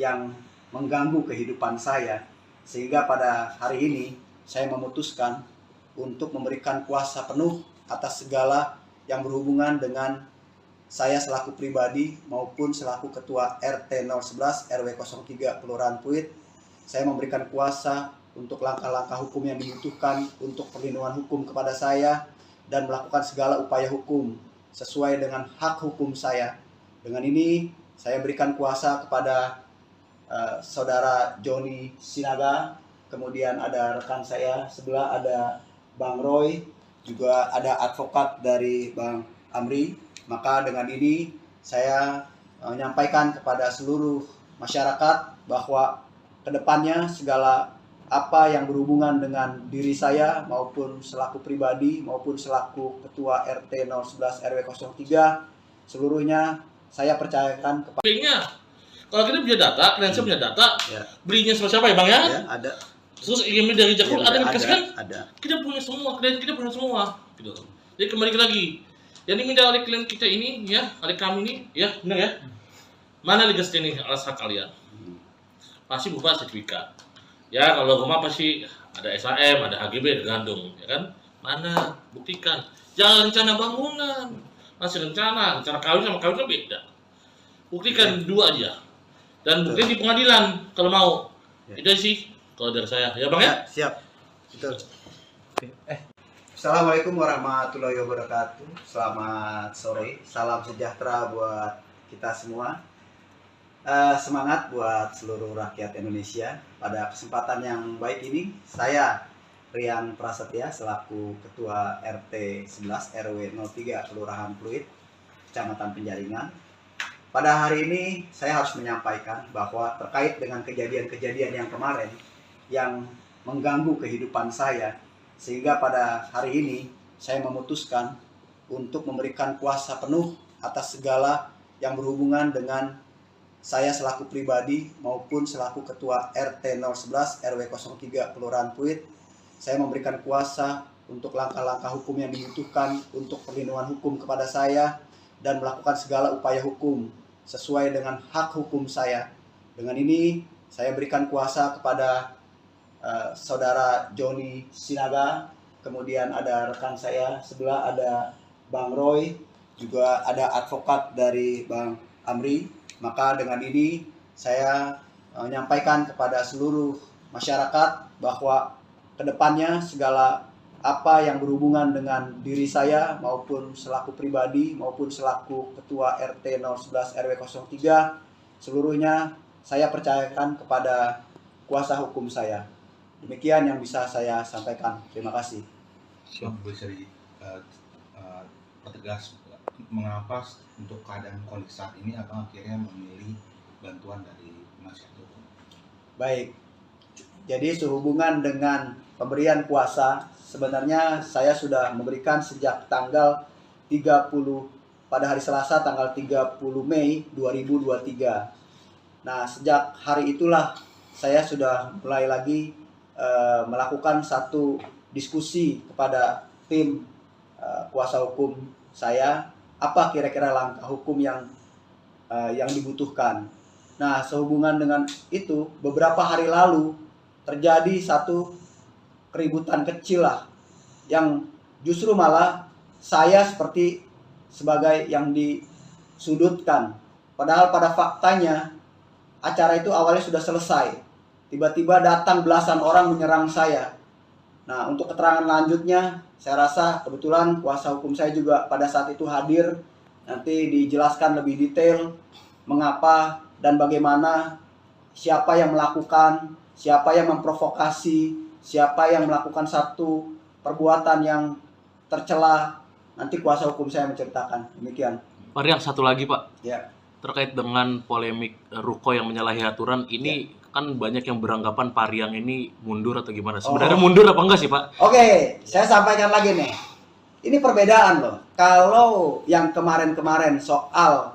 yang mengganggu kehidupan saya, sehingga pada hari ini saya memutuskan untuk memberikan kuasa penuh atas segala yang berhubungan dengan saya selaku pribadi maupun selaku Ketua RT 011 RW 03 Kelurahan Pluit. Saya memberikan kuasa untuk langkah-langkah hukum yang dibutuhkan untuk perlindungan hukum kepada saya dan melakukan segala upaya hukum sesuai dengan hak hukum saya. Dengan ini saya berikan kuasa kepada saudara Joni Sinaga, kemudian ada rekan saya sebelah ada Bang Roy, juga ada advokat dari Bang Amri. Maka dengan ini saya menyampaikan kepada seluruh masyarakat bahwa kedepannya segala apa yang berhubungan dengan diri saya maupun selaku pribadi maupun selaku Ketua RT 011 RW 03 seluruhnya saya percayakan kepada IMB-nya. Kalau kita punya data, kliennya punya data, ya. Belinya sama siapa ya bang ya? Ya, ada. Terus IMB dari Jakpro ada dikasih kan? Ada. Kita punya semua, klien kita punya semua, gitu. Jadi kembali lagi, yang diminta oleh klien kita ini, ya, oleh kami ini, ya, benar ya? Mana legas ini alas hak kalian? Pasti berupa sertifikat. Ya, kalau rumah pasti ada SHM, ada HGB, ada gandung, ya kan? Mana? Buktikan. Jangan rencana bangunan, masih rencana kawin sama kawin kan beda. Buktikan dua aja. Dan buktikan di pengadilan kalau mau. Itu sih kalau dari saya, ya bang ya? Siap. Betul. Assalamualaikum warahmatullahi wabarakatuh. Selamat sore. Salam sejahtera buat kita semua. Semangat buat seluruh rakyat Indonesia. Pada kesempatan yang baik ini, saya Rian Prasetya selaku Ketua RT 11 RW 03 Kelurahan Pluit, Kecamatan Penjaringan. Pada hari ini saya harus menyampaikan bahwa terkait dengan kejadian-kejadian yang kemarin yang mengganggu kehidupan saya, sehingga pada hari ini saya memutuskan untuk memberikan kuasa penuh atas segala yang berhubungan dengan saya selaku pribadi maupun selaku Ketua RT 011 RW 03 Kelurahan Pluit. Saya memberikan kuasa untuk langkah-langkah hukum yang dibutuhkan untuk perlindungan hukum kepada saya dan melakukan segala upaya hukum sesuai dengan hak hukum saya. Dengan ini saya berikan kuasa kepada saudara Joni Sinaga, kemudian ada rekan saya sebelah ada Bang Roy, juga ada advokat dari Bang Amri. Maka dengan ini saya menyampaikan kepada seluruh masyarakat bahwa kedepannya segala apa yang berhubungan dengan diri saya maupun selaku pribadi maupun selaku Ketua RT 011 RW 03 seluruhnya saya percayakan kepada kuasa hukum saya. Demikian yang bisa saya sampaikan. Terima kasih. Bisa dipertegas mengapa untuk keadaan kondisi saat ini abang akhirnya memilih bantuan dari penasihat hukum? Baik, jadi sehubungan dengan pemberian kuasa, sebenarnya saya sudah memberikan sejak tanggal 30 pada hari Selasa tanggal 30 Mei 2023. Nah, sejak hari itulah saya sudah mulai lagi melakukan satu diskusi kepada tim kuasa hukum saya, apa kira-kira langkah hukum yang dibutuhkan. Nah, sehubungan dengan itu, beberapa hari lalu terjadi satu keributan kecil lah, yang justru malah saya seperti sebagai yang disudutkan. Padahal pada faktanya acara itu awalnya sudah selesai. Tiba-tiba datang belasan orang menyerang saya. Nah, untuk keterangan lanjutnya, saya rasa kebetulan kuasa hukum saya juga pada saat itu hadir. Nanti dijelaskan lebih detail mengapa dan bagaimana, siapa yang melakukan, siapa yang memprovokasi, siapa yang melakukan satu perbuatan yang tercela. Nanti kuasa hukum saya menceritakan. Demikian. Pak Riang, satu lagi Pak. Ya. Terkait dengan polemik ruko yang menyalahi aturan, ini kan banyak yang beranggapan Pak Riang ini mundur atau gimana. Sebenarnya mundur apa enggak sih Pak? Oke, saya sampaikan lagi nih. Ini perbedaan loh. Kalau yang kemarin-kemarin soal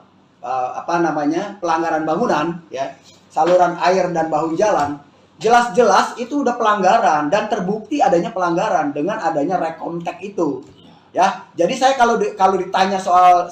pelanggaran bangunan, ya, saluran air dan bahu jalan, jelas-jelas itu udah pelanggaran dan terbukti adanya pelanggaran dengan adanya rekomtek itu. Ya, jadi saya kalau ditanya soal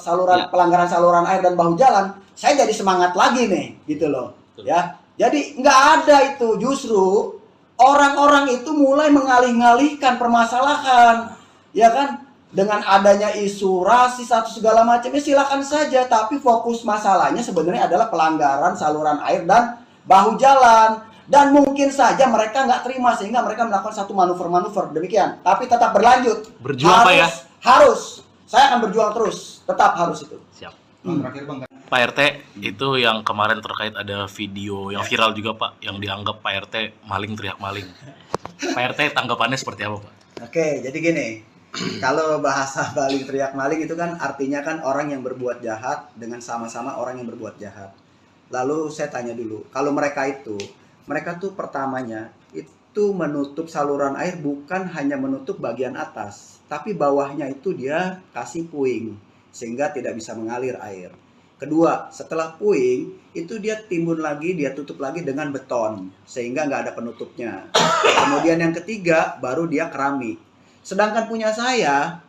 pelanggaran saluran air dan bahu jalan, saya jadi semangat lagi nih, gitu loh. Ya, jadi nggak ada itu, justru orang-orang itu mulai mengalih-alihkan permasalahan, ya kan? Dengan adanya isu rasis atau segala macamnya silakan saja, tapi fokus masalahnya sebenarnya adalah pelanggaran saluran air dan bahu jalan. Dan mungkin saja mereka nggak terima sehingga mereka melakukan satu manuver-manuver demikian. Tapi tetap berlanjut. Berjuang Pak ya? Harus. Saya akan berjuang terus. Tetap harus itu. Siap. Terakhir Bang. Pak RT, itu yang kemarin terkait ada video yang viral juga Pak, yang dianggap Pak RT maling teriak maling. Pak RT tanggapannya seperti apa Pak? Oke, jadi gini. Kalau bahasa maling teriak maling itu kan artinya kan orang yang berbuat jahat dengan sama-sama orang yang berbuat jahat. Lalu saya tanya dulu, kalau mereka tuh pertamanya itu menutup saluran air bukan hanya menutup bagian atas, tapi bawahnya itu dia kasih puing sehingga tidak bisa mengalir air. Kedua, setelah puing itu dia timbun lagi, dia tutup lagi dengan beton sehingga nggak ada penutupnya. Kemudian yang ketiga baru dia keramik. Sedangkan punya saya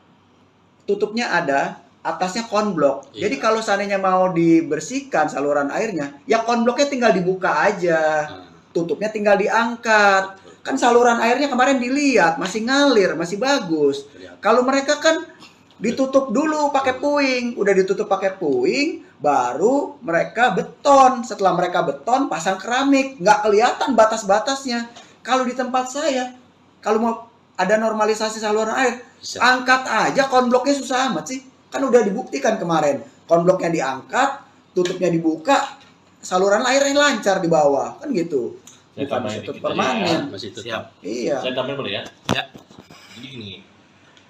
tutupnya ada, atasnya konblok. Jadi kalau seandainya mau dibersihkan saluran airnya, ya konbloknya tinggal dibuka aja. Tutupnya tinggal diangkat. Kan saluran airnya kemarin dilihat masih ngalir, masih bagus. Kalau mereka kan ditutup dulu pakai puing, udah ditutup pakai puing, baru mereka beton. Setelah mereka beton, pasang keramik, nggak kelihatan batas-batasnya. Kalau di tempat saya, kalau mau ada normalisasi saluran air, angkat aja konbloknya, susah amat sih. Kan udah dibuktikan kemarin, konbloknya diangkat, tutupnya dibuka, saluran airnya lancar di bawah, kan gitu. Bukan tutup permanen. Masih tetap. Siap. Iya. Saya tambahin boleh ya? Ya. Jadi gini,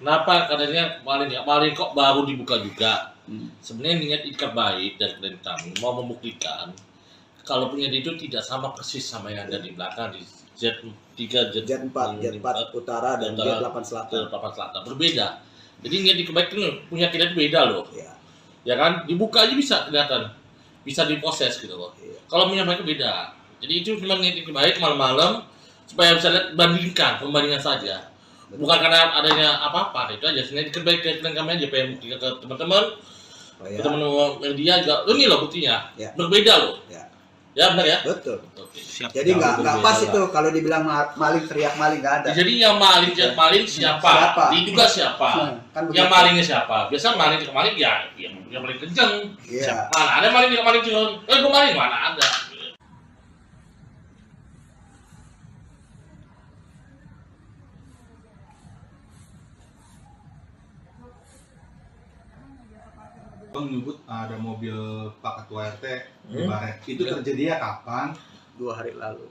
kenapa katanya maling kok baru dibuka juga? Sebenarnya niat ikat baik dari klien kami mau membuktikan kalau punya itu tidak sama persis sama yang ada di belakang di Z3, Jet 4 utara dan Jet 8 selatan. Berbeda. Jadi niat ikat baik itu punya kita itu beda loh. Iya. Ya kan? Dibuka aja bisa kelihatan. Bisa diproses gitu loh. Iya. Kalau punya mereka beda. Jadi itu memang niat ikat baik malam-malam supaya bisa lihat pembandingan saja. Bukan karena adanya apa-apa, itu aja. Sebenarnya ikat baik ke kami aja pengen ke teman-teman. Ke teman-teman media juga. Ini loh buktinya. Ya. Berbeda loh. Ya. Ya benar ya? Betul. Oke. Siap. Jadi nggak pas itu kalau dibilang maling teriak maling, nggak ada. Jadi yang maling siapa? Diduga siapa? Kan Yang begitu. malingnya siapa? Biasa maling ya yang paling kenceng. Iya. Mana ada maling curang? Gue maling mana ada? Bang menyebut ada mobil Pak Ketua RT di Baret. Itu terjadinya kapan? 2 hari lalu.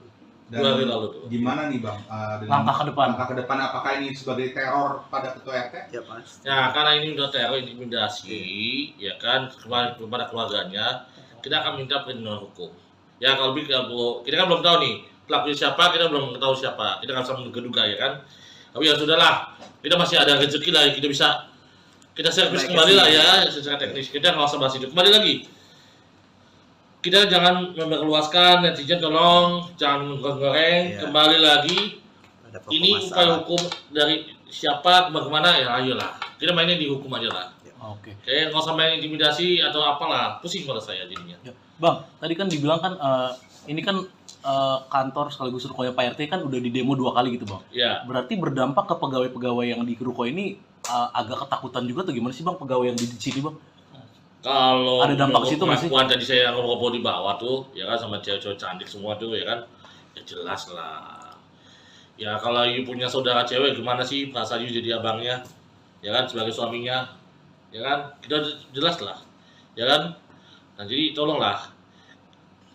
Dan 2 hari lalu tuh. gimana nih Bang? Dengan Langkah ke depan. Langkah ke depan, apakah ini sebagai teror pada Ketua RT? Ya pasti. Ya karena ini udah teror intimidasi, ya kan kepada keluarganya, kita akan minta perlindungan hukum. Ya kalau kita kan belum tahu nih pelakunya siapa, kita belum tahu siapa, kita nggak bisa menduga ya kan. Tapi ya sudahlah, kita masih ada rezeki lah, kita bisa kita servis kembali lah ya secara teknis. Kita nggak usah bahas itu. Kembali lagi, kita jangan meluaskan, netizen tolong jangan goreng. Iya. Kembali lagi, Ada pokok ini masalah. upaya hukum dari siapa bagaimana ya, ayolah kita mainnya di hukum aja lah. Oke. Kayak nggak usah main intimidasi atau apalah, pusing pada saya jadinya. Ya. Bang, tadi kan dibilang kan ini kan kantor sekaligus rukonya Pak RT kan udah di demo 2 kali gitu bang. Ya, Berarti berdampak ke pegawai-pegawai yang di ruko ini agak ketakutan juga tuh gimana sih bang pegawai yang di sini bang? kalau Ada dampak situ nggak sih? pengakuan tadi saya ngobrol di bawah tuh, ya kan sama cewek-cewek cantik semua tuh, ya kan, ya jelas lah. Ya kalau you punya saudara cewek gimana sih perasaan you jadi abangnya, ya kan, sebagai suaminya, ya kan, kita jelas lah, ya kan. Nah jadi tolonglah,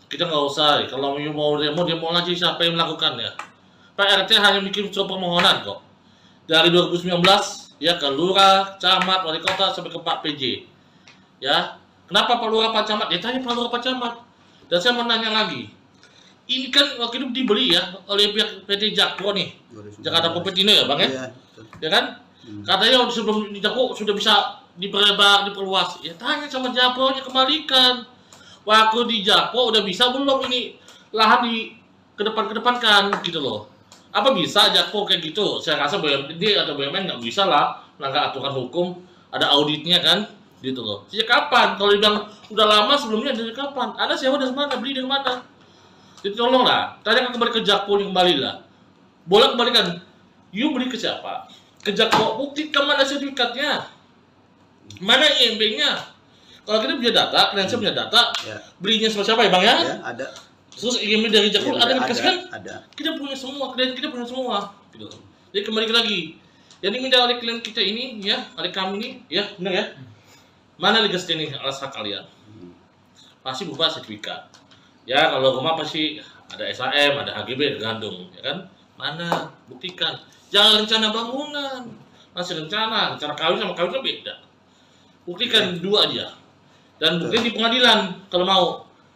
kita nggak usah, kalau you mau demo aja siapa yang melakukannya. Pak RT hanya bikin surat permohonan kok. Dari 2019 ya ke lurah, camat, wali kota sampai ke Pak PJ. Ya, kenapa Pak Lurah Pak Camat? Ya tanya Pak Lurah Pak Camat. Dan saya mau nanya lagi. Ini kan waktu itu dibeli ya oleh pihak PT Jakpro nih. Jakarta Kopetino ya Bang ya? Iya, betul. Ya kan? Katanya sebelum di Jakpro sudah bisa diperlebar, diperluas. Ya tanya sama Jakpro-nya, kembalikan. Waktu di Jakpro udah bisa belum ini lahan di kedepankan gitu loh. Apa bisa Jakpro kayak gitu? Saya rasa BUMD atau BUMN nggak bisa lah melanggar aturan hukum. Ada auditnya kan? Gitu loh. Sejak kapan? Kalau dibilang udah lama sebelumnya, dari kapan? Anda sewa dari mana? Beli dari mana? Jadi tolonglah, tanyakan kembali ke Jakpro, kembalilah. Boleh kembalikan. You beli ke siapa? Ke Jakpro, buktikan mana sertifikatnya, mana IMB-nya. Kalau kita punya data, kredensial punya data, Ya. belinya sama siapa ya Bang ya? Ya, ada. Terus IMB dari Jakpro Iya, ada dikasih kan? ada. Kita punya semua, klien kita punya semua. Gitu. Jadi kembali lagi. Yang diminta oleh klien kita ini, ya, oleh kami ini, ya, benar ya? Mana legal standing alas hak kalian? Pasti berupa sertifikat. Ya kalau rumah pasti ada SHM, ada HGB, tergantung, ya kan? Mana? Buktikan. Jangan rencana bangunan. Masih rencana kawin sama kawin kan beda. Buktikan dua aja. Dan buktikan di pengadilan kalau mau.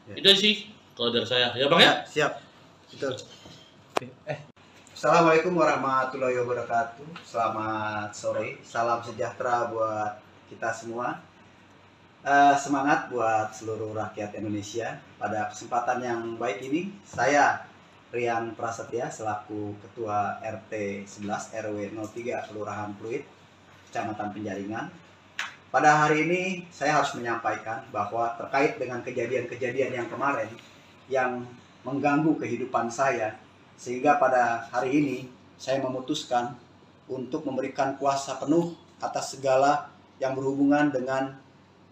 Ya. Itu sih kalau dari saya. Ya Bang ya? Ya, siap. Betul. Assalamualaikum warahmatullahi wabarakatuh. Selamat sore. Salam sejahtera buat kita semua. Semangat buat seluruh rakyat Indonesia. Pada kesempatan yang baik ini, saya Rian Prasetya selaku Ketua RT 11 RW 03 Kelurahan Pluit, Kecamatan Penjaringan. Pada hari ini saya harus menyampaikan bahwa terkait dengan kejadian-kejadian yang kemarin yang mengganggu kehidupan saya, sehingga pada hari ini saya memutuskan untuk memberikan kuasa penuh atas segala yang berhubungan dengan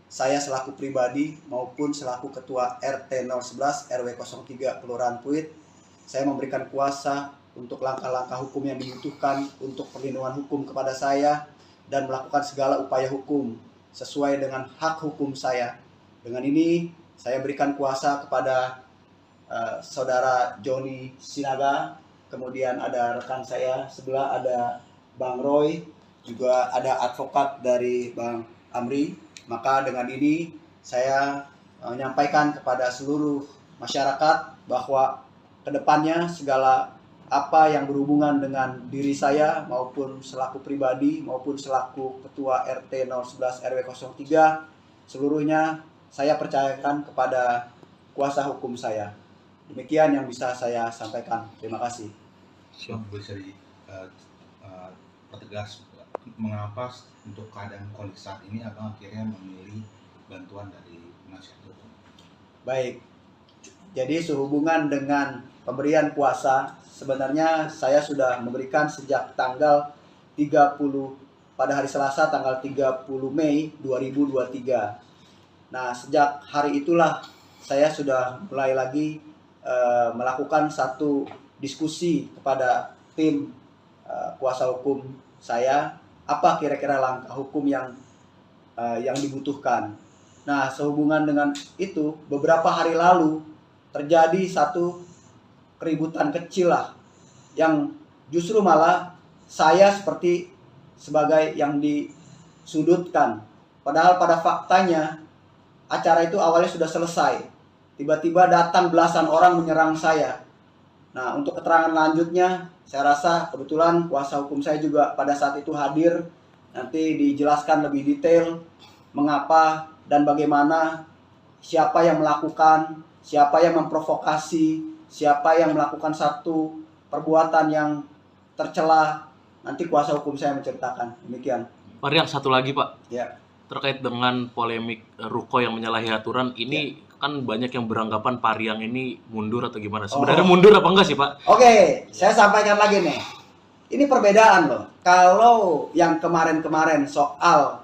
saya selaku pribadi maupun selaku Ketua RT 011 RW 03 Kelurahan Pluit. Saya memberikan kuasa untuk langkah-langkah hukum yang dibutuhkan untuk perlindungan hukum kepada saya dan melakukan segala upaya hukum sesuai dengan hak hukum saya. Dengan ini saya berikan kuasa kepada Saudara Joni Sinaga, kemudian ada rekan saya sebelah ada Bang Roy, juga ada advokat dari Bang Amri. Maka dengan ini saya menyampaikan kepada seluruh masyarakat bahwa kedepannya segala apa yang berhubungan dengan diri saya maupun selaku pribadi maupun selaku Ketua RT 011 RW 03 seluruhnya saya percayakan kepada kuasa hukum saya. Demikian yang bisa saya sampaikan. Terima kasih. Bang, bisa pertegas mengapa untuk keadaan kondisi saat ini abang akhirnya memilih bantuan dari penasihat hukum? Baik. Jadi sehubungan dengan pemberian kuasa, sebenarnya saya sudah memberikan sejak tanggal 30 pada hari Selasa tanggal 30 Mei 2023. Nah, sejak hari itulah saya sudah mulai lagi melakukan satu diskusi kepada tim kuasa hukum saya, apa kira-kira langkah hukum yang dibutuhkan. Nah, sehubungan dengan itu, beberapa hari lalu terjadi satu keributan kecil lah, yang justru malah saya seperti sebagai yang disudutkan. Padahal pada faktanya acara itu awalnya sudah selesai. Tiba-tiba datang belasan orang menyerang saya. Nah, untuk keterangan lanjutnya, saya rasa kebetulan kuasa hukum saya juga pada saat itu hadir. Nanti dijelaskan lebih detail mengapa dan bagaimana siapa yang melakukan, siapa yang memprovokasi, siapa yang melakukan satu perbuatan yang tercela. Nanti kuasa hukum saya menceritakan. Demikian. Pak Riang, satu lagi Pak, Ya. terkait dengan polemik Ruko yang menyalahi aturan ini kan banyak yang beranggapan Pak Riang ini mundur atau gimana? Sebenarnya mundur apa enggak sih Pak? Oke, saya sampaikan lagi nih. Ini perbedaan loh. Kalau yang kemarin-kemarin soal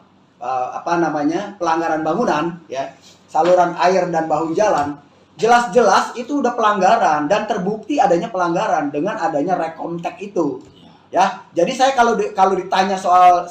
pelanggaran bangunan, ya, saluran air dan bahu jalan, jelas-jelas itu udah pelanggaran dan terbukti adanya pelanggaran dengan adanya rekontek itu. Ya, jadi saya kalau ditanya soal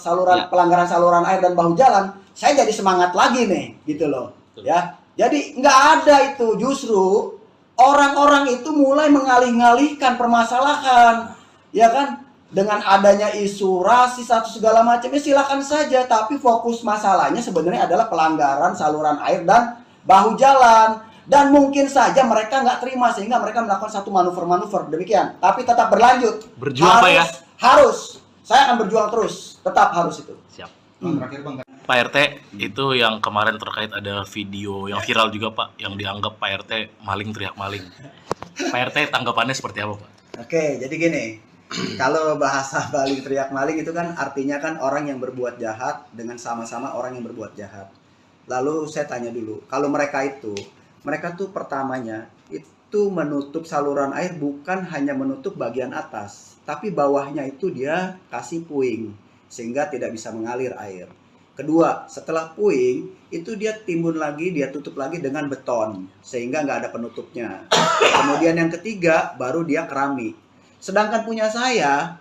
pelanggaran saluran air dan bahu jalan, saya jadi semangat lagi nih, gitu loh. Ya, jadi nggak ada itu, justru orang-orang itu mulai mengalih-alihkan permasalahan, ya kan? Dengan adanya isu rasis atau segala macamnya silakan saja, tapi fokus masalahnya sebenarnya adalah pelanggaran saluran air dan bahu jalan. Dan mungkin saja mereka nggak terima sehingga mereka melakukan satu manuver-manuver demikian. Tapi tetap berlanjut. Berjuang Pak ya? Harus. Saya akan berjuang terus. Tetap harus itu. Siap. Terakhir Bang, Pak RT, itu yang kemarin terkait ada video yang viral juga Pak, yang dianggap Pak RT maling teriak maling. Pak RT tanggapannya seperti apa Pak? Oke, jadi gini. Kalau bahasa maling teriak maling itu kan artinya kan orang yang berbuat jahat dengan sama-sama orang yang berbuat jahat. Lalu saya tanya dulu, kalau mereka tuh pertamanya itu menutup saluran air bukan hanya menutup bagian atas, tapi bawahnya itu dia kasih puing sehingga tidak bisa mengalir air. Kedua, setelah puing itu dia timbun lagi, dia tutup lagi dengan beton sehingga nggak ada penutupnya. Kemudian yang ketiga baru dia keramik. Sedangkan punya saya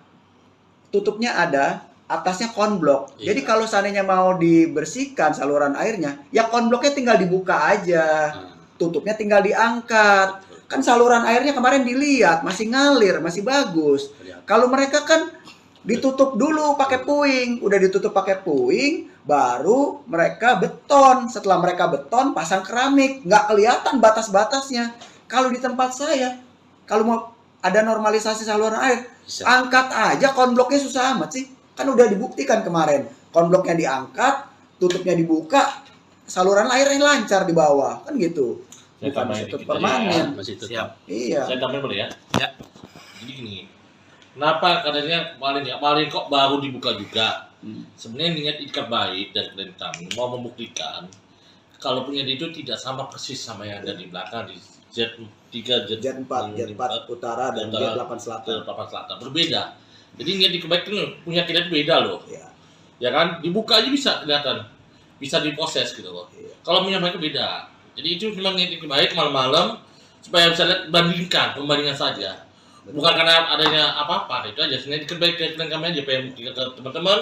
tutupnya ada, atasnya konblok. Iya. Jadi kalau seandainya mau dibersihkan saluran airnya, ya konbloknya tinggal dibuka aja. Tutupnya tinggal diangkat. Kan saluran airnya kemarin dilihat masih ngalir, masih bagus. Kalau mereka kan ditutup dulu pakai puing, udah ditutup pakai puing, baru mereka beton. Setelah mereka beton, pasang keramik, nggak kelihatan batas-batasnya. Kalau di tempat saya, kalau mau ada normalisasi saluran air, angkat aja konbloknya, susah amat sih. Kan udah dibuktikan kemarin, konbloknya diangkat, tutupnya dibuka, saluran airnya lancar di bawah, kan gitu. Saya Bukan tambahin situ dikit permanen. ya, masih tetap. Siap. Iya. Saya tambahin boleh ya? Ya. Jadi gini, kenapa katanya maling kok baru dibuka juga? Sebenarnya niat ikat baik dari klien kami mau membuktikan kalau punya itu tidak sama persis sama yang ada di belakang di Z3, Jet 4 utara dan Jet 8 selatan. Selatan berbeda. Jadi niat ikat baik itu punya kita itu beda loh. Iya. Ya kan, dibuka aja bisa kelihatan, bisa diproses gitu loh. Iya. Kalau punya mereka beda. Jadi itu memang niat ikat baik malam-malam supaya bisa lihat pembandingan saja. Bukan karena adanya apa-apa, itu aja. Sebenarnya ikat baik klien kami aja pengen buktikan ke teman-teman.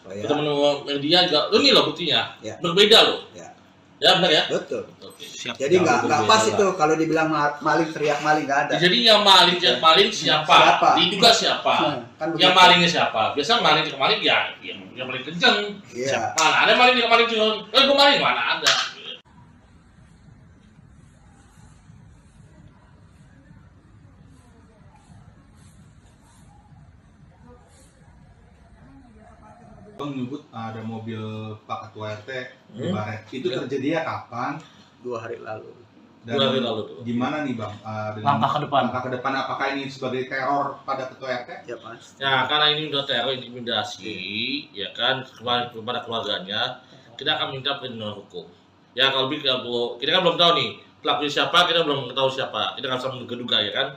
Teman-teman media juga, ini loh buktinya, Ya. berbeda loh. Ya. Ya benar ya. Betul. Oke. Siap. Jadi nggak berbeda pas lah. itu kalau dibilang maling teriak maling, nggak ada. Jadi yang maling siapa? Siapa? Diduga siapa? Kan Yang begitu. malingnya siapa? Biasa maling ya yang paling kenceng. Iya. Mana ada maling kenceng? Gue maling mana ada? Bang menyebut ada mobil Pak Ketua RT di Hmm. Baret. Itu terjadinya kapan? 2 hari lalu. Dan 2 hari lalu tuh. gimana nih Bang? Dengan Langkah ke depan. Langkah ke depan apakah ini sebagai teror pada Ketua RT? Ya Mas. Ya karena ini udah teror intimidasi, ya kan kepada keluarganya, kita akan minta perlindungan hukum. Ya kalau kita kan belum tahu nih pelakunya siapa, kita belum tahu siapa, kita nggak bisa menduga-duga ya kan.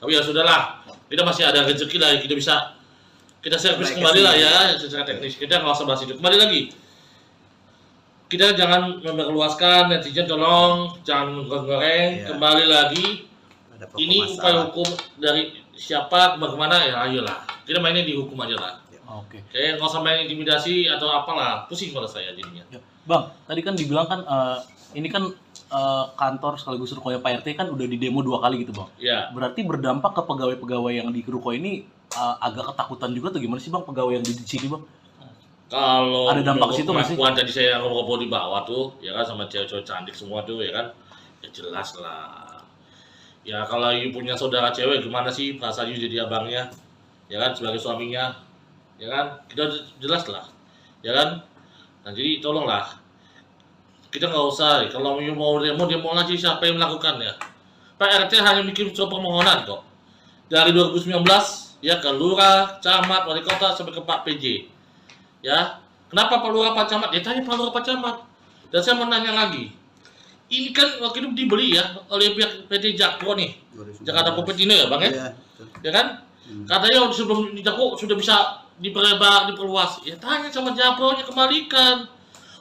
Tapi ya sudahlah, kita masih ada rezeki lah, kita bisa kita servis Baik, kembali lah ya. ya secara teknis. Kita nggak usah bahas itu. Kembali lagi, kita jangan memperluaskan, netizen tolong jangan goreng. Iya. Kembali lagi, Ada pokok ini upaya masalah. hukum dari siapa kemana ya ayolah. Kita mainnya di hukum aja lah. Oke. Kayak nggak usah main intimidasi atau apalah, pusing pada saya jadinya. Ya. Bang, tadi kan dibilang kan ini kan kantor sekaligus rukonya Pak RT kan udah di demo 2 kali gitu Bang. Ya, Berarti berdampak ke pegawai-pegawai yang di ruko ini agak ketakutan juga atau gimana sih Bang pegawai yang di sini Bang? kalau Ada dampak ke situ nggak sih? pengakuan tadi saya ngobrol di bawah tuh, ya kan sama cewek-cewek cantik semua tuh, ya kan, ya jelas lah. Ya kalau you punya saudara cewek gimana sih perasaan you jadi abangnya, ya kan sebagai suaminya, ya kan kita jelas lah, ya kan. Nah jadi tolonglah kita nggak usah. Kalau mau demo lagi siapa yang melakukannya? Pak RT hanya bikin surat permohonan kok. Dari 2019 ya ke lurah, camat, wali kota sampai ke Pak PJ. Ya, kenapa Pak Lurah, Pak Camat? Ya tanya Pak Lurah, Pak Camat. Dan saya mau nanya lagi. Ini kan waktu itu dibeli ya oleh pihak PT Jakpro nih, Jakarta Kopetino ya Bang ya? Iya. Ya kan? Katanya sebelum di Jakpro sudah bisa diperluas. Ya tanya sama Jakpro nya, kembalikan.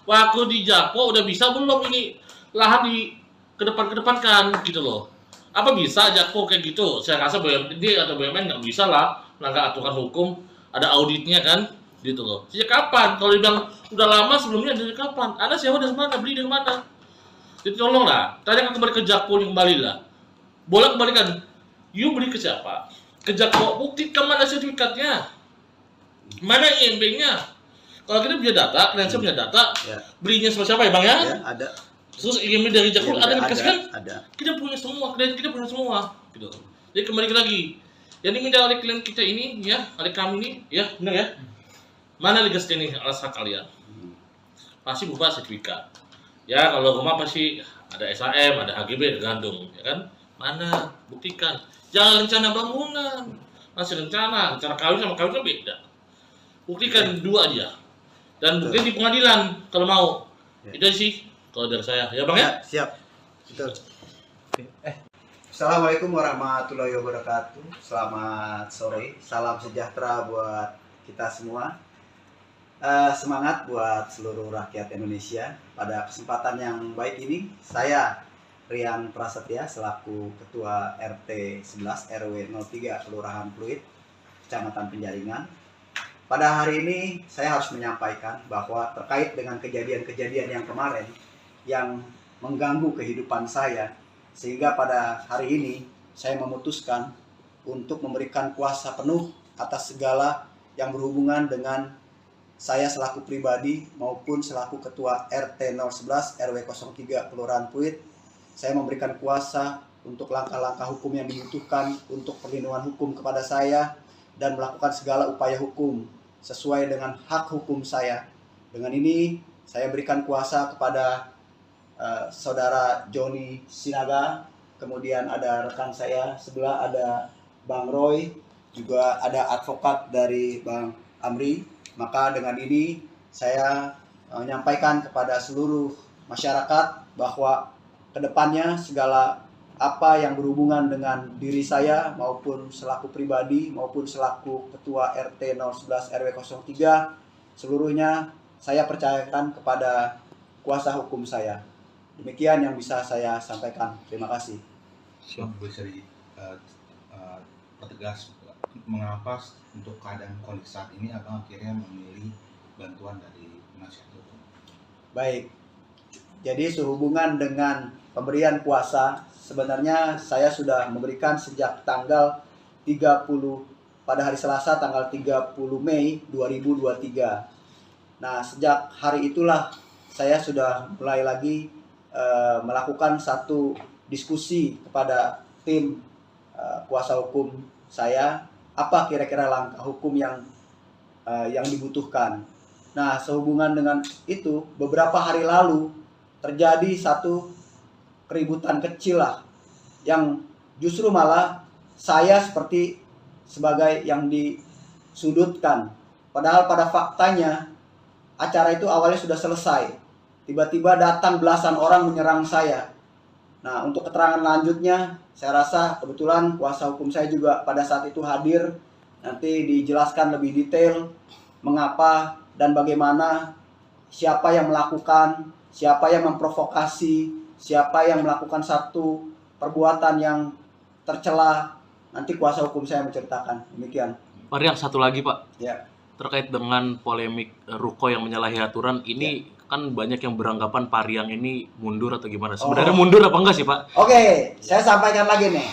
Waktu di Jakpro udah bisa belum ini lahan di kedepankan gitu loh. Apa bisa Jakpro kayak gitu? Saya rasa BUMD atau BUMN nggak bisa lah melanggar aturan hukum, ada auditnya kan, gitu loh. Sejak kapan? Kalau dibilang udah lama sebelumnya, dari kapan? Anda sewa dari mana? Beli dari mana? Jadi tolonglah, tanya kembali ke Jakpro yang kembali lah. Boleh kembalikan. You beli ke siapa? Ke Jakpro, buktikan mana sertifikatnya, mana IMB-nya. Kalau kita punya data, kalian punya data, Ya. belinya sama siapa ya Bang ya? Ya, ada. Terus IMB dari Jakpro ada dikasih kan? Ada. Kita punya semua, kita punya semua, gitu. Jadi kembali lagi, yang diminta oleh klien kita ini, ya, oleh kami ini, ya, benar ya. Mana legas ini alas hak kalian? Pasti berupa sertifikat. Ya, kalau rumah pasti ada SHM, ada HGB, ada gandum, ya kan? Mana? Buktikan. Jangan rencana bangunan, masih rencana kawin sama kawin kan beda. Buktikan dua aja. Dan buktikan di pengadilan kalau mau. Ya. Itu sih kalau dari saya, ya Bang ya? Siap. Betul. Assalamualaikum warahmatullahi wabarakatuh. Selamat sore. Salam sejahtera buat kita semua. Semangat buat seluruh rakyat Indonesia. Pada kesempatan yang baik ini, saya Rian Prasetya selaku Ketua RT 11 RW 03 Kelurahan Pluit, Kecamatan Penjaringan. Pada hari ini saya harus menyampaikan bahwa terkait dengan kejadian-kejadian yang kemarin yang mengganggu kehidupan saya, sehingga pada hari ini saya memutuskan untuk memberikan kuasa penuh atas segala yang berhubungan dengan saya selaku pribadi maupun selaku Ketua RT 011 RW 03 Kelurahan Pluit. Saya memberikan kuasa untuk langkah-langkah hukum yang dibutuhkan untuk perlindungan hukum kepada saya dan melakukan segala upaya hukum sesuai dengan hak hukum saya. Dengan ini saya berikan kuasa kepada Saudara Joni Sinaga, kemudian ada rekan saya sebelah ada Bang Roy, juga ada advokat dari Bang Amri. Maka dengan ini saya menyampaikan kepada seluruh masyarakat bahwa kedepannya segala apa yang berhubungan dengan diri saya maupun selaku pribadi maupun selaku Ketua RT 011 RW 03 seluruhnya saya percayakan kepada kuasa hukum saya. Demikian yang bisa saya sampaikan. Terima kasih. Bisa dipertegas mengapa untuk keadaan kondisi saat ini abang akhirnya memilih bantuan dari penasihat hukum? Baik. Jadi sehubungan dengan pemberian kuasa, sebenarnya saya sudah memberikan sejak tanggal 30 pada hari Selasa tanggal 30 Mei 2023. Nah, sejak hari itulah saya sudah mulai lagi melakukan satu diskusi kepada tim kuasa hukum saya, apa kira-kira langkah hukum yang dibutuhkan. Nah, sehubungan dengan itu, beberapa hari lalu terjadi satu keributan kecil lah, yang justru malah saya seperti sebagai yang disudutkan. Padahal pada faktanya acara itu awalnya sudah selesai. Tiba-tiba datang belasan orang menyerang saya. Nah, untuk keterangan lanjutnya, saya rasa kebetulan kuasa hukum saya juga pada saat itu hadir. Nanti dijelaskan lebih detail mengapa dan bagaimana, siapa yang melakukan, siapa yang memprovokasi, siapa yang melakukan satu perbuatan yang tercela. Nanti kuasa hukum saya menceritakan. Demikian. Pak Rian, satu lagi Pak. Ya. Terkait dengan polemik ruko yang menyalahi aturan, ini kan banyak yang beranggapan Pak Rian ini mundur atau gimana. Sebenarnya mundur apa enggak sih Pak? Oke, saya sampaikan lagi nih.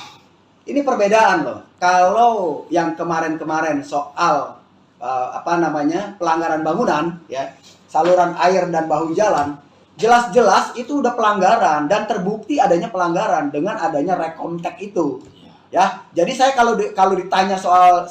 Ini perbedaan loh. Kalau yang kemarin-kemarin soal pelanggaran bangunan, ya, saluran air dan bahu jalan, jelas-jelas itu udah pelanggaran dan terbukti adanya pelanggaran dengan adanya rekomtek itu. Ya, jadi saya kalau ditanya soal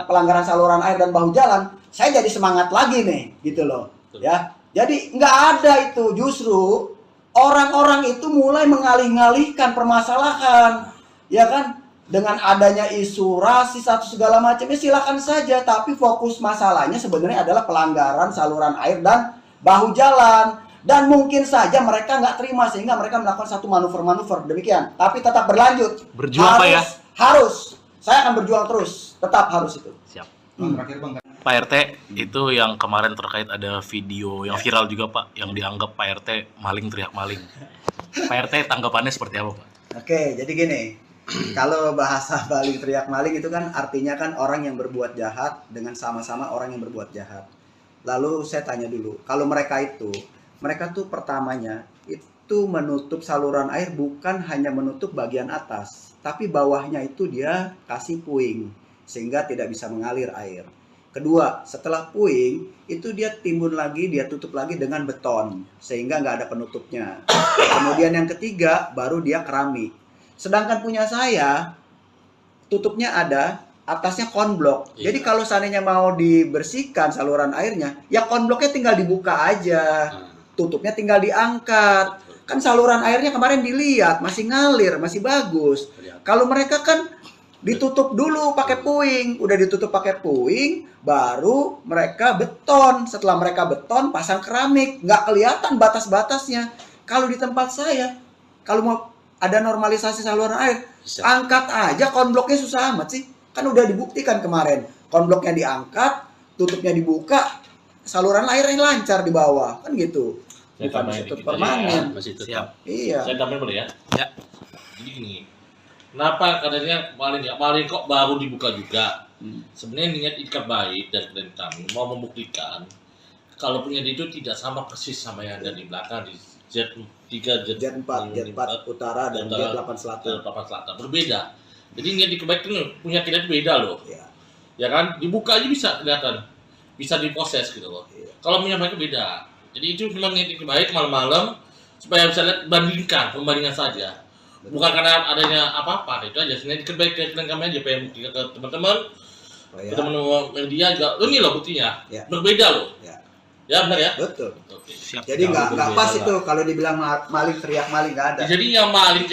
pelanggaran saluran air dan bahu jalan, saya jadi semangat lagi nih, gitu loh. Ya, jadi nggak ada itu, justru orang-orang itu mulai mengalih-alihkan permasalahan, ya kan? Dengan adanya isu rasis atau segala macam, ya silakan saja. Tapi fokus masalahnya sebenarnya adalah pelanggaran saluran air dan bahu jalan. Dan mungkin saja mereka nggak terima sehingga mereka melakukan satu manuver-manuver demikian. Tapi tetap berlanjut. Berjuang Pak ya? Harus. Saya akan berjuang terus. Tetap harus itu. Siap. Bang, terakhir Bang, Pak RT, itu yang kemarin terkait ada video yang viral juga Pak, yang dianggap Pak RT maling teriak maling. Pak RT tanggapannya seperti apa Pak? Oke, jadi gini. Kalau bahasa maling teriak maling itu kan artinya kan orang yang berbuat jahat dengan sama-sama orang yang berbuat jahat. Lalu saya tanya dulu, kalau mereka tuh pertamanya itu menutup saluran air bukan hanya menutup bagian atas, tapi bawahnya itu dia kasih puing sehingga tidak bisa mengalir air. Kedua, setelah puing itu dia timbun lagi, dia tutup lagi dengan beton sehingga nggak ada penutupnya. Kemudian yang ketiga baru dia keramik. Sedangkan punya saya tutupnya ada, atasnya konblok. Iya. Jadi kalau seandainya mau dibersihkan saluran airnya, ya konbloknya tinggal dibuka aja. Tutupnya tinggal diangkat. Kan saluran airnya kemarin dilihat masih ngalir, masih bagus. Kalau mereka kan ditutup dulu pakai puing, udah ditutup pakai puing, baru mereka beton. Setelah mereka beton, pasang keramik, nggak kelihatan batas-batasnya. Kalau di tempat saya, kalau mau ada normalisasi saluran air, angkat aja konbloknya, susah amat sih. Kan udah dibuktikan kemarin, konbloknya diangkat, tutupnya dibuka, saluran airnya lancar di bawah, kan gitu. Saya Bukan tambahin situ dikit permanen. ya, masih tetap. Siap. Iya. Saya tambahin boleh ya? Ya. Jadi gini, kenapa katanya maling kok baru dibuka juga? Sebenarnya niat ikat baik dari klien kami mau membuktikan kalau punya dia itu tidak sama persis sama yang ada di belakang di Z3, Jet 4 utara dan Jet 8 selatan. Berbeda. Jadi niat ikat baik itu punya kita itu beda loh. Iya. Ya kan? Dibuka aja bisa kelihatan. Bisa diproses gitu loh. Iya. Kalau punya mereka beda. Jadi itu memang niat ikat baik malam-malam supaya bisa lihat pembandingan saja. Bukan karena adanya apa-apa, itu aja. Sebenarnya ikat baik ke klien kami aja pengen buktikan ke teman-teman. Teman-teman media juga. Ini loh buktinya. Ya. Berbeda loh. Ya. Ya benar ya? Betul. Oke. Siap. Jadi nggak berbeda pas lah. itu kalau dibilang maling teriak maling nggak ada. Jadi yang maling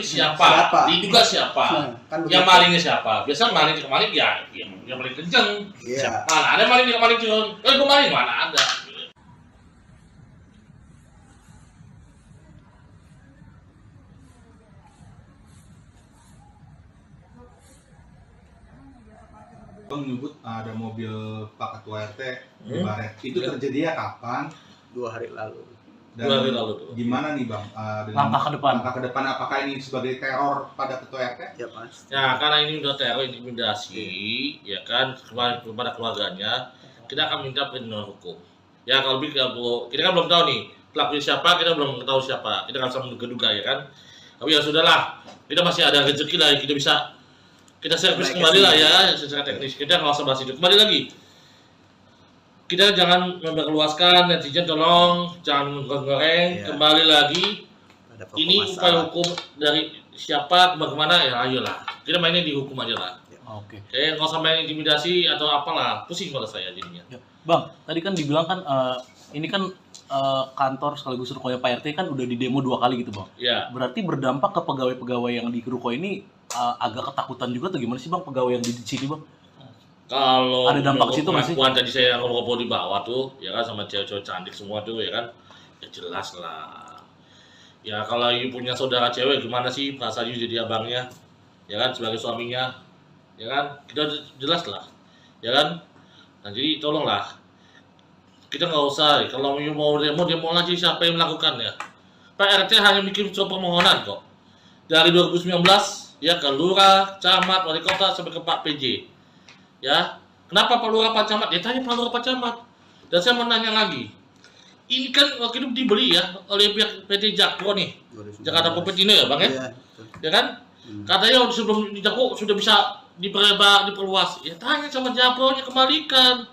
siapa? Siapa? Diduga siapa? Kan Yang begitu. malingnya siapa? Biasa maling ke maling ya yang paling kenceng. Iya. Mana ada maling ke maling cuma, gue maling mana ada. Bang menyebut ada mobil Pak Ketua RT di Baret. Itu Ya. terjadinya kapan? 2 hari lalu. Dan 2 hari lalu tuh. gimana nih Bang? Langkah ke depan. Langkah ke depan, apakah ini sebagai teror pada Ketua RT? Ya Mas. Ya karena ini udah teror intimidasi, ya kan kepada keluarganya, kita akan minta perlindungan hukum. Ya kalau kita kan belum tahu nih pelakunya siapa, kita belum tahu siapa, kita nggak bisa menduga-duga ya kan. Tapi ya sudahlah, kita masih ada rezeki lah, kita servis kembali lah ya secara teknis. Kita nggak usah bahas itu. Kembali lagi, kita jangan memperluaskan, netizen tolong jangan goreng. Iya. Kembali lagi, Ada pokok ini upaya masalah. hukum dari siapa kemana ya ayolah. Kita mainnya di hukum aja lah. Oke. Nggak usah main intimidasi atau apalah, pusing pada saya jadinya. Ya. Bang, tadi kan dibilang kan ini kan kantor sekaligus rukonya Pak RT kan udah di demo 2 kali gitu Bang. Ya, Berarti berdampak ke pegawai-pegawai yang di ruko ini agak ketakutan juga tuh, gimana sih Bang pegawai yang di sini Bang? kalau Ada dampak situ nggak sih? pengakuan tadi saya ngobrol di bawah tuh, ya kan sama cewek-cewek cantik semua tuh, ya kan, ya jelas lah. Ya kalau you punya saudara cewek gimana sih perasaan you jadi abangnya, ya kan sebagai suaminya, ya kan, kita jelas lah, ya kan. Nah jadi tolonglah, kita nggak usah, kalau you mau demo aja siapa yang melakukannya. Pak RT hanya bikin surat permohonan kok. Dari 2019 ya ke lurah, camat, wali kota sampai ke Pak PJ. Ya, kenapa Pak Lurah, Pak Camat? Ya tanya Pak Lurah, Pak Camat. Dan saya mau nanya lagi. Ini kan waktu itu dibeli ya oleh pihak PT Jakpro nih. 2019. Jakarta Popetino ya Bang ya? Iya, betul. Ya kan? Katanya sebelum di Jakpro sudah bisa diperluas. Ya tanya sama Jakpro-nya, kembalikan.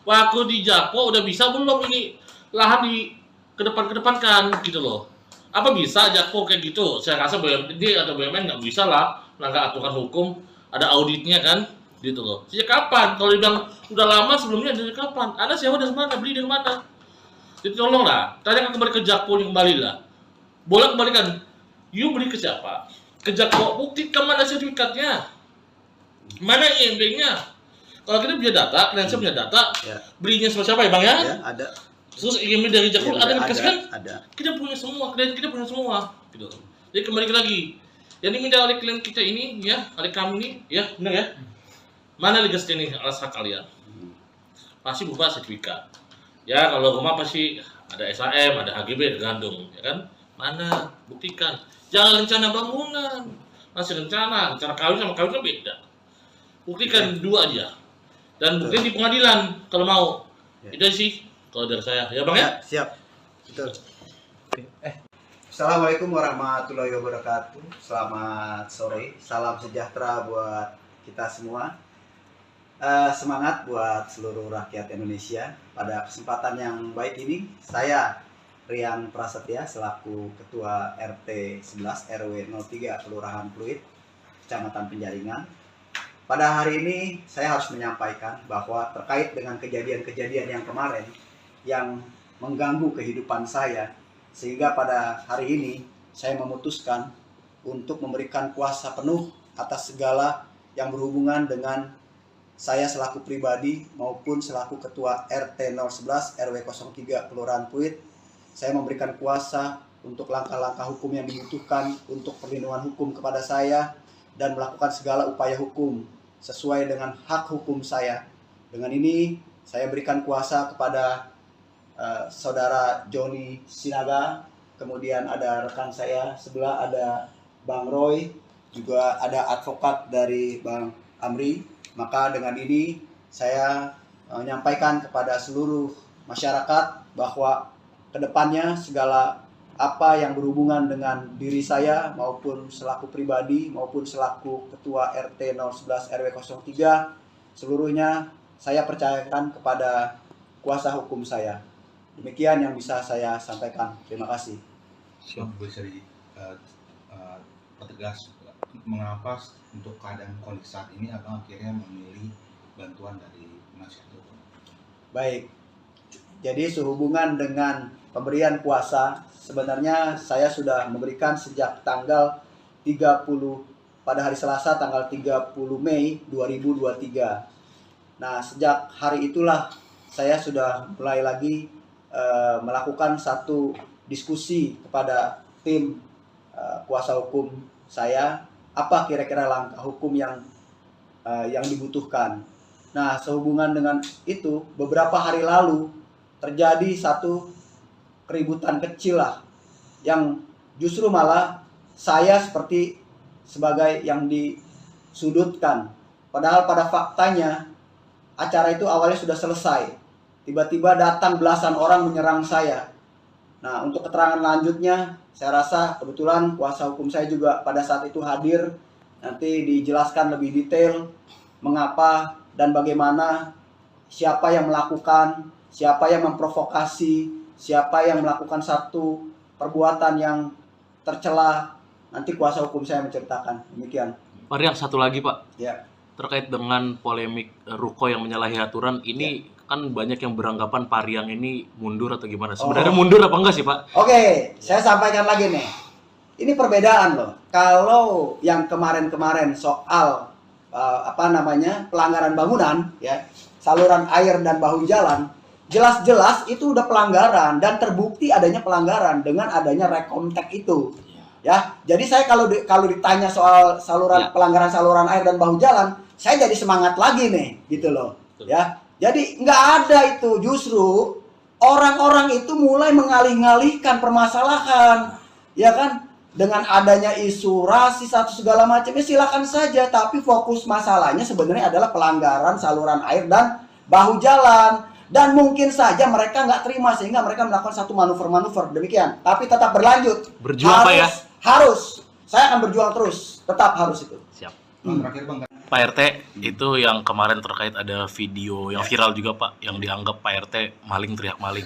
Waktu di Jakpro udah bisa belum ini lahan di kedepankan gitu loh. Apa bisa Jakpro kayak gitu? Saya rasa BUMD atau BUMN nggak bisa lah melanggar aturan hukum, ada auditnya kan, gitu loh. Sejak kapan? Kalau dibilang udah lama sebelumnya dari kapan? Anda sewa dari mana? Beli dari mana? Jadi tolonglah, tanya kembali ke Jakpro kembali lah. bolak balikan. You beli ke siapa? Ke Jakpro, buktikan mana sertifikatnya, mana IMB-nya. Kalau kita punya data, klien punya data, Ya. belinya sama siapa ya bang ya? Ya, ada. Terus IMB dari Jakpro ada yang dikasihkan? Ada. Kita punya semua, klien kita punya semua. Gitu. Jadi kembali lagi, yang diminta oleh klien kita ini, ya, oleh kami ini, ya, benar ya? Mana legasnya nih alas hak kalian? Pasti berupa sertifikat. Ya, kalau rumah pasti ada SHM, ada HGB, tergantung, ya kan? Mana? Buktikan. Jangan rencana bangunan, masih rencana kawin sama kawin kan beda. Buktikan dua aja. Dan buktikan di pengadilan kalau mau. Ya. Itu sih kalau dari saya, ya bang ya? Siap. Betul. Assalamualaikum warahmatullahi wabarakatuh. Selamat sore. Salam sejahtera buat kita semua. Semangat buat seluruh rakyat Indonesia. Pada kesempatan yang baik ini, saya Rian Prasetya selaku Ketua RT 11 RW 03 Kelurahan Pluit, Kecamatan Penjaringan. Pada hari ini saya harus menyampaikan bahwa terkait dengan kejadian-kejadian yang kemarin yang mengganggu kehidupan saya, sehingga pada hari ini saya memutuskan untuk memberikan kuasa penuh atas segala yang berhubungan dengan saya selaku pribadi maupun selaku Ketua RT 011 RW 03 Kelurahan Pluit. Saya memberikan kuasa untuk langkah-langkah hukum yang dibutuhkan untuk perlindungan hukum kepada saya dan melakukan segala upaya hukum sesuai dengan hak hukum saya. Dengan ini saya berikan kuasa kepada saudara Joni Sinaga, kemudian ada rekan saya sebelah ada Bang Roy, juga ada advokat dari Bang Amri. Maka dengan ini saya menyampaikan kepada seluruh masyarakat bahwa kedepannya segala apa yang berhubungan dengan diri saya maupun selaku pribadi maupun selaku Ketua RT 011 RW 03 seluruhnya saya percayakan kepada kuasa hukum saya. Demikian yang bisa saya sampaikan. Terima kasih. Bisa pertegas mengapa untuk keadaan kondisi saat ini abang akhirnya memilih bantuan dari penasihat hukum? Baik. Jadi sehubungan dengan pemberian kuasa, sebenarnya saya sudah memberikan sejak tanggal 30 pada hari Selasa tanggal 30 Mei 2023. Nah, sejak hari itulah saya sudah mulai lagi melakukan satu diskusi kepada tim kuasa hukum saya, apa kira-kira langkah hukum yang dibutuhkan. Nah, sehubungan dengan itu, beberapa hari lalu terjadi satu keributan kecil lah, yang justru malah saya seperti sebagai yang disudutkan. Padahal pada faktanya acara itu awalnya sudah selesai. Tiba-tiba datang belasan orang menyerang saya. Nah, untuk keterangan lanjutnya, saya rasa kebetulan kuasa hukum saya juga pada saat itu hadir. Nanti dijelaskan lebih detail mengapa dan bagaimana, siapa yang melakukan, siapa yang memprovokasi, siapa yang melakukan satu perbuatan yang tercela. Nanti kuasa hukum saya menceritakan. Demikian. Pak Rian, satu lagi Pak. Ya. Terkait dengan polemik Ruko yang menyalahi aturan, ini kan banyak yang beranggapan Pak Rian ini mundur atau gimana? Sebenarnya mundur apa enggak sih Pak? Oke, saya sampaikan lagi nih. Ini perbedaan loh. Kalau yang kemarin-kemarin soal pelanggaran bangunan, ya, saluran air dan bahu jalan, jelas-jelas itu udah pelanggaran dan terbukti adanya pelanggaran dengan adanya rekomtek itu. Ya, jadi saya kalau ditanya soal pelanggaran saluran air dan bahu jalan, saya jadi semangat lagi nih, gitu loh. Ya, jadi nggak ada itu, justru orang-orang itu mulai mengalih-alihkan permasalahan, ya kan? Dengan adanya isu rasis atau segala macamnya silakan saja, tapi fokus masalahnya sebenarnya adalah pelanggaran saluran air dan bahu jalan. Dan mungkin saja mereka nggak terima sehingga mereka melakukan satu manuver-manuver demikian. Tapi tetap berlanjut. Berjuang Pak ya? Harus. Saya akan berjuang terus. Tetap harus itu. Siap. Terakhir Bang. Pak RT, itu yang kemarin terkait ada video yang viral juga Pak, yang dianggap Pak RT maling teriak maling.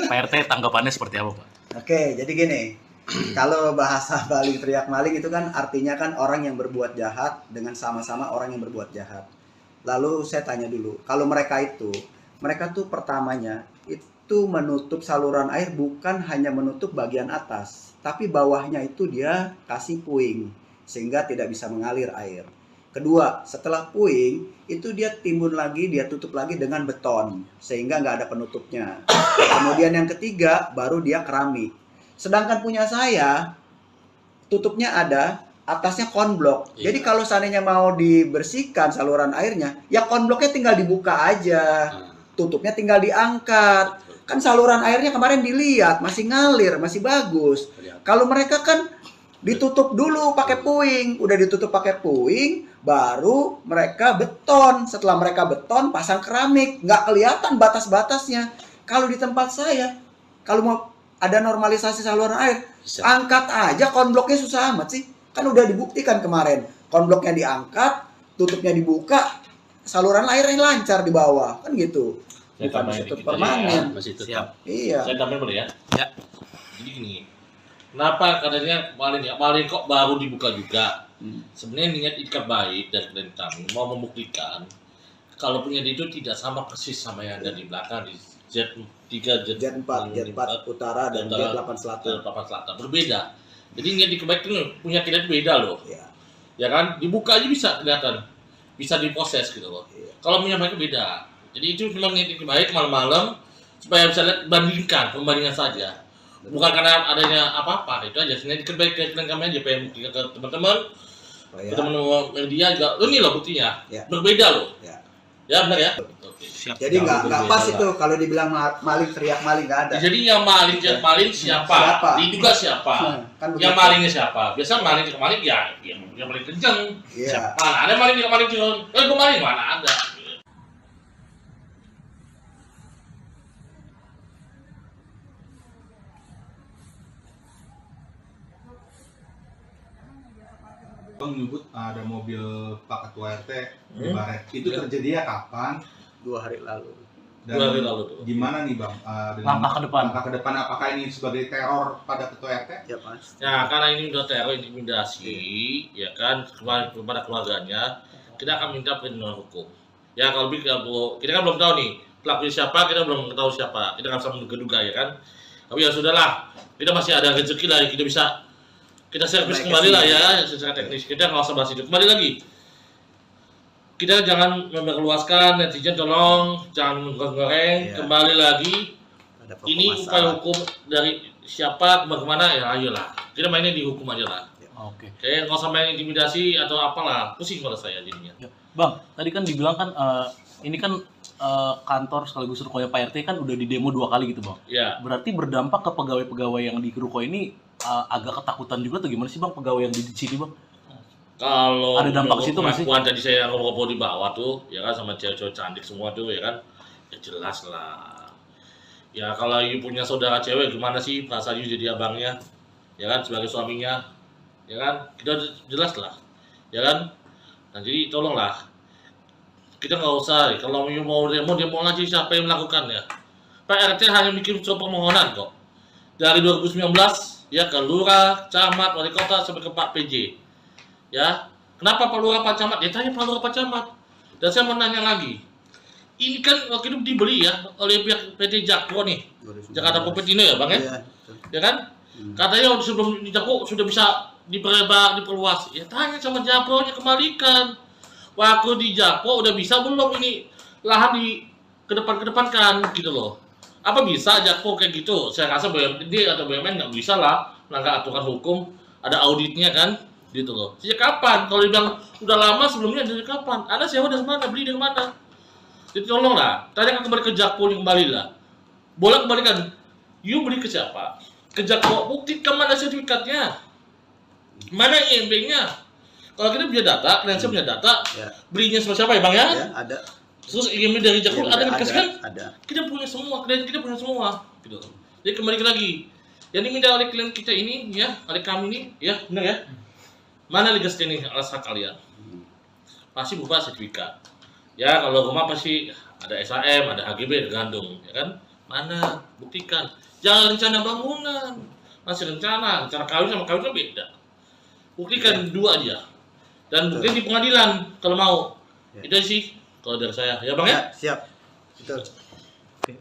Pak RT tanggapannya seperti apa Pak? Oke, jadi gini. Kalau bahasa maling teriak maling itu kan artinya kan orang yang berbuat jahat dengan sama-sama orang yang berbuat jahat. Lalu saya tanya dulu, kalau mereka tuh pertamanya itu menutup saluran air bukan hanya menutup bagian atas, tapi bawahnya itu dia kasih puing sehingga tidak bisa mengalir air. Kedua, setelah puing itu dia timbun lagi, dia tutup lagi dengan beton sehingga nggak ada penutupnya. Kemudian yang ketiga baru dia keramik. Sedangkan punya saya tutupnya ada, atasnya konblok. Iya. Jadi kalau seandainya mau dibersihkan saluran airnya, ya konbloknya tinggal dibuka aja, tutupnya tinggal diangkat. Kan saluran airnya kemarin dilihat masih ngalir, masih bagus. Kalau mereka kan ditutup dulu pakai puing, udah ditutup pakai puing, baru mereka beton. Setelah mereka beton, pasang keramik, nggak kelihatan batas-batasnya. Kalau di tempat saya, kalau mau ada normalisasi saluran air, Bisa. angkat aja konbloknya, susah amat sih. Kan udah dibuktikan kemarin, konbloknya diangkat, tutupnya dibuka, saluran airnya lancar di bawah, kan gitu. Saya Bukan tambahin ditutup dikit aja ya, permanen. masih tetap. Siap. Iya. Saya tambahin boleh ya? Ya. Jadi gini, kenapa katanya maling kok baru dibuka juga? Sebenarnya niat ikat baik dari klien kami mau membuktikan kalau punya itu tidak sama persis sama yang ada di belakang di Z3, Jet 4 utara dan Jet 8 selatan. Papan Selatan berbeda. Jadi niat ikat baik itu punya kita itu beda loh. Iya. Ya kan? Dibuka aja bisa kelihatan, bisa diproses gitu loh. Iya. Kalau punya mereka beda. Jadi itu memang niat ikat baik malam-malam supaya bisa lihat pembandingan saja. Bukan karena adanya apa-apa, itu aja. Sebenarnya ikat baik ke kami aja pengen buktikan ke teman-teman. Oh, Ke ya. teman-teman media juga, ini loh buktinya, Ya. berbeda loh. Ya. Ya benar ya. Oke. Siap. Jadi nggak berbeda pas lah. itu kalau dibilang maling teriak maling nggak ada. Jadi yang maling siapa? Siapa? Diduga siapa? Kan Yang begitu. malingnya siapa? Biasa maling ke maling ya, yang paling kenceng. Iya. Mana ada maling ke maling cuma, gue maling mana ada. Bang menyebut ada mobil Pak Ketua RT di Hmm. Baret. Itu Ya. terjadinya kapan? 2 hari lalu. Dan 2 hari lalu tuh. gimana nih Bang? Dengan Langkah ke depan. Langkah ke depan apakah ini sebagai teror pada Ketua RT? Ya Mas. Ya karena ini udah teror intimidasi, ya kan kepada keluarganya, kita akan minta perlindungan hukum. Ya kalau kita kan belum tahu nih pelakunya siapa, kita belum tahu siapa, kita nggak bisa menduga-duga ya kan. Tapi ya sudahlah, kita masih ada rezeki lah, kita servis Baik, kembali lah kasih. ya secara teknis. Kita nggak usah bahas itu. Kembali lagi, kita jangan memperluaskan, netizen tolong jangan menggoreng. Iya. Kembali lagi, Ada pokok ini upaya masalah. hukum dari siapa kemana ya ayolah. Kita mainnya di hukum aja lah. Oke. Kayak nggak usah main intimidasi atau apalah, pusing pada saya jadinya. Bang, tadi kan dibilang kan ini kan kantor sekaligus rukonya Pak RT kan udah di demo 2 kali gitu Bang. Ya, Berarti berdampak ke pegawai-pegawai yang di ruko ini agak ketakutan juga tuh gimana sih Bang pegawai yang di sini Bang? kalau Ada dampak situ nggak sih? pengakuan tadi saya ngobrol di bawah tuh, ya kan sama cewek-cewek cantik semua tuh, ya kan, ya jelas lah. Ya kalau you punya saudara cewek gimana sih perasaan you jadi abangnya, ya kan sebagai suaminya, ya kan kita jelas lah, ya kan. Nah jadi tolonglah, kita nggak usah kalau you mau demo aja siapa yang melakukannya. Pak RT hanya bikin surat permohonan kok dari 2019 ya ke lurah, camat, wali kota sampai ke Pak PJ. Ya, kenapa Pak Lurah Pak Camat? Ya tanya Pak Lurah Pak Camat. Dan saya mau nanya lagi, ini kan waktu itu dibeli ya oleh pihak PT Jakpro nih, 2019. Jakarta Propertindo ya Bang ya? Iya, betul. Ya kan? Katanya sebelum di Jakpro sudah bisa diperluas. Ya tanya sama Jakpro-nya kembalikan. Waktu di Jakpro udah bisa belum ini lahan di kedepankan gitu loh. Apa bisa Jakpro kayak gitu? Saya rasa BUMD atau BUMN nggak bisa lah melanggar aturan hukum, ada auditnya kan? Gitu loh. Sejak kapan? Kalau dibilang udah lama sebelumnya dari kapan? Anda sewa dari mana? Beli dari mana? Jadi tolonglah, tanya kembali ke Jakpro kembali lah. Boleh kembalikan. You beli ke siapa? Ke Jakpro, buktikan mana sertifikatnya? Mana IMB-nya? Kalau kita punya data, klien punya data, Ya. belinya sama siapa ya Bang ya? Ya, ada. Terus IMB dari Jakpro Ya, ada dikasih kan? Ada. Kita punya semua, klien kita punya semua. Gitu. Jadi kembali lagi, yang diminta oleh klien kita ini, ya, oleh kami ini, ya, benar ya? Mana legal standing alas hak kalian? Pasti berupa sertifikat. Ya kalau rumah pasti ada SHM, ada HGB, tergantung, ya kan? Mana? Buktikan. Jangan rencana bangunan, masih rencana kawin sama kawin kan beda. Buktikan dua aja. Dan buktikan di pengadilan kalau mau. Ya. Itu sih kalau dari saya, ya Bang ya? Ya, siap. Betul. Oke.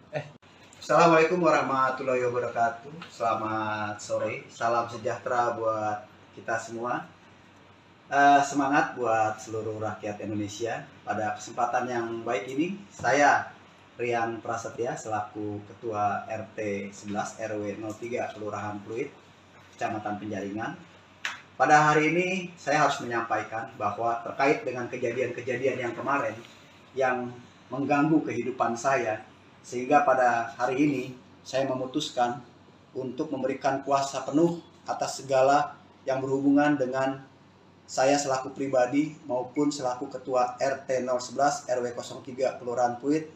Assalamualaikum warahmatullahi wabarakatuh. Selamat sore, salam sejahtera buat kita semua. Semangat buat seluruh rakyat Indonesia. Pada kesempatan yang baik ini, saya Rian Prasetya selaku Ketua RT 11 RW 03 Kelurahan Pluit, Kecamatan Penjaringan. Pada hari ini saya harus menyampaikan bahwa terkait dengan kejadian-kejadian yang kemarin yang mengganggu kehidupan saya, sehingga pada hari ini saya memutuskan untuk memberikan kuasa penuh atas segala yang berhubungan dengan saya selaku pribadi maupun selaku Ketua RT 011 RW 03 Kelurahan Pluit.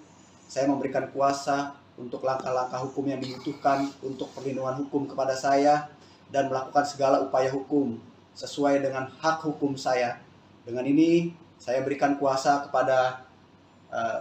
Saya memberikan kuasa untuk langkah-langkah hukum yang dibutuhkan untuk perlindungan hukum kepada saya dan melakukan segala upaya hukum sesuai dengan hak hukum saya. Dengan ini saya berikan kuasa kepada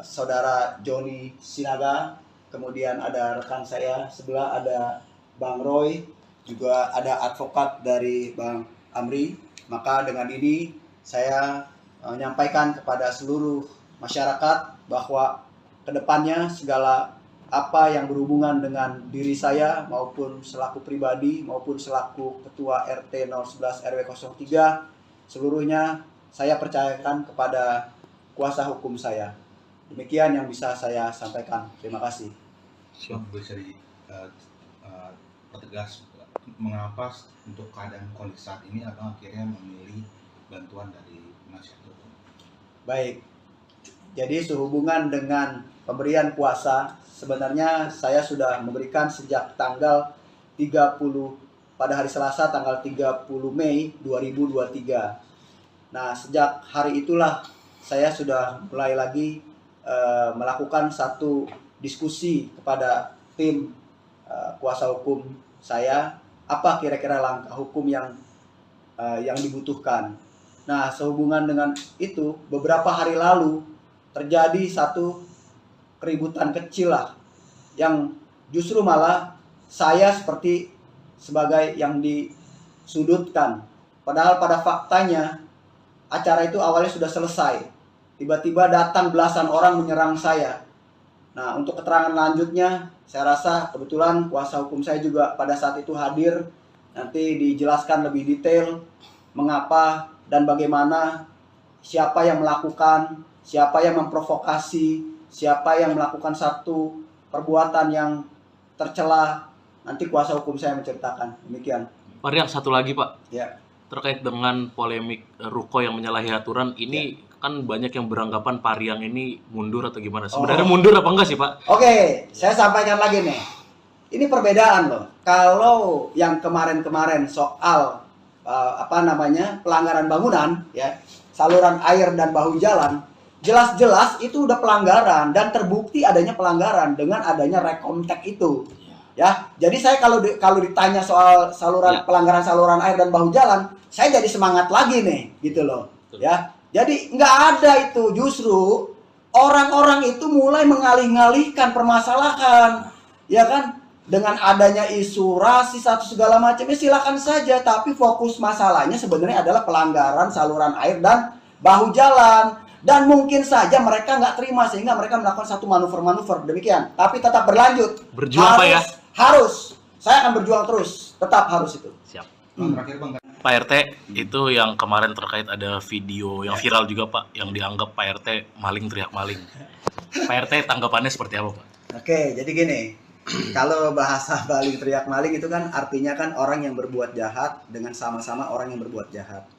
Saudara Joni Sinaga, kemudian ada rekan saya sebelah ada Bang Roy, juga ada advokat dari Bang Amri. Maka dengan ini saya menyampaikan kepada seluruh masyarakat bahwa kedepannya segala apa yang berhubungan dengan diri saya maupun selaku pribadi maupun selaku Ketua RT 011 RW 03 seluruhnya saya percayakan kepada kuasa hukum saya. Demikian yang bisa saya sampaikan. Terima kasih. Bisa dipertegas mengapa untuk keadaan kondisi saat ini abang akhirnya memilih bantuan dari penasihat hukum? Baik, jadi sehubungan dengan pemberian kuasa, sebenarnya saya sudah memberikan sejak tanggal 30 pada hari Selasa tanggal 30 Mei 2023. Nah, sejak hari itulah saya sudah mulai lagi melakukan satu diskusi kepada tim kuasa hukum saya, apa kira-kira langkah hukum yang dibutuhkan. Nah, sehubungan dengan itu, beberapa hari lalu terjadi satu keributan kecil lah, yang justru malah saya seperti sebagai yang disudutkan. Padahal pada faktanya acara itu awalnya sudah selesai. Tiba-tiba datang belasan orang menyerang saya. Nah, untuk keterangan lanjutnya, saya rasa kebetulan kuasa hukum saya juga pada saat itu hadir. Nanti dijelaskan lebih detail mengapa dan bagaimana, siapa yang melakukan, siapa yang memprovokasi, siapa yang melakukan satu perbuatan yang tercela. Nanti kuasa hukum saya menceritakan. Demikian. Pak Rian, satu lagi Pak. Ya. Terkait dengan polemik ruko yang menyalahi aturan, ini kan banyak yang beranggapan Pak Rian ini mundur atau gimana? Sebenarnya mundur apa enggak sih Pak? Oke, saya sampaikan lagi nih. Ini perbedaan loh. Kalau yang kemarin-kemarin soal pelanggaran bangunan, ya, saluran air dan bahu jalan, jelas-jelas itu udah pelanggaran dan terbukti adanya pelanggaran dengan adanya rekomtek itu. Ya, jadi saya kalau ditanya soal pelanggaran saluran air dan bahu jalan, saya jadi semangat lagi nih, gitu loh. Ya, jadi nggak ada itu, justru orang-orang itu mulai mengalih-alihkan permasalahan, ya kan? Dengan adanya isu rasis atau segala macam, ya silakan saja. Tapi fokus masalahnya sebenarnya adalah pelanggaran saluran air dan bahu jalan. Dan mungkin saja mereka nggak terima sehingga mereka melakukan satu manuver-manuver demikian. Tapi tetap berlanjut. Berjuang Pak ya? Harus. Saya akan berjuang terus. Tetap harus itu. Siap. Terakhir Bang, Pak RT, itu yang kemarin terkait ada video yang viral juga Pak, yang dianggap Pak RT maling teriak maling. Pak RT tanggapannya seperti apa Pak? Oke, jadi gini. Kalau bahasa maling teriak maling itu kan artinya kan orang yang berbuat jahat dengan sama-sama orang yang berbuat jahat.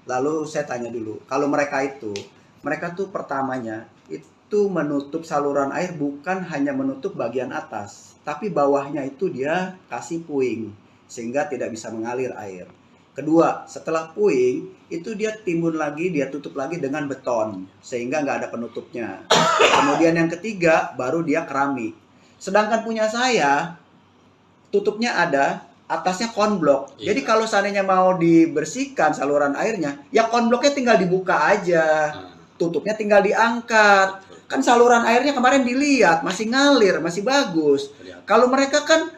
Lalu saya tanya dulu, kalau mereka tuh pertamanya itu menutup saluran air bukan hanya menutup bagian atas, tapi bawahnya itu dia kasih puing sehingga tidak bisa mengalir air. Kedua, setelah puing itu dia timbun lagi, dia tutup lagi dengan beton sehingga nggak ada penutupnya. Kemudian yang ketiga baru dia keramik. Sedangkan punya saya tutupnya ada, atasnya konblok. Jadi kalau seandainya mau dibersihkan saluran airnya, ya konbloknya tinggal dibuka aja. Tutupnya tinggal diangkat. Kan saluran airnya kemarin dilihat masih ngalir, masih bagus. Kalau mereka kan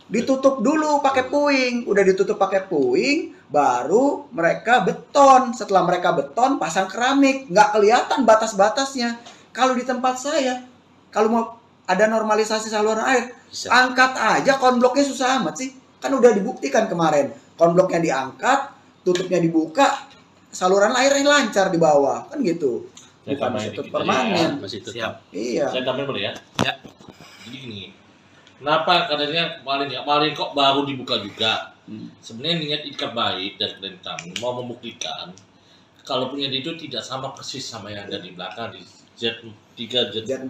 ditutup dulu pakai puing, udah ditutup pakai puing, baru mereka beton. Setelah mereka beton, pasang keramik, nggak kelihatan batas-batasnya. Kalau di tempat saya, kalau mau ada normalisasi saluran air. Bisa. Angkat aja konbloknya, susah amat sih. Kan udah dibuktikan kemarin. Konbloknya diangkat, tutupnya dibuka, saluran airnya lancar di bawah. Kan gitu. Saya Bukan tambahin tutup dikit permanen. aja. Masih tetap. Siap. Iya. Saya tambahin boleh ya? Ya. Jadi gini, kenapa katanya kemarin kok baru dibuka juga? Sebenarnya niat ikat baik dari klien kami mau membuktikan kalau punya itu tidak sama persis sama yang ada di belakang di Z3, Jet 4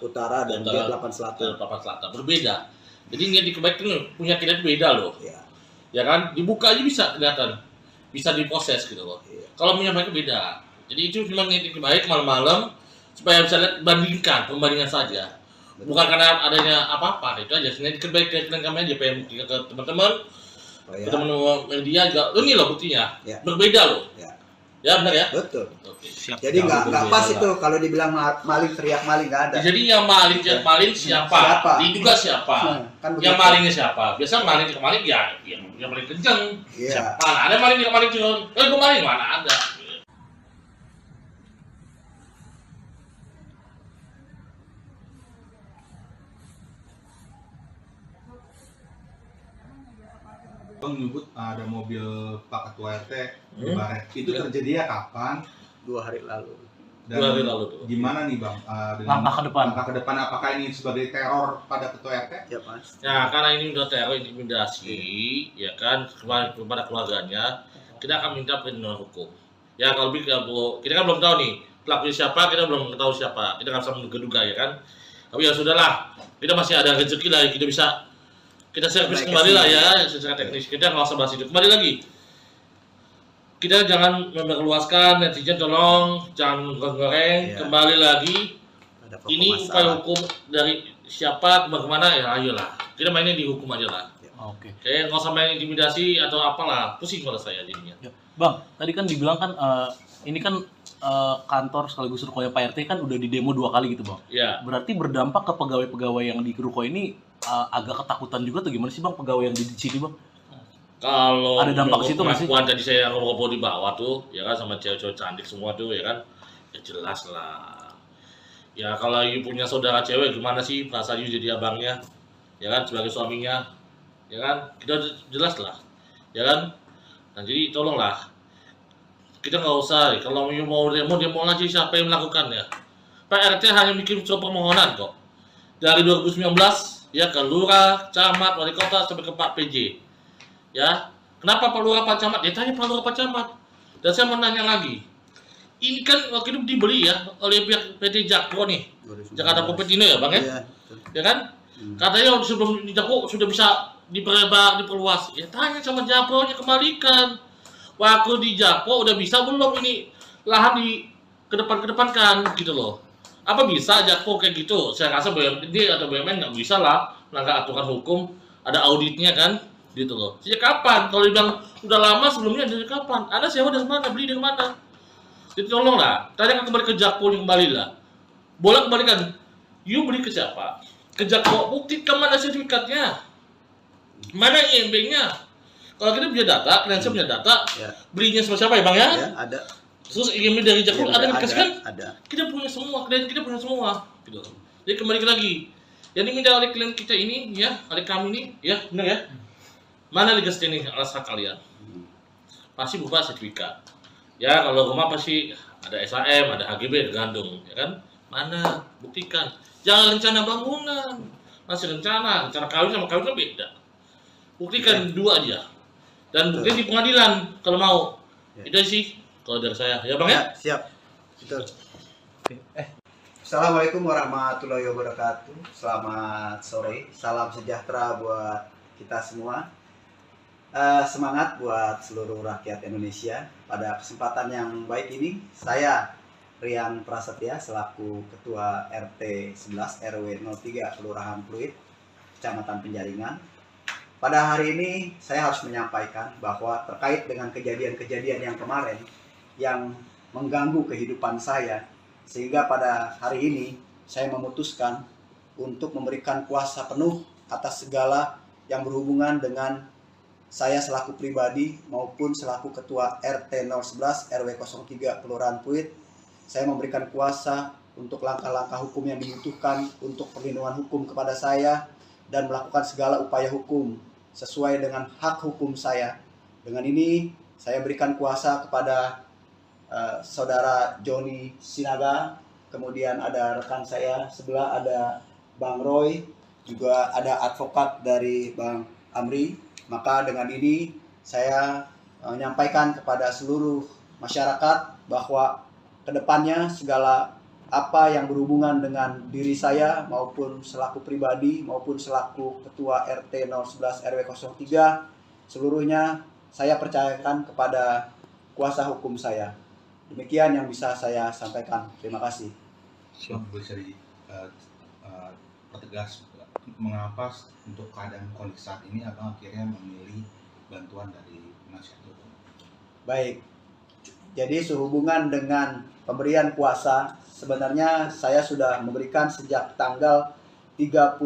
utara dan Jet 8 selatan. Papan Selatan berbeda. Jadi niat ikat baik itu punya kita itu beda loh. Iya. Ya kan? Dibuka aja bisa kelihatan, bisa diproses gitu loh. Iya. Kalau punya mereka beda. Jadi itu cuma niat ikat baik malam-malam supaya bisa lihat pembandingan saja. Bukan karena adanya apa-apa, itu aja. Sebenarnya ikat baik ke klien kami aja pengen buktikan ke teman-teman. Ya. Teman-teman media juga, ini loh buktinya, Ya. berbeda loh. Ya. Ya benar ya. Betul. Oke. Siap. Jadi nggak berbeda pas lah. itu kalau dibilang maling teriak maling, nggak ada. Jadi yang maling siapa? Siapa? Diduga siapa? Kan Yang begitu. malingnya siapa? Biasa maling ke maling ya, yang paling kenceng. Iya. Mana ada maling ke maling curun? Gue maling mana ada? Bang menyebut ada mobil Pak Ketua RT di Hmm. Baret. Itu terjadi ya kapan? 2 hari lalu. Dan 2 hari lalu tuh. gimana nih Bang? Dengan Langkah ke depan. Langkah ke depan apakah ini sebagai teror pada Ketua RT? Ya Mas. Ya karena ini udah teror intimidasi, ya kan kepada keluarganya, kita akan minta perlindungan hukum. Ya kalau lebih kita kan belum tahu nih pelakunya siapa, kita belum tahu siapa, kita nggak bisa menduga-duga ya kan. Tapi ya sudahlah, kita masih ada rezeki lah, kita bisa kita servis Baik, kembali lah kesini. ya secara teknis. Kita nggak usah bahas itu. Kembali lagi, kita jangan memperluaskan, netizen tolong jangan goreng. Iya. Kembali lagi, Ada pokok ini masalah. upaya hukum dari siapa bagaimana ya ayolah kita mainnya di hukum aja lah. Oke. Kayak nggak usah main intimidasi atau apalah, pusing kalau saya jadinya. Ya. Bang, tadi kan dibilang kan ini kan kantor sekaligus rukonya Pak RT kan udah di demo 2 kali gitu Bang. Ya, Berarti berdampak ke pegawai-pegawai yang di ruko ini agak ketakutan juga tuh, gimana sih Bang pegawai yang di sini Bang? kalau Ada dampak situ nggak sih? pengakuan tadi saya ngobrol di bawah tuh, ya kan sama cewek-cewek cantik semua tuh, ya kan, ya jelas lah. Ya kalau you punya saudara cewek gimana sih perasaan you jadi abangnya, ya kan sebagai suaminya, ya kan kita jelas lah, ya kan. Nah jadi tolonglah, kita nggak usah, kalau you mau demo aja siapa yang melakukannya. Pak RT hanya bikin surat permohonan kok. Dari 2019 ya ke lurah, camat, wali kota sampai ke Pak PJ. Ya, kenapa Pak Lurah Pak Camat? Ya tanya Pak Lurah Pak Camat. Dan saya mau nanya lagi. Ini kan waktu itu dibeli ya oleh pihak PT Jakpro nih. 2019. Jakarta Kopetino ya Bang ya? Iya. Betul. Ya kan? Katanya sebelum di Jakpro sudah bisa diperluas. Ya tanya sama Jakpro-nya, kembalikan. Waktu di Jakpro udah bisa belum ini lahan di kedepankan gitu loh. Apa bisa Jakpro kayak gitu? Saya rasa BUMD atau BUMN nggak bisa lah melanggar aturan hukum, ada auditnya kan, gitu loh. Sejak kapan? Kalau dibilang udah lama sebelumnya dari kapan? Anda sewa dari mana? Beli dari mana? Jadi tolonglah, tanyakan kembali ke Jakpro kembali lah. Boleh kembalikan. You beli ke siapa? Ke Jakpro, buktikan mana sertifikatnya, mana IMB-nya. Kalau kita punya data, klien saya punya data, Ya. belinya sama siapa ya Bang ya? Ya, ada. Terus IMB dari Jakpro Iya, ada yang dikasihkan? Ada. Kita punya semua, klien kita punya semua, gitu. Jadi kembali lagi, yang diminta oleh klien kita ini, ya, oleh kami ini, ya, benar ya? Mana legal standing alas hak kalian? Pasti berupa sertifikat. Ya, kalau rumah pasti ada SHM, ada HGB, tergantung, ya kan? Mana? Buktikan. Jangan rencana bangunan, masih rencana kawin sama kawin kan beda. Buktikan dua aja. Dan buktikan di pengadilan kalau mau. Ya. Itu sih kalau dari saya, ya Bang ya? Ya, siap. Betul. Oke. Assalamualaikum warahmatullahi wabarakatuh. Selamat sore. Salam sejahtera buat kita semua. Semangat buat seluruh rakyat Indonesia. Pada kesempatan yang baik ini, saya Rian Prasetya selaku Ketua RT 11 RW 03 Kelurahan Pluit, Kecamatan Penjaringan. Pada hari ini saya harus menyampaikan bahwa terkait dengan kejadian-kejadian yang kemarin yang mengganggu kehidupan saya, sehingga pada hari ini saya memutuskan untuk memberikan kuasa penuh atas segala yang berhubungan dengan saya selaku pribadi maupun selaku Ketua RT 011 RW 03 Kelurahan Pluit. Saya memberikan kuasa untuk langkah-langkah hukum yang dibutuhkan untuk perlindungan hukum kepada saya dan melakukan segala upaya hukum sesuai dengan hak hukum saya. Dengan ini saya berikan kuasa kepada saudara Joni Sinaga, kemudian ada rekan saya sebelah ada Bang Roy, juga ada advokat dari Bang Amri. Maka dengan ini saya menyampaikan kepada seluruh masyarakat bahwa kedepannya segala apa yang berhubungan dengan diri saya maupun selaku pribadi maupun selaku ketua RT 011 RW 03 seluruhnya saya percayakan kepada kuasa hukum saya. Demikian yang bisa saya sampaikan. Terima kasih. Bisa pertegas mengapa untuk keadaan kondisi saat ini abang akhirnya memilih bantuan dari penasihat hukum? Baik. Jadi sehubungan dengan pemberian kuasa, sebenarnya saya sudah memberikan sejak tanggal 30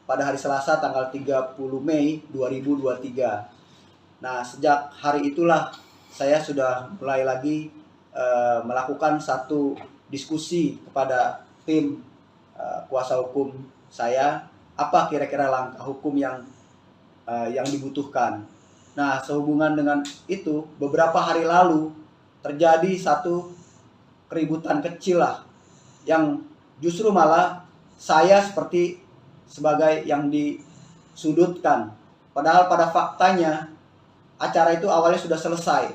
pada hari Selasa tanggal 30 Mei 2023. Nah, sejak hari itulah saya sudah mulai lagi melakukan satu diskusi kepada tim kuasa hukum saya, apa kira-kira langkah hukum yang dibutuhkan. Nah, sehubungan dengan itu, beberapa hari lalu terjadi satu keributan kecil lah, yang justru malah saya seperti sebagai yang disudutkan. Padahal pada faktanya acara itu awalnya sudah selesai.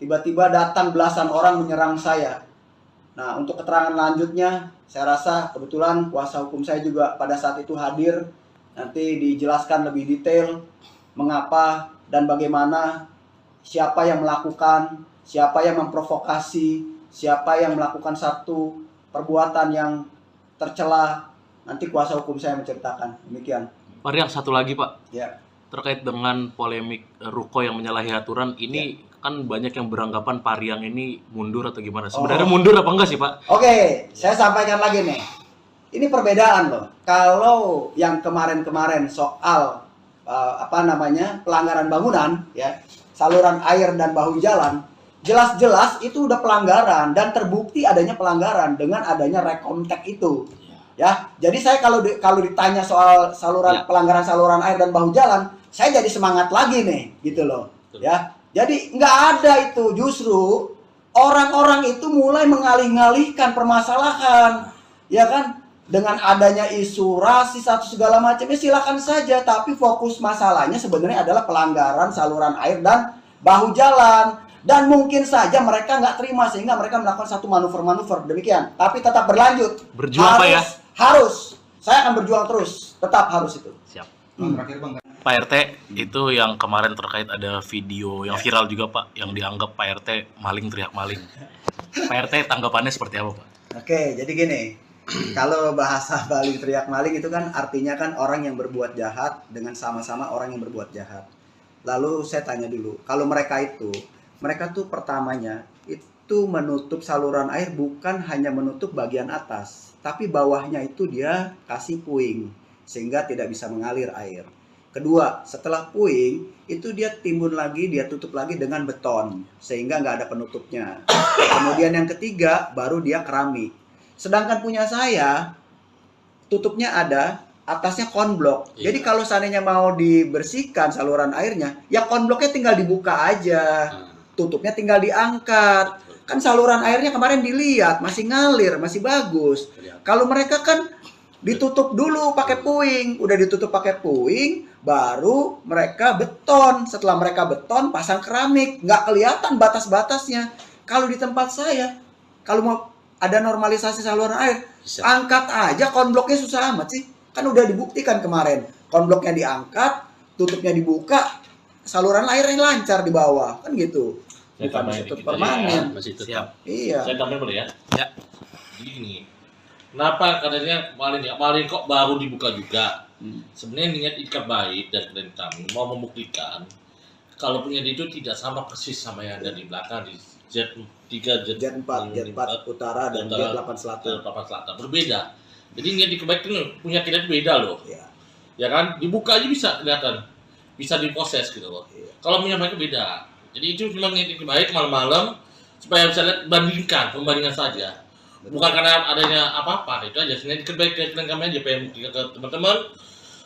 Tiba-tiba datang belasan orang menyerang saya. Nah, untuk keterangan lanjutnya, saya rasa kebetulan kuasa hukum saya juga pada saat itu hadir. Nanti dijelaskan lebih detail mengapa dan bagaimana, siapa yang melakukan, siapa yang memprovokasi, siapa yang melakukan satu perbuatan yang tercela. Nanti kuasa hukum saya menceritakan. Demikian. Pak Riang, satu lagi Pak. Ya. Terkait dengan polemik Ruko yang menyalahi aturan, ini kan banyak yang beranggapan Pak Riang ini mundur atau gimana? Sebenarnya mundur apa enggak sih Pak? Oke, saya sampaikan lagi nih. Ini perbedaan loh. Kalau yang kemarin-kemarin soal pelanggaran bangunan, ya, saluran air dan bahu jalan, jelas-jelas itu udah pelanggaran dan terbukti adanya pelanggaran dengan adanya rekontek itu. Ya, jadi saya kalau ditanya soal pelanggaran saluran air dan bahu jalan, saya jadi semangat lagi nih, gitu loh. Ya, jadi nggak ada itu, justru orang-orang itu mulai mengalih-alihkan permasalahan, ya kan? Dengan adanya isu rasis atau segala macamnya silakan saja, tapi fokus masalahnya sebenarnya adalah pelanggaran saluran air dan bahu jalan. Dan mungkin saja mereka nggak terima sehingga mereka melakukan satu manuver-manuver demikian. Tapi tetap berlanjut. Berjuang Pak ya? Harus. Saya akan berjuang terus. Tetap harus itu. Siap. Terakhir Bang. Pak RT, itu yang kemarin terkait ada video yang viral juga Pak, yang dianggap Pak RT maling teriak maling. Pak RT tanggapannya seperti apa Pak? Oke, jadi gini. Kalau bahasa maling teriak maling itu kan artinya kan orang yang berbuat jahat dengan sama-sama orang yang berbuat jahat. Lalu saya tanya dulu, kalau mereka tuh pertamanya itu menutup saluran air bukan hanya menutup bagian atas, tapi bawahnya itu dia kasih puing sehingga tidak bisa mengalir air. Kedua, setelah puing itu dia timbun lagi, dia tutup lagi dengan beton sehingga nggak ada penutupnya. Kemudian yang ketiga baru dia keramik. Sedangkan punya saya tutupnya ada, atasnya konblok. Iya. Jadi kalau seandainya mau dibersihkan saluran airnya, ya konbloknya tinggal dibuka aja. Tutupnya tinggal diangkat. Kan saluran airnya kemarin dilihat masih ngalir, masih bagus. Kalau mereka kan ditutup dulu pakai puing, udah ditutup pakai puing, baru mereka beton. Setelah mereka beton, pasang keramik, nggak kelihatan batas-batasnya. Kalau di tempat saya, kalau mau ada normalisasi saluran air, Bisa. angkat aja konbloknya, susah amat sih. Kan udah dibuktikan kemarin, konbloknya diangkat, tutupnya dibuka, saluran airnya lancar di bawah, kan gitu. Saya Bukan tambahin ditutup dikit permanen. aja ya, masih tetap. Siap. Iya. Saya tambahin boleh ya? Ya. Gini, kenapa katanya maling kok baru dibuka juga? Sebenarnya niat ikat baik dan klien kami mau membuktikan kalau punya itu tidak sama persis sama yang ada di belakang di Z3, Jet 4 utara dan Jet 8 selatan. 8 selatan berbeda. Jadi niat ikat baik itu punya kita itu beda loh. Iya. Ya kan? Dibuka aja bisa kelihatan, bisa diproses gitu loh. Iya. Kalau punya mereka beda. Jadi itu cuma niat ikat baik malam-malam supaya bisa lihat pembandingan saja. Bukan karena adanya apa-apa, itu aja. Sebenarnya baik ke kami aja, pengen buktikan ke teman-teman,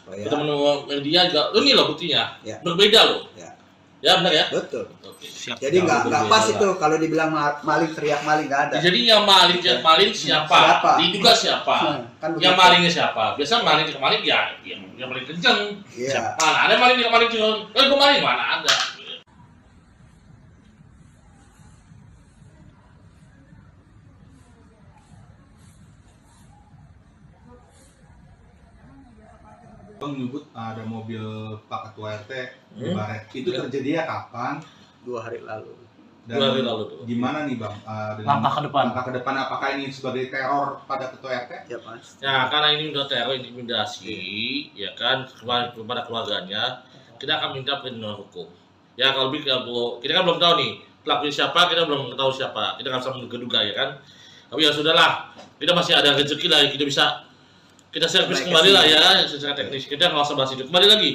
Oh, ke ya. teman-teman media juga. Lo nih loh buktinya, Ya. berbeda loh. Ya. Ya benar ya. Betul. Oke. Siap. Jadi Jauh nggak berbeda pas lah. itu kalau dibilang maling teriak maling nggak ada. Jadi yang maling siapa? Siapa? Diduga siapa? Kan Yang begitu. malingnya siapa? Biasa maling kemaling ya yang paling kenceng. Iya. Mana ada maling kemaling curang? Gue maling mana ada? Bang menyebut ada mobil Pak Ketua RT di Hmm. Baret. Itu Ya. terjadinya kapan? 2 hari lalu. Dan 2 hari lalu tuh. gimana nih Bang? Dengan Langkah ke depan. Langkah ke depan apakah ini sebagai teror pada Ketua RT? Ya Mas. Ya karena ini udah teror intimidasi, ya kan kepada keluarganya, kita akan minta perlindungan hukum. Ya kalau kita kan belum tahu nih pelakunya siapa, kita belum tahu siapa, kita nggak bisa menduga-duga ya kan. Tapi ya sudahlah, kita masih ada rezeki lah, kita servis Baik, kembali lah kasih. ya secara teknis. Kita nggak usah bahas itu. Kembali lagi,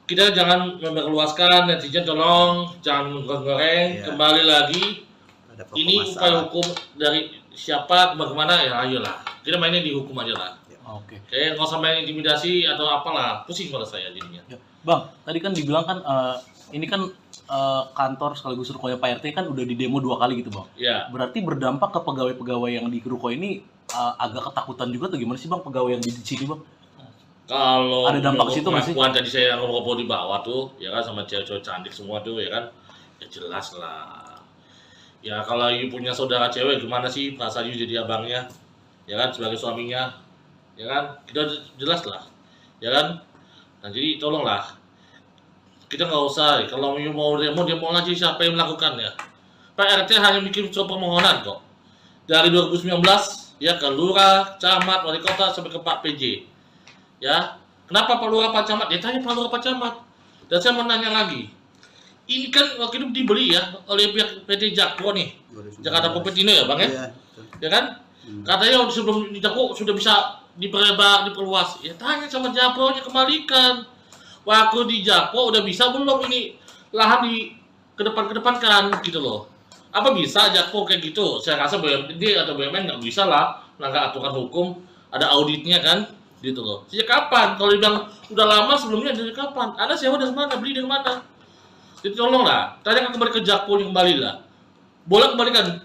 kita jangan memperluaskan, netizen tolong jangan menggoreng. Iya. Kembali lagi, Ada pokok ini upaya masalah. hukum dari siapa kemana ya ayolah. Kita mainnya di hukum aja lah. Oke. Kayak nggak usah main intimidasi atau apalah, pusing kalau saya jadinya. Ya. Bang, tadi kan dibilang kan ini kan kantor sekaligus rukonya Pak RT kan udah di demo 2 kali gitu Bang. Ya, Berarti berdampak ke pegawai-pegawai yang di ruko ini agak ketakutan juga atau gimana sih Bang pegawai yang di sini Bang? kalau Ada dampak menurut situ nggak sih? pengakuan tadi saya ngobrol di bawah tuh, ya kan sama cewek-cewek cantik semua tuh, ya kan, ya jelas lah. Ya kalau you punya saudara cewek gimana sih perasaan you jadi abangnya, ya kan sebagai suaminya, ya kan kita jelas lah, ya kan. Nah jadi tolonglah, kita nggak usah kalau you mau demo aja siapa yang melakukannya. Pak RT hanya bikin surat permohonan kok dari 2019 ya ke lurah, camat, wali kota sampai ke Pak PJ. Ya, kenapa Pak Lurah Pak Camat? Ya tanya Pak Lurah Pak Camat. Dan saya mau nanya lagi, ini kan waktu itu dibeli ya oleh pihak PT Jakpro nih, Jakarta Kompetino ya Bang ya? Iya. betul. Ya kan? Katanya sebelum di Jakpro sudah bisa diperlebar, diperluas. Ya tanya sama Jakpro-nya kembalikan. Waktu di Jakpro udah bisa belum ini lahan di kedepankan gitu loh. Apa bisa Jakpro kayak gitu? Saya rasa BUMD atau BUMN nggak bisa lah melanggar aturan hukum, ada auditnya kan? Gitu loh. Sejak kapan? Kalau dibilang udah lama sebelumnya dari kapan? Anda sewa dari mana? Beli dari mana? Jadi tolonglah, tanya kembali ke Jakpro yang kembali lah. Boleh kembalikan.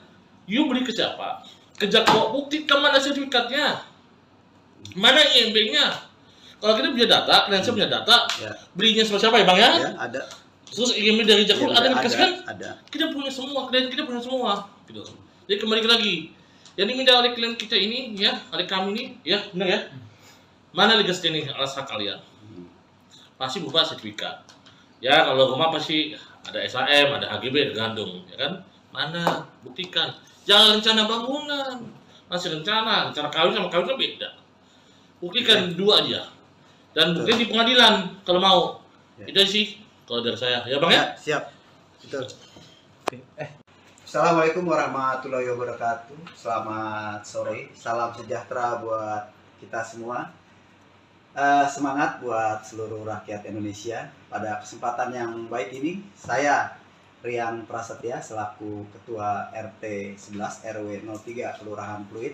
You beli ke siapa? Ke Jakpro, buktikan mana sertifikatnya? Mana IMB-nya? Kalau kita punya data, kalian punya data, Ya. belinya sama siapa ya Bang ya? Ya, ada. Terus IMB dari Jakpro Iya, ada yang dikasih kan? Ada. Kita punya semua, klien kita punya semua. Gitu. Jadi kembali lagi, yang diminta oleh klien kita ini ya, oleh kami ini, ya benar ya? Mana legas ini alas hak kalian? Pasti berupa sertifikat. Ya kalau rumah pasti ada SHM, ada HGB, tergantung, ya kan? Mana? Buktikan. Jangan rencana bangunan, masih rencana kawin sama kawin kan beda. Buktikan dua aja. Dan bukti di pengadilan kalau mau. Ya. Itu sih kalau dari saya, ya Bang ya? Ya, siap. Betul. Assalamualaikum warahmatullahi wabarakatuh. Selamat sore. Salam sejahtera buat kita semua. Semangat buat seluruh rakyat Indonesia. Pada kesempatan yang baik ini, saya Rian Prasetya selaku Ketua RT 11 RW 03 Kelurahan Pluit,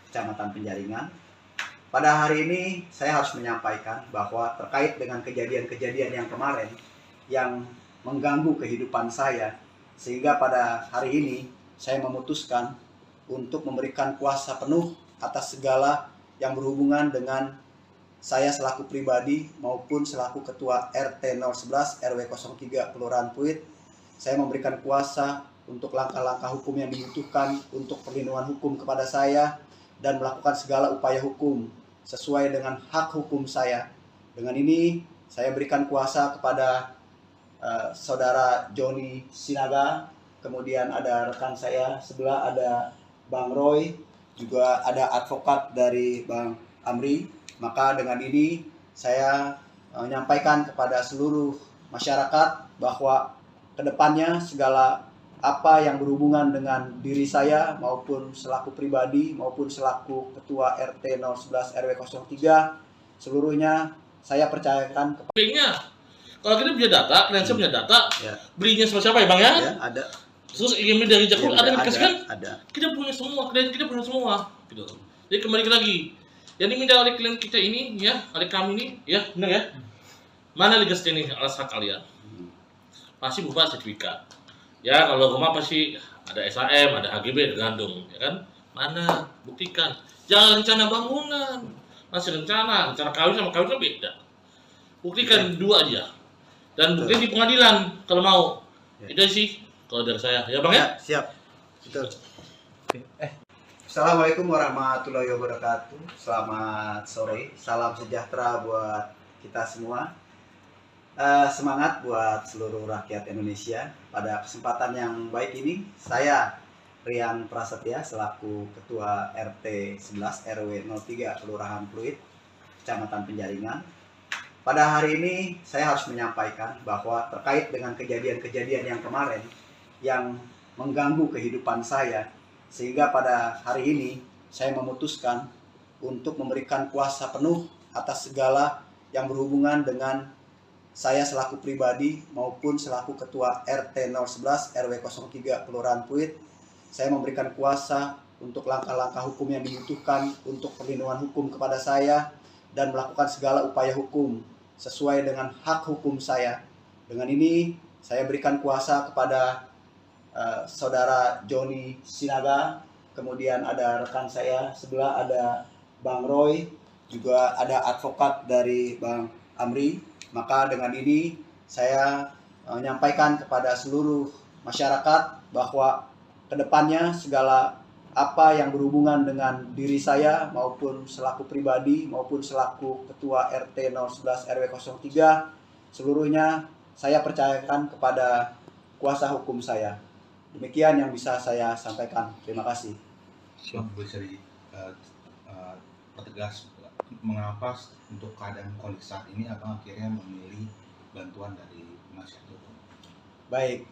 Kecamatan Penjaringan. Pada hari ini saya harus menyampaikan bahwa terkait dengan kejadian-kejadian yang kemarin yang mengganggu kehidupan saya, sehingga pada hari ini saya memutuskan untuk memberikan kuasa penuh atas segala yang berhubungan dengan saya selaku pribadi maupun selaku Ketua RT 011 RW 03 Kelurahan Pluit. Saya memberikan kuasa untuk langkah-langkah hukum yang dibutuhkan untuk perlindungan hukum kepada saya dan melakukan segala upaya hukum sesuai dengan hak hukum saya. Dengan ini saya berikan kuasa kepada saudara Joni Sinaga, kemudian ada rekan saya sebelah ada Bang Roy, juga ada advokat dari Bang Amri. Maka dengan ini saya menyampaikan kepada seluruh masyarakat bahwa kedepannya segala apa yang berhubungan dengan diri saya maupun selaku pribadi maupun selaku Ketua RT 011 RW 03 seluruhnya saya percayakan Kalau kita punya data, kalian punya data, Ya. belinya sama siapa ya Bang ya? ada. Terus email dari Jakpro ada yang dikasih kan? Ada. Kita punya semua, kita punya semua. Gitu. Jadi kembali lagi, yang diminta oleh klien kita ini, ya, oleh kami ini, ya, benar ya? Mana legal standing alas hak kalian? Pasti berupa sertifikat. Ya, kalau rumah pasti ada SHM, ada HGB, ada gandung, ya kan? Mana? Buktikan. Jangan rencana bangunan, masih rencana kawin sama kawin kan beda. Buktikan dua aja. Dan buktikan di pengadilan kalau mau. Itu sih kalau dari saya. Ya Bang ya? Siap. Betul. Assalamualaikum warahmatullahi wabarakatuh. Selamat sore. Salam sejahtera buat kita semua. Semangat buat seluruh rakyat Indonesia. Pada kesempatan yang baik ini, saya Rian Prasetya selaku Ketua RT 11 RW 03 Kelurahan Pluit, Kecamatan Penjaringan. Pada hari ini saya harus menyampaikan bahwa terkait dengan kejadian-kejadian yang kemarin yang mengganggu kehidupan saya, sehingga pada hari ini saya memutuskan untuk memberikan kuasa penuh atas segala yang berhubungan dengan saya selaku pribadi maupun selaku Ketua RT 011 RW 03 Kelurahan Pluit. Saya memberikan kuasa untuk langkah-langkah hukum yang dibutuhkan untuk perlindungan hukum kepada saya dan melakukan segala upaya hukum sesuai dengan hak hukum saya. Dengan ini saya berikan kuasa kepada saudara Joni Sinaga, kemudian ada rekan saya sebelah ada Bang Roy, juga ada advokat dari Bang Amri. Maka dengan ini saya menyampaikan kepada seluruh masyarakat bahwa kedepannya segala apa yang berhubungan dengan diri saya maupun selaku pribadi maupun selaku Ketua RT 011 RW 03 seluruhnya saya percayakan kepada kuasa hukum saya. Demikian yang bisa saya sampaikan. Terima kasih. Bisa dipertegas mengapa untuk keadaan kondisi saat ini abang akhirnya memilih bantuan dari penasihat hukum? Baik.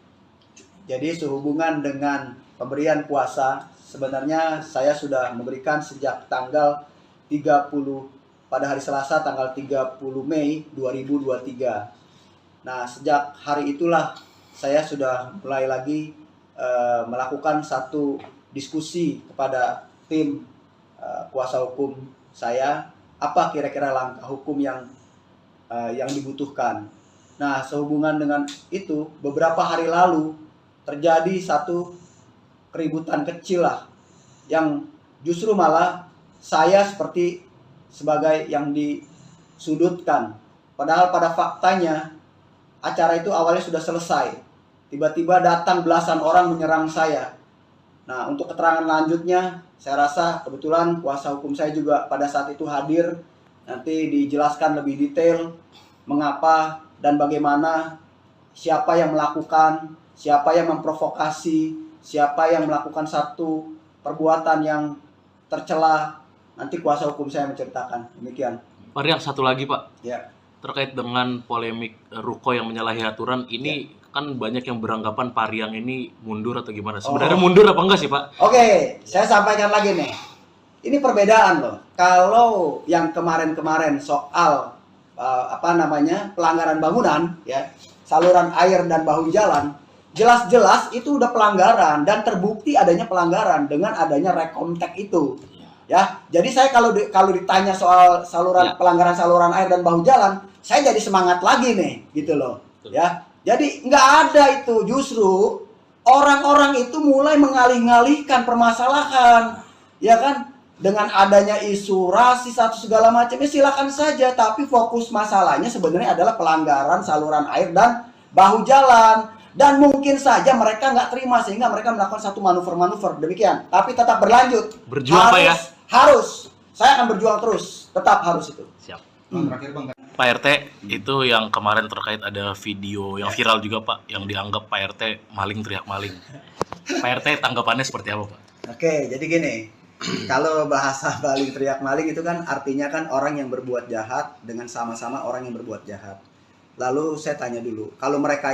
Jadi sehubungan dengan pemberian kuasa, sebenarnya saya sudah memberikan sejak tanggal 30 pada hari Selasa tanggal 30 Mei 2023. Nah, sejak hari itulah saya sudah mulai lagi melakukan satu diskusi kepada tim kuasa hukum saya, apa kira-kira langkah hukum yang dibutuhkan. Nah, sehubungan dengan itu, beberapa hari lalu terjadi satu keributan kecil lah, yang justru malah saya seperti sebagai yang disudutkan. Padahal pada faktanya acara itu awalnya sudah selesai. Tiba-tiba datang belasan orang menyerang saya. Nah, untuk keterangan lanjutnya, saya rasa kebetulan kuasa hukum saya juga pada saat itu hadir. Nanti dijelaskan lebih detail mengapa dan bagaimana, siapa yang melakukan, siapa yang memprovokasi, siapa yang melakukan satu perbuatan yang tercela. Nanti kuasa hukum saya menceritakan. Demikian. Pak Rian, satu lagi Pak. Ya. Terkait dengan polemik Ruko yang menyalahi aturan, ini kan banyak yang beranggapan Pak Rian ini mundur atau gimana. Sebenarnya mundur apa enggak sih Pak? Oke, saya sampaikan lagi nih. Ini perbedaan loh. Kalau yang kemarin-kemarin soal pelanggaran bangunan, ya, saluran air dan bahu jalan, jelas-jelas itu udah pelanggaran dan terbukti adanya pelanggaran dengan adanya rekomtek itu. Ya, jadi saya kalau ditanya soal pelanggaran saluran air dan bahu jalan, saya jadi semangat lagi nih, gitu loh. Ya, jadi nggak ada itu, justru orang-orang itu mulai mengalih-alihkan permasalahan, ya kan? Dengan adanya isu rasis atau segala macamnya silakan saja, tapi fokus masalahnya sebenarnya adalah pelanggaran saluran air dan bahu jalan. Dan mungkin saja mereka nggak terima sehingga mereka melakukan satu manuver-manuver demikian. Tapi tetap berlanjut. Berjuang Pak ya? Harus. Saya akan berjuang terus. Tetap harus itu. Siap. Terakhir Bang. Pak RT, itu yang kemarin terkait ada video yang viral juga Pak, yang dianggap Pak RT maling teriak maling. Pak RT tanggapannya seperti apa Pak? Oke, jadi gini. Kalau bahasa maling teriak maling itu kan artinya kan orang yang berbuat jahat dengan sama-sama orang yang berbuat jahat. Lalu saya tanya dulu, kalau mereka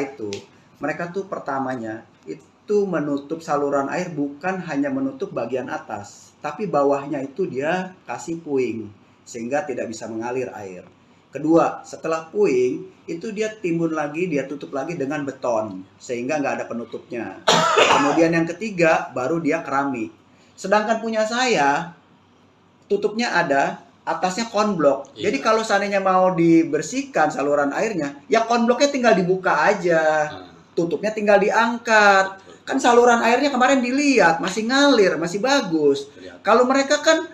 tuh pertamanya itu menutup saluran air bukan hanya menutup bagian atas, tapi bawahnya itu dia kasih puing sehingga tidak bisa mengalir air. Kedua, setelah puing itu dia timbun lagi, dia tutup lagi dengan beton sehingga nggak ada penutupnya. Kemudian yang ketiga baru dia keramik. Sedangkan punya saya tutupnya ada, atasnya konblok. Iya. Jadi kalau seandainya mau dibersihkan saluran airnya, ya konbloknya tinggal dibuka aja, tutupnya tinggal diangkat. Kan saluran airnya kemarin dilihat masih ngalir, masih bagus. Kalau mereka kan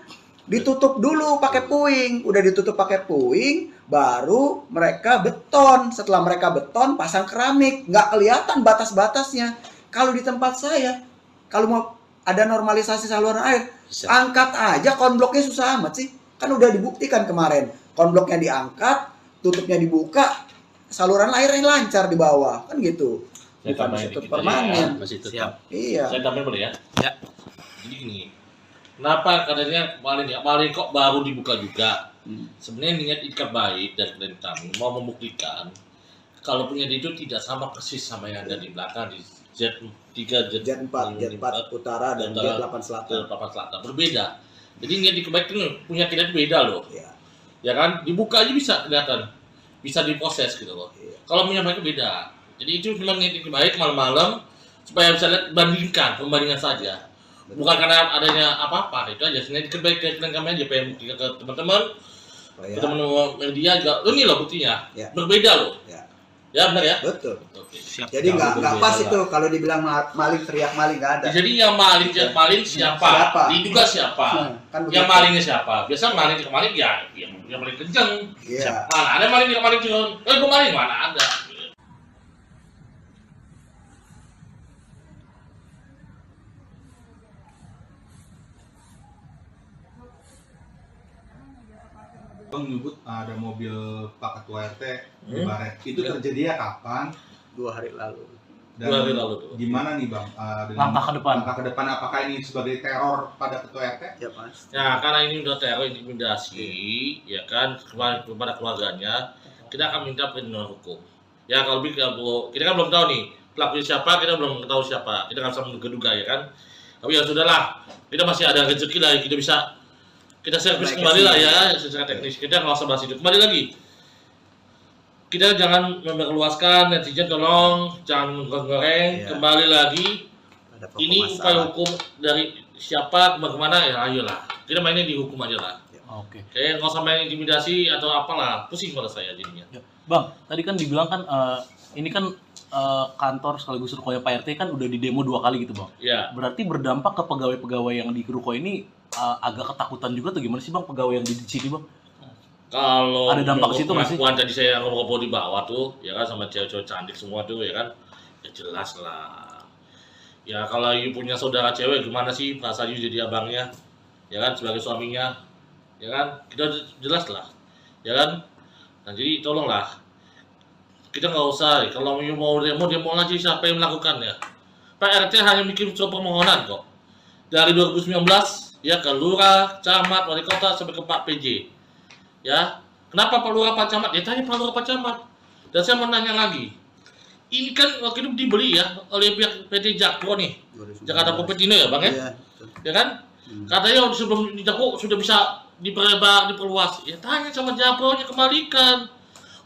ditutup dulu pakai puing, udah ditutup pakai puing, baru mereka beton. Setelah mereka beton, pasang keramik, nggak kelihatan batas-batasnya. Kalau di tempat saya, kalau mau ada normalisasi saluran air, Bisa. angkat aja konbloknya, susah amat sih. Kan udah dibuktikan kemarin, konbloknya diangkat, tutupnya dibuka, saluran airnya lancar di bawah, kan gitu. Saya Bukan tambahin disitu dikit permanen. ya. Masih tetap. Siap. Iya. Saya tambahin boleh ya? Ya. Jadi gini, kenapa katanya kemarin kok baru dibuka juga? Sebenarnya niat ikat baik dari klien kami mau membuktikan kalau punya itu tidak sama persis sama yang ada di belakang di Z3, Jet 4 utara dan Jet 8 selatan. Papan Selatan berbeda. Jadi niat ikat baik itu punya kita itu beda loh. Iya. Ya kan? Dibuka aja bisa kelihatan, bisa diproses gitu loh. Iya. Kalau punya mereka beda. Jadi itu memang niat ikat baik malam-malam supaya bisa lihat pembandingan saja. Bukan karena adanya apa-apa, itu aja. Sebenarnya kebaikan kami aja pengen buktikan ke teman-teman, ke teman-teman media juga. Ini loh buktinya, Ya. berbeda loh. Ya. Ya benar ya. Betul. Oke. Siap. Jadi nggak berbeda pas lah. itu kalau dibilang maling teriak maling nggak ada. Jadi yang maling siapa? Siapa? Diduga siapa? Kan Yang begitu. malingnya siapa? Biasa maling kemarin ya yang paling kenceng. Iya. Mana ada maling yang maling kenceng? Gue maling mana ada? Bang menyebut ada mobil Pak Ketua RT di Hmm. Baret. Itu Ya. terjadinya kapan? 2 hari lalu. Dan 2 hari lalu tuh. gimana nih Bang? Langkah ke depan. Langkah ke depan apakah ini sebagai teror pada Ketua RT? Ya Mas. Ya karena ini udah teror intimidasi, ya kan kepada keluarganya, kita akan minta perlindungan hukum. Ya kalau kita kan belum tahu nih pelakunya siapa, kita belum tahu siapa, kita nggak bisa menduga-duga ya kan. Tapi ya sudahlah, kita masih ada rezeki lah, kita servis Baik, kembali lah ya. ya secara teknis. Kita nggak usah bahas itu. Kembali lagi, kita jangan memperluaskan, netizen tolong jangan goreng. Iya. Kembali lagi, Ada pokok ini upaya masalah. hukum dari siapa bagaimana ya ayolah. Kita mainnya di hukum aja lah. Oke. Kayak nggak usah main intimidasi atau apalah, pusing pada saya jadinya. Ya. Bang, tadi kan dibilang kan ini kan kantor sekaligus rukonya Pak RT kan udah di demo 2 kali gitu Bang. Ya, Berarti berdampak ke pegawai-pegawai yang di ruko ini agak ketakutan juga tuh gimana sih Bang pegawai yang di sini Bang? kalau Ada dampak ke situ nggak sih? pengakuan tadi saya ngobrol di bawah tuh, ya kan sama cewek-cewek cantik semua tuh, ya kan, ya jelas lah. Ya kalau you punya saudara cewek gimana sih perasaan you jadi abangnya, ya kan sebagai suaminya, ya kan kita jelas lah, ya kan. Nah jadi tolonglah, kita nggak usah kalau you mau demo aja siapa yang melakukannya. Pak RT hanya bikin surat permohonan kok dari 2019 ya ke lurah, camat, wali kota sampai ke Pak PJ. Ya, kenapa Pak Lurah Pak Camat? Ya tanya Pak Lurah Pak Camat. Dan saya mau nanya lagi, ini kan waktu itu dibeli ya oleh pihak PT Jakpro nih, Jakarta Propertindo ya Bang ya? Iya. betul. Ya kan? Katanya sebelum di Jakpro sudah bisa diperlebar, diperluas. Ya tanya sama Jakpro-nya, kembalikan.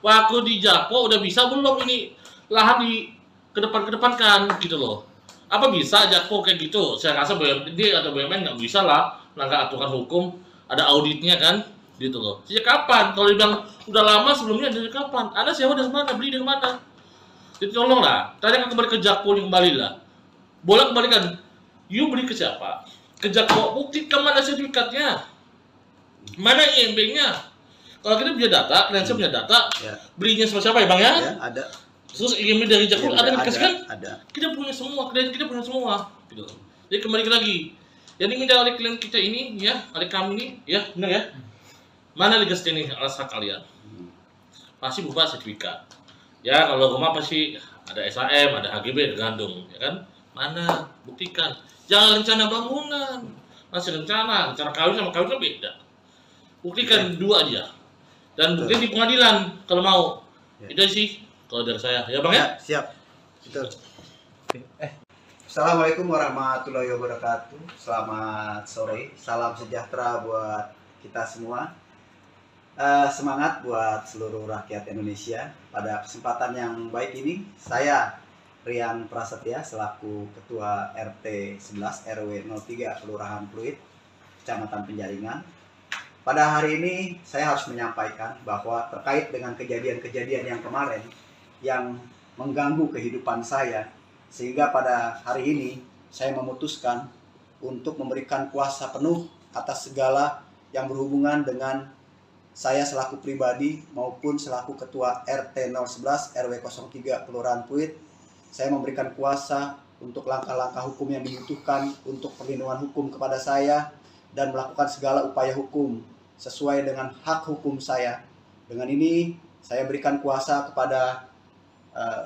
Waktu di Jakpro udah bisa belum ini lahan di kedepankan gitu loh. Apa bisa Jakpro kayak gitu? Saya rasa BUMD atau BUMN nggak bisa lah melanggar aturan hukum, ada auditnya kan, gitu loh. Sejak kapan? Kalau dibilang udah lama sebelumnya dari kapan? Anda sewa dari mana? Beli dari mana? Jadi tolonglah, tanya kembali ke Jakpro kembali lah. Boleh kembalikan. You beli ke siapa? Ke Jakpro, buktikan mana sertifikatnya, mana IMB-nya. Kalau kita punya data, klien saya punya data, Ya. belinya sama siapa ya Bang ya? Ya, ada. Terus IMB dari Jakpro ada yang dikasih kan? Ada. Kita punya semua, klien kita punya semua. Gitu. Jadi kembali lagi, yang diminta oleh klien kita ini, ya, oleh kami ini, ya, benar ya? Mana legal standing alas hak kalian? Pasti berupa sertifikat. Ya, kalau rumah pasti ada SAM, ada HGB, tergantung, ya kan? Mana? Buktikan. Jangan rencana bangunan. Masih rencana kawin sama kawin kan beda. Buktikan dua aja. Dan bukti di pengadilan kalau mau. Ya. Itu sih kalau dari saya. Ya Bang ya? Ya, siap. Betul. Assalamualaikum warahmatullahi wabarakatuh. Selamat sore. Salam sejahtera buat kita semua. Semangat buat seluruh rakyat Indonesia. Pada kesempatan yang baik ini, saya Rian Prasetya selaku Ketua RT 11 RW 03 Kelurahan Pluit, Kecamatan Penjaringan. Pada hari ini saya harus menyampaikan bahwa terkait dengan kejadian-kejadian yang kemarin yang mengganggu kehidupan saya, sehingga pada hari ini saya memutuskan untuk memberikan kuasa penuh atas segala yang berhubungan dengan saya selaku pribadi maupun selaku Ketua RT 011 RW 03 Kelurahan Pluit. Saya memberikan kuasa untuk langkah-langkah hukum yang dibutuhkan untuk perlindungan hukum kepada saya dan melakukan segala upaya hukum sesuai dengan hak hukum saya. Dengan ini saya berikan kuasa kepada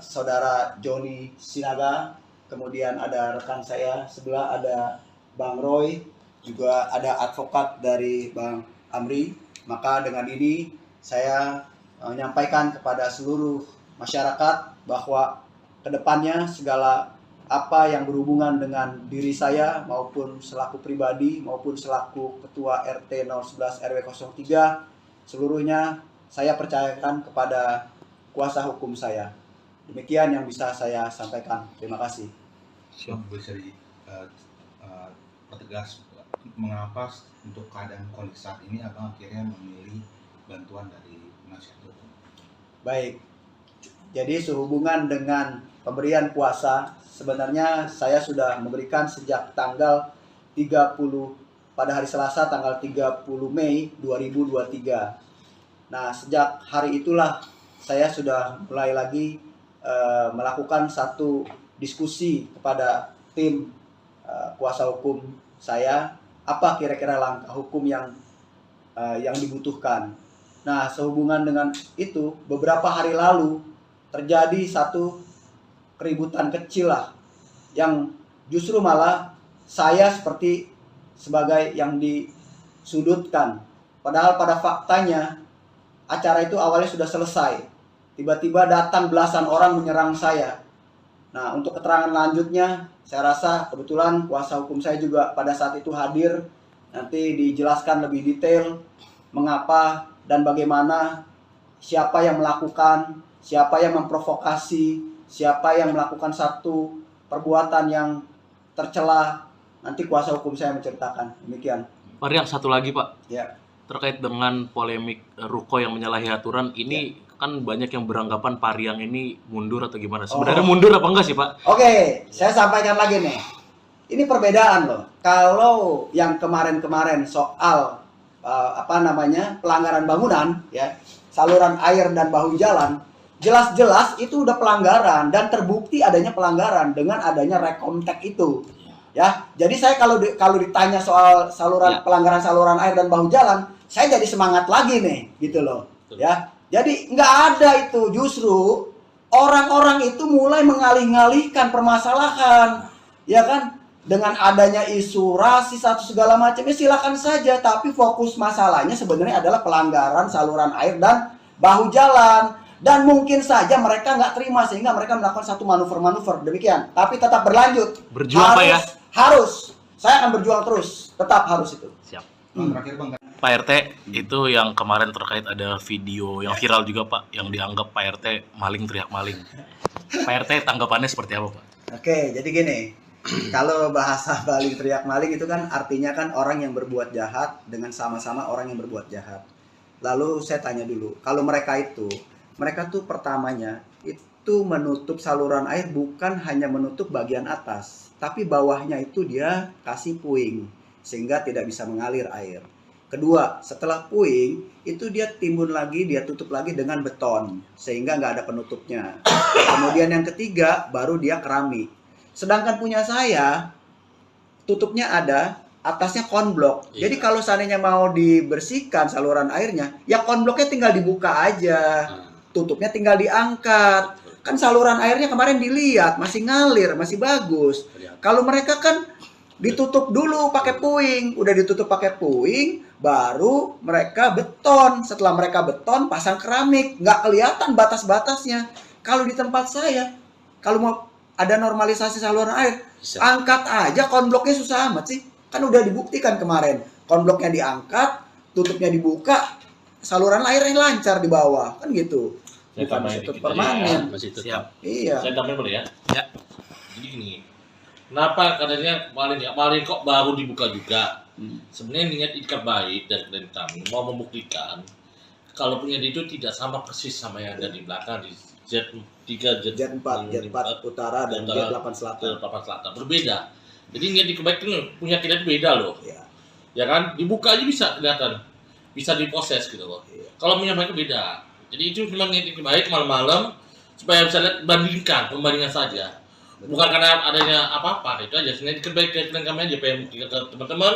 Saudara Joni Sinaga, kemudian ada rekan saya sebelah ada Bang Roy, juga ada advokat dari Bang Amri. Maka dengan ini saya menyampaikan kepada seluruh masyarakat bahwa kedepannya segala apa yang berhubungan dengan diri saya maupun selaku pribadi maupun selaku Ketua RT 011 RW 03 seluruhnya saya percayakan kepada kuasa hukum saya. Demikian yang bisa saya sampaikan. Terima kasih. Bisa pertegas mengapa untuk keadaan kondisi saat ini abang akhirnya memilih bantuan dari penasihat hukum? Baik, jadi sehubungan dengan pemberian kuasa, sebenarnya saya sudah memberikan sejak tanggal 30 pada hari Selasa tanggal 30 Mei 2023. Nah, sejak hari itulah saya sudah mulai lagi melakukan satu diskusi kepada tim kuasa hukum saya, apa kira-kira langkah hukum yang dibutuhkan. Nah, sehubungan dengan itu, beberapa hari lalu terjadi satu keributan kecil lah, yang justru malah saya seperti sebagai yang disudutkan. Padahal pada faktanya acara itu awalnya sudah selesai. Tiba-tiba datang belasan orang menyerang saya. Nah, untuk keterangan lanjutnya, saya rasa kebetulan kuasa hukum saya juga pada saat itu hadir. Nanti dijelaskan lebih detail mengapa dan bagaimana, siapa yang melakukan, siapa yang memprovokasi, siapa yang melakukan satu perbuatan yang tercela. Nanti kuasa hukum saya menceritakan. Demikian. Pak Rian, satu lagi Pak. Ya. Terkait dengan polemik ruko yang menyalahi aturan ini, kan banyak yang beranggapan Pak Rian ini mundur atau gimana? Sebenarnya mundur apa enggak sih Pak? Oke, saya sampaikan lagi nih. Ini perbedaan loh. Kalau yang kemarin-kemarin soal pelanggaran bangunan, ya, saluran air dan bahu jalan, jelas-jelas itu udah pelanggaran dan terbukti adanya pelanggaran dengan adanya rekomtek itu. Ya, jadi saya kalau ditanya soal pelanggaran saluran air dan bahu jalan, saya jadi semangat lagi nih, gitu loh. Ya, jadi nggak ada itu, justru orang-orang itu mulai mengalih-alihkan permasalahan, ya kan? Dengan adanya isu rasis atau segala macam, ya silakan saja. Tapi fokus masalahnya sebenarnya adalah pelanggaran saluran air dan bahu jalan. Dan mungkin saja mereka nggak terima sehingga mereka melakukan satu manuver-manuver demikian. Tapi tetap berlanjut. Berjuang Pak ya? Harus. Saya akan berjuang terus. Tetap harus itu. Siap. Terakhir Bang. Pak RT, itu yang kemarin terkait ada video yang viral juga Pak, yang dianggap Pak RT maling teriak maling. Pak RT tanggapannya seperti apa Pak? Oke, jadi gini. Kalau bahasa maling teriak maling itu kan artinya kan orang yang berbuat jahat dengan sama-sama orang yang berbuat jahat. Lalu saya tanya dulu, kalau mereka tuh pertamanya itu menutup saluran air bukan hanya menutup bagian atas, tapi bawahnya itu dia kasih puing sehingga tidak bisa mengalir air. Kedua, setelah puing itu dia timbun lagi, dia tutup lagi dengan beton sehingga nggak ada penutupnya. Kemudian yang ketiga baru dia keramik. Sedangkan punya saya tutupnya ada, atasnya konblok. Iya. Jadi kalau seandainya mau dibersihkan saluran airnya, ya konbloknya tinggal dibuka aja. Tutupnya tinggal diangkat. Kan saluran airnya kemarin dilihat masih ngalir, masih bagus. Kalau mereka kan ditutup dulu pakai puing, udah ditutup pakai puing, baru mereka beton. Setelah mereka beton, pasang keramik, nggak kelihatan batas-batasnya. Kalau di tempat saya, kalau mau ada normalisasi saluran air, angkat aja konbloknya, susah amat sih. Kan udah dibuktikan kemarin, konbloknya diangkat, tutupnya dibuka, saluran air yang lancar di bawah kan gitu. Saya Bukan tambahin satu dikit permanen. aja, masih tetap. Siap. Iya. Saya tambahin boleh ya? Ya. Jadi gini, kenapa katanya kemarin kok baru dibuka juga? Sebenarnya niat ikat baik dari kami mau membuktikan kalau punya itu tidak sama persis sama yang ada di belakang di Z3, Jet 4 utara dan Jet 8 selatan. Selatan berbeda. Jadi niat ikat baik itu punya kita itu beda loh. Iya. Ya kan, dibuka aja bisa kelihatan, bisa diproses gitu loh. Iya. Kalau punya mereka beda. Jadi itu memang niat ikat baik malam-malam supaya bisa lihat pembandingan saja. Bukan karena adanya apa-apa, itu aja. Sebenarnya ikat baik ke kami aja pengen buktikan ke teman-teman.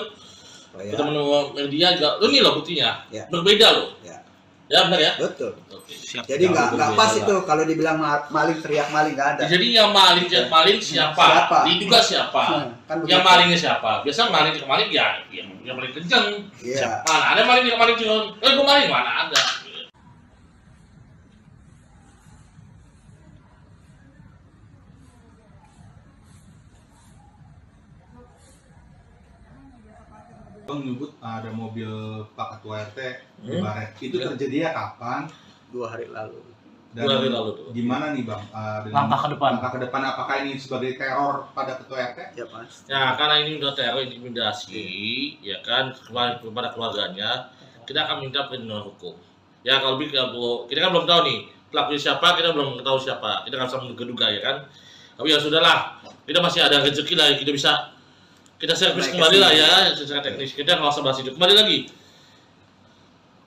Teman-teman media juga, ini loh buktinya, Ya. berbeda loh. Ya. Ya benar ya. Betul. Oke. Siap. Jadi nggak berbeda pas lah. itu kalau dibilang maling teriak maling nggak ada. Jadi yang maling siapa? Siapa? Diduga siapa? Kan Yang begitu. malingnya siapa? Biasa maling ya yang paling kenceng. Iya. Mana ada maling cuma, gue maling mana ada. Bang menyebut ada mobil Pak Ketua RT di Hmm. Baret. Itu Ya. terjadinya kapan? 2 hari lalu. Dan 2 hari lalu tuh. gimana nih Bang? Dengan Langkah ke depan. Langkah ke depan apakah ini sebagai teror pada Ketua RT? Ya pasti. Ya karena ini udah teror intimidasi, ya kan kepada keluarganya, kita akan minta perlindungan hukum. Ya kalau kita kan belum tahu nih pelakunya siapa, kita belum tahu siapa, kita nggak bisa menduga-duga ya kan. Tapi ya sudahlah, kita masih ada rezeki lah, kita servis Naik kembali lah ke ya secara teknis. Kita nggak usah bahas itu. Kembali lagi,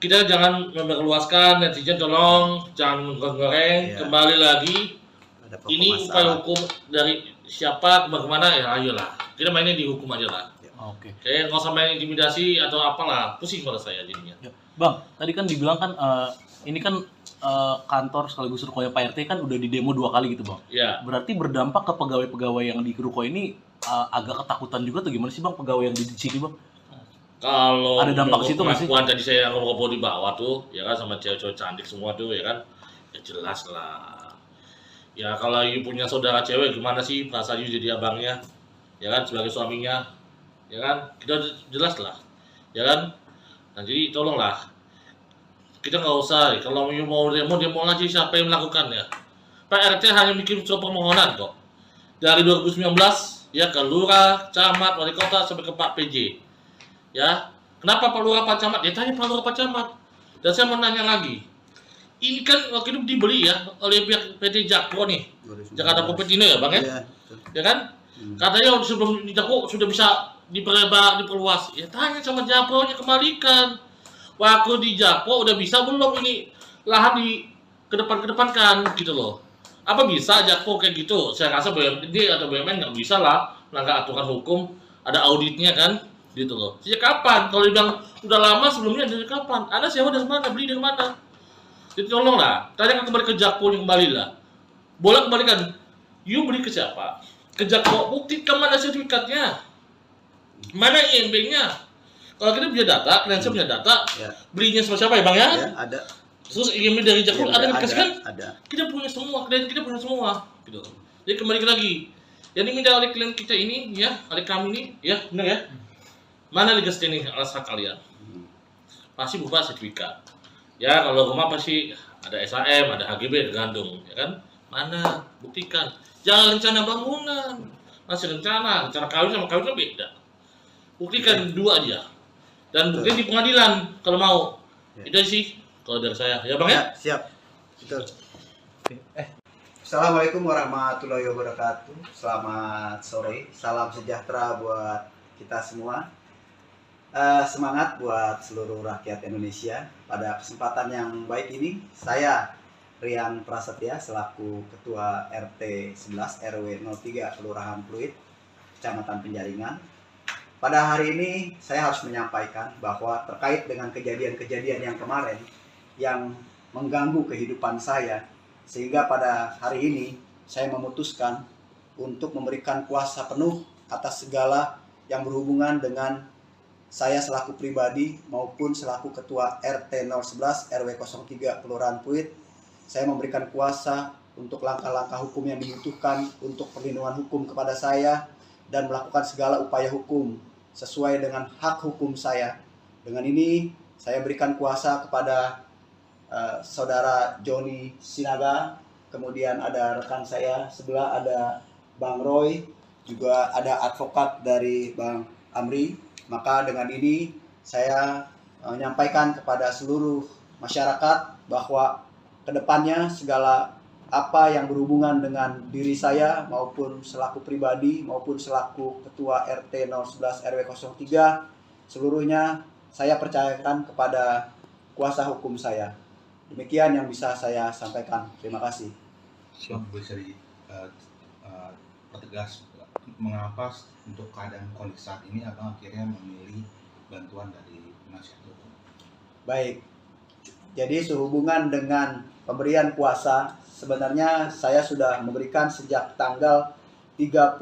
kita jangan memperluaskan netizen, tolong jangan menggoreng. Iya. Kembali lagi, Ada pokok ini upaya masalah. hukum dari siapa kemana ya ayolah. Kita mainnya di hukum aja lah. Oke. Kayak nggak usah main intimidasi atau apalah, pusing pada saya jadinya. Bang, tadi kan dibilang kan ini kan kantor sekaligus rukonya Pak RT kan udah di demo 2 kali gitu, Bang. Ya, Berarti berdampak ke pegawai-pegawai yang di ruko ini agak ketakutan juga tuh gimana sih, Bang, pegawai yang di sini, Bang? kalau Ada dampak ke situ nggak sih? pengakuan tadi saya ngobrol di bawah tuh, ya kan sama cewek-cewek cantik semua tuh, ya kan, ya jelas lah. Ya kalau you punya saudara cewek gimana sih perasaan you jadi abangnya, ya kan sebagai suaminya, ya kan kita jelas lah, ya kan. Nah jadi tolonglah, kita nggak usah kalau you mau demo aja siapa yang melakukannya. Pak RT hanya bikin surat permohonan kok dari 2019 ya ke lurah, camat, wali kota sampai ke Pak PJ. Ya, kenapa Pak Lurah Pak Camat? Ya tanya Pak Lurah Pak Camat. Dan saya mau nanya lagi, ini kan waktu itu dibeli ya oleh pihak PT Jakpro nih, Jakarta Kompetino ya Bang ya? Iya. Ya kan? Katanya sebelum di Jakpro sudah bisa diperluas. Ya tanya sama Jakpro-nya kembalikan. Waktu di Jakpro udah bisa belum ini lahan di kedepankan gitu loh. Apa bisa Jakpro kayak gitu? Saya rasa BUMD atau BUMN nggak bisa lah melanggar aturan hukum, ada auditnya kan? Gitu loh. Sejak kapan? Kalau dibilang udah lama sebelumnya dari kapan? Anda sewa dari mana? Beli dari mana? Jadi tolonglah, tanya kembali ke Jakpro kembali lah. Boleh kembalikan. You beli ke siapa? Ke Jakpro, buktikan mana sertifikatnya? Mana INB-nya? Kalau kita punya data, kalian punya data, Ya. belinya sama siapa ya Bang ya? Ya, ada. Terus INB dari Jakpro Ya, ada dikasih kan? Ada. Kita punya semua, klien kita punya semua. Gitu. Jadi kembali lagi, yang diminta oleh klien kita ini, ya, oleh kami ini, ya, benar ya? Mana legas ini alas hak kalian? Pasti berupa sertifikat. Ya kalau rumah pasti ada SHM, ada HGB, tergantung, ya kan? Mana? Buktikan. Jangan rencana bangunan, masih rencana kawin sama kawin kan beda. Buktikan dua aja. Dan buktikan di pengadilan kalau mau. Ya. Itu sih kalau dari saya. Ya Bang ya? Siap. Betul. Assalamualaikum warahmatullahi wabarakatuh. Selamat sore. Salam sejahtera buat kita semua. Semangat buat seluruh rakyat Indonesia. Pada kesempatan yang baik ini, saya Rian Prasetya selaku Ketua RT 11 RW 03 Kelurahan Pluit, Kecamatan Penjaringan. Pada hari ini saya harus menyampaikan bahwa terkait dengan kejadian-kejadian yang kemarin yang mengganggu kehidupan saya, sehingga pada hari ini saya memutuskan untuk memberikan kuasa penuh atas segala yang berhubungan dengan saya selaku pribadi maupun selaku Ketua RT 011 RW 03 Kelurahan Pluit. Saya memberikan kuasa untuk langkah-langkah hukum yang dibutuhkan untuk perlindungan hukum kepada saya dan melakukan segala upaya hukum sesuai dengan hak hukum saya. Dengan ini saya berikan kuasa kepada saudara Joni Sinaga, kemudian ada rekan saya sebelah ada Bang Roy, juga ada advokat dari Bang Amri. Maka dengan ini saya menyampaikan kepada seluruh masyarakat bahwa kedepannya segala apa yang berhubungan dengan diri saya maupun selaku pribadi maupun selaku Ketua RT 011 RW 03, seluruhnya saya percayakan kepada kuasa hukum saya. Demikian yang bisa saya sampaikan. Terima kasih. Bisa dipertegas mengapa untuk keadaan kondisi saat ini abang akhirnya memilih bantuan dari penasihat hukum? Baik, jadi sehubungan dengan pemberian kuasa, sebenarnya saya sudah memberikan sejak tanggal 30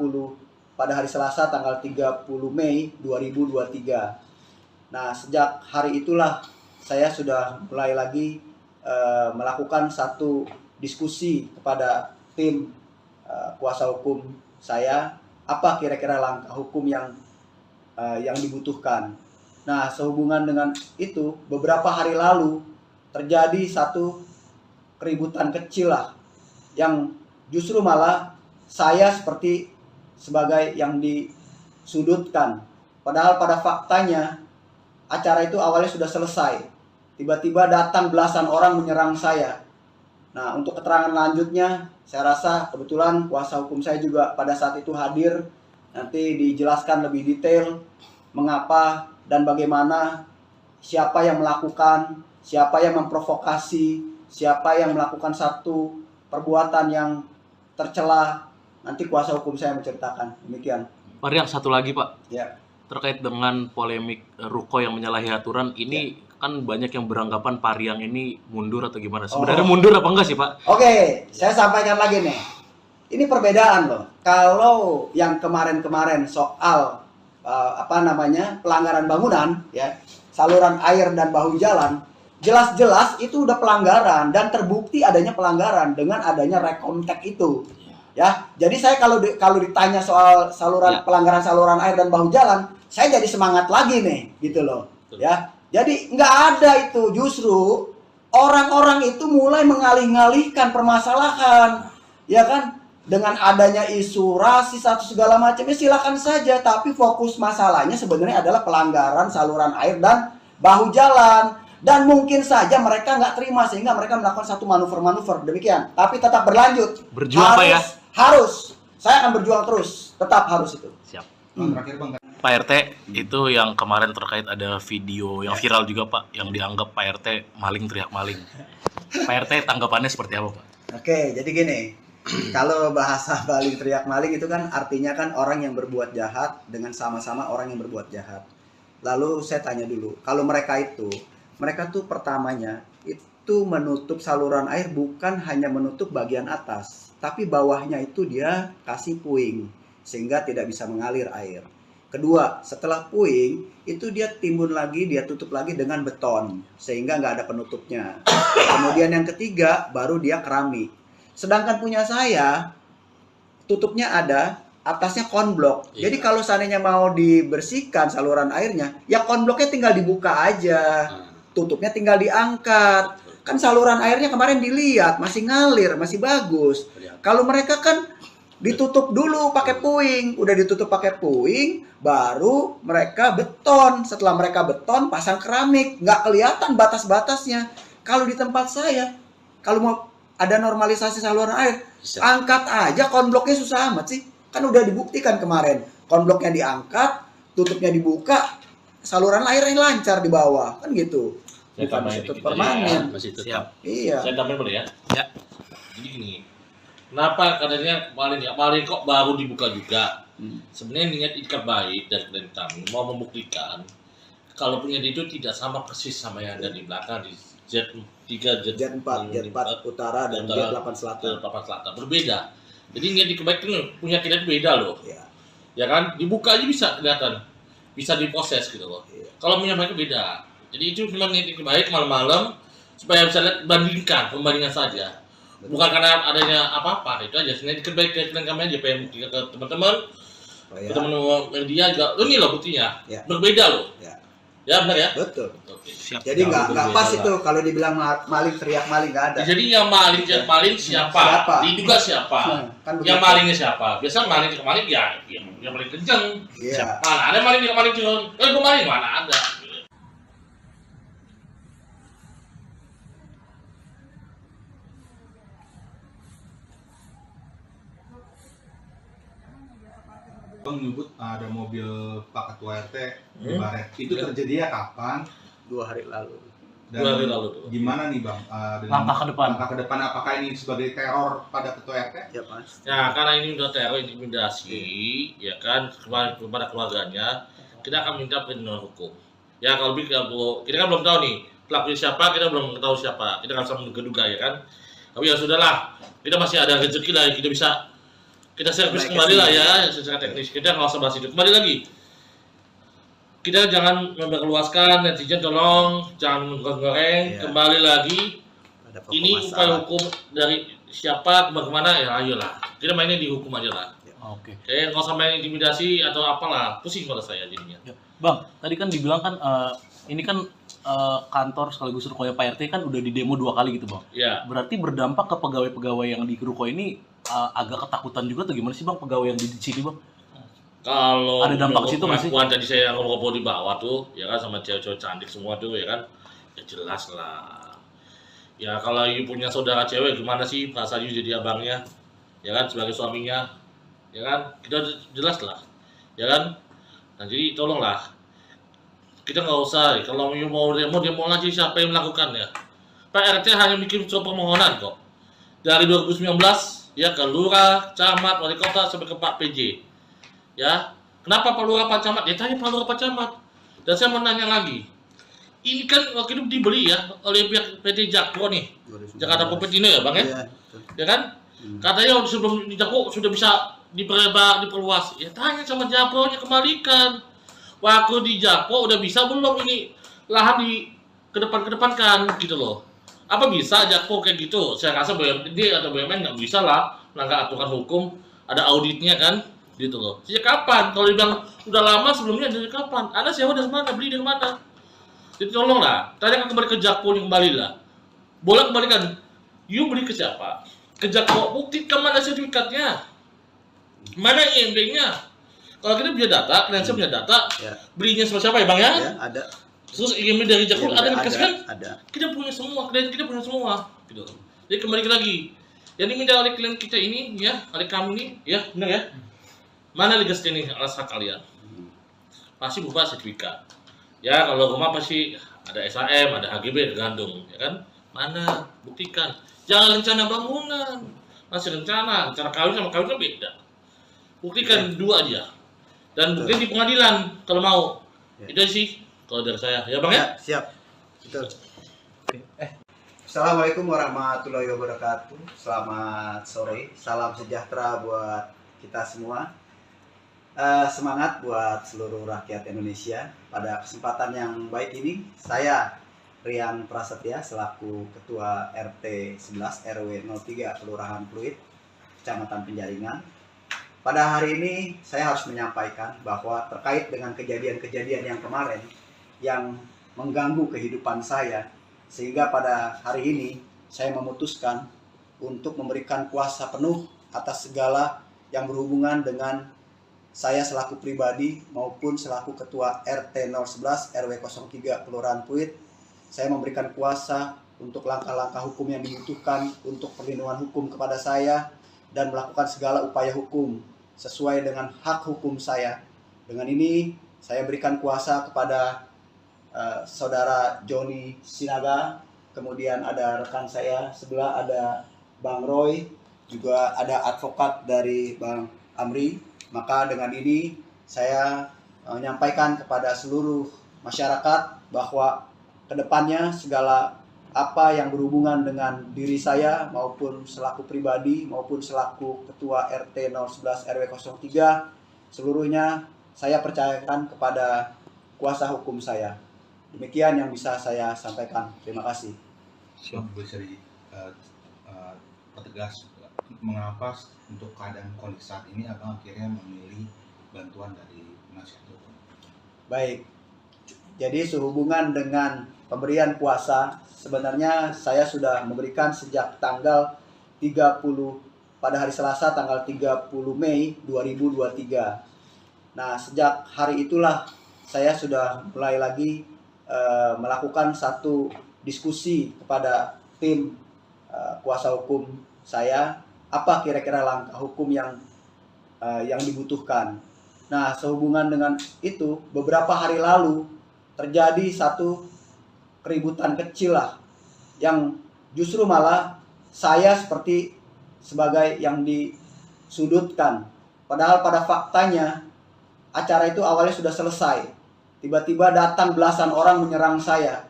pada hari Selasa tanggal 30 Mei 2023. Nah, sejak hari itulah saya sudah mulai lagi melakukan satu diskusi kepada tim kuasa hukum saya, apa kira-kira langkah hukum yang dibutuhkan. Nah, sehubungan dengan itu, beberapa hari lalu terjadi satu keributan kecil lah, yang justru malah saya seperti sebagai yang disudutkan. Padahal pada faktanya acara itu awalnya sudah selesai. Tiba-tiba datang belasan orang menyerang saya. Nah, untuk keterangan lanjutnya, saya rasa kebetulan kuasa hukum saya juga pada saat itu hadir. Nanti dijelaskan lebih detail mengapa dan bagaimana, siapa yang melakukan, siapa yang memprovokasi, siapa yang melakukan satu perbuatan yang tercela. Nanti kuasa hukum saya menceritakan. Demikian. Pak Riang, satu lagi Pak. Ya. Terkait dengan polemik Ruko yang menyalahi aturan, ini kan banyak yang beranggapan Pak Riang ini mundur atau gimana? Sebenarnya mundur apa enggak sih Pak? Oke, saya sampaikan lagi nih. Ini perbedaan loh. Kalau yang kemarin-kemarin soal pelanggaran bangunan, ya, saluran air dan bahu jalan, jelas-jelas itu udah pelanggaran dan terbukti adanya pelanggaran dengan adanya rekomtek itu. Ya, jadi saya kalau ditanya soal pelanggaran saluran air dan bahu jalan, saya jadi semangat lagi nih, gitu loh. Ya, jadi nggak ada itu, justru orang-orang itu mulai mengalih-alihkan permasalahan, ya kan? Dengan adanya isu rasis atau segala macamnya silakan saja, tapi fokus masalahnya sebenarnya adalah pelanggaran saluran air dan bahu jalan. Dan mungkin saja mereka nggak terima sehingga mereka melakukan satu manuver-manuver demikian. Tapi tetap berlanjut. Berjuang Pak ya? Harus. Saya akan berjuang terus. Tetap harus itu. Siap. Terakhir Bang. Pak RT, itu yang kemarin terkait ada video yang viral juga Pak, yang dianggap Pak RT maling teriak maling. Pak RT tanggapannya seperti apa Pak? Oke, jadi gini. Kalau bahasa maling teriak maling itu kan artinya kan orang yang berbuat jahat dengan sama-sama orang yang berbuat jahat. Lalu saya tanya dulu, kalau mereka tuh pertamanya itu menutup saluran air bukan hanya menutup bagian atas, tapi bawahnya itu dia kasih puing sehingga tidak bisa mengalir air. Kedua, setelah puing itu dia timbun lagi, dia tutup lagi dengan beton sehingga nggak ada penutupnya. Kemudian yang ketiga baru dia keramik. Sedangkan punya saya tutupnya ada, atasnya konblok. Jadi kalau seandainya mau dibersihkan saluran airnya, ya konbloknya tinggal dibuka aja. Tutupnya tinggal diangkat. Kan saluran airnya kemarin dilihat masih ngalir, masih bagus. Kalau mereka kan ditutup dulu pakai puing, udah ditutup pakai puing, baru mereka beton. Setelah mereka beton, pasang keramik, nggak kelihatan batas-batasnya. Kalau di tempat saya, kalau mau ada normalisasi saluran air, angkat aja konbloknya, susah amat sih. Kan udah dibuktikan kemarin, konbloknya diangkat, tutupnya dibuka, saluran airnya lancar di bawah, kan gitu. Bukan masih tutup permanen. Masih tutup. Siap. Iya. Saya tambahin boleh ya? Ya. Jadi gini, kenapa katanya paling kok baru dibuka juga? Sebenarnya niat ikat baik dari klien kami mau membuktikan kalau punya itu tidak sama persis sama yang ada di belakang di Z3, Jet 4 utara dan Jet 8 selatan. Berbeda. Jadi niat dikebaikan punya kita itu beda loh. Iya. Ya kan? Dibuka aja bisa kelihatan. Bisa diproses gitu loh. Iya. Kalau punya mereka beda. Jadi itu memang niat baik malam-malam supaya bisa lihat pembandingan saja. Bukan karena adanya apa-apa, itu aja. Sebenarnya dikebaikan kami aja pengen buktikan ke teman-teman. Ke teman-teman media juga. Ini loh buktinya. Ya. Berbeda loh. Ya. Ya benar ya. Betul. Oke. Siap. Jadi nggak Jangan pas berbeda. itu kalau dibilang maling teriak maling nggak ada. Jadi yang maling siapa? Siapa? Diduga siapa? Kan Yang begitu. malingnya siapa? Biasa maling kemaling ya, yang paling kenceng. Iya. Mana ada maling yang maling turun? Gue maling mana ada? Bang nyebut ada mobil Pak Ketua RT di Hmm. Baret. Itu terjadinya kapan? 2 hari lalu. Dan 2 hari lalu tuh. gimana nih Bang? Dengan Langkah ke depan. Langkah ke depan apakah ini sebagai teror pada Ketua RT? Ya Mas. Ya karena ini udah teror intimidasi, ya kan kepada keluarganya, kita akan minta perlindungan hukum. Ya kalau kita kan belum tahu nih pelakunya siapa, kita belum tahu siapa, kita nggak bisa menduga-duga ya kan. Tapi ya sudahlah, kita masih ada rezeki lah, kita servis Baik, kembali lah kesini. ya secara teknis. Kita nggak usah bahas itu. Kembali lagi, kita jangan memperluaskan, netizen tolong jangan menggoreng. Iya. Kembali lagi, Ada pokok ini masalah. upaya hukum dari siapa bagaimana ya ayolah. Kita mainnya di hukum aja lah. Oke. Kayak nggak usah main intimidasi atau apalah, pusing pada saya jadinya. Ya. Bang, tadi kan dibilang kan ini kan kantor sekaligus rukonya Pak RT kan udah di demo 2 kali gitu bang. Ya, Berarti berdampak ke pegawai-pegawai yang di ruko ini agak ketakutan juga tuh gimana sih bang pegawai yang di sini bang? kalau Ada dampak menurut situ nggak sih? pengakuan tadi saya ngobrol di bawah tuh, ya kan sama cewek-cewek cantik semua tuh, ya kan, ya jelas lah. Ya kalau you punya saudara cewek gimana sih perasaan you jadi abangnya, ya kan sebagai suaminya, ya kan, kita jelas lah, ya kan. Nah jadi tolonglah, kita nggak usah, kalau you mau demo aja siapa yang melakukannya. Pak RT hanya bikin surat permohonan kok. Dari 2019 ya ke lurah, camat, wali kota sampai ke Pak PJ. Ya, kenapa Pak Lurah Pak Camat? Ya tanya Pak Lurah Pak Camat. Dan saya mau nanya lagi. Ini kan waktu itu dibeli ya oleh pihak PT Jakpro nih. 2019. Jakarta Kopetino ya, Bang ya? Iya, betul. Ya kan? Katanya sebelum di Jakpro sudah bisa diperluas. Ya tanya sama Jakpro-nya kembalikan. Waktu di Jakpro udah bisa belum ini lahan di kedepankan gitu loh. Apa bisa Jakpro kayak gitu? Saya rasa BUMD atau BUMN nggak bisa lah melanggar aturan hukum. Ada auditnya kan, gitu loh. Sejak kapan? Kalau dibilang udah lama sebelumnya dari kapan? Anda sewa dari mana? Beli dari mana? Jadi tolonglah, tanyakan kembali ke Jakpro kembali lah. Boleh kembalikan. You beli ke siapa? Ke Jakpro, buktikan mana sertifikatnya? Mana IMB-nya? Kalau kita punya data, kalian punya data, Ya. belinya sama siapa ya Bang ya? Ya, ada. Terus IMB dari Jakpro ada yang dikasih kan? Ada. Kita punya semua, klien kita punya semua, gitu. Jadi kembali lagi, yang diminta oleh klien kita ini, ya, oleh kami ini, ya, benar ya? Mana legas ini alas hak kalian? Pasti berupa sertifikat. Ya, kalau rumah pasti ada SHM, ada HGB, tergantung, ya kan? Mana? Buktikan. Jangan rencana bangunan, masih rencana kawin sama kawin kan beda. Buktikan dua aja. Dan buktikan di pengadilan kalau mau. Ya. Itu sih kalau dari saya, ya Bang ya? Ya, siap. Betul. Assalamualaikum warahmatullahi wabarakatuh. Selamat sore. Salam sejahtera buat kita semua. Semangat buat seluruh rakyat Indonesia. Pada kesempatan yang baik ini, saya Rian Prasetya selaku Ketua RT 11 RW 03 Kelurahan Pluit, Kecamatan Penjaringan. Pada hari ini saya harus menyampaikan bahwa terkait dengan kejadian-kejadian yang kemarin yang mengganggu kehidupan saya, sehingga pada hari ini saya memutuskan untuk memberikan kuasa penuh atas segala yang berhubungan dengan saya selaku pribadi maupun selaku Ketua RT 011 RW 03 Kelurahan Pluit. Saya memberikan kuasa untuk langkah-langkah hukum yang dibutuhkan untuk perlindungan hukum kepada saya dan melakukan segala upaya hukum sesuai dengan hak hukum saya. Dengan ini saya berikan kuasa kepada saudara Joni Sinaga, kemudian ada rekan saya sebelah ada Bang Roy, juga ada advokat dari Bang Amri. Maka dengan ini saya menyampaikan kepada seluruh masyarakat bahwa kedepannya segala apa yang berhubungan dengan diri saya maupun selaku pribadi maupun selaku Ketua RT 011 RW 03 seluruhnya saya percayakan kepada kuasa hukum saya. Demikian yang bisa saya sampaikan. Terima kasih. Bisa pertegas mengapa untuk keadaan kondisi saat ini abang akhirnya memilih bantuan dari penasihat hukum? Baik, Jadi sehubungan dengan pemberian puasa, sebenarnya saya sudah memberikan sejak tanggal 30 pada hari Selasa tanggal 30 Mei 2023. Nah, sejak hari itulah saya sudah mulai lagi melakukan satu diskusi kepada tim kuasa hukum saya, apa kira-kira langkah hukum yang dibutuhkan. Nah, sehubungan dengan itu, beberapa hari lalu terjadi satu keributan kecil lah, yang justru malah saya seperti sebagai yang disudutkan. Padahal pada faktanya acara itu awalnya sudah selesai. Tiba-tiba datang belasan orang menyerang saya.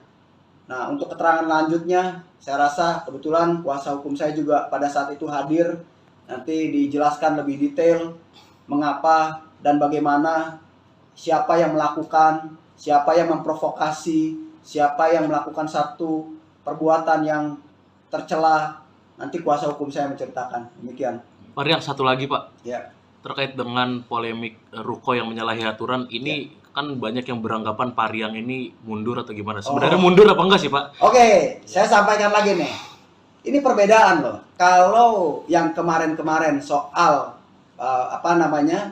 Nah, untuk keterangan lanjutnya, saya rasa kebetulan kuasa hukum saya juga pada saat itu hadir. Nanti dijelaskan lebih detail mengapa dan bagaimana, siapa yang melakukan, siapa yang memprovokasi, siapa yang melakukan satu perbuatan yang tercela. Nanti kuasa hukum saya menceritakan. Demikian. Pak Riang, satu lagi Pak. Ya. Terkait dengan polemik Ruko yang menyalahi aturan, ini kan banyak yang beranggapan Pak Riang ini mundur atau gimana? Sebenarnya mundur apa enggak sih Pak? Oke, saya sampaikan lagi nih. Ini perbedaan loh. Kalau yang kemarin-kemarin soal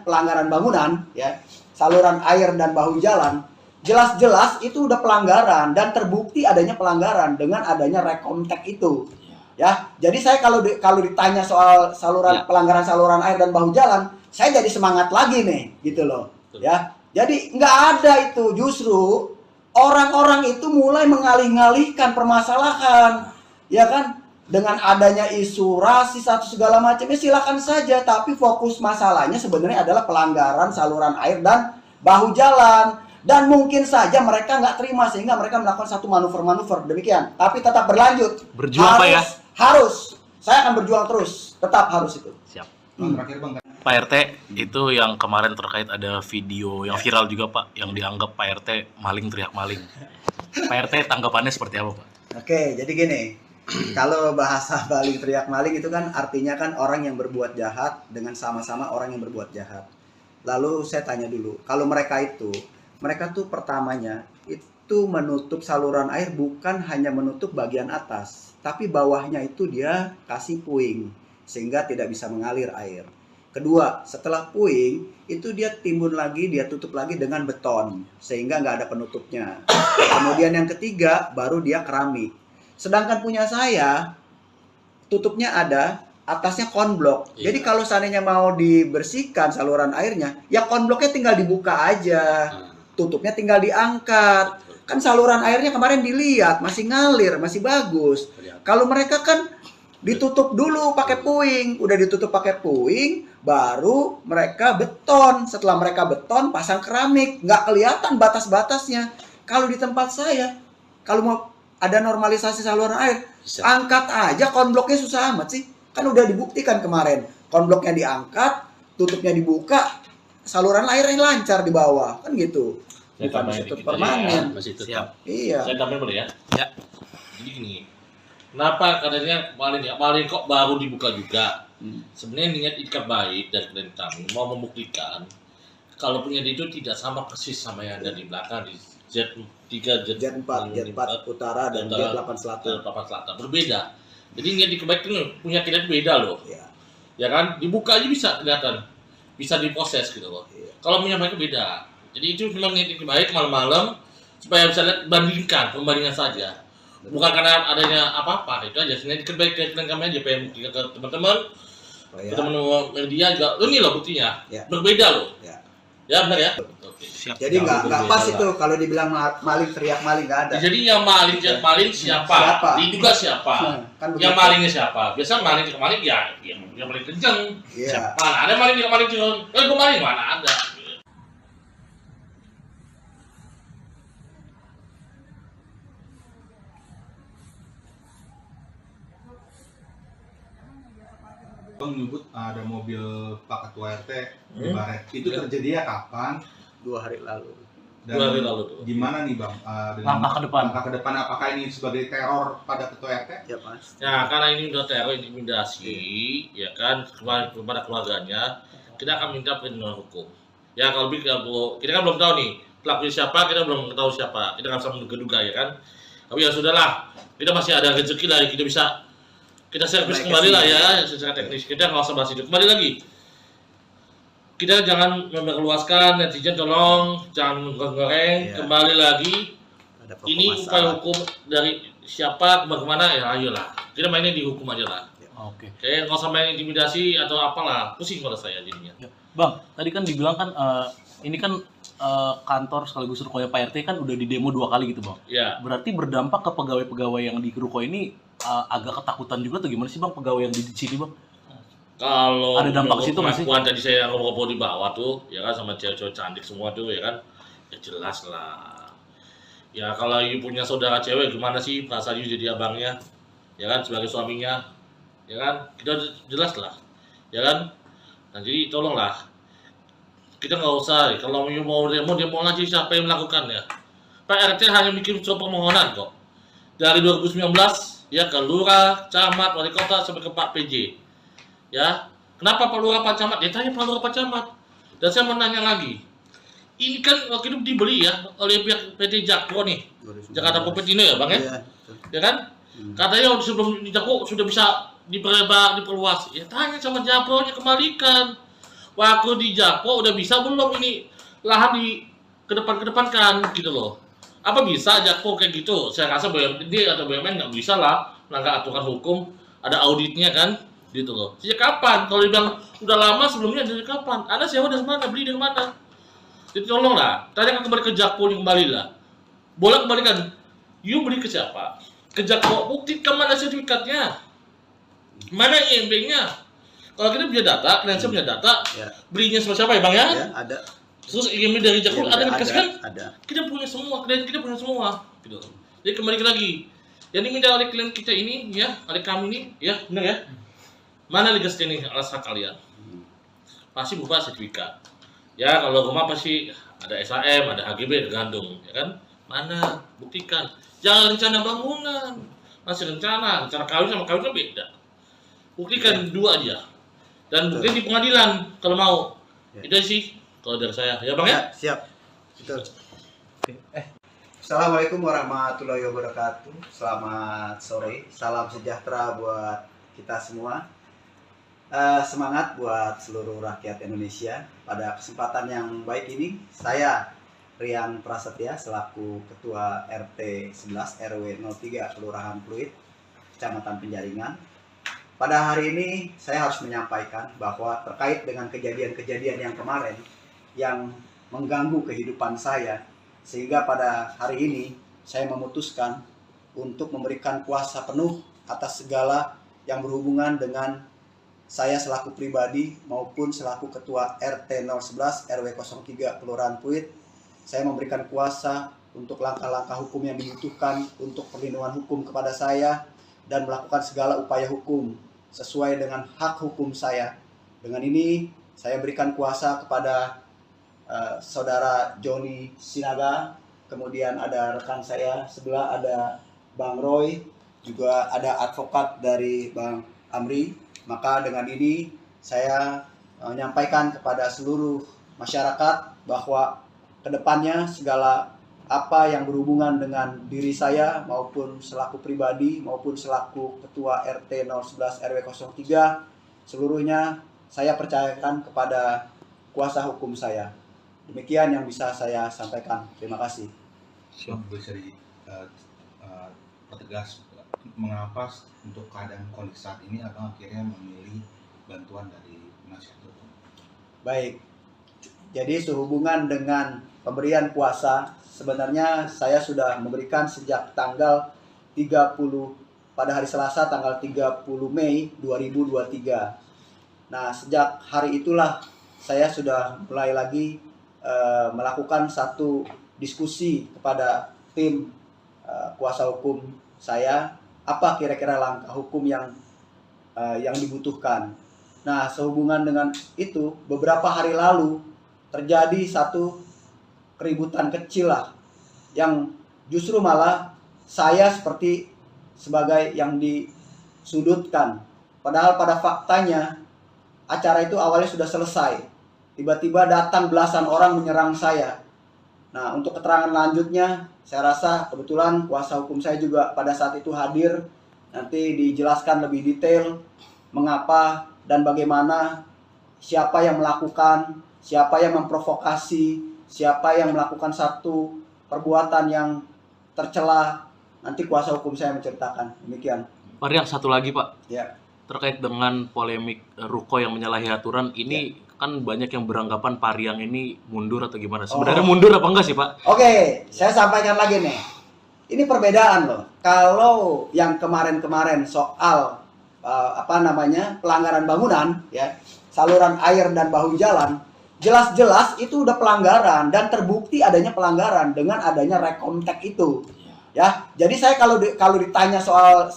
pelanggaran bangunan, ya, saluran air dan bahu jalan, jelas-jelas itu udah pelanggaran dan terbukti adanya pelanggaran dengan adanya rekomtek itu. Ya, jadi saya kalau ditanya soal pelanggaran saluran air dan bahu jalan, saya jadi semangat lagi nih, gitu loh. Ya, jadi nggak ada itu, justru orang-orang itu mulai mengalih-ngalihkan permasalahan, ya kan? Dengan adanya isu rasis atau segala macamnya silakan saja, tapi fokus masalahnya sebenarnya adalah pelanggaran saluran air dan bahu jalan. Dan mungkin saja mereka nggak terima sehingga mereka melakukan satu manuver-manuver demikian. Tapi tetap berlanjut. Berjuang Pak ya? Harus. Saya akan berjuang terus. Tetap harus itu. Bang, terakhir Bang. Pak RT, itu yang kemarin terkait ada video yang viral juga Pak, yang dianggap Pak RT maling teriak maling. Pak RT tanggapannya seperti apa Pak? Oke, jadi gini. Kalau bahasa maling teriak maling itu kan artinya kan orang yang berbuat jahat dengan sama-sama orang yang berbuat jahat. Lalu saya tanya dulu, kalau mereka tuh pertamanya itu menutup saluran air bukan hanya menutup bagian atas, tapi bawahnya itu dia kasih puing sehingga tidak bisa mengalir air. Kedua, setelah puing itu dia timbun lagi, dia tutup lagi dengan beton sehingga nggak ada penutupnya. Kemudian yang ketiga baru dia keramik. Sedangkan punya saya tutupnya ada, atasnya konblok. Iya. Jadi kalau seandainya mau dibersihkan saluran airnya, ya konbloknya tinggal dibuka aja. Tutupnya tinggal diangkat. Kan saluran airnya kemarin dilihat masih ngalir, masih bagus. Kalau mereka kan ditutup dulu pakai puing, udah ditutup pakai puing, baru mereka beton. Setelah mereka beton, pasang keramik, nggak kelihatan batas-batasnya. Kalau di tempat saya, kalau mau ada normalisasi saluran air, angkat aja konbloknya, susah amat sih. Kan udah dibuktikan kemarin, konbloknya diangkat, tutupnya dibuka, saluran airnya lancar di bawah, kan gitu. Saya Bukan tambahin ditutup dikit permanen. ya, masih tetap. Iya. Saya tambahin boleh ya? Ya. Jadi gini, kenapa katanya maling kok baru dibuka juga? Sebenarnya niat ikat baik dari klien kami mau membuktikan kalau punya itu tidak sama persis sama yang ada di belakang di Z3, Z4 utara dan Z8 selatan. Berbeda. Jadi niat ikat baik itu punya kita beda loh. Iya. Ya kan? Dibuka aja bisa kelihatan. Bisa diproses gitu loh. Iya. Kalau punya mereka beda. Jadi itu memang niat ikat baik malam-malam supaya bisa lihat pembandingan saja. Bukan karena adanya apa-apa, itu aja. Sebenarnya ikat baik klien kami aja pengen buktikan ke teman-teman. Teman-teman media juga, ini loh buktinya. Ya. Berbeda loh. Ya. Ya benar ya? Oke. Siap. Jadi nggak Berbeda pas lah. itu kalau dibilang maling teriak maling, nggak ada. Jadi yang maling siapa? Siapa? Diduga siapa? Kan Yang begitu. malingnya siapa? Biasa maling maling ya yang paling kenceng. Iya. Mana ada maling yang maling kenceng? Gue maling mana ada? Bang menyebut ada mobil Pak Ketua RT di Hmm. Baret. Itu terjadinya kapan? 2 hari lalu. Dan 2 hari lalu tuh. gimana nih Bang? Dengan Langkah ke depan. Langkah ke depan apakah ini sebagai teror pada Ketua RT? Ya Mas. Ya karena ini udah teror intimidasi, ya kan kepada keluarganya, kita akan minta perlindungan hukum. Ya kalau kita kan belum tahu nih pelakunya siapa kita belum tahu siapa, kita nggak bisa menduga-duga ya kan. Tapi ya sudahlah, kita masih ada rezeki lah, kita bisa kita servis kembali lah ya secara teknis. Kita nggak usah bahas itu. Kembali lagi, kita jangan memperluaskan, netizen tolong jangan menggoreng. Kembali lagi, ini upaya hukum dari siapa kemana ya, ayolah kita mainnya di hukum aja lah. Oke. Kayak nggak usah main intimidasi atau apalah, pusing pada saya jadinya. Ya. Bang, tadi kan dibilang kan ini kan kantor sekaligus rukonya Pak RT kan udah di demo 2 kali gitu, Bang. Ya. Berarti berdampak ke pegawai-pegawai yang di ruko ini agak ketakutan juga tuh, gimana sih Bang pegawai yang di sini, Bang? Kalau ada dampak situ nggak sih? pengakuan tadi saya ngobrol di bawah tuh, ya kan, sama cewek-cewek cantik semua tuh, ya kan, ya jelas lah. Ya kalau you punya saudara cewek, gimana sih perasaan you jadi abangnya, ya kan, sebagai suaminya, ya kan, kita jelas lah, ya kan. Nah jadi tolonglah, kita nggak usah, kalau you mau demo aja siapa yang melakukannya. Pak RT hanya bikin surat permohonan kok. Dari 2019, ya ke lurah, camat, wali kota, sampai ke Pak PJ. Ya, kenapa Pak Lurah, Pak Camat? Ya tanya Pak Lurah, Pak Camat. Dan saya mau nanya lagi, ini kan waktu itu dibeli ya oleh pihak PT Jakpro nih, Jakarta Popetino ya Bang ya? Ya kan? Katanya sebelum di Jakpro sudah bisa diperlebar, diperluas. Ya tanya sama Jakpro-nya, kembalikan. Waktu di Jakpro udah bisa belum ini lahan di kedepankan gitu loh. Apa bisa Jakpro kayak gitu? Saya rasa BUMD atau BUMN nggak bisa lah melanggar aturan hukum, ada auditnya kan, gitu loh. Sejak kapan? Kalau dibilang udah lama sebelumnya, dari kapan? Anda sewa dari mana? Beli dari mana? Jadi tolonglah, tanya kembali ke Jakpro, kembali lah. Boleh kembalikan. You beli ke siapa? Ke Jakpro, buktikan mana sertifikatnya, mana IMB-nya. Kalau kita punya data, klien punya data, belinya sama siapa ya Bang ya? Ya, ada. Terus IMB dari Jakpro ada dikasih kan? Ada. Kita punya semua, klien kita punya semua. Gitu. Jadi kembali lagi, yang diminta oleh klien kita ini, ya, oleh kami ini, ya, benar ya? Mana legas ini alas hak kalian? Pasti berupa sertifikat. Ya, kalau rumah pasti ada SHM, ada HGB, tergantung, ya kan? Mana? Buktikan. Jangan rencana bangunan, masih rencana kawin sama kawin kan beda. Buktikan dua aja. Dan buktikan di pengadilan kalau mau. Itu sih kalau dari saya. Ya Bang ya? Siap. Betul. Assalamualaikum warahmatullahi wabarakatuh. Selamat sore. Salam sejahtera buat kita semua. Semangat buat seluruh rakyat Indonesia. Pada kesempatan yang baik ini, saya Rian Prasetya selaku Ketua RT 11 RW 03 Kelurahan Pluit, Kecamatan Penjaringan. Pada hari ini saya harus menyampaikan bahwa terkait dengan kejadian-kejadian yang kemarin yang mengganggu kehidupan saya, sehingga pada hari ini saya memutuskan untuk memberikan kuasa penuh atas segala yang berhubungan dengan saya selaku pribadi maupun selaku Ketua RT 011 RW 03 Kelurahan Pluit. Saya memberikan kuasa untuk langkah-langkah hukum yang dibutuhkan untuk perlindungan hukum kepada saya dan melakukan segala upaya hukum sesuai dengan hak hukum saya. Dengan ini saya berikan kuasa kepada Saudara Joni Sinaga, kemudian ada rekan saya sebelah ada Bang Roy, juga ada advokat dari Bang Amri. Maka dengan ini saya menyampaikan kepada seluruh masyarakat bahwa kedepannya segala apa yang berhubungan dengan diri saya maupun selaku pribadi maupun selaku Ketua RT 011 RW 03 seluruhnya saya percayakan kepada kuasa hukum saya. Demikian yang bisa saya sampaikan. Terima kasih. Bisa pertegas mengapa untuk keadaan kondisi saat ini abang akhirnya memilih bantuan dari penasihat hukum? Baik, jadi sehubungan dengan pemberian kuasa, sebenarnya saya sudah memberikan sejak tanggal 30 pada hari Selasa tanggal 30 Mei 2023. Nah, sejak hari itulah saya sudah mulai lagi melakukan satu diskusi kepada tim kuasa hukum saya, apa kira-kira langkah hukum yang dibutuhkan. Nah, sehubungan dengan itu, beberapa hari lalu terjadi satu keributan kecil lah, yang justru malah saya seperti sebagai yang disudutkan. Padahal pada faktanya acara itu awalnya sudah selesai. Tiba-tiba datang belasan orang menyerang saya. Nah, untuk keterangan lanjutnya, saya rasa kebetulan kuasa hukum saya juga pada saat itu hadir. Nanti dijelaskan lebih detail mengapa dan bagaimana, siapa yang melakukan, siapa yang memprovokasi, siapa yang melakukan satu perbuatan yang tercela. Nanti kuasa hukum saya menceritakan. Demikian. Pak Riang, satu lagi Pak, Ya. terkait dengan polemik Ruko yang menyalahi aturan ini, kan banyak yang beranggapan Pak Riang ini mundur atau gimana? Sebenarnya mundur apa enggak sih Pak? Oke, saya sampaikan lagi nih. Ini perbedaan loh. Kalau yang kemarin-kemarin soal pelanggaran bangunan, ya, saluran air dan bahu jalan, jelas-jelas itu udah pelanggaran dan terbukti adanya pelanggaran dengan adanya rekomtek itu. Ya, jadi saya kalau ditanya soal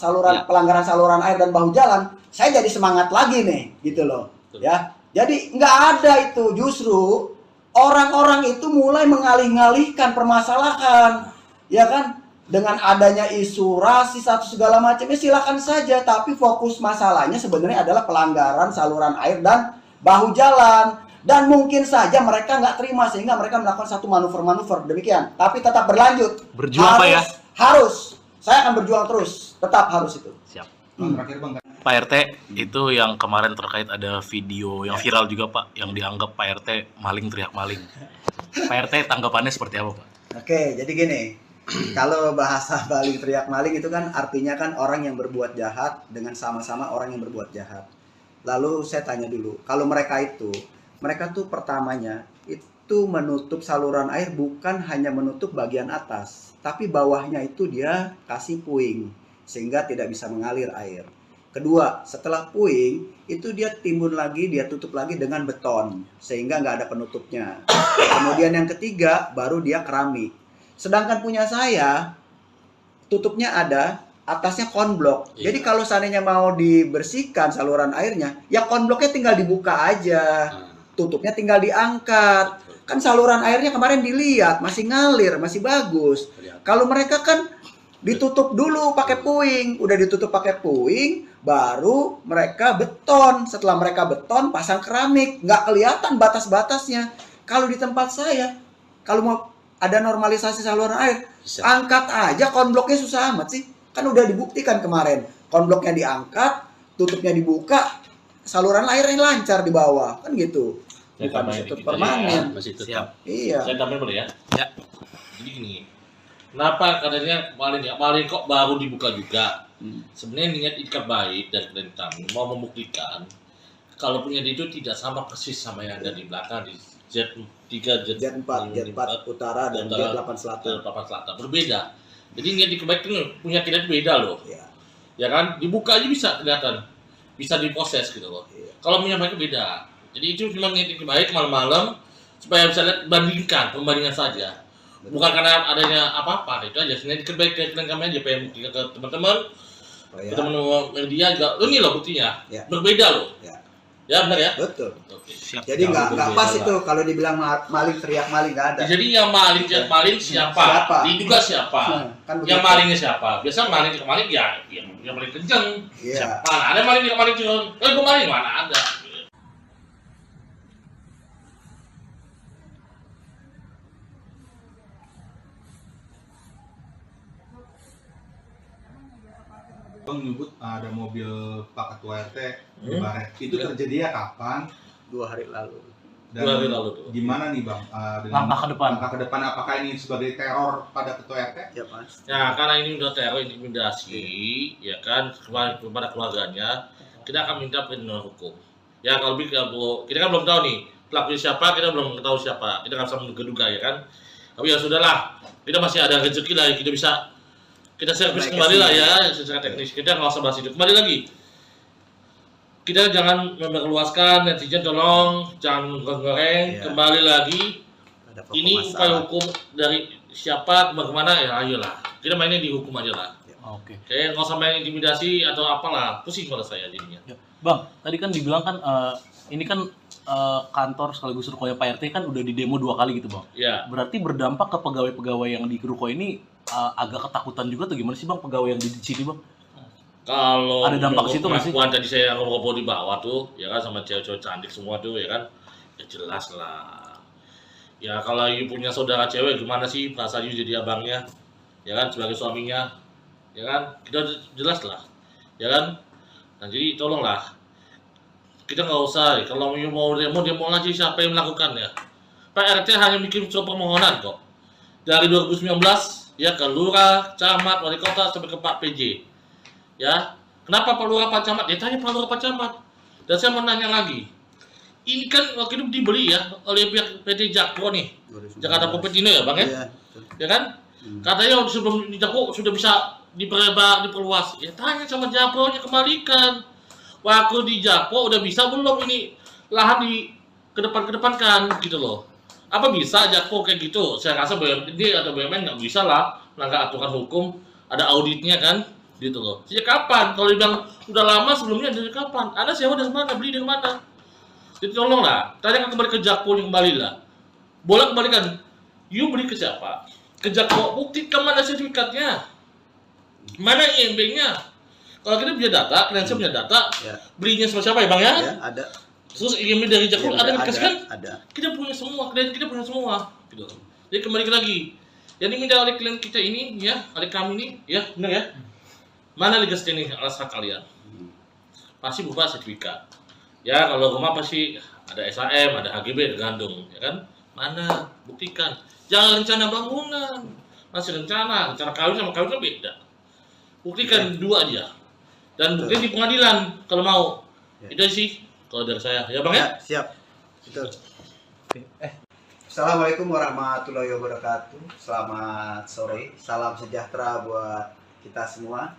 pelanggaran saluran air dan bahu jalan, saya jadi semangat lagi nih, gitu loh. Ya, jadi nggak ada itu, justru orang-orang itu mulai mengalih-ngalihkan permasalahan, ya kan? Dengan adanya isu rasis atau segala macamnya silakan saja, tapi fokus masalahnya sebenarnya adalah pelanggaran saluran air dan bahu jalan. Dan mungkin saja mereka nggak terima sehingga mereka melakukan satu manuver-manuver demikian. Tapi tetap berlanjut. Berjuang Pak ya? Harus. Saya akan berjuang terus. Tetap harus itu. Siap. Bang, terakhir Bang, Pak RT, itu yang kemarin terkait ada video yang viral juga Pak, yang dianggap Pak RT maling teriak maling. Pak RT tanggapannya seperti apa Pak? Oke, jadi gini. Kalau bahasa maling teriak maling itu kan artinya kan orang yang berbuat jahat dengan sama-sama orang yang berbuat jahat. Lalu saya tanya dulu, kalau mereka tuh pertamanya itu menutup saluran air bukan hanya menutup bagian atas, tapi bawahnya itu dia kasih puing sehingga tidak bisa mengalir air. Kedua, setelah puing itu dia timbun lagi, dia tutup lagi dengan beton sehingga nggak ada penutupnya. Kemudian yang ketiga baru dia keramik. Sedangkan punya saya tutupnya ada, atasnya konblok. Jadi kalau seandainya mau dibersihkan saluran airnya, ya konbloknya tinggal dibuka aja. Tutupnya tinggal diangkat. Kan saluran airnya kemarin dilihat masih ngalir, masih bagus. Kalau mereka kan ditutup dulu pakai puing, udah ditutup pakai puing, baru mereka beton. Setelah mereka beton, pasang keramik, nggak kelihatan batas-batasnya. Kalau di tempat saya, kalau mau ada normalisasi saluran air, angkat aja konbloknya, susah amat sih. Kan udah dibuktikan kemarin, konbloknya diangkat, tutupnya dibuka, saluran airnya lancar di bawah, kan gitu. Bukan masih permanen. Masih Siap. Iya. Saya tambahin boleh ya? Ya. Jadi gini, kenapa katanya maling kok baru dibuka juga? Sebenarnya niat ikat baik dari klien kami mau membuktikan kalau punya itu tidak sama persis sama yang ada di belakang di Z3, Z4 utara dan Z8 selatan. Berbeda. Jadi niat ikat baik itu punya kita itu beda loh. Iya. Ya kan? Dibuka aja bisa kelihatan. Bisa diproses gitu loh. Iya. Kalau punya mereka beda. Jadi itu cuma niat ikat baik malam-malam supaya bisa lihat pembandingan saja. Bukan karena adanya apa-apa, itu aja. Sebenarnya ikat baik klien kami aja pengen buktikan ke teman-teman. Ke teman-teman media juga. Ini loh buktinya. Ya. Berbeda loh. Ya. Ya benar ya? Betul. Oke. Siap. Jadi nggak berbeda pas lah. itu kalau dibilang maling teriak maling, nggak ada. Jadi yang maling siapa? Siapa? Diduga siapa? Kan Yang begitu. malingnya siapa? Biasa maling ya yang paling kenceng. Iya. Mana ada maling cuma, gue maling mana ada? Bang nyebut ada mobil Pak Ketua RT di Baret. Itu terjadinya kapan? 2 hari lalu. Dan 2 hari lalu tuh. gimana nih Bang? Dengan Langkah ke depan. Langkah ke depan apakah ini sebagai teror pada Ketua RT? Ya Mas. Ya karena ini udah teror intimidasi, ya kan kepada keluarganya, kita akan minta perlindungan hukum. Ya kalau kita kan belum tahu nih pelakunya siapa, kita belum tahu siapa, kita nggak bisa menduga-duga ya kan. Tapi ya sudahlah, kita masih ada rezeki lah, kita servis kembali lah ya secara teknis. Kita nggak usah bahas itu. Kembali lagi, kita jangan memperluaskan, netizen tolong jangan goreng. Iya. Kembali lagi, Ada pokok ini masalah. upaya hukum dari siapa bagaimana ya ayolah. Kita mainnya di hukum aja lah. Oke. Kayak nggak usah main intimidasi atau apalah, pusing kalau saya jadinya. Ya. Bang, tadi kan dibilang kan ini kan kantor sekaligus rukonya Pak RT kan udah di demo 2 kali gitu Bang. Ya, Berarti berdampak ke pegawai-pegawai yang di ruko ini agak ketakutan juga atau gimana sih Bang pegawai yang di sini Bang? kalau Ada dampak ke situ nggak sih? pengakuan tadi saya ngobrol di bawah tuh, ya kan sama cewek-cewek cantik semua tuh, ya kan, ya jelas lah. Ya kalau you punya saudara cewek gimana sih bahasa you jadi abangnya, ya kan, sebagai suaminya, ya kan, kita jelas lah, ya kan. Nah jadi tolonglah, kita nggak usah, kalau you mau demo aja siapa yang melakukannya. Pak RT hanya bikin surat permohonan kok. Dari 2019 ya ke lurah, camat, wali kota sampai ke Pak PJ. Ya, kenapa Pak Lurah, Pak Camat? Ya tanya Pak Lurah, Pak Camat. Dan saya mau nanya lagi. Ini kan waktu itu dibeli ya oleh pihak PT Jakpro nih. Jakarta Popetino ya, Bang ya? Iya. Ya kan? Katanya sebelum di Jakpro sudah bisa diperluas. Ya tanya sama Jakpro-nya, kembalikan. Waktu di Jakpro udah bisa belum ini lahan di kedepankan gitu loh. Apa bisa Jakpro kayak gitu? Saya rasa BUMD atau BUMN nggak bisa lah melanggar aturan hukum, ada auditnya kan, gitu loh. Sejak kapan? Kalau dibilang udah lama sebelumnya, dari kapan? Anda sewa dari mana? Beli dari mana? Jadi tolonglah, tanyakan kembali ke Jakpro, kembali lah. Boleh kembalikan. You beli ke siapa? Ke Jakpro, buktikan mana sertifikatnya, mana IMB-nya. Kalau kita punya data, kredensial punya data, Ya. belinya sama siapa ya Bang ya? Ya, ada. Terus IMB dari Jakpro ada dikasihkan? Ada. Kita punya semua, klien kita punya semua, gitu. Jadi kembali lagi, yang diminta oleh klien kita ini, ya, oleh kami ini, ya, benar ya. Mana legas ini alas hak kalian? Pasti berupa sertifikat. Ya, kalau rumah pasti ada SHM, ada HGB, ada gandung, ya kan? Mana? Buktikan. Jangan rencana bangunan, masih rencana kawin sama kawin kan beda. Buktikan dua aja. Dan buktikan di pengadilan kalau mau. Ya. Itu sih kalau dari saya, ya Bang ya. Siap. Betul. Assalamualaikum warahmatullahi wabarakatuh. Selamat sore. Salam sejahtera buat kita semua.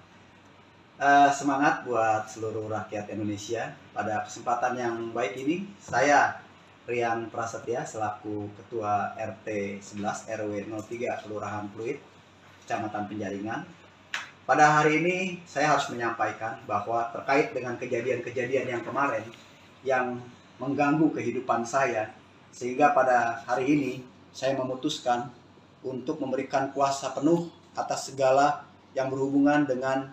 Semangat buat seluruh rakyat Indonesia. Pada kesempatan yang baik ini, saya Rian Prasetya selaku Ketua RT 11 RW 03 Kelurahan Pluit, Kecamatan Penjaringan. Pada hari ini saya harus menyampaikan bahwa terkait dengan kejadian-kejadian yang kemarin yang mengganggu kehidupan saya, sehingga pada hari ini saya memutuskan untuk memberikan kuasa penuh atas segala yang berhubungan dengan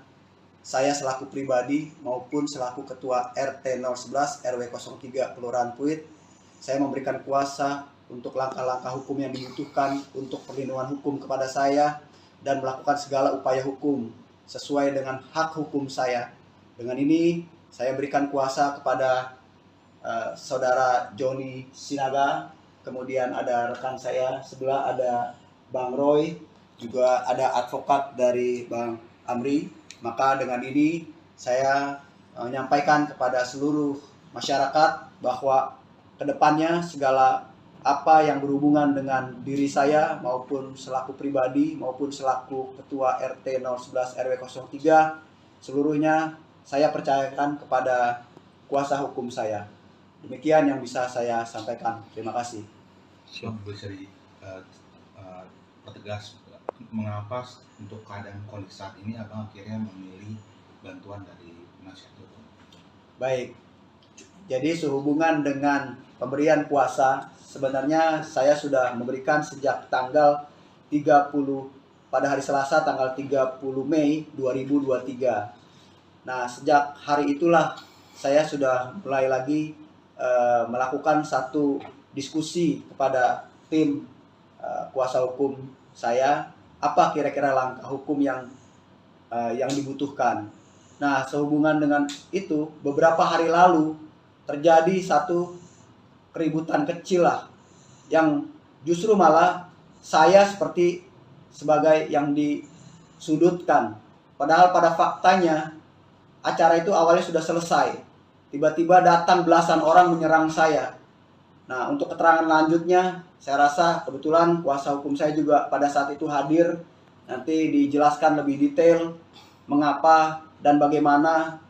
saya selaku pribadi maupun selaku Ketua RT 011 RW 03 Kelurahan Pluit. Saya memberikan kuasa untuk langkah-langkah hukum yang dibutuhkan untuk perlindungan hukum kepada saya dan melakukan segala upaya hukum sesuai dengan hak hukum saya. Dengan ini saya berikan kuasa kepada Saudara Joni Sinaga, kemudian ada rekan saya sebelah ada Bang Roy, juga ada advokat dari Bang Amri. Maka dengan ini saya menyampaikan kepada seluruh masyarakat bahwa kedepannya segala apa yang berhubungan dengan diri saya maupun selaku pribadi maupun selaku Ketua RT 011 RW 03 seluruhnya saya percayakan kepada kuasa hukum saya. Demikian yang bisa saya sampaikan. Terima kasih. Bisa dipertegas mengapa untuk keadaan kondisi saat ini abang akhirnya memilih bantuan dari penasihat hukum? Baik, jadi sehubungan dengan pemberian kuasa, sebenarnya saya sudah memberikan sejak tanggal 30 pada hari Selasa tanggal 30 Mei 2023. Nah, sejak hari itulah saya sudah mulai lagi melakukan satu diskusi kepada tim kuasa hukum saya, apa kira-kira langkah hukum yang dibutuhkan. Nah, sehubungan dengan itu, beberapa hari lalu terjadi satu keributan kecil lah, yang justru malah saya seperti sebagai yang disudutkan. Padahal pada faktanya acara itu awalnya sudah selesai. Tiba-tiba datang belasan orang menyerang saya. Nah, untuk keterangan lanjutnya, saya rasa kebetulan kuasa hukum saya juga pada saat itu hadir. Nanti dijelaskan lebih detail mengapa dan bagaimana,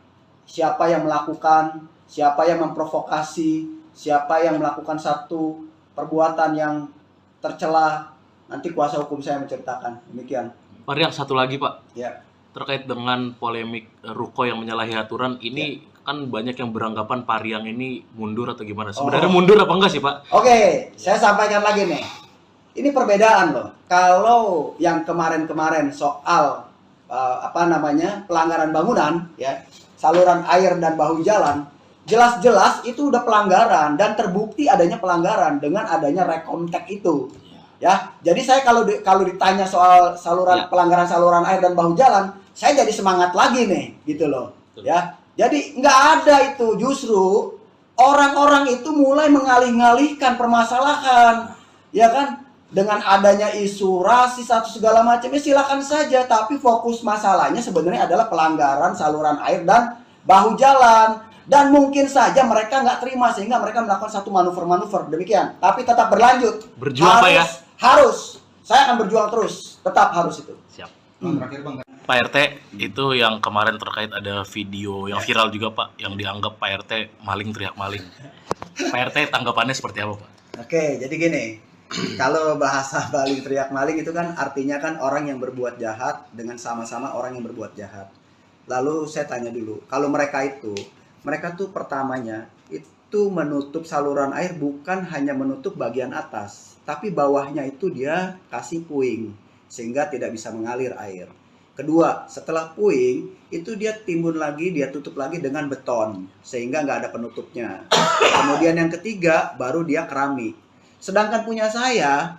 siapa yang melakukan, siapa yang memprovokasi, siapa yang melakukan satu perbuatan yang tercela. Nanti kuasa hukum saya menceritakan. Demikian. Pak Rian, satu lagi Pak. Ya. Terkait dengan polemik ruko yang menyalahi aturan ini, kan banyak yang beranggapan Pak Rian ini mundur atau gimana? Sebenarnya mundur apa enggak sih Pak? Oke, saya sampaikan lagi nih. Ini perbedaan loh. Kalau yang kemarin-kemarin soal pelanggaran bangunan, ya, saluran air dan bahu jalan, jelas-jelas itu udah pelanggaran dan terbukti adanya pelanggaran dengan adanya rekontek itu. Ya, jadi saya kalau ditanya soal pelanggaran saluran air dan bahu jalan, saya jadi semangat lagi nih, gitu loh. Ya, jadi nggak ada itu, justru orang-orang itu mulai mengalih-ngalihkan permasalahan, ya kan? Dengan adanya isu rasis atau segala macamnya silakan saja, tapi fokus masalahnya sebenarnya adalah pelanggaran saluran air dan bahu jalan. Dan mungkin saja mereka nggak terima sehingga mereka melakukan satu manuver-manuver demikian. Tapi tetap berlanjut. Berjuang Pak ya? Harus. Saya akan berjuang terus. Tetap harus itu. Siap. Terakhir Bang. Pak RT, itu yang kemarin terkait ada video yang viral juga Pak, yang dianggap Pak RT maling teriak maling. Pak RT tanggapannya seperti apa Pak? Oke, jadi gini. Kalau bahasa maling teriak maling itu kan artinya kan orang yang berbuat jahat dengan sama-sama orang yang berbuat jahat. Lalu saya tanya dulu, kalau mereka tuh pertamanya itu menutup saluran air bukan hanya menutup bagian atas, tapi bawahnya itu dia kasih puing sehingga tidak bisa mengalir air. Kedua, setelah puing itu dia timbun lagi, dia tutup lagi dengan beton sehingga nggak ada penutupnya. Kemudian yang ketiga baru dia keramik. Sedangkan punya saya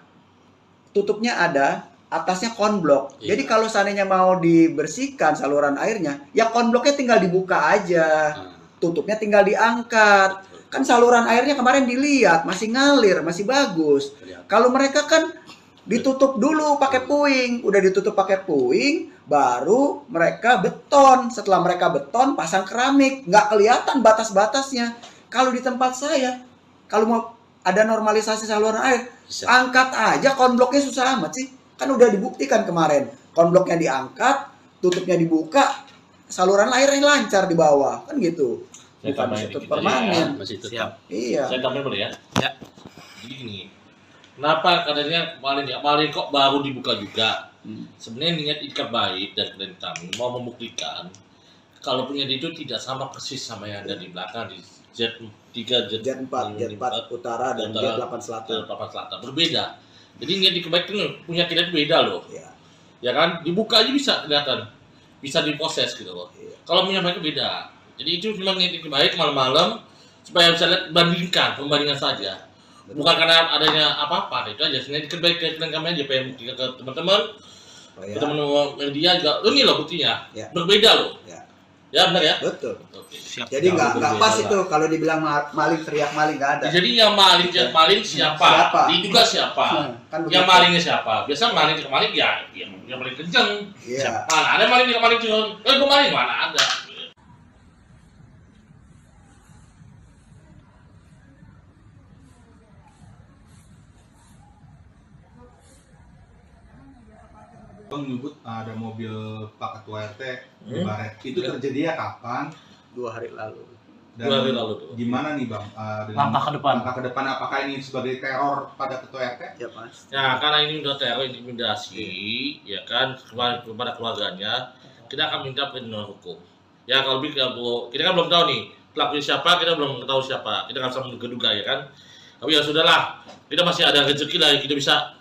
tutupnya ada, atasnya konblok. Iya. Jadi kalau seandainya mau dibersihkan saluran airnya, ya konbloknya tinggal dibuka aja. Tutupnya tinggal diangkat. Kan saluran airnya kemarin dilihat masih ngalir, masih bagus. Kalau mereka kan ditutup dulu pakai puing, udah ditutup pakai puing, baru mereka beton. Setelah mereka beton, pasang keramik, nggak kelihatan batas-batasnya. Kalau di tempat saya, kalau mau ada normalisasi saluran air, angkat aja konbloknya, susah amat sih. Kan udah dibuktikan kemarin, konbloknya diangkat, tutupnya dibuka, saluran airnya lancar di bawah, kan gitu. Saya Bukan tambahin ditutup dikit permanen. ya, masih tetap. Siap. Iya. Saya tambahin boleh ya? Ya. Jadi gini, kenapa katanya maling kok baru dibuka juga? Sebenarnya niat ikat baik dari klien kami mau membuktikan kalau punya itu tidak sama persis sama yang ada di belakang di Z3, Jet 4 utara dan Jet 8 selatan. Berbeda. Jadi niat ikat baik itu punya kita itu beda loh. Iya. Ya kan? Dibuka aja bisa kelihatan. Bisa diproses gitu loh. Iya. Kalau punya mereka beda. Jadi itu memang niat ikat baik malam-malam supaya bisa lihat pembandingan saja. Bukan karena adanya apa-apa, itu aja. Sebenarnya ikat baik ke kami aja pengen buktikan ke teman-teman. Teman-teman media juga. Ini loh buktinya. Ya. Berbeda loh. Ya. Ya benar ya? Betul. Oke. Siap. Jadi nggak berbeda pas lah. itu kalau dibilang maling teriak maling nggak ada. Jadi yang maling siapa? Siapa? Diduga siapa? Kan Yang begitu. malingnya siapa? Biasa maling ya yang paling kenceng. Iya. Mana ada maling cuma, gue maling mana ada. Bang nyebut ada mobil Pak Ketua RT di Baret. Itu terjadinya kapan? 2 hari lalu. Dan 2 hari lalu tuh. gimana nih Bang? Dengan Langkah ke depan. Langkah ke depan apakah ini sebagai teror pada Ketua RT? Ya Mas. Nah, karena ini udah teror intimidasi, ya kan, kepada keluarganya, kita akan minta perlindungan hukum. Ya kalau kita kan belum tahu nih pelakunya siapa, kita belum tahu siapa, kita nggak bisa menduga-duga ya kan. Tapi ya sudahlah, kita masih ada rezeki lah, kita bisa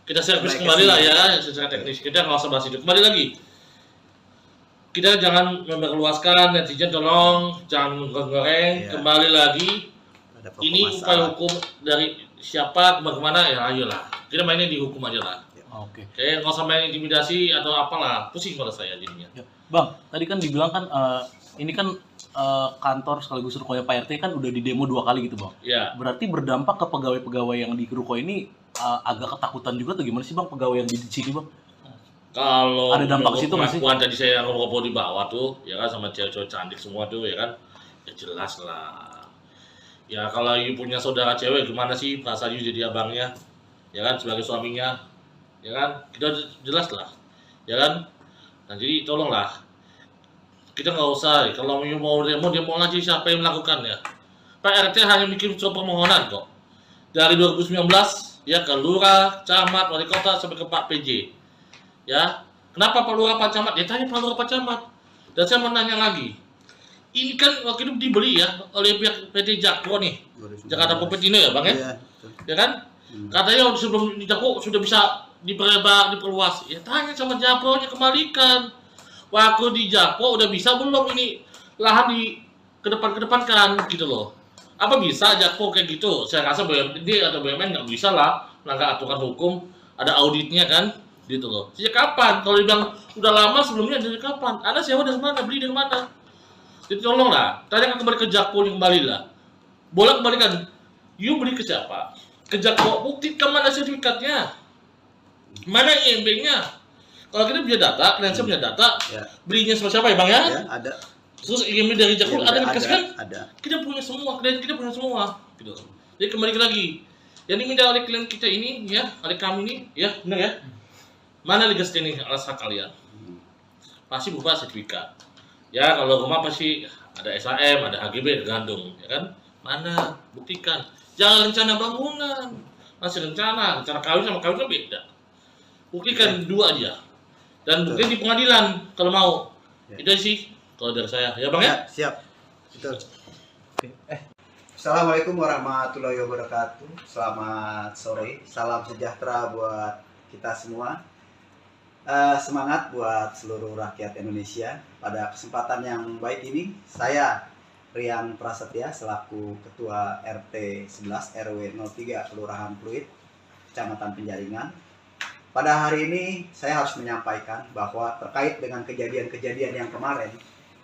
kita servis Baik, kembali lah kasih. ya secara teknis. Kita nggak usah bahas itu. Kembali lagi, kita jangan memperluaskan, netizen tolong jangan goreng. Iya. Kembali lagi, Ada pokok ini upaya masalah. hukum dari siapa kemana ya ayolah. Kita mainnya di hukum aja lah. Oke. Kayak nggak usah main intimidasi atau apalah, pusing pada saya jadinya. Ya. Bang, tadi kan dibilang kan ini kan kantor sekaligus rukonya Pak RT kan udah di demo 2 kali gitu Bang. Ya, Berarti berdampak ke pegawai-pegawai yang di ruko ini agak ketakutan juga atau gimana sih Bang pegawai yang di sini Bang? kalau Ada dampak ke situ nggak sih? pengakuan tadi saya ngobrol di bawah tuh, ya kan sama cewek-cewek cantik semua tuh, ya kan, ya jelas lah. Ya kalau you punya saudara cewek gimana sih perasaan you jadi abangnya, ya kan sebagai suaminya, ya kan kita jelas lah, ya kan. Nah jadi tolonglah, kita nggak usah kalau you mau demo aja siapa yang melakukannya. Pak RT hanya bikin surat permohonan kok dari 2019 ya ke lurah, camat, wali kota sampai ke Pak PJ. Ya, kenapa Pak Lurah Pak Camat? Ya tanya Pak Lurah Pak Camat. Dan saya mau nanya lagi, ini kan waktu itu dibeli ya oleh pihak PT Jakpro nih, Jakarta Propertindo ya Bang ya? Iya, betul. Ya kan? Katanya sebelum di Jakpro sudah bisa diperluas. Ya tanya sama Jakpro nya kembalikan. Waktu di Jakpro udah bisa belum ini lahan kedepankan gitu loh. Apa bisa Jakpro kayak gitu? Saya rasa BUMD atau BUMN nggak bisa lah melanggar aturan hukum, ada auditnya kan, gitu loh. Sejak kapan? Kalau dibilang udah lama sebelumnya, dari kapan? Anda sewa dari mana? Beli dari mana? Jadi tolonglah, tanyakan kembali ke Jakpro kembali lah. Bolak balikan, you beli ke siapa? Ke Jakpro, buktikan mana sertifikatnya, mana IMB-nya. Kalau kita punya data, klien punya data, Ya. belinya sama siapa ya bang ya? Ya, ada. Terus IMB dari Jakpro ada yang dikasih kan? Ada. Kita punya semua, klien kita punya semua, gitu. Jadi kembali lagi, yang diminta oleh klien kita ini, ya, oleh kami ini, ya, benar ya? Mana legas ini alas hak kalian? Pasti berupa sertifikat. Ya, kalau rumah pasti ada SHM, ada HGB, tergantung, ya kan? Mana? Buktikan. Jangan rencana bangunan, masih rencana kawin sama kawin kan beda. Buktikan dua aja. Dan buktikan di pengadilan kalau mau. Ya. Itu sih kalau dari saya. Ya bang ya? Ya, siap. Betul. Assalamualaikum warahmatullahi wabarakatuh. Selamat sore. Salam sejahtera buat kita semua. Semangat buat seluruh rakyat Indonesia. Pada kesempatan yang baik ini, saya Rian Prasetya selaku Ketua RT 11 RW 03 Kelurahan Pluit, Kecamatan Penjaringan. Pada hari ini saya harus menyampaikan bahwa terkait dengan kejadian-kejadian yang kemarin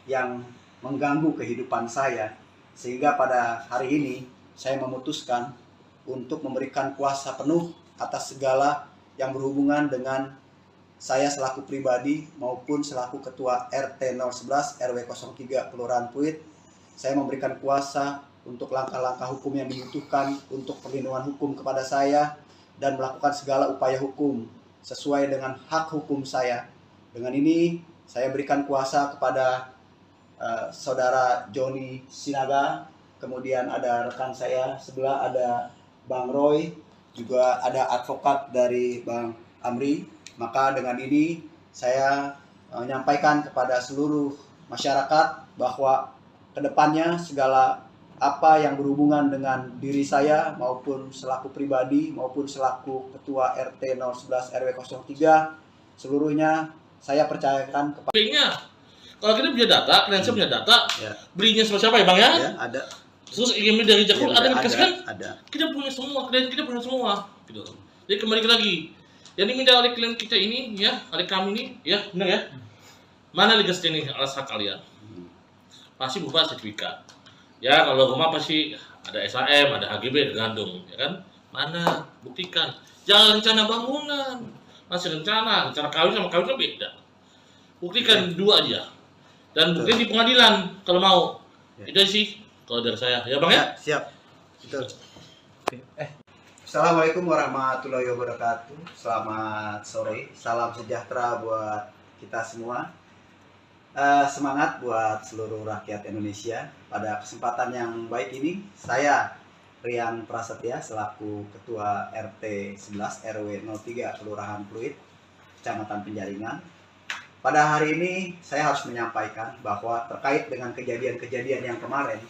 yang mengganggu kehidupan saya, sehingga pada hari ini saya memutuskan untuk memberikan kuasa penuh atas segala yang berhubungan dengan saya selaku pribadi maupun selaku Ketua RT 011 RW 03 Kelurahan Pluit. Saya memberikan kuasa untuk langkah-langkah hukum yang dibutuhkan untuk perlindungan hukum kepada saya dan melakukan segala upaya hukum sesuai dengan hak hukum saya. Dengan ini saya berikan kuasa kepada saudara Joni Sinaga, kemudian ada rekan saya sebelah ada Bang Roy, juga ada advokat dari Bang Amri. Maka dengan ini saya menyampaikan kepada seluruh masyarakat bahwa kedepannya segala apa yang berhubungan dengan diri saya maupun selaku pribadi maupun selaku Ketua RT 011 RW 03 seluruhnya saya percayakan kepada IMB-nya. Kalau kita punya data, klien punya data, ya, belinya sama siapa ya bang ya? ya ada. Terus IMB dari Jakpro ada yang dikasih kan? Ada. Kita punya semua, klien kita punya semua, gitu. Jadi kembali lagi, yang diminta oleh klien kita ini, ya, oleh kami ini, ya, benar ya? Mana legas ini alas hak kalian? Pasti berupa sertifikat. Ya, kalau rumah pasti ada SHM, ada HGB, tergantung, ya kan? Mana? Buktikan. Jangan rencana bangunan, masih rencana kawin sama kawin kan beda. Buktikan dua aja. Dan buktikan di pengadilan kalau mau. Ya. Itu sih kalau dari saya. Ya bang ya? Ya, siap. Betul. Assalamualaikum warahmatullahi wabarakatuh. Selamat sore. Salam sejahtera buat kita semua. Semangat buat seluruh rakyat Indonesia. Pada kesempatan yang baik ini, saya Rian Prasetya selaku Ketua RT 11 RW 03 Kelurahan Pluit, Kecamatan Penjaringan. Pada hari ini saya harus menyampaikan bahwa terkait dengan kejadian-kejadian yang kemarin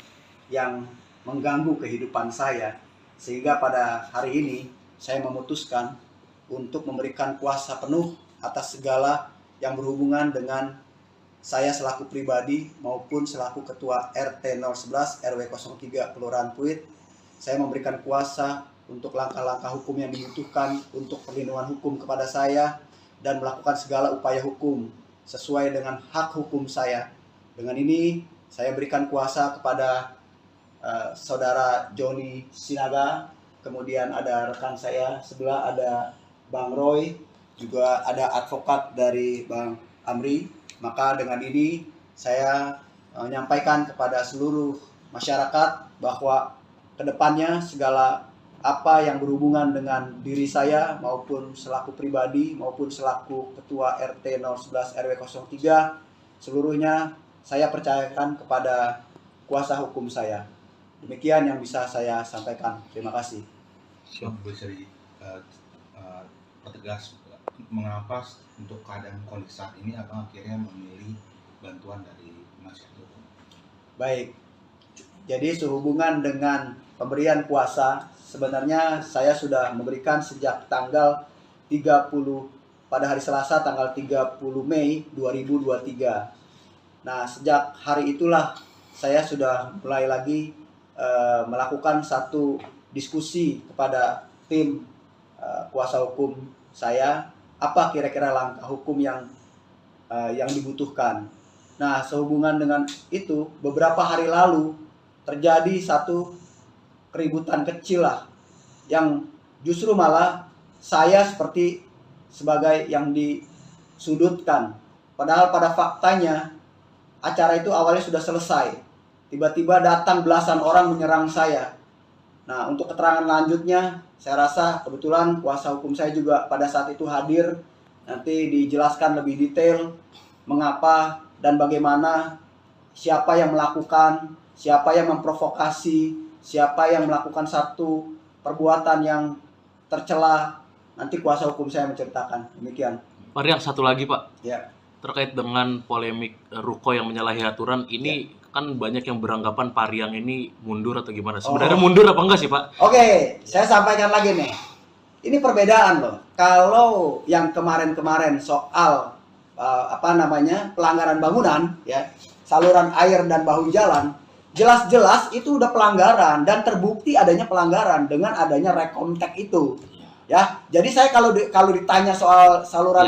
yang mengganggu kehidupan saya, sehingga pada hari ini saya memutuskan untuk memberikan kuasa penuh atas segala yang berhubungan dengan saya selaku pribadi maupun selaku Ketua RT 011 RW 03 Kelurahan Pluit. Saya memberikan kuasa untuk langkah-langkah hukum yang dibutuhkan untuk perlindungan hukum kepada saya dan melakukan segala upaya hukum sesuai dengan hak hukum saya. Dengan ini saya berikan kuasa kepada saudara Joni Sinaga, kemudian ada rekan saya sebelah ada Bang Roy, juga ada advokat dari Bang Amri. Maka dengan ini saya menyampaikan kepada seluruh masyarakat bahwa kedepannya segala apa yang berhubungan dengan diri saya maupun selaku pribadi maupun selaku Ketua RT 011 RW 03 seluruhnya saya percayakan kepada kuasa hukum saya. Demikian yang bisa saya sampaikan. Terima kasih. Bisa pertegas mengapa untuk keadaan kondisi saat ini abang akhirnya memilih bantuan dari penasihat hukum? Baik, jadi sehubungan dengan pemberian kuasa, sebenarnya saya sudah memberikan sejak tanggal 30 pada hari Selasa tanggal 30 Mei 2023. Nah, sejak hari itulah saya sudah mulai lagi melakukan satu diskusi kepada tim kuasa hukum saya, apa kira-kira langkah hukum yang dibutuhkan. Nah, sehubungan dengan itu, beberapa hari lalu terjadi satu keributan kecil lah, yang justru malah saya seperti sebagai yang disudutkan. Padahal pada faktanya acara itu awalnya sudah selesai. Tiba-tiba datang belasan orang menyerang saya. Nah, untuk keterangan lanjutnya, saya rasa kebetulan kuasa hukum saya juga pada saat itu hadir. Nanti dijelaskan lebih detail mengapa dan bagaimana, siapa yang melakukan, siapa yang memprovokasi, siapa yang melakukan satu perbuatan yang tercela. Nanti kuasa hukum saya menceritakan. Demikian. Pak Riang, satu lagi Pak. Ya. Terkait dengan polemik Ruko yang menyalahi aturan, ini kan banyak yang beranggapan Pak Riang ini mundur atau gimana? Sebenarnya mundur apa enggak sih Pak? Oke, saya sampaikan lagi nih. Ini perbedaan loh. Kalau yang kemarin-kemarin soal pelanggaran bangunan, ya, saluran air dan bahu jalan, jelas-jelas itu udah pelanggaran dan terbukti adanya pelanggaran dengan adanya rekomtek itu. Ya, jadi saya kalau ditanya soal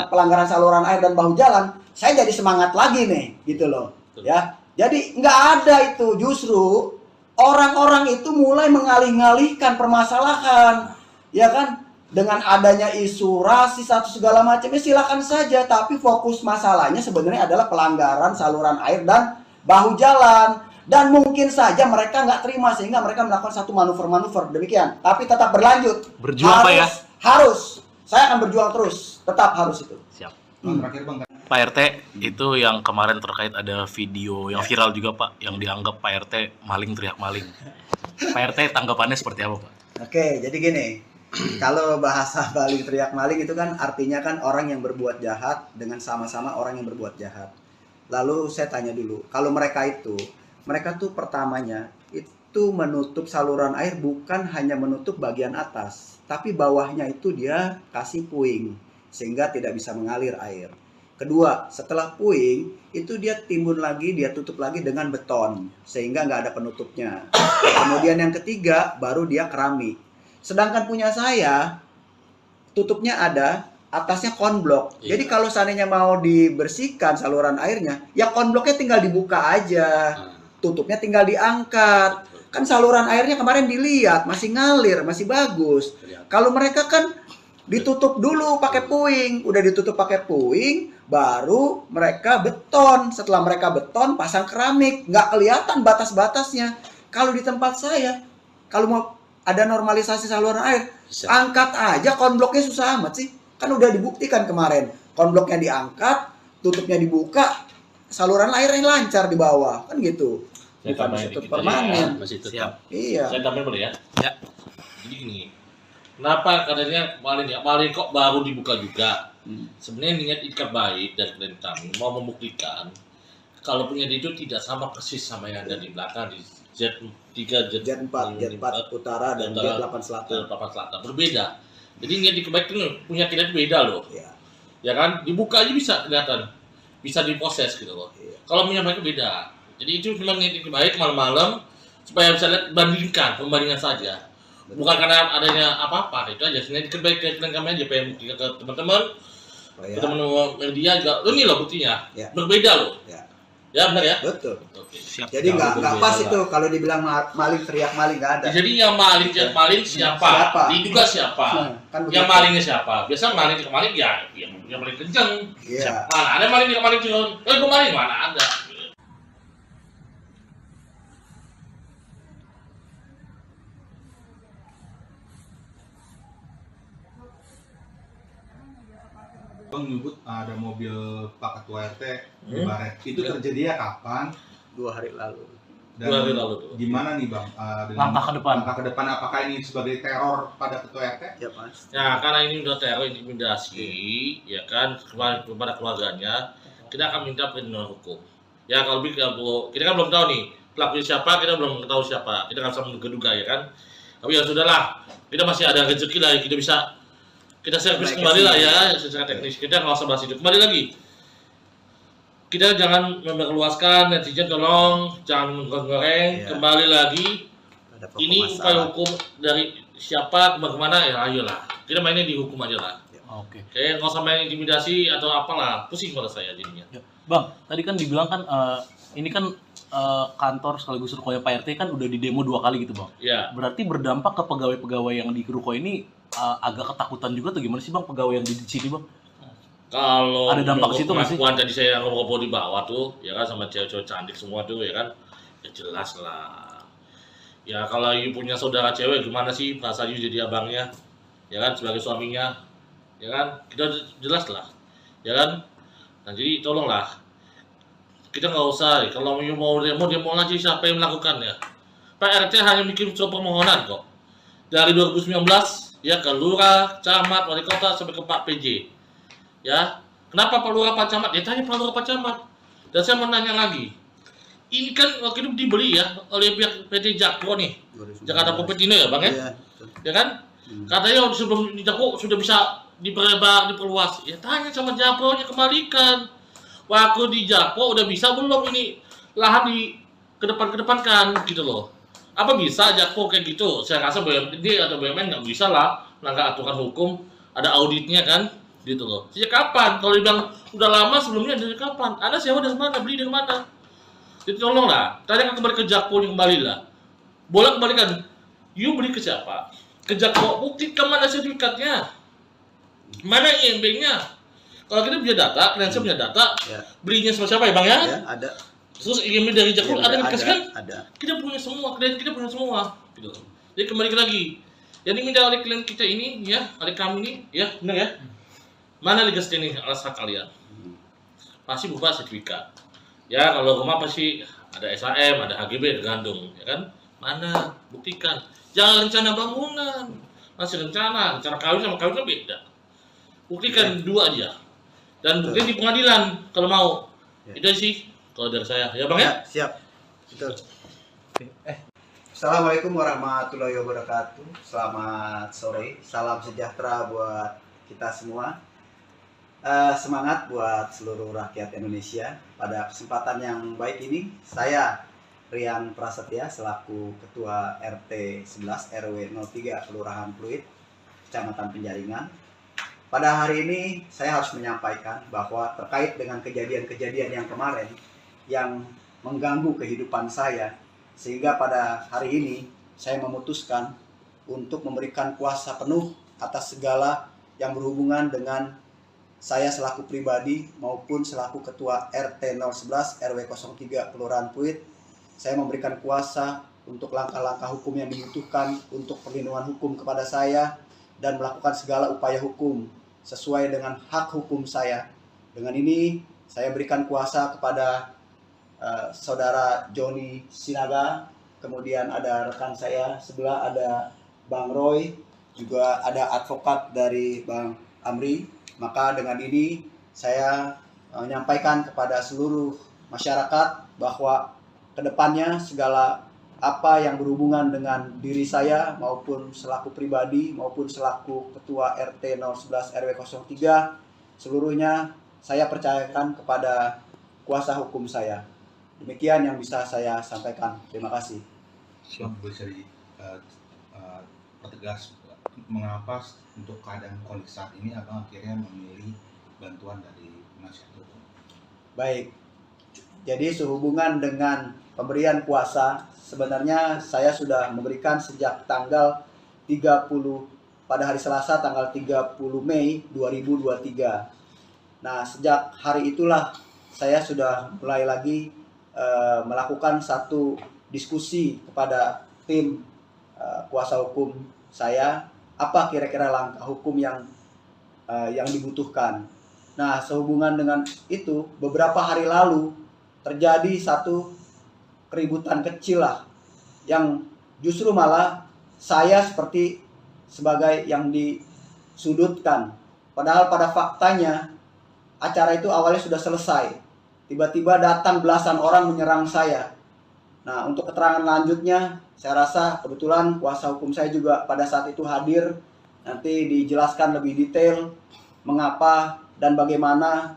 pelanggaran saluran air dan bahu jalan, saya jadi semangat lagi nih, gitu loh. Ya, jadi nggak ada itu, justru orang-orang itu mulai mengalih-alihkan permasalahan, ya kan? Dengan adanya isu rasis atau segala macamnya silakan saja, tapi fokus masalahnya sebenarnya adalah pelanggaran saluran air dan bahu jalan. Dan mungkin saja mereka nggak terima sehingga mereka melakukan satu manuver-manuver demikian. Tapi tetap berlanjut. Berjuang Pak ya? Harus. Saya akan berjuang terus. Tetap harus itu. Siap. Terakhir Bang. Pak RT, itu yang kemarin terkait ada video yang viral juga Pak, yang dianggap Pak RT maling teriak maling. Pak RT tanggapannya seperti apa Pak? Oke, jadi gini. Kalau bahasa maling teriak maling itu kan artinya kan orang yang berbuat jahat dengan sama-sama orang yang berbuat jahat. Lalu saya tanya dulu, kalau mereka tuh pertamanya itu menutup saluran air bukan hanya menutup bagian atas, tapi bawahnya itu dia kasih puing sehingga tidak bisa mengalir air. Kedua, setelah puing itu dia timbun lagi, dia tutup lagi dengan beton sehingga nggak ada penutupnya. Kemudian yang ketiga baru dia keramik. Sedangkan punya saya tutupnya ada, atasnya konblok. Iya. Jadi kalau seandainya mau dibersihkan saluran airnya, ya konbloknya tinggal dibuka aja. Tutupnya tinggal diangkat. Kan saluran airnya kemarin dilihat masih ngalir, masih bagus. Kalau mereka kan ditutup dulu pakai puing, udah ditutup pakai puing, baru mereka beton. Setelah mereka beton, pasang keramik, nggak kelihatan batas-batasnya. Kalau di tempat saya, kalau mau ada normalisasi saluran air, angkat aja konbloknya, susah amat sih. Kan udah dibuktikan kemarin, konbloknya diangkat, tutupnya dibuka, saluran airnya lancar di bawah, kan gitu. Saya Bukan tambahin situ dikit permanen. ya, masih tetap. Iya. Saya tambahin boleh ya? Ya. Jadi gini, kenapa katanya maling kok baru dibuka juga? Sebenarnya niat ikat baik dari klien kami mau membuktikan kalau punya itu tidak sama persis sama yang ada di belakang di Z3, Z4 utara dan Z8 selatan. Berbeda. Jadi niat ikat baik itu punya kita itu beda loh. Iya. Ya kan? Dibuka aja bisa kelihatan. Bisa diproses gitu loh. Iya. Kalau punya mereka beda. Jadi itu memang niat ikat baik malam-malam supaya bisa lihat pembandingan saja. Bukan karena adanya apa-apa, itu aja. Sebenarnya ikat baik klien kami aja pengen buktikan ke teman-teman. Ya. Teman-teman media juga, ini loh buktinya. Ya. Berbeda loh. Ya. Ya benar ya? Betul. Oke. Siap. Jadi nggak pas berbeda itu kalau dibilang maling teriak maling, nggak ada. Jadi yang maling siapa? Siapa? Diduga siapa? Kan Yang begitu. malingnya siapa? Biasa maling ya yang paling kenceng. Iya. Mana ada maling kenceng? Gue maling mana ada? Bang nyebut ada mobil Pak Ketua RT di Baret. Itu terjadinya kapan? 2 hari lalu. Dan 2 hari lalu tuh. gimana nih Bang? Dengan Langkah ke depan. Langkah ke depan apakah ini sebagai teror pada Ketua RT? Ya Mas. Ya karena ini udah teror intimidasi, ya kan kepada keluarganya, kita akan minta perlindungan hukum. Ya kalau kita kan belum tahu nih pelakunya siapa, kita belum tahu siapa, kita kan bisa menduga ya kan. Tapi ya sudahlah, kita masih ada rezeki lah, kita bisa kita servis kembali lah ya secara teknis. Kita nggak usah bahas itu. Kembali lagi, kita jangan memperluaskan, netizen tolong jangan goreng-goreng. Iya. Kembali lagi, Ada pokok ini masalah. upaya hukum dari siapa kemana ya ayolah. Kita mainnya di hukum aja lah. Oke. Kayak nggak usah main intimidasi atau apalah, pusing kepala saya jadinya. Ya. Bang, tadi kan dibilang kan ini kan kantor sekaligus rukonya Pak RT kan udah di demo 2 kali gitu bang. Ya, Berarti berdampak ke pegawai-pegawai yang di ruko ini agak ketakutan juga atau gimana sih bang pegawai yang di sini bang? kalau Ada dampak ke situ nggak sih? pengakuan tadi saya ngobrol di bawah tuh, ya kan sama cewek-cewek cantik semua tuh, ya kan, ya jelas lah. Ya kalau you punya saudara cewek gimana sih perasaan you jadi abangnya, ya kan sebagai suaminya, ya kan kita jelas lah, ya kan. Nah jadi tolonglah kita nggak usah kalau you mau demo aja siapa yang melakukannya. Pak RT hanya bikin surat permohonan kok dari 2019 ya ke lurah, camat, wali kota sampai ke Pak PJ. Ya, kenapa Pak Lurah Pak Camat? Ya tanya Pak Lurah Pak Camat. Dan saya mau nanya lagi, ini kan waktu itu dibeli ya oleh pihak PT Jakpro nih, Jakarta Kopetindo ya bang ya, Iya, betul. ya kan? Katanya sebelum di Jakpro sudah bisa diperlebar, diperluas. Ya tanya sama Jakpro-nya kembalikan. Waktu di Jakpro udah bisa belum ini lahan di kedepankan gitu loh. Apa bisa Jakpro kayak gitu? Saya rasa BUMD atau BUMN nggak bisa lah melanggar aturan hukum, ada auditnya kan? Gitu loh. Sejak kapan? Kalau dibilang udah lama sebelumnya dari kapan? Anda sewa dari mana? Beli dari mana? Jadi tolong lah, tanya kembali ke Jakpro kembali lah. Boleh kembalikan. You beli ke siapa? Ke Jakpro, buktikan mana sertifikatnya? Mana IMB-nya? Kalau kita punya data, kalian punya data, Ya. belinya sama siapa ya bang ya? Ya, ada. Terus IMB dari Jakpro ada yang dikasih kan? Ada. Kita punya semua, klien kita punya semua. Gitu. Jadi kembali lagi. Yang diminta oleh klien kita ini, ya, oleh kami ini, ya, benar ya? Mana legal standing alas hak kalian? Pasti berupa sertifikat. Ya kalau rumah pasti ada SHM, ada HGB, tergantung, ya kan? Mana? Buktikan. Jangan rencana bangunan, masih rencana kawin sama kawin kan beda. Buktikan dua aja. Dan buktikan di pengadilan kalau mau. Ya. Itu sih kalau dari saya, ya bang ya? Ya, siap. Betul. Assalamualaikum warahmatullahi wabarakatuh. Selamat sore. Salam sejahtera buat kita semua. Semangat buat seluruh rakyat Indonesia. Pada kesempatan yang baik ini, saya Rian Prasetya selaku Ketua RT 11 RW 03 Kelurahan Pluit, Kecamatan Penjaringan. Pada hari ini saya harus menyampaikan bahwa terkait dengan kejadian-kejadian yang kemarin yang mengganggu kehidupan saya, sehingga pada hari ini saya memutuskan untuk memberikan kuasa penuh atas segala yang berhubungan dengan saya selaku pribadi maupun selaku Ketua RT 011 RW 03 Kelurahan Pluit. Saya memberikan kuasa untuk langkah-langkah hukum yang dibutuhkan untuk perlindungan hukum kepada saya dan melakukan segala upaya hukum sesuai dengan hak hukum saya. Dengan ini saya berikan kuasa kepada Saudara Joni Sinaga, kemudian ada rekan saya sebelah ada Bang Roy, juga ada advokat dari Bang Amri. Maka dengan ini saya menyampaikan kepada seluruh masyarakat bahwa kedepannya segala apa yang berhubungan dengan diri saya maupun selaku pribadi maupun selaku Ketua RT 011 RW 03 seluruhnya saya percayakan kepada kuasa hukum saya. Demikian yang bisa saya sampaikan. Terima kasih. Bang, bisa pertegas mengapa untuk keadaan kondisi saat ini abang akhirnya memilih bantuan dari penasihat hukum? Baik, jadi sehubungan dengan pemberian kuasa, sebenarnya saya sudah memberikan sejak tanggal 30 pada hari Selasa tanggal 30 Mei 2023. Nah, sejak hari itulah saya sudah mulai lagi melakukan satu diskusi kepada tim kuasa hukum saya, apa kira-kira langkah hukum yang dibutuhkan. Nah, sehubungan dengan itu, beberapa hari lalu terjadi satu keributan kecil lah, yang justru malah saya seperti sebagai yang disudutkan. Padahal pada faktanya acara itu awalnya sudah selesai. Tiba-tiba datang belasan orang menyerang saya. Nah, untuk keterangan lanjutnya, saya rasa kebetulan kuasa hukum saya juga pada saat itu hadir. Nanti dijelaskan lebih detail mengapa dan bagaimana,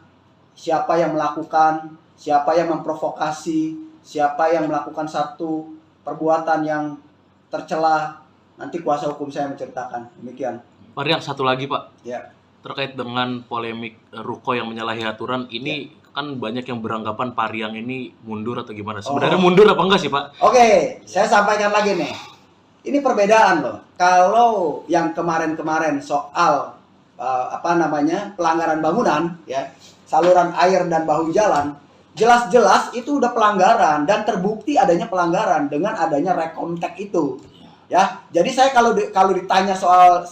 siapa yang melakukan, siapa yang memprovokasi, siapa yang melakukan satu perbuatan yang tercela, nanti kuasa hukum saya menceritakan. Demikian. Pak Riang, satu lagi Pak, Ya. terkait dengan polemik ruko yang menyalahi aturan ini kan banyak yang beranggapan Pak Riang ini mundur atau gimana? Sebenarnya mundur apa enggak sih Pak? Oke, saya sampaikan lagi nih. Ini perbedaan loh. Kalau yang kemarin-kemarin soal pelanggaran bangunan, ya, saluran air dan bahu jalan, jelas-jelas itu udah pelanggaran dan terbukti adanya pelanggaran dengan adanya rekomtek itu. Ya, jadi saya kalau ditanya soal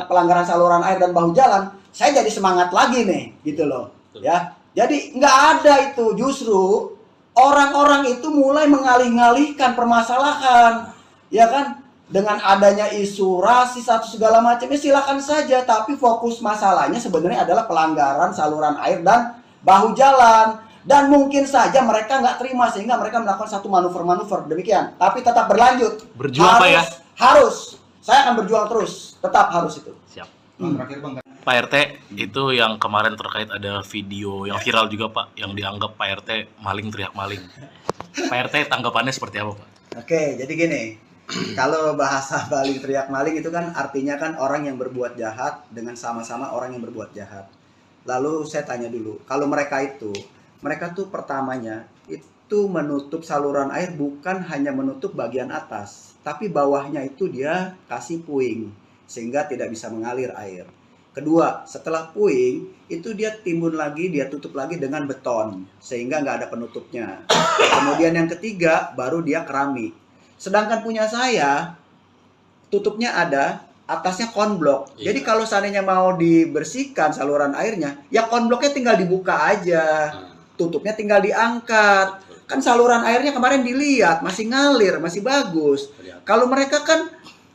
pelanggaran saluran air dan bahu jalan, saya jadi semangat lagi nih, gitu loh. Ya, jadi nggak ada itu, justru orang-orang itu mulai mengalih-ngalihkan permasalahan, ya kan? Dengan adanya isu rasis atau segala macam, ya silakan saja. Tapi fokus masalahnya sebenarnya adalah pelanggaran saluran air dan bahu jalan. Dan mungkin saja mereka nggak terima sehingga mereka melakukan satu manuver-manuver demikian. Tapi tetap berlanjut. Berjuang Pak ya? Harus. Saya akan berjuang terus. Tetap harus itu. Siap. Terakhir Bang, Pak RT, itu yang kemarin terkait ada video yang viral juga Pak, yang dianggap Pak RT maling teriak maling. Pak RT tanggapannya seperti apa Pak? Oke, jadi gini. Kalau bahasa maling teriak maling itu kan artinya kan orang yang berbuat jahat dengan sama-sama orang yang berbuat jahat. Lalu saya tanya dulu, kalau mereka tuh pertamanya itu menutup saluran air bukan hanya menutup bagian atas, tapi bawahnya itu dia kasih puing sehingga tidak bisa mengalir air. Kedua, setelah puing itu dia timbun lagi, dia tutup lagi dengan beton sehingga nggak ada penutupnya. Kemudian yang ketiga baru dia keramik. Sedangkan punya saya tutupnya ada, atasnya konblok. Jadi kalau seandainya mau dibersihkan saluran airnya, ya konbloknya tinggal dibuka aja. Tutupnya tinggal diangkat. Kan saluran airnya kemarin dilihat masih ngalir, masih bagus. Kalau mereka kan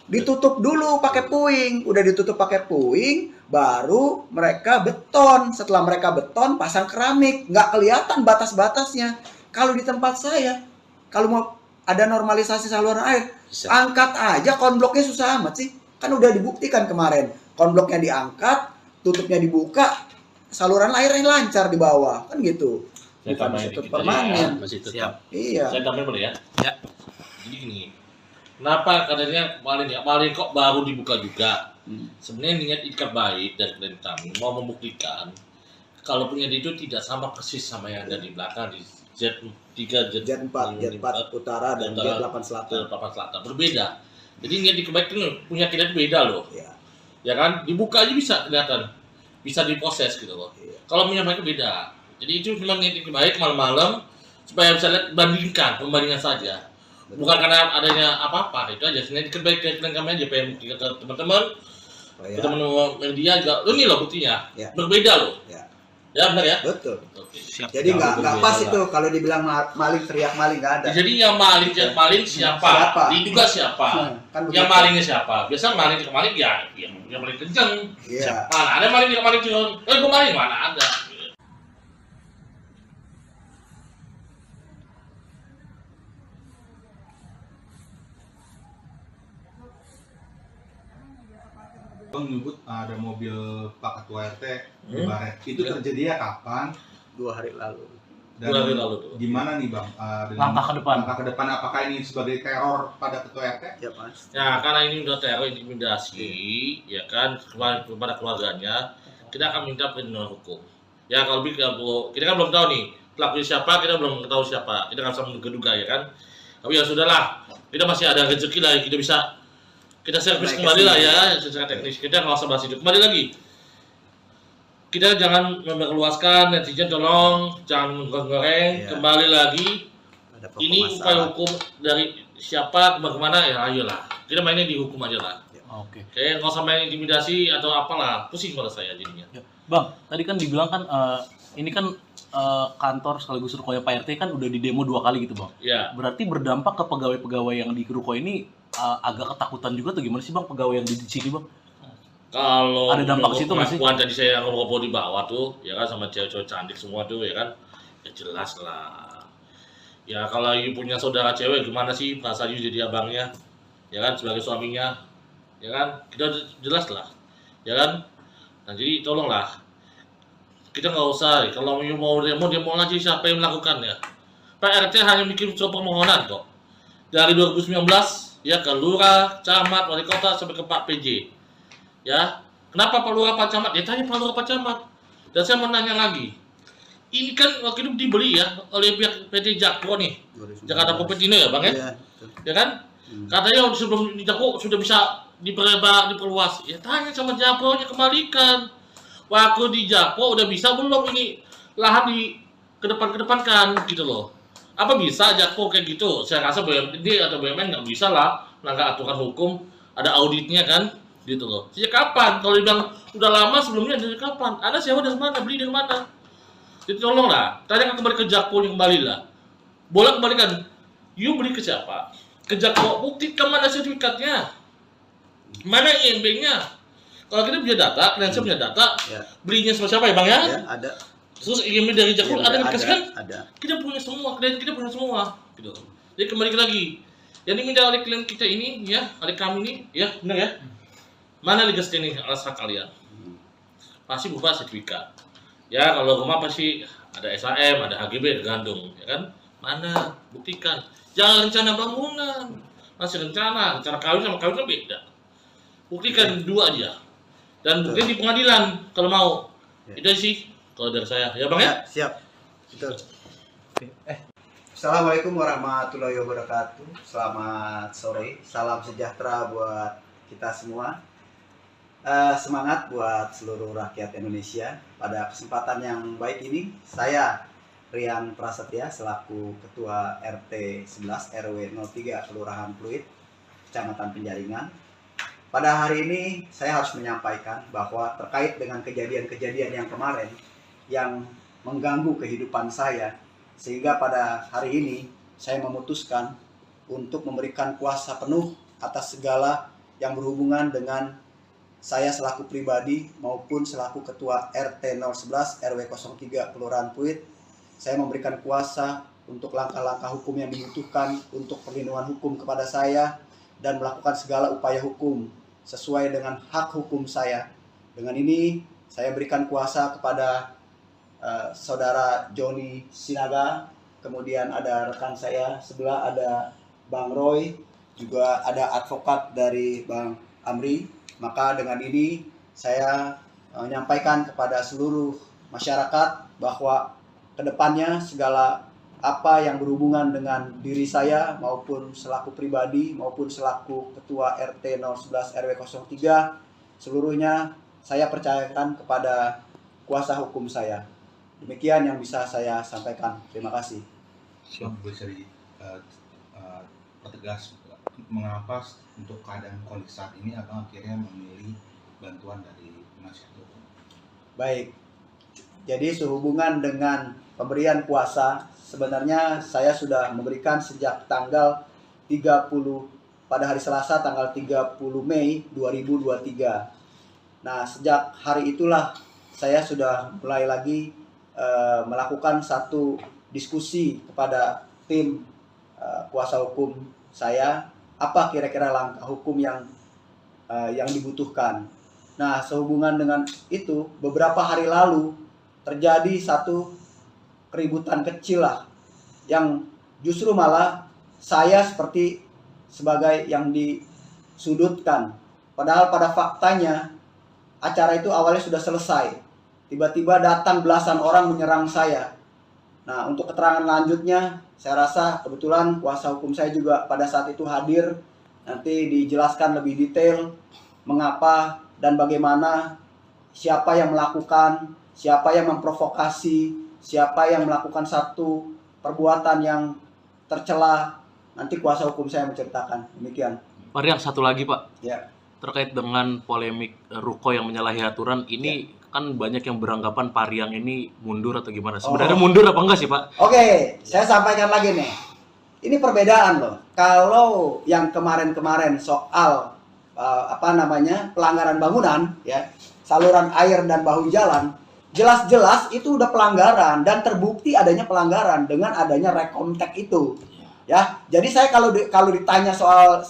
ditutup dulu pakai puing, udah ditutup pakai puing, baru mereka beton. Setelah mereka beton, pasang keramik, nggak kelihatan batas-batasnya. Kalau di tempat saya, kalau mau ada normalisasi saluran air, angkat aja konbloknya, susah amat sih. Kan udah dibuktikan kemarin, konbloknya diangkat, tutupnya dibuka, saluran airnya lancar di bawah, kan gitu. Saya Bukan tambahin situ dikit permanen. aja, masih tetap. Iya. Saya tambahin boleh ya? Ya. Jadi gini, kenapa kadarnya maling kok baru dibuka juga? Sebenarnya niat ikat baik dari klien kami mau membuktikan kalau punya dia itu tidak sama persis sama yang ada di belakang di Z3, Jet 4 utara dan Jet 8 selatan. Berbeda. Jadi niat ikat baik itu punya kita beda loh. Iya. Ya kan? Dibuka aja bisa kelihatan. Bisa diproses gitu loh. Iya. Kalau punya mereka beda. Jadi itu memang niat ikat baik malam-malam supaya bisa lihat pembandingan saja. Bukan karena adanya apa-apa, itu aja. Niat ikat baik ke kami aja pengen ke teman-teman. Teman-teman media juga. Ini loh buktinya. Ya. Berbeda loh. Ya. Ya benar ya? Betul. Oke. Siap. Jadi nggak pas berbeda itu kalau dibilang maling teriak maling, nggak ada. Jadi yang maling siapa? Diduga siapa? Kan Yang begitu. malingnya siapa? Biasa maling ke maling ya yang paling kenceng. Iya. Mana ada maling ke maling cuma, gue maling mana ada. Bang menyebut ada mobil Pak Ketua RT di Baret. Itu Ya. terjadinya kapan? 2 hari lalu. Dan 2 hari lalu tuh. gimana nih Bang? Langkah ke depan. Langkah ke depan, apakah ini sebagai teror pada Ketua RT? Ya Mas. Ya karena ini udah teror intimidasi, ya kan kepada keluarganya, kita akan minta perlindungan hukum. Ya kalau kita kan belum tahu nih pelakunya siapa, kita belum tahu siapa, kita nggak bisa menduga ya kan. Tapi ya sudahlah, kita masih ada rezeki lah, kita servis kembali lah ya secara teknis. Kita nggak usah bahas itu. Kembali lagi, kita jangan memperluaskan, netizen tolong jangan goreng. Iya. Kembali lagi, Ada pokok ini masalah. upaya hukum dari siapa kemana ya ayolah. Kita mainnya di hukum aja lah. Oke. Kayak nggak usah main intimidasi atau apalah, pusing pada saya jadinya. Ya. Bang, tadi kan dibilang kan ini kan kantor sekaligus rukonya Pak RT kan udah di demo 2 kali gitu Bang. Ya, Berarti berdampak ke pegawai-pegawai yang di ruko ini agak ketakutan juga tuh, gimana sih Bang pegawai yang di sini Bang? kalau Ada dampak situ nggak sih? pengakuan tadi saya ngobrol di bawah tuh, ya kan sama cewek-cewek cantik semua tuh, ya kan, ya jelas lah. Ya kalau you punya saudara cewek gimana sih perasaan you jadi abangnya, ya kan sebagai suaminya, ya kan kita jelas lah, ya kan. Nah jadi tolonglah kita nggak usah. Kalau mau demo lagi siapa yang melakukannya? Pak RT hanya bikin surat permohonan kok. Dari 2019 ya ke lurah, camat, wali kota sampai ke Pak PJ. Ya, kenapa Pak Lurah, Pak Camat? Ya tanya Pak Lurah, Pak Camat. Dan saya mau nanya lagi. Ini kan waktu itu dibeli ya oleh pihak PT Jakpro nih, Jakarta Kopetino ya Bang ya? Iya. Ya kan? Katanya sebelum di Jakpro sudah bisa diperluas. Ya tanya sama Jakpro-nya, kembalikan. Waktu di Jakpro udah bisa belum ini lahan di kedepankan gitu loh. Apa bisa Jakpro kayak gitu? Saya rasa BUMD atau BUMN nggak bisa lah melanggar aturan hukum, ada auditnya kan, gitu loh. Sejak kapan? Kalau dibilang udah lama sebelumnya, dari kapan? Anda sewa dari mana? Beli dari mana? Jadi tolonglah, tanyakan kembali ke Jakpro yang kembali lah. Boleh kembalikan. You beli ke siapa? Ke Jakpro, buktikan mana sertifikatnya, mana IMB-nya. Kalau kita punya data, kalian punya data, Ya. belinya sama siapa ya Bang ya? Ya, ada. Terus IMB dari Jakpro ada yang dikasihkan? Ada. Kita punya semua, klien kita punya semua, gitu. Jadi kembali lagi, yang diminta oleh klien kita ini, ya, oleh kami ini, ya, benar ya? Mana legas ini alas hak kalian? Pasti berupa sertifikat. Ya, kalau rumah pasti ada SHM, ada HGB, tergantung, ya kan? Mana? Buktikan. Jangan rencana bangunan, masih rencana kawin sama kawin kan beda. Buktikan dua aja. Dan bukti di pengadilan kalau mau. Ya. Itu sih kalau dari saya, ya Bang ya? Ya, siap. Betul. Assalamualaikum warahmatullahi wabarakatuh. Selamat sore. Salam sejahtera buat kita semua. Semangat buat seluruh rakyat Indonesia. Pada kesempatan yang baik ini, saya Rian Prasetya selaku Ketua RT 11 RW 03 Kelurahan Pluit, Kecamatan Penjaringan. Pada hari ini saya harus menyampaikan bahwa terkait dengan kejadian-kejadian yang kemarin yang mengganggu kehidupan saya, sehingga pada hari ini saya memutuskan untuk memberikan kuasa penuh atas segala yang berhubungan dengan saya selaku pribadi maupun selaku Ketua RT 011 RW 03 Kelurahan Pluit. Saya memberikan kuasa untuk langkah-langkah hukum yang dibutuhkan untuk perlindungan hukum kepada saya dan melakukan segala upaya hukum sesuai dengan hak hukum saya. Dengan ini saya berikan kuasa kepada Saudara Joni Sinaga, kemudian ada rekan saya sebelah ada Bang Roy, juga ada advokat dari Bang Amri. Maka dengan ini saya menyampaikan kepada seluruh masyarakat bahwa kedepannya segala apa yang berhubungan dengan diri saya maupun selaku pribadi maupun selaku Ketua RT 011 RW 03 seluruhnya saya percayakan kepada kuasa hukum saya. Demikian yang bisa saya sampaikan. Terima kasih. Siap. Bisa pertegas mengapa untuk keadaan kondisi saat ini abang akhirnya memilih bantuan dari penasihat hukum? Baik. Jadi sehubungan dengan pemberian kuasa, sebenarnya saya sudah memberikan sejak tanggal 30 pada hari Selasa tanggal 30 Mei 2023. Nah, sejak hari itulah saya sudah mulai lagi melakukan satu diskusi kepada tim kuasa hukum saya, apa kira-kira langkah hukum yang dibutuhkan. Nah, sehubungan dengan itu, beberapa hari lalu terjadi satu keributan kecil lah, yang justru malah saya seperti sebagai yang disudutkan. Padahal pada faktanya acara itu awalnya sudah selesai. Tiba-tiba datang belasan orang menyerang saya. Nah, untuk keterangan lanjutnya, saya rasa kebetulan kuasa hukum saya juga pada saat itu hadir. Nanti dijelaskan lebih detail mengapa dan bagaimana, siapa yang melakukan, siapa yang memprovokasi, siapa yang melakukan satu perbuatan yang tercela. Nanti kuasa hukum saya menceritakan. Demikian. Pak Rian, satu lagi Pak. Ya. Terkait dengan polemik Ruko yang menyalahi aturan, ini kan banyak yang beranggapan Pak Rian ini mundur atau gimana? Sebenarnya mundur apa enggak sih Pak? Oke, saya sampaikan lagi nih. Ini perbedaan loh. Kalau yang kemarin-kemarin soal pelanggaran bangunan, ya, saluran air dan bahu jalan, jelas-jelas itu udah pelanggaran dan terbukti adanya pelanggaran dengan adanya rekomtek itu. Ya, jadi saya kalau ditanya soal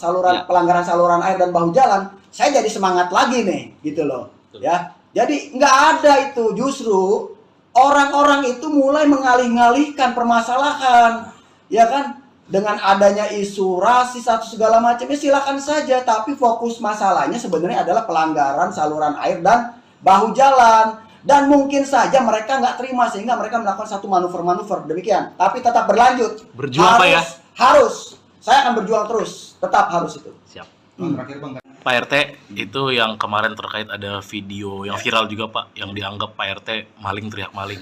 pelanggaran saluran air dan bahu jalan, saya jadi semangat lagi nih, gitu loh. Ya, jadi nggak ada itu, justru orang-orang itu mulai mengalih-alihkan permasalahan, ya kan? Dengan adanya isu rasis atau segala macamnya silakan saja, tapi fokus masalahnya sebenarnya adalah pelanggaran saluran air dan bahu jalan. Dan mungkin saja mereka nggak terima sehingga mereka melakukan satu manuver-manuver demikian. Tapi tetap berlanjut. Berjuang, Pak, ya? Harus. Saya akan berjuang terus. Tetap harus itu. Siap. Terakhir Bang, Pak RT, itu yang kemarin terkait ada video yang viral juga Pak, yang dianggap Pak RT maling teriak maling.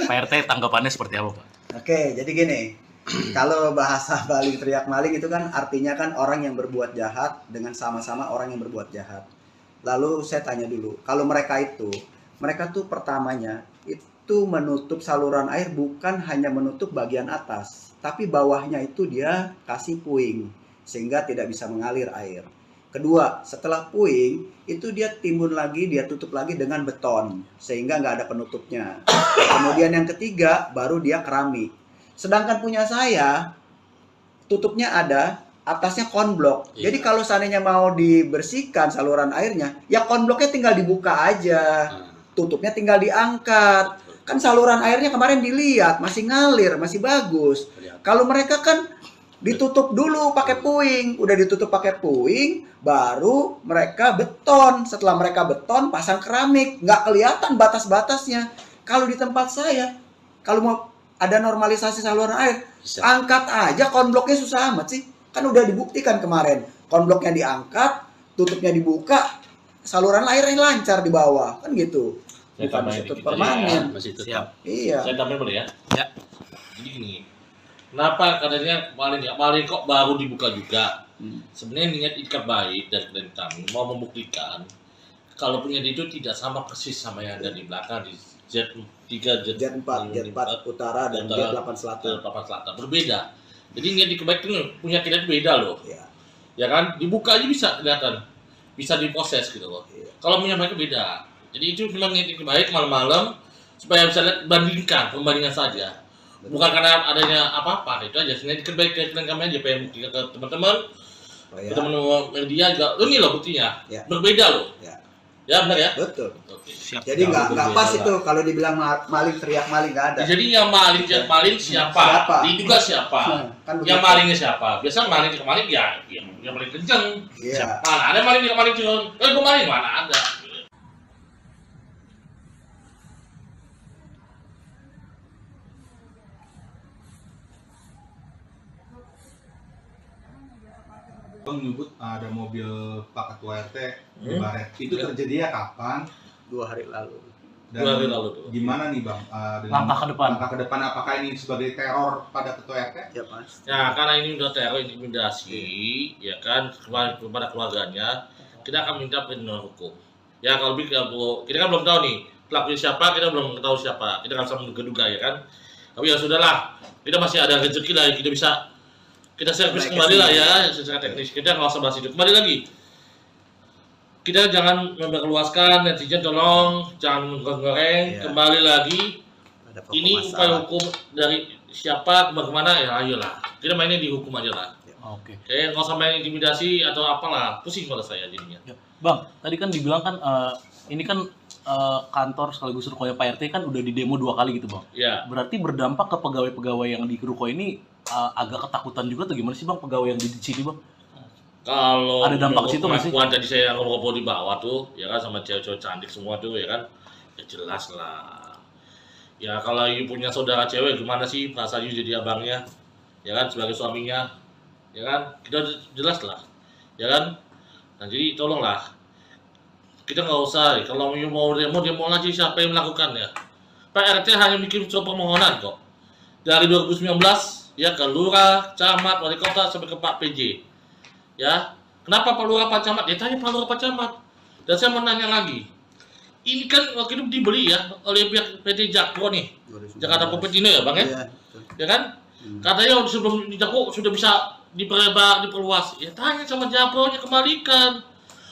Pak RT tanggapannya seperti apa Pak? Oke, jadi gini. Kalau bahasa maling teriak maling itu kan artinya kan orang yang berbuat jahat dengan sama-sama orang yang berbuat jahat. Lalu saya tanya dulu, kalau mereka tuh pertamanya itu menutup saluran air bukan hanya menutup bagian atas, tapi bawahnya itu dia kasih puing sehingga tidak bisa mengalir air. Kedua, setelah puing itu dia timbun lagi, dia tutup lagi dengan beton sehingga nggak ada penutupnya. Kemudian yang ketiga baru dia keramik. Sedangkan punya saya tutupnya ada, atasnya konblok. Iya. Jadi kalau seandainya mau dibersihkan saluran airnya, ya konbloknya tinggal dibuka aja. Tutupnya tinggal diangkat. Kan saluran airnya kemarin dilihat masih ngalir, masih bagus. Kalau mereka kan ditutup dulu pakai puing, udah ditutup pakai puing, baru mereka beton. Setelah mereka beton, pasang keramik, nggak kelihatan batas-batasnya. Kalau di tempat saya, kalau mau ada normalisasi saluran air, angkat aja konbloknya, susah amat sih. Kan udah dibuktikan kemarin, konbloknya diangkat, tutupnya dibuka, saluran airnya lancar di bawah, kan gitu. Saya Bukan tambahin ditutup dikit aja permanen. ya, masih tetap. Siap. Iya. Saya tambahin boleh ya? Ya. Jadi gini, kenapa katanya maling kok baru dibuka juga? Sebenarnya niat ikat baik dari klien kami mau membuktikan kalau punya itu tidak sama persis sama yang ada di belakang di Z3, Jet 4 utara dan Jet 8 selatan. 8 selatan berbeda. Jadi niat ikat baik itu punya kita itu beda loh. Iya. Ya kan, dibuka aja bisa kelihatan, bisa diproses gitu loh. Iya. Kalau punya mereka beda. Jadi itu memang niat ikat baik malam-malam supaya bisa lihat pembandingan saja. Bukan karena adanya apa-apa, itu aja. Sebenarnya ikat baik ke kami aja pengen buktikan ke teman-teman. Oh, ya. Teman-teman media juga, ini loh buktinya, Ya. berbeda loh. Ya. Ya benar ya. Betul. Oke. Siap. Jadi nggak berbeda pas lah. itu kalau dibilang maling teriak maling nggak ada. Jadi yang maling siapa? Siapa? Diduga siapa? Kan Yang begitu. malingnya siapa? Biasa maling ya yang paling kenceng. Iya. Mana ada maling kenceng? Gue maling mana ada? Bang nyebut ada mobil Pak Ketua RT di Hmm. Baret. Itu terjadinya kapan? 2 hari lalu. Dan 2 hari lalu tuh. gimana nih Bang? Dengan Langkah ke depan. Langkah ke depan apakah ini sebagai teror pada Ketua RT? Ya Mas. Ya karena ini udah teror intimidasi, ya kan kepada keluarganya, kita akan minta perlindungan hukum. Ya kalau kita kan belum tahu nih pelakunya siapa, kita belum tahu siapa, kita kan bisa menduga-duga ya kan. Tapi ya sudahlah, kita masih ada rezeki lah, kita servis Naik kembali lah ke ya secara teknis. Kita nggak usah bahas itu. Kembali lagi, kita jangan memperluaskan, netizen tolong jangan menggoreng. Iya. Kembali lagi, Ada pokok ini upaya masalah. hukum dari siapa bagaimana ya ayolah. Kita mainnya di hukum aja lah. Oke. Kayak nggak usah main intimidasi atau apalah, pusing pada saya jadinya. Ya. Bang, tadi kan dibilang kan ini kan kantor sekaligus rukonya Pak RT kan udah di demo 2 kali gitu Bang. Ya, Berarti berdampak ke pegawai-pegawai yang di ruko ini agak ketakutan juga atau gimana sih Bang pegawai yang di sini Bang? kalau Ada dampak menurut situ nggak sih? pengakuan tadi saya ngobrol di bawah tuh, ya kan sama cewek-cewek cantik semua tuh, ya kan, ya jelas lah. Ya kalau you punya saudara cewek gimana sih perasaan you jadi abangnya, ya kan sebagai suaminya, ya kan kita jelas lah, ya kan. Nah jadi tolonglah, kita nggak usah, kalau you mau demo aja siapa yang melakukannya. Pak RT hanya bikin surat permohonan kok. Dari 2019 ya ke lurah, camat, wali kota sampai ke Pak PJ. Ya, kenapa Pak Lurah Pak Camat? Ya tanya Pak Lurah Pak Camat. Dan saya mau nanya lagi. Ini kan waktu itu dibeli ya oleh pihak PT Jakpro nih. Jakarta Propertindo ya, Bang ya? Iya, betul. Ya kan? Katanya sebelum di Jakpro sudah bisa diperluas. Ya tanya sama Jakpro-nya, kembalikan.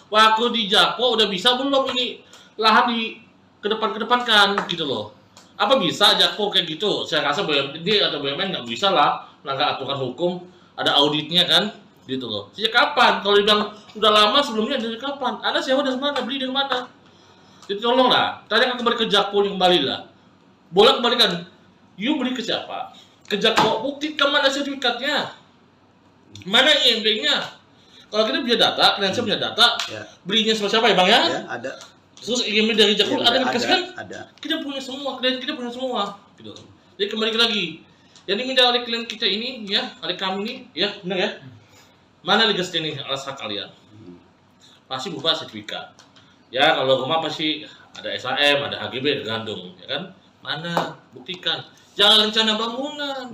Waktu di Jakpro udah bisa belum ini lahan di kedepankan gitu loh. Apa bisa Jakpro kayak gitu? Saya rasa BUMD atau BUMN nggak bisa lah melanggar aturan hukum. Ada auditnya kan, gitu loh. Sejak kapan? Kalau dibilang udah lama sebelumnya dari kapan? Anda sewa dari mana? Beli dari mana? Jadi tolonglah, tanya kembali ke Jakpro kembali lah. Bolak balikan. You beli ke siapa? Ke Jakpro, buktikan mana sertifikatnya, mana IMB-nya. Kalau kita punya data, Cleansep punya data, Ya. belinya sama siapa ya bang ya? Ya, ada. Terus IMB dari Jakpro ada yang dikasih kan? Ada. Kita punya semua, klien kita punya semua. Gitu. Jadi kembali lagi, yang diminta oleh klien kita ini, ya, oleh kami ini, ya, benar ya? Mana legas ini alas hak kalian? Pasti berupa sertifikat. Ya, kalau rumah pasti ada SAM, ada HGB, ada gandung, ya kan? Mana? Buktikan. Jangan rencana bangunan.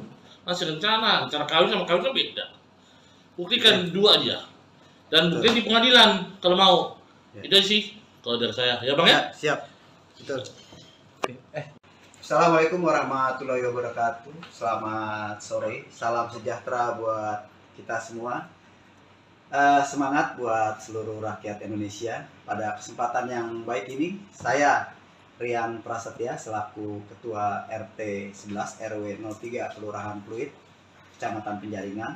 Masih rencana kawin sama kawin kan beda. Buktikan dua aja. Dan buktikan di pengadilan kalau mau. Ya. Itu sih kalau dari saya. Ya Bang ya? Siap. Betul. Assalamualaikum warahmatullahi wabarakatuh. Selamat sore. Salam sejahtera buat kita semua. Semangat buat seluruh rakyat Indonesia. Pada kesempatan yang baik ini, saya Rian Prasetya selaku Ketua RT 11 RW 03 Kelurahan Pluit, Kecamatan Penjaringan.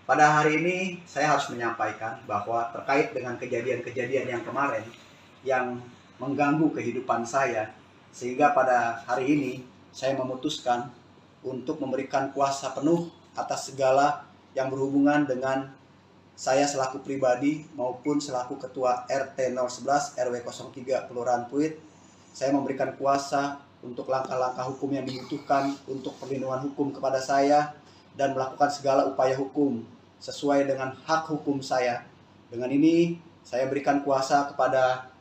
Pada hari ini saya harus menyampaikan bahwa terkait dengan kejadian-kejadian yang kemarin yang mengganggu kehidupan saya, sehingga pada hari ini saya memutuskan untuk memberikan kuasa penuh atas segala yang berhubungan dengan saya selaku pribadi maupun selaku Ketua RT 011 RW 03 Kelurahan Pluit. Saya memberikan kuasa untuk langkah-langkah hukum yang dibutuhkan untuk perlindungan hukum kepada saya dan melakukan segala upaya hukum sesuai dengan hak hukum saya. Dengan ini saya berikan kuasa kepada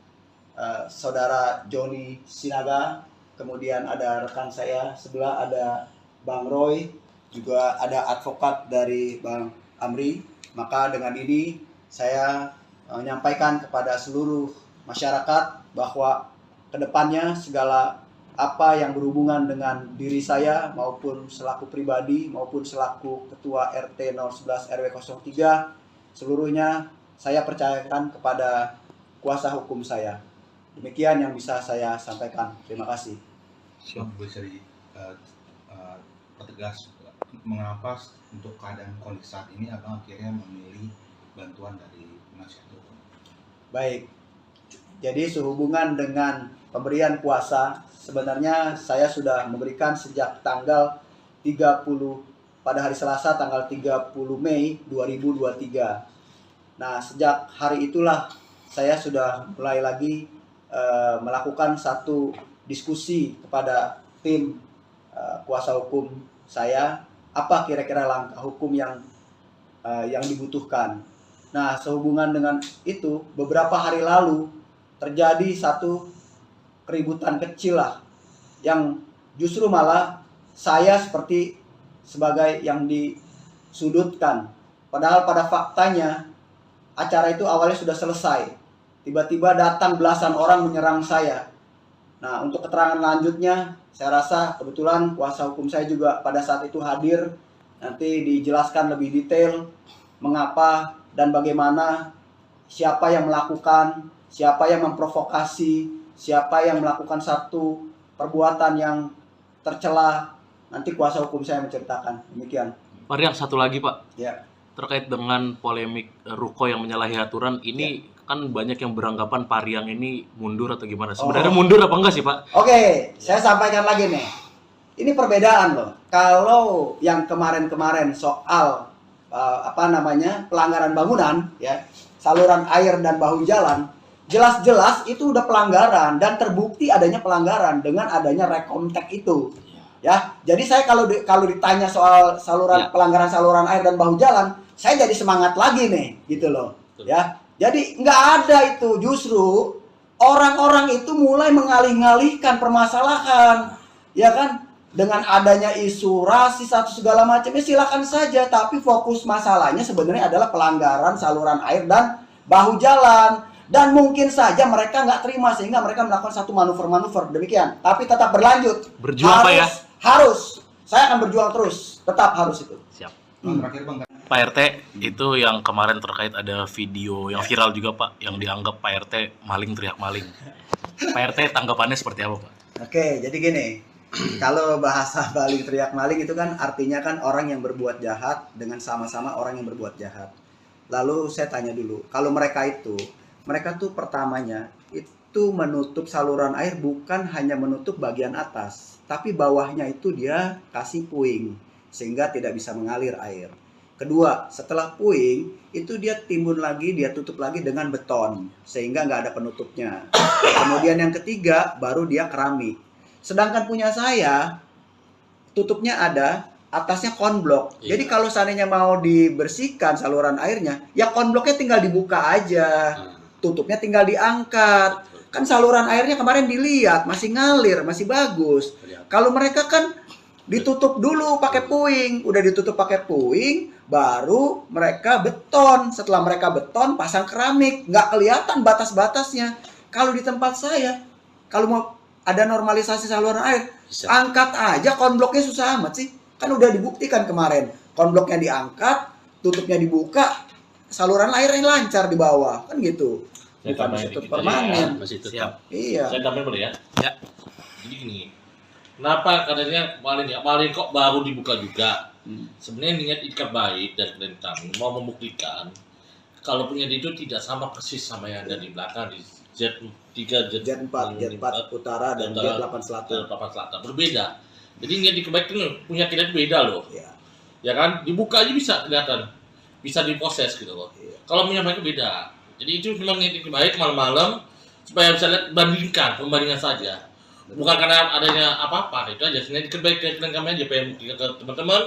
saudara Joni Sinaga, kemudian ada rekan saya sebelah ada Bang Roy, juga ada advokat dari Bang Amri. Maka dengan ini saya menyampaikan kepada seluruh masyarakat bahwa kedepannya segala apa yang berhubungan dengan diri saya maupun selaku pribadi maupun selaku Ketua RT 011 RW 03 seluruhnya saya percayakan kepada kuasa hukum saya. Demikian yang bisa saya sampaikan. Terima kasih. Bisa pertegas mengapa untuk keadaan kondisi saat ini abang akhirnya memilih bantuan dari penasihat hukum? Baik. Jadi sehubungan dengan pemberian kuasa, sebenarnya saya sudah memberikan sejak tanggal 30 pada hari Selasa tanggal 30 Mei 2023. Nah, sejak hari itulah saya sudah mulai lagi melakukan satu diskusi kepada tim kuasa hukum saya, apa kira-kira langkah hukum yang dibutuhkan. Nah, sehubungan dengan itu, beberapa hari lalu terjadi satu keributan kecil lah, yang justru malah saya seperti sebagai yang disudutkan. Padahal pada faktanya acara itu awalnya sudah selesai. Tiba-tiba datang belasan orang menyerang saya. Nah, untuk keterangan lanjutnya, saya rasa kebetulan kuasa hukum saya juga pada saat itu hadir. Nanti dijelaskan lebih detail mengapa dan bagaimana, siapa yang melakukan, siapa yang memprovokasi, siapa yang melakukan satu perbuatan yang tercela. Nanti kuasa hukum saya menceritakan. Demikian. Pak Rian, satu lagi Pak. Ya. Terkait dengan polemik ruko yang menyalahi aturan ini, kan banyak yang beranggapan Pak Rian ini mundur atau gimana? Sebenarnya mundur apa enggak sih Pak? Oke, saya sampaikan lagi nih. Ini perbedaan loh. Kalau yang kemarin-kemarin soal pelanggaran bangunan, ya, saluran air dan bahu jalan, jelas-jelas itu udah pelanggaran dan terbukti adanya pelanggaran dengan adanya rekomtek itu. Ya, jadi saya kalau ditanya soal pelanggaran saluran air dan bahu jalan, saya jadi semangat lagi nih, gitu loh. Ya, jadi nggak ada itu, justru orang-orang itu mulai mengalih-ngalihkan permasalahan, ya kan? Dengan adanya isu rasis atau segala macamnya silakan saja, tapi fokus masalahnya sebenarnya adalah pelanggaran saluran air dan bahu jalan. Dan mungkin saja mereka nggak terima sehingga mereka melakukan satu manuver-manuver demikian. Tapi tetap berlanjut. Berjuang Pak ya? Harus. Saya akan berjuang terus. Tetap harus itu. Siap. Terakhir Bang, Pak RT, itu yang kemarin terkait ada video yang viral juga Pak, yang dianggap Pak RT maling teriak maling. Pak RT tanggapannya seperti apa Pak? Oke, jadi gini. Kalau bahasa maling teriak maling itu kan artinya kan orang yang berbuat jahat dengan sama-sama orang yang berbuat jahat. Lalu saya tanya dulu, kalau mereka tuh pertamanya itu menutup saluran air bukan hanya menutup bagian atas, tapi bawahnya itu dia kasih puing sehingga tidak bisa mengalir air. Kedua, setelah puing itu dia timbun lagi, dia tutup lagi dengan beton sehingga nggak ada penutupnya. Kemudian yang ketiga baru dia keramik. Sedangkan punya saya tutupnya ada, atasnya konblok. Iya. Jadi kalau seandainya mau dibersihkan saluran airnya, ya konbloknya tinggal dibuka aja, tutupnya tinggal diangkat. Kan saluran airnya kemarin dilihat masih ngalir, masih bagus. Kalau mereka kan ditutup dulu pakai puing, udah ditutup pakai puing, baru mereka beton. Setelah mereka beton, pasang keramik, nggak kelihatan batas-batasnya. Kalau di tempat saya, kalau mau ada normalisasi saluran air, angkat aja konbloknya, susah amat sih. Kan udah dibuktikan kemarin, konbloknya diangkat, tutupnya dibuka, saluran airnya lancar di bawah, kan gitu. Saya Bukan tambahin ditutup dikit aja permanen. ya, masih tetap. Siap. Iya. Saya tambahin boleh ya? Ya. Jadi gini, kenapa katanya maling kok baru dibuka juga? Sebenarnya niat ikat baik dari klien kami mau membuktikan kalau punya itu tidak sama persis sama yang ada di belakang di Z3, Jet 4 utara dan Jet 8 selatan. Selatan berbeda. Jadi niat ikat baik itu punya kita itu beda loh. Iya. Ya kan? Dibuka aja bisa kelihatan, bisa diproses gitu loh. Iya. Kalau punya mereka beda. Jadi itu memang niat ikat baik malam-malam supaya bisa lihat pembandingan saja. Bukan karena adanya apa-apa, itu aja. Sebenarnya ikat baik ke klien kami aja, pengen buktikan ke teman-teman.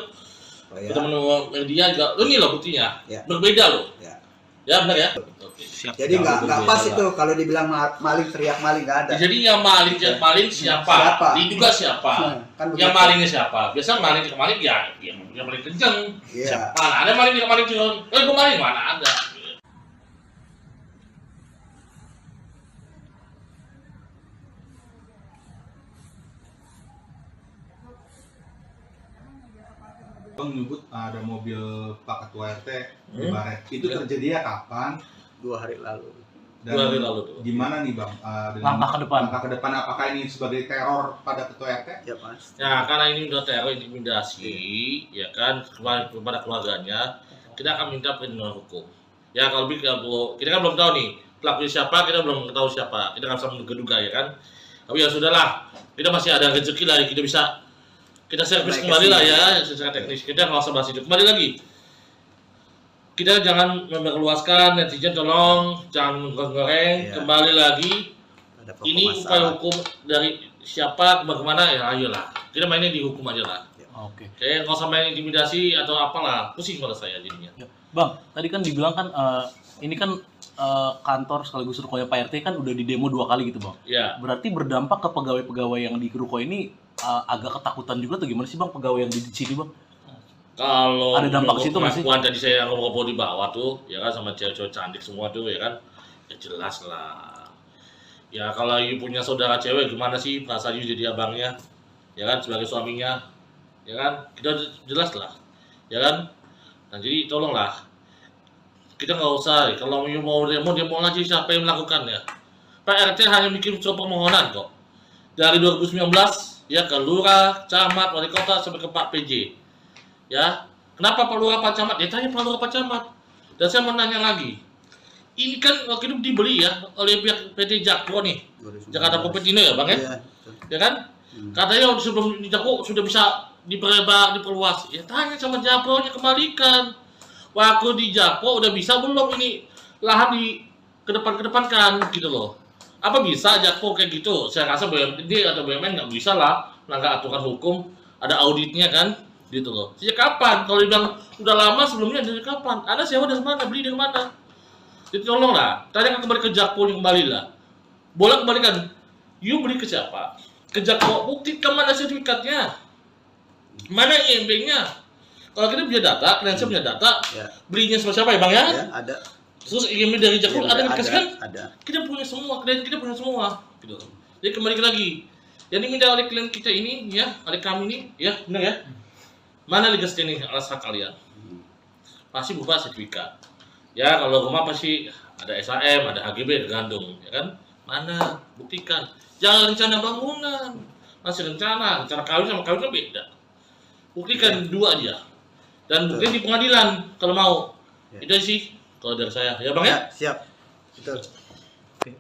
Oh, ya. Teman-teman media juga, ini loh buktinya, Ya. berbeda loh. Ya. Ya benar ya. Oke. Siap. Jadi nggak berbeda pas lah. itu kalau dibilang maling teriak maling nggak ada. Jadi yang maling siapa? Siapa? Diduga siapa? Kan Yang begitu. malingnya siapa? Biasa maling ke maling ya, yang paling kenceng. Iya. Mana ada maling ke maling curang? Gue maling mana ada? Bang menyebut ada mobil Pak Ketua RT di Baret. Itu Ya. terjadinya kapan? 2 hari lalu. Dan 2 hari lalu tuh. gimana nih Bang? Dengan Langkah ke depan. Langkah ke depan apakah ini sebagai teror pada Ketua RT? Ya Mas. Ya karena ini udah teror intimidasi, ya kan kepada keluarganya, kita akan minta perlindungan hukum. Ya kalau kita kan belum tahu nih pelakunya siapa, kita belum tahu siapa, kita nggak bisa menduga ya kan. Tapi ya sudahlah, kita masih ada rezeki lah, kita servis Baik, kembali lah ya. ya secara teknis. Kita nggak usah bahas itu. Kembali lagi, kita jangan memperluaskan, netizen tolong jangan goreng. Iya. Kembali lagi, Ada pokok ini upaya masalah. hukum dari siapa bagaimana ya ayolah. Kita mainnya di hukum aja lah. Oke. Kayak nggak usah main intimidasi atau apalah, pusing pada saya jadinya. Ya. Bang, tadi kan dibilang kan ini kan kantor sekaligus rukonya Pak RT kan udah di demo 2 kali gitu Bang. Ya, Berarti berdampak ke pegawai-pegawai yang di ruko ini agak ketakutan juga tuh gimana sih Bang pegawai yang di sini Bang? kalau Ada dampak situ nggak sih? pengakuan tadi saya ngobrol di bawah tuh, ya kan sama cewek-cewek cantik semua tuh, ya kan, ya jelas lah. Ya kalau you punya saudara cewek gimana sih perasaan you jadi abangnya, ya kan sebagai suaminya, ya kan, kita jelas lah, ya kan. Nah jadi tolonglah, kita nggak usah, kalau you mau demo aja siapa yang melakukannya. Pak RT hanya bikin surat permohonan kok. Dari 2019 ya ke lurah, camat, wali kota sampai ke Pak PJ. Ya, kenapa Pak Lurah Pak Camat? Ya tanya Pak Lurah Pak Camat. Dan saya mau nanya lagi. Ini kan waktu itu dibeli ya oleh pihak PT Jakpro nih. 2019. Jakarta Kopetino ya Bang ya? Iya, betul. Ya kan? Katanya sebelum di Jakpro sudah bisa diperluas. Ya tanya sama Jakpro-nya kembalikan. Waktu di Jakpro udah bisa belum ini lahan di kedepan-kedepankan gitu loh. Apa bisa Jakpro kayak gitu? Saya rasa BUMD atau BUMN nggak bisa lah melanggar aturan hukum. Ada auditnya kan? Gitu loh. Sejak kapan? Kalau dibilang udah lama sebelumnya dari kapan? Anda sewa dari mana? Beli dari mana? Jadi tolonglah, tanyakan kembali ke Jakpro kembali lah. Boleh kembalikan. You beli ke siapa? Ke Jakpro, buktikan mana sertifikatnya? Mana IMB-nya? Kalau kita punya data, klien saya punya data, Ya. belinya sama siapa ya Bang ya? Ya, ada. Terus IMB dari Jakpro Iya, ada yang dikasihkan? Ada. Kita punya semua, klien kita punya semua. Gitu. Jadi kembali lagi. Yang diminta oleh klien kita ini, ya, oleh kami ini, ya, benar ya? Mana legal standing alas hak kalian? Pasti berupa sertifikat. Ya kalau rumah pasti ada SHM, ada HGB, tergantung, ya kan? Mana? Buktikan. Jangan rencana bangunan, masih rencana kawin sama kawin kan beda. Buktikan dua aja. Dan buktikan di pengadilan kalau mau. Ya. Itu sih kalau dari saya, ya Bang ya? Ya, siap. Betul. Oke.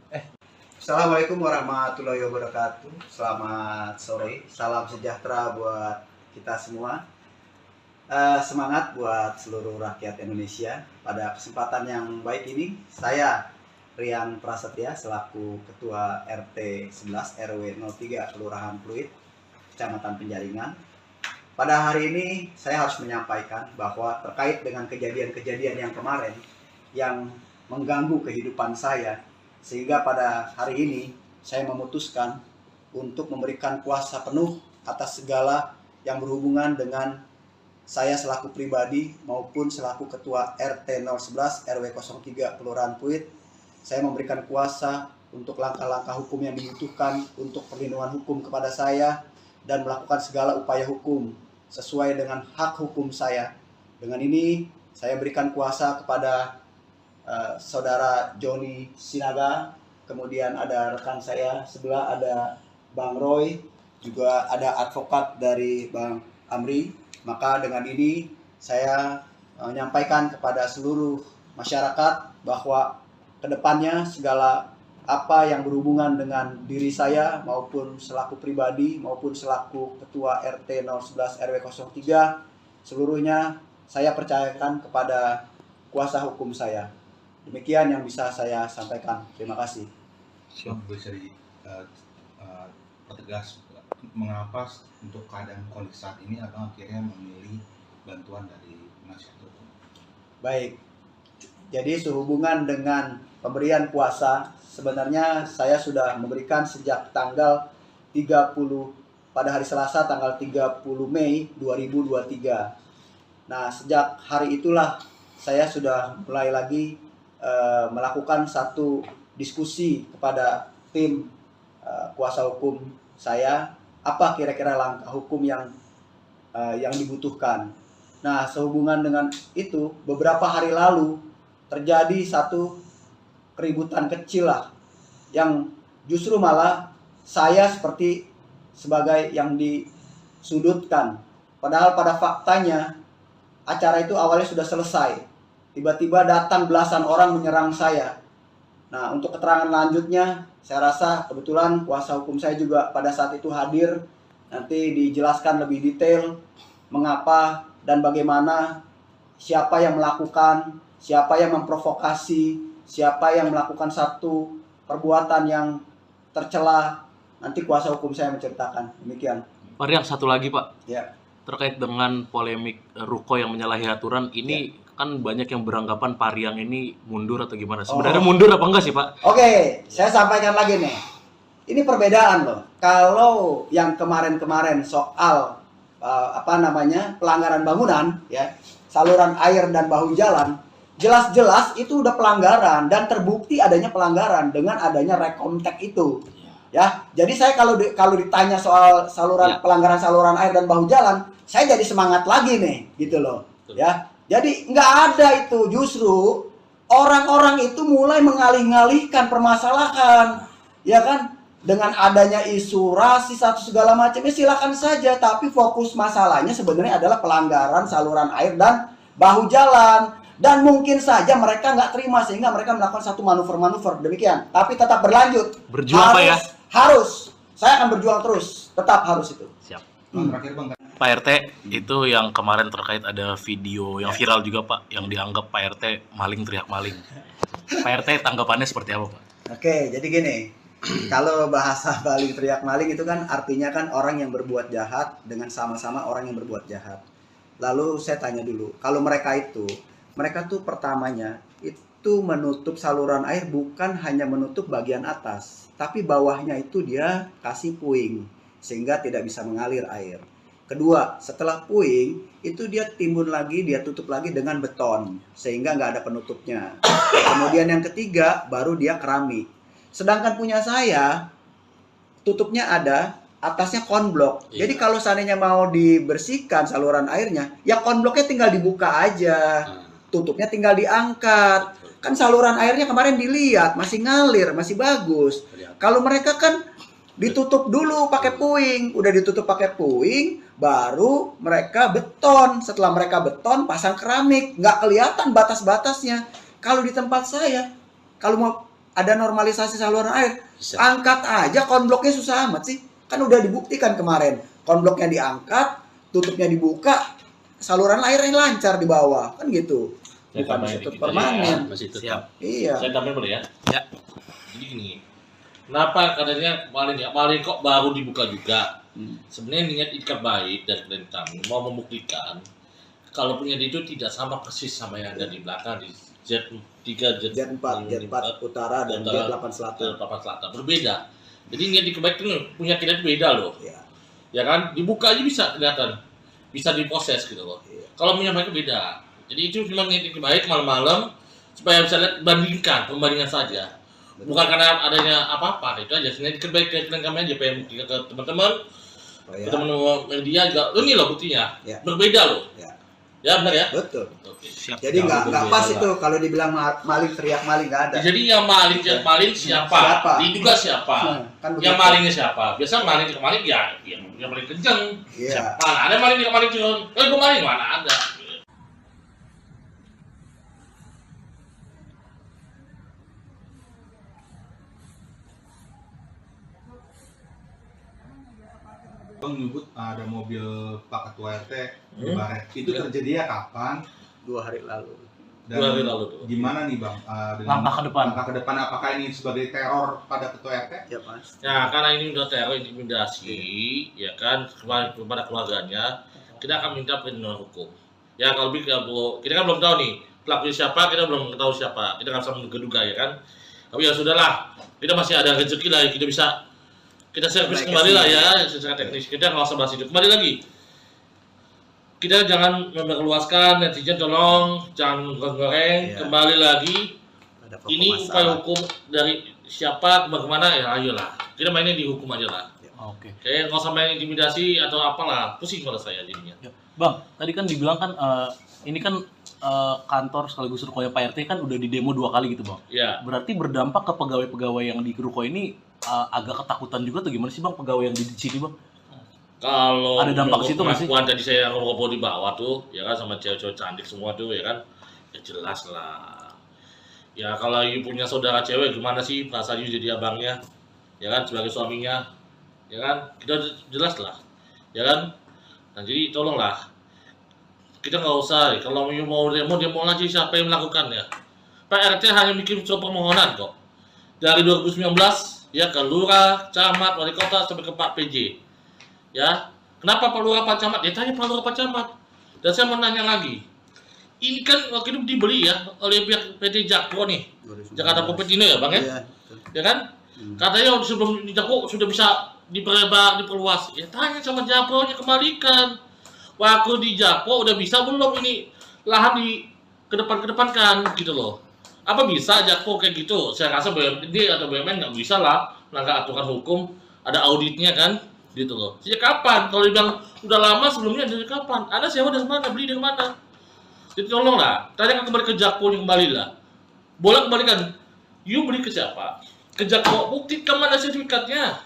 Assalamualaikum warahmatullahi wabarakatuh. Selamat sore, salam sejahtera buat kita semua. Semangat buat seluruh rakyat Indonesia. Pada kesempatan yang baik ini, saya Rian Prasetya selaku Ketua RT 11 RW 03 Kelurahan Pluit, Kecamatan Penjaringan. Pada hari ini saya harus menyampaikan bahwa terkait dengan kejadian-kejadian yang kemarin yang mengganggu kehidupan saya, sehingga pada hari ini saya memutuskan untuk memberikan kuasa penuh atas segala yang berhubungan dengan saya selaku pribadi maupun selaku Ketua RT 011 RW 03 Kelurahan Pluit. Saya memberikan kuasa untuk langkah-langkah hukum yang dibutuhkan untuk perlindungan hukum kepada saya dan melakukan segala upaya hukum sesuai dengan hak hukum saya. Dengan ini saya berikan kuasa kepada Saudara Joni Sinaga, kemudian ada rekan saya sebelah ada Bang Roy, juga ada advokat dari Bang Amri. Maka dengan ini saya menyampaikan kepada seluruh masyarakat bahwa kedepannya segala apa yang berhubungan dengan diri saya maupun selaku pribadi maupun selaku Ketua RT 011 RW 03 seluruhnya saya percayakan kepada kuasa hukum saya. Demikian yang bisa saya sampaikan. Terima kasih. Bisa dipertegas mengapa untuk keadaan kondisi saat ini abang akhirnya memilih bantuan dari penasihat hukum? Baik, jadi sehubungan dengan pemberian kuasa, sebenarnya saya sudah memberikan sejak tanggal 30 pada hari Selasa tanggal 30 Mei 2023. Nah, sejak hari itulah saya sudah mulai lagi melakukan satu diskusi kepada tim kuasa hukum saya, apa kira-kira langkah hukum yang dibutuhkan. Nah, sehubungan dengan itu, beberapa hari lalu terjadi satu keributan kecil lah, yang justru malah saya seperti sebagai yang disudutkan. Padahal pada faktanya acara itu awalnya sudah selesai. Tiba-tiba datang belasan orang menyerang saya. Nah, untuk keterangan lanjutnya, saya rasa kebetulan kuasa hukum saya juga pada saat itu hadir. Nanti dijelaskan lebih detail mengapa dan bagaimana, siapa yang melakukan, siapa yang memprovokasi, siapa yang melakukan satu perbuatan yang tercela. Nanti kuasa hukum saya menceritakan. Demikian. Pak Rian, satu lagi Pak. Ya. Terkait dengan polemik Ruko yang menyalahi aturan ini, kan banyak yang beranggapan Pak Rian ini mundur atau gimana? Sebenarnya mundur apa enggak sih Pak? Oke, saya sampaikan lagi nih. Ini perbedaan loh. Kalau yang kemarin-kemarin soal pelanggaran bangunan, ya, saluran air dan bahu jalan, jelas-jelas itu udah pelanggaran dan terbukti adanya pelanggaran dengan adanya rekomtek itu. Ya, jadi saya kalau ditanya soal pelanggaran saluran air dan bahu jalan, saya jadi semangat lagi nih, gitu loh. Ya, jadi nggak ada itu, justru orang-orang itu mulai mengalih-alihkan permasalahan, ya kan? Dengan adanya isu rasis atau segala macamnya silakan saja, tapi fokus masalahnya sebenarnya adalah pelanggaran saluran air dan bahu jalan. Dan mungkin saja mereka nggak terima sehingga mereka melakukan satu manuver-manuver demikian. Tapi tetap berlanjut. Berjuang Pak ya? Harus. Saya akan berjuang terus. Tetap harus itu. Siap. Terakhir Bang. Pak RT, itu yang kemarin terkait ada video yang viral juga Pak, yang dianggap Pak RT maling teriak maling. Pak RT tanggapannya seperti apa Pak? Oke, jadi gini. Kalau bahasa maling teriak maling itu kan artinya kan orang yang berbuat jahat dengan sama-sama orang yang berbuat jahat. Lalu saya tanya dulu, kalau mereka tuh pertamanya itu menutup saluran air bukan hanya menutup bagian atas, tapi bawahnya itu dia kasih puing sehingga tidak bisa mengalir air. Kedua, setelah puing itu dia timbun lagi, dia tutup lagi dengan beton sehingga nggak ada penutupnya. Kemudian yang ketiga baru dia keramik. Sedangkan punya saya tutupnya ada, atasnya konblok. Jadi kalau seandainya mau dibersihkan saluran airnya, ya konbloknya tinggal dibuka aja, tutupnya tinggal diangkat. Kan saluran airnya kemarin dilihat masih ngalir, masih bagus. Kalau mereka kan ditutup dulu pakai puing, udah ditutup pakai puing, baru mereka beton. Setelah mereka beton, pasang keramik, nggak kelihatan batas-batasnya. Kalau di tempat saya, kalau mau ada normalisasi saluran air. Bisa. Angkat aja konbloknya, susah amat sih. Kan udah dibuktikan kemarin. Konbloknya diangkat, tutupnya dibuka, saluran airnya lancar di bawah. Kan gitu. Saya Bukan tambahin ditutup dikit aja ya. permanen. Masih tetap. Siap. Iya. Saya tambahin boleh ya? Ya. Jadi gini, kenapa katanya kemarin kok baru dibuka juga? Sebenarnya niat ikat baik dari klien kami mau membuktikan kalau punya itu tidak sama persis sama yang ada di belakang di Z3, Z4 utara dan Z8 selatan. Selatan berbeda. Jadi niat ikat baik itu punya kita itu beda loh. Iya. Ya kan, dibuka aja bisa kelihatan, bisa diproses gitu loh. Iya. Kalau punya mereka beda. Jadi itu memang niat ikat baik malam-malam supaya bisa lihat pembandingan saja. Bukan karena adanya apa-apa, itu aja. Sebenarnya baik klien kami aja pengen buktikan ke teman-teman, ke teman-teman media juga. Ini loh buktinya, Ya. berbeda loh. Ya. Ya benar ya. Betul. Oke. Siap. Jadi nggak berbeda pas lah. itu kalau dibilang maling, teriak maling, nggak ada. Jadi yang maling siapa? Siapa? Diduga siapa? Kan Yang begitu. malingnya siapa? Biasa maling ya yang paling kenceng. Iya. Mana ada maling curang? Gue maling mana ada? Bang menyebut ada mobil Pak Ketua RT di Hmm. Baret. Itu Ya. terjadinya kapan? 2 hari lalu. Dan 2 hari lalu tuh. gimana nih Bang? Dengan Langkah ke depan. Langkah ke depan apakah ini sebagai teror pada Ketua RT? Ya Mas. Nah, karena ini udah teror intimidasi, ya kan, kepada keluarganya, kita akan minta perlindungan hukum. Ya kalau kita kan belum tahu nih pelakunya siapa, kita belum tahu siapa, kita nggak bisa menduga-duga ya kan. Tapi ya sudahlah, kita masih ada rezeki lah, kita servis Baik, kembali lah ya. ya, secara teknis kita nggak usah bahas itu. Kembali lagi, kita jangan memperluaskan, netizen tolong jangan goreng, Iya. kembali lagi. Ada pokok Ini masalah. upaya hukum dari siapa bagaimana ya ayolah kita mainnya di hukum aja lah. Oke. Kayak nggak usah main intimidasi atau apalah, pusing kalau saya jadinya. Ya. Bang, tadi kan dibilang kan ini kan kantor sekaligus rukonya Pak RT kan udah di demo 2 kali gitu Bang. Ya, Berarti berdampak ke pegawai-pegawai yang di ruko ini agak ketakutan juga tuh gimana sih Bang pegawai yang di sini Bang? kalau Ada dampak menurut situ nggak sih? pengakuan tadi saya ngobrol di bawah tuh, ya kan sama cewek-cewek cantik semua tuh ya kan, ya jelas lah. Ya kalau you punya saudara cewek gimana sih perasaan you jadi abangnya, ya kan sebagai suaminya, ya kan kita jelas lah, ya kan. Nah jadi tolonglah kita nggak usah kalau you mau demo aja siapa yang melakukannya. Pak RT hanya bikin surat permohonan kok dari 2019 ya ke lurah, camat, wali kota sampai ke Pak PJ. Ya, kenapa Pak Lurah Pak Camat? Ya tanya Pak Lurah Pak Camat. Dan saya mau nanya lagi, ini kan waktu itu dibeli ya oleh pihak PT Jakpro nih, Jakarta Propertindo ya Bang ya? Iya. Betul. Ya kan? Katanya sebelum di Jakpro sudah bisa diperluas. Ya tanya sama Jakpro-nya kembalikan. Waktu di Jakpro udah bisa belum ini lahan di kedepankan gitu loh. Apa bisa Jakpro kayak gitu? Saya rasa BUMD atau BUMN nggak bisa lah melanggar aturan hukum, ada auditnya kan? Gitu loh. Sejak kapan? Kalau dibilang udah lama sebelumnya dari kapan? Anda sewa dari mana? Beli dari mana? Jadi tolonglah, tanya kembali ke Jakpro kembali lah. Boleh kembalikan. You beli ke siapa? Ke Jakpro, buktikan mana sertifikatnya?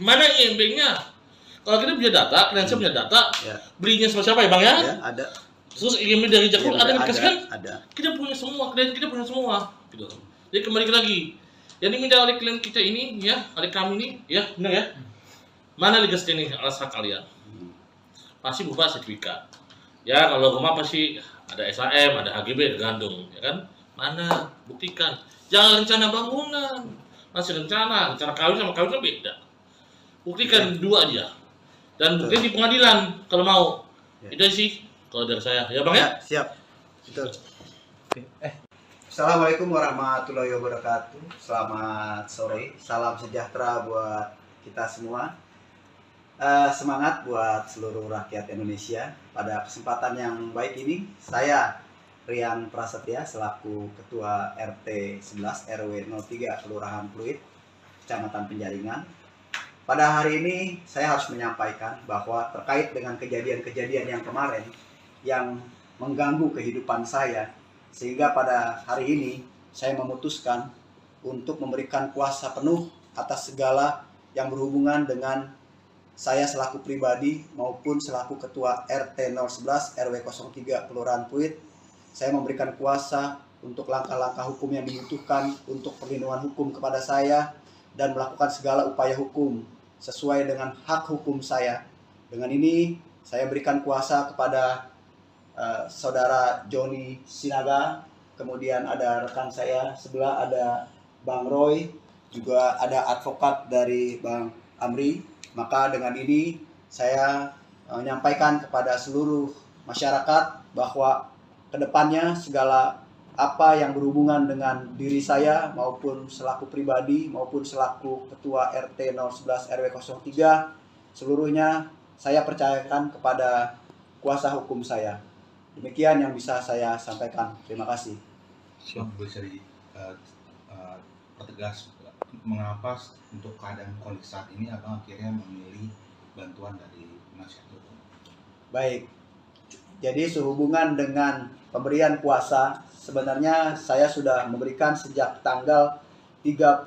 Mana IMB-nya? Kalau kita punya data, kalian punya data, Ya. belinya sama siapa ya Bang ya? Ya, ada. Terus IMB dari Jakpro Iya, ada yang dikasih kan? Ada. Kita punya semua, klien kita punya semua. Gitu. Jadi kembali lagi. Yang diminta oleh klien kita ini, ya, oleh kami ini, ya, benar ya? Mana legal standing alas hak kalian? Pasti berupa sertifikat. Ya kalau rumah pasti ada SHM, ada HGB, tergantung, ya kan? Mana? Buktikan. Jangan rencana bangunan. Masih rencana kawin sama kawin kan beda. Buktikan dua aja. Dan bukti di pengadilan kalau mau. Ya. Itu sih kalau dari saya. Ya Bang ya? Ya, siap. Betul. Assalamualaikum warahmatullahi wabarakatuh. Selamat sore. Salam sejahtera buat kita semua. Semangat buat seluruh rakyat Indonesia. Pada kesempatan yang baik ini, saya Rian Prasetya selaku Ketua RT 11 RW 03 Kelurahan Pluit, Kecamatan Penjaringan. Pada hari ini saya harus menyampaikan bahwa terkait dengan kejadian-kejadian yang kemarin yang mengganggu kehidupan saya, sehingga pada hari ini saya memutuskan untuk memberikan kuasa penuh atas segala yang berhubungan dengan saya selaku pribadi maupun selaku Ketua RT 011 RW 03 Kelurahan Pluit. Saya memberikan kuasa untuk langkah-langkah hukum yang dibutuhkan untuk perlindungan hukum kepada saya dan melakukan segala upaya hukum sesuai dengan hak hukum saya. Dengan ini saya berikan kuasa kepada saudara Joni Sinaga, kemudian ada rekan saya sebelah ada Bang Roy, juga ada advokat dari Bang Amri. Maka dengan ini saya menyampaikan kepada seluruh masyarakat bahwa kedepannya segala apa yang berhubungan dengan diri saya maupun selaku pribadi maupun selaku ketua RT 011 RW 03 seluruhnya saya percayakan kepada kuasa hukum saya. Demikian yang bisa saya sampaikan. Terima kasih. Bisa pertegas mengapa untuk keadaan kondisi saat ini abang akhirnya memilih bantuan dari penasihat hukum? Baik. Jadi sehubungan dengan pemberian kuasa, sebenarnya saya sudah memberikan sejak tanggal 30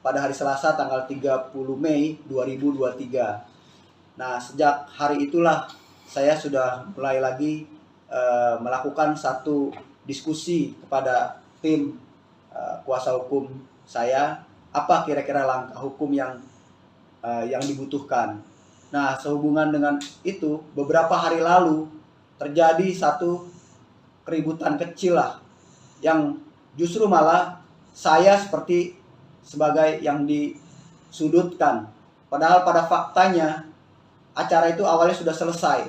pada hari Selasa tanggal 30 Mei 2023. Nah, sejak hari itulah saya sudah mulai lagi melakukan satu diskusi kepada tim kuasa hukum saya, apa kira-kira langkah hukum yang dibutuhkan. Nah, sehubungan dengan itu, beberapa hari lalu terjadi satu keributan kecil lah, yang justru malah saya seperti sebagai yang disudutkan. Padahal pada faktanya acara itu awalnya sudah selesai.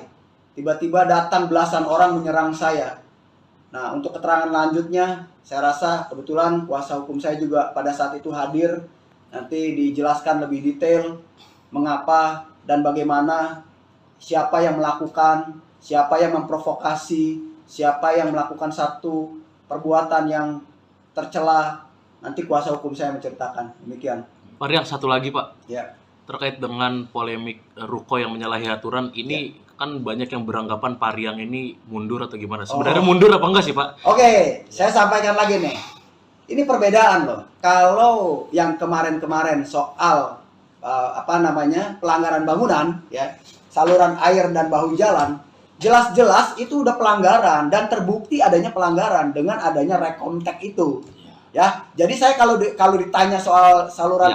Tiba-tiba datang belasan orang menyerang saya. Nah, untuk keterangan lanjutnya, saya rasa kebetulan kuasa hukum saya juga pada saat itu hadir. Nanti dijelaskan lebih detail mengapa dan bagaimana, siapa yang melakukan, siapa yang memprovokasi, siapa yang melakukan satu perbuatan yang tercela. Nanti kuasa hukum saya menceritakan. Demikian. Pak Riang, satu lagi Pak. Ya. Terkait dengan polemik ruko yang menyalahi aturan, ini kan banyak yang beranggapan Pak Riang ini mundur atau gimana? Sebenarnya mundur apa enggak sih Pak? Oke, saya sampaikan lagi nih. Ini perbedaan loh. Kalau yang kemarin-kemarin soal pelanggaran bangunan, ya, saluran air dan bahu jalan, jelas-jelas itu udah pelanggaran dan terbukti adanya pelanggaran dengan adanya rekomtek itu. Ya, jadi saya kalau ditanya soal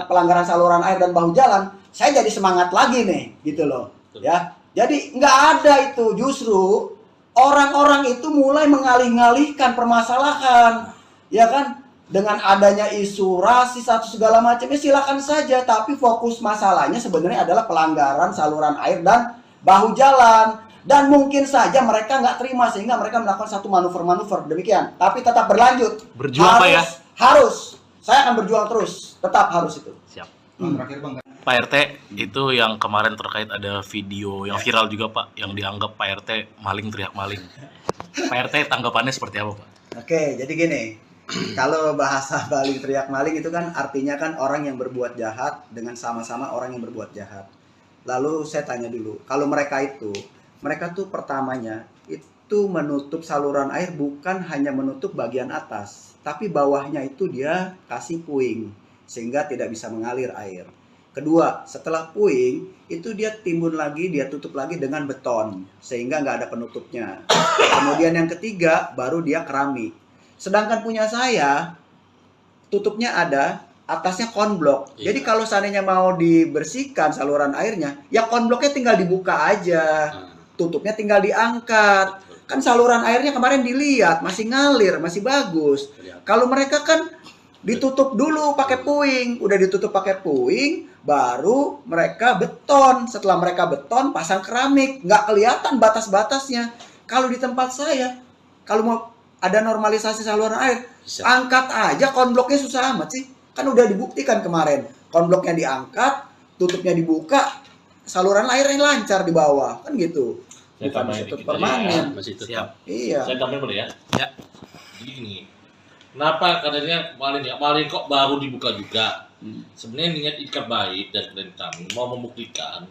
pelanggaran saluran air dan bahu jalan, saya jadi semangat lagi nih, gitu loh. Ya, jadi nggak ada itu, justru orang-orang itu mulai mengalih-alihkan permasalahan, ya kan? Dengan adanya isu rasis atau segala macam, ya silakan saja. Tapi fokus masalahnya sebenarnya adalah pelanggaran saluran air dan bahu jalan. Dan mungkin saja mereka nggak terima sehingga mereka melakukan satu manuver-manuver demikian. Tapi tetap berlanjut. Berjuang Pak ya? Harus. Saya akan berjuang terus. Tetap harus itu. Siap. Terakhir Bang. Pak RT, itu yang kemarin terkait ada video yang viral juga Pak, yang dianggap Pak RT maling teriak maling. Pak RT tanggapannya seperti apa Pak? Oke, jadi gini. Kalau bahasa maling teriak maling itu kan artinya kan orang yang berbuat jahat dengan sama-sama orang yang berbuat jahat. Lalu saya tanya dulu, kalau mereka tuh pertamanya itu menutup saluran air bukan hanya menutup bagian atas, tapi bawahnya itu dia kasih puing sehingga tidak bisa mengalir air. Kedua, setelah puing itu dia timbun lagi, dia tutup lagi dengan beton sehingga nggak ada penutupnya. Kemudian yang ketiga baru dia keramik. Sedangkan punya saya tutupnya ada, atasnya konblok. Iya. Jadi kalau seandainya mau dibersihkan saluran airnya, ya konbloknya tinggal dibuka aja. Tutupnya tinggal diangkat. Kan saluran airnya kemarin dilihat masih ngalir, masih bagus. Kalau mereka kan ditutup dulu pakai puing, udah ditutup pakai puing, baru mereka beton. Setelah mereka beton, pasang keramik, nggak kelihatan batas-batasnya. Kalau di tempat saya, kalau mau ada normalisasi saluran air, angkat aja konbloknya, susah amat sih. Kan udah dibuktikan kemarin, konbloknya diangkat, tutupnya dibuka, saluran airnya lancar di bawah, kan gitu. Saya Bukan tambahin tutup dikit aja permanen. ya, masih tetap. Iya. Saya tambahin boleh ya? Ya. Jadi gini, kenapa katanya maling kok baru dibuka juga? Sebenarnya niat ikat baik dan klien kami mau membuktikan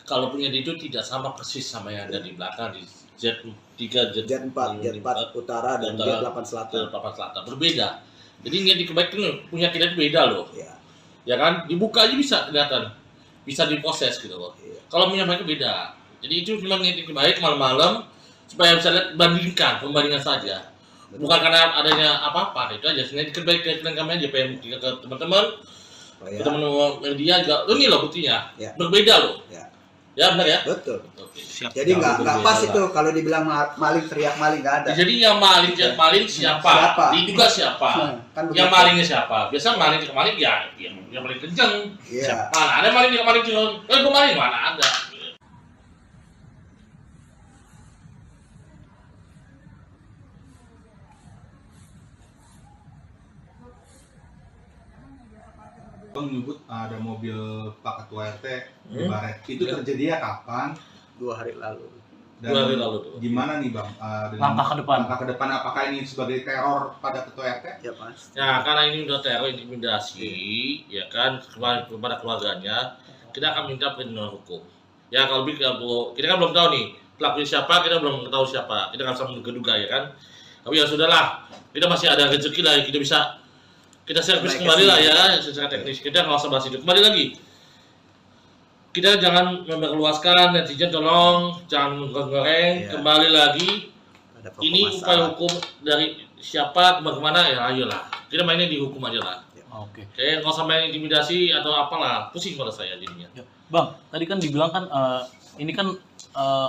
kalau punya itu tidak sama persis sama yang ada di belakang di Z3, Jet 4 utara dan Jet 8 selatan. Berbeda. Jadi niat ikat baik itu punya kita itu beda loh. Iya. Ya kan? Dibuka aja bisa kelihatan. Bisa diproses gitu loh. Iya. Kalau punya mereka beda. Jadi itu cuma niat ikat baik malam-malam supaya bisa lihat pembandingan saja. Bukan karena adanya apa-apa, itu aja. Sebenarnya baik ke klien kami aja, pengen buktikan ke teman-teman, Oh, ya. teman-teman media juga. Ini loh buktinya, Ya. berbeda loh. Ya. Ya benar ya. Betul. Oke. Siap. Jadi nggak berbeda pas lah. itu kalau dibilang maling teriak maling nggak ada. Jadi yang maling siapa? Siapa? Diduga siapa? Kan Yang begitu. malingnya siapa? Biasa maling kemaling ya, yang paling kenceng. Iya. Mana ada maling yang maling cilon? Gue maling mana ada? Bang menyebut ada mobil Pak Ketua RT di Hmm. Baret. Itu terjadinya kapan? 2 hari lalu. Dan 2 hari lalu tuh. gimana nih Bang? Dengan Langkah ke depan. Langkah ke depan apakah ini sebagai teror pada Ketua RT? Ya Mas. Ya karena ini udah teror intimidasi, ya kan kepada keluarganya, kita akan minta perlindungan hukum. Ya kalau kita kan belum tahu nih pelakunya siapa, kita belum tahu siapa, kita nggak bisa menduga ya kan. Tapi ya sudahlah, kita masih ada rezeki lah, kita servis Naik ke kembali lah sini. ya secara teknis. Kita nggak usah bahas itu. Kembali lagi, kita jangan memperluaskan, netizen tolong jangan menggoreng. Iya. Kembali lagi, Ada pokok ini upaya masalah. hukum dari siapa kemana ya ayolah. Kita mainnya di hukum aja lah. Oke. Kayak nggak usah main intimidasi atau apalah, pusing pada saya jadinya. Ya. Bang, tadi kan dibilang kan ini kan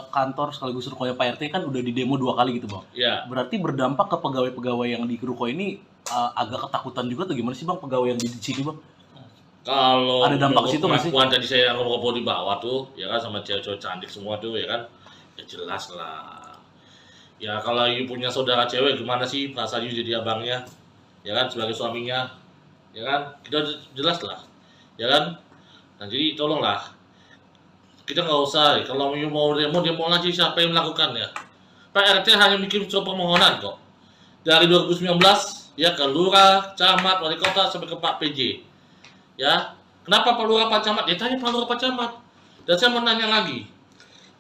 kantor sekaligus rukonya Pak RT kan udah di demo 2 kali gitu, Bang. Ya, Berarti berdampak ke pegawai-pegawai yang di ruko ini agak ketakutan juga atau gimana sih, Bang, pegawai yang di sini, Bang? kalau Ada dampak situ nggak sih? pengakuan tadi saya ngobrol di bawah tuh, ya kan sama cewek-cewek cantik semua tuh, ya kan, ya jelas lah. Ya kalau you punya saudara cewek gimana sih perasaan you jadi abangnya, ya kan sebagai suaminya, ya kan kita jelas lah, ya kan. Nah jadi tolonglah, kita nggak usah, kalau you mau demo aja siapa yang melakukannya. Pak RT hanya bikin surat permohonan kok. Dari 2019 ya ke lurah, camat, wali kota sampai ke Pak PJ. Ya, kenapa Pak Lurah Pak Camat? Ya tanya Pak Lurah Pak Camat. Dan saya mau nanya lagi.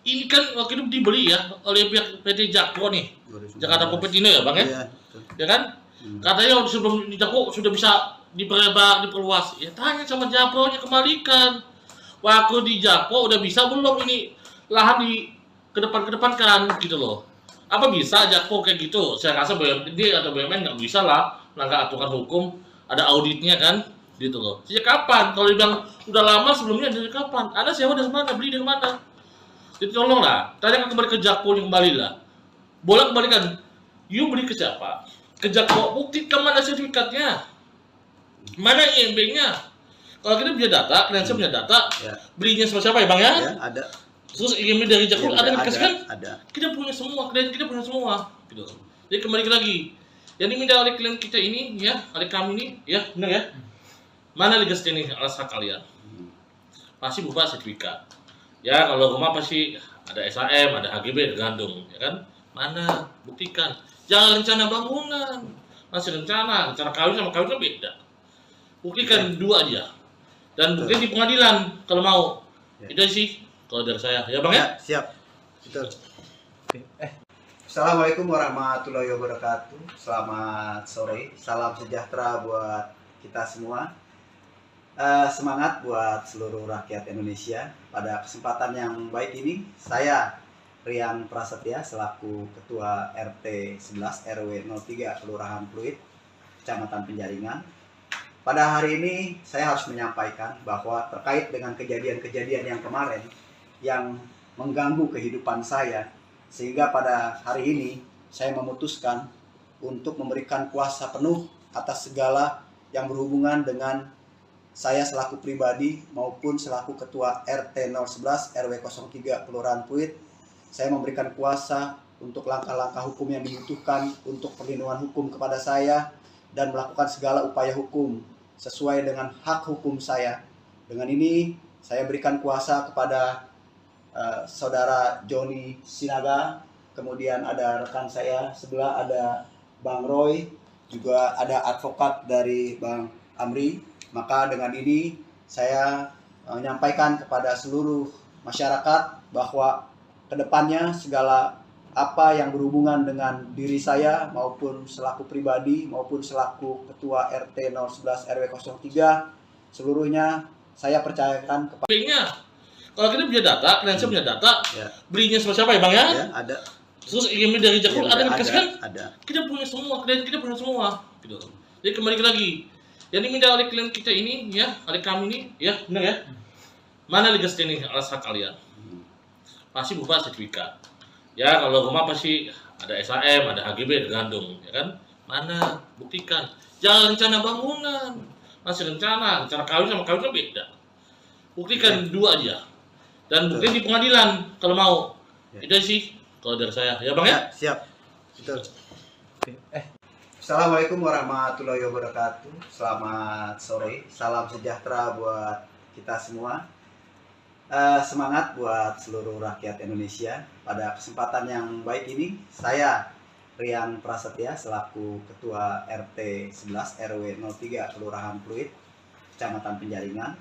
Ini kan waktu itu dibeli ya oleh pihak PT Jakpro nih, 2019. Jakarta Popetino ya Bang ya? Iya. betul. Ya kan? Katanya sebelum di Jakpro sudah bisa diperlebar, diperluas. Ya tanya sama Jakpro-nya kembalikan. Waktu di Jakpro udah bisa belum ini lahan di kedepan-kedepankan gitu loh. Apa bisa Jakpro kayak gitu? Saya rasa BUMD atau BUMN nggak bisa lah melanggar aturan hukum, ada auditnya kan, gitu loh. Sejak kapan? Kalau dibilang udah lama sebelumnya dari kapan? Anda sewa dari mana? Beli dari mana? Jadi tolonglah, tanya kembali ke Jakpro kembali lah. Boleh kembalikan. You beli ke siapa? Ke Jakpro, buktikan mana sertifikatnya, mana IMB-nya. Kalau kita punya data, kalian punya data, Ya. belinya sama siapa ya Bang ya? Ya, ada. Terus IMB dari Jakpro Ya, ada dikasih kan? ada. Kita punya semua, klien kita punya semua, gitu. Jadi kembali lagi, yang diminta oleh klien kita ini, ya, oleh kami ini, ya, benar ya. Mana legas ini alas hak kalian? Pasti berupa sertifikat. Ya, kalau rumah pasti ada SHM, ada HGB, tergantung, ya kan? Mana? Buktikan. Jangan rencana bangunan, masih rencana kawin sama kawin kan beda. Buktikan dua aja. Dan buktikan di pengadilan kalau mau. Ya. Itu sih kalau dari saya, ya Bang ya. Ya, siap. Betul. Assalamualaikum warahmatullahi wabarakatuh. Selamat sore. Salam sejahtera buat kita semua. Semangat buat seluruh rakyat Indonesia. Pada kesempatan yang baik ini, saya Rian Prasetya selaku Ketua RT 11 RW 03 Kelurahan Pluit, Kecamatan Penjaringan. Pada hari ini saya harus menyampaikan bahwa terkait dengan kejadian-kejadian yang kemarin yang mengganggu kehidupan saya, sehingga pada hari ini saya memutuskan untuk memberikan kuasa penuh atas segala yang berhubungan dengan saya selaku pribadi maupun selaku Ketua RT 011 RW 03 Kelurahan Pluit. Saya memberikan kuasa untuk langkah-langkah hukum yang dibutuhkan untuk perlindungan hukum kepada saya dan melakukan segala upaya hukum sesuai dengan hak hukum saya. Dengan ini saya berikan kuasa kepada Saudara Joni Sinaga, kemudian ada rekan saya sebelah ada Bang Roy, juga ada advokat dari Bang Amri. Maka dengan ini saya menyampaikan kepada seluruh masyarakat bahwa kedepannya segala apa yang berhubungan dengan diri saya maupun selaku pribadi maupun selaku Ketua RT 011 RW 03 seluruhnya saya percayakan kepada IMB-nya. Kalau kita punya data, kalian punya data, Ya. belinya sama siapa ya Bang ya? ya, ada. Terus IMEI dari Jakpro ada yang dikasih kan? Ada. Kita punya semua, klien kita punya semua, gitu. Jadi kembali lagi, yang diminta oleh klien kita ini, ya, oleh kami ini, ya, benar ya? Mana legasnya nih alas hak kalian? Pasti berupa sertifikat. Ya, kalau rumah pasti ada SHM, ada HGB, ada gandung, ya kan? Mana? Buktikan. Jangan rencana bangunan, masih rencana kawin sama kawin kan beda. Buktikan dua aja. Dan buktikan di pengadilan kalau mau. Itu sih kalau dari saya, ya Bang ya? Siap. Betul. Assalamualaikum warahmatullahi wabarakatuh. Selamat sore. Salam sejahtera buat kita semua. Semangat buat seluruh rakyat Indonesia. Pada kesempatan yang baik ini, saya Rian Prasetya selaku Ketua RT 11 RW 03 Kelurahan Pluit, Kecamatan Penjaringan.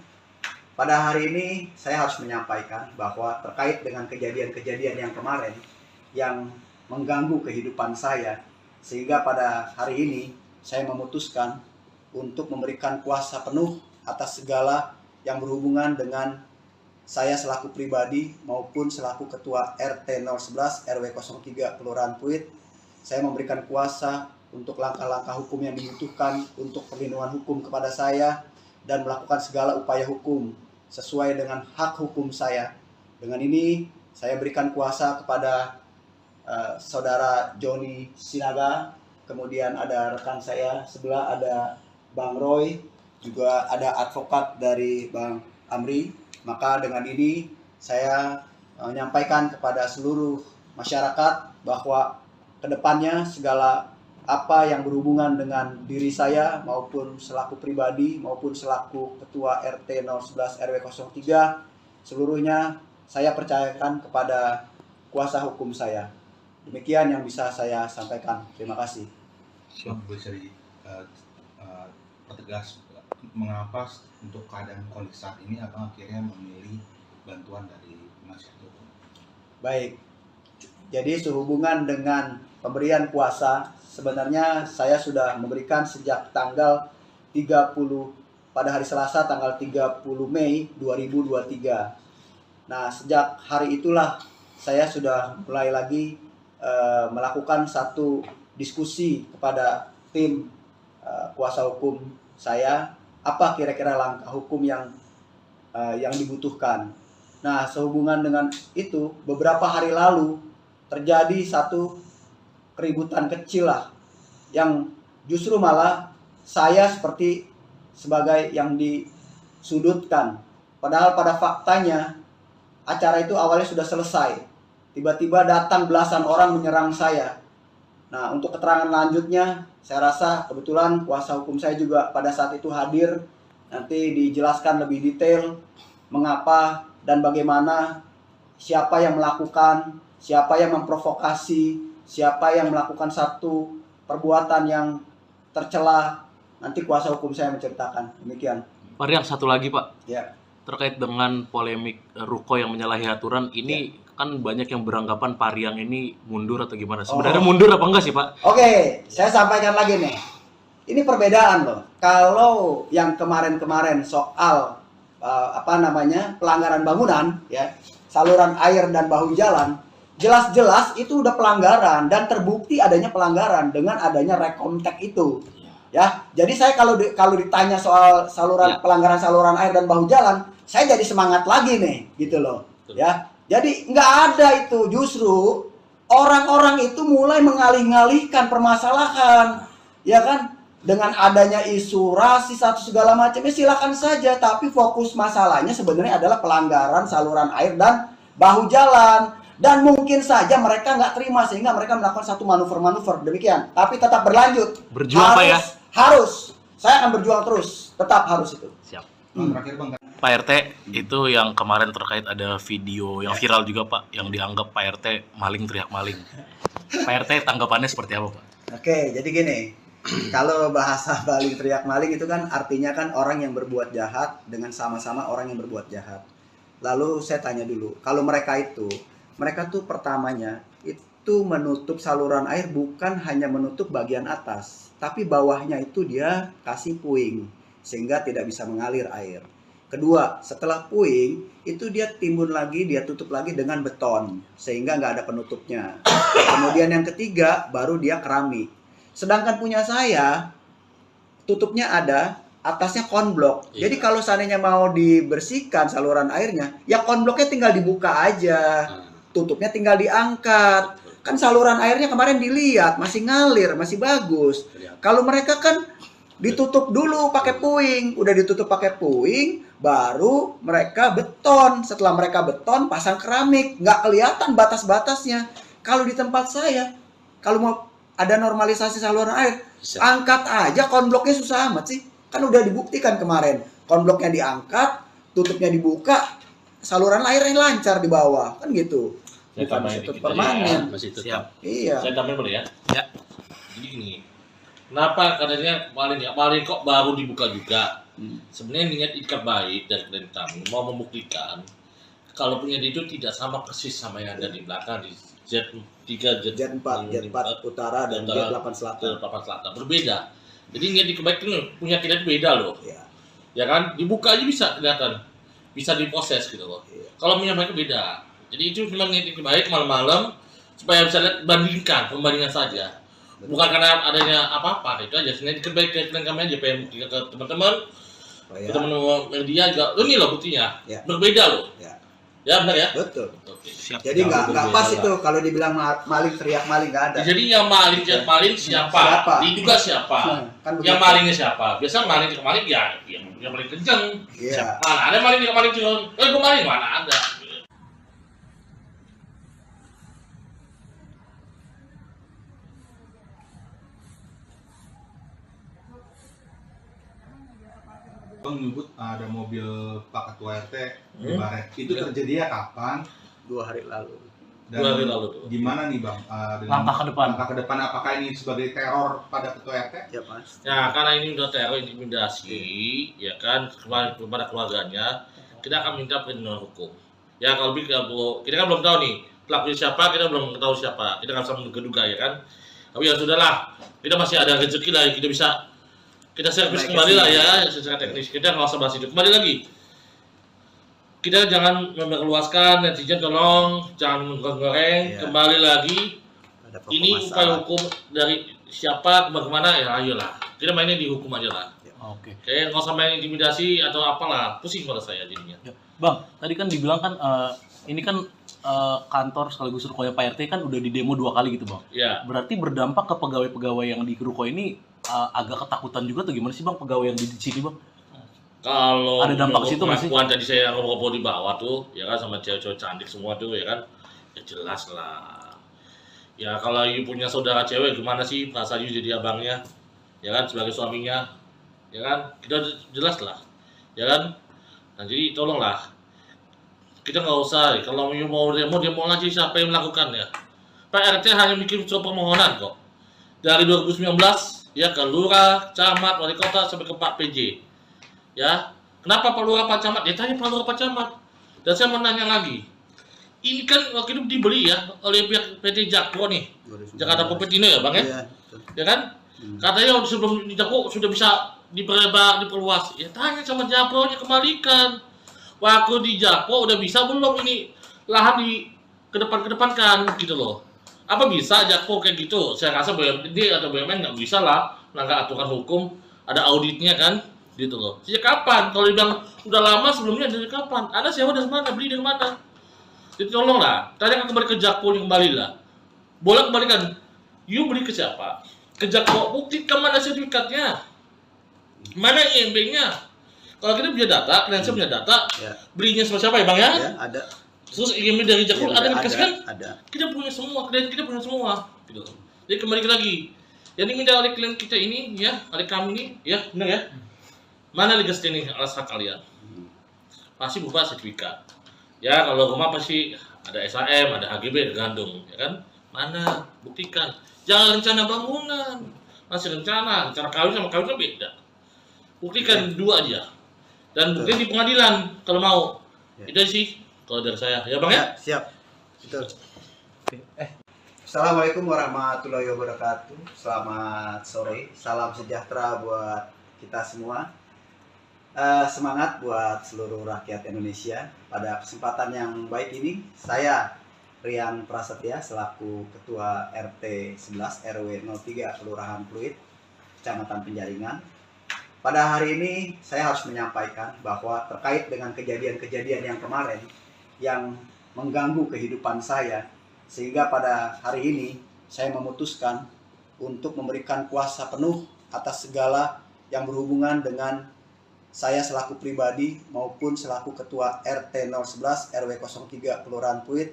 Pada hari ini saya harus menyampaikan bahwa terkait dengan kejadian-kejadian yang kemarin yang mengganggu kehidupan saya, sehingga pada hari ini saya memutuskan untuk memberikan kuasa penuh atas segala yang berhubungan dengan saya selaku pribadi maupun selaku Ketua RT 011 RW 03 Kelurahan Pluit. Saya memberikan kuasa untuk langkah-langkah hukum yang dibutuhkan untuk perlindungan hukum kepada saya dan melakukan segala upaya hukum sesuai dengan hak hukum saya. Dengan ini saya berikan kuasa kepada Saudara Joni Sinaga, kemudian ada rekan saya sebelah ada Bang Roy, juga ada advokat dari Bang Amri. Maka dengan ini saya menyampaikan kepada seluruh masyarakat bahwa kedepannya segala apa yang berhubungan dengan diri saya maupun selaku pribadi maupun selaku Ketua RT 011 RW 03 seluruhnya saya percayakan kepada kuasa hukum saya. Demikian yang bisa saya sampaikan. Terima kasih. Bisa pertegas mengapa untuk keadaan kondisi saat ini abang akhirnya memilih bantuan dari penasihat hukum? Baik. Jadi sehubungan dengan pemberian kuasa, sebenarnya saya sudah memberikan sejak tanggal 30 pada hari Selasa tanggal 30 Mei 2023. Nah, sejak hari itulah saya sudah mulai lagi melakukan satu diskusi kepada tim kuasa hukum saya, apa kira-kira langkah hukum yang dibutuhkan. Nah, sehubungan dengan itu, beberapa hari lalu terjadi satu keributan kecil lah, yang justru malah saya seperti sebagai yang disudutkan. Padahal pada faktanya acara itu awalnya sudah selesai. Tiba-tiba datang belasan orang menyerang saya. Nah, untuk keterangan lanjutnya, saya rasa kebetulan kuasa hukum saya juga pada saat itu hadir. Nanti dijelaskan lebih detail mengapa dan bagaimana, siapa yang melakukan, siapa yang memprovokasi, siapa yang melakukan satu perbuatan yang tercela. Nanti kuasa hukum saya menceritakan. Demikian. Pak Rian, satu lagi Pak. Ya. Terkait dengan polemik ruko yang menyalahi aturan ini, kan banyak yang beranggapan Pak Rian ini mundur atau gimana? Sebenarnya mundur apa enggak sih Pak? Oke, saya sampaikan lagi nih. Ini perbedaan loh. Kalau yang kemarin-kemarin soal pelanggaran bangunan, ya, saluran air dan bahu jalan, jelas-jelas itu udah pelanggaran dan terbukti adanya pelanggaran dengan adanya rekomtek itu. Ya, jadi saya kalau ditanya soal pelanggaran saluran air dan bahu jalan, saya jadi semangat lagi nih, gitu loh. Ya, jadi nggak ada itu, justru orang-orang itu mulai mengalih-ngalihkan permasalahan, ya kan? Dengan adanya isu rasis atau segala macamnya silakan saja, tapi fokus masalahnya sebenarnya adalah pelanggaran saluran air dan bahu jalan. Dan mungkin saja mereka nggak terima sehingga mereka melakukan satu manuver-manuver demikian. Tapi tetap berlanjut. Berjuang Pak ya? Harus. Saya akan berjuang terus. Tetap harus itu. Siap. Terakhir Bang. Pak RT, itu yang kemarin terkait ada video yang viral juga Pak, yang dianggap Pak RT maling teriak maling. Pak RT tanggapannya seperti apa Pak? Oke, jadi gini. Kalau bahasa maling teriak maling itu kan artinya kan orang yang berbuat jahat dengan sama-sama orang yang berbuat jahat. Lalu saya tanya dulu, kalau mereka tuh pertamanya itu menutup saluran air bukan hanya menutup bagian atas, tapi bawahnya itu dia kasih puing sehingga tidak bisa mengalir air. Kedua, setelah puing itu dia timbun lagi, dia tutup lagi dengan beton sehingga nggak ada penutupnya. Kemudian yang ketiga baru dia keramik. Sedangkan punya saya tutupnya ada, atasnya konblok. Iya. Jadi kalau seandainya mau dibersihkan saluran airnya, ya konbloknya tinggal dibuka aja, tutupnya tinggal diangkat. Kan saluran airnya kemarin dilihat masih ngalir, masih bagus. Kalau mereka kan ditutup dulu pakai puing, udah ditutup pakai puing, baru mereka beton. Setelah mereka beton, pasang keramik, nggak kelihatan batas-batasnya. Kalau di tempat saya, kalau mau ada normalisasi saluran air, angkat aja konbloknya, susah amat sih. Kan udah dibuktikan kemarin, konbloknya diangkat, tutupnya dibuka, saluran airnya lancar di bawah, kan gitu. Saya Bukan tambahin ditutup dikit aja permanen. ya, masih tetap. Siap. Iya. Saya tambahin boleh ya? Ya. Jadi gini, kenapa katanya kemarin kok baru dibuka juga? Sebenarnya niat ikat baik dari klien kami mau membuktikan kalau punya dia itu tidak sama persis sama yang ada di belakang di Z3, Jet 4 utara dan Jet 8 selatan. Selatan berbeda. Jadi niat ikat baik itu punya kita itu beda loh. Iya. Ya kan? Dibuka aja bisa kelihatan, bisa diproses gitu loh. Iya. Kalau punya mereka beda. Jadi itu cuma niat ikat baik malam-malam supaya bisa lihat pembandingan saja. Bukan karena adanya apa-apa, itu aja. Sebenarnya ikat baik ke klien kami aja pengen buktikan ke teman-teman. Teman-teman media juga, ini loh buktinya, Ya. berbeda loh. Ya. Ya benar ya. Betul. Oke. Siap. Jadi nggak berbeda pas lah. itu kalau dibilang maling teriak maling nggak ada. Jadi yang maling siapa? Siapa? Diduga siapa? Kan Yang begitu. malingnya siapa? Biasa maling ya yang paling kenceng. Iya. Mana ada maling kenceng? Gue maling mana ada? Bang menyebut ada mobil Pak Ketua RT di Hmm. Baret. Itu terjadinya kapan? 2 hari lalu. Dan 2 hari lalu tuh. gimana nih Bang? Langkah ke depan. Langkah ke depan apakah ini sebagai teror pada Ketua RT? Ya Mas. Ya karena ini udah teror intimidasi, ya kan kepada keluarganya, kita akan minta perlindungan hukum. Ya kalau kita kan belum tahu nih pelaku siapa, kita belum tahu siapa, kita nggak bisa menduga-duga ya kan. Tapi ya sudahlah, kita masih ada rezeki lah, kita bisa kita servis Naik kembali lah kesini. ya secara teknis. Kita nggak usah bahas itu. Kembali lagi, kita jangan memperluaskan, netizen tolong jangan menggoreng. Iya. Kembali lagi, Ada pokok ini upaya masalah. hukum dari siapa kemana ya ayolah. Kita mainnya di hukum aja lah. Oke. Kayak nggak usah main intimidasi atau apalah, pusing pada saya jadinya. Ya. Bang, tadi kan dibilang kan ini kan kantor sekaligus rukonya Pak RT kan udah di demo 2 kali gitu, Bang. Ya, Berarti berdampak ke pegawai-pegawai yang di ruko ini agak ketakutan juga tuh, gimana sih Bang pegawai yang di sini, Bang? kalau Ada dampak ke situ nggak sih? pengakuan tadi saya ngobrol di bawah tuh, ya kan sama cewek-cewek cantik semua tuh, ya kan, ya jelas lah. Ya kalau you punya saudara cewek gimana sih perasaan you jadi abangnya, ya kan sebagai suaminya, ya kan kita jelas lah, ya kan. Nah jadi tolonglah, kita nggak usah kalau you mau demo aja siapa yang melakukannya. Pak RT hanya bikin surat permohonan kok dari 2019 ya ke lurah, camat, wali kota sampai ke Pak PJ. Ya, kenapa Pak Lurah Pak Camat? Ya tanya Pak Lurah Pak Camat. Dan saya mau nanya lagi, ini kan waktu itu dibeli ya oleh pihak PT Jakpro nih, Jakarta Propertindo ya Bang ya? Iya. betul. Ya kan? Katanya sebelum di Jakpro sudah bisa diperluas. Ya tanya sama Jakpro-nya kembalikan. Waktu di Jakpro udah bisa belum ini lahan di kedepankan gitu loh. Apa bisa Jakpro kayak gitu? Saya rasa BUMD atau BUMN nggak bisa lah melanggar aturan hukum, ada auditnya kan, gitu loh. Sejak kapan? Kalau dibilang udah lama sebelumnya dari kapan? Anda sewa dari mana? Beli dari mana? Jadi tolonglah, tanya kembali ke Jakpro kembali lah. Boleh kembalikan. You beli ke siapa? Ke Jakpro, buktikan mana sertifikatnya, mana IMB-nya. Kalau kita punya data, klien punya data, Ya. belinya sama siapa ya Bang ya? Ya, ada. Terus IMB dari Jakpro Ya, ada yang dikasih kan? Ada. Kita punya semua, klien kita punya semua gitu. Jadi kembali lagi, yang diminta oleh klien kita ini ya, oleh kami ini ya, benar ya, mana legal standing alas hak kalian? Pasti berupa sertifikat ya. Kalau rumah pasti ada SHM, ada HGB, tergantung ya kan, mana buktikan. Jangan rencana bangunan, masih rencana kawin sama kawin kan beda. Buktikan dua aja, dan buktikan di pengadilan kalau mau. Ya. Itu sih kalau dari saya ya Bang ya. Ya, siap. Betul. Assalamualaikum warahmatullahi wabarakatuh. Selamat sore. Salam sejahtera buat kita semua. Semangat buat seluruh rakyat Indonesia. Pada kesempatan yang baik ini, saya Rian Prasetya selaku Ketua RT 11 RW 03 Kelurahan Pluit, Kecamatan Penjaringan. Pada hari ini saya harus menyampaikan bahwa terkait dengan kejadian-kejadian yang kemarin yang mengganggu kehidupan saya, sehingga pada hari ini saya memutuskan untuk memberikan kuasa penuh atas segala yang berhubungan dengan saya selaku pribadi maupun selaku Ketua RT 011 RW 03 Kelurahan Pluit.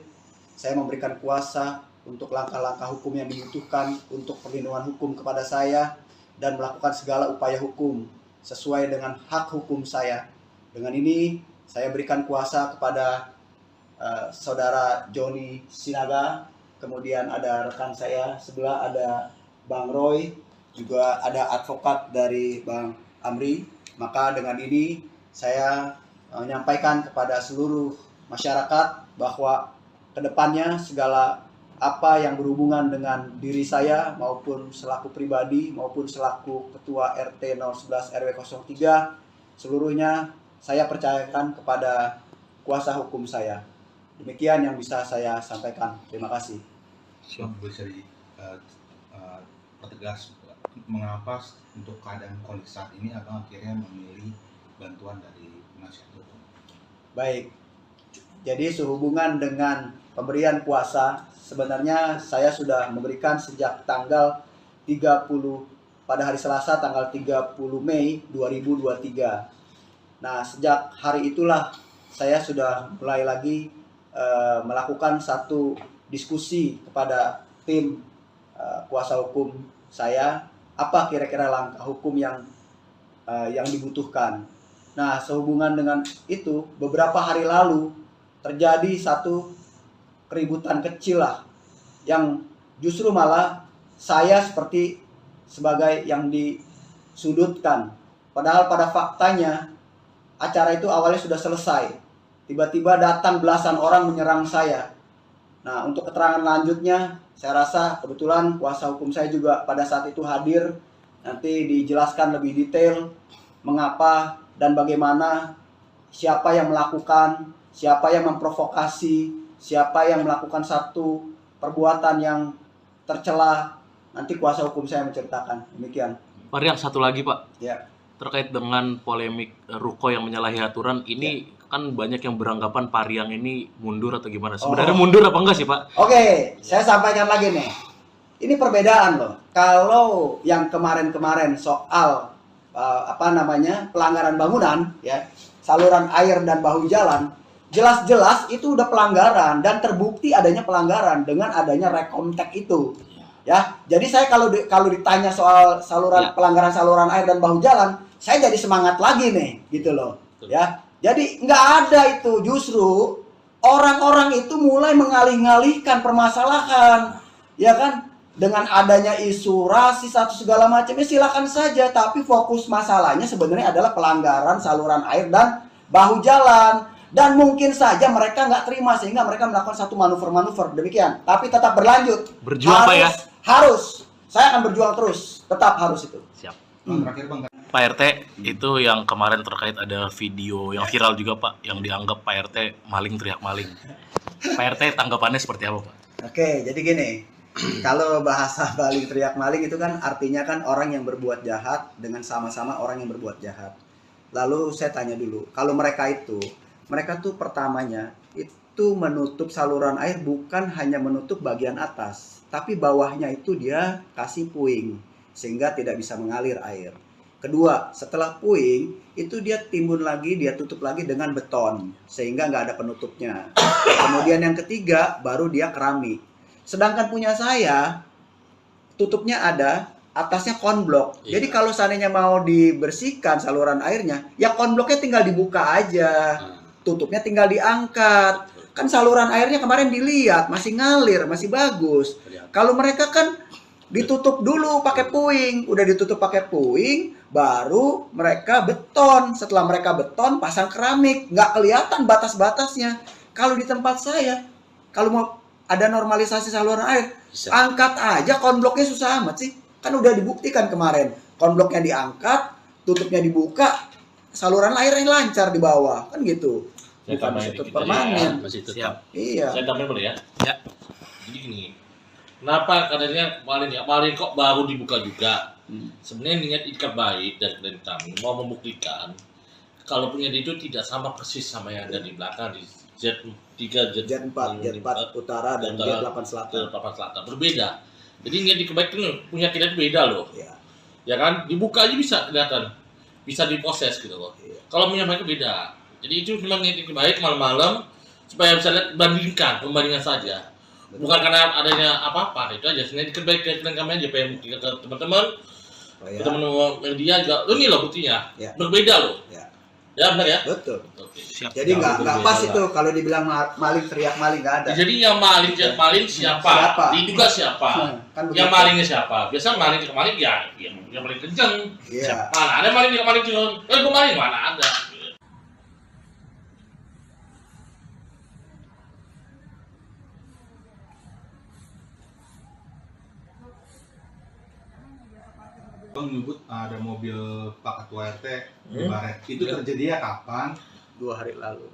Saya memberikan kuasa untuk langkah-langkah hukum yang dibutuhkan untuk perlindungan hukum kepada saya dan melakukan segala upaya hukum sesuai dengan hak hukum saya. Dengan ini saya berikan kuasa kepada Saudara Joni Sinaga, kemudian ada rekan saya sebelah ada Bang Roy, juga ada advokat dari Bang Amri. Maka dengan ini saya menyampaikan kepada seluruh masyarakat bahwa kedepannya segala apa yang berhubungan dengan diri saya maupun selaku pribadi maupun selaku Ketua RT 011 RW 03 seluruhnya saya percayakan kepada kuasa hukum saya. Demikian yang bisa saya sampaikan. Terima kasih. Bisa pertegas mengapa untuk keadaan kondisi saat ini abang akhirnya memilih bantuan dari penasihat hukum? Baik, jadi sehubungan dengan pemberian kuasa, sebenarnya saya sudah memberikan sejak tanggal 30 pada hari Selasa tanggal 30 Mei 2023. Nah, sejak hari itulah saya sudah mulai lagi melakukan satu diskusi kepada tim kuasa hukum saya, apa kira-kira langkah hukum yang dibutuhkan. Nah, sehubungan dengan itu, beberapa hari lalu terjadi satu keributan kecil lah, yang justru malah saya seperti sebagai yang disudutkan. Padahal pada faktanya acara itu awalnya sudah selesai. Tiba-tiba datang belasan orang menyerang saya. Nah, untuk keterangan lanjutnya, saya rasa kebetulan kuasa hukum saya juga pada saat itu hadir. Nanti dijelaskan lebih detail mengapa dan bagaimana, siapa yang melakukan, siapa yang memprovokasi, siapa yang melakukan satu perbuatan yang tercela. Nanti kuasa hukum saya menceritakan. Demikian. Pak Rian, satu lagi Pak. Ya. Terkait dengan polemik Ruko yang menyalahi aturan, ini kan banyak yang beranggapan Pak Rian ini mundur atau gimana? Sebenarnya mundur apa enggak sih Pak? Oke, saya sampaikan lagi nih. Ini perbedaan loh. Kalau yang kemarin-kemarin soal pelanggaran bangunan, ya, saluran air dan bahu jalan, jelas-jelas itu udah pelanggaran dan terbukti adanya pelanggaran dengan adanya rekomtek itu. Ya, jadi saya kalau ditanya soal pelanggaran saluran air dan bahu jalan, saya jadi semangat lagi nih, gitu loh. Ya, jadi nggak ada itu, justru orang-orang itu mulai mengalih-alihkan permasalahan, ya kan? Dengan adanya isu rasis atau segala macamnya silakan saja, tapi fokus masalahnya sebenarnya adalah pelanggaran saluran air dan bahu jalan. Dan mungkin saja mereka nggak terima sehingga mereka melakukan satu manuver-manuver demikian. Tapi tetap berlanjut. Berjuang Pak ya? Harus. Saya akan berjuang terus. Tetap harus itu. Siap. Terakhir Bang. Pak RT, itu yang kemarin terkait ada video yang viral juga Pak, yang dianggap Pak RT maling teriak maling. Pak RT tanggapannya seperti apa Pak? Oke, jadi gini. Kalau bahasa maling teriak maling itu kan artinya kan orang yang berbuat jahat dengan sama-sama orang yang berbuat jahat. Lalu saya tanya dulu, kalau mereka tuh pertamanya itu menutup saluran air bukan hanya menutup bagian atas, tapi bawahnya itu dia kasih puing sehingga tidak bisa mengalir air. Kedua, setelah puing itu dia timbun lagi, dia tutup lagi dengan beton sehingga nggak ada penutupnya. Kemudian yang ketiga baru dia keramik. Sedangkan punya saya tutupnya ada, atasnya konblok. Jadi kalau seandainya mau dibersihkan saluran airnya, ya konbloknya tinggal dibuka aja. Tutupnya tinggal diangkat. Kan saluran airnya kemarin dilihat masih ngalir, masih bagus. Kalau mereka kan ditutup dulu pakai puing, udah ditutup pakai puing, baru mereka beton. Setelah mereka beton, pasang keramik, nggak kelihatan batas-batasnya. Kalau di tempat saya, kalau mau ada normalisasi saluran air, angkat aja konbloknya, susah amat sih. Kan udah dibuktikan kemarin, konbloknya diangkat, tutupnya dibuka, saluran air yang lancar di bawah kan gitu. Saya Bukan tambahin situ dikit permanen. Masih itu. Siap. Iya. Saya tambahin boleh ya? Ya. Jadi gini, kenapa katanya kemarin kok baru dibuka juga? Sebenarnya niat ikat baik dari klien kami mau membuktikan kalau punya itu tidak sama persis sama yang ada di belakang di Z3, Jet 4 utara dan Jet 8 selatan. Papan Selatan berbeda. Jadi niat ikat baik itu punya kita itu beda loh. Iya. Ya kan? Dibuka aja bisa kelihatan, bisa diproses gitu loh. Iya. Kalau punya mereka beda. Jadi itu memang niat ikat baik malam-malam supaya bisa lihat pembandingan saja. Bukan karena adanya apa-apa, itu aja. Sebenarnya ikat baik ke kami aja pengen buktikan ke teman-teman. Ya. Teman-teman media juga, ini loh buktinya, Ya. berbeda loh. Ya. Ya benar ya. Betul. Oke. Siap. Jadi nggak berbeda pas lah. itu kalau dibilang maling teriak maling nggak ada. Jadi yang maling siapa? Siapa? Diduga siapa? Kan Yang begitu. malingnya siapa? Biasa maling ke maling ya, yang paling kenceng. Iya. Mana ada maling yang maling turun? Gue maling mana ada? Bang menyebut ada mobil Pak Ketua RT di Hmm. Baret. Itu Ya. terjadinya kapan? 2 hari lalu.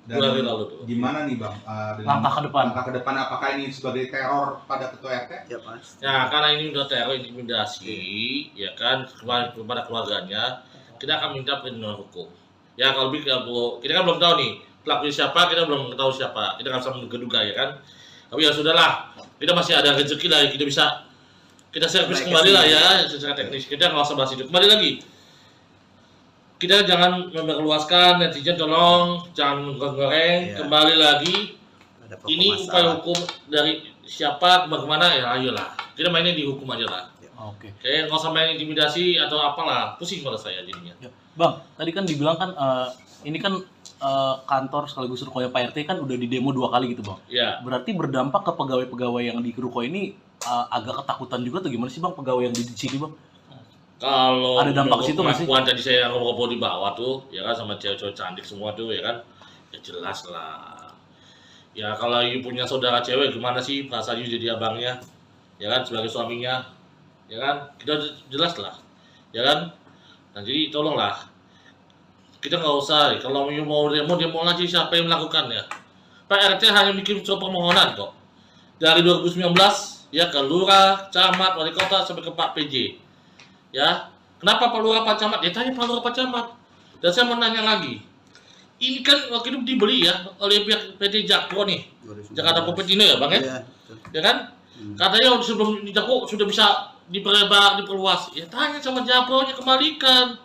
Dan 2 hari lalu tuh. gimana nih Bang? Dengan Langkah ke depan. Langkah ke depan apakah ini sebagai teror pada Ketua RT? Ya Mas. Ya karena ini udah teror intimidasi, ya kan kepada keluarganya, kita akan minta perlindungan hukum. Ya kalau kita kan belum tahu nih pelakunya siapa, kita belum tahu siapa, kita nggak bisa menduga-duga ya kan. Tapi ya sudahlah, kita masih ada rezeki lah, kita servis Naik kembali lah kesini. ya secara teknis. Kita nggak usah bahas itu. Kembali lagi, kita jangan memperluaskan, netizen tolong jangan goreng. Iya. Kembali lagi, Ada pokok ini masalah. upaya hukum dari siapa bagaimana ya ayolah. Kita mainnya di hukum aja lah. Oke. Kayak nggak usah main intimidasi atau apalah, pusing pada saya jadinya. Ya. Bang, tadi kan dibilang kan ini kan kantor sekaligus rukonya Pak RT kan udah di demo 2 kali gitu Bang. Ya, Berarti berdampak ke pegawai-pegawai yang di ruko ini agak ketakutan juga tuh gimana sih Bang pegawai yang di sini Bang? kalau Ada dampak menurut situ nggak sih? pengakuan tadi saya ngobrol di bawah tuh, ya kan sama cewek-cewek cantik semua tuh, ya kan, ya jelas lah. Ya kalau you punya saudara cewek gimana sih perasaan you jadi abangnya, ya kan sebagai suaminya, ya kan, kita jelas lah, ya kan. Nah jadi tolonglah, kita nggak usah, kalau you mau demo aja siapa yang melakukannya. Pak RT hanya bikin surat permohonan kok. Dari 2019 ya ke lurah, camat, wali kota sampai ke Pak PJ. Ya, kenapa Pak Lurah Pak Camat? Ya tanya Pak Lurah Pak Camat. Dan saya mau nanya lagi. Ini kan waktu itu dibeli ya oleh pihak PT Jakpro nih, 2019. Jakarta Kopetino ya Bang ya? Iya, betul. Ya kan? Katanya sebelum di Jakpro sudah bisa diperluas. Ya tanya sama Jakpro-nya kembalikan.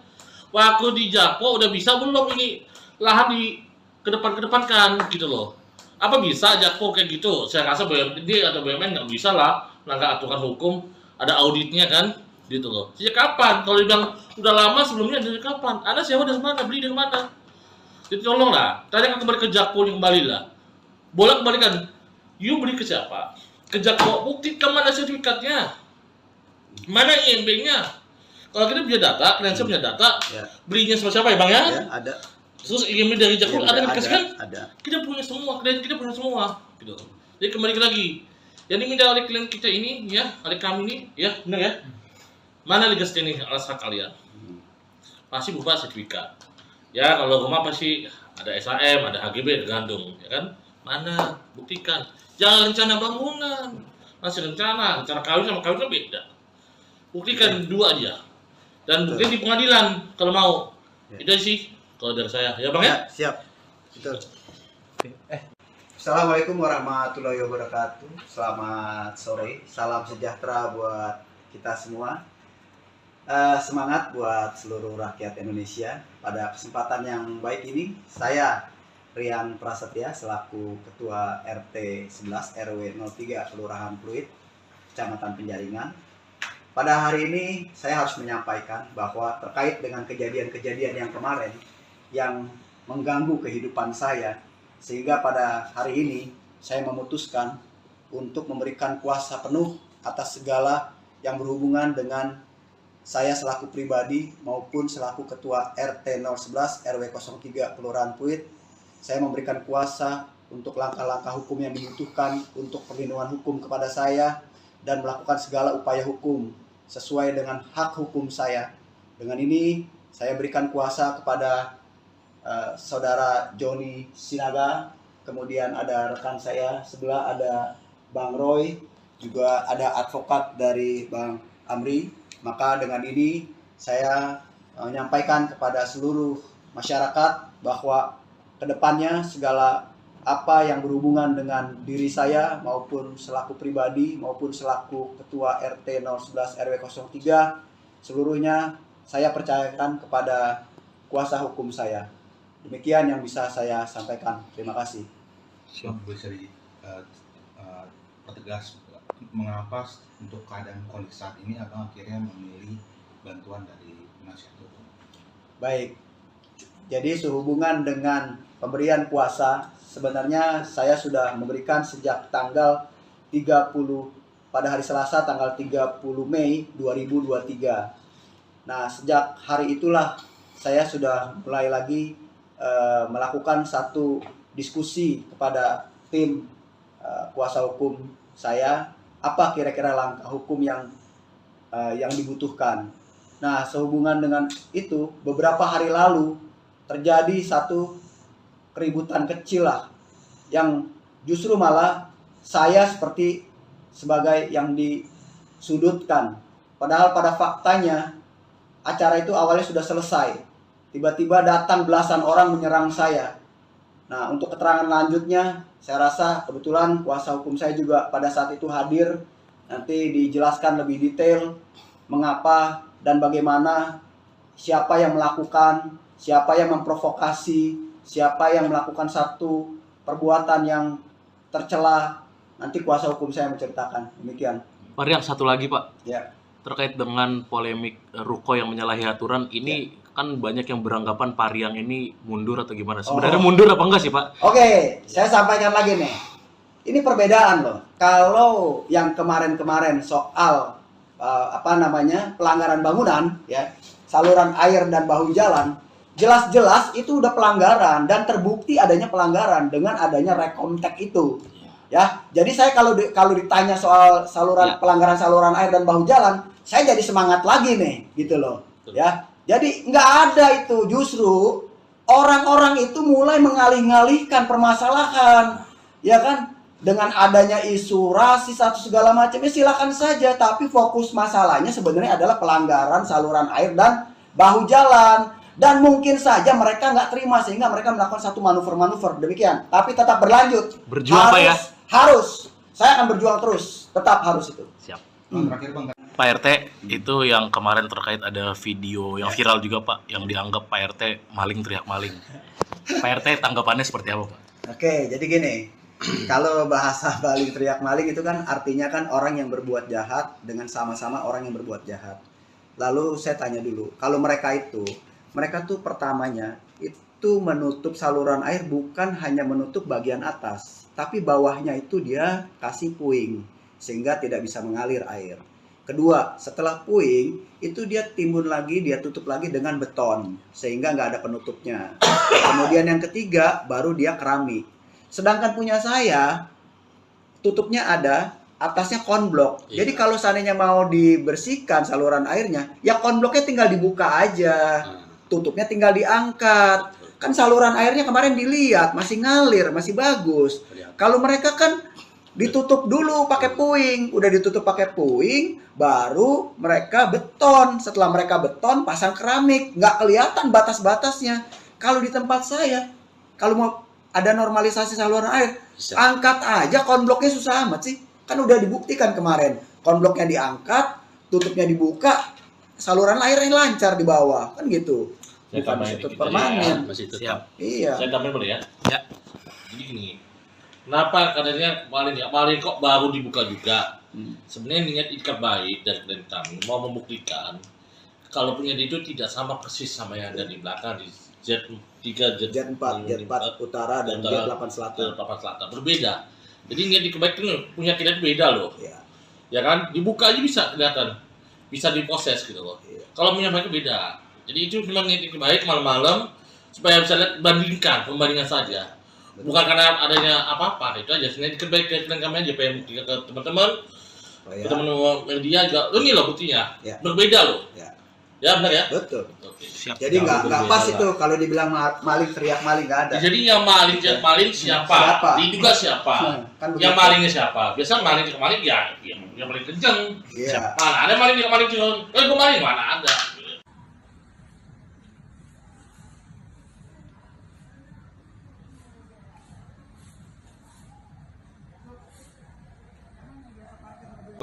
Waktu di Jakpro udah bisa belum ini lahan di kedepankan gitu loh. Apa bisa Jakpro kayak gitu? Saya rasa BUMD atau BUMN nggak bisa lah melanggar aturan hukum, ada auditnya kan, gitu loh. Sejak kapan? Kalau dibilang udah lama sebelumnya dari kapan? Anda sewa dari mana? Beli dari mana? Jadi tolonglah, tanyakan kembali ke Jakpro kembali lah. Boleh kembalikan. You beli ke siapa? Ke Jakpro, buktikan mana sertifikatnya, mana INB-nya. Kalau kita punya data, kalian punya data, Ya. belinya sama siapa ya Bang ya? Ya, ada. Terus INB dari Jakpro Ya, ada dikasih kan? Ada. Kita punya semua, klien kita punya semua, gitu. Jadi kembali lagi, yang diminta oleh klien kita ini, ya, oleh kami ini, ya, benar ya? Mana legas ini alas hak kalian? Pasti berupa sertifikat. Ya, kalau rumah pasti ada SHM, ada HGB, tergantung, ya kan? Mana? Buktikan. Jangan rencana bangunan, masih rencana kawin sama kawin kan beda. Buktikan dua aja. Dan buktikan di pengadilan kalau mau. Ya. Itu sih kalau dari saya, ya Bang ya? Ya, siap. Betul. Assalamualaikum warahmatullahi wabarakatuh. Selamat sore. Salam sejahtera buat kita semua. Semangat buat seluruh rakyat Indonesia. Pada kesempatan yang baik ini, saya Rian Prasetya selaku Ketua RT 11 RW 03 Kelurahan Pluit, Kecamatan Penjaringan. Pada hari ini saya harus menyampaikan bahwa terkait dengan kejadian-kejadian yang kemarin yang mengganggu kehidupan saya, sehingga pada hari ini saya memutuskan untuk memberikan kuasa penuh atas segala yang berhubungan dengan saya selaku pribadi maupun selaku Ketua RT 011 RW 03 Kelurahan Pluit. Saya memberikan kuasa untuk langkah-langkah hukum yang dibutuhkan untuk perlindungan hukum kepada saya dan melakukan segala upaya hukum sesuai dengan hak hukum saya. Dengan ini saya berikan kuasa kepada saudara Joni Sinaga, kemudian ada rekan saya sebelah ada Bang Roy, juga ada advokat dari Bang Amri. Maka dengan ini saya menyampaikan kepada seluruh masyarakat bahwa kedepannya segala apa yang berhubungan dengan diri saya maupun selaku pribadi maupun selaku ketua RT 011 RW 03 seluruhnya saya percayakan kepada kuasa hukum saya. Demikian yang bisa saya sampaikan. Terima kasih. Bisa pertegas mengapa untuk keadaan kondisi saat ini abang akhirnya memilih bantuan dari penasihat hukum? Baik. Jadi sehubungan dengan pemberian kuasa, sebenarnya saya sudah memberikan sejak tanggal 30 pada hari Selasa tanggal 30 Mei 2023. Nah, sejak hari itulah saya sudah mulai lagi melakukan satu diskusi kepada tim kuasa hukum saya, apa kira-kira langkah hukum yang dibutuhkan. Nah, sehubungan dengan itu, beberapa hari lalu terjadi satu keributan kecil lah, yang justru malah saya seperti sebagai yang disudutkan. Padahal pada faktanya acara itu awalnya sudah selesai. Tiba-tiba datang belasan orang menyerang saya. Nah, untuk keterangan lanjutnya, saya rasa kebetulan kuasa hukum saya juga pada saat itu hadir. Nanti dijelaskan lebih detail mengapa dan bagaimana, siapa yang melakukan, siapa yang memprovokasi, siapa yang melakukan satu perbuatan yang tercela. Nanti kuasa hukum saya menceritakan. Demikian. Pak Riang, satu lagi Pak. Ya. Terkait dengan polemik Ruko yang menyalahi aturan, ini kan banyak yang beranggapan Pak Riang ini mundur atau gimana? Sebenarnya mundur apa enggak sih Pak? Oke, saya sampaikan lagi nih. Ini perbedaan loh. Kalau yang kemarin-kemarin soal pelanggaran bangunan, ya, saluran air dan bahu jalan, jelas-jelas itu udah pelanggaran dan terbukti adanya pelanggaran dengan adanya rekomtek itu. Ya, jadi saya kalau ditanya soal pelanggaran saluran air dan bahu jalan, saya jadi semangat lagi nih, gitu loh. Ya. Jadi nggak ada itu, justru orang-orang itu mulai mengalih-alihkan permasalahan, ya kan? Dengan adanya isu rasis atau segala macamnya silakan saja, tapi fokus masalahnya sebenarnya adalah pelanggaran saluran air dan bahu jalan. Dan mungkin saja mereka nggak terima sehingga mereka melakukan satu manuver-manuver demikian. Tapi tetap berlanjut. Berjuang Pak ya? Harus. Saya akan berjuang terus. Tetap harus itu. Siap. Terakhir Bang. Pak RT, itu yang kemarin terkait ada video yang viral juga Pak, yang dianggap Pak RT maling teriak maling. Pak RT tanggapannya seperti apa Pak? Oke, jadi gini, kalau bahasa maling teriak maling itu kan artinya kan orang yang berbuat jahat dengan sama-sama orang yang berbuat jahat. Lalu saya tanya dulu, kalau mereka tuh pertamanya itu menutup saluran air bukan hanya menutup bagian atas, tapi bawahnya itu dia kasih puing sehingga tidak bisa mengalir air. Kedua, setelah puing, itu dia timbun lagi, dia tutup lagi dengan beton, sehingga nggak ada penutupnya. Kemudian yang ketiga, baru dia keramik. Sedangkan punya saya, tutupnya ada, atasnya konblok. Iya. Jadi kalau seandainya mau dibersihkan saluran airnya, ya konbloknya tinggal dibuka aja. Tutupnya tinggal diangkat. Kan saluran airnya kemarin dilihat, masih ngalir, masih bagus. Kalau mereka kan ditutup dulu pakai puing, udah ditutup pakai puing, baru mereka beton. Setelah mereka beton, pasang keramik, nggak kelihatan batas-batasnya. Kalau di tempat saya, kalau mau ada normalisasi saluran air, angkat aja konbloknya, susah amat sih. Kan udah dibuktikan kemarin, konbloknya diangkat, tutupnya dibuka, saluran airnya lancar di bawah, kan gitu. Saya Bukan tambahin situ dikit permanen. ya, masih tetap. Siap. Iya. Saya tambahin boleh ya? Ya. Jadi gini, kenapa katanya paling kok baru dibuka juga? Sebenarnya niat ikat baik dari kami mau membuktikan kalau punya itu tidak sama persis sama yang ada di belakang di Z3, Z4 utara dan Z8 selatan. Berbeda. Jadi niat ikat baik itu punya kita itu beda loh. Ya. Ya kan? Dibuka aja bisa kelihatan. Bisa diproses gitu loh. Iya. Kalau punya mereka beda. Jadi itu memang niat ikat baik malam-malam supaya bisa lihat pembandingan saja. Bukan karena adanya apa-apa, itu aja. Sebenarnya kebaikan kami aja pengen buktikan ke teman-teman, Oh, ya. ke teman-teman media juga. Ini loh buktinya, Ya. berbeda loh. Ya. Ya benar ya. Betul. Oke. Siap. Jadi nggak pas berbeda itu kalau dibilang maling teriak maling nggak ada. Jadi yang maling siapa? Siapa? Diduga siapa? Kan Yang begitu. malingnya siapa? Biasa maling ya yang paling kenceng. Iya. Mana ada maling kenceng? Gue maling mana ada?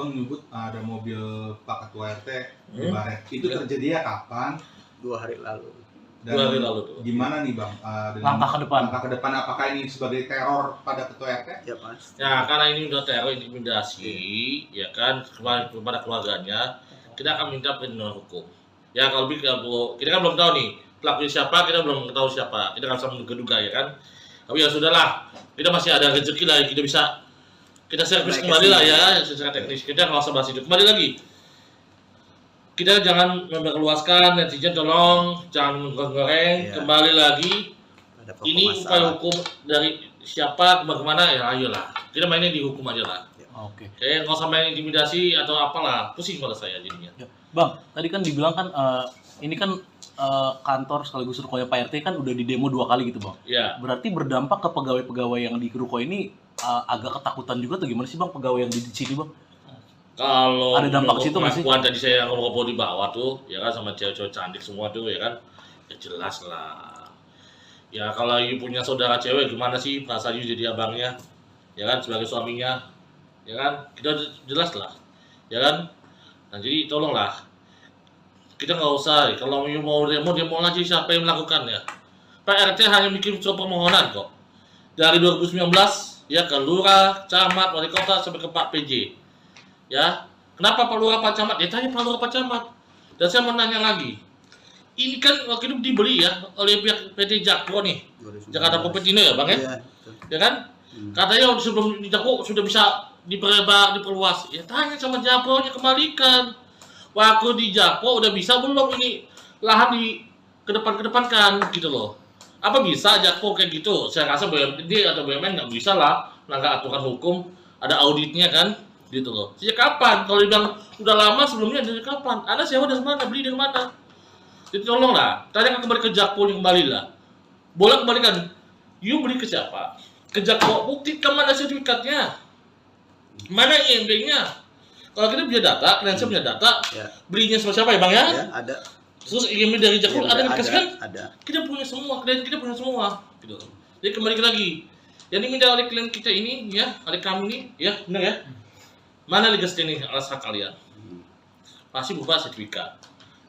Bang nyebut ada mobil Pak Ketua RT di Hmm. Baret. Itu terjadinya kapan? 2 hari lalu. Dan 2 hari lalu tuh. gimana nih Bang? Dengan Langkah ke depan. Langkah ke depan apakah ini sebagai teror pada Ketua RT? Ya Mas. Nah, karena ini udah teror intimidasi, ya kan, kepada keluarganya, kita akan minta perlindungan hukum. Ya kalau kita kan belum tahu nih pelakunya siapa, kita belum tahu siapa, kita nggak bisa menduga-duga ya kan. Tapi ya sudahlah, kita masih ada rezeki lah, kita bisa kita servis Naik kembali ke lah sini. ya secara teknis. Kita nggak usah bahas itu. Kembali lagi, kita jangan memperluaskan, netizen tolong jangan menggoreng. Iya. Kembali lagi, Ada pokok ini upaya masalah. hukum dari siapa kemana ya ayolah kita mainnya di hukum aja lah. Oke. Kayak nggak usah main intimidasi atau apalah, pusing pada saya jadinya. Ya. Bang, tadi kan dibilang kan ini kan kantor sekaligus rukonya Pak RT kan udah di demo 2 kali gitu bang. Ya, Berarti berdampak ke pegawai-pegawai yang di ruko ini agak ketakutan juga atau gimana sih bang pegawai yang di sini bang? kalau Ada dampak ke situ nggak sih? pengakuan tadi saya ngobrol di bawah tuh, ya kan sama cewek-cewek cantik semua tuh, ya kan, ya jelas lah. Ya kalau you punya saudara cewek gimana sih perasaan you jadi abangnya, ya kan sebagai suaminya, ya kan kita jelas lah, ya kan. Nah jadi tolonglah kita nggak usah kalau you mau demo lagi siapa yang melakukannya. Pak RT hanya bikin surat permohonan kok dari 2019 ya ke lurah, camat, wali kota sampai ke Pak PJ. Ya, kenapa Pak Lurah Pak Camat? Ya tanya Pak Lurah Pak Camat. Dan saya mau nanya lagi, ini kan waktu itu dibeli ya oleh pihak PT Jakpro nih, 2019. Jakarta Kopetino ya bang ya, Iya, betul. ya kan? Katanya sebelum di Jakpro sudah bisa diperluas. Ya tanya sama Jakpro-nya kembalikan. Waktu di Jakpro udah bisa belum ini lahan di kedepankan gitu loh. Apa bisa Jakpro kayak gitu? Saya rasa BUMD atau BUMN nggak bisa lah melanggar aturan hukum, ada auditnya kan, gitu loh. Sejak kapan? Kalau dibilang udah lama sebelumnya dari kapan? Anda sewa dari mana? Beli dari mana? Jadi tolonglah, tanya kembali ke Jakpro kembali lah. Boleh kembalikan. You beli ke siapa? Ke Jakpro, buktikan mana sertifikatnya, mana IMB-nya. Kalau kita punya data, kalian punya data, Ya. belinya sama siapa ya bang ya? Ya, ada. Terus IMB dari Jakpro ada dikasih kan? Ada. Kita punya semua, klien kita punya semua, gitu. Jadi kembali lagi, yang diminta oleh klien kita ini, ya, oleh kami ini, ya, benar ya. Mana legal standing alas hak kalian? Pasti berupa sertifikat.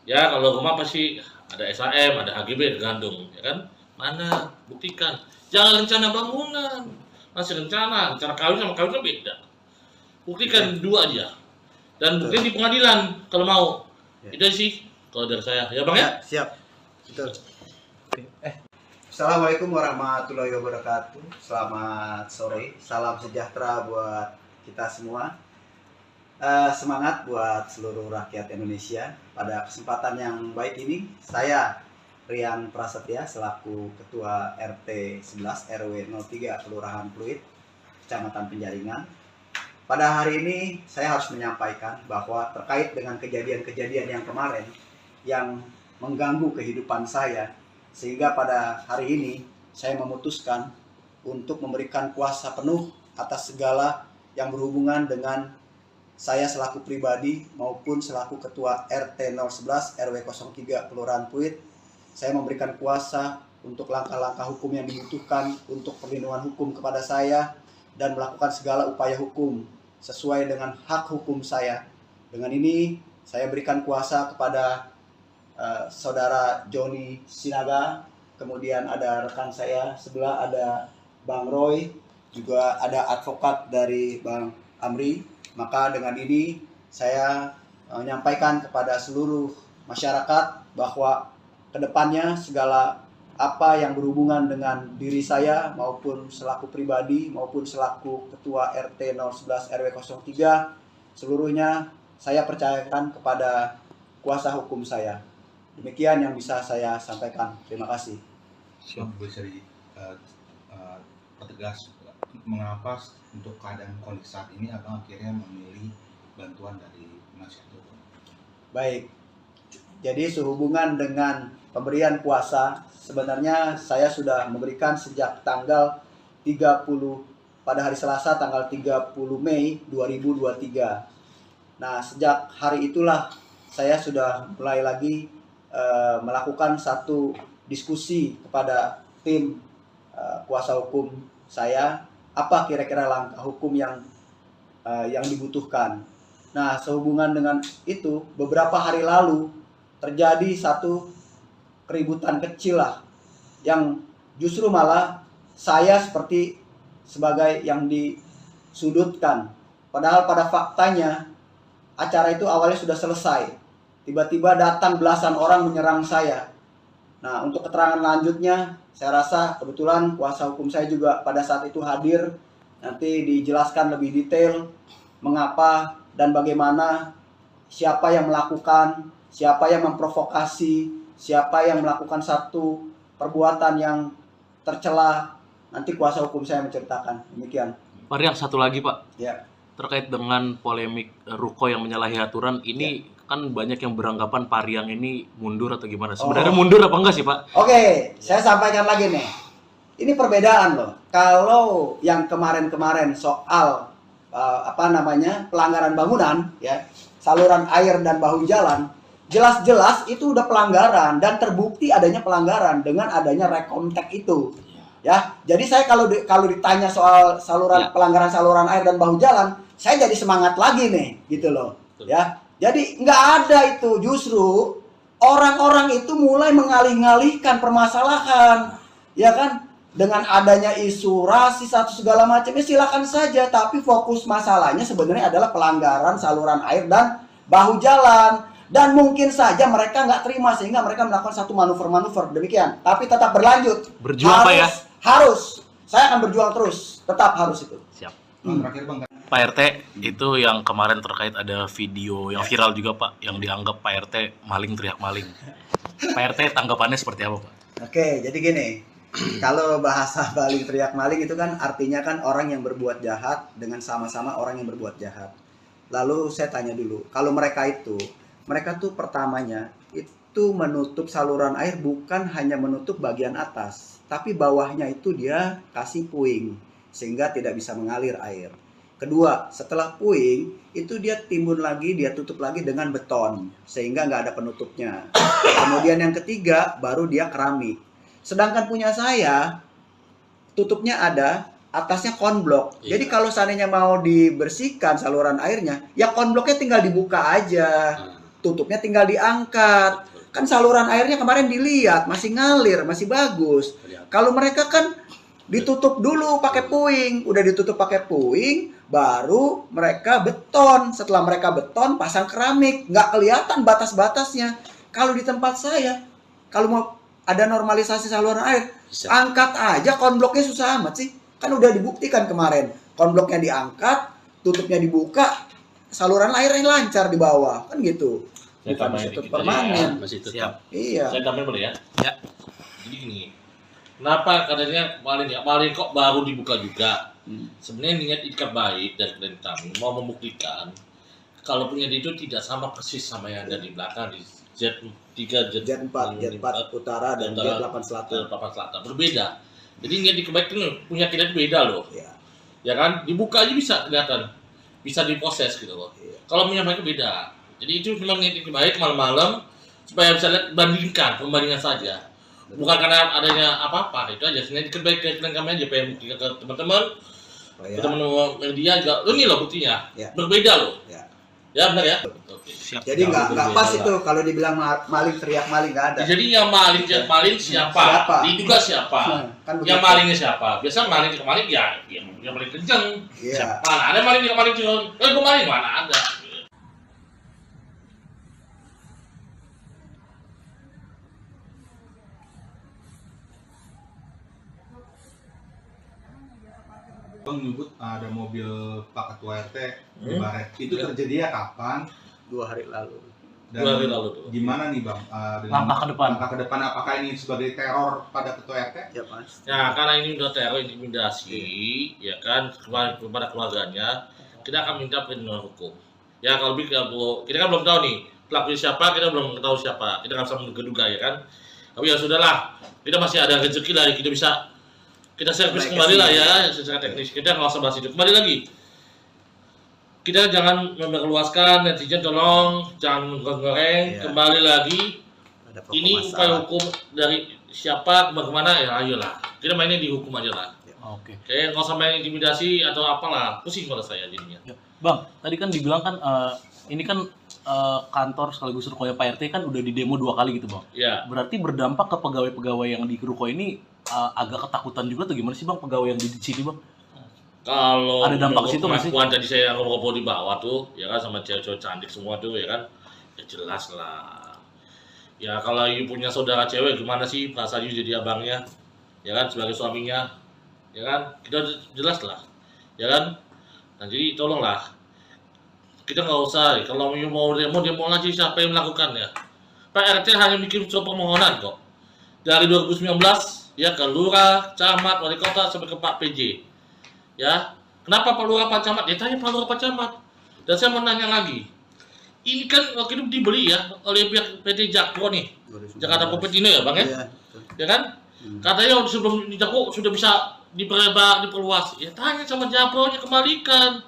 Ya, kalau rumah pasti ada SHM, ada HGB, tergantung, ya kan? Mana? Buktikan. Jangan rencana bangunan, masih rencana kawin sama kawin kan beda. Buktikan dua aja. Dan buktikan di pengadilan kalau mau. Ya. Itu sih kalau dari saya, ya bang ya. Ya, siap. Betul. Assalamualaikum warahmatullahi wabarakatuh. Selamat sore. Salam sejahtera buat kita semua. Semangat buat seluruh rakyat Indonesia. Pada kesempatan yang baik ini, saya Rian Prasetya selaku Ketua RT 11 RW 03 Kelurahan Pluit, Kecamatan Penjaringan. Pada hari ini saya harus menyampaikan bahwa terkait dengan kejadian-kejadian yang kemarin yang mengganggu kehidupan saya, sehingga pada hari ini saya memutuskan untuk memberikan kuasa penuh atas segala yang berhubungan dengan saya selaku pribadi maupun selaku Ketua RT 011 RW 03 Kelurahan Pluit. Saya memberikan kuasa untuk langkah-langkah hukum yang dibutuhkan untuk perlindungan hukum kepada saya dan melakukan segala upaya hukum sesuai dengan hak hukum saya. Dengan ini saya berikan kuasa kepada saudara Joni Sinaga, kemudian ada rekan saya sebelah ada Bang Roy, juga ada advokat dari Bang Amri. Maka dengan ini saya menyampaikan kepada seluruh masyarakat bahwa kedepannya segala apa yang berhubungan dengan diri saya maupun selaku pribadi maupun selaku Ketua RT 011 RW 03 seluruhnya saya percayakan kepada kuasa hukum saya. Demikian yang bisa saya sampaikan. Terima kasih. Bang, bisa pertegas mengapa untuk keadaan kondisi saat ini abang akhirnya memilih bantuan dari penasihat hukum? Baik, Jadi sehubungan dengan pemberian kuasa, sebenarnya saya sudah memberikan sejak tanggal 30 pada hari Selasa tanggal 30 Mei 2023. Nah, sejak hari itulah saya sudah mulai lagi melakukan satu diskusi kepada tim kuasa hukum saya, apa kira-kira langkah hukum yang dibutuhkan. Nah, sehubungan dengan itu, beberapa hari lalu terjadi satu keributan kecil lah, yang justru malah saya seperti sebagai yang disudutkan. Padahal pada faktanya acara itu awalnya sudah selesai. Tiba-tiba datang belasan orang menyerang saya. Nah, untuk keterangan lanjutnya, saya rasa kebetulan kuasa hukum saya juga pada saat itu hadir. Nanti dijelaskan lebih detail mengapa dan bagaimana, siapa yang melakukan, siapa yang memprovokasi, siapa yang melakukan satu perbuatan yang tercela. Nanti kuasa hukum saya menceritakan. Demikian. Pak Riang, satu lagi Pak, Ya. terkait dengan polemik ruko yang menyalahi aturan ini, kan banyak yang beranggapan Pak Riang ini mundur atau gimana? Sebenarnya mundur apa enggak sih Pak? Oke, saya sampaikan lagi nih. Ini perbedaan loh. Kalau yang kemarin-kemarin soal pelanggaran bangunan, ya, saluran air dan bahu jalan, jelas-jelas itu udah pelanggaran dan terbukti adanya pelanggaran dengan adanya rekomtek itu. Ya, jadi saya kalau ditanya soal pelanggaran saluran air dan bahu jalan, saya jadi semangat lagi nih, gitu loh. Ya, jadi nggak ada itu, justru orang-orang itu mulai mengalih-ngalihkan permasalahan, ya kan? Dengan adanya isu rasis atau segala macam, ya silakan saja. Tapi fokus masalahnya sebenarnya adalah pelanggaran saluran air dan bahu jalan. Dan mungkin saja mereka nggak terima sehingga mereka melakukan satu manuver-manuver demikian. Tapi tetap berlanjut. Berjuang Pak ya? Harus. Saya akan berjuang terus. Tetap harus itu. Siap. Terakhir Bang, Pak RT, itu yang kemarin terkait ada video yang viral juga Pak, yang dianggap Pak RT maling teriak maling. Pak RT tanggapannya seperti apa Pak? Oke, jadi gini. Kalau bahasa maling teriak maling itu kan artinya kan orang yang berbuat jahat dengan sama-sama orang yang berbuat jahat. Lalu saya tanya dulu, kalau mereka tuh pertamanya itu menutup saluran air bukan hanya menutup bagian atas, tapi bawahnya itu dia kasih puing sehingga tidak bisa mengalir air. Kedua, setelah puing itu dia timbun lagi, dia tutup lagi dengan beton sehingga nggak ada penutupnya. Kemudian yang ketiga baru dia keramik. Sedangkan punya saya tutupnya ada, atasnya konblok. Jadi kalau seandainya mau dibersihkan saluran airnya, ya konbloknya tinggal dibuka aja. Tutupnya tinggal diangkat. Kan saluran airnya kemarin dilihat masih ngalir, masih bagus. Kalau mereka kan ditutup dulu pakai puing, udah ditutup pakai puing, baru mereka beton. Setelah mereka beton, pasang keramik, nggak kelihatan batas-batasnya. Kalau di tempat saya, kalau mau ada normalisasi saluran air, angkat aja konbloknya, susah amat sih. Kan udah dibuktikan kemarin, konbloknya diangkat, tutupnya dibuka, saluran airnya lancar di bawah, kan gitu. Bukan masih permanen. Masih tetap. Siap. Iya. Saya tambahin boleh ya? Ya. Jadi gini, kenapa katanya maling kok baru dibuka juga? Sebenarnya niat ikat baik dari klien kami mau membuktikan kalau punya dia itu tidak sama persis sama yang ada di belakang di Z3, Z4 utara dan Z8 selatan. Berbeda. Jadi niat ikat baik itu punya kita beda loh. Iya. Ya kan? Dibuka aja bisa kelihatan. Bisa diproses gitu loh. Iya. Kalau punya mereka beda. Jadi itu memang niat ikat baik malam-malam supaya bisa lihat pembandingan saja. Bukan karena adanya apa-apa, itu aja. Sebenarnya ikat baik ke klien kami aja pengen buktikan ke teman-teman. Teman-teman media juga. Ini loh buktinya. Ya. Berbeda loh. Ya. Ya benar ya? Oke. Siap. Jadi nggak pas itu kalau dibilang maling teriak maling, nggak ada. Jadi yang maling siapa? Siapa? Diduga siapa? Kan Yang begitu. malingnya siapa? Biasa maling ya yang paling kenceng. Iya. Mana ada maling kenceng? Gue maling mana ada? Bang nyebut ada mobil Pak Ketua RT di Baret. Itu terjadinya kapan? 2 hari lalu. Dan 2 hari lalu tuh. gimana nih Bang? Dengan Langkah ke depan. Langkah ke depan, apakah ini sebagai teror pada Ketua RT? Ya Mas. Ya karena ini udah teror intimidasi, ya kan kepada keluarganya, kita akan minta perlindungan hukum. Ya kalau kita kan belum tahu nih pelakunya siapa, kita belum tahu siapa, kita nggak bisa menduga-duga ya kan. Tapi ya sudahlah, kita masih ada rezeki lah, kita bisa kita servis kembali lah ya secara teknis. Kita nggak usah bahas itu. Kembali lagi, kita jangan memperluaskan, netizen tolong jangan goreng. Iya. Kembali lagi, Ada pokok ini masalah. upaya hukum dari siapa, bagaimana ya ayolah. Kita mainnya di hukum aja lah. Oke. Kayak nggak usah main intimidasi atau apalah, pusing malah saya jadinya. Ya. Bang, tadi kan dibilang kan ini kan kantor sekaligus rukonya Pak RT kan udah di demo 2 kali gitu bang. Ya, Berarti berdampak ke pegawai-pegawai yang di ruko ini agak ketakutan juga tuh gimana sih bang pegawai yang di sini bang? kalau Ada dampak situ nggak sih? pengakuan tadi saya ngobrol di bawah tuh, ya kan sama cewek-cewek cantik semua tuh ya kan, ya jelas lah. Ya kalau you punya saudara cewek gimana sih perasaan you jadi abangnya, ya kan sebagai suaminya, ya kan kita jelas lah, ya kan. Nah jadi tolonglah, kita nggak usah, kalau you mau demo aja siapa yang melakukannya. Pak RT hanya bikin surat permohonan kok. Dari 2019 ya ke lurah, camat, wali kota sampai ke Pak PJ. Ya, kenapa Pak Lurah Pak Camat? Ya tanya Pak Lurah Pak Camat. Dan saya mau nanya lagi, ini kan waktu itu dibeli ya oleh pihak PT Jakpro nih, Jakarta Popetino ya bang ya, Iya, betul. ya kan? Katanya sebelum di Jakpro sudah bisa diperluas. Ya tanya sama Jakpro-nya, kembalikan.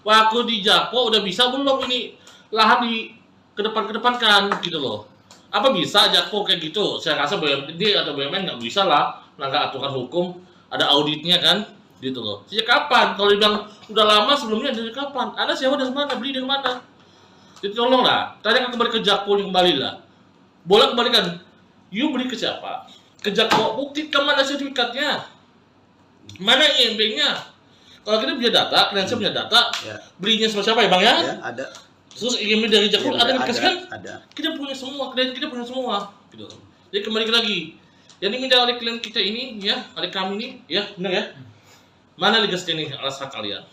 Waktu di Jakpro udah bisa belum ini lahan di kedepankan gitu loh. Apa bisa Jakpro kayak gitu? Saya rasa BUMD atau BUMN nggak bisa lah melanggar aturan hukum. Ada auditnya kan, gitu loh. Sejak kapan? Kalau dibilang udah lama sebelumnya dari kapan? Anda sewa dari mana? Beli dari mana? Jadi tolonglah, tanyakan kembali ke Jakpro kembali lah. Boleh kembalikan. You beli ke siapa? Ke Jakpro, buktikan mana sertifikatnya, mana IMB-nya. Kalau kita punya data, kalian punya data, Ya. belinya sama siapa ya bang ya? Ya, ada. Terus IMB dari Jakpro ada dikasihkan? Ada. Kita punya semua, klien kita punya semua, gitu. Jadi kembali lagi, yang diminta oleh klien kita ini, ya, oleh kami ini, ya, benar ya? Mana legas ini alas hak kalian?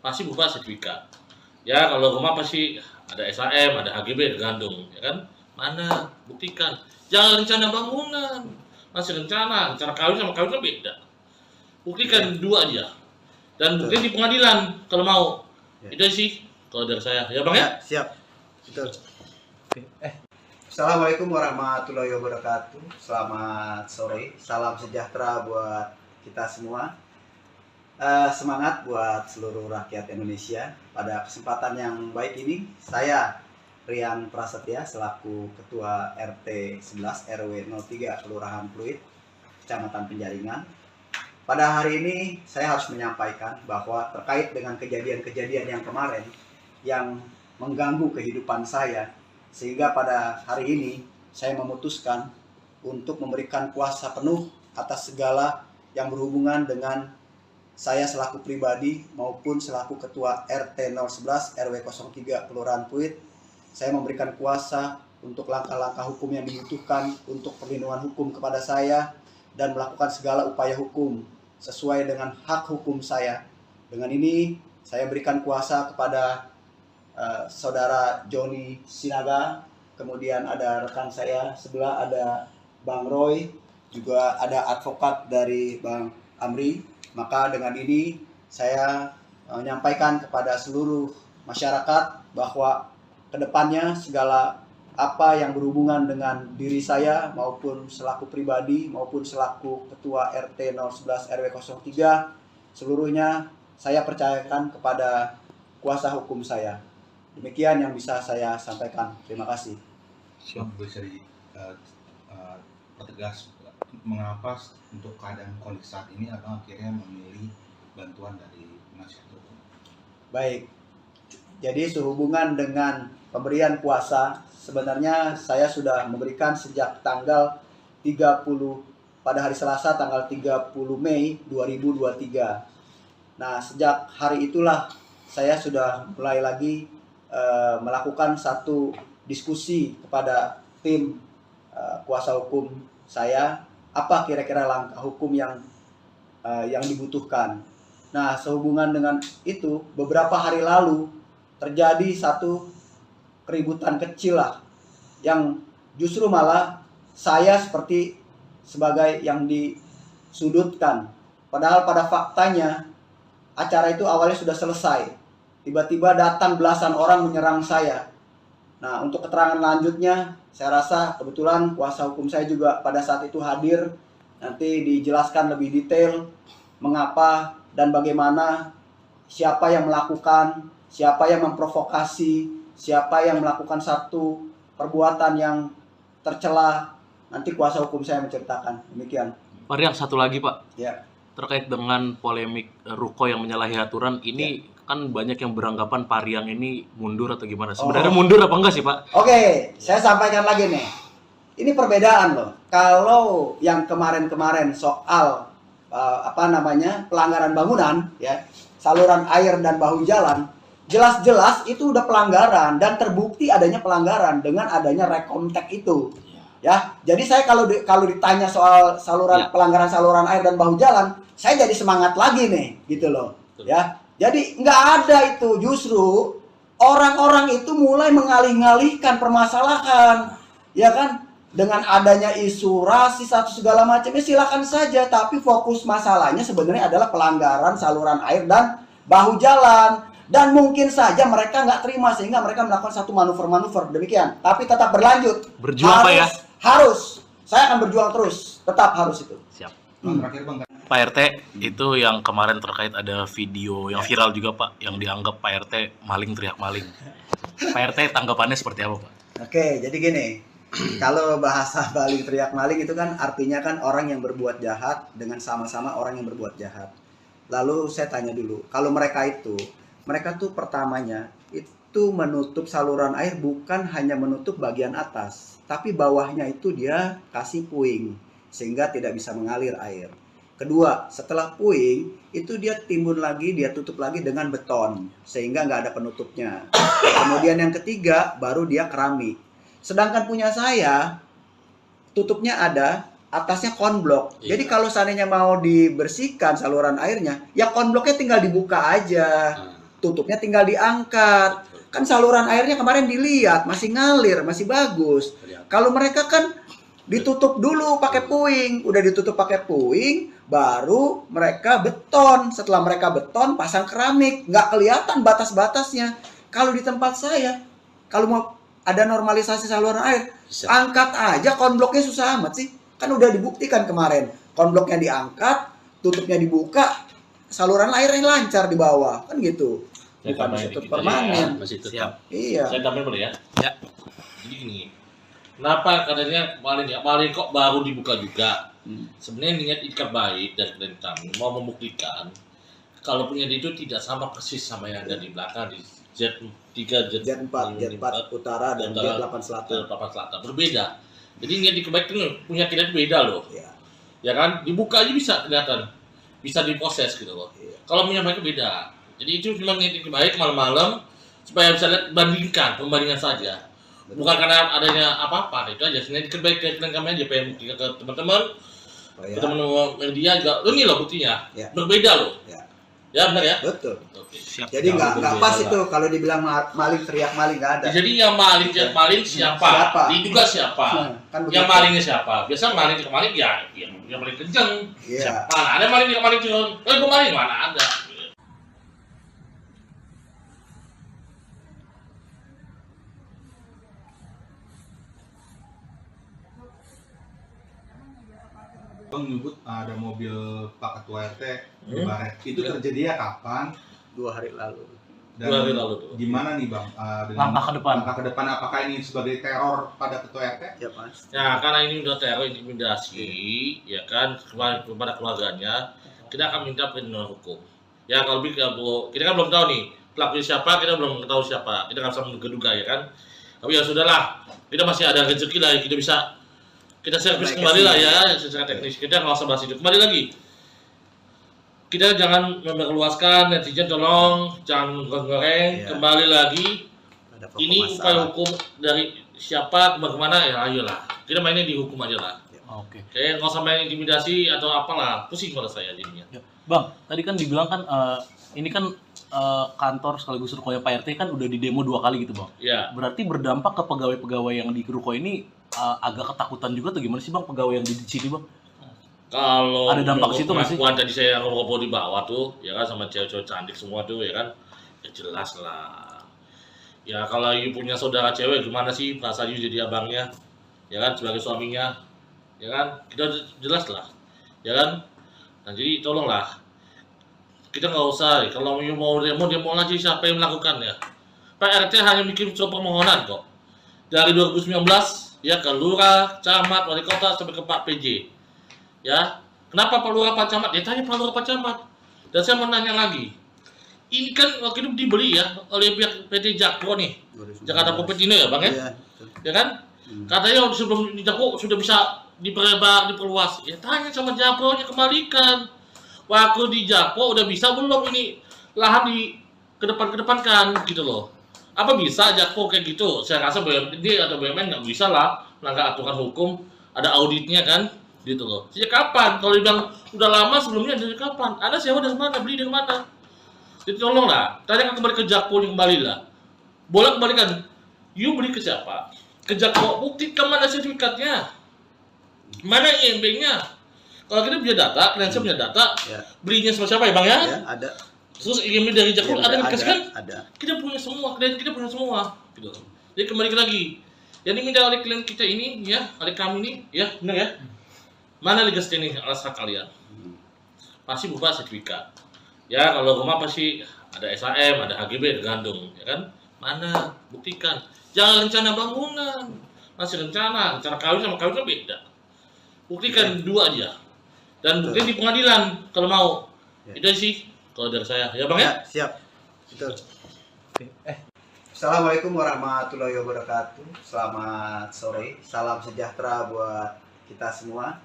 Pasti berupa sertifikat. Ya, kalau rumah pasti ada SHM, ada HGB, tergantung, ya kan? Mana? Buktikan. Jangan rencana bangunan, masih rencana kawin sama kawin kan beda. Buktikan dua aja. Dan bukti di pengadilan kalau mau. Ya. Itu sih kalau dari saya, ya bang ya? Ya, siap. Betul. Assalamualaikum warahmatullahi wabarakatuh. Selamat sore. Salam sejahtera buat kita semua. Semangat buat seluruh rakyat Indonesia. Pada kesempatan yang baik ini, saya Rian Prasetya selaku Ketua RT 11 RW 03 Kelurahan Pluit, Kecamatan Penjaringan. Pada hari ini saya harus menyampaikan bahwa terkait dengan kejadian-kejadian yang kemarin yang mengganggu kehidupan saya, sehingga pada hari ini saya memutuskan untuk memberikan kuasa penuh atas segala yang berhubungan dengan saya selaku pribadi maupun selaku Ketua RT 011 RW 03 Kelurahan Pluit. Saya memberikan kuasa untuk langkah-langkah hukum yang dibutuhkan untuk perlindungan hukum kepada saya dan melakukan segala upaya hukum sesuai dengan hak hukum saya. Dengan ini saya berikan kuasa kepada saudara Joni Sinaga, kemudian ada rekan saya sebelah ada Bang Roy, juga ada advokat dari Bang Amri. Maka dengan ini saya menyampaikan kepada seluruh masyarakat bahwa kedepannya segala apa yang berhubungan dengan diri saya maupun selaku pribadi maupun selaku Ketua RT 011 RW 03 seluruhnya saya percayakan kepada kuasa hukum saya. Demikian yang bisa saya sampaikan. Terima kasih. Bisa dipertegas mengapa untuk keadaan kondisi saat ini abang akhirnya memilih bantuan dari penasihat hukum? Baik, jadi sehubungan dengan pemberian kuasa, sebenarnya saya sudah memberikan sejak tanggal 30 pada hari Selasa tanggal 30 Mei 2023. Nah, sejak hari itulah saya sudah mulai lagi melakukan satu diskusi kepada tim kuasa hukum saya, apa kira-kira langkah hukum yang dibutuhkan. Nah, sehubungan dengan itu, beberapa hari lalu terjadi satu keributan kecil lah, yang justru malah saya seperti sebagai yang disudutkan. Padahal pada faktanya acara itu awalnya sudah selesai. Tiba-tiba datang belasan orang menyerang saya. Nah, untuk keterangan lanjutnya, saya rasa kebetulan kuasa hukum saya juga pada saat itu hadir. Nanti dijelaskan lebih detail mengapa dan bagaimana, siapa yang melakukan, siapa yang memprovokasi, siapa yang melakukan satu perbuatan yang tercela. Nanti kuasa hukum saya menceritakan. Demikian. Pak Riang, satu lagi Pak, Ya. terkait dengan polemik ruko yang menyalahi aturan ini, kan banyak yang beranggapan Pak Riang ini mundur atau gimana? Sebenarnya mundur apa enggak sih Pak? Oke, saya sampaikan lagi nih. Ini perbedaan loh. Kalau yang kemarin-kemarin soal pelanggaran bangunan, ya, saluran air dan bahu jalan, jelas-jelas itu udah pelanggaran dan terbukti adanya pelanggaran dengan adanya rekontek itu. Ya, jadi saya kalau ditanya soal pelanggaran saluran air dan bahu jalan, saya jadi semangat lagi nih, gitu loh. Ya, jadi nggak ada itu, justru orang-orang itu mulai mengalih-alihkan permasalahan, ya kan? Dengan adanya isu rasis atau segala macamnya silakan saja, tapi fokus masalahnya sebenarnya adalah pelanggaran saluran air dan bahu jalan. Dan mungkin saja mereka nggak terima sehingga mereka melakukan satu manuver-manuver demikian. Tapi tetap berlanjut. Berjuang Pak ya? Harus. Saya akan berjuang terus. Tetap harus itu. Siap. Bang, terakhir Bang. Pak RT, itu yang kemarin terkait ada video yang viral juga Pak, yang dianggap Pak RT maling teriak maling. Pak RT tanggapannya seperti apa Pak? Oke, jadi gini. Kalau bahasa maling teriak maling itu kan artinya kan orang yang berbuat jahat dengan sama-sama orang yang berbuat jahat. Lalu saya tanya dulu, kalau mereka tuh pertamanya itu menutup saluran air bukan hanya menutup bagian atas, tapi bawahnya itu dia kasih puing sehingga tidak bisa mengalir air. Kedua, setelah puing itu dia timbun lagi, dia tutup lagi dengan beton sehingga nggak ada penutupnya. Kemudian yang ketiga baru dia keramik. Sedangkan punya saya tutupnya ada, atasnya konblok. Iya. Jadi kalau seandainya mau dibersihkan saluran airnya, ya konbloknya tinggal dibuka aja. Tutupnya tinggal diangkat. Kan saluran airnya kemarin dilihat masih ngalir, masih bagus. Kalau mereka kan ditutup dulu pakai puing, udah ditutup pakai puing, baru mereka beton. Setelah mereka beton, pasang keramik, nggak kelihatan batas-batasnya. Kalau di tempat saya, kalau mau ada normalisasi saluran air, angkat aja konbloknya, susah amat sih. Kan udah dibuktikan kemarin, konbloknya diangkat, tutupnya dibuka, saluran airnya lancar di bawah, kan gitu. Bukan ditutup permanen. Masih Siap. Iya. Saya tambahin boleh ya? Ya. Jadi gini, kenapa katanya maling kok baru dibuka juga? Sebenarnya niat ikat baik dari kami mau membuktikan kalau punya itu tidak sama persis sama yang ada di belakang di Z3, Z4 utara dan Z8 selatan. Berbeda. Jadi niat ikat baik itu punya kita itu beda loh. Iya. Ya kan? Dibuka aja bisa kelihatan. Bisa diproses gitu loh. Iya. Kalau punya mereka beda. Jadi itu cuma niat ikat baik malam-malam supaya bisa lihat pembandingan saja. Bukan karena adanya apa-apa, itu aja. Sebenarnya baik ke kami aja pengen buktikan ke teman-teman, ya. teman-teman media juga. Ini loh buktinya, Ya. berbeda loh. Ya. Ya benar ya. Betul. Oke. Siap. Jadi nggak berbeda pas lah. itu kalau dibilang maling teriak maling nggak ada. Jadi yang maling siapa? Siapa? Diduga siapa? Kan Yang begitu. malingnya siapa? Biasa maling ya yang paling kenceng. Iya. Mana ada maling kenceng? Gue maling mana ada? Bang nyebut ada mobil Pak Ketua RT Baret. Itu terjadinya kapan? 2 hari lalu. Dan 2 hari lalu tuh. gimana nih Bang? Dengan Langkah ke depan. Langkah ke depan apakah ini sebagai teror pada Ketua RT? Ya Mas. Ya karena ini udah teror intimidasi, ya kan kepada keluarganya, kita akan minta perlindungan hukum. Ya kalau kita kan belum tahu nih pelakunya siapa, kita belum tahu siapa, kita nggak bisa menduga ya kan. Tapi ya sudahlah, kita masih ada rezeki lah, kita bisa kita servis kembali lah ya secara teknis. Kita nggak usah bahas itu. Kembali lagi, kita jangan memperluaskan, netizen tolong jangan goreng. Iya. Kembali lagi, Ada pokok ini upaya masalah. hukum dari siapa kemana ya ayolah. Kita mainnya di hukum aja lah. Oke. Kayak nggak usah main intimidasi atau apalah, pusing pada saya jadinya. Ya. Bang, tadi kan dibilang kan ini kan kantor sekaligus rukonya Pak RT kan udah di demo 2 kali gitu Bang. Ya, Berarti berdampak ke pegawai-pegawai yang di ruko ini agak ketakutan juga atau gimana sih Bang pegawai yang di sini Bang? kalau Ada dampak situ nggak sih? pengakuan tadi saya ngobrol di bawah tuh, ya kan sama cewek-cewek cantik semua tuh, ya kan, ya jelas lah. Ya kalau you punya saudara cewek gimana sih perasaan you jadi abangnya, ya kan, sebagai suaminya, ya kan, kita jelas lah, ya kan. Nah jadi tolonglah, kita nggak usah, kalau you mau demo lagi siapa yang melakukannya. Pak RT hanya bikin surat permohonan kok. Dari 2019 ya ke lurah, camat, wali kota sampai ke Pak PJ. Ya, kenapa Pak Lurah, Pak Camat? Ya tanya Pak Lurah, Pak Camat. Dan saya mau nanya lagi, ini kan waktu itu dibeli ya oleh pihak PT Jakpro nih, Jakarta Propertindo ya bang ya, Iya, betul. ya kan? Katanya sebelum di Jakpro sudah bisa diperlebar, diperluas. Ya tanya sama Jakpro nya, kembalikan. Waktu di Jakpro udah bisa belum ini lahan di kedepankan gitu loh. Apa bisa Jakpro kayak gitu? Saya rasa BUMD atau BUMN nggak bisa lah melanggar aturan hukum, ada auditnya kan, gitu loh. Sejak kapan? Kalau dibilang udah lama sebelumnya, dari kapan? Ada sewa dari mana? Beli dari mana? Jadi tolonglah, tanya kembali ke Jakpro, kembali lah. Boleh kembalikan. You beli ke siapa? Ke Jakpro, buktikan mana sertifikatnya, mana IMB-nya. Kalau kita punya data, kalian punya data, Ya. belinya sama siapa ya bang ya? Ya, ada. Terus IMB dari Jakpro ada dikasih kan? Ada. Kita punya semua, klien kita punya semua, gitu. Jadi kembali lagi, yang diminta oleh klien kita ini, ya, oleh kami ini, ya, benar ya. Mana legal standing alas hak kalian? Pasti berupa sertifikat. Ya, kalau rumah pasti ada SHM, ada HGB, tergantung, ya kan? Mana? Buktikan. Jangan rencana bangunan, masih rencana kawin sama kawin kan beda. Buktikan dua aja. Dan bukti di pengadilan kalau mau. Ya. Itu sih kalau dari saya, ya bang ya. Ya, siap. Betul. Assalamualaikum warahmatullahi wabarakatuh. Selamat sore. Salam sejahtera buat kita semua.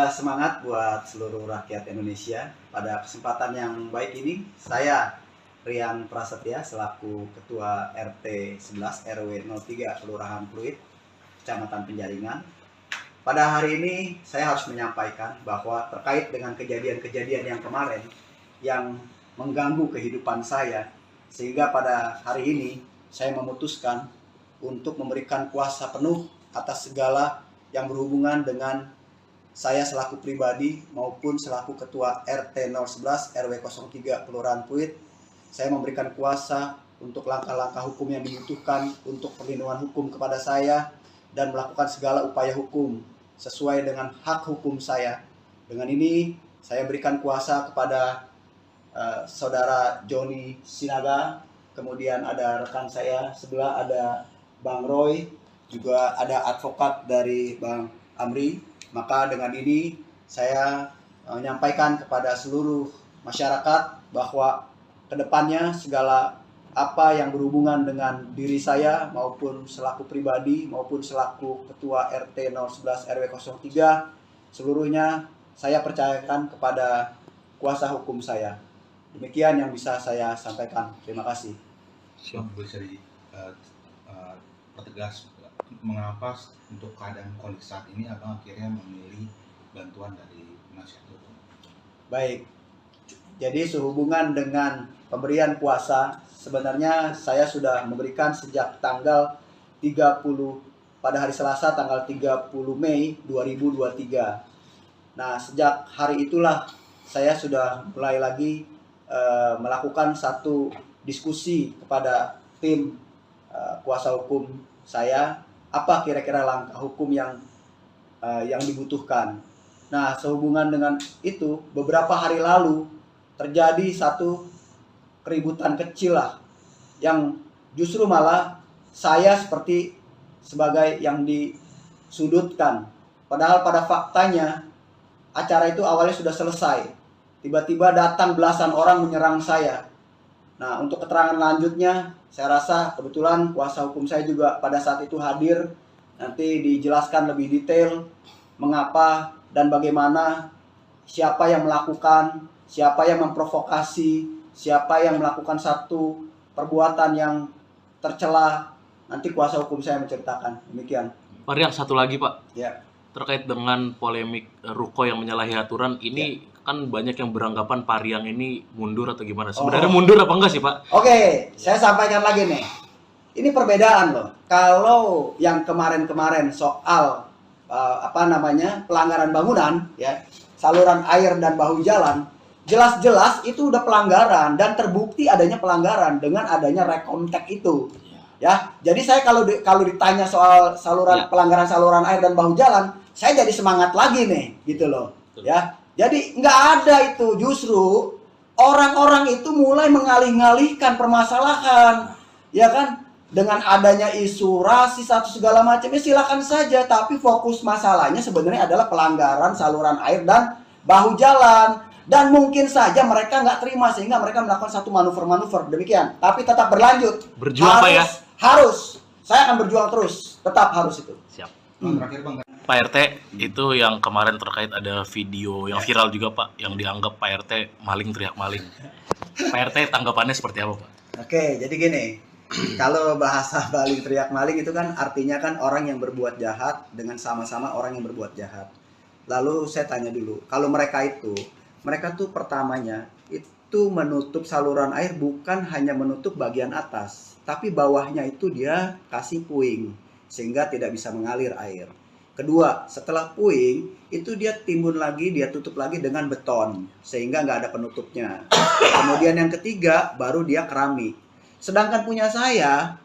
Semangat buat seluruh rakyat Indonesia. Pada kesempatan yang baik ini, saya Rian Prasetya selaku Ketua RT 11 RW 03 Kelurahan Pluit, Kecamatan Penjaringan. Pada hari ini saya harus menyampaikan bahwa terkait dengan kejadian-kejadian yang kemarin yang mengganggu kehidupan saya, sehingga pada hari ini saya memutuskan untuk memberikan kuasa penuh atas segala yang berhubungan dengan saya selaku pribadi maupun selaku Ketua RT 011 RW 03 Kelurahan Pluit. Saya memberikan kuasa untuk langkah-langkah hukum yang dibutuhkan untuk perlindungan hukum kepada saya dan melakukan segala upaya hukum sesuai dengan hak hukum saya. Dengan ini saya berikan kuasa kepada Saudara Joni Sinaga, kemudian ada rekan saya sebelah ada Bang Roy, juga ada advokat dari Bang Amri. Maka dengan ini saya menyampaikan kepada seluruh masyarakat bahwa kedepannya segala apa yang berhubungan dengan diri saya maupun selaku pribadi maupun selaku Ketua RT 011 RW 03 seluruhnya saya percayakan kepada kuasa hukum saya. Demikian yang bisa saya sampaikan. Terima kasih. Bisa dipertegas mengapa untuk keadaan kondisi saat ini abang akhirnya memilih bantuan dari penasihat hukum? Baik, jadi sehubungan dengan pemberian kuasa, sebenarnya saya sudah memberikan sejak tanggal 30 pada hari Selasa tanggal 30 Mei 2023. Nah, sejak hari itulah saya sudah mulai lagi melakukan satu diskusi kepada tim kuasa hukum saya, apa kira-kira langkah hukum yang dibutuhkan. Nah, sehubungan dengan itu, beberapa hari lalu terjadi satu keributan kecil lah, yang justru malah saya seperti sebagai yang disudutkan. Padahal pada faktanya acara itu awalnya sudah selesai. Tiba-tiba datang belasan orang menyerang saya. Nah, untuk keterangan lanjutnya, saya rasa kebetulan kuasa hukum saya juga pada saat itu hadir. Nanti dijelaskan lebih detail mengapa dan bagaimana, siapa yang melakukan, siapa yang memprovokasi, siapa yang melakukan satu perbuatan yang tercela. Nanti kuasa hukum saya menceritakan. Demikian. Pak Rian, satu lagi Pak. Ya. Terkait dengan polemik ruko yang menyalahi aturan, ini kan banyak yang beranggapan Pak Rian ini mundur atau gimana. Sebenarnya mundur apa enggak sih Pak? Oke, saya sampaikan lagi nih. Ini perbedaan loh. Kalau yang kemarin-kemarin soal pelanggaran bangunan, ya, saluran air dan bahu jalan, jelas-jelas itu udah pelanggaran dan terbukti adanya pelanggaran dengan adanya rekontek itu. Ya, jadi saya kalau ditanya soal pelanggaran saluran air dan bahu jalan, saya jadi semangat lagi nih, gitu loh. Ya, jadi nggak ada itu, justru orang-orang itu mulai mengalih-alihkan permasalahan, ya kan? Dengan adanya isu rasis atau segala macam, ya silakan saja. Tapi fokus masalahnya sebenarnya adalah pelanggaran saluran air dan bahu jalan. Dan mungkin saja mereka nggak terima sehingga mereka melakukan satu manuver-manuver demikian. Tapi tetap berlanjut. Berjuang Pak ya? Harus. Saya akan berjuang terus. Tetap harus itu. Siap. Terakhir Bang, Pak RT, itu yang kemarin terkait ada video yang viral juga Pak, yang dianggap Pak RT maling teriak maling. Pak RT tanggapannya seperti apa Pak? Oke, jadi gini. Kalau bahasa maling teriak maling itu kan artinya kan orang yang berbuat jahat dengan sama-sama orang yang berbuat jahat. Lalu saya tanya dulu, kalau mereka tuh pertamanya itu menutup saluran air bukan hanya menutup bagian atas, tapi bawahnya itu dia kasih puing sehingga tidak bisa mengalir air. Kedua, setelah puing itu dia timbun lagi, dia tutup lagi dengan beton sehingga nggak ada penutupnya. Kemudian yang ketiga baru dia keramik. Sedangkan punya saya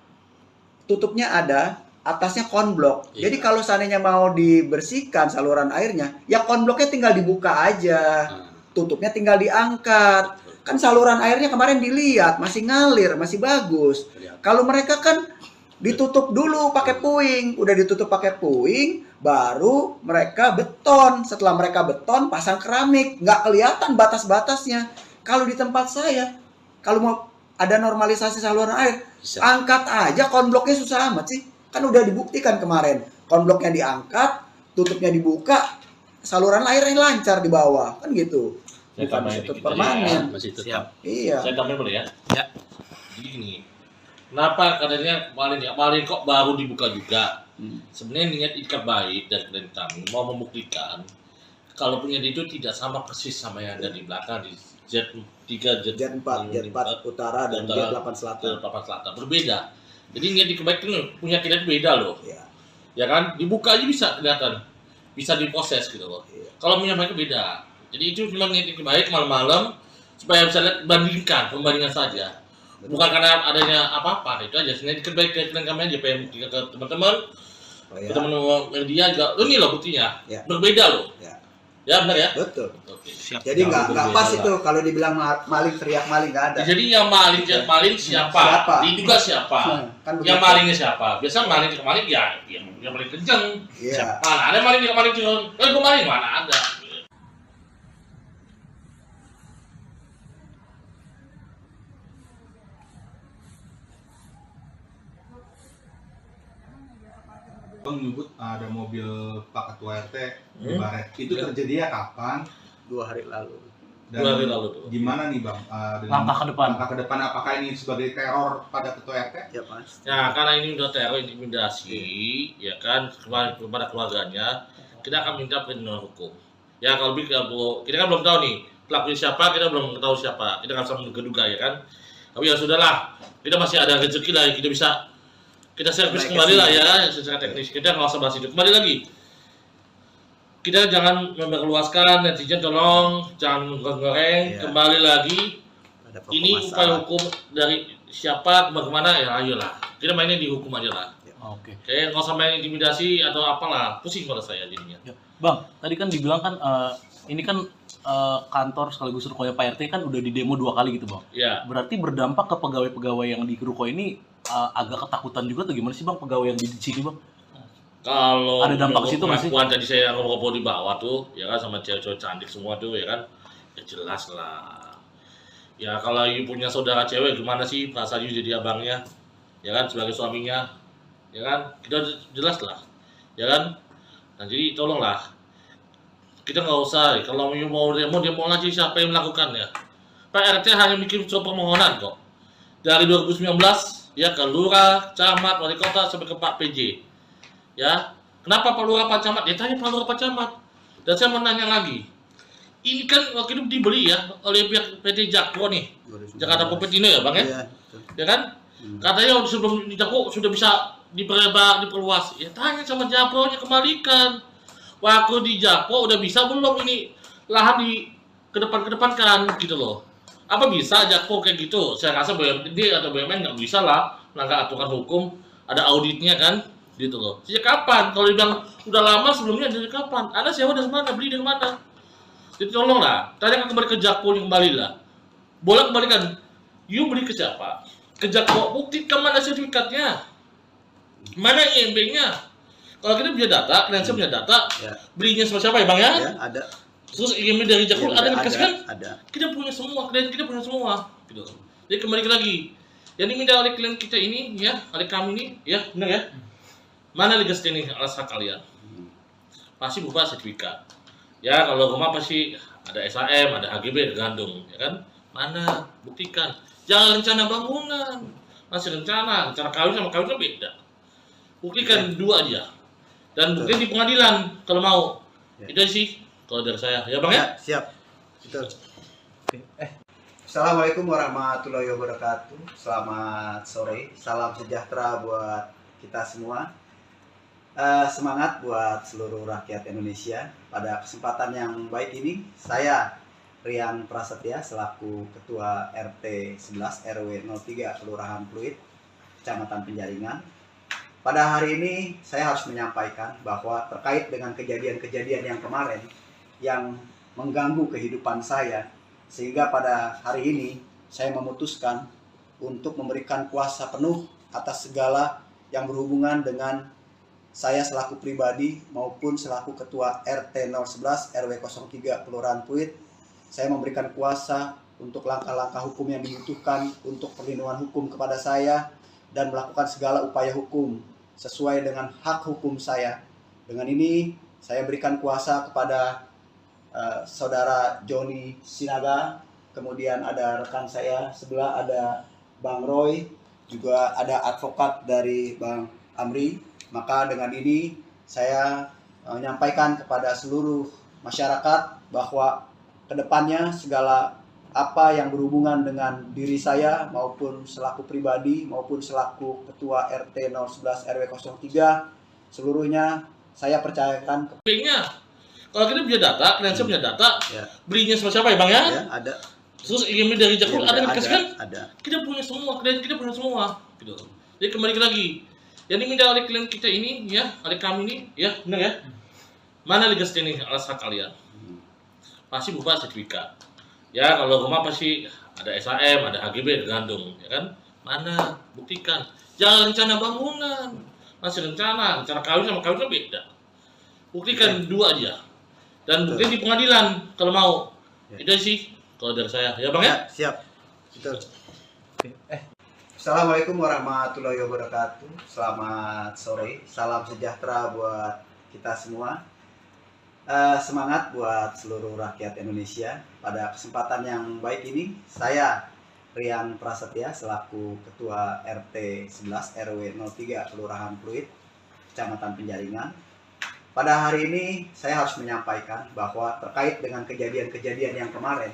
tutupnya ada, atasnya konblok. Jadi kalau seandainya mau dibersihkan saluran airnya, ya konbloknya tinggal dibuka aja. Tutupnya tinggal diangkat. Kan saluran airnya kemarin dilihat masih ngalir, masih bagus. Kalau mereka kan ditutup dulu pakai puing, udah ditutup pakai puing, baru mereka beton. Setelah mereka beton, pasang keramik, nggak kelihatan batas-batasnya. Kalau di tempat saya, kalau mau ada normalisasi saluran air, angkat aja konbloknya, susah amat sih. Kan udah dibuktikan kemarin, konbloknya diangkat, tutupnya dibuka, saluran airnya lancar di bawah, kan gitu. Saya Bukan tambahin tutup dikit aja permanen. ya, masih tetap. Siap. Iya. Saya tambahin boleh ya? Ya. Jadi gini, kenapa katanya maling kok baru dibuka juga? Sebenarnya niat ikat baik dari klien kami mau membuktikan kalau punya itu tidak sama persis sama yang ada di belakang di Z3, Jet 4 utara dan Jet 8 selatan. Berbeda. Jadi niat ikat baik itu punya kita beda loh. Iya. Ya kan? Dibuka aja bisa kelihatan. Bisa diproses gitu loh. Iya. Kalau punya mereka beda. Jadi itu memang niat ikat baik malam-malam supaya bisa lihat pembandingan saja. Betul. Bukan karena adanya apa-apa, itu aja. Sebenarnya ikat baik ke klien kami aja pengen buktikan ke teman-teman. Oh, ya. Teman-teman media juga. Ini loh buktinya. Ya. Berbeda loh. Ya. Ya benar ya? Betul. Oke. Siap. Jadi nggak berbeda pas lah. itu kalau dibilang maling teriak maling nggak ada. Jadi yang maling siapa? Siapa? Diduga siapa? Kan Yang begitu. malingnya siapa? Biasa maling ke maling ya yang paling kenceng. Iya. Mana ada maling ke maling curang? Gue maling mana ada? Bang menyebut ada mobil Pak Ketua RT di Baret. Itu Ya. terjadinya kapan? 2 hari lalu. Dan 2 hari lalu tuh. gimana nih Bang? Dengan Langkah ke depan. Langkah ke depan apakah ini sebagai teror pada Ketua RT? Ya Mas. Ya karena ini udah teror intimidasi, ya kan kepada keluarganya, kita akan minta perlindungan hukum. Ya kalau kita kan belum tahu nih pelakunya siapa, kita belum tahu siapa, kita nggak bisa menduga ya kan. Tapi ya sudahlah, kita masih ada rezeki lah, kita servis Naik kembali lah ke ya secara teknis. Kita nggak usah bahas itu. Kembali lagi, kita jangan memperluaskan, netizen tolong jangan goreng. Iya. Kembali lagi, Ada pokok ini masalah. upaya hukum dari siapa bagaimana ya ayolah. Kita mainnya di hukum aja lah. Oke. Kayak nggak usah main intimidasi atau apalah, pusing pada saya jadinya. Ya. Bang, tadi kan dibilang kan ini kan kantor sekaligus rukonya Pak RT kan udah di demo 2 kali gitu Bang. Ya, Berarti berdampak ke pegawai-pegawai yang di ruko ini agak ketakutan juga tuh, gimana sih Bang pegawai yang di sini Bang? kalau Ada dampak situ nggak sih? pengakuan tadi saya ngobrol di bawah tuh, ya kan sama cewek-cewek cantik semua tuh, ya kan, ya jelas lah. Ya kalau you punya saudara cewek gimana sih perasaan you jadi abangnya, ya kan sebagai suaminya, ya kan kita jelas lah, ya kan. Nah jadi tolonglah, kita nggak usah, kalau you mau demo aja siapa yang melakukannya. Pak RT hanya bikin surat permohonan kok. Dari 2019 ya ke lurah, camat, wali kota sampai ke Pak PJ. Ya, kenapa Pak Lurah Pak Camat? Ya tanya Pak Lurah Pak Camat. Dan saya mau nanya lagi. Ini kan waktu itu dibeli ya oleh pihak PT Jakpro nih. Jakarta Kopetino ya Bang ya? Iya. Betul. Ya kan? Katanya sebelum di Jakpro sudah bisa diperluas. Ya tanya sama Jakpro nya kembalikan. Waktu di Jakpro udah bisa belum ini lahan kedepankan gitu loh. Apa bisa Jakpro kayak gitu? Saya rasa BUMD atau BUMN nggak bisa lah langkah aturan hukum, ada auditnya kan, gitu loh. Sejak kapan? Kalau dibilang udah lama sebelumnya, dari kapan? Anda sewa dari mana? Beli dari mana? Jadi tolonglah, tanyakan kembali ke Jakpro kembali lah. Boleh kembalikan. You beli ke siapa? Ke Jakpro, buktikan mana sertifikatnya, mana IMB-nya. Kalau kita punya data, klien saya punya data, Ya. belinya sama siapa ya bang ya? Ya, ada. Terus IMB dari Jakpro Ya, ada yang dikasihkan? ada. Kita punya semua, klien kita punya semua, gitu. Jadi kembali lagi, yang diminta oleh klien kita ini, ya, oleh kami ini, ya, benar ya? Mana legasnya nih alas hak kalian? Pasti berupa sertifikat. Ya, kalau rumah pasti ada SHM, ada HGB, ada gandung, ya kan? Mana? Buktikan. Jangan rencana bangunan, masih rencana kawin sama kawin kan beda. Buktikan dua aja. Dan buktikan di pengadilan kalau mau. Ya. Itu sih kalau dari saya. Ya bang ya? Siap. Betul. Assalamualaikum warahmatullahi wabarakatuh. Selamat sore. Salam sejahtera buat kita semua. Semangat buat seluruh rakyat Indonesia. Pada kesempatan yang baik ini, saya Rian Prasetya selaku Ketua RT 11 RW 03 Kelurahan Pluit, Kecamatan Penjaringan. Pada hari ini saya harus menyampaikan bahwa terkait dengan kejadian-kejadian yang kemarin yang mengganggu kehidupan saya, sehingga pada hari ini saya memutuskan untuk memberikan kuasa penuh atas segala yang berhubungan dengan saya selaku pribadi maupun selaku Ketua RT 011 RW 03 Kelurahan Pluit. Saya memberikan kuasa untuk langkah-langkah hukum yang dibutuhkan untuk perlindungan hukum kepada saya dan melakukan segala upaya hukum sesuai dengan hak hukum saya. Dengan ini saya berikan kuasa kepada saudara Joni Sinaga, kemudian ada rekan saya sebelah ada Bang Roy, juga ada advokat dari Bang Amri. Maka dengan ini saya menyampaikan kepada seluruh masyarakat bahwa kedepannya segala apa yang berhubungan dengan diri saya maupun selaku pribadi maupun selaku Ketua RT 011 RW 03 seluruhnya saya percayakan ke IMB-nya. Kalau kita punya data, klien saya punya data, Ya. belinya sama siapa ya bang ya? Ya, ada. Terus IMB dari Jakpro ada yang dikasihkan? Ada. Kita punya semua, klien kita punya semua, gitu. Jadi kembali lagi, yang diminta oleh klien kita ini, ya, oleh kami ini, ya, benar ya? Mana legasnya nih alas hak kalian? Pasti berupa sertifikat. Ya, kalau rumah pasti ada SHM, ada HGB, ada gandung, ya kan? Mana? Buktikan. Jangan rencana bangunan, masih rencana kawin sama kawin kan beda. Buktikan dua aja. Dan buktikan di pengadilan kalau mau. Ya. Itu sih kalau dari saya. Ya bang ya? Siap. Betul. Assalamualaikum warahmatullahi wabarakatuh. Selamat sore. Salam sejahtera buat kita semua. Semangat buat seluruh rakyat Indonesia. Pada kesempatan yang baik ini, saya Rian Prasetya selaku Ketua RT 11 RW 03 Kelurahan Pluit, Kecamatan Penjaringan. Pada hari ini saya harus menyampaikan bahwa terkait dengan kejadian-kejadian yang kemarin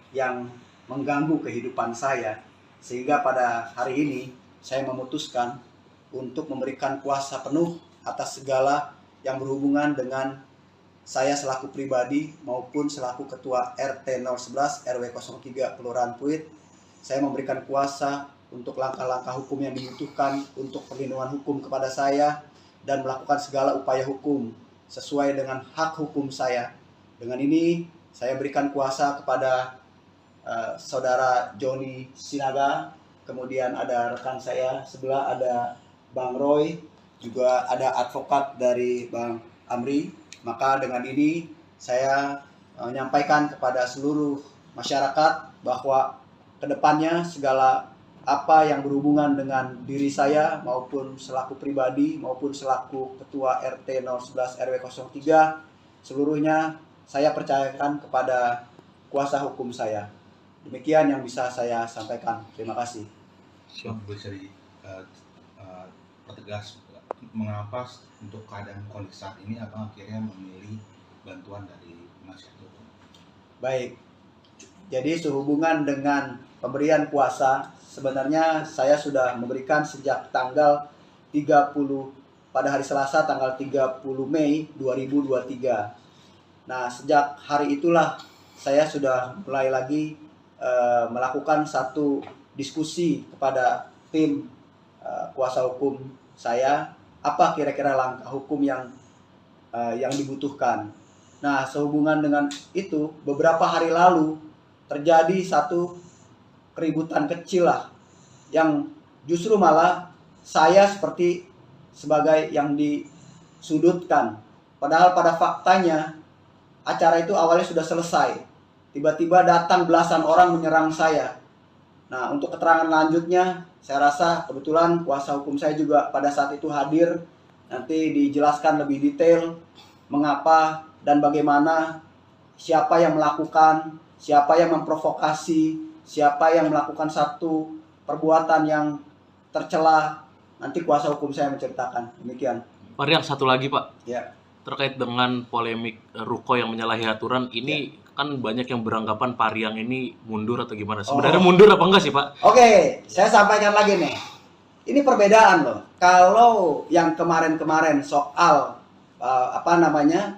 yang mengganggu kehidupan saya, sehingga pada hari ini saya memutuskan untuk memberikan kuasa penuh atas segala yang berhubungan dengan saya selaku pribadi maupun selaku Ketua RT 011 RW 03 Kelurahan Pluit. Saya memberikan kuasa untuk langkah-langkah hukum yang dibutuhkan untuk perlindungan hukum kepada saya dan melakukan segala upaya hukum sesuai dengan hak hukum saya. Dengan ini saya berikan kuasa kepada saudara Joni Sinaga, kemudian ada rekan saya sebelah ada Bang Roy, juga ada advokat dari Bang Amri. Maka dengan ini saya menyampaikan kepada seluruh masyarakat bahwa kedepannya segala apa yang berhubungan dengan diri saya maupun selaku pribadi maupun selaku Ketua RT 011 RW 03 seluruhnya saya percayakan kepada kuasa hukum saya. Demikian yang bisa saya sampaikan. Terima kasih. Bisa dipertegas mengapa untuk keadaan kondisi saat ini abang akhirnya memilih bantuan dari penasihat hukum? Baik, jadi sehubungan dengan pemberian kuasa, sebenarnya saya sudah memberikan sejak tanggal 30 pada hari Selasa tanggal 30 Mei 2023. Nah, sejak hari itulah saya sudah mulai lagi melakukan satu diskusi kepada tim kuasa hukum saya, apa kira-kira langkah hukum yang dibutuhkan. Nah, sehubungan dengan itu, beberapa hari lalu terjadi satu keributan kecil lah, yang justru malah saya seperti sebagai yang disudutkan. Padahal pada faktanya acara itu awalnya sudah selesai. Tiba-tiba datang belasan orang menyerang saya. Nah, untuk keterangan lanjutnya, saya rasa kebetulan kuasa hukum saya juga pada saat itu hadir. Nanti dijelaskan lebih detail mengapa dan bagaimana, siapa yang melakukan, siapa yang memprovokasi, siapa yang melakukan satu perbuatan yang tercela. Nanti kuasa hukum saya menceritakan. Demikian. Pak Riang, satu lagi Pak. Ya. Terkait dengan polemik ruko yang menyalahi aturan ini, kan banyak yang beranggapan Pak Riang ini mundur atau gimana? Sebenarnya mundur apa enggak sih Pak? Oke, saya sampaikan lagi nih. Ini perbedaan loh. Kalau yang kemarin-kemarin soal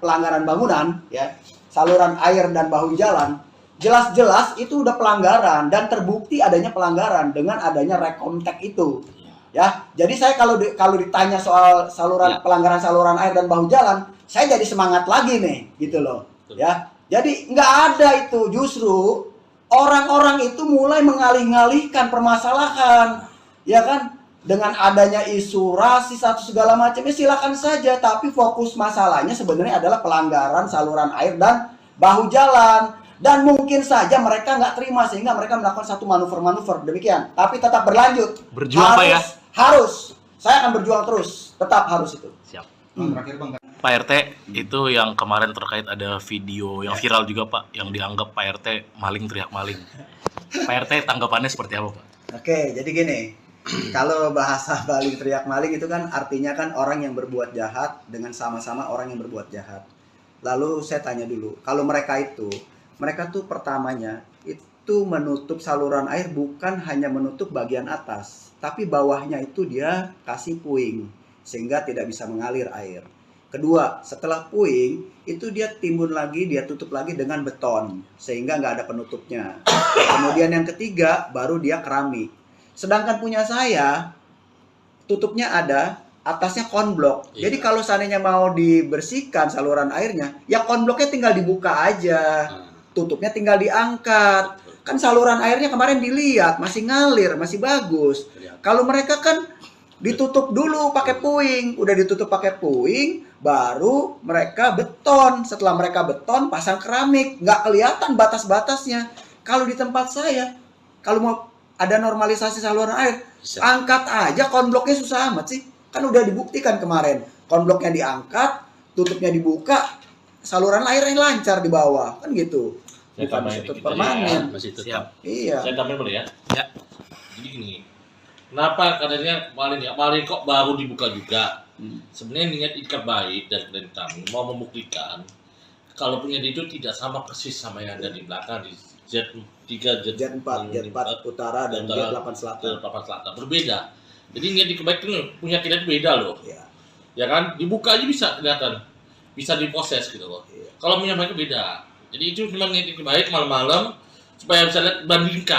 pelanggaran bangunan, ya, saluran air dan bahu jalan, jelas-jelas itu udah pelanggaran dan terbukti adanya pelanggaran dengan adanya rekomtek itu. Ya, jadi saya kalau ditanya soal pelanggaran saluran air dan bahu jalan, saya jadi semangat lagi nih, gitu loh. Ya, jadi nggak ada itu, justru orang-orang itu mulai mengalih-alihkan permasalahan, ya kan? Dengan adanya isu rasis atau segala macamnya silakan saja, tapi fokus masalahnya sebenarnya adalah pelanggaran saluran air dan bahu jalan. Dan mungkin saja mereka nggak terima sehingga mereka melakukan satu manuver-manuver demikian. Tapi tetap berlanjut. Berjuang Pak ya? Harus. Saya akan berjuang terus. Tetap harus itu. Siap. Terakhir Bang. Pak RT, itu yang kemarin terkait ada video yang viral juga Pak, yang dianggap Pak RT maling teriak maling. Pak RT tanggapannya seperti apa Pak? Oke, jadi gini. Kalau bahasa maling teriak maling itu kan artinya kan orang yang berbuat jahat dengan sama-sama orang yang berbuat jahat. Lalu saya tanya dulu, kalau mereka tuh pertamanya itu menutup saluran air bukan hanya menutup bagian atas, tapi bawahnya itu dia kasih puing sehingga tidak bisa mengalir air. Kedua, setelah puing itu dia timbun lagi, dia tutup lagi dengan beton sehingga nggak ada penutupnya. Kemudian yang ketiga baru dia keramik. Sedangkan punya saya tutupnya ada, atasnya konblok. Iya. Jadi kalau seandainya mau dibersihkan saluran airnya, ya konbloknya tinggal dibuka aja. Tutupnya tinggal diangkat. Kan saluran airnya kemarin dilihat masih ngalir, masih bagus. Kalau mereka kan ditutup dulu pakai puing, udah ditutup pakai puing, baru mereka beton. Setelah mereka beton, pasang keramik, nggak kelihatan batas-batasnya. Kalau di tempat saya, kalau mau ada normalisasi saluran air, angkat aja konbloknya, susah amat sih. Kan udah dibuktikan kemarin, konbloknya diangkat, tutupnya dibuka, saluran airnya lancar di bawah, kan gitu. Saya Bukan tambahin tutup dikit aja permanen. ya, masih tetap. Iya. Saya tambahin boleh ya? Ya. Jadi gini, kenapa katanya maling kok baru dibuka juga? Sebenarnya niat ikat baik dari kami mau membuktikan kalau punya itu tidak sama persis sama yang ada di belakang di Z3, Jet 4 utara dan Jet 8 selatan. Berbeda. Jadi niat ikat baik itu punya kita itu beda loh. Iya. Ya kan? Dibuka aja bisa kelihatan. Bisa diproses gitu loh. Iya. Kalau punya mereka beda. Jadi itu cuma niat ikat baik malam-malam supaya bisa lihat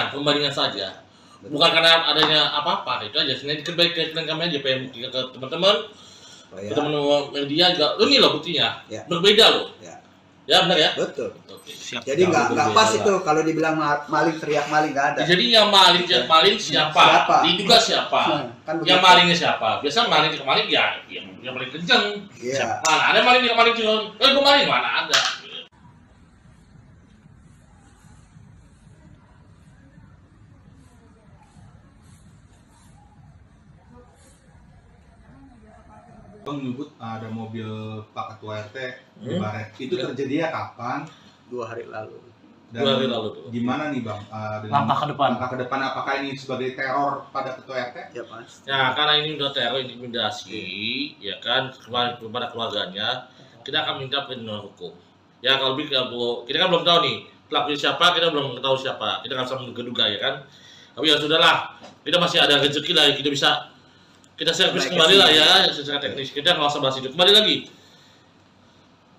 pembandingan saja. Bukan karena adanya apa-apa, itu aja. Sebenarnya ikat baik ke kami aja pengen buktikan ke teman-teman. Teman-teman media juga, ini loh buktinya. Ya. Berbeda loh. Ya. Ya benar ya? Betul. Oke. Siap. Jadi nggak pas itu kalau dibilang maling teriak maling, nggak ada. Jadi yang maling siapa? Diduga siapa? Kan Yang begitu. malingnya siapa? Biasa maling teriak maling ya yang paling kenceng. Iya. Mana ada maling teriak maling cuma, gue maling mana ada. Bang menyebut ada mobil Pak Ketua RT di Baret. Itu terjadinya kapan? 2 hari lalu. Dan 2 hari lalu tuh. gimana nih Bang? Dengan Langkah ke depan. Langkah ke depan apakah ini sebagai teror pada Ketua RT? Ya pasti. Nah, karena ini udah teror intimidasi, ya kan, kepada keluarganya, kita akan minta perlindungan hukum. Ya kalau kita kan belum tahu nih pelakunya siapa, kita belum tahu siapa, kita nggak bisa menduga-duga ya kan. Tapi ya sudahlah, kita masih ada rezeki lah, kita bisa kita servis kembali lah ya secara teknis. Kita nggak usah bahas itu. Kembali lagi,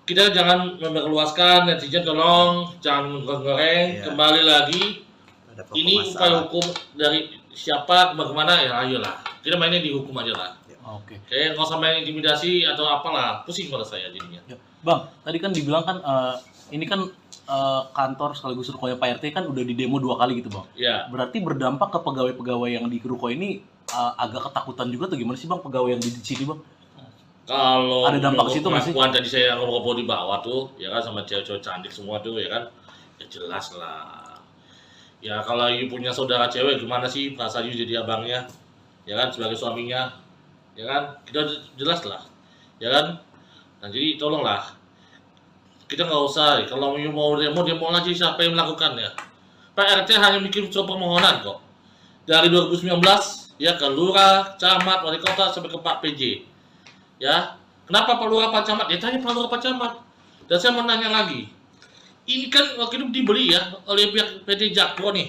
kita jangan memperluaskan, netizen tolong jangan menggoreng. Iya. Kembali lagi, Ada pokok ini masalah. upaya hukum dari siapa kemana ya, ayolah kita mainnya di hukum aja lah. Oke. Kayak nggak usah main intimidasi atau apalah, pusing pada saya jadinya. Ya. Bang, tadi kan dibilang kan ini kan kantor sekaligus rukonya Pak RT kan udah di demo 2 kali gitu, Bang. Ya, Berarti berdampak ke pegawai-pegawai yang di ruko ini agak ketakutan juga tuh, gimana sih Bang pegawai yang di sini, Bang? kalau Ada dampak ke situ nggak sih? pengakuan tadi saya ngobrol di bawah tuh, ya kan sama cewek-cewek cantik semua tuh, ya kan, ya jelas lah. Ya kalau you punya saudara cewek gimana sih perasaan you jadi abangnya, ya kan, sebagai suaminya, ya kan, kita jelas lah, ya kan. Nah jadi tolonglah, kita nggak usah, kalau you mau demo aja siapa yang melakukannya. Pak RT hanya bikin surat permohonan kok. Dari 2019 ya ke lurah, camat, wali kota sampai ke Pak PJ. Ya, kenapa Pak Lurah Pak Camat? Ya tanya Pak Lurah Pak Camat. Dan saya mau nanya lagi, ini kan waktu itu dibeli ya oleh pihak PT Jakpro nih,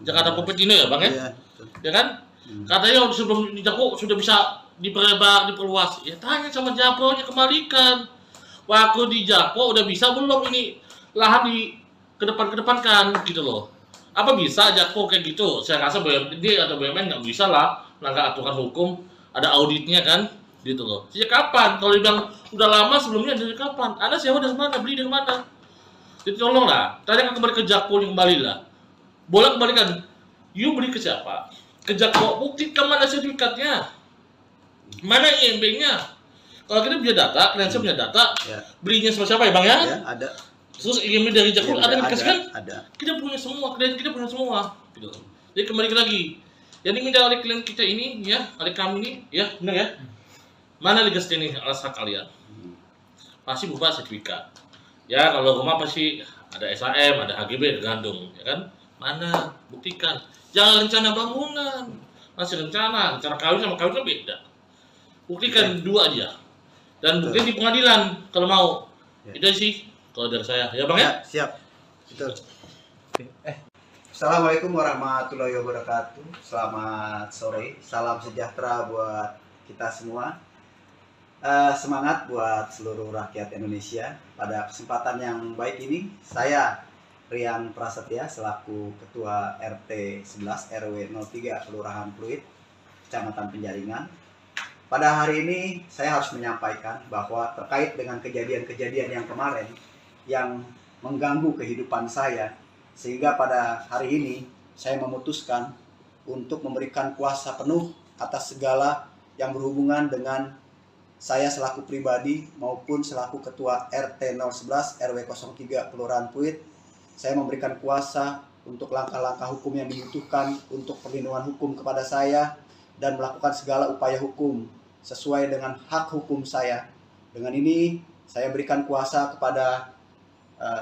Jakarta Propetindo ya Bang ya? Iya, betul. Ya kan? Katanya sebelum di Jakpro sudah bisa diperluas. Ya tanya sama Jakpro-nya, kembalikan. Waktu di Jakpro udah bisa belum ini lahan di kedepankan gitu loh. Apa bisa Jakpro kayak gitu? Saya rasa BUMD atau BUMN nggak bisa lah melanggar aturan hukum, ada auditnya kan, gitu loh. Sejak kapan? Kalau dibilang udah lama sebelumnya, dari kapan? Anda sewa dari mana? Beli dari mana? Jadi tolonglah, tanyakan kembali ke Jakpro, kembali lah. Boleh kembalikan. You beli ke siapa? Ke Jakpro, buktikan mana sertifikatnya, mana IMB-nya. Kalau kita punya data, kalian punya data, Ya, belinya sama siapa ya Bang ya? ya, ada. Terus IMB dari Jakpro ada yang dikasih kan? Ada. Kita punya semua, klien kita punya semua, gitu. Jadi kembali lagi, yang diminta oleh klien kita ini, ya, oleh kami ini, ya, benar ya. Mana legas ini alas hak kalian? Pasti berupa sertifikat. Ya, kalau rumah pasti ada SHM, ada HGB, tergantung, ya kan? Mana? Buktikan. Jangan rencana bangunan, masih rencana kawin sama kawin kan beda. Buktikan dua aja. Dan buktikan di pengadilan kalau mau. Ya. Itu sih kalau dari saya, ya Bang ya. Ya, siap. Betul. Assalamualaikum warahmatullahi wabarakatuh. Selamat sore. Salam sejahtera buat kita semua. Semangat buat seluruh rakyat Indonesia. Pada kesempatan yang baik ini, saya Rian Prasetya selaku Ketua RT 11 RW 03 Kelurahan Pluit, Kecamatan Penjaringan. Pada hari ini saya harus menyampaikan bahwa terkait dengan kejadian-kejadian yang kemarin yang mengganggu kehidupan saya, sehingga pada hari ini saya memutuskan untuk memberikan kuasa penuh atas segala yang berhubungan dengan saya selaku pribadi maupun selaku Ketua RT 011 RW 03 Kelurahan Pluit. Saya memberikan kuasa untuk langkah-langkah hukum yang dibutuhkan untuk perlindungan hukum kepada saya dan melakukan segala upaya hukum sesuai dengan hak hukum saya. Dengan ini saya berikan kuasa kepada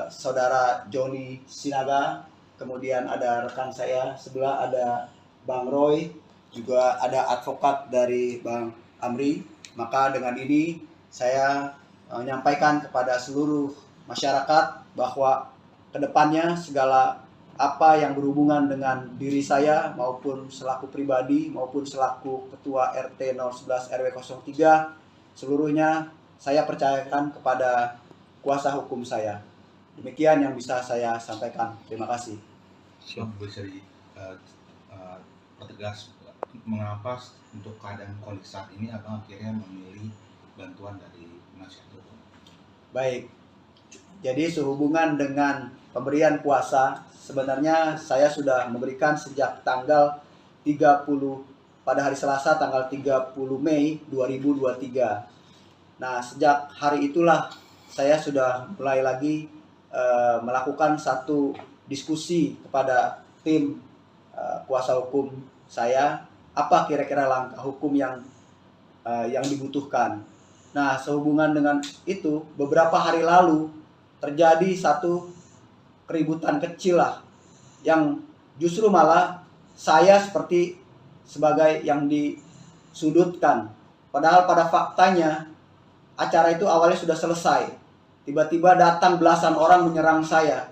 Saudara Joni Sinaga, kemudian ada rekan saya sebelah ada Bang Roy, juga ada advokat dari Bang Amri. Maka dengan ini saya menyampaikan kepada seluruh masyarakat bahwa kedepannya segala apa yang berhubungan dengan diri saya maupun selaku pribadi maupun selaku Ketua RT 011 RW 03 seluruhnya saya percayakan kepada kuasa hukum saya. Demikian yang bisa saya sampaikan. Terima kasih. Bisa dipertegas mengapa untuk keadaan kondisi saat ini abang akhirnya memilih bantuan dari penasihat hukum? Baik. Jadi sehubungan dengan pemberian kuasa, sebenarnya saya sudah memberikan sejak tanggal 30 pada hari Selasa tanggal 30 Mei 2023. Nah, sejak hari itulah saya sudah mulai lagi melakukan satu diskusi kepada tim kuasa hukum saya, apa kira-kira langkah hukum yang dibutuhkan. Nah, sehubungan dengan itu, beberapa hari lalu terjadi satu keributan kecil lah, yang justru malah saya seperti sebagai yang disudutkan. Padahal pada faktanya acara itu awalnya sudah selesai. Tiba-tiba datang belasan orang menyerang saya.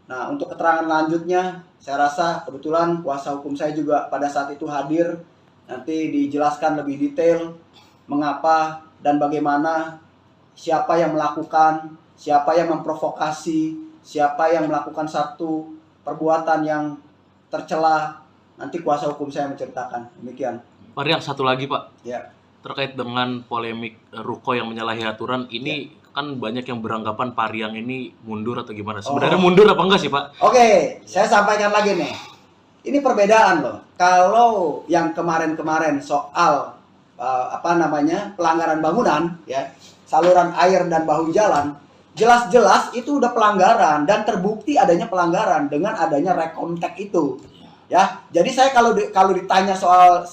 Nah, untuk keterangan lanjutnya, saya rasa kebetulan kuasa hukum saya juga pada saat itu hadir. Nanti dijelaskan lebih detail mengapa dan bagaimana siapa yang melakukan, siapa yang memprovokasi, siapa yang melakukan satu perbuatan yang tercela. Nanti kuasa hukum saya menceritakan. Demikian. Pak Riang, satu lagi Pak, Ya. terkait dengan polemik ruko yang menyalahi aturan ini kan banyak yang beranggapan Pak Riang ini mundur atau gimana? Sebenarnya mundur apa enggak sih Pak? Oke, saya sampaikan lagi nih. Ini perbedaan loh. Kalau yang kemarin-kemarin soal pelanggaran bangunan, ya, saluran air dan bahu jalan, jelas-jelas itu udah pelanggaran dan terbukti adanya pelanggaran dengan adanya rekomtek itu. Ya, jadi saya kalau ditanya soal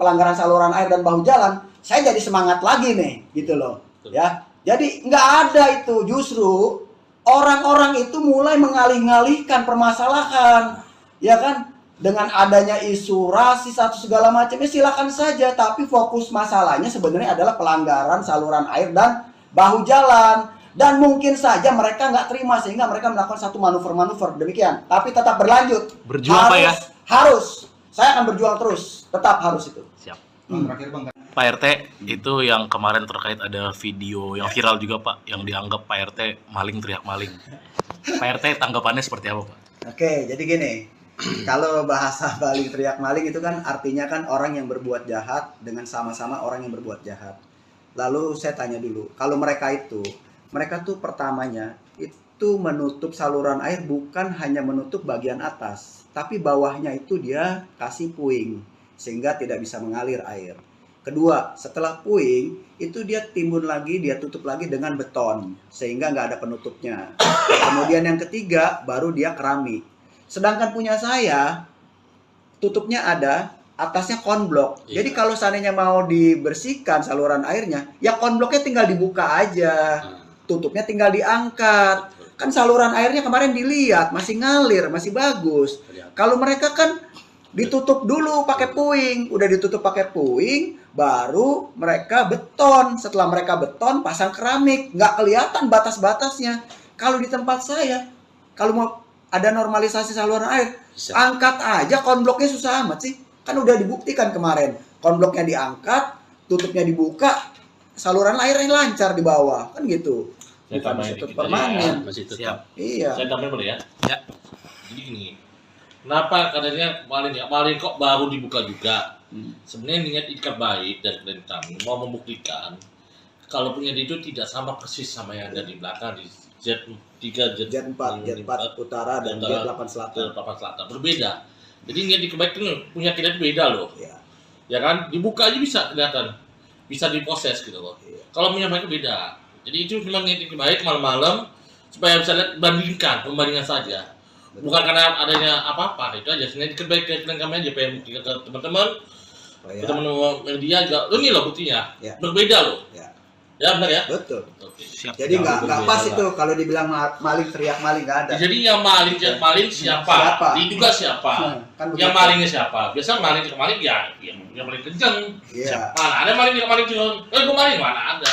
pelanggaran saluran air dan bahu jalan, saya jadi semangat lagi nih, gitu loh. Ya, jadi nggak ada itu, justru orang-orang itu mulai mengalih-alihkan permasalahan, ya kan? Dengan adanya isu rasis atau segala macamnya silakan saja, tapi fokus masalahnya sebenarnya adalah pelanggaran saluran air dan bahu jalan. Dan mungkin saja mereka nggak terima sehingga mereka melakukan satu manuver-manuver demikian. Tapi tetap berlanjut. Berjuang Pak ya? Harus. Saya akan berjuang terus. Tetap harus itu. Siap. Terakhir Bang, Pak RT, itu yang kemarin terkait ada video yang viral juga Pak, yang dianggap Pak RT maling teriak maling. Pak RT tanggapannya seperti apa Pak? Oke, jadi gini. Kalau bahasa maling teriak maling itu kan artinya kan orang yang berbuat jahat dengan sama-sama orang yang berbuat jahat. Lalu saya tanya dulu, kalau mereka tuh pertamanya itu menutup saluran air bukan hanya menutup bagian atas, tapi bawahnya itu dia kasih puing sehingga tidak bisa mengalir air. Kedua, setelah puing itu dia timbun lagi, dia tutup lagi dengan beton sehingga nggak ada penutupnya. Kemudian yang ketiga baru dia keramik. Sedangkan punya saya tutupnya ada, atasnya konblok. Jadi kalau seandainya mau dibersihkan saluran airnya, ya konbloknya tinggal dibuka aja. Tutupnya tinggal diangkat. Kan saluran airnya kemarin dilihat masih ngalir, masih bagus. Kalau mereka kan ditutup dulu pakai puing, udah ditutup pakai puing, baru mereka beton. Setelah mereka beton, pasang keramik, nggak kelihatan batas-batasnya. Kalau di tempat saya, kalau mau ada normalisasi saluran air, angkat aja konbloknya, susah amat sih. Kan udah dibuktikan kemarin, konbloknya diangkat, tutupnya dibuka, saluran airnya lancar di bawah, kan gitu. Bukan masih permanen. Masih tetap. Siap. Iya. Saya tambahin boleh ya? Ya. Jadi gini, kenapa katanya maling kok baru dibuka juga? Sebenarnya niat ikat baik dari klien kami mau membuktikan kalau punya itu tidak sama persis sama yang ada di belakang di Z3, Jet 4 utara dan Jet 8 selatan. Berbeda. Jadi niat ikat baik itu punya kita itu beda loh. Iya. Ya kan? Dibuka aja bisa kelihatan. Bisa diproses gitu loh. Iya. Kalau punya mereka beda. Jadi itu memang niat ikat baik malam-malam supaya bisa lihat pembandingan saja. Bukan karena adanya apa-apa, itu aja. Sebenarnya ikat baik ke kami aja pengen ke teman-teman. Ke teman-teman media juga. Ini loh buktinya. Ya. Berbeda loh. Ya. Ya benar ya? Betul. Oke. Siap. Jadi nggak pas itu kalau dibilang maling teriak maling, nggak ada. Jadi yang maling siapa? Diduga siapa? Kan Yang begitu. malingnya siapa? Biasa maling ya yang paling kenceng. Iya. Mana ada maling cuma, gue maling mana ada.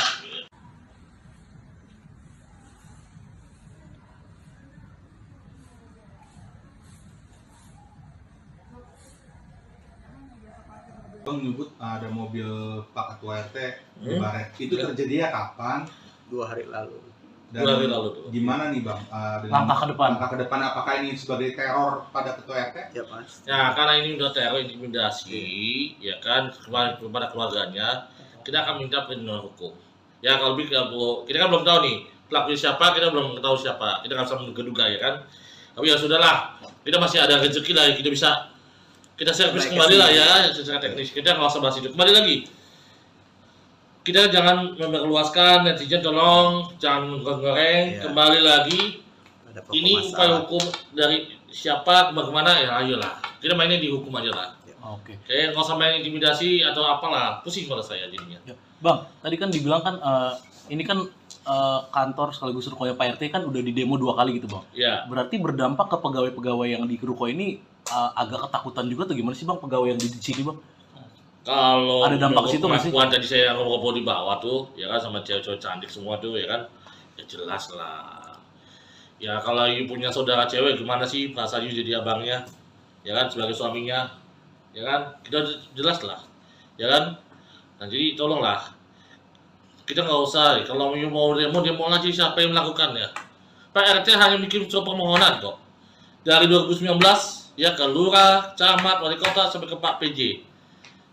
Bang nyebut ada mobil Pak Ketua RT di Baret. Itu Ya. terjadinya kapan? 2 hari lalu. Dan 2 hari lalu tuh. gimana nih Bang? Langkah ke depan. Langkah ke depan, apakah ini sebagai teror pada Ketua RT? Ya Mas. Ya karena ini udah teror intimidasi, ya kan kepada keluarganya, kita akan minta perlindungan hukum. Ya kalau kita kan belum tahu nih pelakunya siapa, kita belum tahu siapa, kita nggak bisa menduga-duga ya kan. Tapi ya sudahlah, kita masih ada rezeki lah, kita servis kembali lah ya secara teknis. Kita nggak usah bahas itu. Kembali lagi, kita jangan memperluaskan, netizen tolong jangan goreng. Iya. Kembali lagi, Ada pokok ini masalah. upaya hukum dari siapa bagaimana ya ayolah. Kita mainnya di hukum aja lah. Oke. Kayak nggak usah main intimidasi atau apalah, pusing pada saya jadinya. Ya. Bang, tadi kan dibilang kan ini kan kantor sekaligus rukonya Pak RT kan udah di demo 2 kali gitu Bang. Ya, Berarti berdampak ke pegawai-pegawai yang di ruko ini agak ketakutan juga tuh gimana sih Bang pegawai yang di sini Bang? kalau Ada dampak situ nggak sih? pengakuan tadi saya ngobrol di bawah tuh, ya kan sama cewek-cewek cantik semua tuh, ya kan, ya jelas lah. Ya kalau you punya saudara cewek gimana sih perasaan you jadi abangnya, ya kan sebagai suaminya, ya kan kita jelas lah, ya kan. Nah jadi tolonglah kita nggak usah. Kalau mau demo lagi siapa yang melakukannya? Pak RT hanya bikin surat permohonan kok. Dari 2019 ya ke lurah, camat, wali kota sampai ke Pak PJ.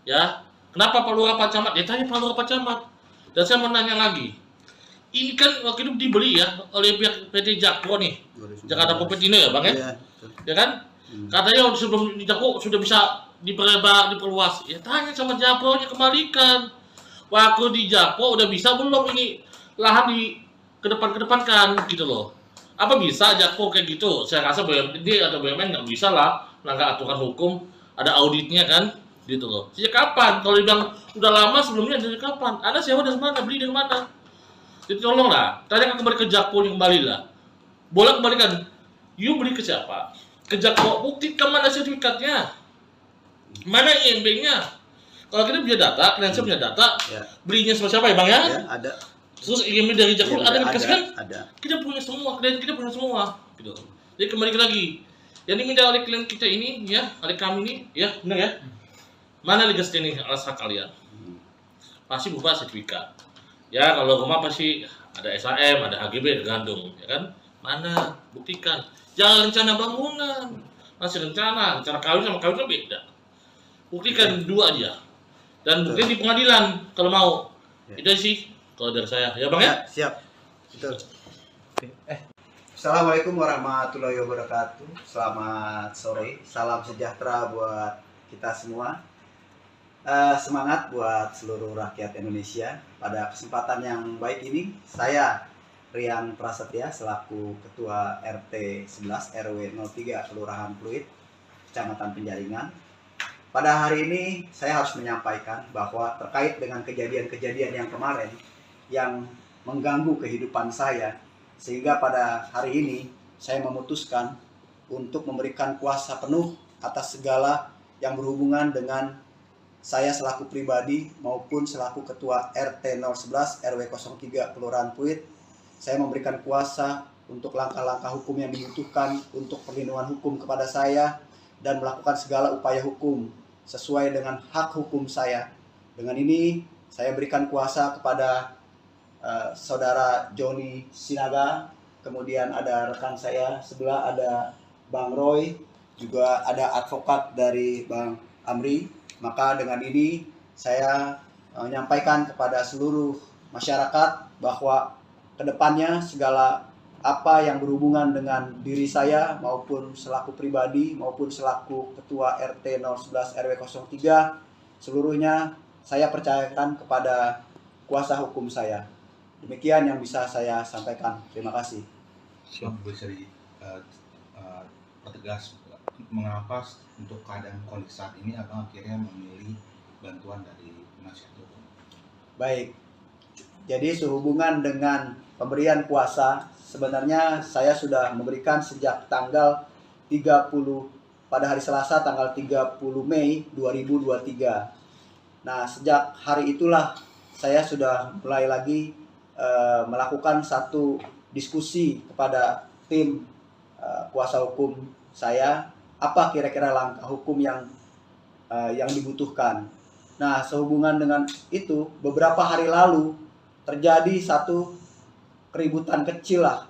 Ya, kenapa Pak Lurah, Pak Camat? Ya tanya Pak Lurah, Pak Camat. Dan saya mau nanya lagi. Ini kan waktu itu dibeli ya oleh pihak PT Jakpro nih. Jakarta Kopetino ya Bang ya? Iya. Ya kan? Katanya sebelum di Jakpro sudah bisa diperluas. Ya tanya sama Jakpro-nya, kembalikan. Waktu di Jakpro udah bisa belum ini lahan di kedepankan gitu loh. Apa bisa Jakpro kayak gitu? Saya rasa BUMD atau BUMN nggak bisa lah melanggar aturan hukum, ada auditnya kan, gitu loh. Sejak kapan? Kalau dibilang udah lama sebelumnya, dari kapan? Anda sewa dari mana? Beli dari mana? Jadi tolonglah, tanya kembali ke Jakpro kembali lah. Boleh kembalikan. You beli ke siapa? Ke Jakpro, buktikan mana sertifikatnya, mana IMB-nya. Kalau kita punya data, kalian punya data, Ya. belinya sama siapa ya Bang ya? Ya, ada. Terus IMB dari Jakpro ada dikasih kan? Ada. Kita punya semua, klien kita punya semua, gitu. Jadi kembali lagi, yang diminta oleh klien kita ini, ya, oleh kami ini, ya, benar ya? Mana legas ini alas hak kalian? Pasti berupa sertifikat. Ya, kalau rumah pasti ada SHM, ada HGB, tergantung, ya kan? Mana? Buktikan. Jangan rencana bangunan, masih rencana kawin sama kawin kan beda. Buktikan dua aja. Dan buktikan di pengadilan kalau mau. Ya. Itu sih kalau dari saya, ya Bang ya? Siap. Betul. Assalamualaikum warahmatullahi wabarakatuh. Selamat sore. Salam sejahtera buat kita semua. Semangat buat seluruh rakyat Indonesia. Pada kesempatan yang baik ini, saya Rian Prasetya selaku Ketua RT 11 RW 03 Kelurahan Pluit, Kecamatan Penjaringan. Pada hari ini saya harus menyampaikan bahwa terkait dengan kejadian-kejadian yang kemarin yang mengganggu kehidupan saya, sehingga pada hari ini saya memutuskan untuk memberikan kuasa penuh atas segala yang berhubungan dengan saya selaku pribadi maupun selaku Ketua RT 011 RW 03 Kelurahan Pluit. Saya memberikan kuasa untuk langkah-langkah hukum yang dibutuhkan untuk perlindungan hukum kepada saya dan melakukan segala upaya hukum sesuai dengan hak hukum saya. Dengan ini saya berikan kuasa kepada Saudara Joni Sinaga, kemudian ada rekan saya sebelah ada Bang Roy, juga ada advokat dari Bang Amri. Maka dengan ini saya menyampaikan kepada seluruh masyarakat bahwa kedepannya segala apa yang berhubungan dengan diri saya maupun selaku pribadi maupun selaku Ketua RT 011 RW 03 seluruhnya saya percayakan kepada kuasa hukum saya. Demikian yang bisa saya sampaikan. Terima kasih. Bisa pertegas mengapa untuk keadaan kondisi saat ini abang akhirnya memilih bantuan dari penasihat hukum? Baik. Jadi sehubungan dengan pemberian kuasa, sebenarnya saya sudah memberikan sejak tanggal 30 pada hari Selasa tanggal 30 Mei 2023. Nah, sejak hari itulah saya sudah mulai lagi melakukan satu diskusi kepada tim kuasa hukum saya, apa kira-kira langkah hukum yang dibutuhkan. Nah, sehubungan dengan itu, beberapa hari lalu terjadi satu keributan kecil lah,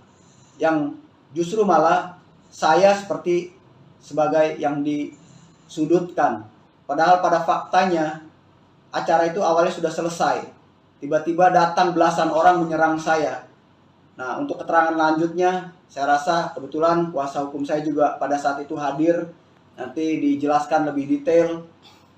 yang justru malah saya seperti sebagai yang disudutkan. Padahal pada faktanya acara itu awalnya sudah selesai. Tiba-tiba datang belasan orang menyerang saya. Nah, untuk keterangan lanjutnya, saya rasa kebetulan kuasa hukum saya juga pada saat itu hadir. Nanti dijelaskan lebih detail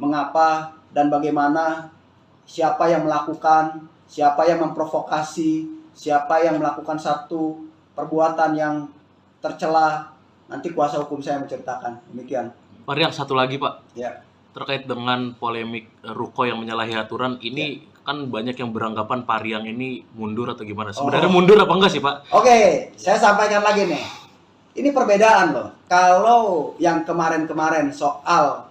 mengapa dan bagaimana, siapa yang melakukan, siapa yang memprovokasi, siapa yang melakukan satu perbuatan yang tercela. Nanti kuasa hukum saya menceritakan. Demikian. Pak Rian, satu lagi Pak. Ya. Terkait dengan polemik ruko yang menyalahi aturan ini, kan banyak yang beranggapan Pak Rian ini mundur atau gimana? Sebenarnya mundur apa enggak sih Pak? Oke, saya sampaikan lagi nih. Ini perbedaan loh. Kalau yang kemarin-kemarin soal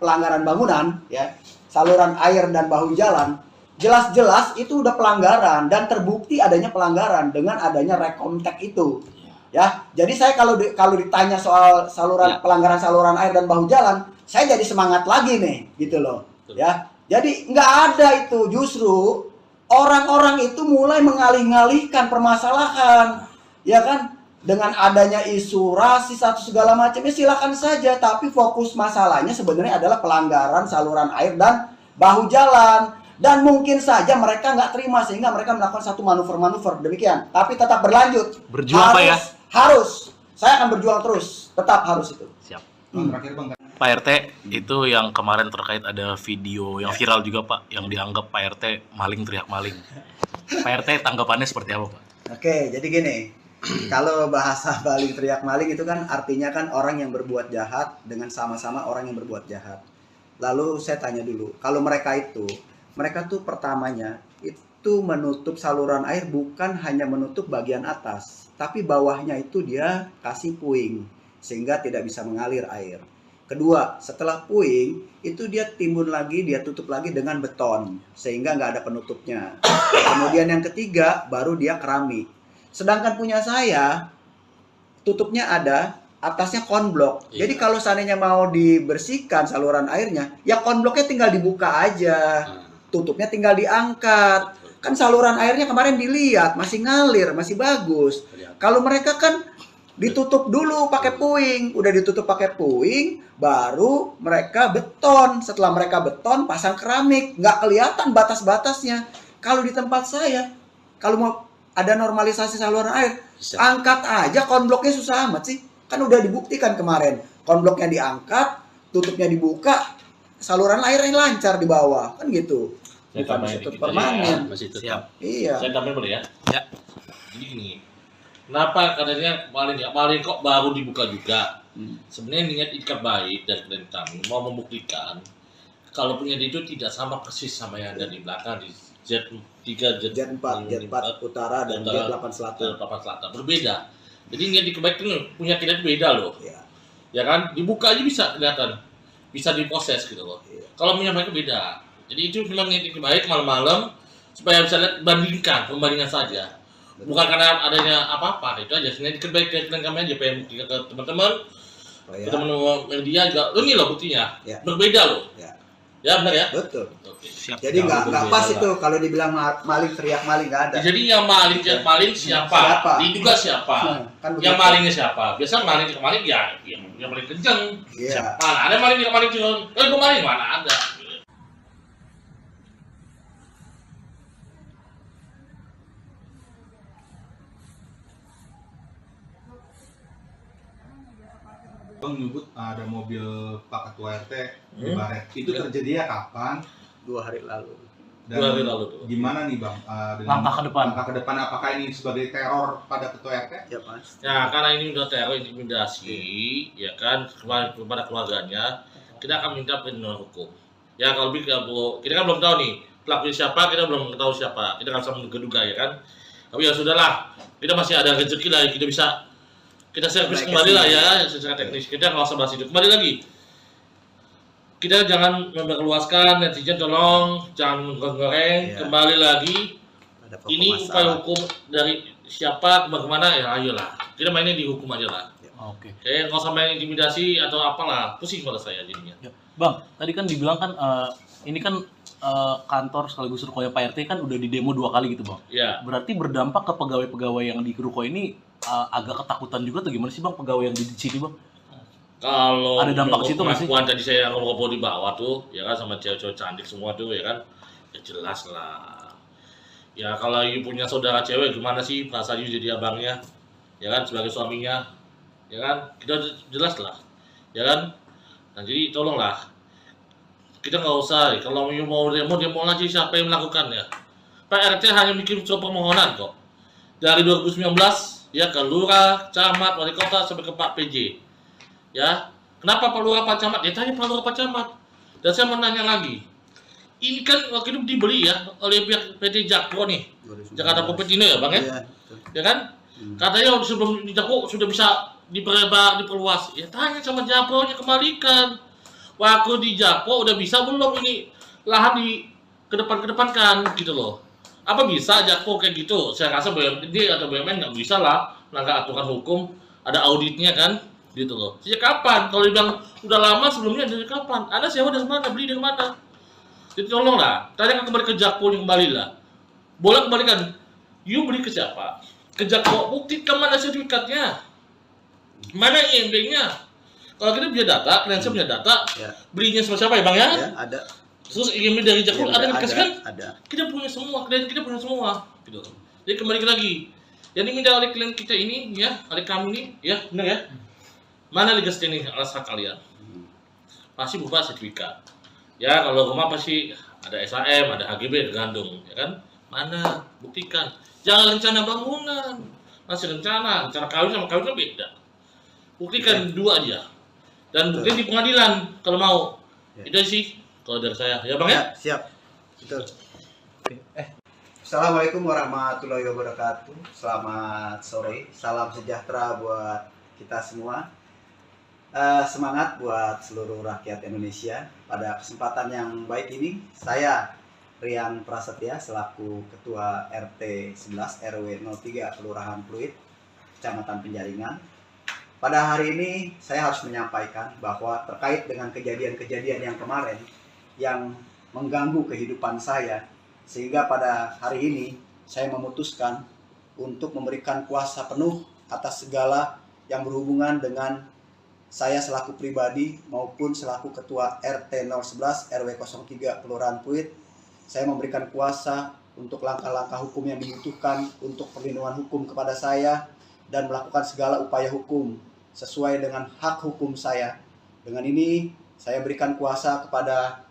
pelanggaran bangunan, ya, saluran air dan bahu jalan, jelas-jelas itu udah pelanggaran dan terbukti adanya pelanggaran dengan adanya rekomtek itu. Ya, jadi saya kalau ditanya soal pelanggaran saluran air dan bahu jalan, saya jadi semangat lagi nih, gitu loh. Ya, jadi nggak ada itu, justru orang-orang itu mulai mengalih-alihkan permasalahan, ya kan? Dengan adanya isu rasis atau segala macamnya silakan saja, tapi fokus masalahnya sebenarnya adalah pelanggaran saluran air dan bahu jalan. Dan mungkin saja mereka nggak terima sehingga mereka melakukan satu manuver-manuver demikian. Tapi tetap berlanjut. Berjuang Pak ya? Harus. Saya akan berjuang terus. Tetap harus itu. Siap. Terakhir Bang, Pak RT, itu yang kemarin terkait ada video yang viral juga Pak, yang dianggap Pak RT maling teriak maling. Pak RT tanggapannya seperti apa Pak? Oke, jadi gini. Kalau bahasa maling teriak maling itu kan artinya kan orang yang berbuat jahat dengan sama-sama orang yang berbuat jahat. Lalu saya tanya dulu, kalau mereka tuh pertamanya itu menutup saluran air bukan hanya menutup bagian atas, tapi bawahnya itu dia kasih puing sehingga tidak bisa mengalir air. Kedua, setelah puing itu dia timbun lagi, dia tutup lagi dengan beton sehingga nggak ada penutupnya. Kemudian yang ketiga baru dia keramik. Sedangkan punya saya tutupnya ada, atasnya konblok. Iya. Jadi kalau seandainya mau dibersihkan saluran airnya, ya konbloknya tinggal dibuka aja. Tutupnya tinggal diangkat. Kan saluran airnya kemarin dilihat masih ngalir, masih bagus. Kalau mereka kan ditutup dulu pakai puing, udah ditutup pakai puing, baru mereka beton. Setelah mereka beton, pasang keramik, nggak kelihatan batas-batasnya. Kalau di tempat saya, kalau mau ada normalisasi saluran air, angkat aja konbloknya, susah amat sih. Kan udah dibuktikan kemarin, konbloknya diangkat, tutupnya dibuka, saluran airnya lancar di bawah, kan gitu. Saya Bukan tambahin ditutup dikit permanen. ya, masih tetap. Siap. Iya. Saya tambahin boleh ya? Ya. Jadi gini, kenapa katanya maling kok baru dibuka juga? Sebenarnya niat ikat baik dari klien kami mau membuktikan kalau punya itu tidak sama persis sama yang ada di belakang di Z3, Jet 4 utara dan Jet 8 selatan. 8 selatan berbeda. Jadi niat ikat baik itu punya kita itu beda loh. Iya. Ya kan? Dibuka aja bisa kelihatan, bisa diproses gitu loh. Iya. Kalau punya mereka beda. Jadi itu memang niat ikat baik malam-malam supaya bisa lihat pembandingan saja. Bukan karena adanya apa-apa, itu aja. Sebenarnya ikat baik dari klien kami aja pengen buktikan ke teman-teman. Oh, ya. Teman-teman media juga, ini loh buktinya, Ya. berbeda loh. Ya. Ya benar ya? Betul. Oke. Siap. Jadi nggak berbeda pas lah. itu kalau dibilang maling teriak maling nggak ada. Jadi yang maling siapa? Siapa? Diduga siapa? Kan Yang begitu. malingnya siapa? Biasa maling ya yang paling kenceng. Iya. Mana ada maling cuma, gue maling mana ada. Bang nyebut ada mobil Pak Ketua RT di Hmm. Baret. Itu Ya. terjadinya kapan? 2 hari lalu. Dan 2 hari lalu tuh. gimana nih Bang? Langkah ke depan. Langkah ke depan apakah ini sebagai teror pada Ketua RT? Ya Mas. Ya karena ini udah teror intimidasi, ya kan kepada keluarganya, kita akan minta perlindungan hukum. Ya kalau kita kan belum tahu nih pelakunya siapa, kita belum tahu siapa, kita kan bisa menduga ya kan. Tapi ya sudahlah, kita masih ada rezeki lah, kita bisa kita servis Baik, kembali lah ya. ya secara teknis. Kita nggak usah bahas itu. Kembali lagi, kita jangan memperluaskan, netizen tolong jangan goreng. Iya. Kembali lagi, Ada pokok ini upaya masalah. hukum dari siapa kemana ya ayolah kita mainnya di hukum aja lah. Oke. Nggak usah main intimidasi atau apalah, pusing pada saya jadinya. Ya. Bang, tadi kan dibilang kan ini kan kantor sekaligus rukonya Pak RT kan udah di demo 2 kali gitu Bang. Ya, Berarti berdampak ke pegawai-pegawai yang di ruko ini agak ketakutan juga atau gimana sih Bang pegawai yang di sini Bang? kalau Ada dampak ke situ nggak sih? pengakuan tadi saya ngobrol di bawah tuh, ya kan sama cewek-cewek cantik semua tuh, ya kan, ya jelas lah. Ya kalau you punya saudara cewek gimana sih perasaan you jadi abangnya, ya kan sebagai suaminya, ya kan kita jelas lah, ya kan. Nah jadi tolonglah, kita nggak usah kalau you mau demo lagi siapa yang melakukannya. Pak RT hanya bikin surat permohonan kok dari 2019 ya ke lurah, camat, wali kota sampai ke Pak PJ. Ya, kenapa Pak Lurah Pak Camat? Ya tanya Pak Lurah Pak Camat. Dan saya mau nanya lagi, ini kan waktu itu dibeli ya oleh pihak PT Jakpro nih, Jakarta Kopetindo ya Bang ya? Iya, betul. Ya kan? Katanya sebelum di Jakpro sudah bisa diperluas. Ya tanya sama Jakpro-nya, kembalikan. Waktu di Jakpro udah bisa belum ini lahan di kedepankan gitu loh. Apa bisa Jakpro kayak gitu? Saya rasa BUMD atau BUMN nggak bisa lah melanggar aturan hukum, ada auditnya kan? Gitu loh. Sejak kapan? Kalau dibilang udah lama sebelumnya dari kapan? Anda sewa dari mana? Beli dari mana? Jadi tolonglah, tanya kembali ke Jakpro kembali lah. bolak-balikan. You beli ke siapa? Ke Jakarta, buktikan mana sertifikatnya, mana IMB-nya. Kalau kita punya data, klien saya punya data, Ya. belinya sama siapa ya bang ya? Ya, ada. Terus IMB dari Jakarta ada yang dikasih kan? Ada. Kita punya semua, klien kita punya semua. Gitu. Jadi kembali lagi, yang diminta oleh klien kita ini, ya, oleh kami ini, ya, benar ya? Mana legas ini alas hak kalian? Pasti berupa sertifikat. Ya, kalau rumah pasti ada SHM, ada HGB, tergantung, ya kan? Mana? Buktikan. Jangan rencana bangunan, masih rencana kawin sama kawin kan beda. Buktikan dua aja. Dan buktikan di pengadilan kalau mau. Ya. Itu sih kalau dari saya. Ya bang ya? Ya, siap. Betul. Assalamualaikum warahmatullahi wabarakatuh. Selamat sore. Salam sejahtera buat kita semua. Semangat buat seluruh rakyat Indonesia. Pada kesempatan yang baik ini, saya Rian Prasetya selaku Ketua RT 11 RW 03 Kelurahan Pluit, Kecamatan Penjaringan. Pada hari ini saya harus menyampaikan bahwa terkait dengan kejadian-kejadian yang kemarin yang mengganggu kehidupan saya, sehingga pada hari ini saya memutuskan untuk memberikan kuasa penuh atas segala yang berhubungan dengan saya selaku pribadi maupun selaku Ketua RT 011 RW 03 Kelurahan Pluit. Saya memberikan kuasa untuk langkah-langkah hukum yang dibutuhkan untuk perlindungan hukum kepada saya dan melakukan segala upaya hukum sesuai dengan hak hukum saya. Dengan ini saya berikan kuasa kepada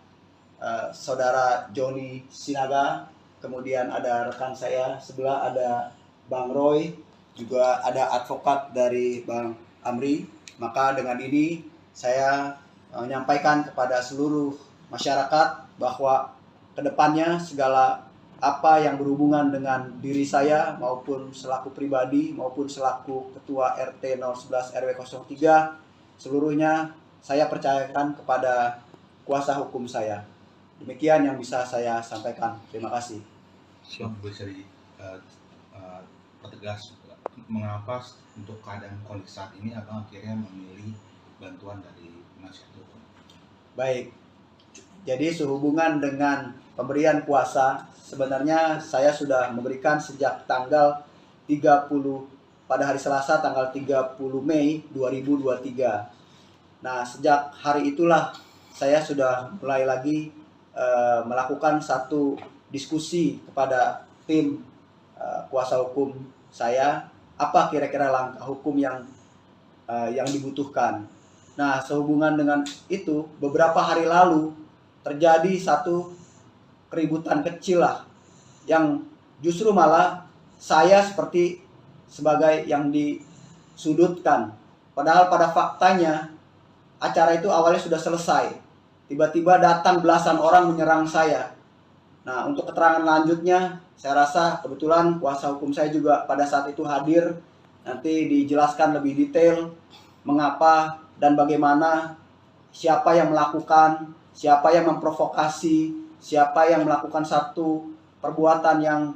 saudara Joni Sinaga, kemudian ada rekan saya sebelah ada Bang Roy, juga ada advokat dari Bang Amri. Maka dengan ini saya menyampaikan kepada seluruh masyarakat bahwa kedepannya segala apa yang berhubungan dengan diri saya maupun selaku pribadi maupun selaku Ketua RT 011 RW 03 seluruhnya saya percayakan kepada kuasa hukum saya. Demikian yang bisa saya sampaikan. Terima kasih. Bisa dipertegas mengapa untuk keadaan kondisi saat ini abang akhirnya memilih bantuan dari penasihat hukum? Baik. Jadi sehubungan dengan pemberian kuasa, sebenarnya saya sudah memberikan sejak tanggal 30 pada hari Selasa tanggal 30 Mei 2023. Nah, sejak hari itulah saya sudah mulai lagi melakukan satu diskusi kepada tim kuasa hukum saya, apa kira-kira langkah hukum yang dibutuhkan. Nah, sehubungan dengan itu, beberapa hari lalu terjadi satu keributan kecil lah, yang justru malah saya seperti sebagai yang disudutkan. Padahal pada faktanya acara itu awalnya sudah selesai. Tiba-tiba datang belasan orang menyerang saya. Nah, untuk keterangan lanjutnya, saya rasa kebetulan kuasa hukum saya juga pada saat itu hadir. Nanti dijelaskan lebih detail mengapa dan bagaimana, siapa yang melakukan, siapa yang memprovokasi, siapa yang melakukan satu perbuatan yang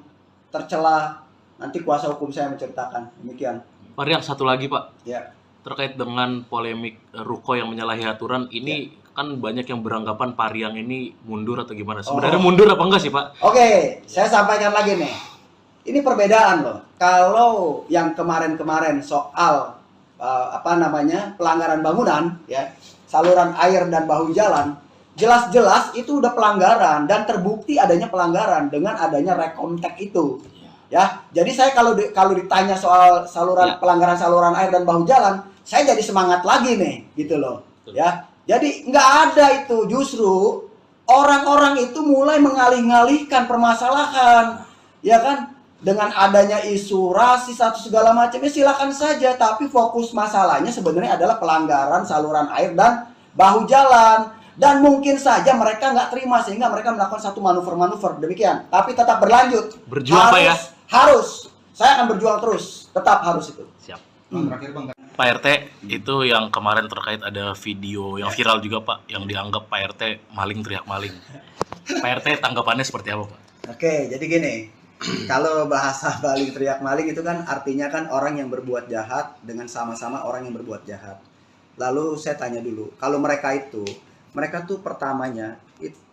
tercela. Nanti kuasa hukum saya menceritakan. Demikian. Pak Rian, satu lagi Pak. Ya. Terkait dengan polemik ruko yang menyalahi aturan, ini kan banyak yang beranggapan Pak Rian ini mundur atau gimana. Sebenarnya mundur apa enggak sih Pak? Oke, saya sampaikan lagi nih. Ini perbedaan loh. Kalau yang kemarin-kemarin soal pelanggaran bangunan, ya, saluran air dan bahu jalan, jelas-jelas itu udah pelanggaran dan terbukti adanya pelanggaran dengan adanya rekomtek itu. Ya, jadi saya kalau ditanya soal pelanggaran saluran air dan bahu jalan, saya jadi semangat lagi nih, gitu loh. Ya, jadi nggak ada itu, justru orang-orang itu mulai mengalih-ngalihkan permasalahan, ya kan? Dengan adanya isu rasis atau segala macam, ya silakan saja. Tapi fokus masalahnya sebenarnya adalah pelanggaran saluran air dan bahu jalan. Dan mungkin saja mereka nggak terima sehingga mereka melakukan satu manuver-manuver demikian. Tapi tetap berlanjut. Berjuang Pak ya? Harus. Saya akan berjuang terus. Tetap harus itu. Siap. Terakhir Bang. Pak RT, itu yang kemarin terkait ada video yang viral juga Pak, yang dianggap Pak RT maling teriak maling. Pak RT tanggapannya seperti apa Pak? Oke, jadi gini. Kalau bahasa maling teriak maling itu kan artinya kan orang yang berbuat jahat dengan sama-sama orang yang berbuat jahat. Lalu saya tanya dulu, kalau mereka tuh pertamanya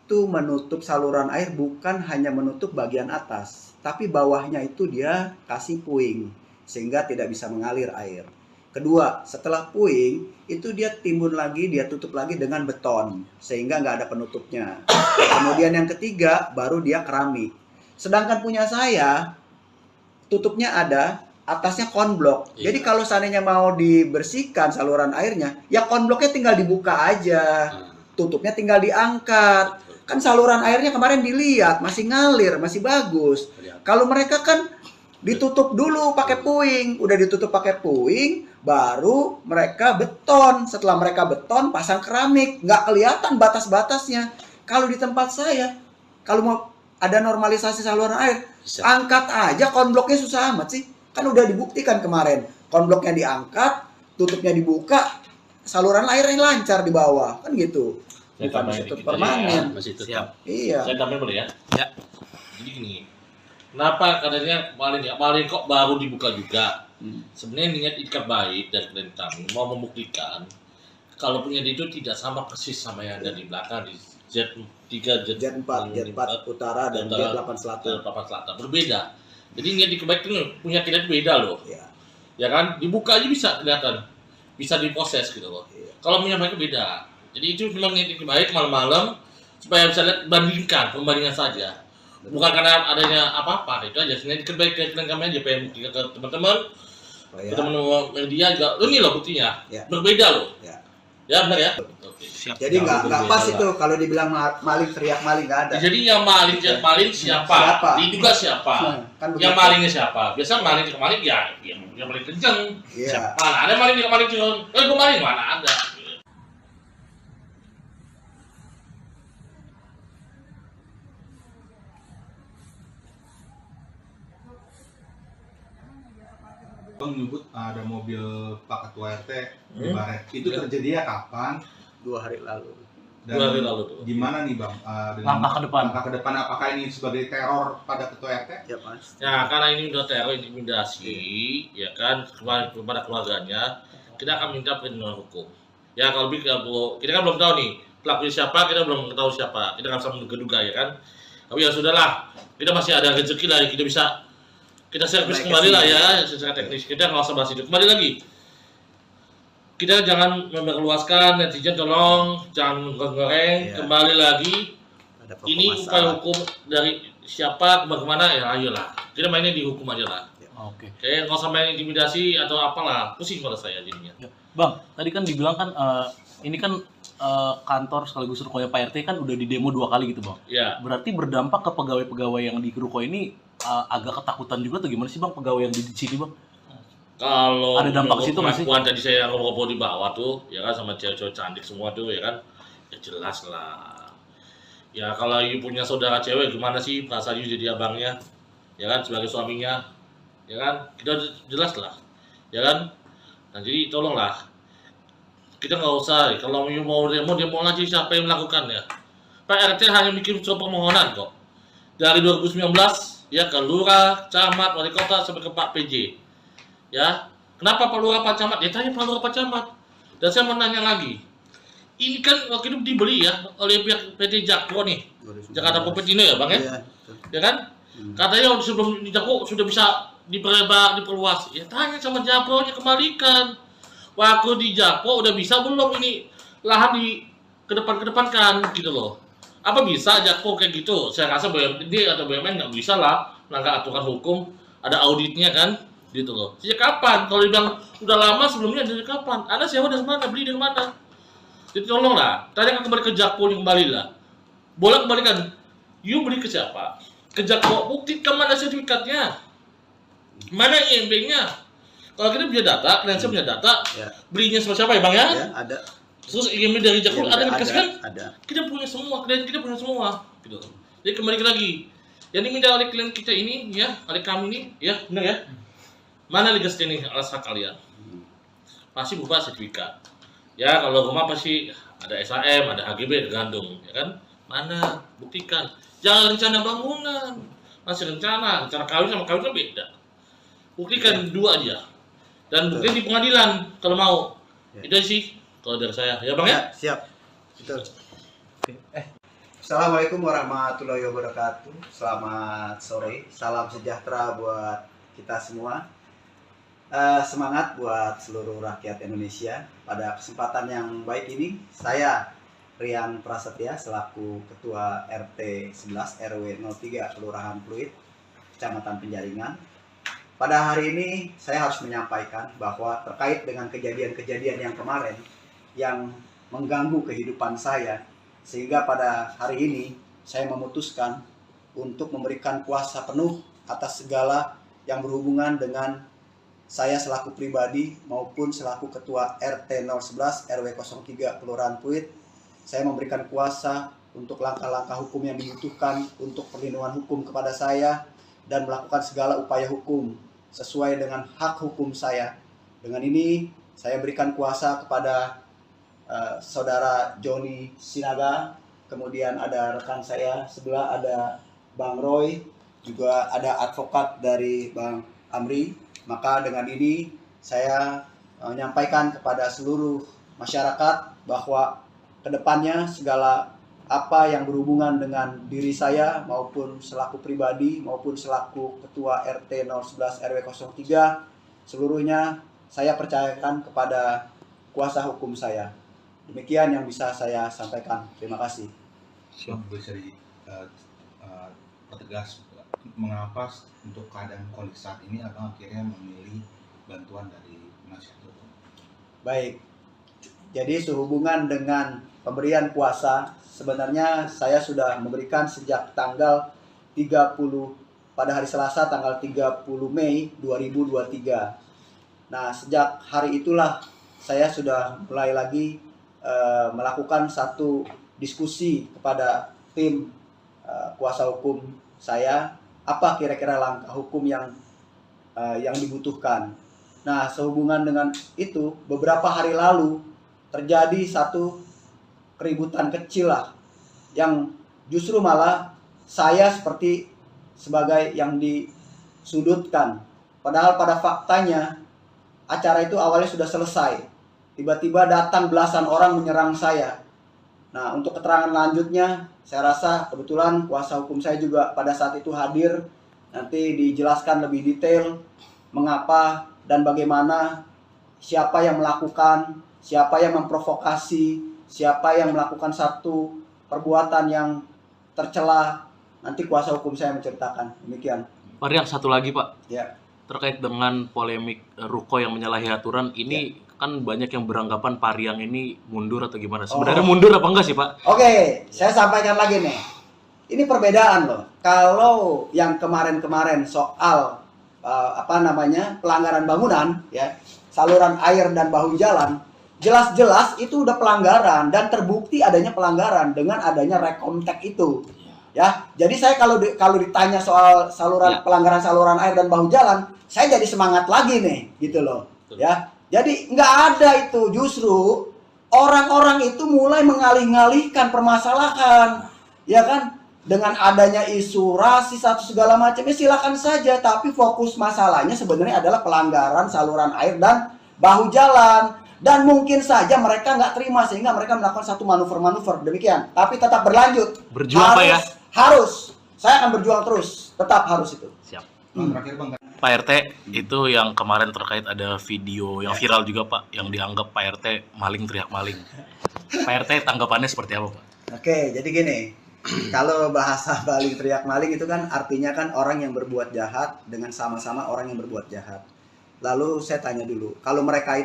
itu menutup saluran air bukan hanya menutup bagian atas, tapi bawahnya itu dia kasih puing sehingga tidak bisa mengalir air. Kedua, setelah puing itu dia timbun lagi, dia tutup lagi dengan beton sehingga nggak ada penutupnya. Kemudian yang ketiga baru dia keramik. Sedangkan punya saya tutupnya ada, atasnya konblok. Iya. Jadi kalau seandainya mau dibersihkan saluran airnya, ya konbloknya tinggal dibuka aja, tutupnya tinggal diangkat. Kan saluran airnya kemarin dilihat masih ngalir, masih bagus. Kalau mereka kan ditutup dulu pakai puing, udah ditutup pakai puing, baru mereka beton. Setelah mereka beton, pasang keramik, nggak kelihatan batas-batasnya. Kalau di tempat saya, kalau mau ada normalisasi saluran air, Bisa. angkat aja konbloknya, susah amat sih. Kan udah dibuktikan kemarin, konbloknya diangkat, tutupnya dibuka, saluran airnya lancar di bawah, kan gitu. Saya Bukan tambahin ditutup dikit aja ya, permanen. masih tetap. Siap. Iya. Saya tambahin boleh ya? Ya. Jadi gini, kenapa katanya maling kok baru dibuka juga? Sebenarnya niat ikat baik dari klien kami mau membuktikan kalau punya dia itu tidak sama persis sama yang ada di belakang di Z3, Jet4 utara dan Jet8 selatan. Jet8 selatan berbeda. Jadi niat ikat baik itu punya kita beda loh. Iya. Ya kan? Dibuka aja bisa kelihatan, bisa diproses gitu loh. Iya. Kalau punya mereka beda. Jadi itu memang niat ikat baik malam-malam supaya bisa lihat pembandingan saja. Bukan karena adanya apa-apa, itu aja. Sebenarnya ikat baik ke klien kami aja pengen buktikan ke teman-teman. Ya. Teman-teman media juga, ini loh buktinya, Ya. berbeda loh. Ya. Ya benar ya. Oke. Siap. Jadi nggak Berbeda pas lah. itu kalau dibilang maling teriak maling nggak ada. Jadi yang maling siapa? Siapa? Diduga siapa? Nah, kan Yang begitu. malingnya siapa? Biasa maling ke maling ya, yang paling kenceng. Iya. Mana ada maling ke maling curang? Gue maling mana ada? Bang menyebut ada mobil Pak Ketua RT di Hmm. Baret. Itu Ya. terjadinya kapan? 2 hari lalu. Dan 2 hari lalu tuh. gimana nih Bang? Dengan Langkah ke depan. Langkah ke depan apakah ini sebagai teror pada Ketua RT? Ya Mas. Ya karena ini udah teror intimidasi, ya kan kepada keluarganya, kita akan minta perlindungan hukum. Ya kalau kita kan belum tahu nih pelakunya siapa, kita belum tahu siapa, kita nggak bisa menduga-duga ya kan. Tapi ya sudahlah, kita masih ada rezeki lah, kita bisa kita servis Naik ke kembali lah sini. ya secara teknis. Kita nggak usah bahas itu. Kembali lagi, kita jangan memperluaskan, netizen tolong jangan goreng. Iya. Kembali lagi, Ada pokok ini upaya masalah. hukum dari siapa bagaimana ya ayolah kita mainnya di hukum aja lah. Oke. Kayak nggak usah main intimidasi atau apalah, pusing pada saya jadinya. Ya. Bang, tadi kan dibilang kan ini kan kantor sekaligus rukonya Pak RT kan udah di demo 2 kali gitu Bang. Ya, Berarti berdampak ke pegawai-pegawai yang di ruko ini agak ketakutan juga tuh gimana sih Bang pegawai yang di sini Bang? kalau Ada dampak menurut situ nggak sih? pengakuan tadi saya ngobrol di bawah tuh, ya kan sama cewek-cewek cantik semua tuh, ya kan, ya jelas lah. Ya kalau you punya saudara cewek gimana sih perasaan you jadi abangnya, ya kan sebagai suaminya, ya kan, kita jelas lah, ya kan. Nah jadi tolonglah, kita nggak usah, kalau you mau demo aja siapa yang melakukannya. Pak RT hanya bikin surat permohonan kok. Dari 2019 ya ke lurah, camat, wali kota sampai ke Pak PJ. Ya, kenapa Pak Lurah Pak Camat? Ya tanya Pak Lurah Pak Camat. Dan saya mau nanya lagi. Ini kan waktu itu dibeli ya oleh pihak PT Jakpro nih. Jakarta Popetino ya Bang ya? Iya. Ya kan? Katanya sebelum di Jakpro sudah bisa diperluas. Ya tanya sama Jakpro-nya, kembalikan. Waktu di Jakpro udah bisa belum ini lahan di kedepankan gitu loh. Apa bisa Jakpro kayak gitu? Saya rasa BUMD atau BUMN nggak bisa lah melanggar aturan hukum. Ada auditnya kan? Gitu loh. Sejak kapan? Kalau dibilang udah lama sebelumnya dari kapan? Anda sewa dari mana? Beli dari mana? Jadi tolonglah, tanyakan kembali ke Jakpro kembali lah. Boleh kembalikan. You beli ke siapa? Ke Jakpro, buktikan mana sertifikatnya? Mana IMB-nya? Kalau kita punya data, klien saya punya data, Ya. belinya sama siapa ya Bang ya? Ya, ada. Terus IMB dari Jakpro ada yang dikasih kan? Ada. Kita punya semua, klien kita punya semua. Gitu. Jadi kembali lagi. Yang diminta oleh klien kita ini, ya, oleh kami ini, ya, benar ya? Mana legas ini alas hak kalian? Pasti berupa sertifikat. Ya kalau rumah pasti ada SHM, ada HGB, tergantung, ya kan? Mana? Buktikan. Jangan rencana bangunan, masih rencana kawin sama kawin kan beda. Buktikan dua aja. Dan buktikan di pengadilan kalau mau. Ya. Itu sih kalau dari saya, ya Bang ya? Ya, siap. Betul. Assalamualaikum warahmatullahi wabarakatuh. Selamat sore, salam sejahtera buat kita semua. Semangat buat seluruh rakyat Indonesia. Pada kesempatan yang baik ini, saya Rian Prasetya selaku Ketua RT 11 RW 03 Kelurahan Pluit, Kecamatan Penjaringan. Pada hari ini saya harus menyampaikan bahwa terkait dengan kejadian-kejadian yang kemarin yang mengganggu kehidupan saya, sehingga pada hari ini saya memutuskan untuk memberikan kuasa penuh atas segala yang berhubungan dengan saya selaku pribadi maupun selaku Ketua RT 011 RW 03 Kelurahan Pluit. Saya memberikan kuasa untuk langkah-langkah hukum yang dibutuhkan untuk perlindungan hukum kepada saya dan melakukan segala upaya hukum sesuai dengan hak hukum saya. Dengan ini saya berikan kuasa kepada Saudara Joni Sinaga, kemudian ada rekan saya sebelah ada Bang Roy, juga ada advokat dari Bang Amri. Maka dengan ini saya menyampaikan kepada seluruh masyarakat bahwa kedepannya segala apa yang berhubungan dengan diri saya maupun selaku pribadi maupun selaku Ketua RT 011 RW 03 seluruhnya saya percayakan kepada kuasa hukum saya. Demikian yang bisa saya sampaikan. Terima kasih. Bisa dipertegas mengapa untuk keadaan kondisi saat ini abang akhirnya memilih bantuan dari penasihat hukum? Baik, jadi sehubungan dengan pemberian kuasa, sebenarnya saya sudah memberikan sejak tanggal 30 pada hari Selasa tanggal 30 Mei 2023. Nah, sejak hari itulah saya sudah mulai lagi melakukan satu diskusi kepada tim kuasa hukum saya, apa kira-kira langkah hukum yang dibutuhkan. Nah, sehubungan dengan itu, beberapa hari lalu terjadi satu keributan kecil lah, yang justru malah saya seperti sebagai yang disudutkan. Padahal pada faktanya acara itu awalnya sudah selesai. Tiba-tiba datang belasan orang menyerang saya. Nah, untuk keterangan lanjutnya, saya rasa kebetulan kuasa hukum saya juga pada saat itu hadir. Nanti dijelaskan lebih detail mengapa dan bagaimana, siapa yang melakukan, siapa yang memprovokasi, siapa yang melakukan satu perbuatan yang tercela. Nanti kuasa hukum saya menceritakan. Demikian. Pak Rian, satu lagi Pak. Ya. Terkait dengan polemik ruko yang menyalahi aturan ini, kan banyak yang beranggapan Pak Rian ini mundur atau gimana? Sebenarnya mundur apa enggak sih Pak? Oke, saya sampaikan lagi nih. Ini perbedaan loh. Kalau yang kemarin-kemarin soal pelanggaran bangunan, ya, saluran air dan bahu jalan, jelas-jelas itu udah pelanggaran dan terbukti adanya pelanggaran dengan adanya rekomtek itu. Ya, jadi saya kalau ditanya soal pelanggaran saluran air dan bahu jalan, saya jadi semangat lagi nih, gitu loh. Ya, jadi nggak ada itu, justru orang-orang itu mulai mengalih-ngalihkan permasalahan, ya kan? Dengan adanya isu rasis atau segala macamnya silakan saja, tapi fokus masalahnya sebenarnya adalah pelanggaran saluran air dan bahu jalan. Dan mungkin saja mereka nggak terima sehingga mereka melakukan satu manuver-manuver demikian. Tapi tetap berlanjut. Berjuang Pak ya? Harus. Saya akan berjuang terus. Tetap harus itu. Siap. Terakhir Bang. Pak RT, itu yang kemarin terkait ada video yang viral juga Pak, yang dianggap Pak RT maling teriak maling. Pak RT tanggapannya seperti apa Pak? Oke, jadi gini. Kalau bahasa maling teriak maling itu kan artinya kan orang yang berbuat jahat dengan sama-sama orang yang berbuat jahat. Lalu saya tanya dulu, kalau mereka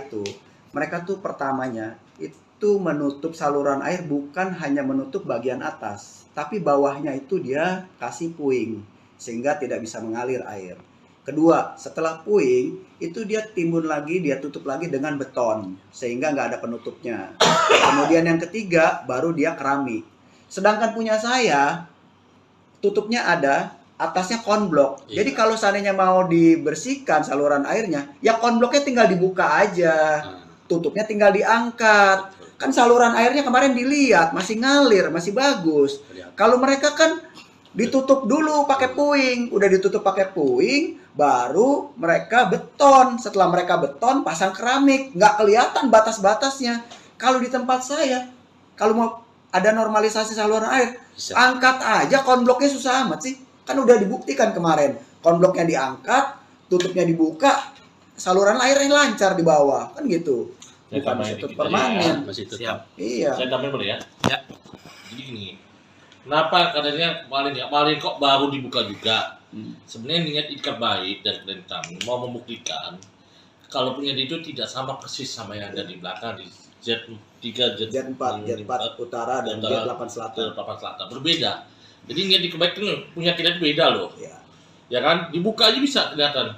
tuh pertamanya itu menutup saluran air bukan hanya menutup bagian atas, tapi bawahnya itu dia kasih puing sehingga tidak bisa mengalir air. Kedua, setelah puing itu dia timbun lagi, dia tutup lagi dengan beton sehingga nggak ada penutupnya. Kemudian yang ketiga baru dia keramik. Sedangkan punya saya tutupnya ada, atasnya konblok. Iya. Jadi kalau seandainya mau dibersihkan saluran airnya, ya konbloknya tinggal dibuka aja. Tutupnya tinggal diangkat. Kan saluran airnya kemarin dilihat masih ngalir, masih bagus. Kalau mereka kan ditutup dulu pakai puing, udah ditutup pakai puing, baru mereka beton. Setelah mereka beton, pasang keramik, nggak kelihatan batas-batasnya. Kalau di tempat saya, kalau mau ada normalisasi saluran air. Bisa. Angkat aja konbloknya, susah amat sih. Kan udah dibuktikan kemarin. Konbloknya diangkat, tutupnya dibuka, saluran airnya lancar di bawah. Kan gitu. Saya Bukan tambahin ditutup dikit aja ya, permanen. masih tetap. Siap. Iya. Saya tambahin boleh ya? Ya. Jadi gini, kenapa katanya kemarin kok baru dibuka juga? Sebenarnya niat ikat baik dari klien kami mau membuktikan kalau punya itu tidak sama persis sama yang ada di belakang di Z3, Jet 4 utara dan Jet 8 selatan. Papan Selatan berbeda. Jadi niat ikat baik itu punya kita itu beda loh. Iya. Ya kan? Dibuka aja bisa kelihatan,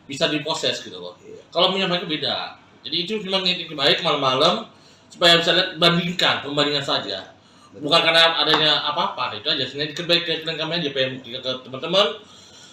bisa diproses gitu loh. Iya. Kalau punya mereka beda. Jadi itu cuma niat ikat baik malam-malam supaya bisa lihat pembandingan saja. Bukan karena adanya apa-apa, itu aja. Sebenarnya ikat baik ke klien kami aja pengen buktikan ke teman-teman.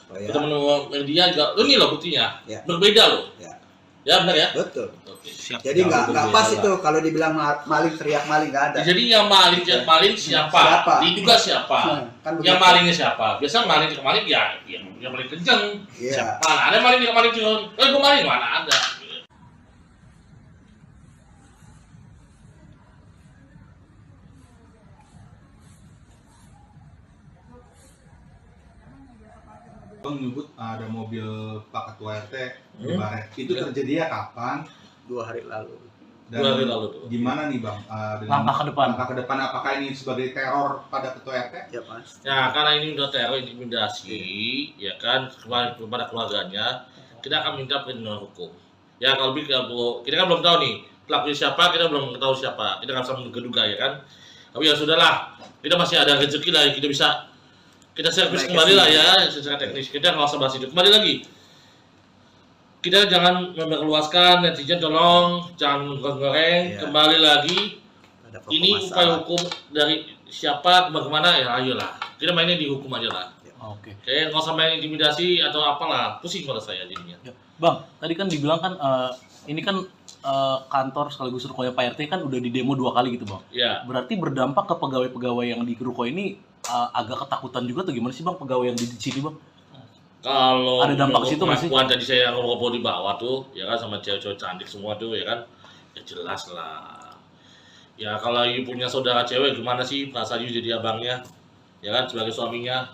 Oh, ya. Teman-teman media juga, ini loh buktinya, Ya. berbeda loh. Ya. Ya benar ya. Betul. Oke. Siap. Jadi nggak berbeda pas lah. itu kalau dibilang maling teriak maling, nggak ada. Jadi yang maling siapa? Siapa? Diduga siapa? Kan Yang begitu. malingnya siapa? Biasa maling ya yang paling kenceng. Iya. Mana ada maling curun? Gue maling mana ada? Bang menyebut ada mobil Pak Ketua RT di Hmm. Baret. Itu Ya. terjadinya kapan? 2 hari lalu. Dan 2 hari lalu tuh. gimana nih Bang? Langkah ke depan. Langkah ke depan, apakah ini sebagai teror pada Ketua RT? Ya Mas. Ya karena ini udah teror intimidasi, ya kan kepada keluarganya, kita akan minta perlindungan hukum. Ya kalau kita kan belum tahu nih pelakunya siapa, kita belum tahu siapa, kita nggak bisa menduga ya kan. Tapi ya sudahlah, kita masih ada rezeki lah, kita bisa kita servis Naik kembali lah kesini. ya secara teknis. Kita nggak usah bahas itu. Kembali lagi, kita jangan memperluaskan, netizen tolong jangan goreng. Iya. Kembali lagi, Ada pokok ini upaya masalah. hukum dari siapa kemana ya ayolah. Kita mainnya di hukum aja lah. Oke. Kayak nggak usah main intimidasi atau apalah, pusing pada saya jadinya. Ya. Bang, tadi kan dibilang kan ini kan kantor sekaligus rukonya Pak RT kan udah di demo 2 kali gitu Bang. Ya, Berarti berdampak ke pegawai-pegawai yang di ruko ini agak ketakutan juga tuh gimana sih Bang pegawai yang di sini Bang? kalau Ada dampak ke situ nggak sih? pengakuan tadi saya ngobrol di bawah tuh, ya kan sama cewek-cewek cantik semua tuh, ya kan, ya jelas lah. Ya kalau you punya saudara cewek gimana sih perasaan you jadi abangnya, ya kan sebagai suaminya,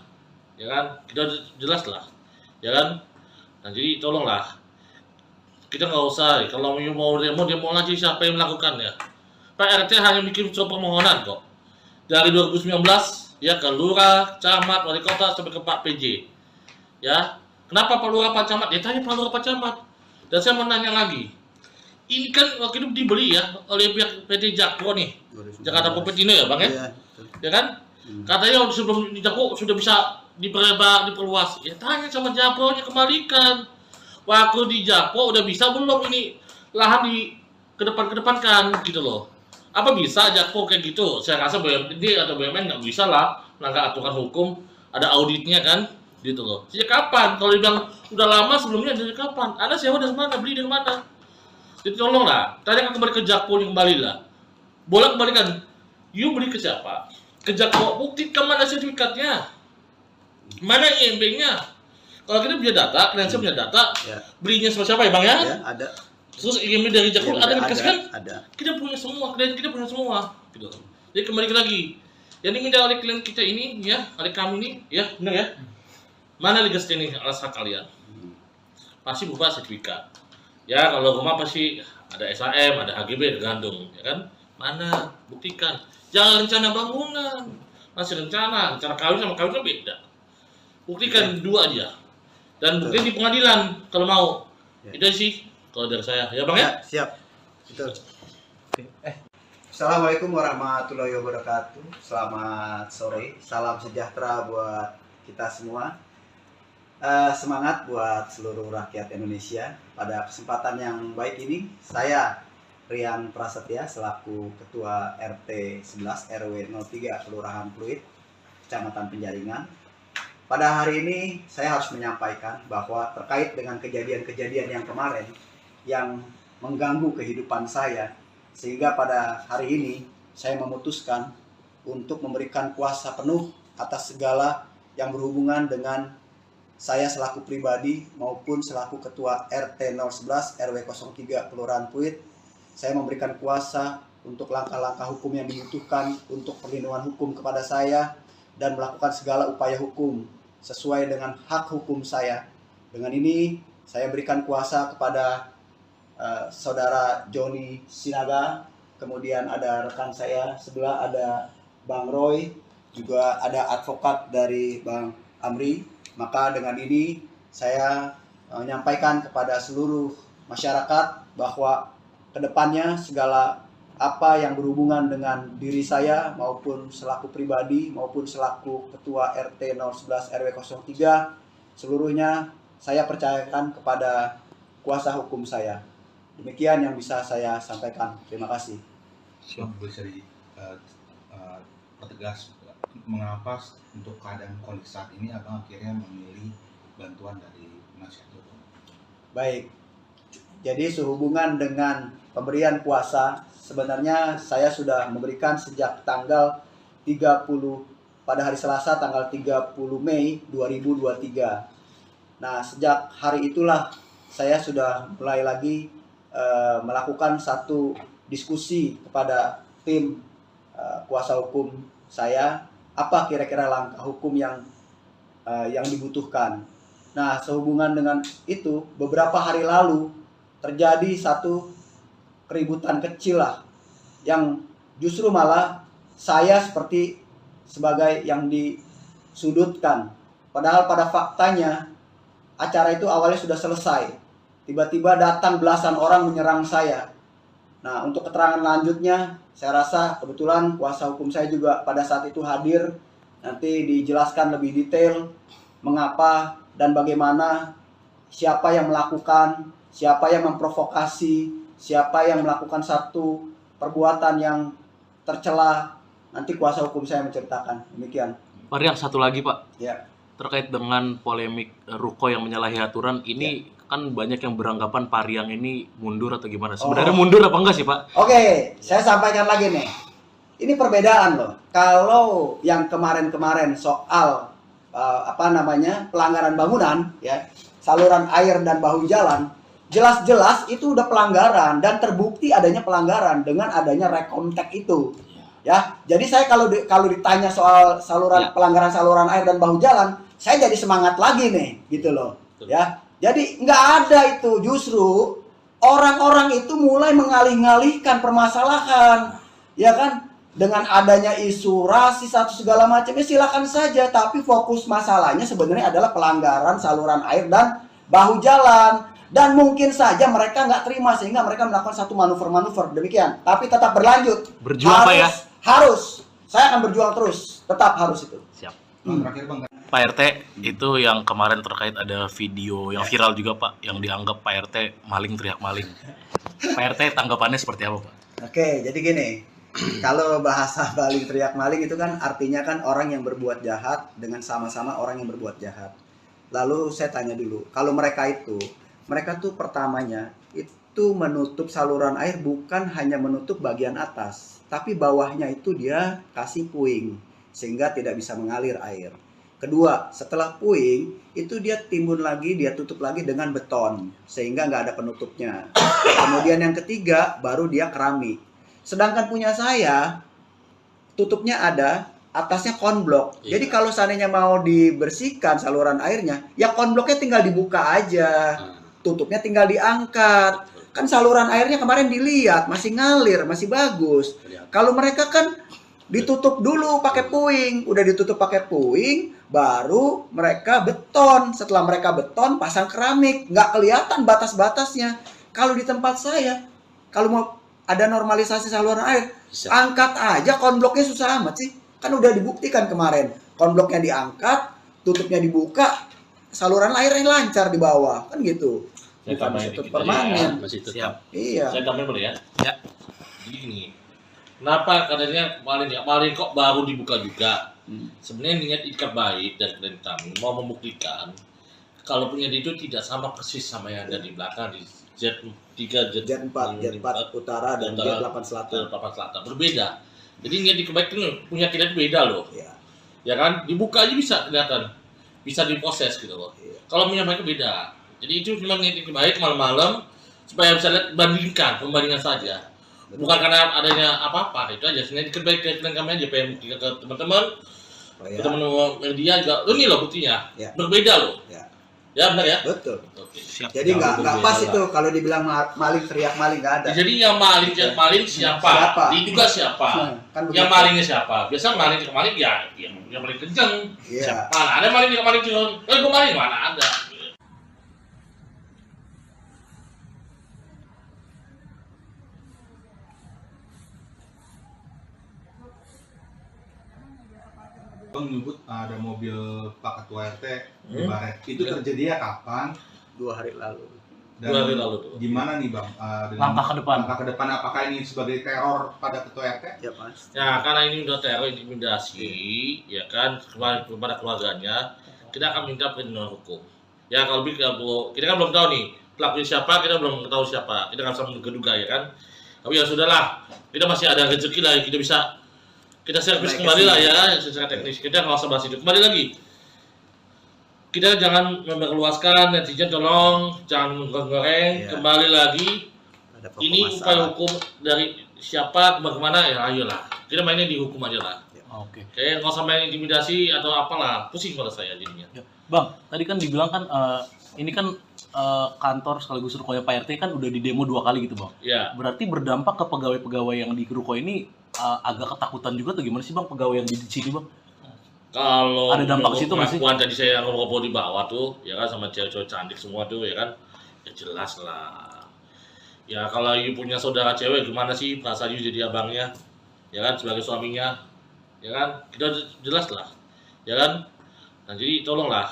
ya kan kita jelas lah, ya kan. Nah jadi tolonglah, kita nggak usah kalau you mau demo lagi siapa yang melakukannya. Pak RT hanya bikin surat permohonan kok dari 2019 ya ke lurah, camat, wali kota sampai ke Pak PJ. Ya, kenapa Pak Lurah Pak Camat? Ya tanya Pak Lurah Pak Camat. Dan saya mau nanya lagi, ini kan waktu itu dibeli ya oleh pihak PT Jakpro nih, Jakarta Propertindo ya Bang ya? Iya, betul. Ya kan? Katanya sebelum di Jakpro sudah bisa diperluas. Ya tanya sama Jakpro-nya kembalikan. Waktu di Jakpro udah bisa belum ini lahan di kedepankan gitu loh. Apa bisa Jakpro kayak gitu? Saya rasa BUMD atau BUMN nggak bisa lah melanggar aturan hukum, ada auditnya kan, gitu loh. Sejak kapan? Kalau dibilang udah lama sebelumnya dari kapan? Anda sewa dari mana? Beli dari mana? Jadi tolong lah, tanya kembali ke Jakpro kembali lah. Boleh kembalikan. You beli ke siapa? Ke Jakpro, buktikan mana sertifikatnya, mana IMB-nya. Kalau kita punya data, kalian punya data, Ya. belinya sama siapa ya Bang ya? Ya, ada. Terus IMB dari Jakpro Ya, ada yang dikasih kan? Ada. Kita punya semua, klien kita punya semua, gitu. Jadi kembali lagi, yang diminta oleh klien kita ini, ya, oleh kami ini, ya, benar ya. Mana legal standing alas hak kalian? Pasti berupa sertifikat. Ya, kalau rumah pasti ada SHM, ada HGB, tergantung, ya kan? Mana? Buktikan. Jangan rencana bangunan, masih rencana kawin sama kawin kan beda. Buktikan dua aja. Dan bukti di pengadilan kalau mau. Ya. Itu sih kalau dari saya, ya Bang ya. Ya, siap. Betul. Assalamualaikum warahmatullahi wabarakatuh. Selamat sore. Salam sejahtera buat kita semua. Semangat buat seluruh rakyat Indonesia. Pada kesempatan yang baik ini, saya Rian Prasetya selaku Ketua RT 11 RW 03 Kelurahan Pluit, Kecamatan Penjaringan. Pada hari ini saya harus menyampaikan bahwa terkait dengan kejadian-kejadian yang kemarin yang mengganggu kehidupan saya, sehingga pada hari ini saya memutuskan untuk memberikan kuasa penuh atas segala yang berhubungan dengan saya selaku pribadi maupun selaku Ketua RT 011 RW 03 Kelurahan Pluit. Saya memberikan kuasa untuk langkah-langkah hukum yang dibutuhkan untuk perlindungan hukum kepada saya dan melakukan segala upaya hukum sesuai dengan hak hukum saya. Dengan ini saya berikan kuasa kepada saudara Joni Sinaga, kemudian ada rekan saya sebelah ada Bang Roy, juga ada advokat dari Bang Amri. Maka dengan ini saya menyampaikan kepada seluruh masyarakat bahwa kedepannya segala apa yang berhubungan dengan diri saya maupun selaku pribadi maupun selaku ketua RT 011 RW 03 seluruhnya saya percayakan kepada kuasa hukum saya. Demikian yang bisa saya sampaikan. Terima kasih. Bisa dipertegas mengapa untuk keadaan kondisi saat ini abang akhirnya memilih bantuan dari penasihat hukum? Baik, jadi sehubungan dengan pemberian kuasa, sebenarnya saya sudah memberikan sejak tanggal 30 pada hari Selasa tanggal 30 Mei 2023. Nah, sejak hari itulah saya sudah mulai lagi melakukan satu diskusi kepada tim kuasa hukum saya, apa kira-kira langkah hukum yang dibutuhkan. Nah, sehubungan dengan itu, beberapa hari lalu terjadi satu keributan kecil lah, yang justru malah saya seperti sebagai yang disudutkan. Padahal pada faktanya acara itu awalnya sudah selesai. Tiba-tiba datang belasan orang menyerang saya. Nah, untuk keterangan lanjutnya, saya rasa kebetulan kuasa hukum saya juga pada saat itu hadir. Nanti dijelaskan lebih detail mengapa dan bagaimana, siapa yang melakukan, siapa yang memprovokasi, siapa yang melakukan satu perbuatan yang tercela. Nanti kuasa hukum saya menceritakan. Demikian. Pak Riang, satu lagi Pak. Ya. Terkait dengan polemik ruko yang menyalahi aturan, ini kan banyak yang beranggapan Pak Riang ini mundur atau gimana? Sebenarnya mundur apa enggak sih Pak? Oke, saya sampaikan lagi nih. Ini perbedaan loh. Kalau yang kemarin-kemarin soal pelanggaran bangunan, ya, saluran air dan bahu jalan, jelas-jelas itu udah pelanggaran dan terbukti adanya pelanggaran dengan adanya rekomtek itu. Ya, jadi saya kalau ditanya soal pelanggaran saluran air dan bahu jalan, saya jadi semangat lagi nih, gitu loh. Ya, jadi nggak ada itu, justru orang-orang itu mulai mengalih-alihkan permasalahan, ya kan? Dengan adanya isu rasis atau segala macamnya silakan saja, tapi fokus masalahnya sebenarnya adalah pelanggaran saluran air dan bahu jalan. Dan mungkin saja mereka nggak terima sehingga mereka melakukan satu manuver-manuver demikian. Tapi tetap berlanjut. Berjuang Pak ya? Harus. Saya akan berjuang terus. Tetap harus itu. Siap. Terakhir Bang. Pak RT, itu yang kemarin terkait ada video yang viral juga Pak, yang dianggap Pak RT maling teriak maling. Pak RT tanggapannya seperti apa Pak? Oke, jadi gini. Kalau bahasa maling teriak maling itu kan artinya kan orang yang berbuat jahat dengan sama-sama orang yang berbuat jahat. Lalu saya tanya dulu, kalau mereka tuh pertamanya itu menutup saluran air bukan hanya menutup bagian atas, tapi bawahnya itu dia kasih puing sehingga tidak bisa mengalir air. Kedua, setelah puing itu dia timbun lagi, dia tutup lagi dengan beton sehingga nggak ada penutupnya. Kemudian yang ketiga baru dia keramik. Sedangkan punya saya tutupnya ada, atasnya konblok. Jadi kalau seandainya mau dibersihkan saluran airnya, ya konbloknya tinggal dibuka aja. Tutupnya tinggal diangkat. Kan saluran airnya kemarin dilihat masih ngalir, masih bagus. Kalau mereka kan ditutup dulu pakai puing, udah ditutup pakai puing, baru mereka beton. Setelah mereka beton, pasang keramik, nggak kelihatan batas-batasnya. Kalau di tempat saya, kalau mau ada normalisasi saluran air, angkat aja konbloknya, susah amat sih. Kan udah dibuktikan kemarin, konbloknya diangkat, tutupnya dibuka, saluran airnya lancar di bawah, kan gitu. Saya Bukan tambahin tutup dikit permanen. ya, masih tetap. Siap. Iya. Saya tambahin boleh ya? Ya. Jadi gini, kenapa katanya maling kok baru dibuka juga? Sebenarnya niat ikat baik dari klien kami mau membuktikan kalau punya itu tidak sama persis sama yang ada di belakang di Z3, J4 utara dan J8 selatan. Berbeda. Jadi niat ikat baik itu punya kita itu beda loh. Iya. Ya kan? Dibuka aja bisa kelihatan. Bisa diproses gitu loh. Iya. Kalau punya mereka beda. Jadi itu cuma niat ikat baik malam-malam supaya bisa lihat pembandingan saja. Bukan karena adanya apa-apa, itu aja. Sebenarnya baik ke klien kami aja, pengen buktikan ke teman-teman, ke teman-teman media juga. Lo nih loh buktinya, Ya. berbeda loh. Ya benar ya. Betul. Oke. Siap. Jadi nggak pas berbeda itu kalau dibilang maling teriak maling nggak ada. Jadi yang maling siapa? Siapa? Diduga siapa? Kan Yang begitu. malingnya siapa? Biasa maling ke maling ya, yang paling kenceng. Iya. Mana ada maling ke maling curang? Gue maling mana ada? Bang menyebut ada mobil Pak Ketua RT di Hmm. Baret. Itu terjadi ya kapan? 2 hari lalu. Dan 2 hari lalu tuh. gimana nih Bang? Dengan Langkah ke depan. Langkah ke depan apakah ini sebagai teror pada Ketua RT? Ya Mas. Ya karena ini udah teror intimidasi, ya kan kepada keluarganya, kita akan minta perlindungan hukum. Ya kalau lebih kita kan belum tahu nih pelakunya siapa, kita belum tahu siapa, kita nggak bisa menduga ya kan. Tapi ya sudahlah, kita masih ada rezeki lah, kita servis Naik kembali lah ke ya secara teknis. Kita nggak usah bahas itu. Kembali lagi, kita jangan memperluaskan, netizen tolong jangan goreng. Iya. Kembali lagi, Ada pokok ini masalah. upaya hukum dari siapa bagaimana ya ayolah. Kita mainnya di hukum aja lah. Oke. Kayak nggak usah main intimidasi atau apalah, pusing pada saya jadinya. Ya. Bang, tadi kan dibilang kan ini kan kantor sekaligus rukonya Pak RT kan udah di demo 2 kali gitu Bang. Ya, Berarti berdampak ke pegawai-pegawai yang di ruko ini agak ketakutan juga tuh gimana sih Bang pegawai yang di sini Bang? kalau Ada dampak situ nggak sih? pengakuan tadi saya ngobrol di bawah tuh, ya kan sama cewek-cewek cantik semua tuh, ya kan, ya jelas lah. Ya kalau you punya saudara cewek gimana sih perasaan you jadi abangnya, ya kan sebagai suaminya, ya kan, kita jelas lah, ya kan. Nah jadi tolonglah,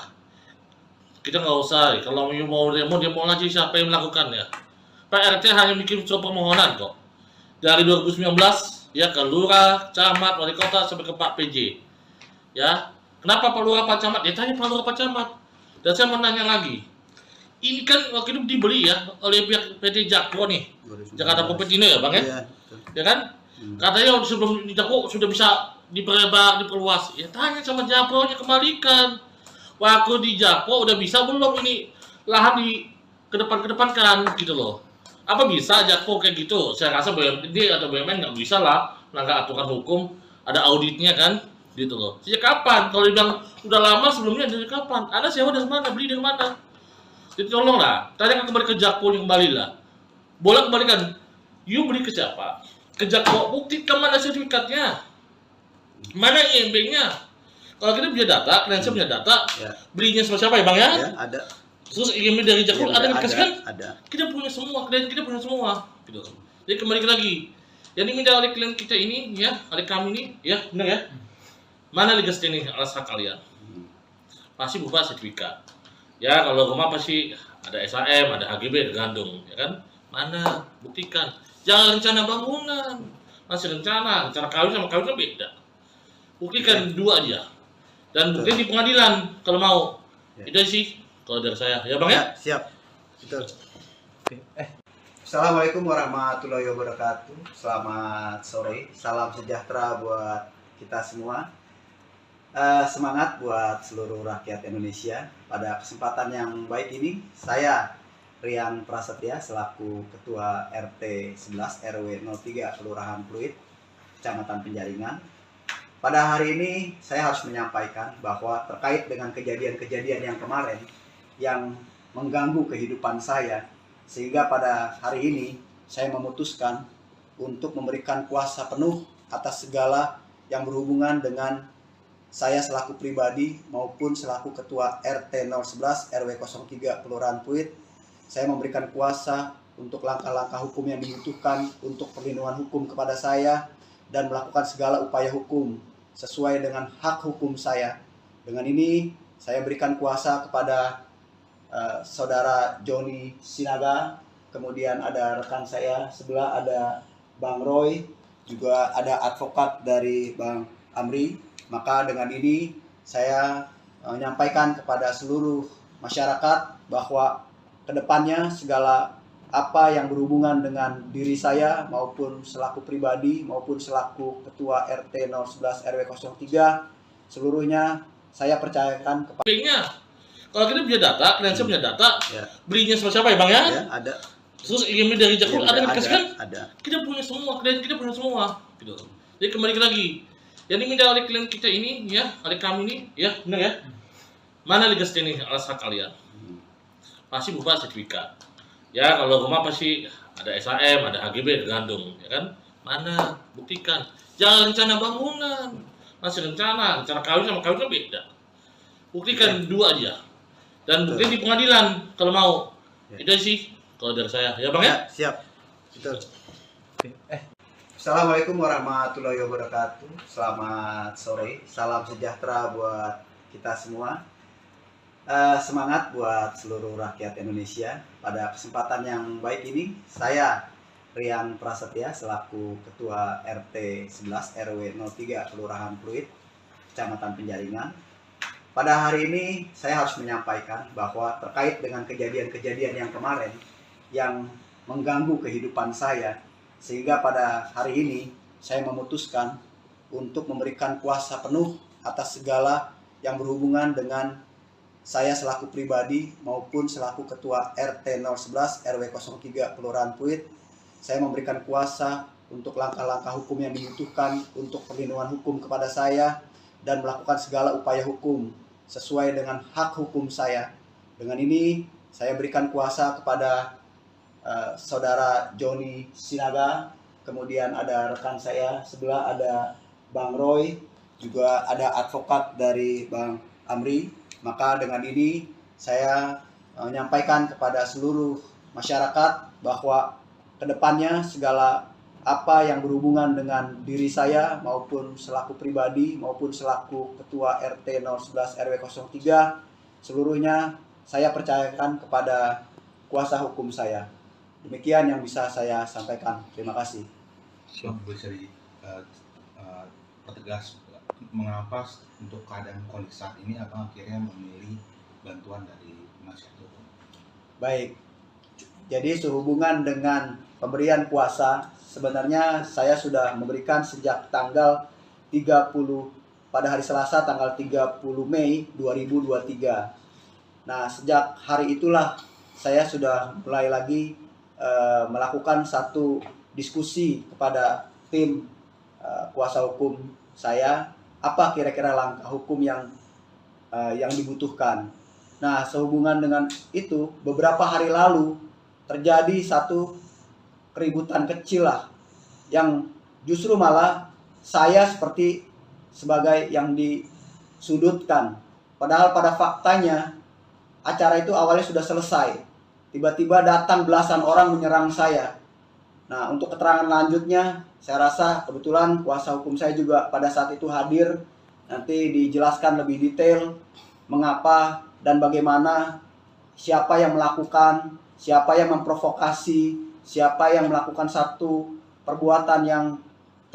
kita nggak usah, kalau you mau demo aja siapa yang melakukannya. Pak RT hanya bikin surat permohonan kok. Dari 2019 ya ke lurah, camat, wali kota sampai ke Pak PJ. Ya, kenapa Pak Lurah Pak Camat? Ya tanya Pak Lurah Pak Camat. Dan saya mau nanya lagi. Ini kan waktu itu dibeli ya oleh pihak PT Jakpro nih, 2019. Jakarta Kopetino ya Bang ya? Iya, betul. Ya kan? Katanya sebelum di Jakpro sudah bisa diperluas. Ya tanya sama Jakpro-nya kembalikan. Waktu di Jakpro udah bisa belum ini lahan di kedepan-kedepankan gitu loh. Apa bisa Jakpro kayak gitu? Saya rasa BUMD atau BUMN nggak bisa lah melanggar aturan hukum, ada auditnya kan, gitu loh. Sejak kapan? Kalau dibilang udah lama sebelumnya dari kapan? Anda sewa dari mana? Beli dari mana? Jadi tolonglah, tanyakan kembali ke Jakpro yang kembali lah. Boleh kembalikan. You beli ke siapa? Ke Jakpro, buktikan mana sertifikatnya, mana IMB-nya. Kalau kita punya data, klien punya data, Ya. belinya sama siapa ya Bang ya? Ya, ada. Terus IMB dari Jakpro Iya, ada yang dikasih kan? Ada. Kita punya semua, klien kita punya semua, gitu. Jadi kembali lagi, yang diminta oleh klien kita ini, ya, oleh kami ini, ya, benar ya? Mana legal standing alas hak kalian? Pasti berupa sertifikat. Ya, kalau rumah pasti ada SHM, ada HGB, tergantung, ya kan? Mana? Buktikan. Jangan rencana bangunan, masih rencana kawin sama kawin kan beda. Buktikan dua aja. Dan buktikan di pengadilan kalau mau. Ya. Itu sih kalau dari saya, ya Bang ya? Ya, siap. Betul. Assalamualaikum warahmatullahi wabarakatuh. Selamat sore. Salam sejahtera buat kita semua. Semangat buat seluruh rakyat Indonesia. Pada kesempatan yang baik ini, saya Rian Prasetya selaku Ketua RT 11 RW 03 Kelurahan Pluit, Kecamatan Penjaringan. Pada hari ini saya harus menyampaikan bahwa terkait dengan kejadian-kejadian yang kemarin yang mengganggu kehidupan saya, sehingga pada hari ini saya memutuskan untuk memberikan kuasa penuh atas segala yang berhubungan dengan saya selaku pribadi maupun selaku Ketua RT 011 RW 03 Kelurahan Pluit. Saya memberikan kuasa untuk langkah-langkah hukum yang dibutuhkan untuk perlindungan hukum kepada saya dan melakukan segala upaya hukum sesuai dengan hak hukum saya. Dengan ini saya berikan kuasa kepada saudara Joni Sinaga, kemudian ada rekan saya sebelah ada Bang Roy, juga ada advokat dari Bang Amri. Maka dengan ini saya menyampaikan kepada seluruh masyarakat bahwa kedepannya segala apa yang berhubungan dengan diri saya maupun selaku pribadi maupun selaku Ketua RT 011 RW 03 seluruhnya saya percayakan kepada Belinya, kalau kita punya data, klien punya data, Ya. belinya sama siapa ya Bang ya? ya, ada. Terus IMEI dari Jakpro ada yang dikasih kan? Ada. Kita punya semua, klien kita punya semua, gitu. Jadi kembali lagi, yang diminta oleh klien kita ini, ya, oleh kami ini, ya, benar ya? Mana legas ini alas hak kalian? Pasti berupa sertifikat. Ya, kalau rumah pasti ada SHM, ada HGB, tergantung, ya kan? Mana? Buktikan. Jangan rencana bangunan, masih rencana kawin sama kawin kan beda. Buktikan dua aja. Dan buktikan di pengadilan kalau mau. Itu sih kalau dari saya, ya Bang ya? Siap. Betul. Assalamualaikum warahmatullahi wabarakatuh. Selamat sore. Salam sejahtera buat kita semua. Semangat buat seluruh rakyat Indonesia. Pada kesempatan yang baik ini, saya Rian Prasetya selaku Ketua RT 11 RW 03 Kelurahan Pluit, Kecamatan Penjaringan. Pada hari ini saya harus menyampaikan bahwa terkait dengan kejadian-kejadian yang kemarin yang mengganggu kehidupan saya, sehingga pada hari ini saya memutuskan untuk memberikan kuasa penuh atas segala yang berhubungan dengan saya selaku pribadi maupun selaku Ketua RT 011 RW 03 Kelurahan Pluit. Saya memberikan kuasa untuk langkah-langkah hukum yang dibutuhkan untuk perlindungan hukum kepada saya dan melakukan segala upaya hukum sesuai dengan hak hukum saya. Dengan ini saya berikan kuasa kepada saudara Joni Sinaga, kemudian ada rekan saya sebelah ada Bang Roy, juga ada advokat dari Bang Amri. Maka dengan ini saya menyampaikan kepada seluruh masyarakat bahwa kedepannya segala apa yang berhubungan dengan diri saya maupun selaku pribadi maupun selaku Ketua RT 011 RW 03 seluruhnya saya percayakan kepada kuasa hukum saya. Demikian yang bisa saya sampaikan. Terima kasih. Bisa dipertegas mengapa untuk keadaan kondisi saat ini Abang akhirnya memilih bantuan dari penasihat hukum? Baik. Jadi sehubungan dengan pemberian kuasa, sebenarnya saya sudah memberikan sejak tanggal 30 pada hari Selasa tanggal 30 Mei 2023. Nah, sejak hari itulah saya sudah mulai lagi melakukan satu diskusi kepada tim kuasa hukum saya, apa kira-kira langkah hukum yang dibutuhkan. Nah, sehubungan dengan itu, beberapa hari lalu terjadi satu keributan kecil lah, yang justru malah saya seperti sebagai yang disudutkan. Padahal pada faktanya acara itu awalnya sudah selesai. Tiba-tiba datang belasan orang menyerang saya. Nah, untuk keterangan lanjutnya, saya rasa kebetulan kuasa hukum saya juga pada saat itu hadir. Nanti dijelaskan lebih detail mengapa dan bagaimana, siapa yang melakukan, siapa yang memprovokasi, siapa yang melakukan satu perbuatan yang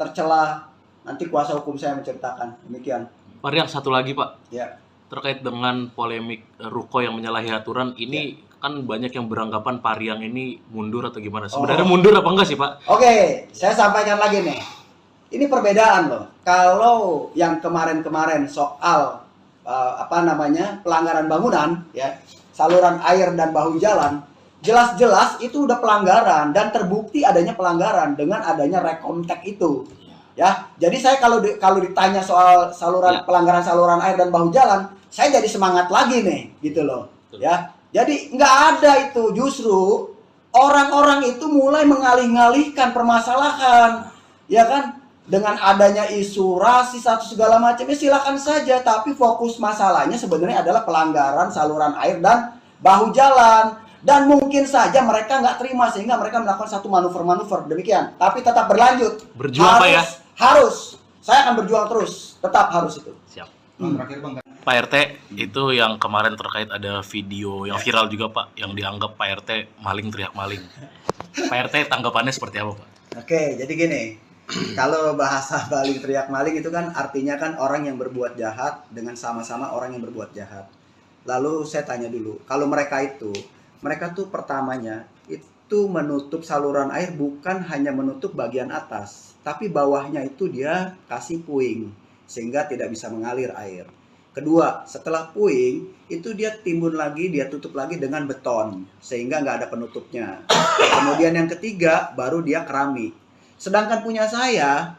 tercela. Nanti kuasa hukum saya menceritakan. Demikian. Pak Riang, satu lagi Pak. Ya. Terkait dengan polemik ruko yang menyalahi aturan ini, kan banyak yang beranggapan Pak Riang ini mundur atau gimana? Sebenarnya mundur apa enggak sih Pak? Oke, saya sampaikan lagi nih. Ini perbedaan loh. Kalau yang kemarin-kemarin soal pelanggaran bangunan, ya, saluran air dan bahu jalan, jelas-jelas itu udah pelanggaran dan terbukti adanya pelanggaran dengan adanya rekomtek itu. Ya, jadi saya kalau ditanya soal pelanggaran saluran air dan bahu jalan, saya jadi semangat lagi nih, gitu loh. Ya, jadi nggak ada itu, justru orang-orang itu mulai mengalih-alihkan permasalahan, ya kan? Dengan adanya isu rasis atau segala macam, ya silakan saja. Tapi fokus masalahnya sebenarnya adalah pelanggaran saluran air dan bahu jalan. Dan mungkin saja mereka nggak terima sehingga mereka melakukan satu manuver-manuver demikian. Tapi tetap berlanjut. Berjuang Pak ya? Harus. Saya akan berjuang terus. Tetap harus itu. Siap. Terakhir Bang. Pak RT, itu yang kemarin terkait ada video yang viral juga Pak, yang dianggap Pak RT maling teriak maling. Pak RT tanggapannya seperti apa Pak? Oke, jadi gini. Kalau bahasa maling teriak maling itu kan artinya kan orang yang berbuat jahat dengan sama-sama orang yang berbuat jahat. Lalu saya tanya dulu, kalau mereka tuh pertamanya itu menutup saluran air bukan hanya menutup bagian atas, tapi bawahnya itu dia kasih puing sehingga tidak bisa mengalir air. Kedua, setelah puing itu dia timbun lagi, dia tutup lagi dengan beton sehingga nggak ada penutupnya. Kemudian yang ketiga baru dia keramik. Sedangkan punya saya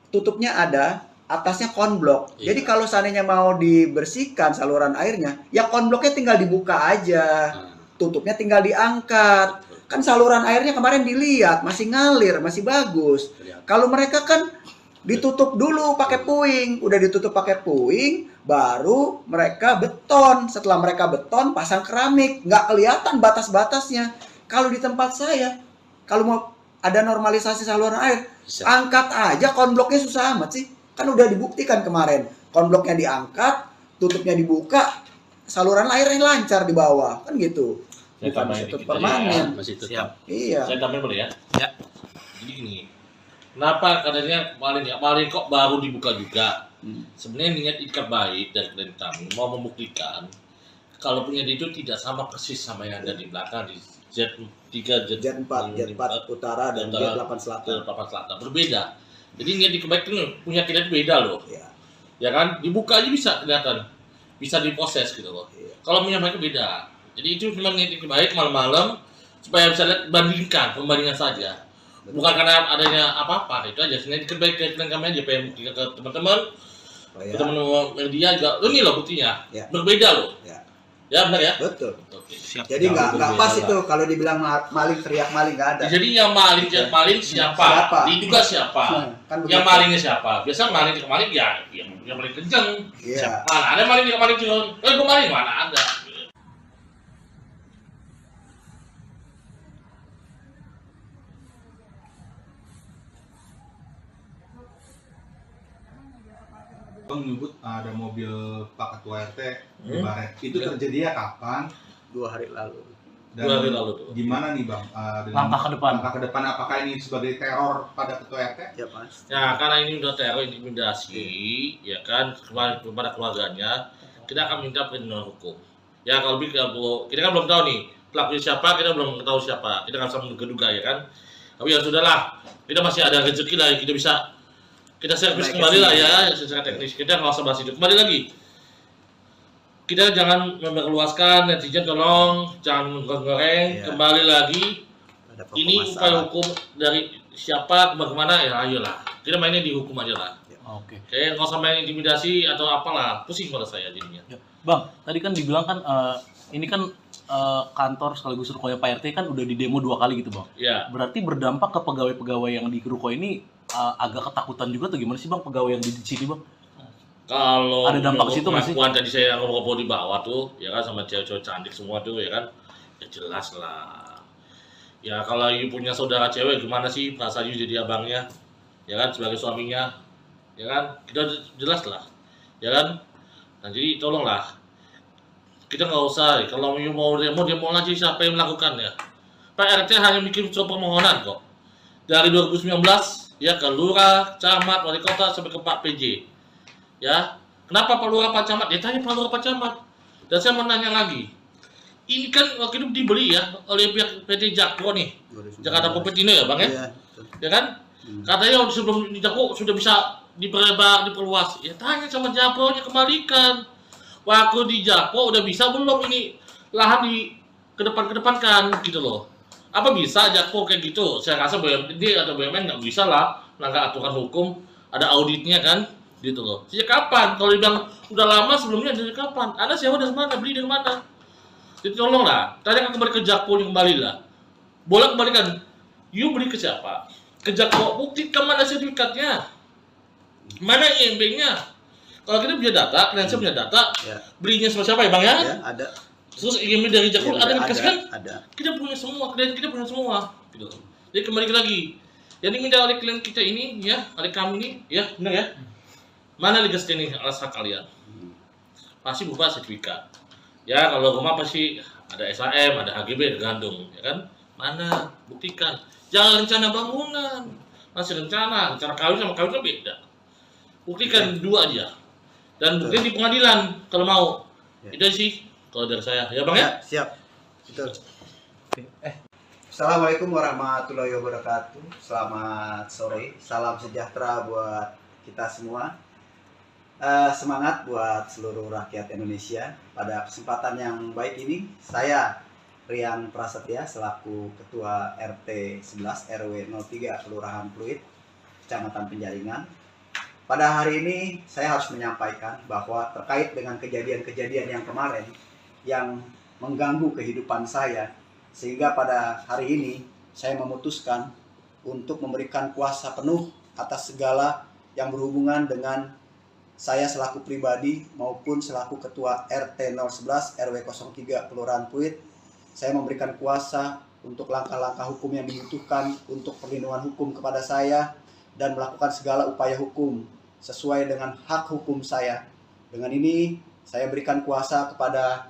tutupnya ada, atasnya konblok. Iya. Jadi kalau seandainya mau dibersihkan saluran airnya, ya konbloknya tinggal dibuka aja, tutupnya tinggal diangkat. Kan saluran airnya kemarin dilihat masih ngalir, masih bagus. Kalau mereka kan ditutup dulu pakai puing, udah ditutup pakai puing, baru mereka beton. Setelah mereka beton, pasang keramik, nggak kelihatan batas-batasnya. Kalau di tempat saya, kalau mau ada normalisasi saluran air, Bisa. angkat aja konbloknya, susah amat sih. Kan udah dibuktikan kemarin, konbloknya diangkat, tutupnya dibuka, saluran airnya lancar di bawah, kan gitu. Saya Bukan tambahin ditutup dikit aja permanen. ya, masih tetap. Siap. Iya. Saya tambahin boleh ya? Ya. Jadi gini, kenapa katanya maling kok baru dibuka juga? Sebenarnya niat ikat baik dari klien kami mau membuktikan kalau punya dia itu tidak sama persis sama yang ada di belakang di Z3, Jet 4 utara dan Jet 8 selatan. Papan Selatan berbeda. Jadi niat ikat baik itu punya kita beda loh. Iya. Ya kan? Dibuka aja bisa kelihatan, bisa diproses gitu loh. Iya. Kalau punya mereka beda. Jadi itu memang niat ikat baik malam-malam supaya bisa lihat pembandingan saja. Bukan karena adanya apa-apa, itu aja. Sebenarnya ikat baik ke klien kami aja pengen buktikan ke teman-teman. Oh, ya. Teman-teman media juga, ini loh buktinya, Ya. berbeda loh. Ya. Ya benar ya. Betul. Oke. Siap. Jadi nggak berbeda pas lah. itu kalau dibilang maling teriak maling nggak ada. Jadi yang maling siapa? Siapa? Diduga siapa? Kan Yang begitu. malingnya siapa? Biasa maling ke maling ya, yang paling kenceng. Iya. Mana ada maling ke maling cuma, gue maling mana ada. Bang menyebut ada mobil Pak Ketua RT di Hmm. Baret. Itu terjadinya kapan? 2 hari lalu. Dan 2 hari lalu tuh. gimana nih Bang? Dengan Langkah ke depan. Langkah ke depan apakah ini sebagai teror pada Ketua RT? Ya Mas. Ya karena ini udah teror intimidasi, ya kan kepada keluarganya, kita akan minta perlindungan hukum. Ya kalau kita kan belum tahu nih pelakunya siapa, kita belum tahu siapa, kita nggak bisa menduga ya kan. Tapi ya sudahlah, kita masih ada rezeki lah, kita servis Naik kembali lah ke ya secara teknis. Kita nggak usah bahas itu. Kembali lagi, kita jangan memperluaskan, netizen tolong jangan goreng. Iya. Kembali lagi, Ada pokok ini upaya masalah. hukum dari siapa kemana ya ayolah. Kita mainnya di hukum aja lah. Oke. Kayak nggak usah main intimidasi atau apalah, pusing pada saya jadinya. Ya. Bang, tadi kan dibilang kan ini kan kantor sekaligus rukonya Pak RT kan udah di demo 2 kali gitu Bang. Ya, Berarti berdampak ke pegawai-pegawai yang di ruko ini agak ketakutan juga tuh, gimana sih Bang pegawai yang di sini Bang? kalau Ada dampak situ nggak sih? pengakuan tadi saya ngobrol di bawah tuh, ya kan sama cewek-cewek cantik semua tuh, ya kan, ya jelas lah. Ya kalau you punya saudara cewek gimana sih perasaan you jadi abangnya, ya kan sebagai suaminya, ya kan, kita jelas lah, ya kan. Nah jadi tolonglah, kita nggak usah, kalau you mau demo aja siapa yang melakukannya. Pak RT hanya bikin surat permohonan kok. Dari 2019 ya ke lurah, camat, wali kota sampai ke Pak PJ. Ya, kenapa Pak Lurah Pak Camat? Ya tanya Pak Lurah Pak Camat. Dan saya mau nanya lagi. Ini kan waktu itu dibeli ya oleh pihak PT Jakpro nih. 2019. Jakarta Kopetino ya Bang ya? Iya. Betul. Ya kan? Katanya sebelum di Jakpro sudah bisa diperlebar, diperluas. Ya tanya sama Jakpro-nya, kembalikan. Waktu di Jakpro udah bisa belum ini lahan di kedepan-kedepankan gitu loh. Apa bisa Jakpro kayak gitu? Saya rasa BUMD atau BUMN nggak bisa lah langkah aturan hukum, ada auditnya kan, gitu loh. Sejak kapan? Kalau dibilang udah lama sebelumnya dari kapan? Anda sewa dari mana? Beli dari mana? Jadi tolonglah, tanya kembali ke Jakpro kembali lah. Boleh kembalikan. You beli ke siapa? Ke Jakpro, buktikan mana sertifikatnya, mana IMB-nya. Kalau kita punya data, klien saya punya data, Ya. belinya sama siapa ya Bang ya? Ya, ada. Terus IMB dari Jakpro Iya, ada yang dikasih kan? Ada. Kita punya semua, klien kita punya semua gitu. Jadi kembali lagi, yang diminta oleh klien kita ini ya, oleh kami ini ya, benar ya, mana legal standing alas hak kalian? Pasti berupa sertifikat ya. Kalau rumah pasti ada SHM, ada HGB, tergantung ya kan, mana buktikan. Jangan rencana bangunan, masih rencana kawin sama kawin kan beda. Buktikan dua aja, dan buktikan di pengadilan kalau mau. Ya. Itu sih kalau dari saya ya Bang ya. Ya, siap. Betul. Assalamualaikum warahmatullahi wabarakatuh. Selamat sore. Salam sejahtera buat kita semua. Semangat buat seluruh rakyat Indonesia. Pada kesempatan yang baik ini, saya Rian Prasetya selaku Ketua RT 11 RW 03 Kelurahan Pluit, Kecamatan Penjaringan. Pada hari ini saya harus menyampaikan bahwa terkait dengan kejadian-kejadian yang kemarin yang mengganggu kehidupan saya, sehingga pada hari ini saya memutuskan untuk memberikan kuasa penuh atas segala yang berhubungan dengan saya selaku pribadi maupun selaku Ketua RT 011 RW 03 Kelurahan Pluit. Saya memberikan kuasa untuk langkah-langkah hukum yang dibutuhkan untuk perlindungan hukum kepada saya dan melakukan segala upaya hukum sesuai dengan hak hukum saya. Dengan ini saya berikan kuasa kepada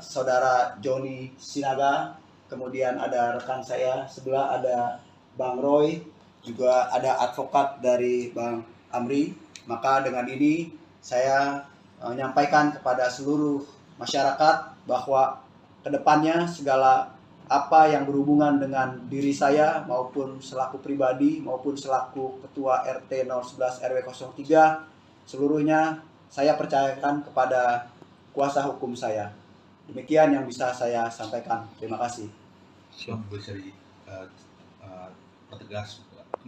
saudara Joni Sinaga, kemudian ada rekan saya sebelah ada Bang Roy, juga ada advokat dari Bang Amri. Maka dengan ini saya menyampaikan kepada seluruh masyarakat bahwa kedepannya segala apa yang berhubungan dengan diri saya maupun selaku pribadi maupun selaku Ketua RT 011 RW 03 seluruhnya saya percayakan kepada kuasa hukum saya. Demikian yang bisa saya sampaikan. Terima kasih. Bisa pertegas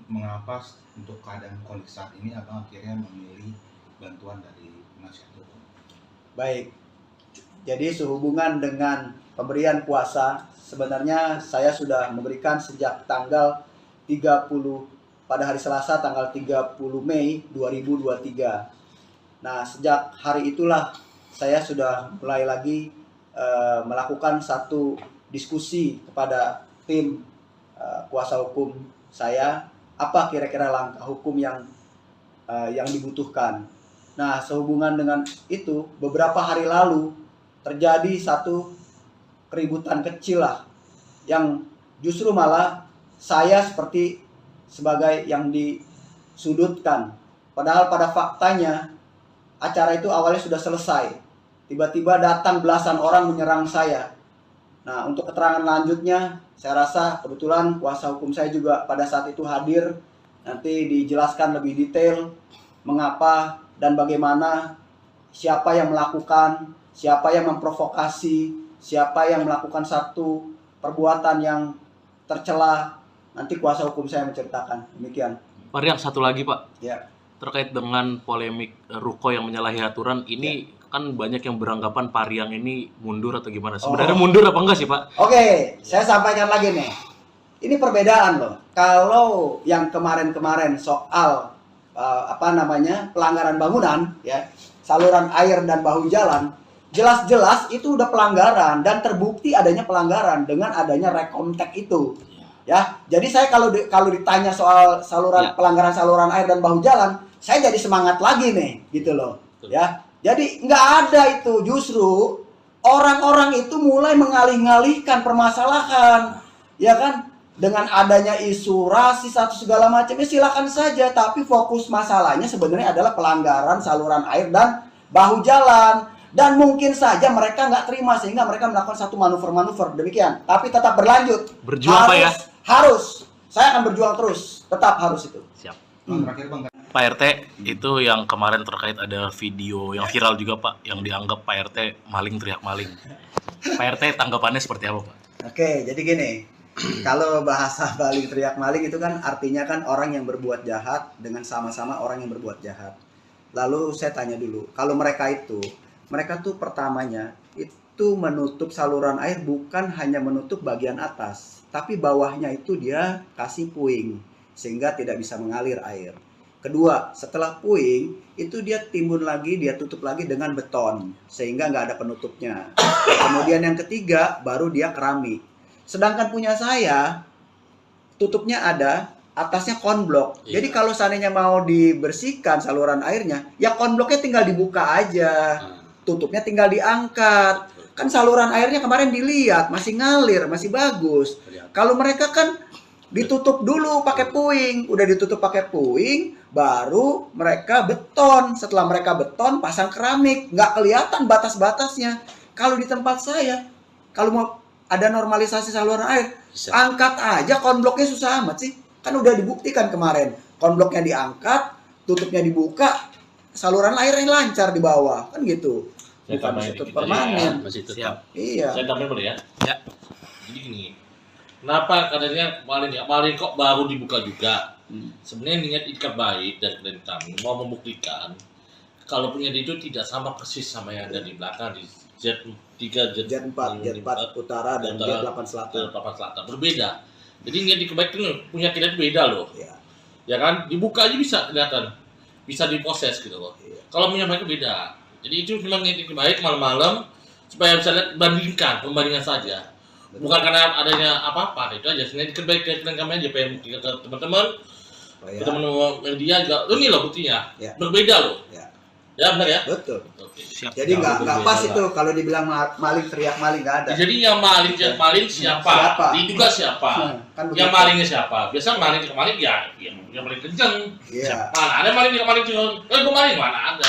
mengapa untuk keadaan kondisi saat ini abang akhirnya memilih bantuan dari penasihat hukum? Baik. Jadi sehubungan dengan pemberian kuasa, sebenarnya saya sudah memberikan sejak tanggal 30 pada hari Selasa tanggal 30 Mei 2023. Nah, sejak hari itulah saya sudah mulai lagi melakukan satu diskusi kepada tim kuasa hukum saya, apa kira-kira langkah hukum yang dibutuhkan. Nah, sehubungan dengan itu, beberapa hari lalu terjadi satu keributan kecil lah, yang justru malah saya seperti sebagai yang disudutkan. Padahal pada faktanya acara itu awalnya sudah selesai. Tiba-tiba datang belasan orang menyerang saya. Nah, untuk keterangan lanjutnya, saya rasa kebetulan kuasa hukum saya juga pada saat itu hadir. Nanti dijelaskan lebih detail mengapa dan bagaimana, siapa yang melakukan, siapa yang memprovokasi, siapa yang melakukan satu perbuatan yang tercela. Nanti kuasa hukum saya menceritakan. Demikian. Pak Rian, satu lagi Pak. Ya. Terkait dengan polemik Ruko yang menyalahi aturan, ini kan banyak yang beranggapan Pak Rian ini mundur atau gimana? Sebenarnya mundur apa enggak sih Pak? Oke, saya sampaikan lagi nih. Ini perbedaan loh. Kalau yang kemarin-kemarin soal pelanggaran bangunan, ya, saluran air dan bahu jalan, jelas-jelas itu udah pelanggaran dan terbukti adanya pelanggaran dengan adanya rekomtek itu. Ya, jadi saya kalau ditanya soal pelanggaran saluran air dan bahu jalan, saya jadi semangat lagi nih, gitu loh. Ya, jadi nggak ada itu, justru orang-orang itu mulai mengalih-ngalihkan permasalahan, ya kan? Dengan adanya isu rasis atau segala macam, ya silakan saja. Tapi fokus masalahnya sebenarnya adalah pelanggaran saluran air dan bahu jalan. Dan mungkin saja mereka nggak terima sehingga mereka melakukan satu manuver-manuver demikian. Tapi tetap berlanjut. Berjuang Pak ya? Harus. Saya akan berjuang terus. Tetap harus itu. Siap. Terakhir Bang. Pak RT, itu yang kemarin terkait ada video yang viral juga Pak, yang dianggap Pak RT maling teriak maling. Pak RT tanggapannya seperti apa Pak? Oke, jadi gini. Kalau bahasa maling teriak maling itu kan artinya kan orang yang berbuat jahat dengan sama-sama orang yang berbuat jahat. Lalu saya tanya dulu, kalau mereka tuh pertamanya itu menutup saluran air bukan hanya menutup bagian atas, tapi bawahnya itu dia kasih puing sehingga tidak bisa mengalir air. Kedua, setelah puing itu dia timbun lagi, dia tutup lagi dengan beton sehingga nggak ada penutupnya. Kemudian yang ketiga baru dia keramik. Sedangkan punya saya tutupnya ada, atasnya konblok. Iya. Jadi kalau seandainya mau dibersihkan saluran airnya, ya konbloknya tinggal dibuka aja. Tutupnya tinggal diangkat. Kan saluran airnya kemarin dilihat masih ngalir, masih bagus. Kalau mereka kan ditutup dulu pakai puing, udah ditutup pakai puing, baru mereka beton. Setelah mereka beton, pasang keramik, nggak kelihatan batas-batasnya. Kalau di tempat saya, kalau mau ada normalisasi saluran air, angkat aja konbloknya, susah amat sih. Kan udah dibuktikan kemarin, konbloknya diangkat, tutupnya dibuka, saluran air yang lancar di bawah kan gitu. Saya Bukan tambahin ditutup dikit permanen. ya, masih tetap. Siap. Iya. Saya tambahin boleh ya? Ya. Jadi gini, kenapa katanya kemarin kok baru dibuka juga? Sebenarnya niat ikat baik dari kami mau membuktikan kalau punya itu tidak sama persis sama yang ada di belakang di Z3, Jet 4 utara dan Jet 8 selatan. Selatan berbeda. Jadi niat ikat baik itu punya kita itu beda loh. Iya. Ya kan, dibuka aja bisa kelihatan, bisa diproses gitu loh. Iya. Kalau punya mereka beda. Jadi itu memang niat ikat baik malam-malam supaya bisa lihat pembandingan saja. Bukan karena adanya apa-apa, itu aja. Sebenarnya ikat baik ke kami aja pengen ke teman-teman. Ya. Teman-teman media juga, ini loh buktinya, Ya. berbeda loh. Ya. Ya benar ya. Betul. Oke. Siap. Jadi nggak berbeda pas lah. itu kalau dibilang maling teriak maling nggak ada. Jadi yang maling siapa? Siapa? Diduga siapa? Kan Yang begitu. malingnya siapa? Biasa maling ke maling ya, yang paling kenceng. Iya. Mana ada maling yang maling kenceng? Gue maling mana ada?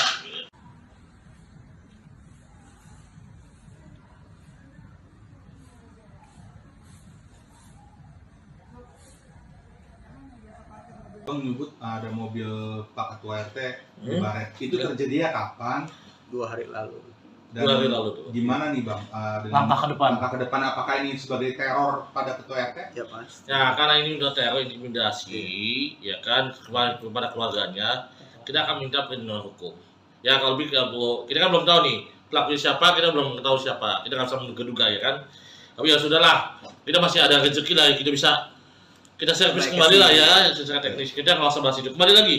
Bang menyebut ada mobil Pak Ketua RT di Hmm. Baret. Itu terjadinya kapan? 2 hari lalu. Dan 2 hari lalu tuh. gimana nih Bang? Langkah ke depan. Langkah ke depan apakah ini sebagai teror pada Ketua RT? Ya Mas. Ya karena ini udah teror intimidasi, ya kan kepada keluarganya, kita akan minta perlindungan hukum. Ya kalau kita kan belum tahu nih pelakunya siapa, kita belum tahu siapa, kita nggak bisa menduga-duga ya kan. Tapi ya sudahlah, kita masih ada rezeki lah, kita bisa kita servis Baik, kembali lah kesini. ya secara teknis. Kita nggak usah bahas itu. Kembali lagi,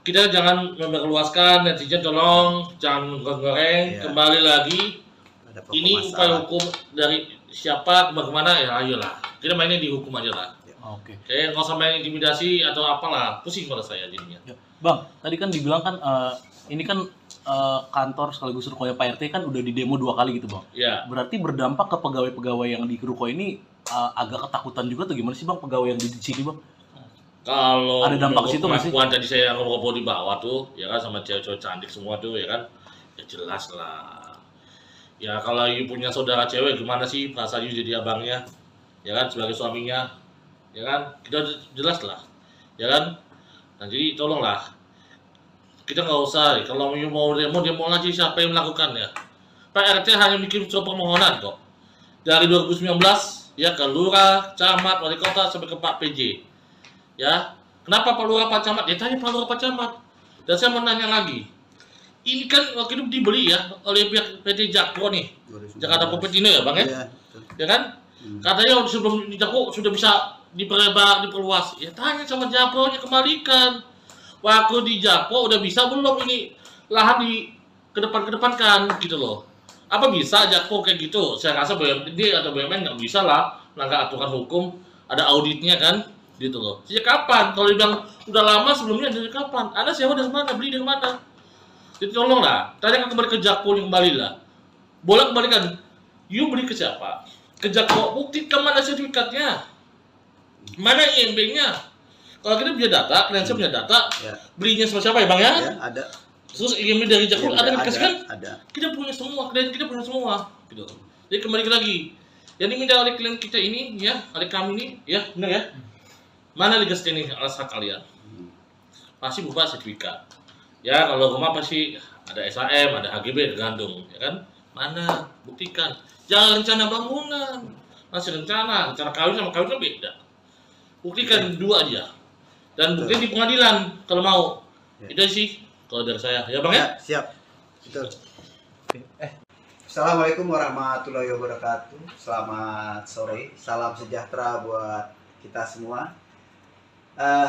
kita jangan memperluaskan, netizen tolong jangan goreng. Iya. Kembali lagi, Ada pokok ini upaya masalah. hukum dari siapa bagaimana ya ayolah kita mainnya di hukum aja lah. Oke. Kayak nggak usah main intimidasi atau apalah, pusing pada saya jadinya. Ya. Bang, tadi kan dibilang kan ini kan kantor sekaligus rukonya Pak RT kan udah di demo 2 kali gitu Bang. Ya, Berarti berdampak ke pegawai-pegawai yang di ruko ini agak ketakutan juga tuh gimana sih Bang pegawai yang di sini Bang? kalau Ada dampak ke situ nggak sih? pengakuan tadi saya ngobrol di bawah tuh, ya kan sama cewek-cewek cantik semua tuh, ya kan, ya jelas lah. Ya kalau you punya saudara cewek gimana sih perasaan you jadi abangnya, ya kan sebagai suaminya, ya kan kita jelas lah, ya kan. Nah jadi tolonglah, kita nggak usah, kalau you mau demo lagi siapa yang melakukannya. Pak RT hanya bikin surat permohonan kok. Dari 2019 ya ke lurah, camat, wali kota sampai ke Pak PJ. Ya, kenapa Pak Lurah Pak Camat? Ya tanya Pak Lurah Pak Camat. Dan saya mau nanya lagi. Ini kan waktu itu dibeli ya oleh pihak PT Jakpro nih. 2019. Jakarta Kompetino ya Bang ya? Iya. Betul. Ya kan? Katanya sebelum di Jakpro sudah bisa diperlebar, diperluas. Ya tanya sama Jakpro-nya kembalikan. Waktu di Jakpro udah bisa belum ini lahan di kedepankan gitu loh. Apa bisa Jakpro kayak gitu? Saya rasa BUMD atau BUMN nggak bisa lah melanggar aturan hukum. Ada auditnya kan? Gitu loh. Sejak kapan? Kalau dibilang udah lama sebelumnya dari kapan? Anda sewa dari mana? Beli dari mana? Jadi tolonglah, tanya kembali ke Jakpro yang kembali lah. Boleh kembalikan. You beli ke siapa? Ke Jakpro. Buktikan mana sertifikatnya? Mana IMB-nya? Kalau kita punya data, kalian punya data, Ya. belinya sama siapa ya Bang ya? Ya, ada. Terus IMB dari Jakpro Iya, ada dikasih kan? Ada. Kita punya semua, klien kita punya semua. Gitu. Jadi kembali lagi. Yang diminta oleh klien kita ini, ya, oleh kami ini, ya, benar ya? Mana legal standing alas hak kalian? Pasti berupa sertifikat. Ya kalau rumah pasti ada SHM, ada HGB, tergantung, ya kan? Mana? Buktikan. Jangan rencana bangunan. Masih rencana kawin sama kawin kan beda. Buktikan dua aja. Dan buktikan di pengadilan kalau mau. Ya. Itu sih kalau dari saya. Ya Bang ya? Ya, siap. Betul. Assalamualaikum warahmatullahi wabarakatuh. Selamat sore. Salam sejahtera buat kita semua.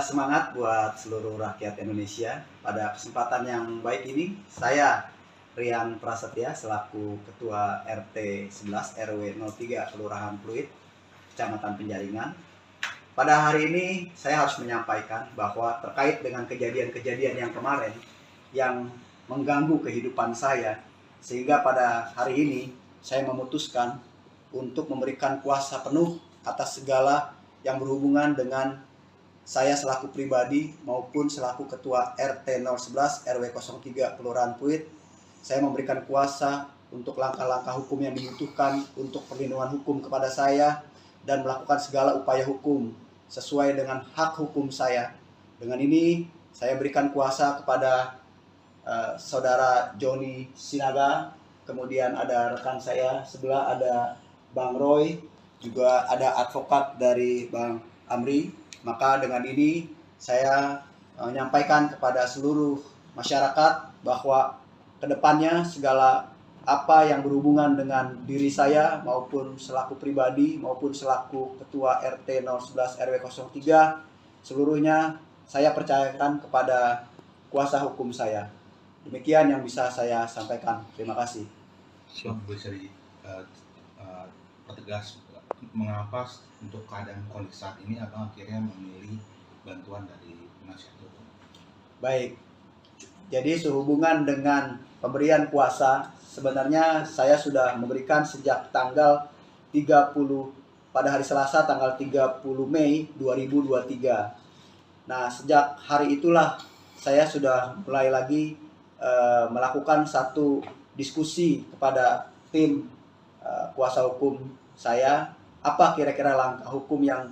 Semangat buat seluruh rakyat Indonesia. Pada kesempatan yang baik ini, saya Rian Prasetya selaku Ketua RT 11 RW 03 Kelurahan Pluit, Kecamatan Penjaringan. Pada hari ini saya harus menyampaikan bahwa terkait dengan kejadian-kejadian yang kemarin yang mengganggu kehidupan saya, sehingga pada hari ini saya memutuskan untuk memberikan kuasa penuh atas segala yang berhubungan dengan saya selaku pribadi maupun selaku Ketua RT 011 RW 03 Kelurahan Pluit. Saya memberikan kuasa untuk langkah-langkah hukum yang dibutuhkan untuk perlindungan hukum kepada saya dan melakukan segala upaya hukum sesuai dengan hak hukum saya. Dengan ini saya berikan kuasa kepada saudara Joni Sinaga, kemudian ada rekan saya sebelah ada Bang Roy, juga ada advokat dari Bang Amri. Maka dengan ini saya menyampaikan kepada seluruh masyarakat bahwa kedepannya segala apa yang berhubungan dengan diri saya maupun selaku pribadi maupun selaku ketua RT 011 RW 03 seluruhnya saya percayakan kepada kuasa hukum saya. Demikian yang bisa saya sampaikan. Terima kasih. Bisa pertegas mengapa untuk keadaan kondisi saat ini abang akhirnya memilih bantuan dari penasihat hukum? Baik. Jadi sehubungan dengan pemberian kuasa, sebenarnya saya sudah memberikan sejak tanggal 30 pada hari Selasa tanggal 30 Mei 2023. Nah, sejak hari itulah saya sudah mulai lagi melakukan satu diskusi kepada tim kuasa hukum saya, apa kira-kira langkah hukum yang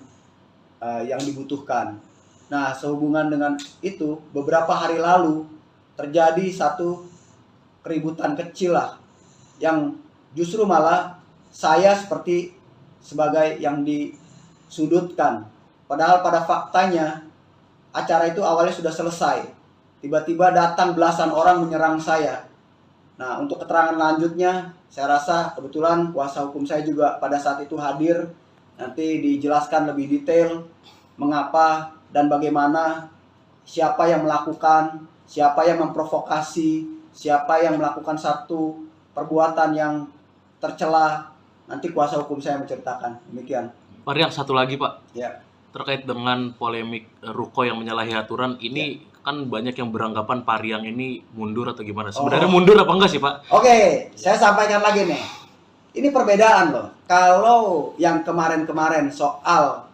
dibutuhkan. Nah, sehubungan dengan itu, beberapa hari lalu terjadi satu keributan kecil lah, yang justru malah saya seperti sebagai yang disudutkan. Padahal pada faktanya acara itu awalnya sudah selesai. Tiba-tiba datang belasan orang menyerang saya. Nah, untuk keterangan lanjutnya, saya rasa kebetulan kuasa hukum saya juga pada saat itu hadir. Nanti dijelaskan lebih detail mengapa dan bagaimana, siapa yang melakukan, siapa yang memprovokasi, siapa yang melakukan satu perbuatan yang tercela. Nanti kuasa hukum saya menceritakan. Demikian. Pak Riang, satu lagi Pak. Ya. Terkait dengan polemik ruko yang menyalahi aturan ini, kan banyak yang beranggapan Pak Riang ini mundur atau gimana? Sebenarnya mundur apa enggak sih Pak? Oke, saya sampaikan lagi nih. Ini perbedaan loh. Kalau yang kemarin-kemarin soal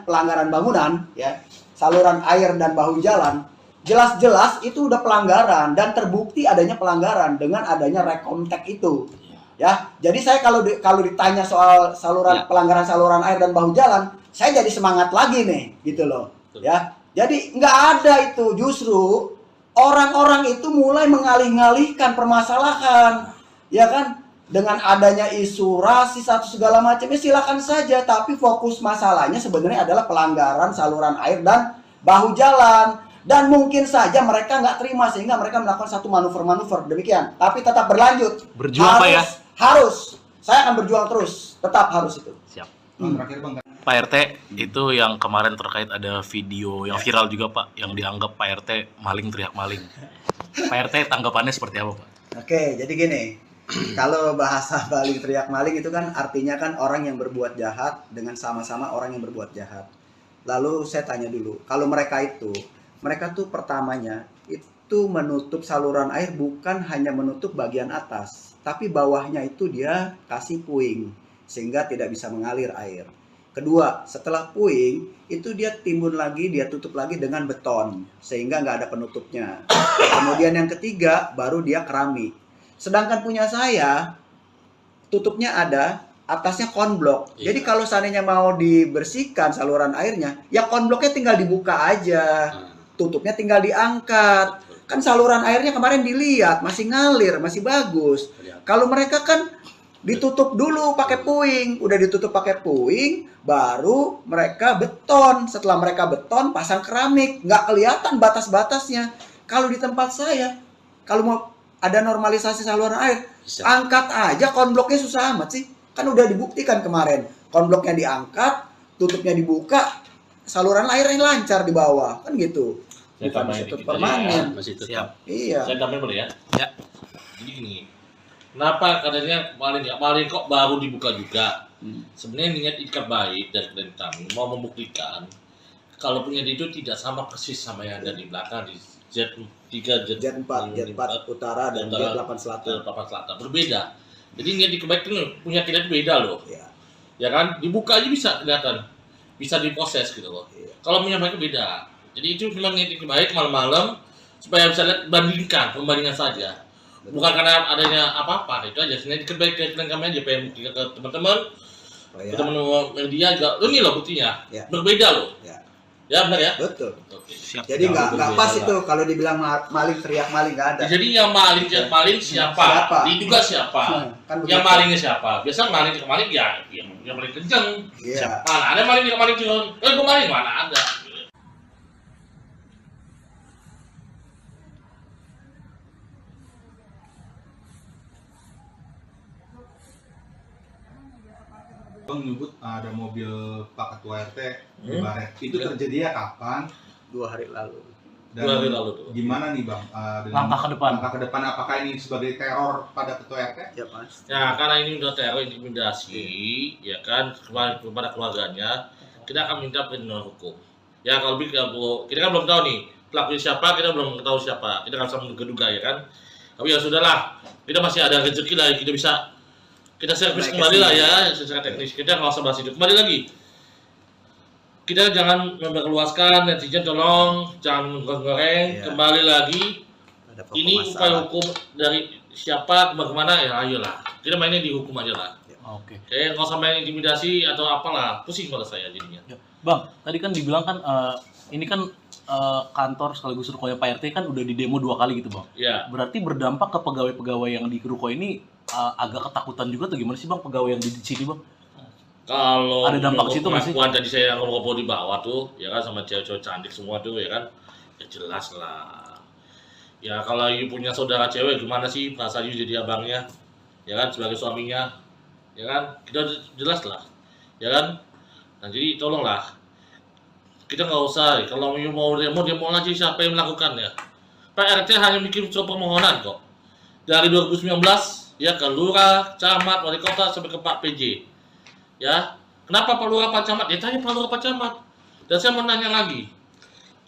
pelanggaran bangunan, ya, saluran air dan bahu jalan, jelas-jelas itu udah pelanggaran dan terbukti adanya pelanggaran dengan adanya rekomtek itu. Ya, jadi saya kalau ditanya soal pelanggaran saluran air dan bahu jalan, saya jadi semangat lagi nih, gitu loh. Ya, jadi nggak ada itu, justru orang-orang itu mulai mengalih-ngalihkan permasalahan, ya kan? Dengan adanya isu rasis atau segala macamnya silakan saja, tapi fokus masalahnya sebenarnya adalah pelanggaran saluran air dan bahu jalan. Dan mungkin saja mereka nggak terima sehingga mereka melakukan satu manuver-manuver demikian. Tapi tetap berlanjut. Berjuang Pak ya? Harus. Saya akan berjuang terus. Tetap harus itu. Siap. Terakhir Bang. Pak RT, itu yang kemarin terkait ada video yang viral juga Pak, yang dianggap Pak RT maling teriak maling. Pak RT tanggapannya seperti apa Pak? Oke, jadi gini. Kalau bahasa maling teriak maling itu kan artinya kan orang yang berbuat jahat dengan sama-sama orang yang berbuat jahat. Lalu saya tanya dulu, kalau mereka tuh pertamanya itu menutup saluran air bukan hanya menutup bagian atas, tapi bawahnya itu dia kasih puing sehingga tidak bisa mengalir air. Kedua, setelah puing itu dia timbun lagi, dia tutup lagi dengan beton sehingga nggak ada penutupnya. Kemudian yang ketiga baru dia keramik. Sedangkan punya saya tutupnya ada, atasnya konblok. Iya. Jadi kalau seandainya mau dibersihkan saluran airnya, ya konbloknya tinggal dibuka aja. Tutupnya tinggal diangkat. Kan saluran airnya kemarin dilihat masih ngalir, masih bagus. Kalau mereka kan ditutup dulu pakai puing, udah ditutup pakai puing, baru mereka beton. Setelah mereka beton, pasang keramik, nggak kelihatan batas-batasnya. Kalau di tempat saya, kalau mau ada normalisasi saluran air, angkat aja konbloknya, susah amat sih. Kan udah dibuktikan kemarin, konbloknya diangkat, tutupnya dibuka, saluran airnya lancar di bawah, kan gitu. Saya Bukan tambahin ditutup dikit aja permanen. ya, masih tetap. Iya. Saya tambahin boleh ya? Ya. Jadi gini, kenapa katanya maling kok baru dibuka juga? Sebenarnya niat ikat baik dari kami mau membuktikan kalau punya itu tidak sama persis sama yang ada di belakang di Z3, Jet4 utara dan Jet8 selatan. Selatan berbeda. Jadi niat ikat baik itu punya kita itu beda loh. Iya. Ya kan? Dibuka aja bisa kelihatan, bisa diproses gitu loh. Iya. Kalau punya mereka beda. Jadi itu memang niat ikat baik malam-malam supaya bisa lihat pembandingan saja. Bukan karena adanya apa-apa, itu aja. Sebenarnya ikat baik ke kami aja pengen buktikan ke teman-teman. Oh, ya. Teman-teman media juga, ini loh buktinya, Ya. berbeda loh. Ya. Ya benar ya. Betul. Oke. Siap. Jadi nggak berbeda pas lah. itu kalau dibilang maling teriak maling nggak ada. Jadi yang maling siapa? Siapa? Diduga siapa? Kan Yang begitu. malingnya siapa? Biasa maling ya yang paling kenceng. Iya. Mana ada maling yang maling cuma, gue maling mana ada. Bang menyebut ada mobil Pak Ketua RT di Hmm. Baret. Itu terjadinya kapan? 2 hari lalu. Dan 2 hari lalu tuh. gimana nih Bang? Dengan Langkah ke depan. Langkah ke depan apakah ini sebagai teror pada Ketua RT? Ya pasti. Nah, karena ini udah teror intimidasi, ya kan, kepada keluarganya, kita akan minta perlindungan hukum. Ya kalau kita kan belum tahu nih pelakunya siapa, kita belum tahu siapa, kita nggak bisa menduga ya kan. Tapi ya sudahlah, kita masih ada rezeki lah, kita bisa kita servis Naik kembali lah kesini. ya secara teknis. Kita nggak usah bahas itu. Kembali lagi, kita jangan memperluaskan, netizen tolong jangan goreng. Iya. Kembali lagi, Ada pokok ini upaya masalah. hukum dari siapa kemana ya ayolah. Kita mainnya di hukum aja lah. Oke. Nggak usah main intimidasi atau apalah, pusing malah saya jadinya. Ya. Bang, tadi kan dibilang kan ini kan kantor sekaligus rukonya Pak RT kan udah di demo 2 kali gitu, Bang. Ya, Berarti berdampak ke pegawai-pegawai yang di ruko ini agak ketakutan juga atau gimana sih, Bang, pegawai yang di sini, Bang? kalau Ada dampak ke situ nggak sih? pengakuan tadi saya ngobrol di bawah tuh, ya kan sama cewek-cewek cantik semua tuh, ya kan, ya jelas lah. Ya kalau you punya saudara cewek gimana sih perasaan you jadi abangnya, ya kan sebagai suaminya, ya kan kita jelas lah, ya kan. Nah jadi tolonglah, kita nggak usah kalau you mau demo aja siapa yang melakukannya. Pak RT hanya bikin surat permohonan kok. Dari 2019 ya ke lurah, camat, wali kota sampai ke Pak PJ. Ya, kenapa Pak Lurah Pak Camat? Ya tanya Pak Lurah Pak Camat. Dan saya mau nanya lagi.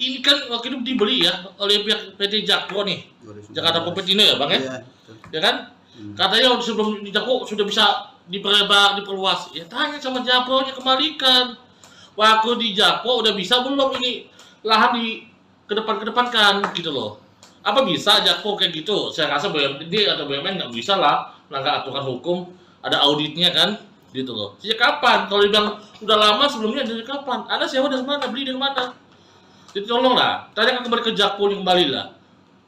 Ini kan waktu itu dibeli ya oleh pihak PT Jakpro nih. 2019. Jakarta Propetindo ya, Bang ya? Iya, betul. Ya kan? Katanya sebelum di Jakpro sudah bisa diperluas. Ya tanya sama Jakpro-nya kembalikan. Waktu di Jakpro udah bisa belum ini lahan di kedepankan gitu loh. Apa bisa Jakpro kayak gitu? Saya rasa BUMD atau BUMN nggak bisa lah melanggar aturan hukum. Ada auditnya kan? Gitu loh. Sejak kapan? Kalau dibilang udah lama sebelumnya dari kapan? Anda sewa dari mana? Beli dari mana? Jadi tolonglah, tanyakan kembali ke Jakpro kembali lah.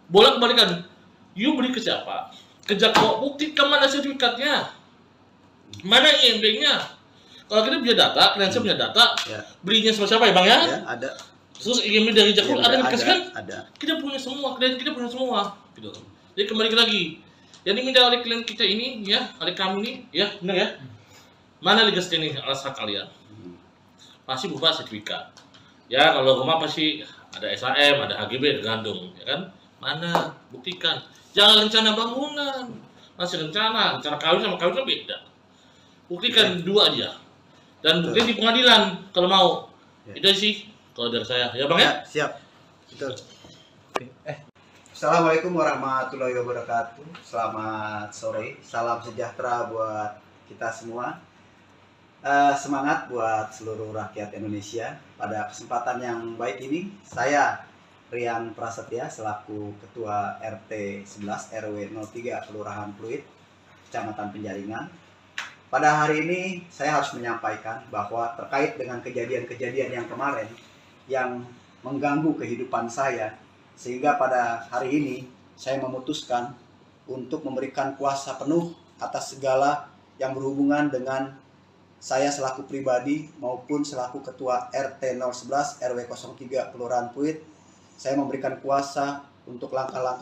Boleh kembalikan. You beli ke siapa? Ke Jakpro, buktikan mana sertifikatnya. Mana IMB-nya? Kalau kita punya data, kalian punya data, Ya. belinya sama siapa ya Bang ya? Ya, ada. Terus IMB dari Jakpro Ya, ada yang dikasih kan? Ada. Kita punya semua, klien kita punya semua. Gitu. Jadi kembali lagi. Yang diminta oleh klien kita ini, ya, oleh kami ini, ya, benar ya? Mana legal standing alas hak kalian? Pasti berupa sertifikat. Ya kalau rumah pasti ada SHM, ada HGB, tergantung, ya kan? Mana? Buktikan. Jangan rencana bangunan, masih rencana kawin sama kawin kan beda. Buktikan dua aja. Dan buktikan di pengadilan kalau mau. Ya. Itu sih kalau dari saya. Ya Bang ya? Ya, siap. Betul. Assalamualaikum warahmatullahi wabarakatuh. Selamat sore. Salam sejahtera buat kita semua. Semangat buat seluruh rakyat Indonesia. Pada kesempatan yang baik ini, saya Rian Prasetya selaku Ketua RT 11 RW 03 Kelurahan Pluit, Kecamatan Penjaringan. Pada hari ini saya harus menyampaikan bahwa terkait dengan kejadian-kejadian yang kemarin yang mengganggu kehidupan saya, sehingga pada hari ini saya memutuskan untuk memberikan kuasa penuh atas segala yang berhubungan dengan saya selaku pribadi maupun selaku Ketua RT 011 RW 03 Kelurahan Pluit. Saya memberikan kuasa untuk langkah-langkah